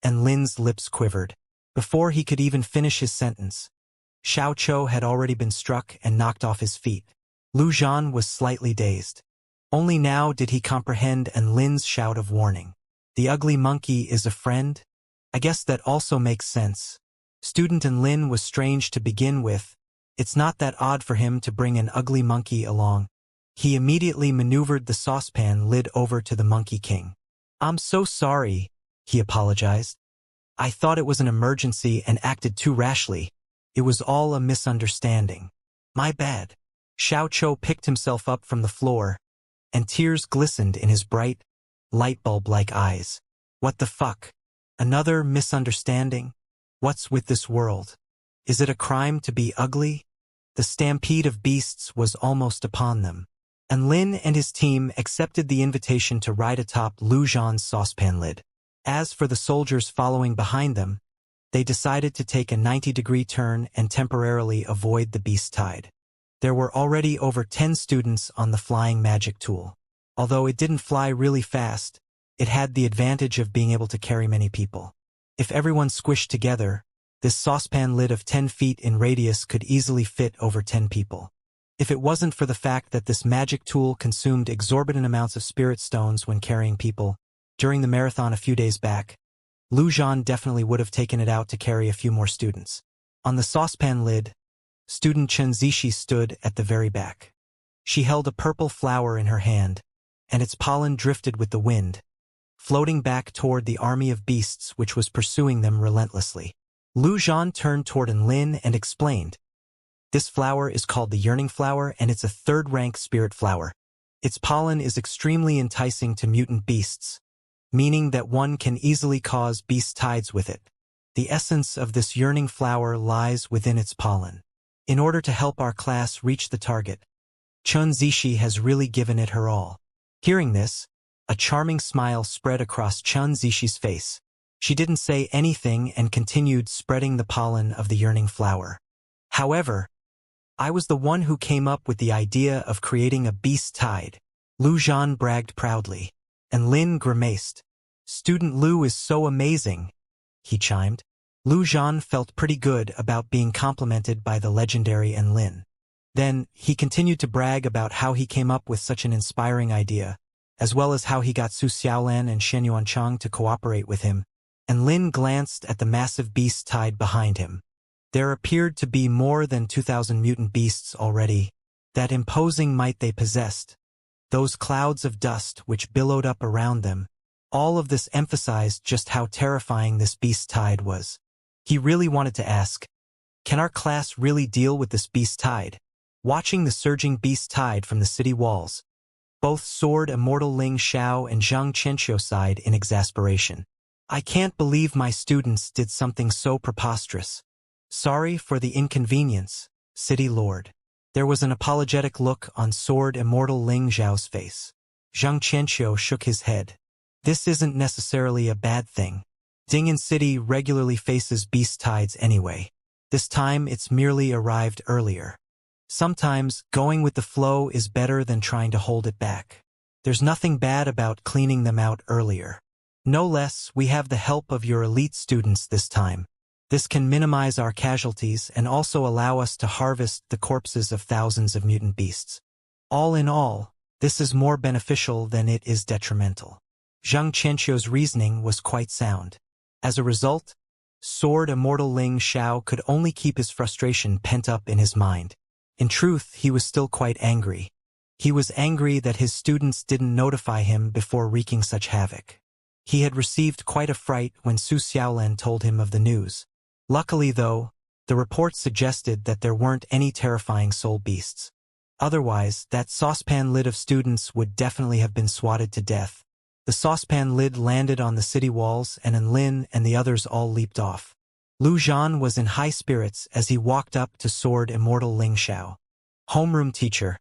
And Lin's lips quivered. Before he could even finish his sentence, Xiao Chou had already been struck and knocked off his feet. Lu Zhan was slightly dazed. Only now did he comprehend Lin's shout of warning. The ugly monkey is a friend? I guess that also makes sense. Student Lin was strange to begin with. It's not that odd for him to bring an ugly monkey along. He immediately maneuvered the saucepan lid over to the Monkey King. I'm so sorry, he apologized. I thought it was an emergency and acted too rashly. It was all a misunderstanding. My bad. Xiao Chou picked himself up from the floor, and tears glistened in his bright, light bulb-like eyes. What the fuck? Another misunderstanding? What's with this world? Is it a crime to be ugly? The stampede of beasts was almost upon them, and Lin and his team accepted the invitation to ride atop Lu Zhan's saucepan lid. As for the soldiers following behind them, they decided to take a 90-degree turn and temporarily avoid the beast tide. There were already over 10 students on the flying magic tool. Although it didn't fly really fast, it had the advantage of being able to carry many people. If everyone squished together, this saucepan lid of 10 feet in radius could easily fit over 10 people. If it wasn't for the fact that this magic tool consumed exorbitant amounts of spirit stones when carrying people, during the marathon a few days back, Lu Zhan definitely would have taken it out to carry a few more students. On the saucepan lid, Student Xianxia stood at the very back. She held a purple flower in her hand, and its pollen drifted with the wind, floating back toward the army of beasts which was pursuing them relentlessly. Lu Zhan turned toward Enlin and explained, "This flower is called the yearning flower, and it's a third-rank spirit flower. Its pollen is extremely enticing to mutant beasts, meaning that one can easily cause beast tides with it. The essence of this yearning flower lies within its pollen. In order to help our class reach the target, Xianxia has really given it her all." Hearing this, a charming smile spread across Xianxia's face. She didn't say anything and continued spreading the pollen of the yearning flower. "However, I was the one who came up with the idea of creating a beast tide," Lu Zhan bragged proudly. And Lin grimaced. "Student Lu is so amazing," he chimed. Lu Zhan felt pretty good about being complimented by the legendary Enlin. Then, he continued to brag about how he came up with such an inspiring idea, as well as how he got Su Xiaolan and Shen Yuanchang to cooperate with him. And Lin glanced at the massive beast tide behind him. There appeared to be more than 2,000 mutant beasts already. That imposing might they possessed, those clouds of dust which billowed up around them, all of this emphasized just how terrifying this beast tide was. He really wanted to ask, "Can our class really deal with this beast tide?" Watching the surging beast tide from the city walls, both Sword Immortal Ling Xiao and Zhang Qianxiu sighed in exasperation. "I can't believe my students did something so preposterous. Sorry for the inconvenience, City Lord." There was an apologetic look on Sword Immortal Ling Xiao's face. Zhang Qianxiu shook his head. "This isn't necessarily a bad thing. Ding'an City regularly faces beast tides anyway. This time it's merely arrived earlier. Sometimes, going with the flow is better than trying to hold it back. There's nothing bad about cleaning them out earlier. No less, we have the help of your elite students this time. This can minimize our casualties and also allow us to harvest the corpses of thousands of mutant beasts. All in all, this is more beneficial than it is detrimental." Zhang Qianxiu's reasoning was quite sound. As a result, Sword Immortal Ling Xiao could only keep his frustration pent up in his mind. In truth, he was still quite angry. He was angry that his students didn't notify him before wreaking such havoc. He had received quite a fright when Su Xiaolan told him of the news. Luckily, though, the reports suggested that there weren't any terrifying soul beasts. Otherwise, that saucepan lid of students would definitely have been swatted to death. The saucepan lid landed on the city walls, and Enlin and the others all leaped off. Lu Zhan was in high spirits as he walked up to Sword Immortal Ling Xiao. "Homeroom teacher,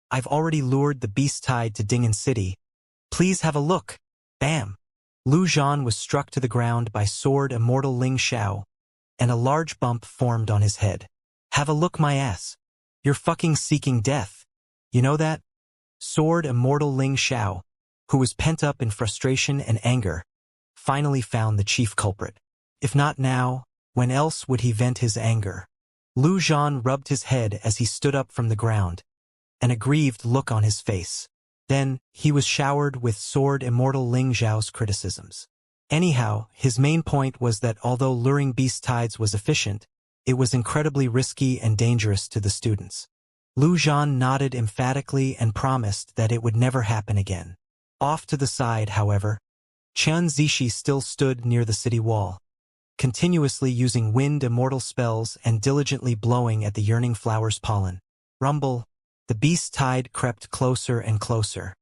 I've already lured the beast tide to Ding'an City. Please have a look." Bam! Lu Zhan was struck to the ground by Sword Immortal Ling Xiao, and a large bump formed on his head. "Have a look, my ass. You're fucking seeking death. You know that?" Sword Immortal Ling Xiao, who was pent up in frustration and anger, finally found the chief culprit. If not now, when else would he vent his anger? Lu Zhan rubbed his head as he stood up from the ground, an aggrieved look on his face. Then, he was showered with Sword Immortal Ling Xiao's criticisms. Anyhow, his main point was that although luring beast tides was efficient, it was incredibly risky and dangerous to the students. Lu Zhan nodded emphatically and promised that it would never happen again. Off to the side, however, Xianxia still stood near the city wall, continuously using wind immortal spells and diligently blowing at the yearning flower's pollen. Rumble, the beast tide crept closer and closer.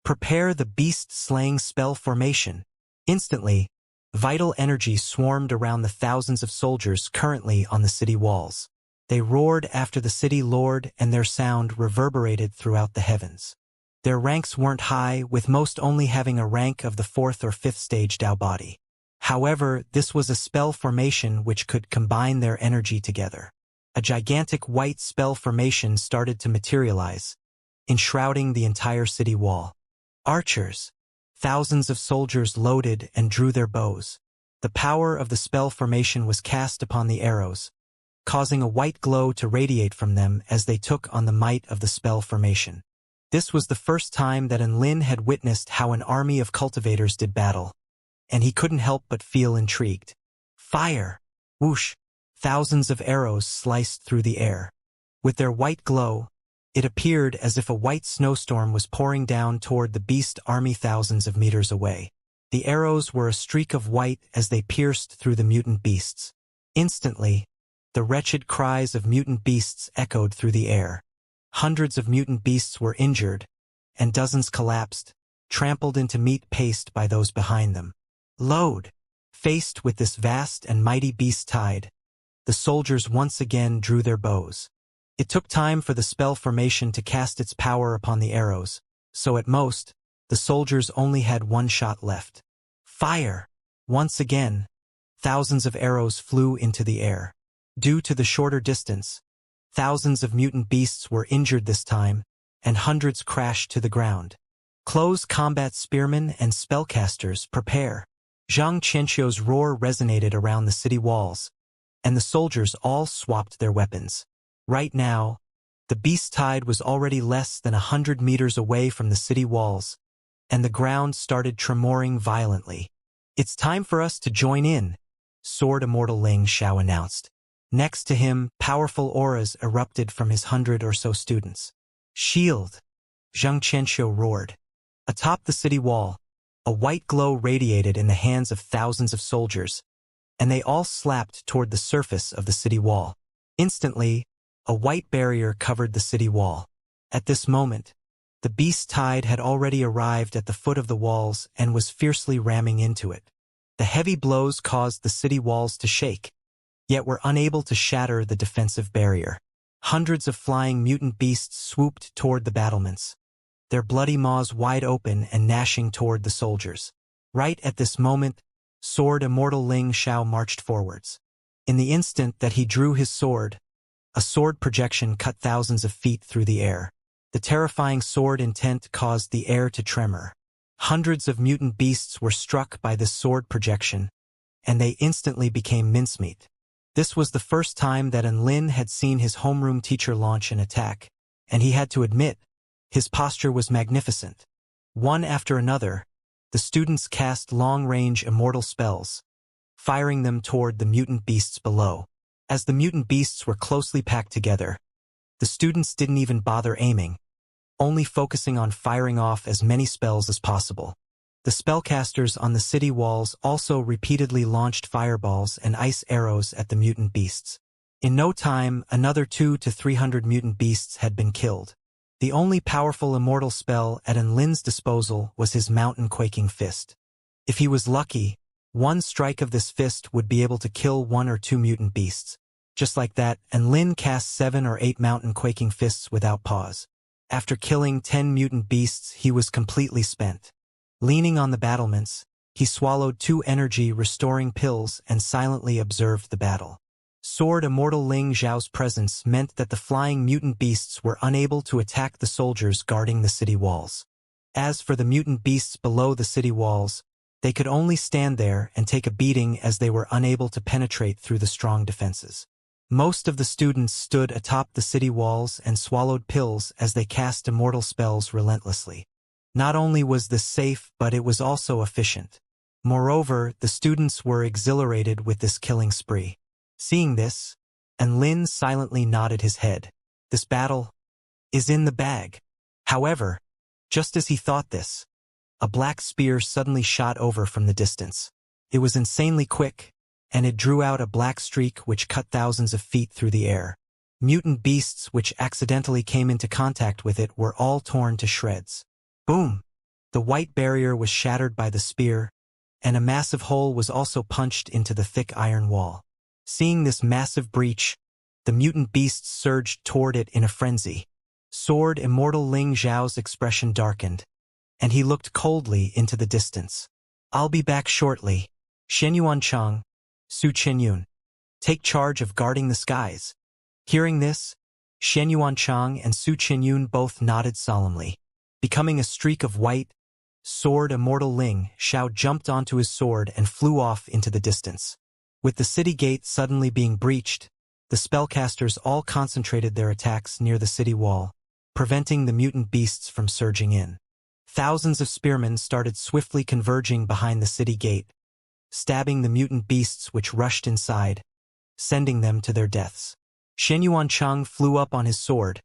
"Prepare the beast-slaying spell formation." Instantly, vital energy swarmed around the thousands of soldiers currently on the city walls. They roared after the city lord, and their sound reverberated throughout the heavens. Their ranks weren't high, with most only having a rank of the 4th or 5th stage Dao body. However, this was a spell formation which could combine their energy together. A gigantic white spell formation started to materialize, enshrouding the entire city wall. Archers. Thousands of soldiers loaded and drew their bows. The power of the spell formation was cast upon the arrows, causing a white glow to radiate from them as they took on the might of the spell formation. This was the first time that Enlin had witnessed how an army of cultivators did battle, and he couldn't help but feel intrigued. Fire! Whoosh! Thousands of arrows sliced through the air. With their white glow, it appeared as if a white snowstorm was pouring down toward the beast army thousands of meters away. The arrows were a streak of white as they pierced through the mutant beasts. Instantly, the wretched cries of mutant beasts echoed through the air. Hundreds of mutant beasts were injured, and dozens collapsed, trampled into meat paste by those behind them. Load! Faced with this vast and mighty beast tide, the soldiers once again drew their bows. It took time for the spell formation to cast its power upon the arrows, so at most, the soldiers only had one shot left. Fire! Once again, thousands of arrows flew into the air. Due to the shorter distance, thousands of mutant beasts were injured this time, and hundreds crashed to the ground. Close combat spearmen and spellcasters, prepare. Xianxia's roar resonated around the city walls, and the soldiers all swapped their weapons. Right now, the beast tide was already less than 100 meters away from the city walls, and the ground started tremoring violently. It's time for us to join in, Sword Immortal Ling Xiao announced. Next to him, powerful auras erupted from his 100 or so students. Shield! Xianxia roared. Atop the city wall, a white glow radiated in the hands of thousands of soldiers, and they all slapped toward the surface of the city wall. Instantly, a white barrier covered the city wall. At this moment, the beast tide had already arrived at the foot of the walls and was fiercely ramming into it. The heavy blows caused the city walls to shake, yet were unable to shatter the defensive barrier. Hundreds of flying mutant beasts swooped toward the battlements, their bloody maws wide open and gnashing toward the soldiers. Right at this moment, Sword Immortal Ling Xiao marched forwards. In the instant that he drew his sword, a sword projection cut thousands of feet through the air. The terrifying sword intent caused the air to tremor. Hundreds of mutant beasts were struck by this sword projection, and they instantly became mincemeat. This was the first time that Lin had seen his homeroom teacher launch an attack, and he had to admit, his posture was magnificent. One after another, the students cast long-range immortal spells, firing them toward the mutant beasts below. As the mutant beasts were closely packed together, the students didn't even bother aiming, only focusing on firing off as many spells as possible. The spellcasters on the city walls also repeatedly launched fireballs and ice arrows at the mutant beasts. In no time, another 200 to 300 mutant beasts had been killed. The only powerful immortal spell at Lin's disposal was his mountain-quaking fist. If he was lucky, one strike of this fist would be able to kill 1 or 2 mutant beasts. Just like that, Lin cast 7 or 8 mountain-quaking fists without pause. After killing 10 mutant beasts, he was completely spent. Leaning on the battlements, he swallowed 2 energy-restoring pills and silently observed the battle. Sword Immortal Ling Xiao's presence meant that the flying mutant beasts were unable to attack the soldiers guarding the city walls. As for the mutant beasts below the city walls, they could only stand there and take a beating as they were unable to penetrate through the strong defenses. Most of the students stood atop the city walls and swallowed pills as they cast immortal spells relentlessly. Not only was this safe, but it was also efficient. Moreover, the students were exhilarated with this killing spree. Seeing this, Lin silently nodded his head. This battle is in the bag. However, just as he thought this, a black spear suddenly shot over from the distance. It was insanely quick, and it drew out a black streak which cut thousands of feet through the air. Mutant beasts which accidentally came into contact with it were all torn to shreds. Boom! The white barrier was shattered by the spear, and a massive hole was also punched into the thick iron wall. Seeing this massive breach, the mutant beasts surged toward it in a frenzy. Sword Immortal Ling Xiao's expression darkened, and he looked coldly into the distance. I'll be back shortly. Shenyuan Chang, Su Qinyun, take charge of guarding the skies. Hearing this, Shenyuan Chang and Su Qinyun both nodded solemnly. Becoming a streak of white, Sword Immortal Ling Xiao jumped onto his sword and flew off into the distance. With the city gate suddenly being breached, the spellcasters all concentrated their attacks near the city wall, preventing the mutant beasts from surging in. Thousands of spearmen started swiftly converging behind the city gate, stabbing the mutant beasts which rushed inside, sending them to their deaths. Xianxia flew up on his sword,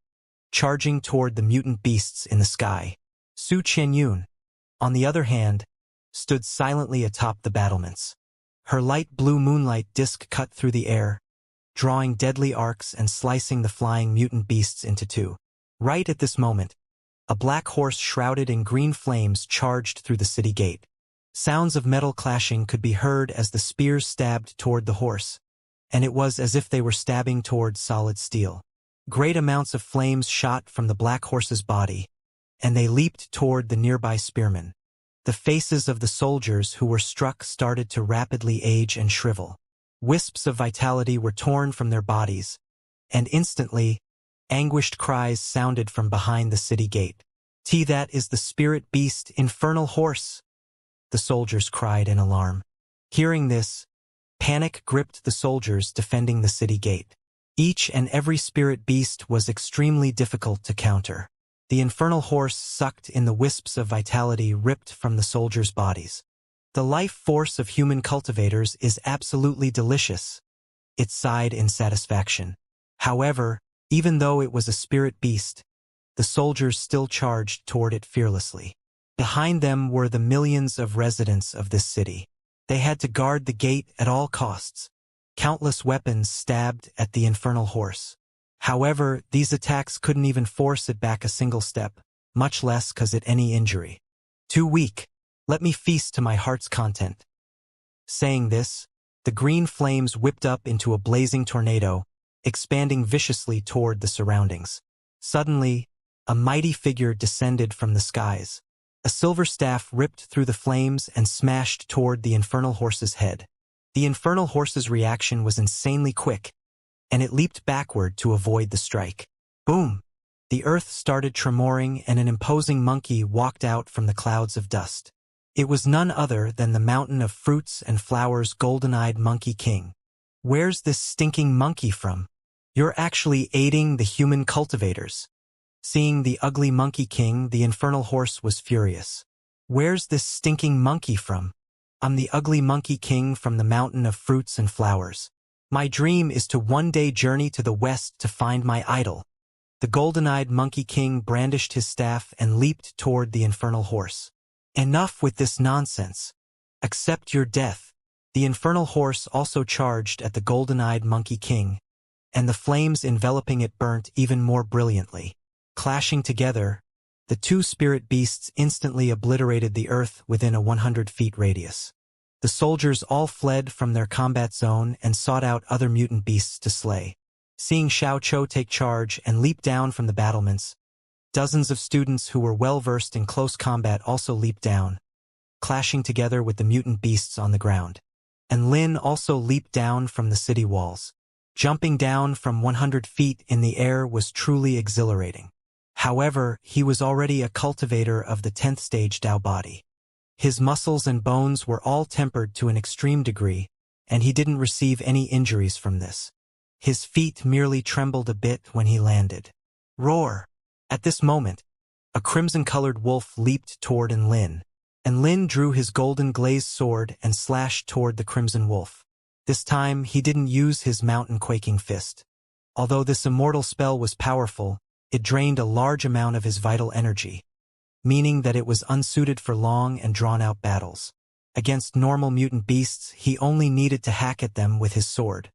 charging toward the mutant beasts in the sky. Su Qianyun, on the other hand, stood silently atop the battlements. Her light blue moonlight disk cut through the air, drawing deadly arcs and slicing the flying mutant beasts into two. Right at this moment, a black horse shrouded in green flames charged through the city gate. Sounds of metal clashing could be heard as the spears stabbed toward the horse, and it was as if they were stabbing toward solid steel. Great amounts of flames shot from the black horse's body, and they leaped toward the nearby spearmen. The faces of the soldiers who were struck started to rapidly age and shrivel. Wisps of vitality were torn from their bodies, and instantly, anguished cries sounded from behind the city gate. That is the spirit beast, infernal horse!" the soldiers cried in alarm. Hearing this, panic gripped the soldiers defending the city gate. Each and every spirit beast was extremely difficult to counter. The infernal horse sucked in the wisps of vitality ripped from the soldiers' bodies. "The life force of human cultivators is absolutely delicious," it sighed in satisfaction. However, even though it was a spirit beast, the soldiers still charged toward it fearlessly. Behind them were the millions of residents of this city. They had to guard the gate at all costs. Countless weapons stabbed at the infernal horse. However, these attacks couldn't even force it back a single step, much less cause it any injury. "Too weak. Let me feast to my heart's content." Saying this, the green flames whipped up into a blazing tornado, expanding viciously toward the surroundings. Suddenly, a mighty figure descended from the skies. A silver staff ripped through the flames and smashed toward the infernal horse's head. The infernal horse's reaction was insanely quick, and it leaped backward to avoid the strike. Boom! The earth started tremoring and an imposing monkey walked out from the clouds of dust. It was none other than the mountain of fruits and flowers golden-eyed Monkey King. "Where's this stinking monkey from? You're actually aiding the human cultivators." Seeing the ugly Monkey King, the infernal horse was furious. "Where's this stinking monkey from? I'm the ugly Monkey King from the mountain of fruits and flowers. My dream is to one day journey to the west to find my idol." The golden-eyed Monkey King brandished his staff and leaped toward the infernal horse. "Enough with this nonsense. Accept your death." The infernal horse also charged at the golden-eyed Monkey King, and the flames enveloping it burnt even more brilliantly. Clashing together, the two spirit beasts instantly obliterated the earth within a 100-feet radius. The soldiers all fled from their combat zone and sought out other mutant beasts to slay. Seeing Xiao take charge and leap down from the battlements, dozens of students who were well-versed in close combat also leaped down, clashing together with the mutant beasts on the ground. And Lin also leaped down from the city walls. Jumping down from 100 feet in the air was truly exhilarating. However, he was already a cultivator of the 10th stage Dao body. His muscles and bones were all tempered to an extreme degree, and he didn't receive any injuries from this. His feet merely trembled a bit when he landed. Roar! At this moment, a crimson-colored wolf leaped toward Lin, and Lin drew his golden glazed sword and slashed toward the crimson wolf. This time, he didn't use his mountain-quaking fist. Although this immortal spell was powerful, it drained a large amount of his vital energy, meaning that it was unsuited for long and drawn-out battles. Against normal mutant beasts, he only needed to hack at them with his sword.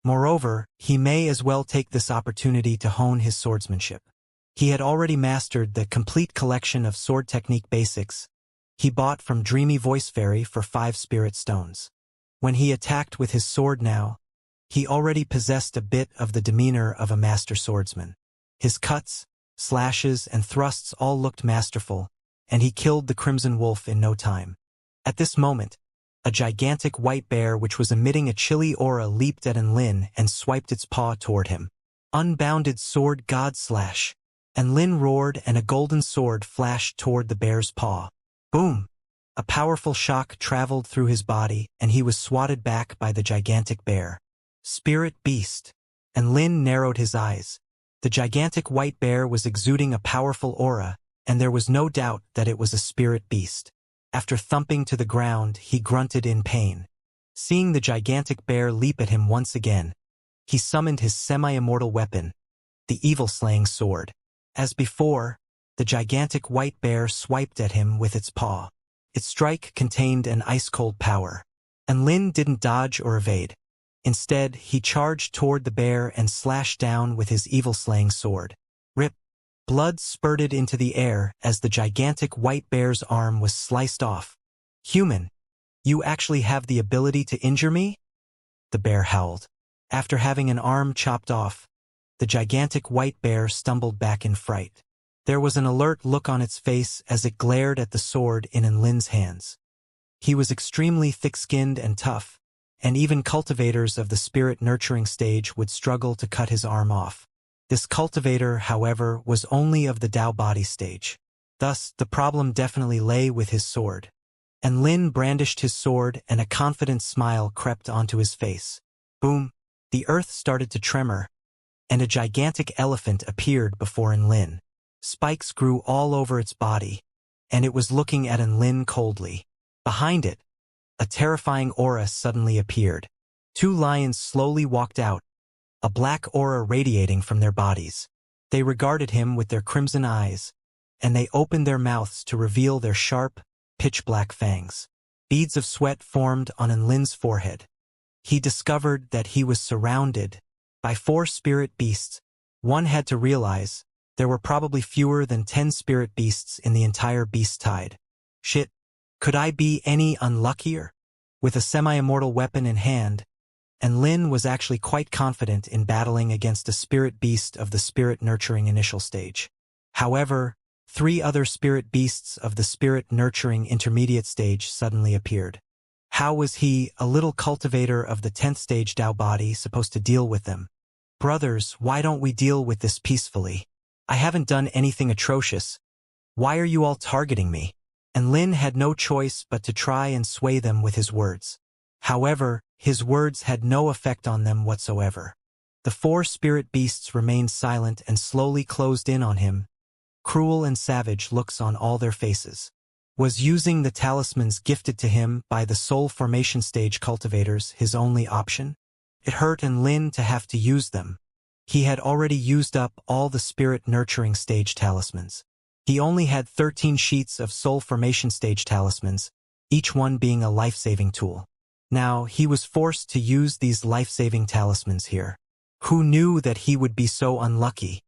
Moreover, he may as well take this opportunity to hone his swordsmanship. He had already mastered the complete collection of sword technique basics he bought from Dreamy Voice Fairy for 5 spirit stones. When he attacked with his sword now, he already possessed a bit of the demeanor of a master swordsman. His cuts, slashes, and thrusts all looked masterful, and he killed the crimson wolf in no time. At this moment, a gigantic white bear which was emitting a chilly aura leaped at Lin and swiped its paw toward him. Unbounded sword god slash. And Lin roared and a golden sword flashed toward the bear's paw. Boom! A powerful shock traveled through his body and he was swatted back by the gigantic bear. Spirit beast. And Lin narrowed his eyes. The gigantic white bear was exuding a powerful aura, and there was no doubt that it was a spirit beast. After thumping to the ground, he grunted in pain. Seeing the gigantic bear leap at him once again, He summoned his semi-immortal weapon, the evil-slaying sword. As before, the gigantic white bear swiped at him with its paw. Its strike contained an ice-cold power. And Lin didn't dodge or evade. Instead, he charged toward the bear and slashed down with his evil-slaying sword. Rip! Blood spurted into the air as the gigantic white bear's arm was sliced off. "Human, you actually have the ability to injure me?" the bear howled. After having an arm chopped off, the gigantic white bear stumbled back in fright. There was an alert look on its face as it glared at the sword in Lin's hands. He was extremely thick-skinned and tough, and even cultivators of the spirit nurturing stage would struggle to cut his arm off. This cultivator, however, was only of the Tao body stage. Thus, the problem definitely lay with his sword. And Lin brandished his sword and a confident smile crept onto his face. Boom! The earth started to tremor, and a gigantic elephant appeared before Lin. Spikes grew all over its body, and it was looking at Lin coldly. Behind it, a terrifying aura suddenly appeared. Two lions slowly walked out, a black aura radiating from their bodies. They regarded him with their crimson eyes, and they opened their mouths to reveal their sharp, pitch-black fangs. Beads of sweat formed on Lin's forehead. He discovered that he was surrounded by 4 spirit beasts. One had to realize there were probably fewer than 10 spirit beasts in the entire beast tide. Shit, could I be any unluckier? With a semi-immortal weapon in hand, Lin was actually quite confident in battling against a spirit beast of the spirit nurturing initial stage. However, 3 other spirit beasts of the spirit nurturing intermediate stage suddenly appeared. How was he, a little cultivator of the 10th stage Tao body, supposed to deal with them? "Brothers, why don't we deal with this peacefully? I haven't done anything atrocious. Why are you all targeting me?" And Lin had no choice but to try and sway them with his words. However, his words had no effect on them whatsoever. The 4 spirit beasts remained silent and slowly closed in on him, cruel and savage looks on all their faces. Was using the talismans gifted to him by the soul formation stage cultivators his only option? It hurt Lin to have to use them. He had already used up all the spirit nurturing stage talismans. He only had 13 sheets of soul formation stage talismans, each one being a life-saving tool. Now, he was forced to use these life-saving talismans here. Who knew that he would be so unlucky?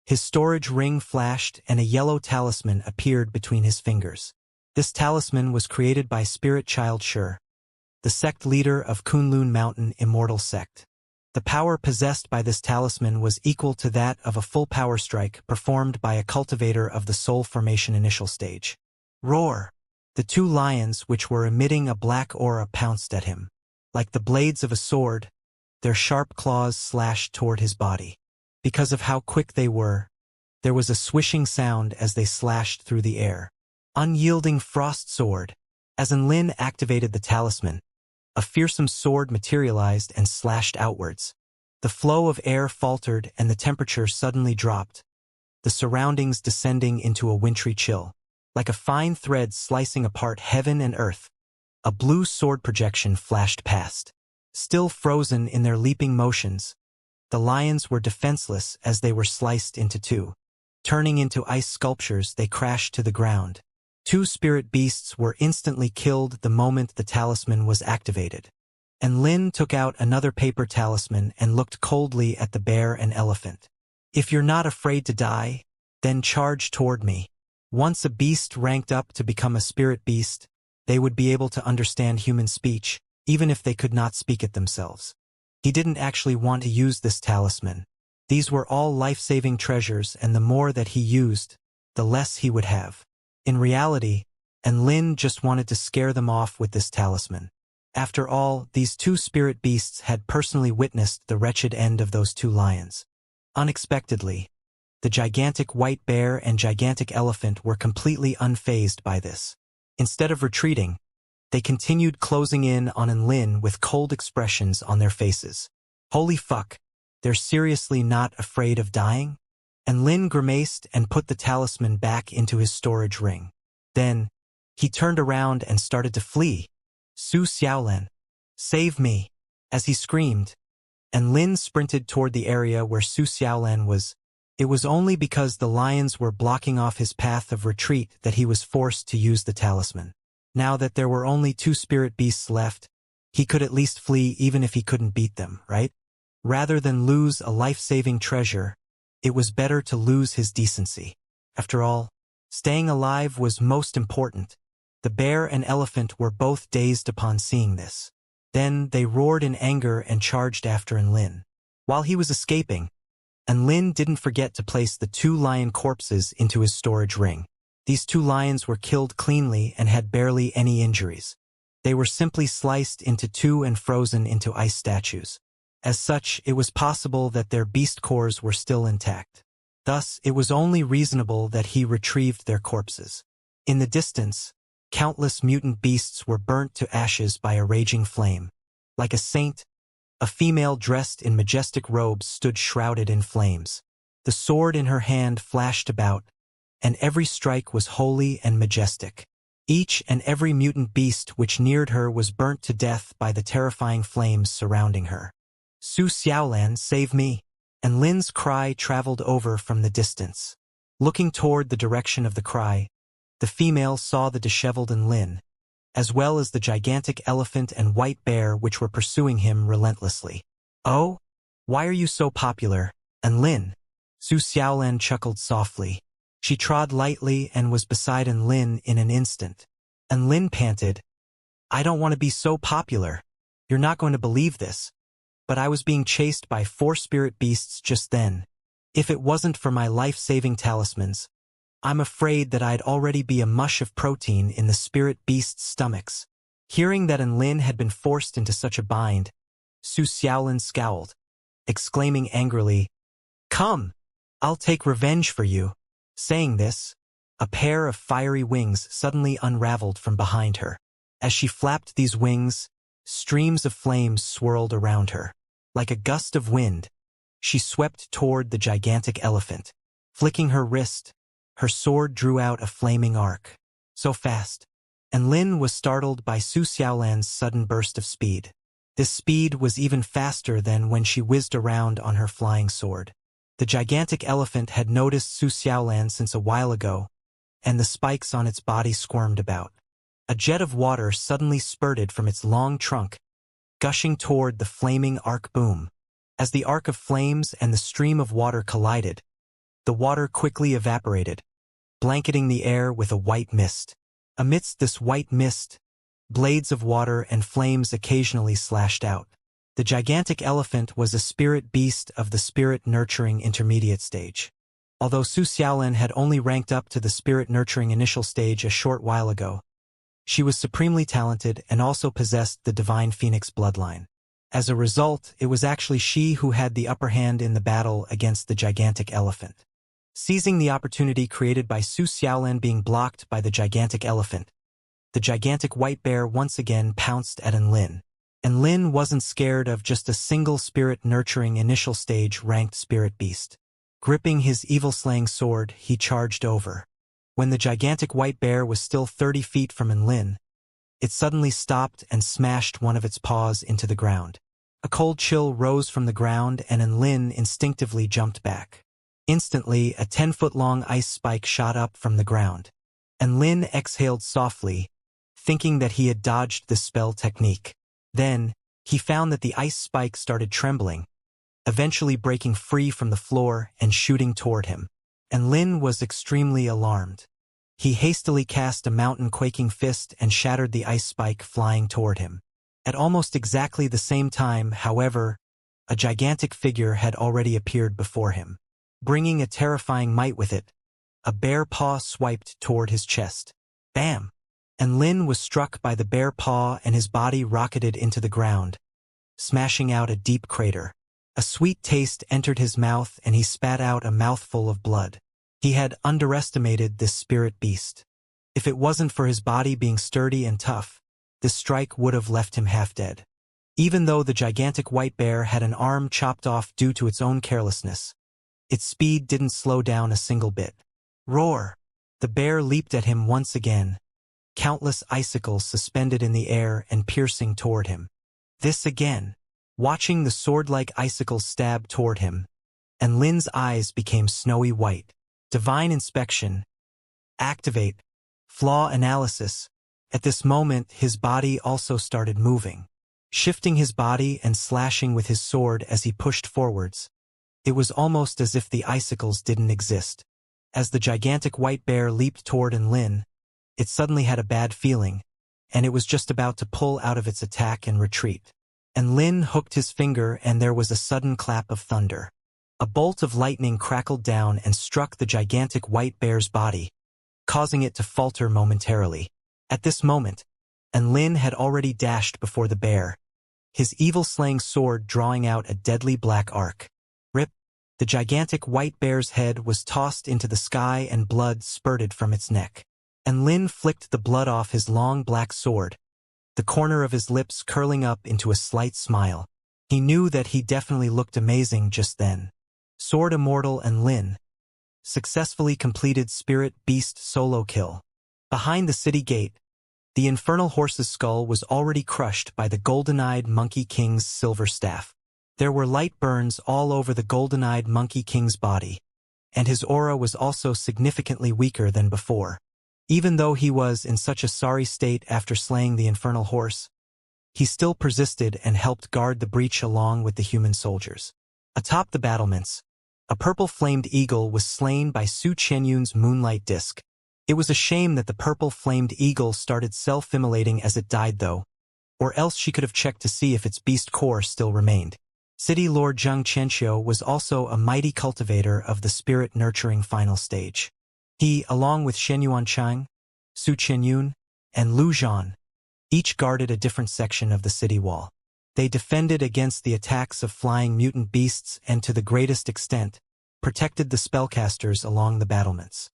His storage ring flashed and a yellow talisman appeared between his fingers. This talisman was created by Spirit Child Shur, the sect leader of Kunlun Mountain Immortal sect. The power possessed by this talisman was equal to that of a full power strike performed by a cultivator of the soul formation initial stage. Roar! The 2 lions, which were emitting a black aura, pounced at him. Like the blades of a sword, their sharp claws slashed toward his body. Because of how quick they were, there was a swishing sound as they slashed through the air. Unyielding frost sword. As Lin activated the talisman, a fearsome sword materialized and slashed outwards. The flow of air faltered and the temperature suddenly dropped, the surroundings descending into a wintry chill. Like a fine thread slicing apart heaven and earth, a blue sword projection flashed past. Still frozen in their leaping motions, the lions were defenseless as they were sliced into 2. Turning into ice sculptures, they crashed to the ground. 2 spirit beasts were instantly killed the moment the talisman was activated. And Lin took out another paper talisman and looked coldly at the bear and elephant. "If you're not afraid to die, then charge toward me." Once a beast ranked up to become a spirit beast, they would be able to understand human speech, even if they could not speak it themselves. He didn't actually want to use this talisman. These were all life-saving treasures, and the more that he used, the less he would have. In reality, Lin just wanted to scare them off with this talisman. After all, these 2 spirit beasts had personally witnessed the wretched end of those 2 lions. Unexpectedly, the gigantic white bear and gigantic elephant were completely unfazed by this. Instead of retreating, they continued closing in on Lin with cold expressions on their faces. Holy fuck, they're seriously not afraid of dying? And Lin grimaced and put the talisman back into his storage ring. Then, he turned around and started to flee. "Su Xiaolan, save me!" As he screamed, and Lin sprinted toward the area where Su Xiaolan was. It was only because the lions were blocking off his path of retreat that he was forced to use the talisman. Now that there were only 2 spirit beasts left, he could at least flee even if he couldn't beat them, right? Rather than lose a life-saving treasure, it was better to lose his decency. After all, staying alive was most important. The bear and elephant were both dazed upon seeing this. Then they roared in anger and charged after Enlin. While he was escaping, Enlin didn't forget to place the 2 lion corpses into his storage ring. These 2 lions were killed cleanly and had barely any injuries. They were simply sliced into 2 and frozen into ice statues. As such, it was possible that their beast cores were still intact. Thus, it was only reasonable that he retrieved their corpses. In the distance, countless mutant beasts were burnt to ashes by a raging flame. Like a saint, a female dressed in majestic robes stood shrouded in flames. The sword in her hand flashed about, and every strike was holy and majestic. Each and every mutant beast which neared her was burnt to death by the terrifying flames surrounding her. Su Xiaolan, save me! And Lin's cry traveled over from the distance. Looking toward the direction of the cry, the female saw the disheveled Enlin, as well as the gigantic elephant and white bear which were pursuing him relentlessly. Oh? Why are you so popular, Enlin? Su Xiaolan chuckled softly. She trod lightly and was beside Enlin in an instant. Enlin panted, I don't want to be so popular. You're not going to believe this. But I was being chased by 4 spirit beasts just then. If it wasn't for my life-saving talismans, I'm afraid that I'd already be a mush of protein in the spirit beasts' stomachs. Hearing that Enlin had been forced into such a bind, Su Xiaolan scowled, exclaiming angrily, Come! I'll take revenge for you. Saying this, a pair of fiery wings suddenly unraveled from behind her. As she flapped these wings, streams of flames swirled around her. Like a gust of wind, she swept toward the gigantic elephant. Flicking her wrist, her sword drew out a flaming arc. So fast, and Lin was startled by Su Xiaolan's sudden burst of speed. This speed was even faster than when she whizzed around on her flying sword. The gigantic elephant had noticed Su Xiaolan since a while ago, and the spikes on its body squirmed about. A jet of water suddenly spurted from its long trunk, gushing toward the flaming arc boom. As the arc of flames and the stream of water collided, the water quickly evaporated, blanketing the air with a white mist. Amidst this white mist, blades of water and flames occasionally slashed out. The gigantic elephant was a spirit beast of the spirit-nurturing intermediate stage. Although Su Xiaolan had only ranked up to the spirit-nurturing initial stage a short while ago, she was supremely talented and also possessed the divine phoenix bloodline. As a result, it was actually she who had the upper hand in the battle against the gigantic elephant. Seizing the opportunity created by Su Xiaolan being blocked by the gigantic elephant, the gigantic white bear once again pounced at Enlin. Enlin wasn't scared of just a single spirit-nurturing initial stage ranked spirit beast. Gripping his evil-slaying sword, he charged over. When the gigantic white bear was still 30 feet from Enlin, it suddenly stopped and smashed one of its paws into the ground. A cold chill rose from the ground and Enlin instinctively jumped back. Instantly, a 10-foot-long ice spike shot up from the ground. Enlin exhaled softly, thinking that he had dodged the spell technique. Then, he found that the ice spike started trembling, eventually breaking free from the floor and shooting toward him. Enlin was extremely alarmed. He hastily cast a mountain-quaking fist and shattered the ice spike flying toward him. At almost exactly the same time, however, a gigantic figure had already appeared before him. Bringing a terrifying might with it, a bare paw swiped toward his chest. Bam! Enlin was struck by the bare paw and his body rocketed into the ground, smashing out a deep crater. A sweet taste entered his mouth and he spat out a mouthful of blood. He had underestimated this spirit beast. If it wasn't for his body being sturdy and tough, this strike would have left him half dead. Even though the gigantic white bear had an arm chopped off due to its own carelessness, its speed didn't slow down a single bit. Roar! The bear leaped at him once again, countless icicles suspended in the air and piercing toward him. This again. watching the sword-like icicles stab toward him, and Lin's eyes became snowy white. Divine inspection. Activate. Flaw analysis. At this moment, his body also started moving, shifting his body and slashing with his sword as he pushed forwards. It was almost as if the icicles didn't exist. As the gigantic white bear leaped toward Lin, it suddenly had a bad feeling, and it was just about to pull out of its attack and retreat. And Lin hooked his finger, and there was a sudden clap of thunder. A bolt of lightning crackled down and struck the gigantic white bear's body, causing it to falter momentarily. At this moment, Lin had already dashed before the bear, his evil-slaying sword drawing out a deadly black arc. Rip! The gigantic white bear's head was tossed into the sky and blood spurted from its neck. And Lin flicked the blood off his long black sword, the corner of his lips curling up into a slight smile. He knew that he definitely looked amazing just then. Sword Immortal and Lin successfully completed Spirit Beast solo kill. Behind the city gate, the infernal horse's skull was already crushed by the golden-eyed Monkey King's silver staff. There were light burns all over the golden-eyed Monkey King's body, and his aura was also significantly weaker than before. Even though he was in such a sorry state after slaying the infernal horse, he still persisted and helped guard the breach along with the human soldiers. Atop the battlements, a purple-flamed eagle was slain by Su Qianyun's moonlight disc. It was a shame that the purple-flamed eagle started self-immolating as it died though, or else she could have checked to see if its beast core still remained. City Lord Zheng Qianxiu was also a mighty cultivator of the spirit-nurturing final stage. He, along with Shen Yuanchang, Su Qianyun, and Lu Zhan, each guarded a different section of the city wall. They defended against the attacks of flying mutant beasts and, to the greatest extent, protected the spellcasters along the battlements.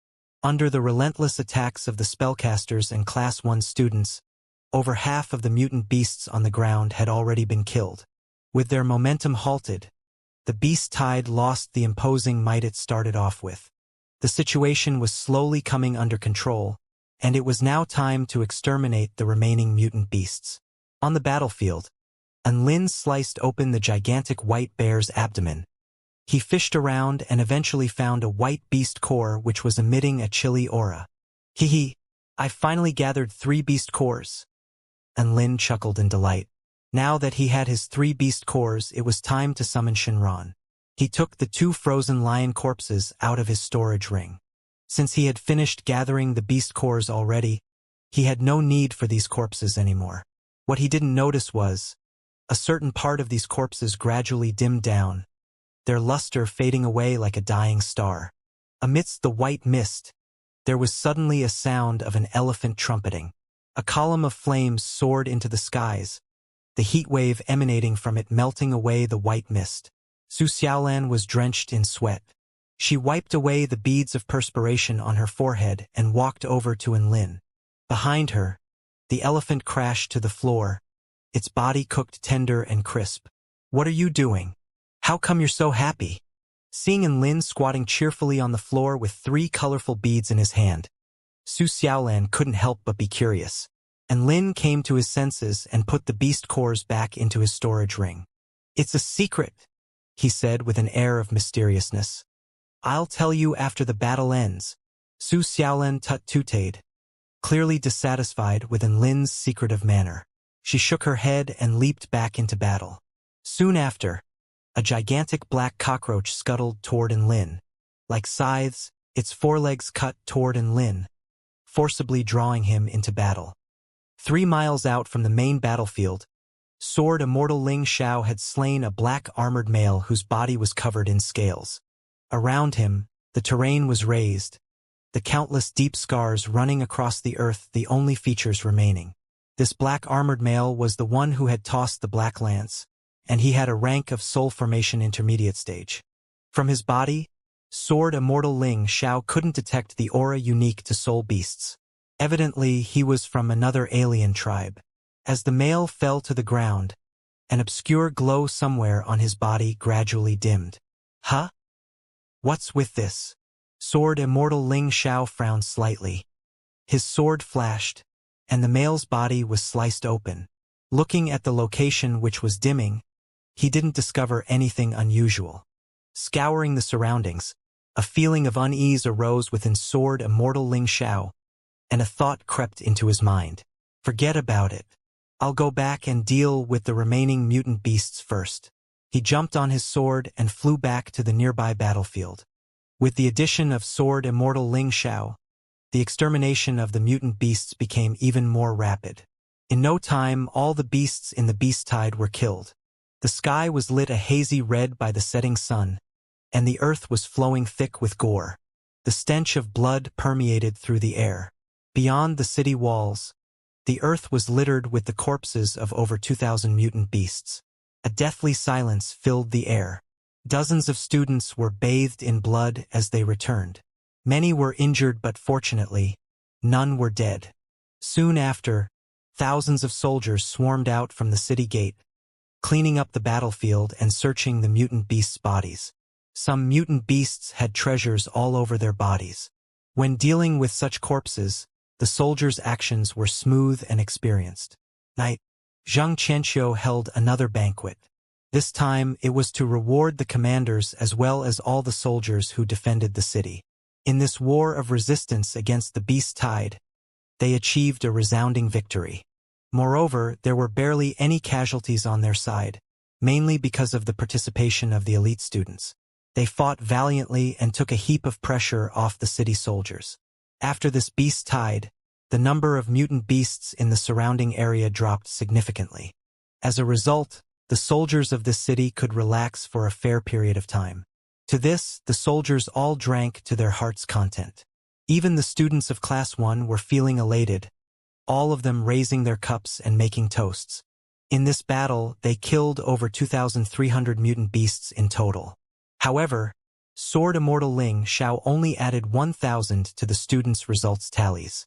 Under the relentless attacks of the spellcasters and Class 1 students, over half of the mutant beasts on the ground had already been killed. With their momentum halted, the beast tide lost the imposing might it started off with. The situation was slowly coming under control, and it was now time to exterminate the remaining mutant beasts. On the battlefield, Lin sliced open the gigantic white bear's abdomen. He fished around and eventually found a white beast core which was emitting a chilly aura. Hee, I finally gathered 3 beast cores. Lin chuckled in delight. Now that he had his 3 beast cores, it was time to summon Shinran. He took the 2 frozen lion corpses out of his storage ring. Since he had finished gathering the beast cores already, he had no need for these corpses anymore. What he didn't notice was, a certain part of these corpses gradually dimmed down, their luster fading away like a dying star. Amidst the white mist, there was suddenly a sound of an elephant trumpeting. A column of flames soared into the skies, the heat wave emanating from it melting away the white mist. Su Xiaolan was drenched in sweat. She wiped away the beads of perspiration on her forehead and walked over to Lin. Behind her, the elephant crashed to the floor, its body cooked tender and crisp. What are you doing? How come you're so happy? Seeing Lin squatting cheerfully on the floor with 3 colorful beads in his hand, Su Xiaolan couldn't help but be curious. Lin came to his senses and put the beast cores back into his storage ring. It's a secret, he said with an air of mysteriousness. I'll tell you after the battle ends. Su Xiaolan tut-tutted, clearly dissatisfied with Lin's secretive manner. She shook her head and leaped back into battle. Soon after, a gigantic black cockroach scuttled toward Lin. Like scythes, its forelegs cut toward Lin, forcibly drawing him into battle. 3 miles out from the main battlefield, Sword Immortal Ling Xiao had slain a black armored male whose body was covered in scales. Around him, the terrain was raised, the countless deep scars running across the earth the only features remaining. This black armored male was the one who had tossed the black lance, and he had a rank of soul formation intermediate stage. From his body, Sword Immortal Ling Xiao couldn't detect the aura unique to soul beasts. Evidently, he was from another alien tribe. As the male fell to the ground, an obscure glow somewhere on his body gradually dimmed. Huh? What's with this? Sword Immortal Ling Xiao frowned slightly. His sword flashed, and the male's body was sliced open. Looking at the location which was dimming, he didn't discover anything unusual. Scouring the surroundings, a feeling of unease arose within Sword Immortal Ling Xiao, and a thought crept into his mind. Forget about it. I'll go back and deal with the remaining mutant beasts first. He jumped on his sword and flew back to the nearby battlefield. With the addition of Sword Immortal Ling Xiao, the extermination of the mutant beasts became even more rapid. In no time, all the beasts in the beast tide were killed. The sky was lit a hazy red by the setting sun, and the earth was flowing thick with gore. The stench of blood permeated through the air. Beyond the city walls, the earth was littered with the corpses of over 2,000 mutant beasts. A deathly silence filled the air. Dozens of students were bathed in blood as they returned. Many were injured, but fortunately, none were dead. Soon after, thousands of soldiers swarmed out from the city gate, cleaning up the battlefield and searching the mutant beasts' bodies. Some mutant beasts had treasures all over their bodies. When dealing with such corpses, the soldiers' actions were smooth and experienced. Night. Xianxia held another banquet. This time it was to reward the commanders as well as all the soldiers who defended the city. In this war of resistance against the beast tide, they achieved a resounding victory. Moreover, there were barely any casualties on their side, mainly because of the participation of the elite students. They fought valiantly and took a heap of pressure off the city soldiers. After this beast tide, the number of mutant beasts in the surrounding area dropped significantly. As a result, the soldiers of this city could relax for a fair period of time. To this, the soldiers all drank to their heart's content. Even the students of Class 1 were feeling elated, all of them raising their cups and making toasts. In this battle, they killed over 2,300 mutant beasts in total. However, Sword Immortal Ling Xiao only added 1,000 to the students' results tallies.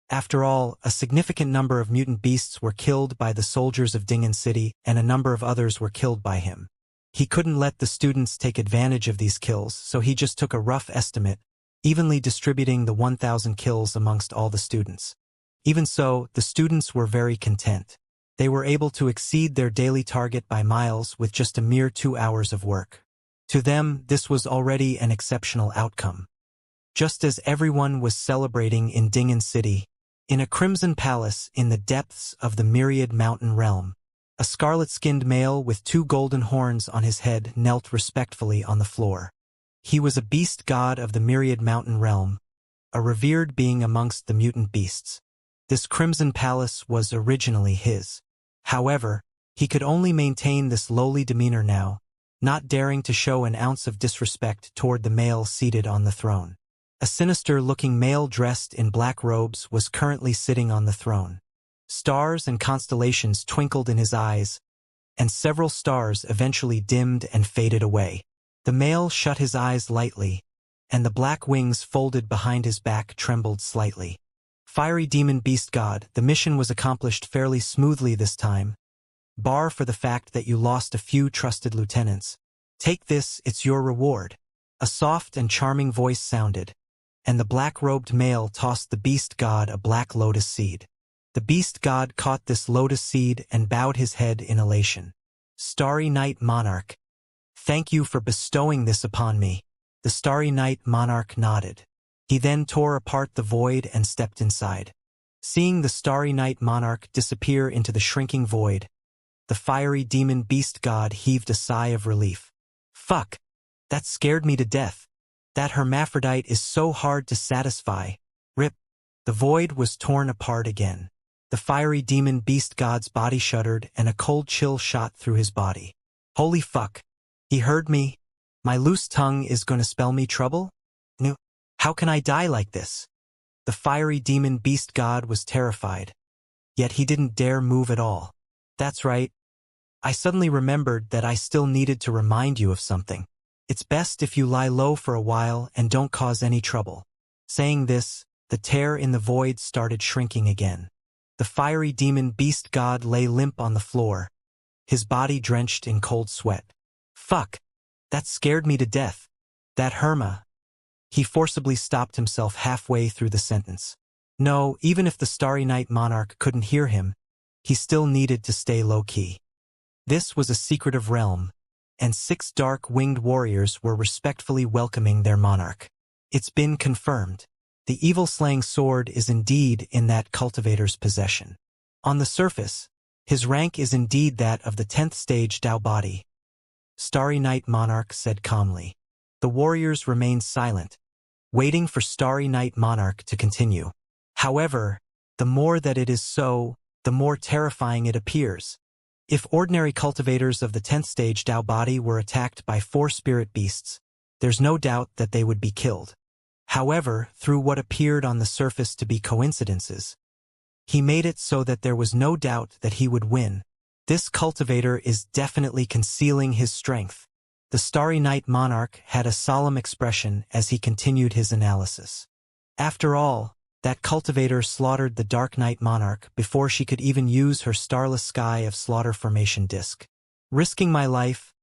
After all, a significant number of mutant beasts were killed by the soldiers of Dingen City, and a number of others were killed by him. He couldn't let the students take advantage of these kills, so he just took a rough estimate, evenly distributing the 1,000 kills amongst all the students. Even so, the students were very content. They were able to exceed their daily target by miles with just a mere 2 hours of work. To them, this was already an exceptional outcome. Just as everyone was celebrating in Dingen City, in a crimson palace in the depths of the Myriad Mountain realm, a scarlet-skinned male with 2 golden horns on his head knelt respectfully on the floor. He was a beast god of the Myriad Mountain realm, a revered being amongst the mutant beasts. This crimson palace was originally his. However, he could only maintain this lowly demeanor now, not daring to show an ounce of disrespect toward the male seated on the throne. A sinister-looking male dressed in black robes was currently sitting on the throne. Stars and constellations twinkled in his eyes, and several stars eventually dimmed and faded away. The male shut his eyes lightly, and the black wings folded behind his back trembled slightly. Fiery Demon Beast God, the mission was accomplished fairly smoothly this time, bar for the fact that you lost a few trusted lieutenants. Take this, it's your reward. A soft and charming voice sounded, and the black-robed male tossed the beast god a black lotus seed. The beast god caught this lotus seed and bowed his head in elation. Starry Night Monarch, thank you for bestowing this upon me. The Starry Night Monarch nodded. He then tore apart the void and stepped inside. Seeing the Starry Night Monarch disappear into the shrinking void, the fiery demon beast god heaved a sigh of relief. Fuck! That scared me to death. That hermaphrodite is so hard to satisfy. Rip. The void was torn apart again. The fiery demon beast god's body shuddered and a cold chill shot through his body. Holy fuck. He heard me. My loose tongue is gonna spell me trouble? No. How can I die like this? The fiery demon beast god was terrified. Yet he didn't dare move at all. That's right. I suddenly remembered that I still needed to remind you of something. It's best if you lie low for a while and don't cause any trouble. Saying this, the tear in the void started shrinking again. The fiery demon beast god lay limp on the floor, his body drenched in cold sweat. Fuck! That scared me to death. That Herma. He forcibly stopped himself halfway through the sentence. No, even if the Starry Night Monarch couldn't hear him, he still needed to stay low-key. This was a secretive realm, and 6 dark-winged warriors were respectfully welcoming their monarch. It's been confirmed. The evil-slaying sword is indeed in that cultivator's possession. On the surface, his rank is indeed that of the 10th stage Dao body. Starry Night Monarch said calmly. The warriors remained silent, waiting for Starry Night Monarch to continue. However, the more that it is so, the more terrifying it appears. If ordinary cultivators of the 10th stage Dao body were attacked by 4 spirit beasts, there's no doubt that they would be killed. However, through what appeared on the surface to be coincidences, he made it so that there was no doubt that he would win. This cultivator is definitely concealing his strength. The Starry Night Monarch had a solemn expression as he continued his analysis. After all, that cultivator slaughtered the Dark Night Monarch before she could even use her starless sky of slaughter formation disc. Risking my life,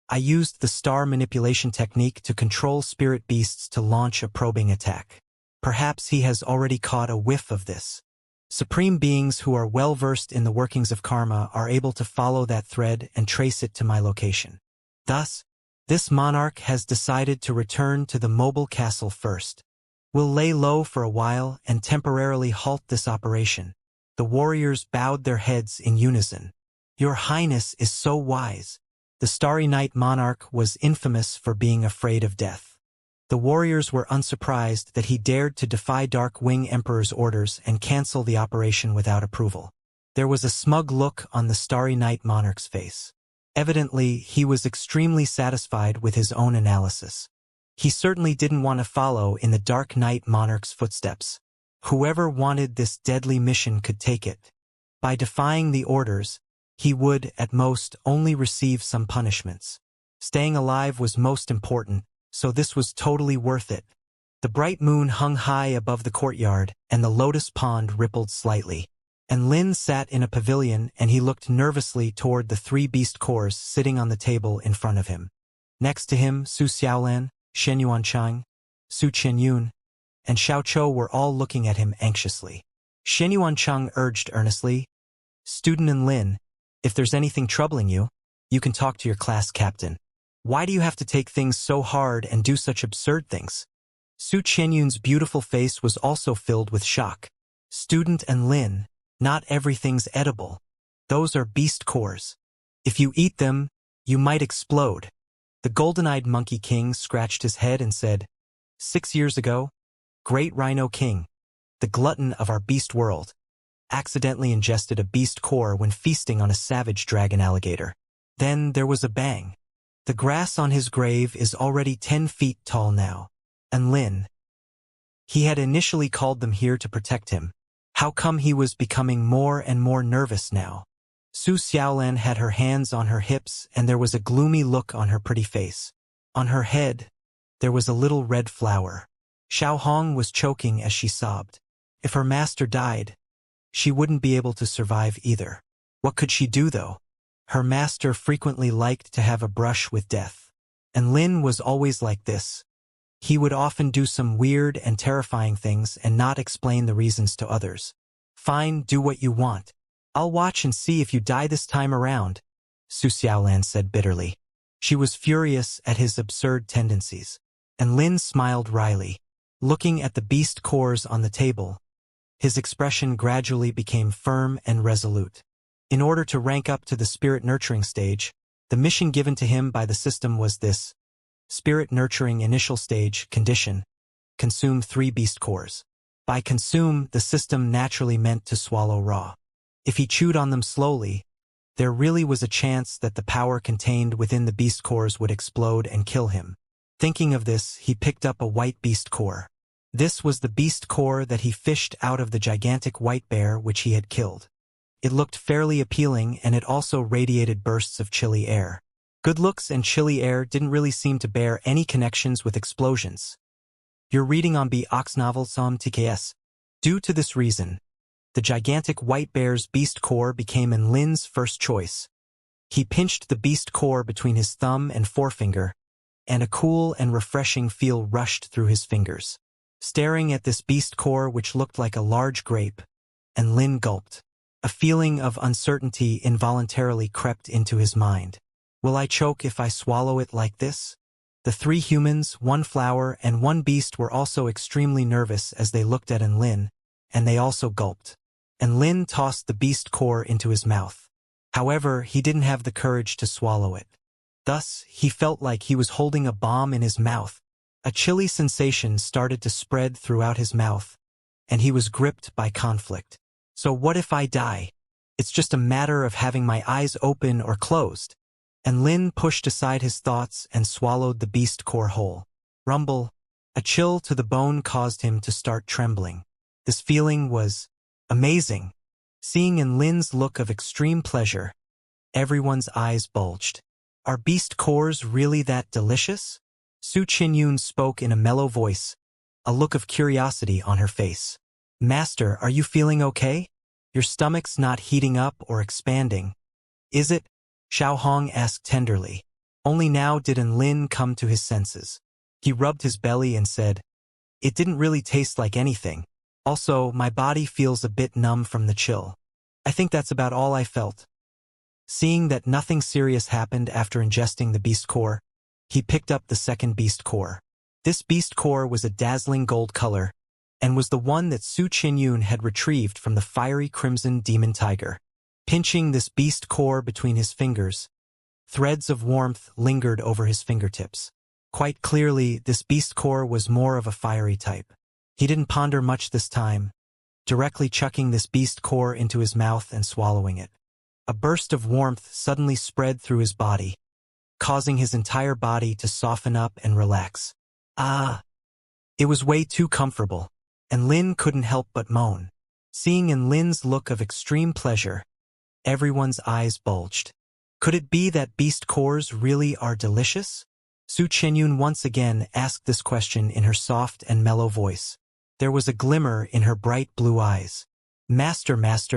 I used the star manipulation technique to control spirit beasts to launch a probing attack. Perhaps he has already caught a whiff of this. Supreme beings who are well-versed in the workings of karma are able to follow that thread and trace it to my location. Thus, this monarch has decided to return to the mobile castle first. We'll lay low for a while and temporarily halt this operation. The warriors bowed their heads in unison. Your Highness is so wise. The Starry Night Monarch was infamous for being afraid of death. The warriors were unsurprised that he dared to defy Dark Wing Emperor's orders and cancel the operation without approval. There was a smug look on the Starry Night Monarch's face. Evidently, he was extremely satisfied with his own analysis. He certainly didn't want to follow in the Dark Night Monarch's footsteps. Whoever wanted this deadly mission could take it. By defying the orders, he would, at most, only receive some punishments. Staying alive was most important, so this was totally worth it. The bright moon hung high above the courtyard, and the lotus pond rippled slightly. And Lin sat in a pavilion, and he looked nervously toward the 3 beast cores sitting on the table in front of him. Next to him, Su Xiaolan, Shen Yuanchang, Su Qianyun, and Xiao Chou were all looking at him anxiously. Shen Yuanchang urged earnestly, "Student and Lin, if there's anything troubling you, you can talk to your class captain. Why do you have to take things so hard and do such absurd things?" Su Qianyun's beautiful face was also filled with shock. "Student and Lin, not everything's edible. Those are beast cores. If you eat them, you might explode." The golden-eyed Monkey King scratched his head and said, 6 years ago, Great Rhino King, the glutton of our beast world, accidentally ingested a beast core when feasting on a savage dragon alligator. Then there was a bang. The grass on his grave is already 10 feet tall now. And Lin, he had initially called them here to protect him. How come he was becoming more and more nervous now? Su Xiaolan had her hands on her hips, and there was a gloomy look on her pretty face. On her head, there was a little red flower. Xiao Hong was choking as she sobbed. If her master died, she wouldn't be able to survive either. What could she do, though? Her master frequently liked to have a brush with death. And Lin was always like this. He would often do some weird and terrifying things and not explain the reasons to others. "Fine, do what you want. I'll watch and see if you die this time around," Su Xiaolan said bitterly. She was furious at his absurd tendencies. And Lin smiled wryly. Looking at the beast cores on the table, his expression gradually became firm and resolute. In order to rank up to the spirit nurturing stage, the mission given to him by the system was this: Spirit Nurturing Initial Stage Condition. Consume 3 beast cores. By consume, the system naturally meant to swallow raw. If he chewed on them slowly, there really was a chance that the power contained within the beast cores would explode and kill him. Thinking of this, he picked up a white beast core. This was the beast core that he fished out of the gigantic white bear which he had killed. It looked fairly appealing, and it also radiated bursts of chilly air. Good looks and chilly air didn't really seem to bear any connections with explosions. You're reading on B. Oxnovel Som TKS. Due to this reason, the gigantic white bear's beast core became in Lin's first choice. He pinched the beast core between his thumb and forefinger, and a cool and refreshing feel rushed through his fingers. Staring at this beast core which looked like a large grape, and Lin gulped. A feeling of uncertainty involuntarily crept into his mind. Will I choke if I swallow it like this? The 3 humans, 1 flower, and 1 beast were also extremely nervous as they looked at Enlin, and they also gulped. Enlin tossed the beast core into his mouth. However, he didn't have the courage to swallow it. Thus, he felt like he was holding a bomb in his mouth. A chilly sensation started to spread throughout his mouth, and he was gripped by conflict. So what if I die? It's just a matter of having my eyes open or closed. And Lin pushed aside his thoughts and swallowed the beast core whole. Rumble. A chill to the bone caused him to start trembling. This feeling was amazing. Seeing in Lin's look of extreme pleasure, everyone's eyes bulged. Are beast cores really that delicious? Su Qinyun spoke in a mellow voice, a look of curiosity on her face. Master, are you feeling okay? Your stomach's not heating up or expanding, is it? Xiao Hong asked tenderly. Only now did Enlin come to his senses. He rubbed his belly and said, "It didn't really taste like anything. Also, my body feels a bit numb from the chill. I think that's about all I felt." Seeing that nothing serious happened after ingesting the beast core, he picked up the second beast core. This beast core was a dazzling gold color, and was the one that Su Qinyun had retrieved from the fiery crimson demon tiger. Pinching this beast core between his fingers, threads of warmth lingered over his fingertips. Quite clearly, this beast core was more of a fiery type. He didn't ponder much this time, directly chucking this beast core into his mouth and swallowing it. A burst of warmth suddenly spread through his body, causing his entire body to soften up and relax. Ah! It was way too comfortable, and Lin couldn't help but moan. Seeing in Lin's look of extreme pleasure, everyone's eyes bulged. Could it be that beast cores really are delicious? Su Qinyun once again asked this question in her soft and mellow voice. There was a glimmer in her bright blue eyes. Master,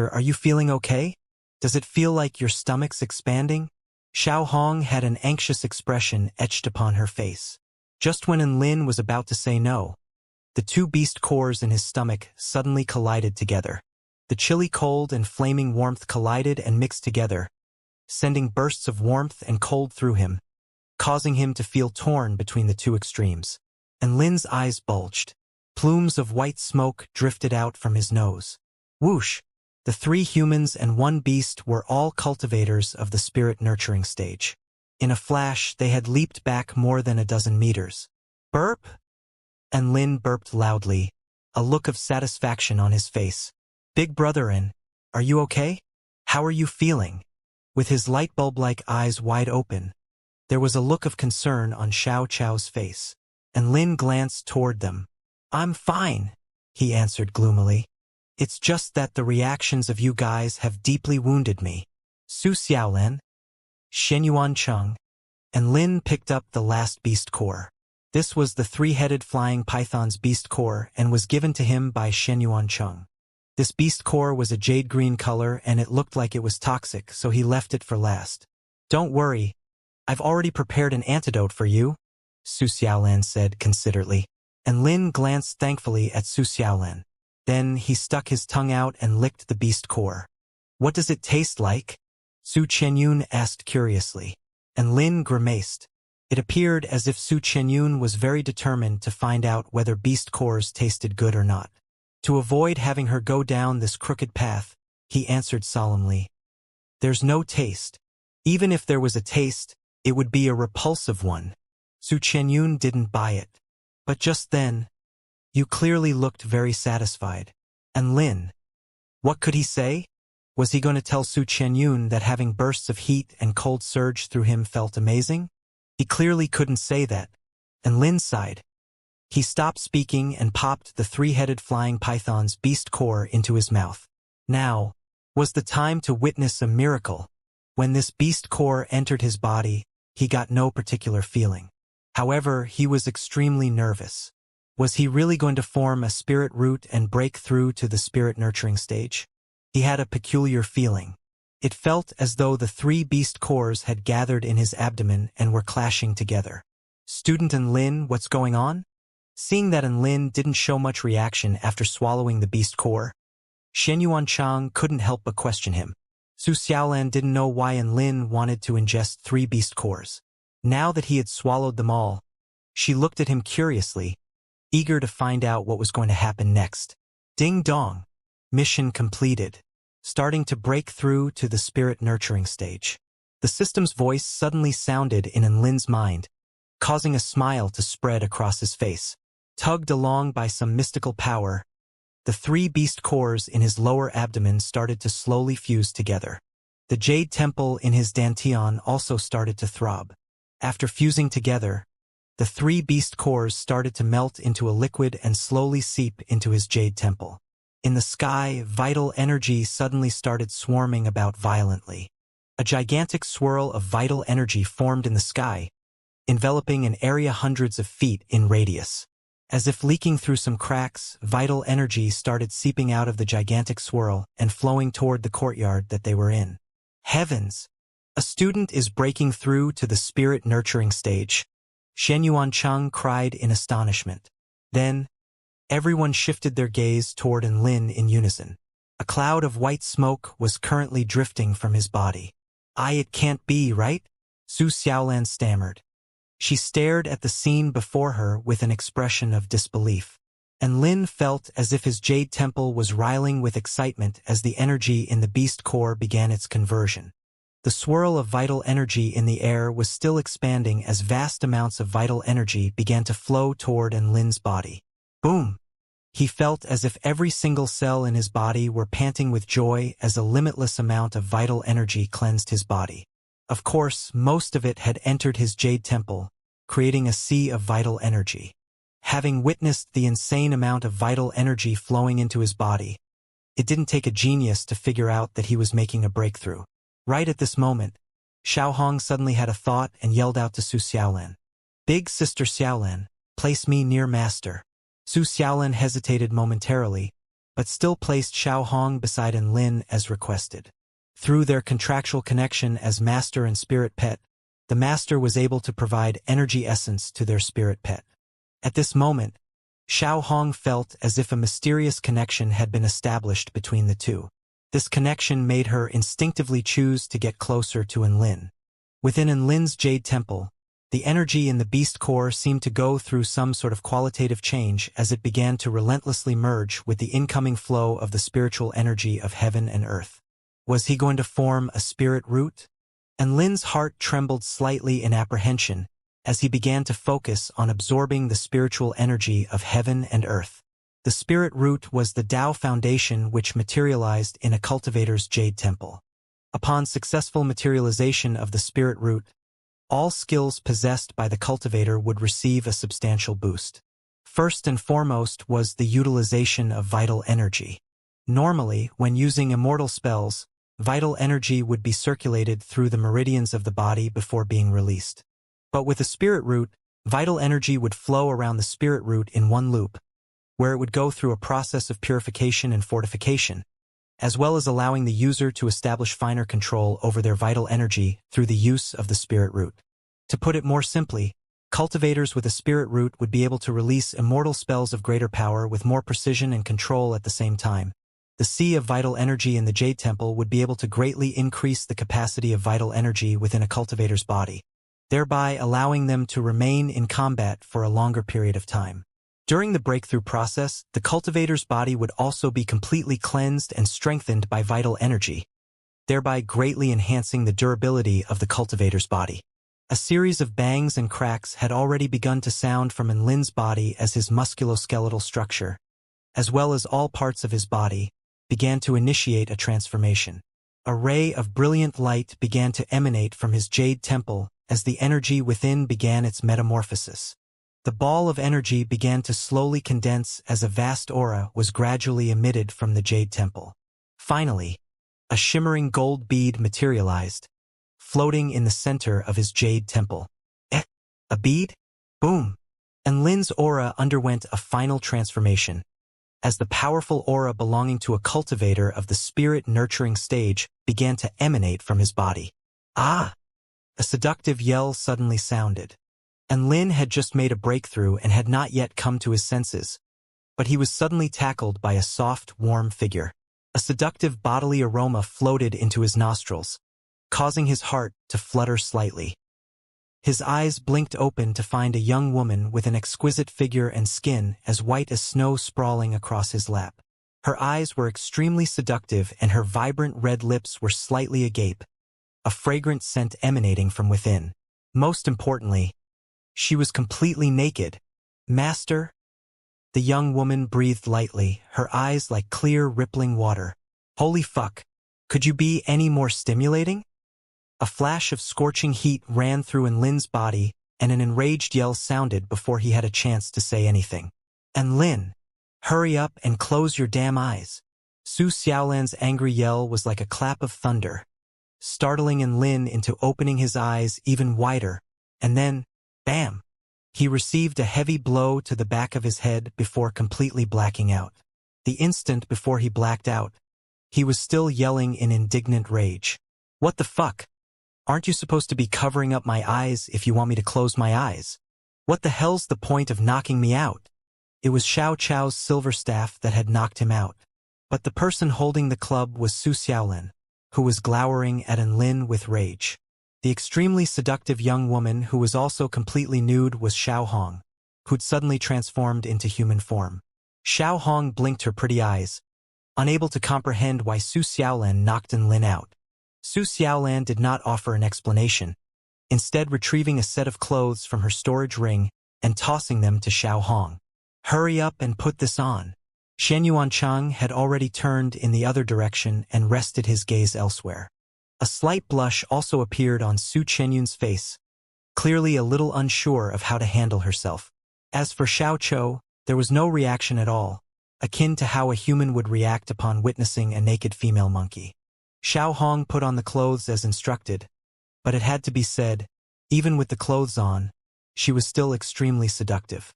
are you feeling okay? Does it feel like your stomach's expanding? Xiao Hong had an anxious expression etched upon her face. Just when Enlin was about to say no, the 2 beast cores in his stomach suddenly collided together. The chilly cold and flaming warmth collided and mixed together, sending bursts of warmth and cold through him, causing him to feel torn between the 2 extremes. And Lin's eyes bulged. Plumes of white smoke drifted out from his nose. Whoosh! The 3 humans and 1 beast were all cultivators of the spirit nurturing stage. In a flash, they had leaped back more than a dozen meters. Burp! And Lin burped loudly, a look of satisfaction on his face. Big brother are you okay? How are you feeling? With his light bulb-like eyes wide open, there was a look of concern on Xiao Chao's face, and Lin glanced toward them. I'm fine, he answered gloomily. It's just that the reactions of you guys have deeply wounded me. Su Xiaolan, Shenyuan Cheng, and Lin picked up the last beast core. This was the 3-headed flying python's beast core and was given to him by Shenyuan Cheng. This beast core was a jade green color and it looked like it was toxic, so he left it for last. Don't worry, I've already prepared an antidote for you, Su Xiaolan said considerately, and Lin glanced thankfully at Su Xiaolan. Then he stuck his tongue out and licked the beast core. What does it taste like? Su Qinyun asked curiously, and Lin grimaced. It appeared as if Su Qinyun was very determined to find out whether beast cores tasted good or not. To avoid having her go down this crooked path, he answered solemnly. There's no taste. Even if there was a taste, it would be a repulsive one. Su Qinyun didn't buy it. But just then, you clearly looked very satisfied. And Lin, what could he say? Was he going to tell Su Qinyun that having bursts of heat and cold surge through him felt amazing? He clearly couldn't say that. And Lin sighed. He stopped speaking and popped the 3-headed flying python's beast core into his mouth. Now was the time to witness a miracle. When this beast core entered his body, he got no particular feeling. However, he was extremely nervous. Was he really going to form a spirit root and break through to the spirit nurturing stage? He had a peculiar feeling. It felt as though the 3 beast cores had gathered in his abdomen and were clashing together. Student Enlin, what's going on? Seeing that Enlin didn't show much reaction after swallowing the beast core, Xianxia couldn't help but question him. Su Xiaolan didn't know why Lin wanted to ingest 3 beast cores. Now that he had swallowed them all, she looked at him curiously, eager to find out what was going to happen next. Ding dong. Mission completed. Starting to break through to the spirit nurturing stage. The system's voice suddenly sounded in Lin's mind, causing a smile to spread across his face. Tugged along by some mystical power, the 3 beast cores in his lower abdomen started to slowly fuse together. The jade temple in his dantian also started to throb. After fusing together, the 3 beast cores started to melt into a liquid and slowly seep into his jade temple. In the sky, vital energy suddenly started swarming about violently. A gigantic swirl of vital energy formed in the sky, enveloping an area hundreds of feet in radius. As if leaking through some cracks, vital energy started seeping out of the gigantic swirl and flowing toward the courtyard that they were in. Heavens! A student is breaking through to the spirit nurturing stage. Xianxia cried in astonishment. Then, everyone shifted their gaze toward Lin in unison. A cloud of white smoke was currently drifting from his body. It can't be, right? Su Xiaolan stammered. She stared at the scene before her with an expression of disbelief. And Lin felt as if his jade temple was riling with excitement as the energy in the beast core began its conversion. The swirl of vital energy in the air was still expanding as vast amounts of vital energy began to flow toward Lin's body. Boom! He felt as if every single cell in his body were panting with joy as a limitless amount of vital energy cleansed his body. Of course, most of it had entered his jade temple, creating a sea of vital energy. Having witnessed the insane amount of vital energy flowing into his body, it didn't take a genius to figure out that he was making a breakthrough. Right at this moment, Xiaohong suddenly had a thought and yelled out to Su Xiaolan. Big Sister Xiaolan, place me near Master. Su Xiaolan hesitated momentarily, but still placed Xiaohong beside Lin as requested. Through their contractual connection as master and spirit pet, the master was able to provide energy essence to their spirit pet. At this moment, Xiaohong felt as if a mysterious connection had been established between the two. This connection made her instinctively choose to get closer to Lin. Within Lin's jade temple, the energy in the beast core seemed to go through some sort of qualitative change as it began to relentlessly merge with the incoming flow of the spiritual energy of heaven and earth. Was he going to form a spirit root? Lin's heart trembled slightly in apprehension as he began to focus on absorbing the spiritual energy of heaven and earth. The spirit root was the Tao foundation which materialized in a cultivator's jade temple. Upon successful materialization of the spirit root, all skills possessed by the cultivator would receive a substantial boost. First and foremost was the utilization of vital energy. Normally, when using immortal spells, vital energy would be circulated through the meridians of the body before being released. But with a spirit root, vital energy would flow around the spirit root in one loop, where it would go through a process of purification and fortification, as well as allowing the user to establish finer control over their vital energy through the use of the spirit root. To put it more simply, cultivators with a spirit root would be able to release immortal spells of greater power with more precision and control at the same time. The sea of vital energy in the Jade Temple would be able to greatly increase the capacity of vital energy within a cultivator's body, thereby allowing them to remain in combat for a longer period of time. During the breakthrough process, the cultivator's body would also be completely cleansed and strengthened by vital energy, thereby greatly enhancing the durability of the cultivator's body. A series of bangs and cracks had already begun to sound from Lin's body as his musculoskeletal structure, as well as all parts of his body, began to initiate a transformation. A ray of brilliant light began to emanate from his jade temple as the energy within began its metamorphosis. The ball of energy began to slowly condense as a vast aura was gradually emitted from the jade temple. Finally, a shimmering gold bead materialized, floating in the center of his jade temple. A bead? Boom! And Lin's aura underwent a final transformation, as the powerful aura belonging to a cultivator of the spirit-nurturing stage began to emanate from his body. Ah! A seductive yell suddenly sounded. And Lin had just made a breakthrough and had not yet come to his senses, but he was suddenly tackled by a soft, warm figure. A seductive bodily aroma floated into his nostrils, causing his heart to flutter slightly. His eyes blinked open to find a young woman with an exquisite figure and skin as white as snow sprawling across his lap. Her eyes were extremely seductive and her vibrant red lips were slightly agape, a fragrant scent emanating from within. Most importantly, she was completely naked. Master? The young woman breathed lightly, her eyes like clear, rippling water. Holy fuck! Could you be any more stimulating? A flash of scorching heat ran through Enlin's body, and an enraged yell sounded before he had a chance to say anything. Enlin! Hurry up and close your damn eyes. Su Xiaolan's angry yell was like a clap of thunder, startling Enlin into opening his eyes even wider, and then, bam! He received a heavy blow to the back of his head before completely blacking out. The instant before he blacked out, he was still yelling in indignant rage. What the fuck? Aren't you supposed to be covering up my eyes if you want me to close my eyes? What the hell's the point of knocking me out? It was Xiao Chao's silver staff that had knocked him out. But the person holding the club was Su Xiaolan, who was glowering at Enlin with rage. The extremely seductive young woman who was also completely nude was Xiao Hong, who'd suddenly transformed into human form. Xiao Hong blinked her pretty eyes, unable to comprehend why Su Xiaolan knocked Enlin out. Su Xiaolan did not offer an explanation, instead retrieving a set of clothes from her storage ring and tossing them to Xiao Hong. Hurry up and put this on. Shen Yuanchang had already turned in the other direction and rested his gaze elsewhere. A slight blush also appeared on Su Chenyun's face, clearly a little unsure of how to handle herself. As for Xiao Chou, there was no reaction at all, akin to how a human would react upon witnessing a naked female monkey. Xiao Hong put on the clothes as instructed, but it had to be said, even with the clothes on, she was still extremely seductive.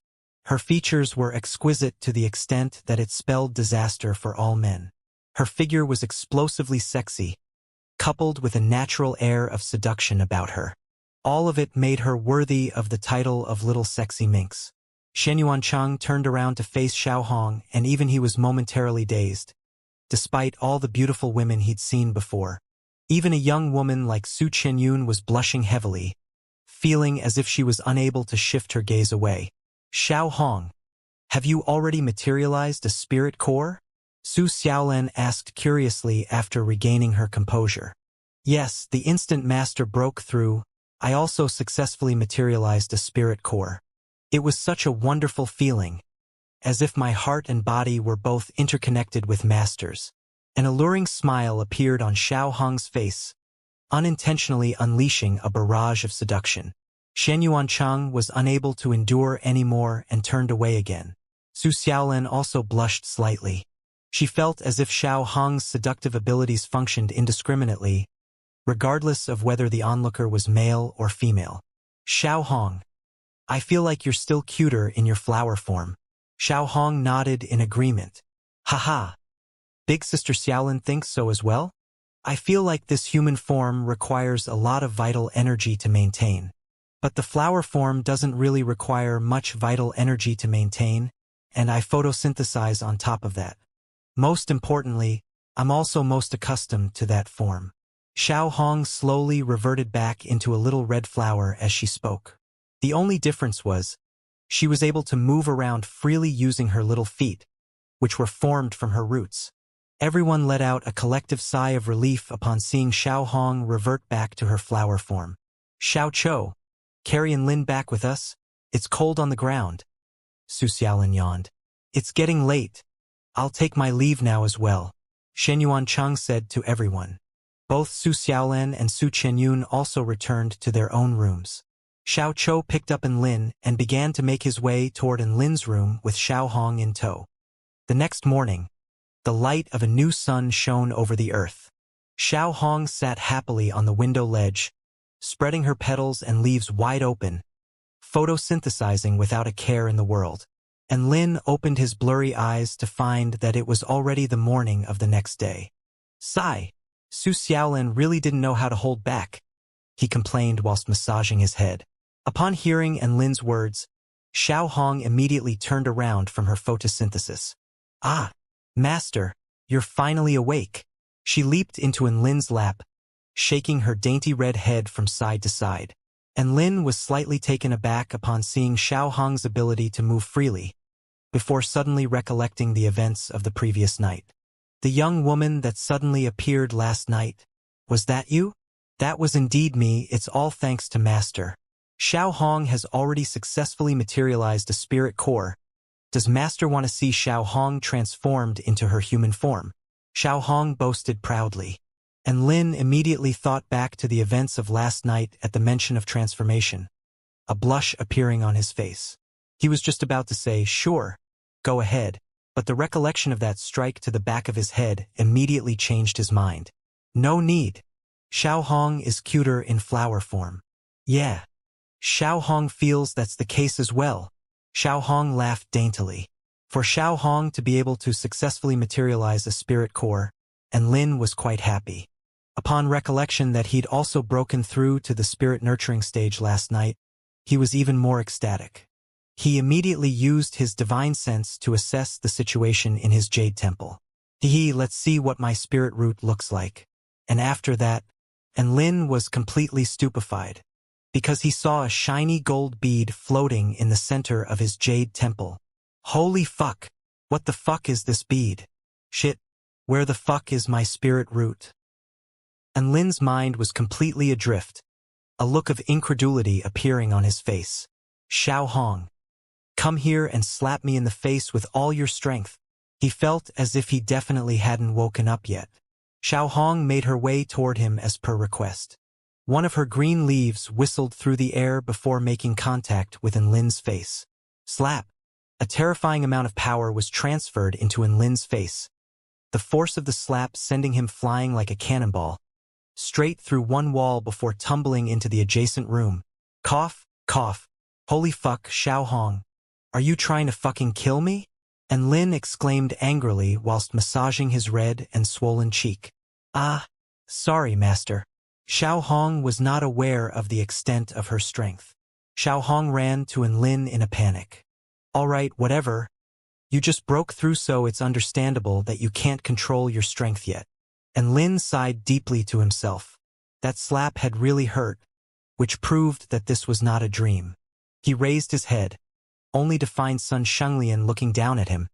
Her features were exquisite to the extent that it spelled disaster for all men. Her figure was explosively sexy, coupled with a natural air of seduction about her. All of it made her worthy of the title of Little Sexy Minx. Shen Yuanchang turned around to face Xiao Hong, and even he was momentarily dazed, despite all the beautiful women he'd seen before. Even a young woman like Su Chenyun was blushing heavily, feeling as if she was unable to shift her gaze away. Xiao Hong, have you already materialized a spirit core? Su Xiaolan asked curiously after regaining her composure. Yes, the instant master broke through, I also successfully materialized a spirit core. It was such a wonderful feeling, as if my heart and body were both interconnected with masters. An alluring smile appeared on Xiao Hong's face, unintentionally unleashing a barrage of seduction. Shen Yuanchang was unable to endure any more and turned away again. Su Xiaolan also blushed slightly. She felt as if Xiao Hong's seductive abilities functioned indiscriminately, regardless of whether the onlooker was male or female. Xiao Hong, I feel like you're still cuter in your flower form. Xiao Hong nodded in agreement. Haha. Big Sister Xiaolan thinks so as well? I feel like this human form requires a lot of vital energy to maintain. But the flower form doesn't really require much vital energy to maintain, and I photosynthesize on top of that. Most importantly, I'm also most accustomed to that form. Xiao Hong slowly reverted back into a little red flower as she spoke. The only difference was, she was able to move around freely using her little feet, which were formed from her roots. Everyone let out a collective sigh of relief upon seeing Xiao Hong revert back to her flower form. Xiao Chou, carry Enlin back with us? It's cold on the ground. Su Xiaolan yawned. It's getting late. I'll take my leave now as well, Shen Yuanchang said to everyone. Both Su Xiaolan and Su Chenyun also returned to their own rooms. Xiao Chou picked up Enlin and began to make his way toward Enlin's room with Xiao Hong in tow. The next morning, the light of a new sun shone over the earth. Xiao Hong sat happily on the window ledge, spreading her petals and leaves wide open, photosynthesizing without a care in the world. Enlin opened his blurry eyes to find that it was already the morning of the next day. Sigh, Su Xiaolan really didn't know how to hold back, he complained whilst massaging his head. Upon hearing Enlin's words, Xiao Hong immediately turned around from her photosynthesis. Ah, Master, You're finally awake. She leaped into Enlin's lap, shaking her dainty red head from side to side. Enlin was slightly taken aback upon seeing Xiao Hong's ability to move freely, before suddenly recollecting the events of the previous night. The young woman that suddenly appeared last night, was that you? That was indeed me, it's all thanks to Master. Xiao Hong has already successfully materialized a spirit core. Does Master want to see Xiao Hong transformed into her human form? Xiao Hong boasted proudly. And Lin immediately thought back to the events of last night at the mention of transformation, a blush appearing on his face. He was just about to say, sure, go ahead, but the recollection of that strike to the back of his head immediately changed his mind. No need. Xiao Hong is cuter in flower form. Yeah. Xiao Hong feels that's the case as well. Xiao Hong laughed daintily. For Xiao Hong to be able to successfully materialize a spirit core, and Lin was quite happy. Upon recollection that he'd also broken through to the spirit nurturing stage last night, he was even more ecstatic. He immediately used his divine sense to assess the situation in his jade temple. Let's see what my spirit root looks like. And after that, and Lin was completely stupefied, because he saw a shiny gold bead floating in the center of his jade temple. Holy fuck! What the fuck is this bead? Shit, where the fuck is my spirit root? And Lin's mind was completely adrift, a look of incredulity appearing on his face. Xiao Hong, come here and slap me in the face with all your strength. He felt as if he definitely hadn't woken up yet. Xiao Hong made her way toward him as per request. One of her green leaves whistled through the air before making contact with Enlin's face. Slap! A terrifying amount of power was transferred into Enlin's face, the force of the slap sending him flying like a cannonball, straight through one wall before tumbling into the adjacent room. Cough, cough. Holy fuck, Xiao Hong. Are you trying to fucking kill me? Enlin exclaimed angrily whilst massaging his red and swollen cheek. Ah, sorry, Master. Xiao Hong was not aware of the extent of her strength. Xiao Hong ran to Enlin in a panic. All right, whatever. You just broke through, so it's understandable that you can't control your strength yet. Enlin sighed deeply to himself. That slap had really hurt, which proved that this was not a dream. He raised his head, only to find Sun Xianglian looking down at him,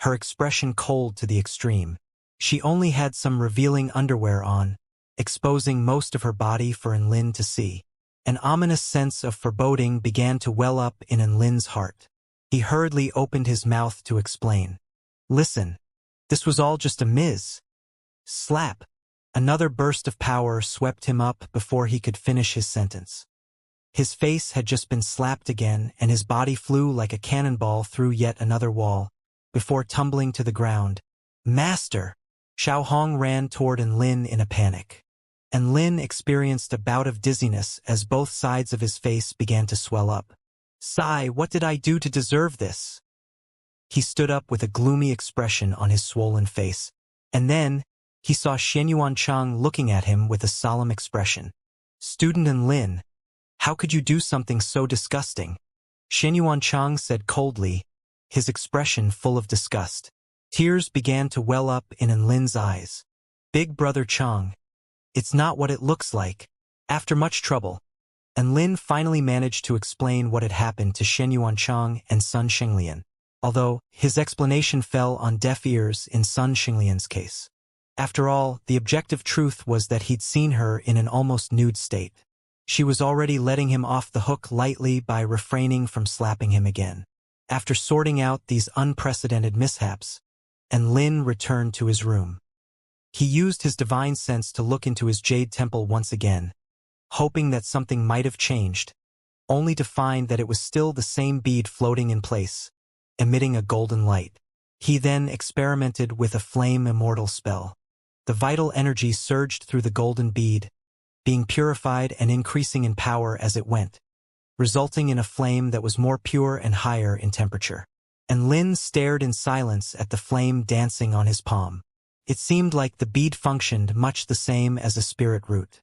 her expression cold to the extreme. She only had some revealing underwear on, exposing most of her body for Enlin to see. An ominous sense of foreboding began to well up in Enlin's heart. He hurriedly opened his mouth to explain. Listen, this was all just a Slap. Another burst of power swept him up before he could finish his sentence. His face had just been slapped again, and his body flew like a cannonball through yet another wall, before tumbling to the ground. Master! Xiao Hong ran toward Enlin in a panic. Enlin experienced a bout of dizziness as both sides of his face began to swell up. Sigh, what did I do to deserve this? He stood up with a gloomy expression on his swollen face, and then he saw Xianyuan Chang looking at him with a solemn expression. Student Enlin, how could you do something so disgusting? Xianyuan Chang said coldly, his expression full of disgust. Tears began to well up in Enlin's eyes. Big brother Chang, it's not what it looks like. After much trouble, Enlin finally managed to explain what had happened to Xianyuan Chang and Sun Xinglian, although his explanation fell on deaf ears in Sun Xinglian's case. After all, the objective truth was that he'd seen her in an almost nude state. She was already letting him off the hook lightly by refraining from slapping him again. After sorting out these unprecedented mishaps, Enlin returned to his room. He used his divine sense to look into his jade temple once again, hoping that something might have changed, only to find that it was still the same bead floating in place, emitting a golden light. He then experimented with a flame immortal spell. The vital energy surged through the golden bead, being purified and increasing in power as it went, resulting in a flame that was more pure and higher in temperature. And Lin stared in silence at the flame dancing on his palm. It seemed like the bead functioned much the same as a spirit root.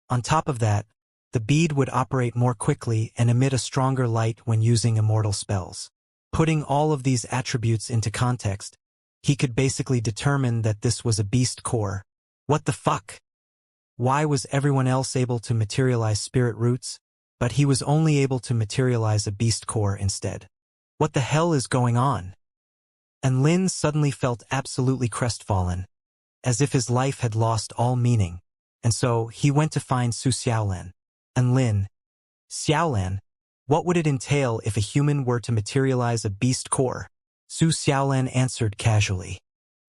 On top of that, the bead would operate more quickly and emit a stronger light when using immortal spells. Putting all of these attributes into context, He could basically determine that this was a beast core. What the fuck? Why was everyone else able to materialize spirit roots, but he was only able to materialize a beast core instead? What the hell is going on? And Lin suddenly felt absolutely crestfallen, as if his life had lost all meaning, and so he went to find Su Xiaolan. And Lin, Xiaolan, what would it entail if a human were to materialize a beast core? Su Xiaolan answered casually.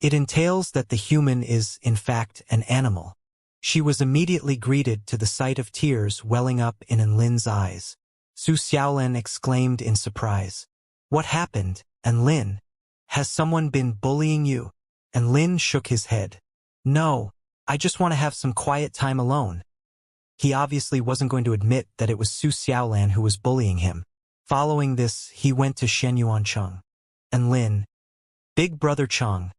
It entails that the human is, in fact, an animal. She was immediately greeted to the sight of tears welling up in Lin's eyes. Su Xiaolan exclaimed in surprise. What happened, Lin? Has someone been bullying you? And Lin shook his head. No, I just want to have some quiet time alone. He obviously wasn't going to admit that it was Su Xiaolan who was bullying him. Following this, he went to Shenyuan Cheng. And Lin, Big Brother Cheng,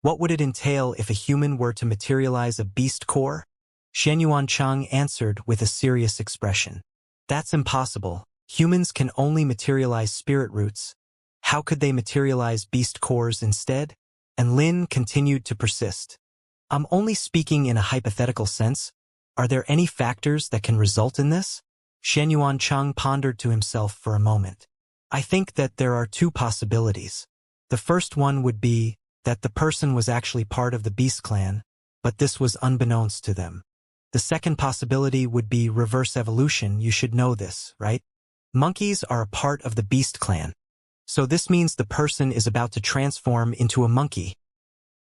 what would it entail if a human were to materialize a beast core? Shenyuan Cheng answered with a serious expression. That's impossible. Humans can only materialize spirit roots. How could they materialize beast cores instead? And Lin continued to persist. I'm only speaking in a hypothetical sense. Are there any factors that can result in this? Shenyuan Cheng pondered to himself for a moment. I think that there are two possibilities. The first one would be that the person was actually part of the beast clan, but this was unbeknownst to them. The second possibility would be reverse evolution. You should know this, right? Monkeys are a part of the beast clan. So this means the person is about to transform into a monkey.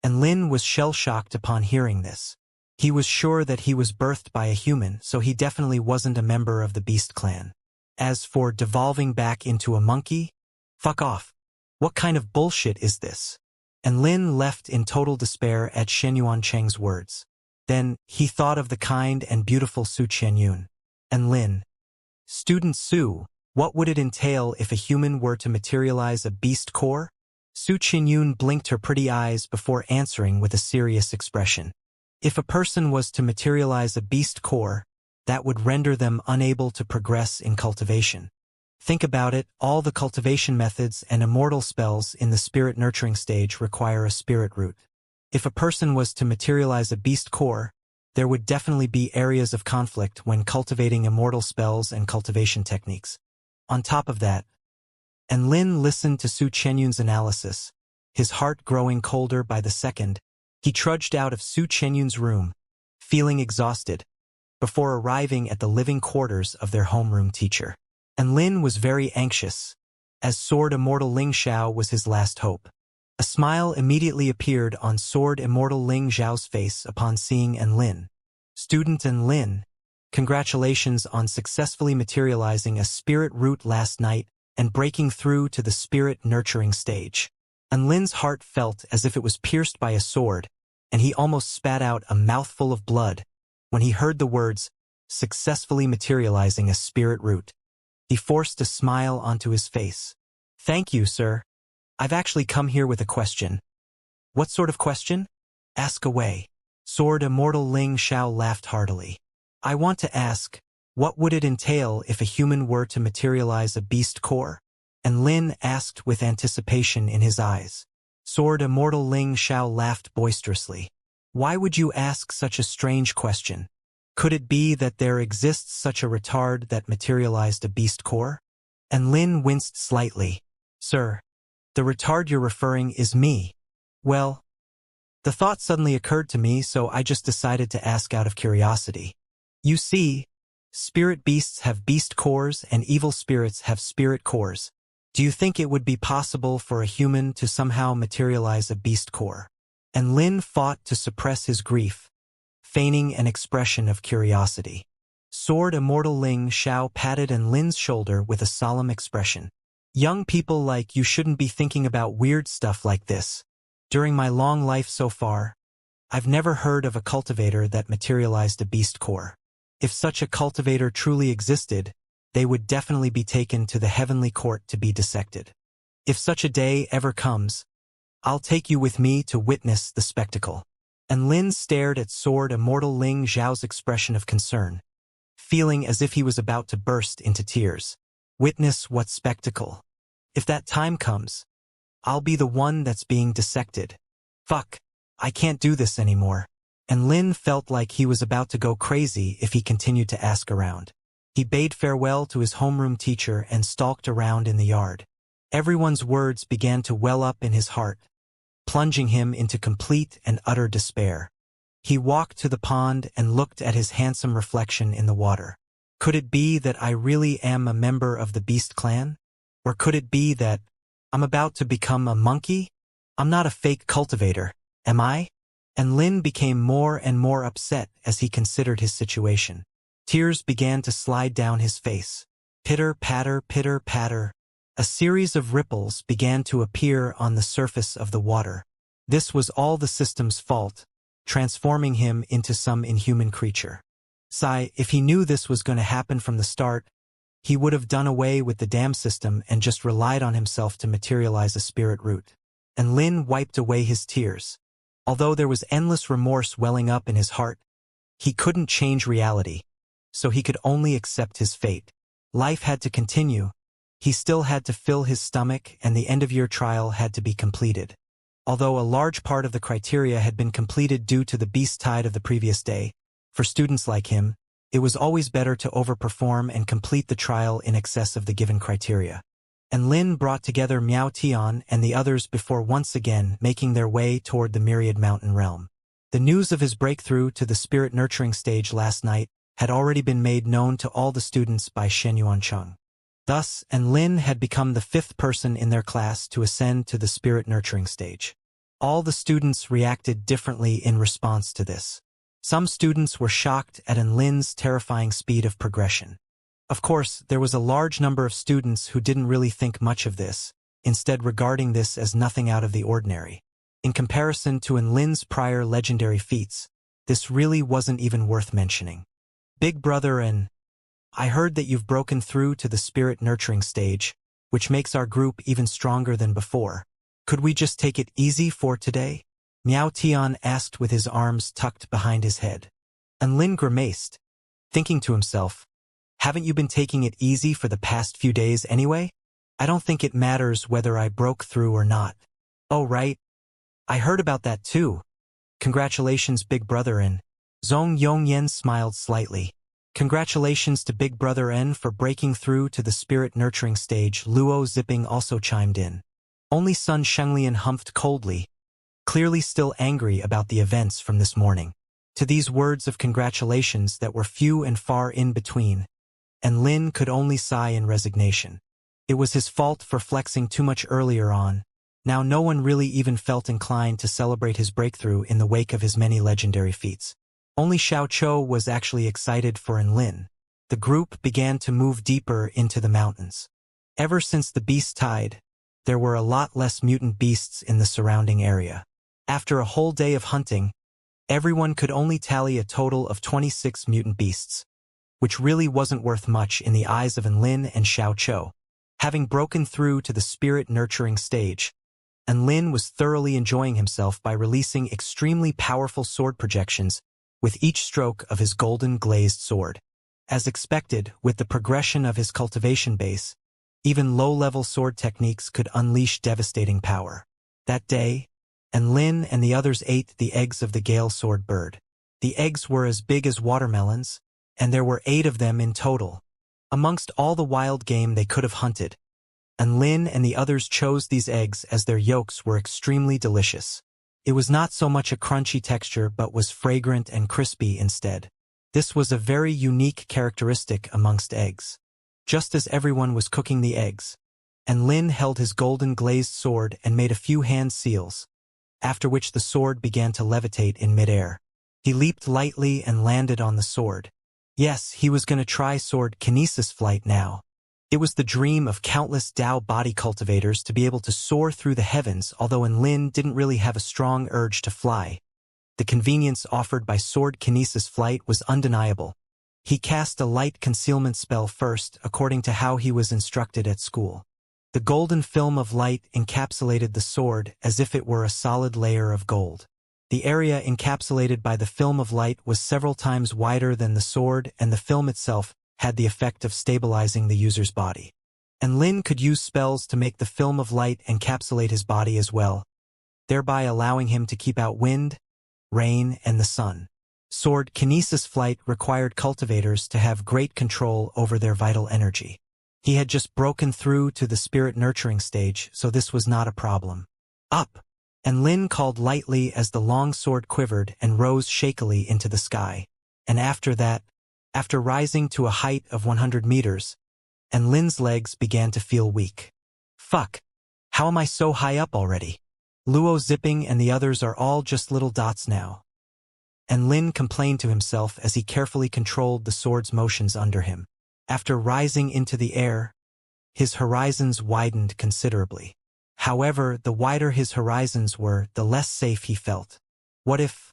And Lin was shell-shocked upon hearing this. He was sure that he was birthed by a human, so he definitely wasn't a member of the beast clan. As for devolving back into a monkey, fuck off. What kind of bullshit is this? And Lin left in total despair at Shenyuan Cheng's words. Then he thought of the kind and beautiful Su Qianyun. And Lin, Student Su, what would it entail if a human were to materialize a beast core? Su Qianyun blinked her pretty eyes before answering with a serious expression. If a person was to materialize a beast core, that would render them unable to progress in cultivation. Think about it, all the cultivation methods and immortal spells in the spirit nurturing stage require a spirit root. If a person was to materialize a beast core, there would definitely be areas of conflict when cultivating immortal spells and cultivation techniques. On top of that, and Lin listened to Su Qianyun's analysis, his heart growing colder by the second. He trudged out of Su Qianyun's room, feeling exhausted, before arriving at the living quarters of their homeroom teacher. And Lin was very anxious, as Sword Immortal Ling Xiao was his last hope. A smile immediately appeared on Sword Immortal Ling Xiao's face upon seeing Lin. Student Lin, congratulations on successfully materializing a spirit root last night and breaking through to the spirit nurturing stage. And Lin's heart felt as if it was pierced by a sword, and he almost spat out a mouthful of blood when he heard the words, successfully materializing a spirit root. He forced a smile onto his face. Thank you, sir. I've actually come here with a question. What sort of question? Ask away. Sword Immortal Ling Xiao laughed heartily. I want to ask, what would it entail if a human were to materialize a beast core? And Lin asked with anticipation in his eyes. Sword Immortal Ling Xiao laughed boisterously. Why would you ask such a strange question? Could it be that there exists such a retard that materialized a beast core? And Lin winced slightly. Sir, the retard you're referring is me. Well, the thought suddenly occurred to me, so I just decided to ask out of curiosity. You see, spirit beasts have beast cores and evil spirits have spirit cores. Do you think it would be possible for a human to somehow materialize a beast core? And Lin fought to suppress his grief, feigning an expression of curiosity. Sword Immortal Ling Xiao patted Lin's shoulder with a solemn expression. Young people like you shouldn't be thinking about weird stuff like this. During my long life so far, I've never heard of a cultivator that materialized a beast core. If such a cultivator truly existed, they would definitely be taken to the heavenly court to be dissected. If such a day ever comes, I'll take you with me to witness the spectacle. And Lin stared at Sword Immortal Ling Xiao's expression of concern, feeling as if he was about to burst into tears. Witness what spectacle? If that time comes, I'll be the one that's being dissected. Fuck, I can't do this anymore. And Lin felt like he was about to go crazy if he continued to ask around. He bade farewell to his homeroom teacher and stalked around in the yard. Everyone's words began to well up in his heart, plunging him into complete and utter despair. He walked to the pond and looked at his handsome reflection in the water. Could it be that I really am a member of the Beast Clan? Or could it be that I'm about to become a monkey? I'm not a fake cultivator, am I? And Lin became more and more upset as he considered his situation. Tears began to slide down his face. Pitter-patter, pitter-patter. A series of ripples began to appear on the surface of the water. This was all the system's fault, transforming him into some inhuman creature. If he knew this was going to happen from the start, he would have done away with the dam system and just relied on himself to materialize a spirit root. And Lin wiped away his tears. Although there was endless remorse welling up in his heart, he couldn't change reality, so he could only accept his fate. Life had to continue. He still had to fill his stomach, and the end-of-year trial had to be completed. Although a large part of the criteria had been completed due to the beast tide of the previous day, for students like him, it was always better to overperform and complete the trial in excess of the given criteria. And Lin brought together Miao Tian and the others before once again making their way toward the Myriad Mountain realm. The news of his breakthrough to the spirit nurturing stage last night had already been made known to all the students by Shen Yuancheng. Thus, and Lin had become the 5th person in their class to ascend to the spirit nurturing stage. All the students reacted differently in response to this. Some students were shocked at Lin's terrifying speed of progression. Of course, there was a large number of students who didn't really think much of this, instead regarding this as nothing out of the ordinary. In comparison to Lin's prior legendary feats, this really wasn't even worth mentioning. Big brother I heard that you've broken through to the spirit nurturing stage, which makes our group even stronger than before. Could we just take it easy for today? Miao Tian asked with his arms tucked behind his head. And Lin grimaced, thinking to himself, haven't you been taking it easy for the past few days anyway? I don't think it matters whether I broke through or not. Oh right. I heard about that too. Congratulations big brother N. Zhong Yongyan smiled slightly. Congratulations to big brother N for breaking through to the spirit nurturing stage. Luo Zipping also chimed in. Only son Shenglian humphed coldly, clearly still angry about the events from this morning. To these words of congratulations that were few and far in between, and Lin could only sigh in resignation. It was his fault for flexing too much earlier on. Now no one really even felt inclined to celebrate his breakthrough in the wake of his many legendary feats. Only Xiao Chou was actually excited for Lin. The group began to move deeper into the mountains. Ever since the beast tide, there were a lot less mutant beasts in the surrounding area. After a whole day of hunting, everyone could only tally a total of 26 mutant beasts, which really wasn't worth much in the eyes of Lin and Xiao Chou. Having broken through to the spirit nurturing stage, Lin was thoroughly enjoying himself by releasing extremely powerful sword projections with each stroke of his golden glazed sword. As expected, with the progression of his cultivation base, even low-level sword techniques could unleash devastating power. That day, Lin and the others ate the eggs of the Gale Sword bird. The eggs were as big as watermelons, and there were 8 of them in total. Amongst all the wild game they could have hunted, Lin and the others chose these eggs as their yolks were extremely delicious. It was not so much a crunchy texture but was fragrant and crispy instead. This was a very unique characteristic amongst eggs. Just as everyone was cooking the eggs, Lin held his golden glazed sword and made a few hand seals, after which the sword began to levitate in midair. He leaped lightly and landed on the sword. Yes, he was going to try sword kinesis flight now. It was the dream of countless Dao body cultivators to be able to soar through the heavens, although Lin didn't really have a strong urge to fly. The convenience offered by sword kinesis flight was undeniable. He cast a light concealment spell first, according to how he was instructed at school. The golden film of light encapsulated the sword as if it were a solid layer of gold. The area encapsulated by the film of light was several times wider than the sword, and the film itself had the effect of stabilizing the user's body. Lin could use spells to make the film of light encapsulate his body as well, thereby allowing him to keep out wind, rain, and the sun. Sword kinesis flight required cultivators to have great control over their vital energy. He had just broken through to the spirit nurturing stage, so this was not a problem. Up! And Lin called lightly as the long sword quivered and rose shakily into the sky. And after that, after rising to a height of 100 meters, and Lin's legs began to feel weak. Fuck! How am I so high up already? Luo zipping and the others are all just little dots now. And Lin complained to himself as he carefully controlled the sword's motions under him. After rising into the air, his horizons widened considerably. However, the wider his horizons were, the less safe he felt. What if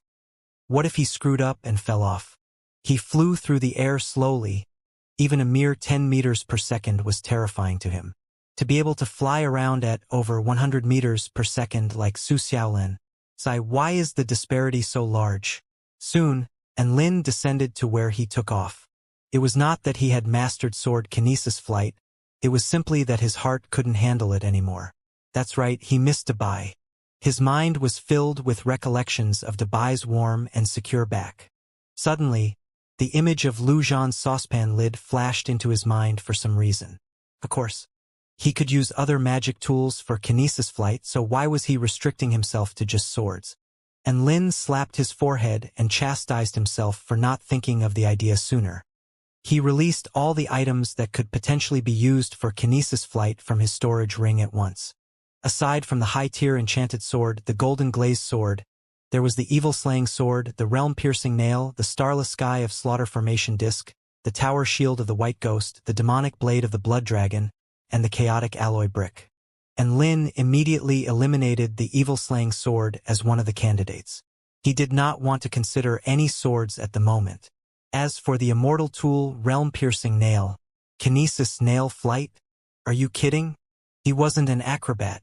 he screwed up and fell off? He flew through the air slowly. Even a mere 10 meters per second was terrifying to him. To be able to fly around at over 100 meters per second like Su Xiaolin. Why is the disparity so large? Soon, and Lin descended to where he took off. It was not that he had mastered sword kinesis flight, it was simply that his heart couldn't handle it anymore. That's right, he missed Dubai. His mind was filled with recollections of Dubai's warm and secure back. Suddenly, the image of Lu Zhan's saucepan lid flashed into his mind for some reason. Of course, he could use other magic tools for kinesis flight, so why was he restricting himself to just swords? And Lin slapped his forehead and chastised himself for not thinking of the idea sooner. He released all the items that could potentially be used for kinesis flight from his storage ring at once. Aside from the high-tier enchanted sword, the golden glazed sword, there was the evil-slaying sword, the realm-piercing nail, the starless sky of slaughter formation disc, the tower shield of the white ghost, the demonic blade of the blood dragon, and the chaotic alloy brick. And Lin immediately eliminated the evil-slaying sword as one of the candidates. He did not want to consider any swords at the moment. As for the immortal tool, realm-piercing nail, kinesis nail flight? Are you kidding? He wasn't an acrobat.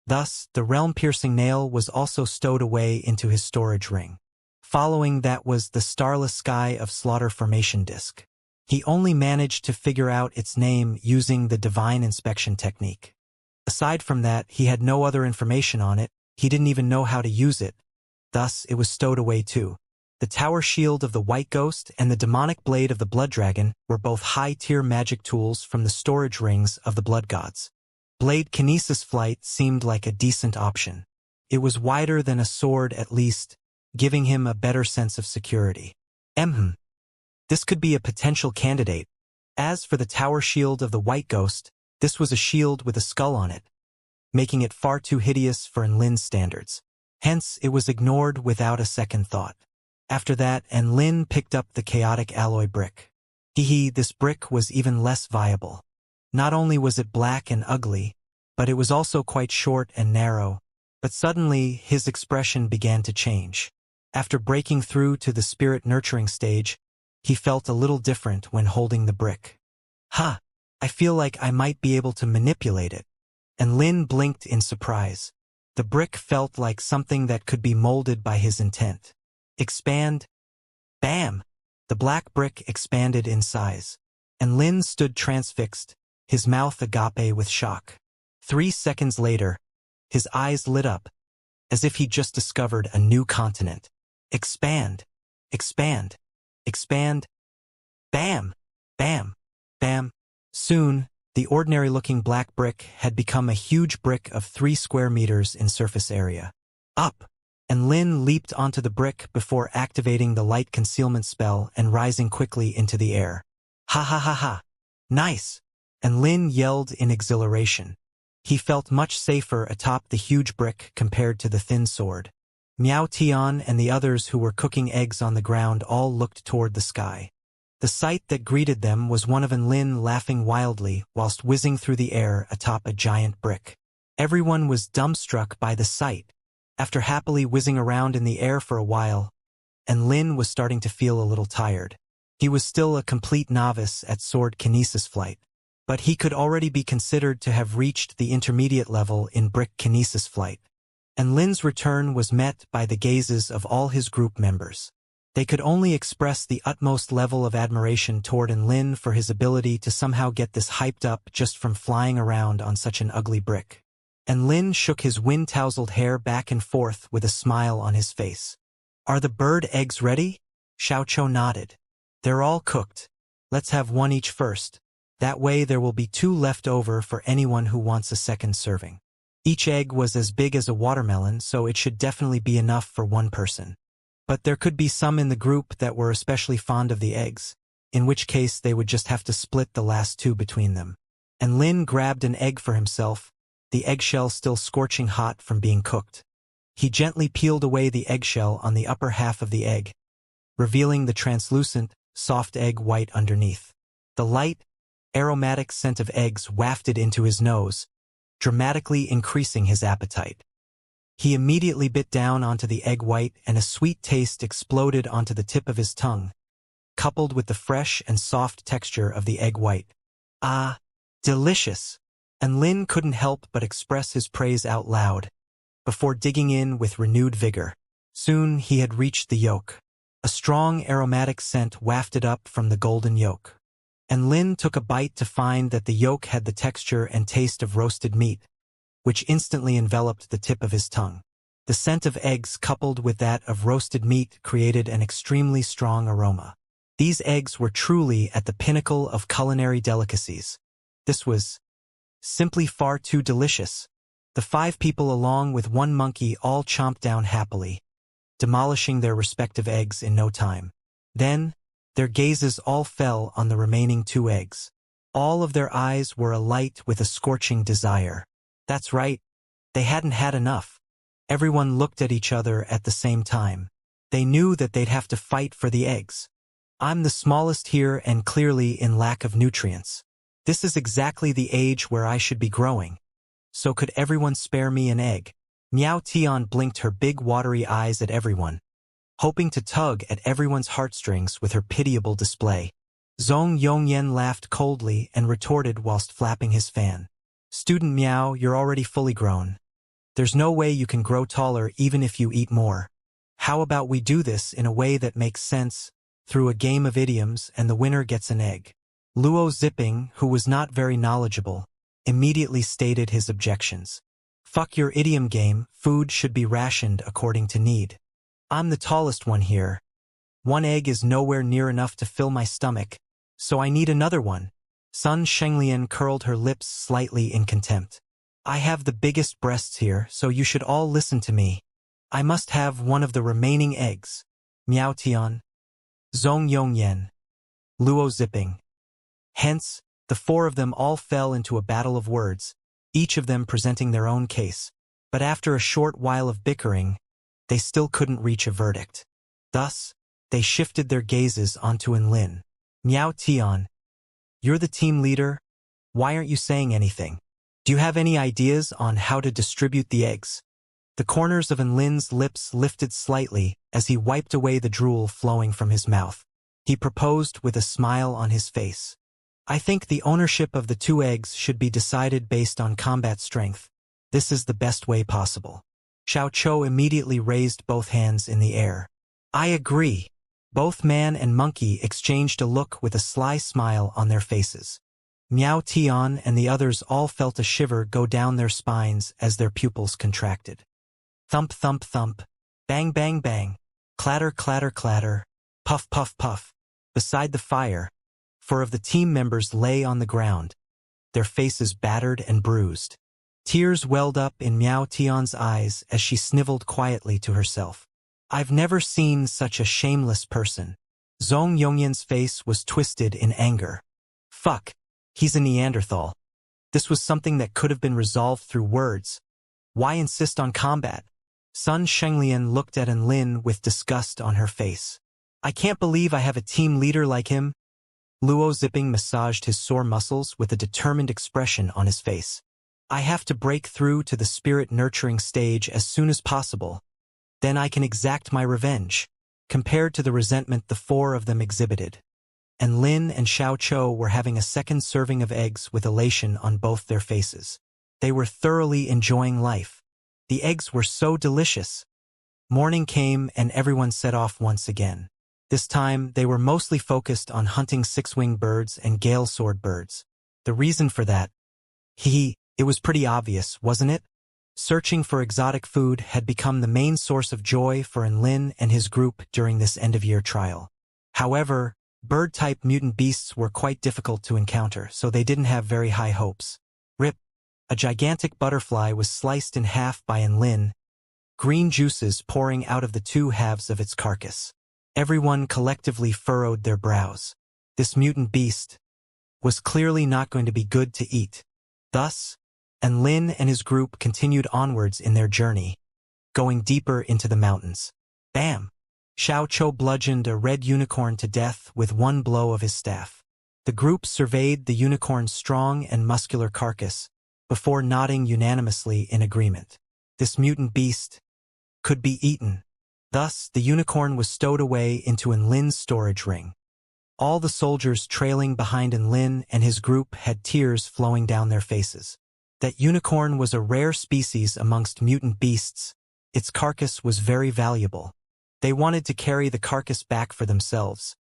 Thus, the realm-piercing nail was also stowed away into his storage ring. Following that was the starless sky of slaughter formation disc. He only managed to figure out its name using the divine inspection technique. Aside from that, he had no other information on it, he didn't even know how to use it. Thus, it was stowed away too. The tower shield of the white ghost and the demonic blade of the blood dragon were both high-tier magic tools from the storage rings of the blood gods. Blade kinesis flight seemed like a decent option. It was wider than a sword at least, giving him a better sense of security. This could be a potential candidate. As for the tower shield of the white ghost, this was a shield with a skull on it, making it far too hideous for Lin's standards. Hence, it was ignored without a second thought. After that, Lin picked up the chaotic alloy brick. This brick was even less viable. Not only was it black and ugly, but it was also quite short and narrow. But suddenly, his expression began to change. After breaking through to the spirit nurturing stage, he felt a little different when holding the brick. I feel like I might be able to manipulate it. And Lin blinked in surprise. The brick felt like something that could be molded by his intent. Expand. Bam! The black brick expanded in size. And Lin stood transfixed, his mouth agape with shock. 3 seconds later, his eyes lit up, as if he'd just discovered a new continent. Expand. Expand. Expand. Bam! Bam! Bam! Soon, the ordinary-looking black brick had become a huge brick of 3 square meters in surface area. Up! And Lin leaped onto the brick before activating the light concealment spell and rising quickly into the air. Ha ha ha ha! Nice! And Lin yelled in exhilaration. He felt much safer atop the huge brick compared to the thin sword. Miao Tian and the others who were cooking eggs on the ground all looked toward the sky. The sight that greeted them was one of Lin laughing wildly whilst whizzing through the air atop a giant brick. Everyone was dumbstruck by the sight. After happily whizzing around in the air for a while, Lin was starting to feel a little tired. He was still a complete novice at sword kinesis flight, but he could already be considered to have reached the intermediate level in brick kinesis flight. Lin's return was met by the gazes of all his group members. They could only express the utmost level of admiration toward Lin for his ability to somehow get this hyped up just from flying around on such an ugly brick. And Lin shook his wind-tousled hair back and forth with a smile on his face. Are the bird eggs ready? Xiaoqiu nodded. They're all cooked. Let's have one each first. That way there will be 2 left over for anyone who wants a second serving. Each egg was as big as a watermelon, so it should definitely be enough for 1 person. But there could be some in the group that were especially fond of the eggs, in which case they would just have to split the last 2 between them. And Lin grabbed an egg for himself, the eggshell still scorching hot from being cooked. He gently peeled away the eggshell on the upper half of the egg, revealing the translucent, soft egg white underneath. The light, aromatic scent of eggs wafted into his nose, dramatically increasing his appetite. He immediately bit down onto the egg white and a sweet taste exploded onto the tip of his tongue, coupled with the fresh and soft texture of the egg white. Ah, delicious! And Lin couldn't help but express his praise out loud, before digging in with renewed vigor. Soon he had reached the yolk. A strong aromatic scent wafted up from the golden yolk. And Lin took a bite to find that the yolk had the texture and taste of roasted meat, which instantly enveloped the tip of his tongue. The scent of eggs coupled with that of roasted meat created an extremely strong aroma. These eggs were truly at the pinnacle of culinary delicacies. This was simply far too delicious. The 5 people along with 1 monkey all chomped down happily, demolishing their respective eggs in no time. Then, their gazes all fell on the remaining 2 eggs. All of their eyes were alight with a scorching desire. That's right, they hadn't had enough. Everyone looked at each other at the same time. They knew that they'd have to fight for the eggs. I'm the smallest here and clearly in lack of nutrients. This is exactly the age where I should be growing. So could everyone spare me an egg? Miao Tian blinked her big watery eyes at everyone, hoping to tug at everyone's heartstrings with her pitiable display. Zhong Yongyan laughed coldly and retorted whilst flapping his fan. Student Miao, you're already fully grown. There's no way you can grow taller even if you eat more. How about we do this in a way that makes sense, through a game of idioms, and the winner gets an egg? Luo Zipping, who was not very knowledgeable, immediately stated his objections. Fuck your idiom game, food should be rationed according to need. I'm the tallest one here. 1 egg is nowhere near enough to fill my stomach, so I need another one. Sun Shenglian curled her lips slightly in contempt. I have the biggest breasts here, so you should all listen to me. I must have one of the remaining eggs. Miao Tian, Zhong Yongyan, Luo Zipping. Hence, the 4 of them all fell into a battle of words, each of them presenting their own case. But after a short while of bickering, they still couldn't reach a verdict. Thus, they shifted their gazes onto Lin. Miao Tian, you're the team leader. Why aren't you saying anything? Do you have any ideas on how to distribute the eggs? The corners of Lin's lips lifted slightly as he wiped away the drool flowing from his mouth. He proposed with a smile on his face. I think the ownership of the 2 eggs should be decided based on combat strength. This is the best way possible. Xiaoqiu immediately raised both hands in the air. I agree. Both man and monkey exchanged a look with a sly smile on their faces. Miao Tian and the others all felt a shiver go down their spines as their pupils contracted. Thump, thump, thump. Bang, bang, bang. Clatter, clatter, clatter. Puff, puff, puff. Beside the fire, 4 of the team members lay on the ground, their faces battered and bruised. Tears welled up in Miao Tian's eyes as she sniveled quietly to herself. I've never seen such a shameless person. Zhong Yongyan's face was twisted in anger. Fuck, he's a Neanderthal. This was something that could have been resolved through words. Why insist on combat? Sun Shenglian looked at Lin with disgust on her face. I can't believe I have a team leader like him. Luo Zipping massaged his sore muscles with a determined expression on his face. I have to break through to the spirit-nurturing stage as soon as possible. Then I can exact my revenge, compared to the resentment the 4 of them exhibited. And Lin and Xiaoqiu were having a second serving of eggs with elation on both their faces. They were thoroughly enjoying life. The eggs were so delicious. Morning came and everyone set off once again. This time, they were mostly focused on hunting 6-winged birds and gale sword birds. The reason for that? It was pretty obvious, wasn't it? Searching for exotic food had become the main source of joy for Enlin and his group during this end-of-year trial. However, bird-type mutant beasts were quite difficult to encounter, so they didn't have very high hopes. Rip! A gigantic butterfly was sliced in half by Enlin, green juices pouring out of the two halves of its carcass. Everyone collectively furrowed their brows. This mutant beast was clearly not going to be good to eat. Thus, Enlin and his group continued onwards in their journey, going deeper into the mountains. Bam! Xianxia bludgeoned a red unicorn to death with one blow of his staff. The group surveyed the unicorn's strong and muscular carcass before nodding unanimously in agreement. This mutant beast could be eaten. Thus, the unicorn was stowed away into Enlin's storage ring. All the soldiers trailing behind Enlin and his group had tears flowing down their faces. That unicorn was a rare species amongst mutant beasts. Its carcass was very valuable. They wanted to carry the carcass back for themselves,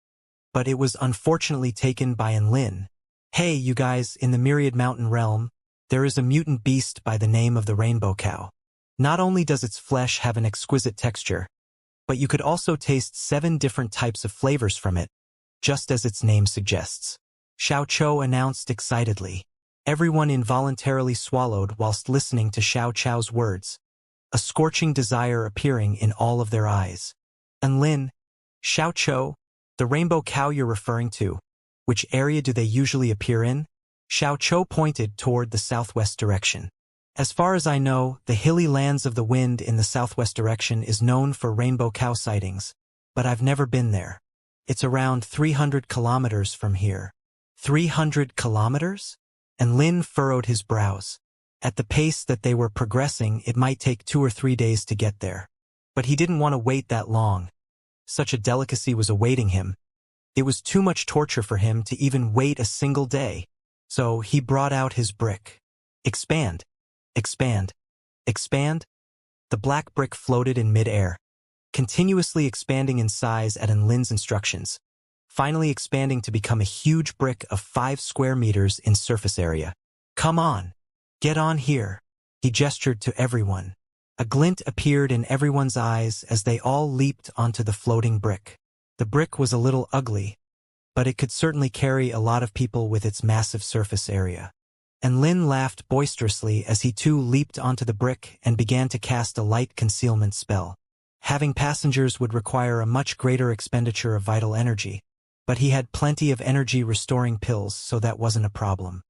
but it was unfortunately taken by Enlin. Hey, you guys, in the Myriad Mountain realm, there is a mutant beast by the name of the rainbow cow. Not only does its flesh have an exquisite texture, but you could also taste 7 different types of flavors from it, just as its name suggests. Xianxia announced excitedly. Everyone involuntarily swallowed whilst listening to Xianxia's words, a scorching desire appearing in all of their eyes. Enlin, Xianxia, the rainbow cow you're referring to, which area do they usually appear in? Xianxia pointed toward the southwest direction. As far as I know, the hilly lands of the wind in the southwest direction is known for rainbow cow sightings, but I've never been there. It's around 300 kilometers from here. 300 kilometers? Enlin furrowed his brows. At the pace that they were progressing, it might take 2 or 3 days to get there. But he didn't want to wait that long. Such a delicacy was awaiting him. It was too much torture for him to even wait a single day. So he brought out his brick. Expand. Expand. Expand. The black brick floated in mid-air, continuously expanding in size at Enlin's instructions, finally expanding to become a huge brick of 5 square meters in surface area. Come on. Get on here. He gestured to everyone. A glint appeared in everyone's eyes as they all leaped onto the floating brick. The brick was a little ugly, but it could certainly carry a lot of people with its massive surface area. Enlin laughed boisterously as he too leaped onto the brick and began to cast a light concealment spell. Having passengers would require a much greater expenditure of vital energy, but he had plenty of energy-restoring pills, so that wasn't a problem.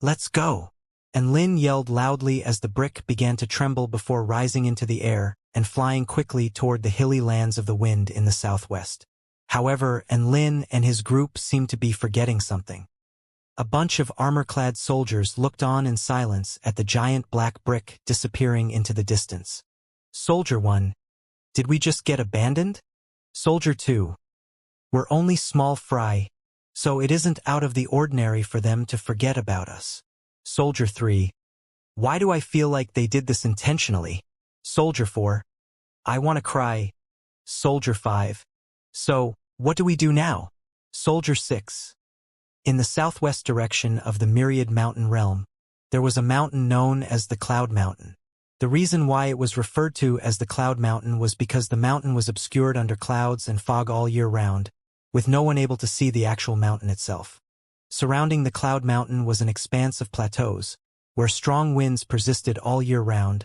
Let's go! Enlin yelled loudly as the brick began to tremble before rising into the air and flying quickly toward the hilly lands of the wind in the southwest. However, Enlin and his group seemed to be forgetting something. A bunch of armor-clad soldiers looked on in silence at the giant black brick disappearing into the distance. Soldier 1, did we just get abandoned? Soldier 2, we're only small fry, so it isn't out of the ordinary for them to forget about us. Soldier 3, why do I feel like they did this intentionally? Soldier 4, I want to cry. Soldier 5, so, what do we do now? Soldier 6, in the southwest direction of the Myriad Mountain realm, there was a mountain known as the Cloud Mountain. The reason why it was referred to as the Cloud Mountain was because the mountain was obscured under clouds and fog all year round, with no one able to see the actual mountain itself. Surrounding the Cloud Mountain was an expanse of plateaus, where strong winds persisted all year round,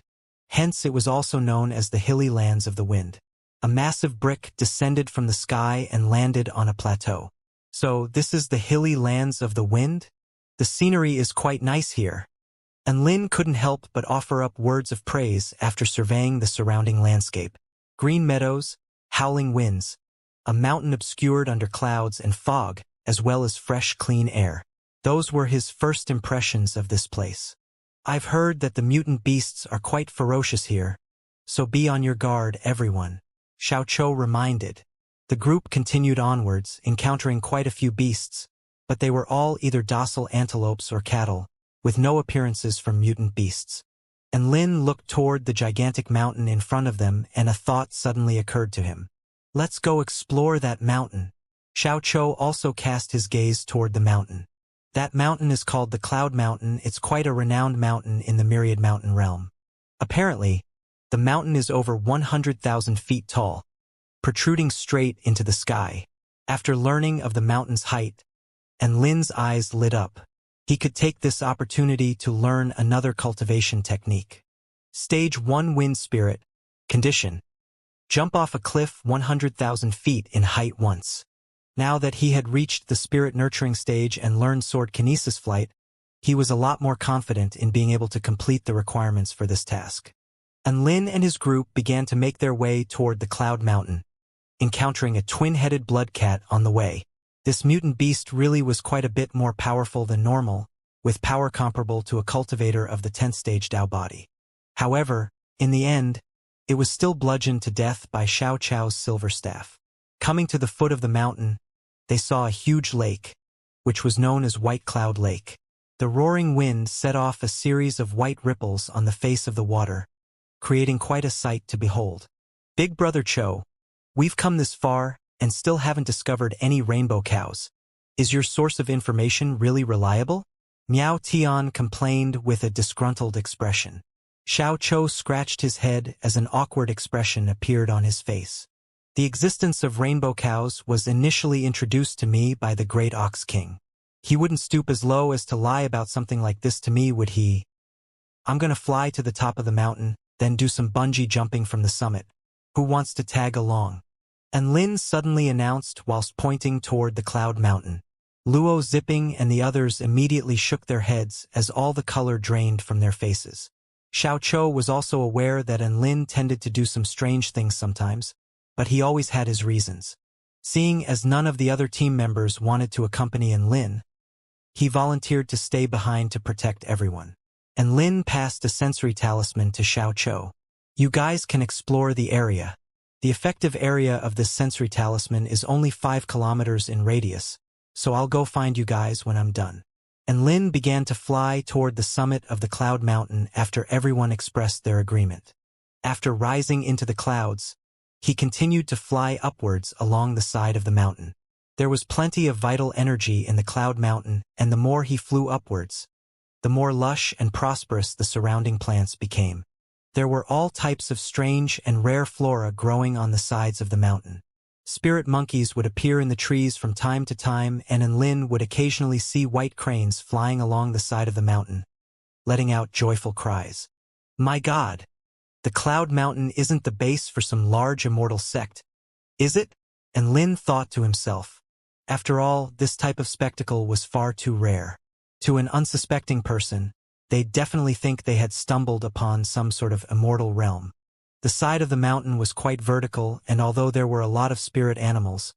hence it was also known as the Hilly Lands of the Wind. A massive brick descended from the sky and landed on a plateau. So, this is the Hilly Lands of the Wind? The scenery is quite nice here. Enlin couldn't help but offer up words of praise after surveying the surrounding landscape. Green meadows, howling winds, a mountain obscured under clouds and fog, as well as fresh, clean air. Those were his first impressions of this place. I've heard that the mutant beasts are quite ferocious here, so be on your guard, everyone. Xianxia reminded. The group continued onwards, encountering quite a few beasts, but they were all either docile antelopes or cattle, with no appearances from mutant beasts. Enlin looked toward the gigantic mountain in front of them, and a thought suddenly occurred to him. Let's go explore that mountain. Xianxia also cast his gaze toward the mountain. That mountain is called the Cloud Mountain. It's quite a renowned mountain in the Myriad Mountain realm. Apparently, the mountain is over 100,000 feet tall, protruding straight into the sky. After learning of the mountain's height, and Lin's eyes lit up. He could take this opportunity to learn another cultivation technique. Stage 1 Wind Spirit. Condition. Jump off a cliff 100,000 feet in height once. Now that he had reached the spirit nurturing stage and learned sword kinesis flight, he was a lot more confident in being able to complete the requirements for this task. And Lin and his group began to make their way toward the Cloud Mountain, encountering a twin-headed blood cat on the way. This mutant beast really was quite a bit more powerful than normal, with power comparable to a cultivator of the 10th stage Dao body. However, in the end, it was still bludgeoned to death by Xiao Chao's silver staff. Coming to the foot of the mountain, they saw a huge lake, which was known as White Cloud Lake. The roaring wind set off a series of white ripples on the face of the water, creating quite a sight to behold. Big Brother Cho, we've come this far and still haven't discovered any rainbow cows. Is your source of information really reliable? Miao Tian complained with a disgruntled expression. Xiao Cho scratched his head as an awkward expression appeared on his face. The existence of rainbow cows was initially introduced to me by the great Ox King. He wouldn't stoop as low as to lie about something like this to me, would he? I'm gonna fly to the top of the mountain, then do some bungee jumping from the summit. Who wants to tag along? And Lin suddenly announced whilst pointing toward the Cloud Mountain. Luo Zipping and the others immediately shook their heads as all the color drained from their faces. Xiao Cho was also aware that Lin tended to do some strange things sometimes, but he always had his reasons. Seeing as none of the other team members wanted to accompany Lin, he volunteered to stay behind to protect everyone. And Lin passed a sensory talisman to Xiao Cho. You guys can explore the area. The effective area of this sensory talisman is only 5 kilometers in radius, so I'll go find you guys when I'm done. And Lin began to fly toward the summit of the Cloud Mountain after everyone expressed their agreement. After rising into the clouds, he continued to fly upwards along the side of the mountain. There was plenty of vital energy in the Cloud Mountain, and the more he flew upwards, the more lush and prosperous the surrounding plants became. There were all types of strange and rare flora growing on the sides of the mountain. Spirit monkeys would appear in the trees from time to time, and Lin would occasionally see white cranes flying along the side of the mountain, letting out joyful cries. My God! The Cloud Mountain isn't the base for some large immortal sect, is it? And Lin thought to himself. After all, this type of spectacle was far too rare. To an unsuspecting person, they'd definitely think they had stumbled upon some sort of immortal realm. The side of the mountain was quite vertical, and although there were a lot of spirit animals,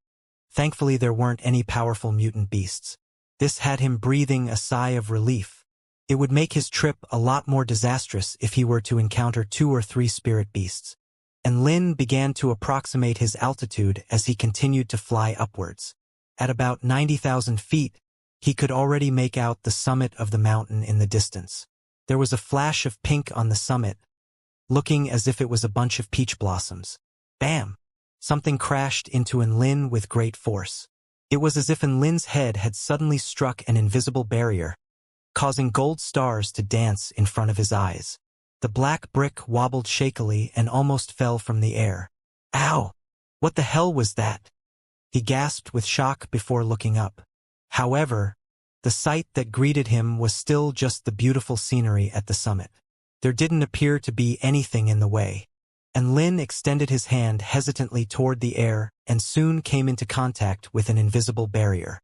thankfully there weren't any powerful mutant beasts. This had him breathing a sigh of relief. It would make his trip a lot more disastrous if he were to encounter 2 or 3 spirit beasts. And Lin began to approximate his altitude as he continued to fly upwards. At about 90,000 feet, he could already make out the summit of the mountain in the distance. There was a flash of pink on the summit, looking as if it was a bunch of peach blossoms. Bam! Something crashed into Lin with great force. It was as if Lin's head had suddenly struck an invisible barrier, causing gold stars to dance in front of his eyes. The black brick wobbled shakily and almost fell from the air. Ow! What the hell was that? He gasped with shock before looking up. However, the sight that greeted him was still just the beautiful scenery at the summit. There didn't appear to be anything in the way. And Lin extended his hand hesitantly toward the air and soon came into contact with an invisible barrier.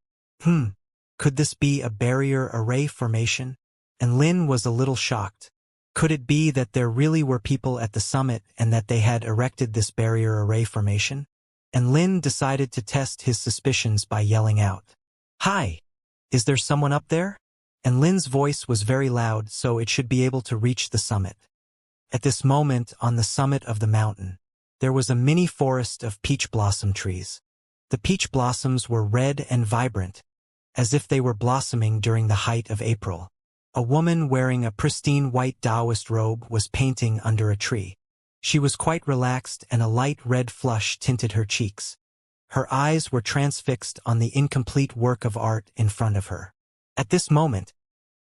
Could this be a barrier array formation? And Lin was a little shocked. Could it be that there really were people at the summit and that they had erected this barrier array formation? And Lin decided to test his suspicions by yelling out, Hi! Is there someone up there? And Lin's voice was very loud, so it should be able to reach the summit. At this moment, on the summit of the mountain, there was a mini forest of peach blossom trees. The peach blossoms were red and vibrant, as if they were blossoming during the height of April. A woman wearing a pristine white Taoist robe was painting under a tree. She was quite relaxed and a light red flush tinted her cheeks. Her eyes were transfixed on the incomplete work of art in front of her. At this moment,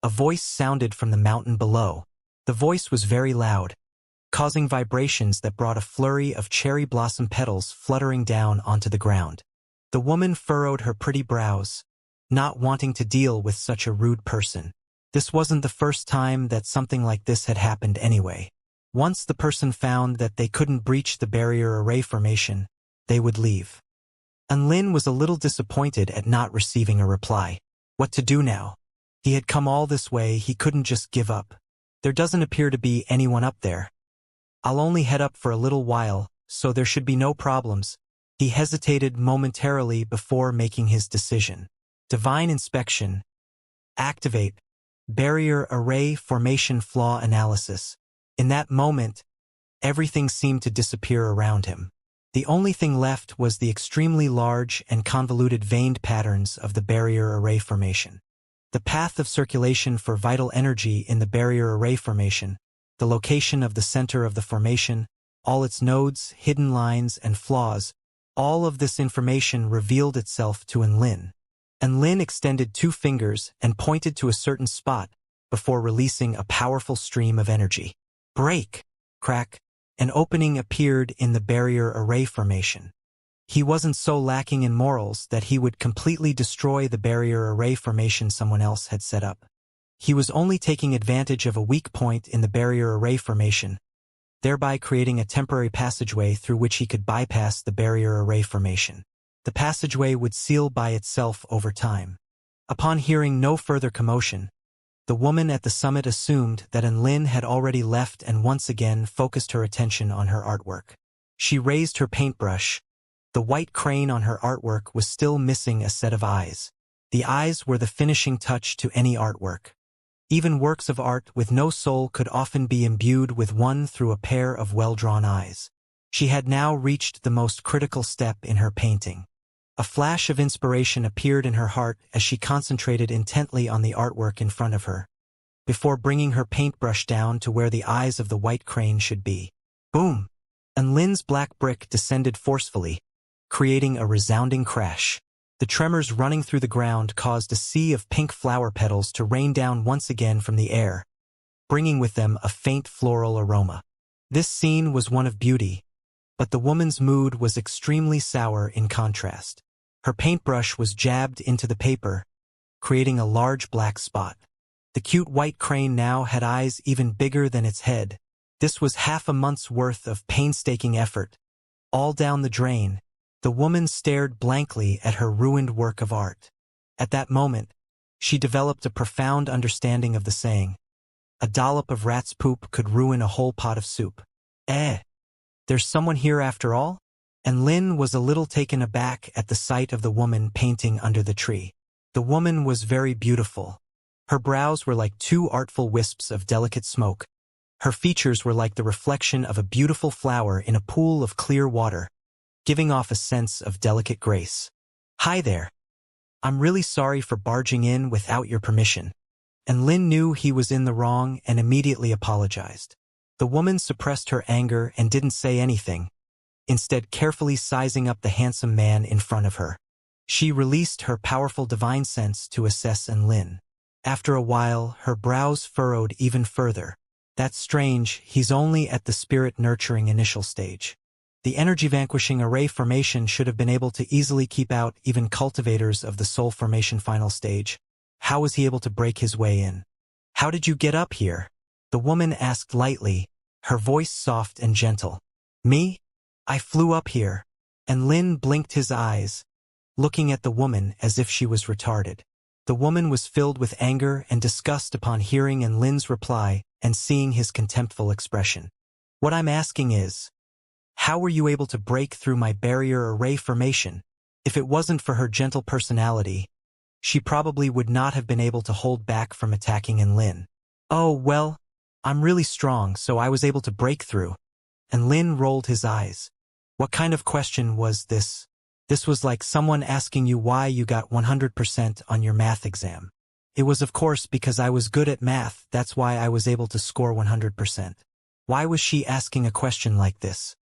a voice sounded from the mountain below. The voice was very loud, causing vibrations that brought a flurry of cherry blossom petals fluttering down onto the ground. The woman furrowed her pretty brows, not wanting to deal with such a rude person. This wasn't the first time that something like this had happened anyway. Once the person found that they couldn't breach the barrier array formation, they would leave. And Lin was a little disappointed at not receiving a reply. What to do now? He had come all this way, he couldn't just give up. There doesn't appear to be anyone up there. I'll only head up for a little while, so there should be no problems. He hesitated momentarily before making his decision. Divine Inspection. Activate. Barrier Array Formation Flaw Analysis. In that moment, everything seemed to disappear around him. The only thing left was the extremely large and convoluted veined patterns of the barrier array formation. The path of circulation for vital energy in the barrier array formation, the location of the center of the formation, all its nodes, hidden lines, and flaws, all of this information revealed itself to Lin. And Lin extended 2 fingers and pointed to a certain spot before releasing a powerful stream of energy. Break! Crack! An opening appeared in the barrier array formation. He wasn't so lacking in morals that he would completely destroy the barrier array formation someone else had set up. He was only taking advantage of a weak point in the barrier array formation, thereby creating a temporary passageway through which he could bypass the barrier array formation. The passageway would seal by itself over time. Upon hearing no further commotion, the woman at the summit assumed that Lin had already left and once again focused her attention on her artwork. She raised her paintbrush. The white crane on her artwork was still missing a set of eyes. The eyes were the finishing touch to any artwork. Even works of art with no soul could often be imbued with one through a pair of well-drawn eyes. She had now reached the most critical step in her painting. A flash of inspiration appeared in her heart as she concentrated intently on the artwork in front of her, before bringing her paintbrush down to where the eyes of the white crane should be. Boom! And Lin's black brick descended forcefully, creating a resounding crash. The tremors running through the ground caused a sea of pink flower petals to rain down once again from the air, bringing with them a faint floral aroma. This scene was one of beauty, but the woman's mood was extremely sour in contrast. Her paintbrush was jabbed into the paper, creating a large black spot. The cute white crane now had eyes even bigger than its head. This was half a month's worth of painstaking effort, all down the drain. The woman stared blankly at her ruined work of art. At that moment, she developed a profound understanding of the saying, "A dollop of rat's poop could ruin a whole pot of soup." There's someone here after all? And Lin was a little taken aback at the sight of the woman painting under the tree. The woman was very beautiful. Her brows were like 2 artful wisps of delicate smoke. Her features were like the reflection of a beautiful flower in a pool of clear water, giving off a sense of delicate grace. "Hi there. I'm really sorry for barging in without your permission." And Lin knew he was in the wrong and immediately apologized. The woman suppressed her anger and didn't say anything, instead carefully sizing up the handsome man in front of her. She released her powerful divine sense to assess Lin. After a while, her brows furrowed even further. That's strange, he's only at the spirit nurturing initial stage. The energy vanquishing array formation should have been able to easily keep out even cultivators of the soul formation final stage. How was he able to break his way in? "How did you get up here?" the woman asked lightly, her voice soft and gentle. "Me? I flew up here." And Lin blinked his eyes, looking at the woman as if she was retarded. The woman was filled with anger and disgust upon hearing Lin's reply and seeing his contemptful expression. "What I'm asking is, how were you able to break through my barrier array formation? If it wasn't for her gentle personality, she probably would not have been able to hold back from attacking Lin." "Oh, well, I'm really strong, so I was able to break through." And Lin rolled his eyes. What kind of question was this? This was like someone asking you why you got 100% on your math exam. It was of course because I was good at math, that's why I was able to score 100%. Why was she asking a question like this?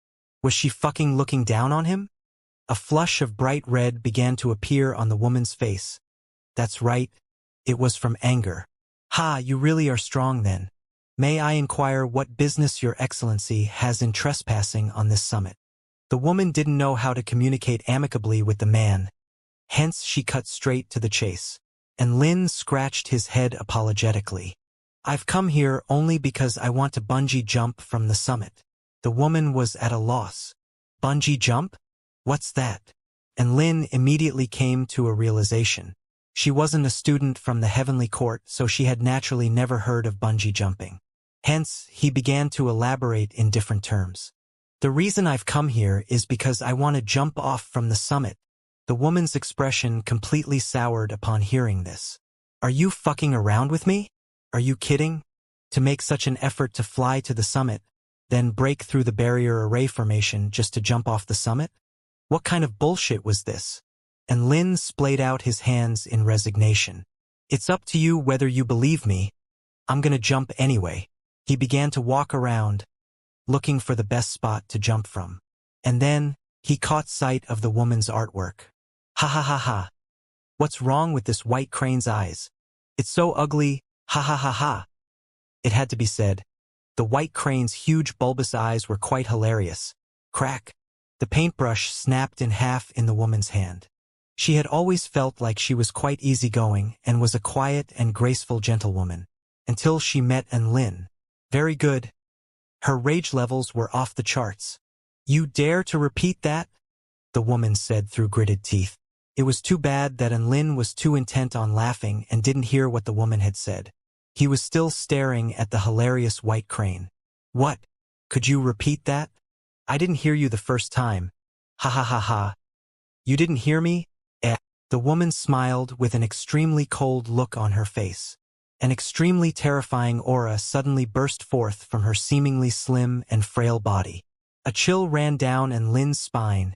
Was she fucking looking down on him? A flush of bright red began to appear on the woman's face. That's right, it was from anger. "Ha, you really are strong then. May I inquire what business your excellency has in trespassing on this summit? The woman didn't know how to communicate amicably with the man, hence she cut straight to the chase. And Lin scratched his head apologetically. I've come here only because I want to bungee jump from the summit. The woman was at a loss. Bungee jump? What's that? And Lin immediately came to a realization. She wasn't a student from the heavenly court, so she had naturally never heard of bungee jumping. Hence, he began to elaborate in different terms. The reason I've come here is because I want to jump off from the summit. The woman's expression completely soured upon hearing this. Are you fucking around with me? Are you kidding? To make such an effort to fly to the summit, then break through the barrier array formation just to jump off the summit? What kind of bullshit was this? And Lin splayed out his hands in resignation. It's up to you whether you believe me. I'm gonna jump anyway. He began to walk around, looking for the best spot to jump from. And then, he caught sight of the woman's artwork. Ha ha ha ha. What's wrong with this white crane's eyes? It's so ugly, ha ha ha ha. It had to be said. The white crane's huge bulbous eyes were quite hilarious. Crack. The paintbrush snapped in half in the woman's hand. She had always felt like she was quite easygoing and was a quiet and graceful gentlewoman, until she met Lin. Very good. Her rage levels were off the charts. You dare to repeat that? The woman said through gritted teeth. It was too bad that Lin was too intent on laughing and didn't hear what the woman had said. He was still staring at the hilarious white crane. What? Could you repeat that? I didn't hear you the first time. Ha ha ha ha. You didn't hear me? Eh. The woman smiled with an extremely cold look on her face. An extremely terrifying aura suddenly burst forth from her seemingly slim and frail body. A chill ran down Lin's spine,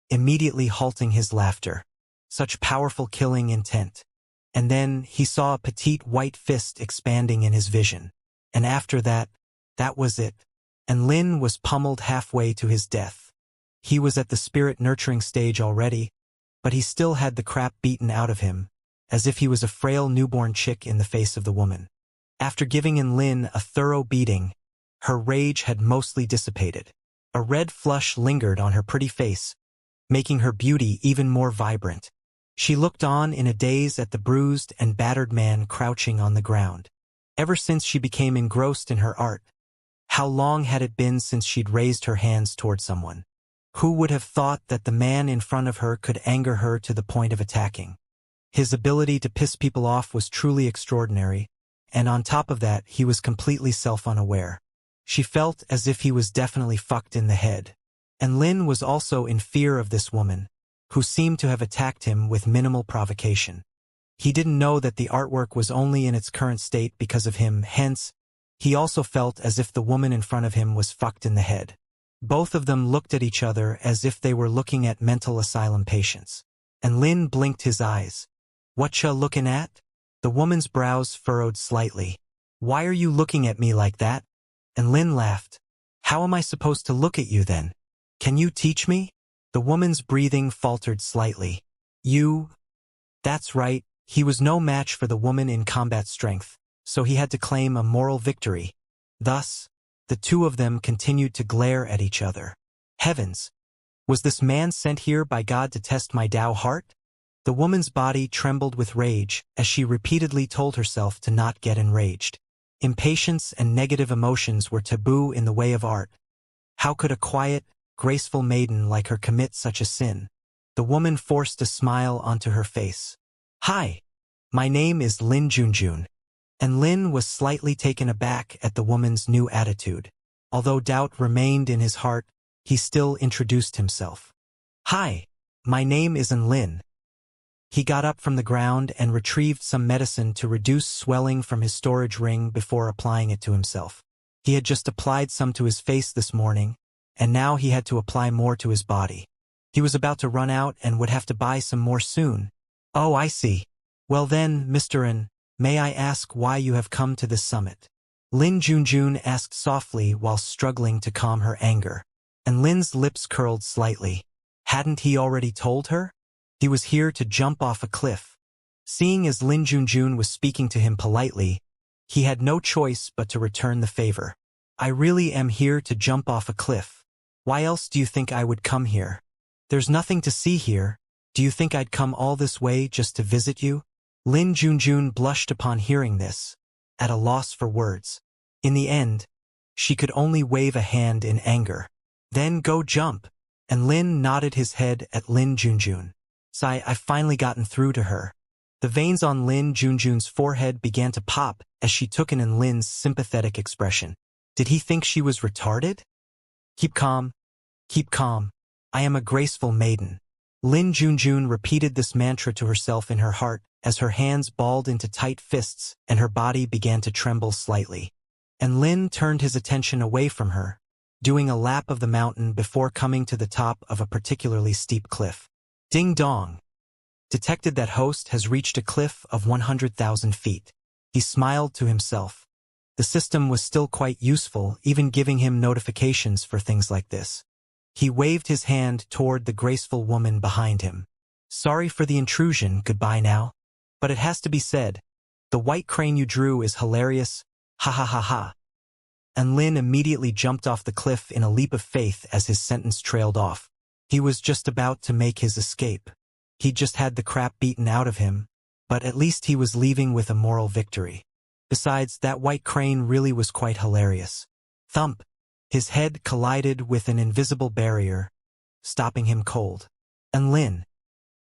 immediately halting his laughter. Such powerful killing intent. And then he saw a petite white fist expanding in his vision. And after that, that was it. And Lin was pummeled halfway to his death. He was at the spirit nurturing stage already, but he still had the crap beaten out of him, as if he was a frail newborn chick in the face of the woman. After giving Lin a thorough beating, her rage had mostly dissipated. A red flush lingered on her pretty face, making her beauty even more vibrant. She looked on in a daze at the bruised and battered man crouching on the ground. Ever since she became engrossed in her art, how long had it been since she'd raised her hands toward someone? Who would have thought that the man in front of her could anger her to the point of attacking? His ability to piss people off was truly extraordinary, and on top of that, he was completely self-unaware. She felt as if he was definitely fucked in the head. And Lin was also in fear of this woman, who seemed to have attacked him with minimal provocation. He didn't know that the artwork was only in its current state because of him, hence, he also felt as if the woman in front of him was fucked in the head. Both of them looked at each other as if they were looking at mental asylum patients. And Lin blinked his eyes. Whatcha looking at? The woman's brows furrowed slightly. Why are you looking at me like that? And Lin laughed. How am I supposed to look at you then? Can you teach me? The woman's breathing faltered slightly. You? That's right, he was no match for the woman in combat strength, so he had to claim a moral victory. Thus, the two of them continued to glare at each other. Heavens! Was this man sent here by God to test my Tao heart? The woman's body trembled with rage as she repeatedly told herself to not get enraged. Impatience and negative emotions were taboo in the way of art. How could a quiet, graceful maiden like her commit such a sin? The woman forced a smile onto her face. Hi, my name is Lin Junjun. And Lin was slightly taken aback at the woman's new attitude. Although doubt remained in his heart, he still introduced himself. Hi, my name is Lin. He got up from the ground and retrieved some medicine to reduce swelling from his storage ring before applying it to himself. He had just applied some to his face this morning, and now he had to apply more to his body. He was about to run out and would have to buy some more soon. Oh, I see. Well then, Mr. N, may I ask why you have come to this summit? Lin Junjun asked softly while struggling to calm her anger. And Lin's lips curled slightly. Hadn't he already told her? He was here to jump off a cliff. Seeing as Lin Junjun was speaking to him politely, He had no choice but to return the favor. I really am here to jump off a cliff. Why else do you think I would come here? There's nothing to see here. Do you think I'd come all this way just to visit you? Lin Junjun blushed upon hearing this, at a loss for words. In the end, she could only wave a hand in anger. Then go jump. And Lin nodded his head at Lin Junjun. I've finally gotten through to her. The veins on Lin Junjun's forehead began to pop as she took in Lin's sympathetic expression. Did he think she was retarded? Keep calm. Keep calm. I am a graceful maiden. Lin Junjun repeated this mantra to herself in her heart as her hands balled into tight fists and her body began to tremble slightly. And Lin turned his attention away from her, doing a lap of the mountain before coming to the top of a particularly steep cliff. Ding dong! Detected that host has reached a cliff of 100,000 feet. He smiled to himself. The system was still quite useful, even giving him notifications for things like this. He waved his hand toward the graceful woman behind him. Sorry for the intrusion, goodbye now. But it has to be said, the white crane you drew is hilarious, ha ha ha ha. And Lin immediately jumped off the cliff in a leap of faith as his sentence trailed off. He was just about to make his escape. He'd just had the crap beaten out of him, but at least he was leaving with a moral victory. Besides, that white crane really was quite hilarious. Thump! His head collided with an invisible barrier, stopping him cold. And Lin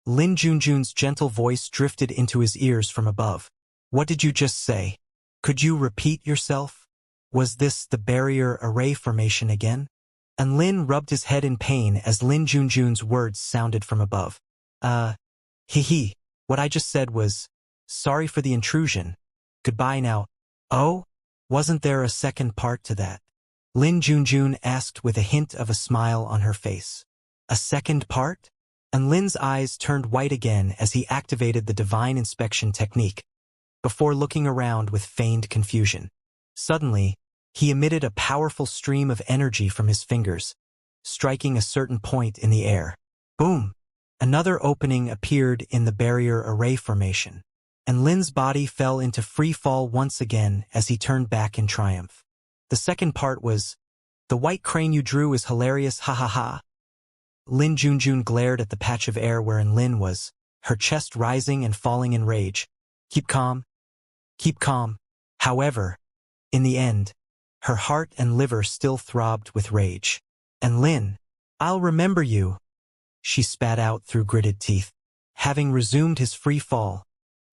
Junjun's gentle voice drifted into his ears from above. What did you just say? Could you repeat yourself? Was this the barrier array formation again? And Lin rubbed his head in pain as Lin Junjun's words sounded from above. Hee. What I just said was, sorry for the intrusion. Goodbye now. Oh? Wasn't there a second part to that? Lin Junjun asked with a hint of a smile on her face. A second part? And Lin's eyes turned white again as he activated the divine inspection technique, before looking around with feigned confusion. Suddenly, he emitted a powerful stream of energy from his fingers, striking a certain point in the air. Boom! Another opening appeared in the barrier array formation, and Lin's body fell into free fall once again as he turned back in triumph. The second part was, the white crane you drew is hilarious, ha ha ha. Lin Junjun glared at the patch of air wherein Lin was, her chest rising and falling in rage. Keep calm. Keep calm. However, in the end, her heart and liver still throbbed with rage. And Lin, I'll remember you, she spat out through gritted teeth. Having resumed his free fall,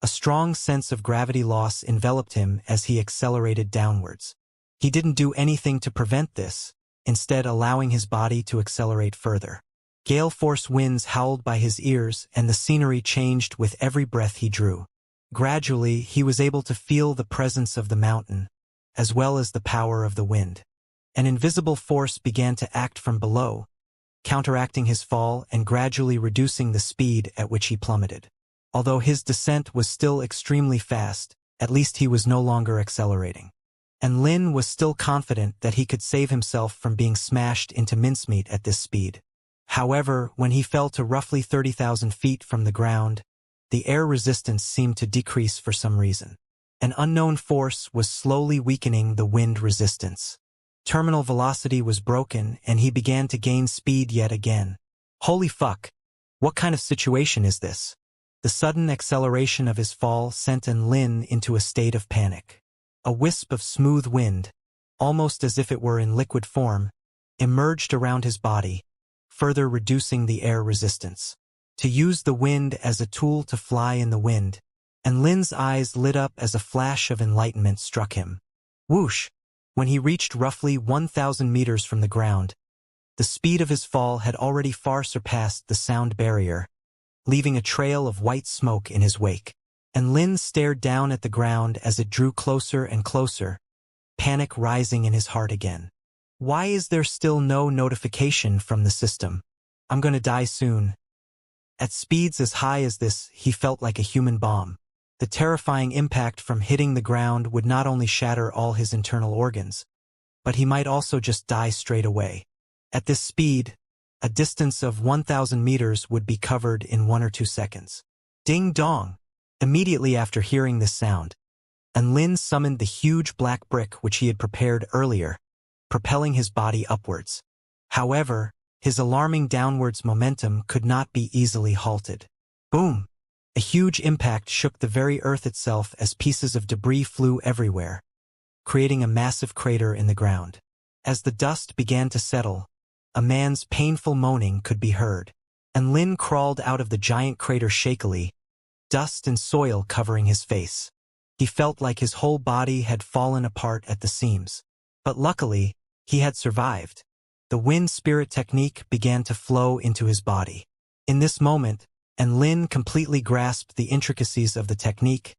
a strong sense of gravity loss enveloped him as he accelerated downwards. He didn't do anything to prevent this, instead allowing his body to accelerate further. Gale force winds howled by his ears and the scenery changed with every breath he drew. Gradually, he was able to feel the presence of the mountain, as well as the power of the wind. An invisible force began to act from below, counteracting his fall and gradually reducing the speed at which he plummeted. Although his descent was still extremely fast, at least he was no longer accelerating. And Lin was still confident that he could save himself from being smashed into mincemeat at this speed. However, when he fell to roughly 30,000 feet from the ground, the air resistance seemed to decrease for some reason. An unknown force was slowly weakening the wind resistance. Terminal velocity was broken and he began to gain speed yet again. Holy fuck! What kind of situation is this? The sudden acceleration of his fall sent Lin into a state of panic. A wisp of smooth wind, almost as if it were in liquid form, emerged around his body, further reducing the air resistance. To use the wind as a tool to fly in the wind, and Lin's eyes lit up as a flash of enlightenment struck him. Whoosh! When he reached roughly 1,000 meters from the ground, the speed of his fall had already far surpassed the sound barrier, leaving a trail of white smoke in his wake. And Lin stared down at the ground as it drew closer and closer, panic rising in his heart again. Why is there still no notification from the system? I'm gonna die soon. At speeds as high as this, he felt like a human bomb. The terrifying impact from hitting the ground would not only shatter all his internal organs, but he might also just die straight away. At this speed, a distance of 1,000 meters would be covered in 1 or 2 seconds. Ding dong! Immediately after hearing this sound, and Lin summoned the huge black brick which he had prepared earlier, propelling his body upwards. However, his alarming downwards momentum could not be easily halted. Boom! A huge impact shook the very earth itself as pieces of debris flew everywhere, creating a massive crater in the ground. As the dust began to settle, a man's painful moaning could be heard, and Lin crawled out of the giant crater shakily, dust and soil covering his face. He felt like his whole body had fallen apart at the seams. But luckily, he had survived. The wind spirit technique began to flow into his body. In this moment, and Lin completely grasped the intricacies of the technique,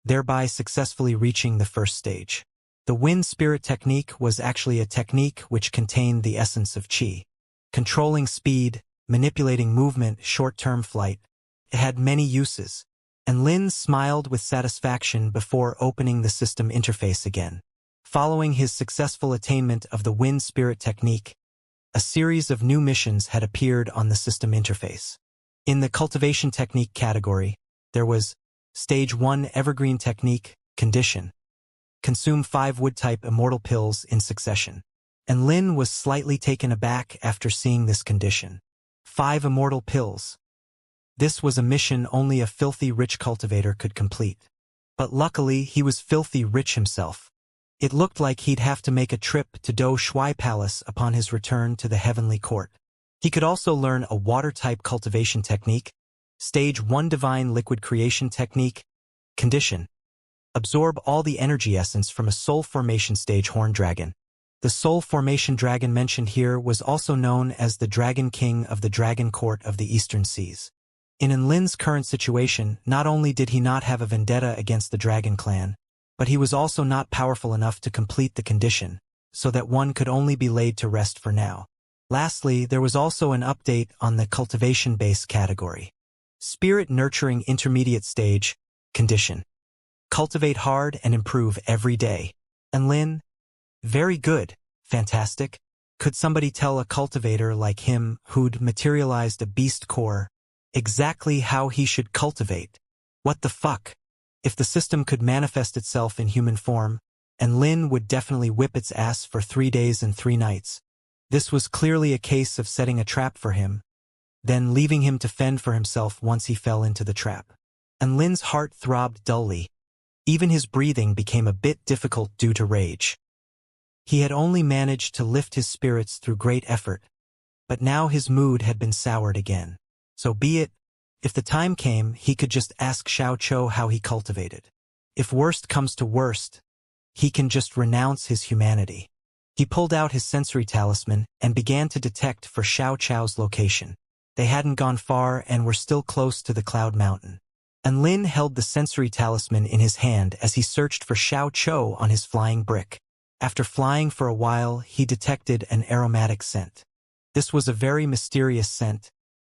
thereby successfully reaching the first stage. The wind spirit technique was actually a technique which contained the essence of qi. Controlling speed, manipulating movement, short-term flight. It had many uses, and Lin smiled with satisfaction before opening the system interface again. Following his successful attainment of the wind spirit technique, a series of new missions had appeared on the system interface. In the cultivation technique category, there was Stage 1 Evergreen Technique, Condition. Consume 5 wood-type immortal pills in succession. And Lin was slightly taken aback after seeing this condition. 5 immortal pills. This was a mission only a filthy rich cultivator could complete. But luckily, he was filthy rich himself. It looked like he'd have to make a trip to Do Shui Palace upon his return to the Heavenly Court. He could also learn a water-type cultivation technique, Stage 1 Divine Liquid Creation Technique, Condition. Absorb all the energy essence from a soul formation stage horn dragon. The soul formation dragon mentioned here was also known as the Dragon King of the Dragon Court of the Eastern Seas. In Lin's current situation, not only did he not have a vendetta against the Dragon Clan, but he was also not powerful enough to complete the condition, so that one could only be laid to rest for now. Lastly, there was also an update on the cultivation-based category. Spirit Nurturing Intermediate Stage, Condition. Cultivate hard and improve every day. And Lin? Very good, fantastic. Could somebody tell a cultivator like him who'd materialized a beast core exactly how he should cultivate? What the fuck? If the system could manifest itself in human form, and Lin would definitely whip its ass for 3 days and 3 nights. This was clearly a case of setting a trap for him, then leaving him to fend for himself once he fell into the trap. And Lin's heart throbbed dully. Even his breathing became a bit difficult due to rage. He had only managed to lift his spirits through great effort, but now his mood had been soured again. So be it. If the time came, he could just ask Xiao Chou how he cultivated. If worst comes to worst, he can just renounce his humanity. He pulled out his sensory talisman and began to detect for Xiao Chou's location. They hadn't gone far and were still close to the Cloud Mountain. And Lin held the sensory talisman in his hand as he searched for Xiao Chou on his flying brick. After flying for a while, he detected an aromatic scent. This was a very mysterious scent.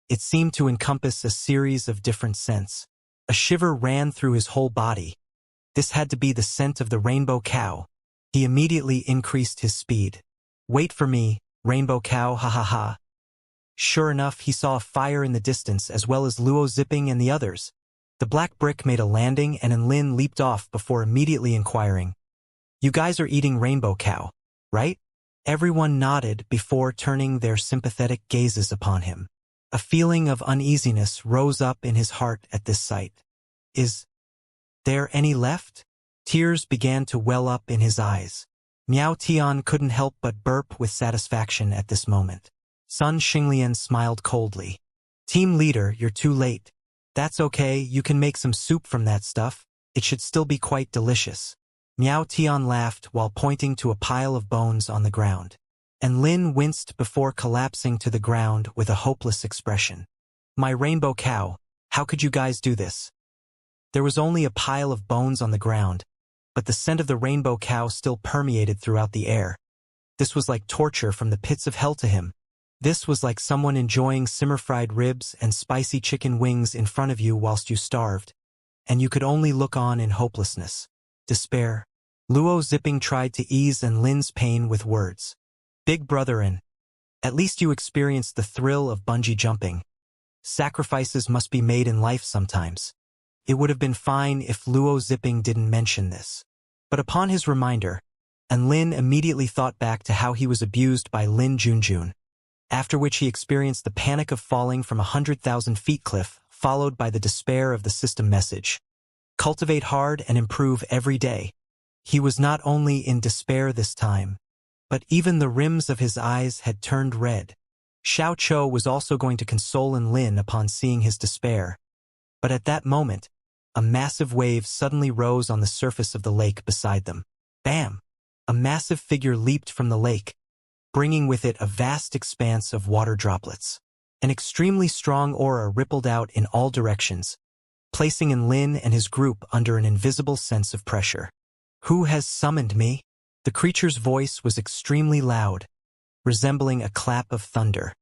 It seemed to encompass a series of different scents. A shiver ran through his whole body. This had to be the scent of the rainbow cow. He immediately increased his speed. Wait for me, rainbow cow, ha ha ha. Sure enough, he saw a fire in the distance as well as Luo Zipping and the others. The black brick made a landing and Lin leaped off before immediately inquiring, "You guys are eating rainbow cow, right?" Everyone nodded before turning their sympathetic gazes upon him. A feeling of uneasiness rose up in his heart at this sight. Is there any left? Tears began to well up in his eyes. Miao Tian couldn't help but burp with satisfaction at this moment. Sun Xinglian smiled coldly. "Team leader, you're too late. That's okay, you can make some soup from that stuff. It should still be quite delicious." Miao Tian laughed while pointing to a pile of bones on the ground. And Lin winced before collapsing to the ground with a hopeless expression. "My rainbow cow, how could you guys do this?" There was only a pile of bones on the ground, but the scent of the rainbow cow still permeated throughout the air. This was like torture from the pits of hell to him. This was like someone enjoying simmer-fried ribs and spicy chicken wings in front of you whilst you starved, and you could only look on in hopelessness. Despair. Luo Zipping tried to ease Lin's pain with words. "Big brotherin, at least you experienced the thrill of bungee jumping. Sacrifices must be made in life sometimes. It would have been fine if Luo Zipping didn't mention this. But upon his reminder, and Lin immediately thought back to how he was abused by Lin Junjun, after which he experienced the panic of falling from 100,000 feet cliff, followed by the despair of the system message. Cultivate hard and improve every day. He was not only in despair this time, but even the rims of his eyes had turned red. Xiao Chou was also going to console Lin upon seeing his despair. But at that moment, a massive wave suddenly rose on the surface of the lake beside them. Bam! A massive figure leaped from the lake, bringing with it a vast expanse of water droplets. An extremely strong aura rippled out in all directions, placing Lin and his group under an invisible sense of pressure. Who has summoned me? The creature's voice was extremely loud, resembling a clap of thunder.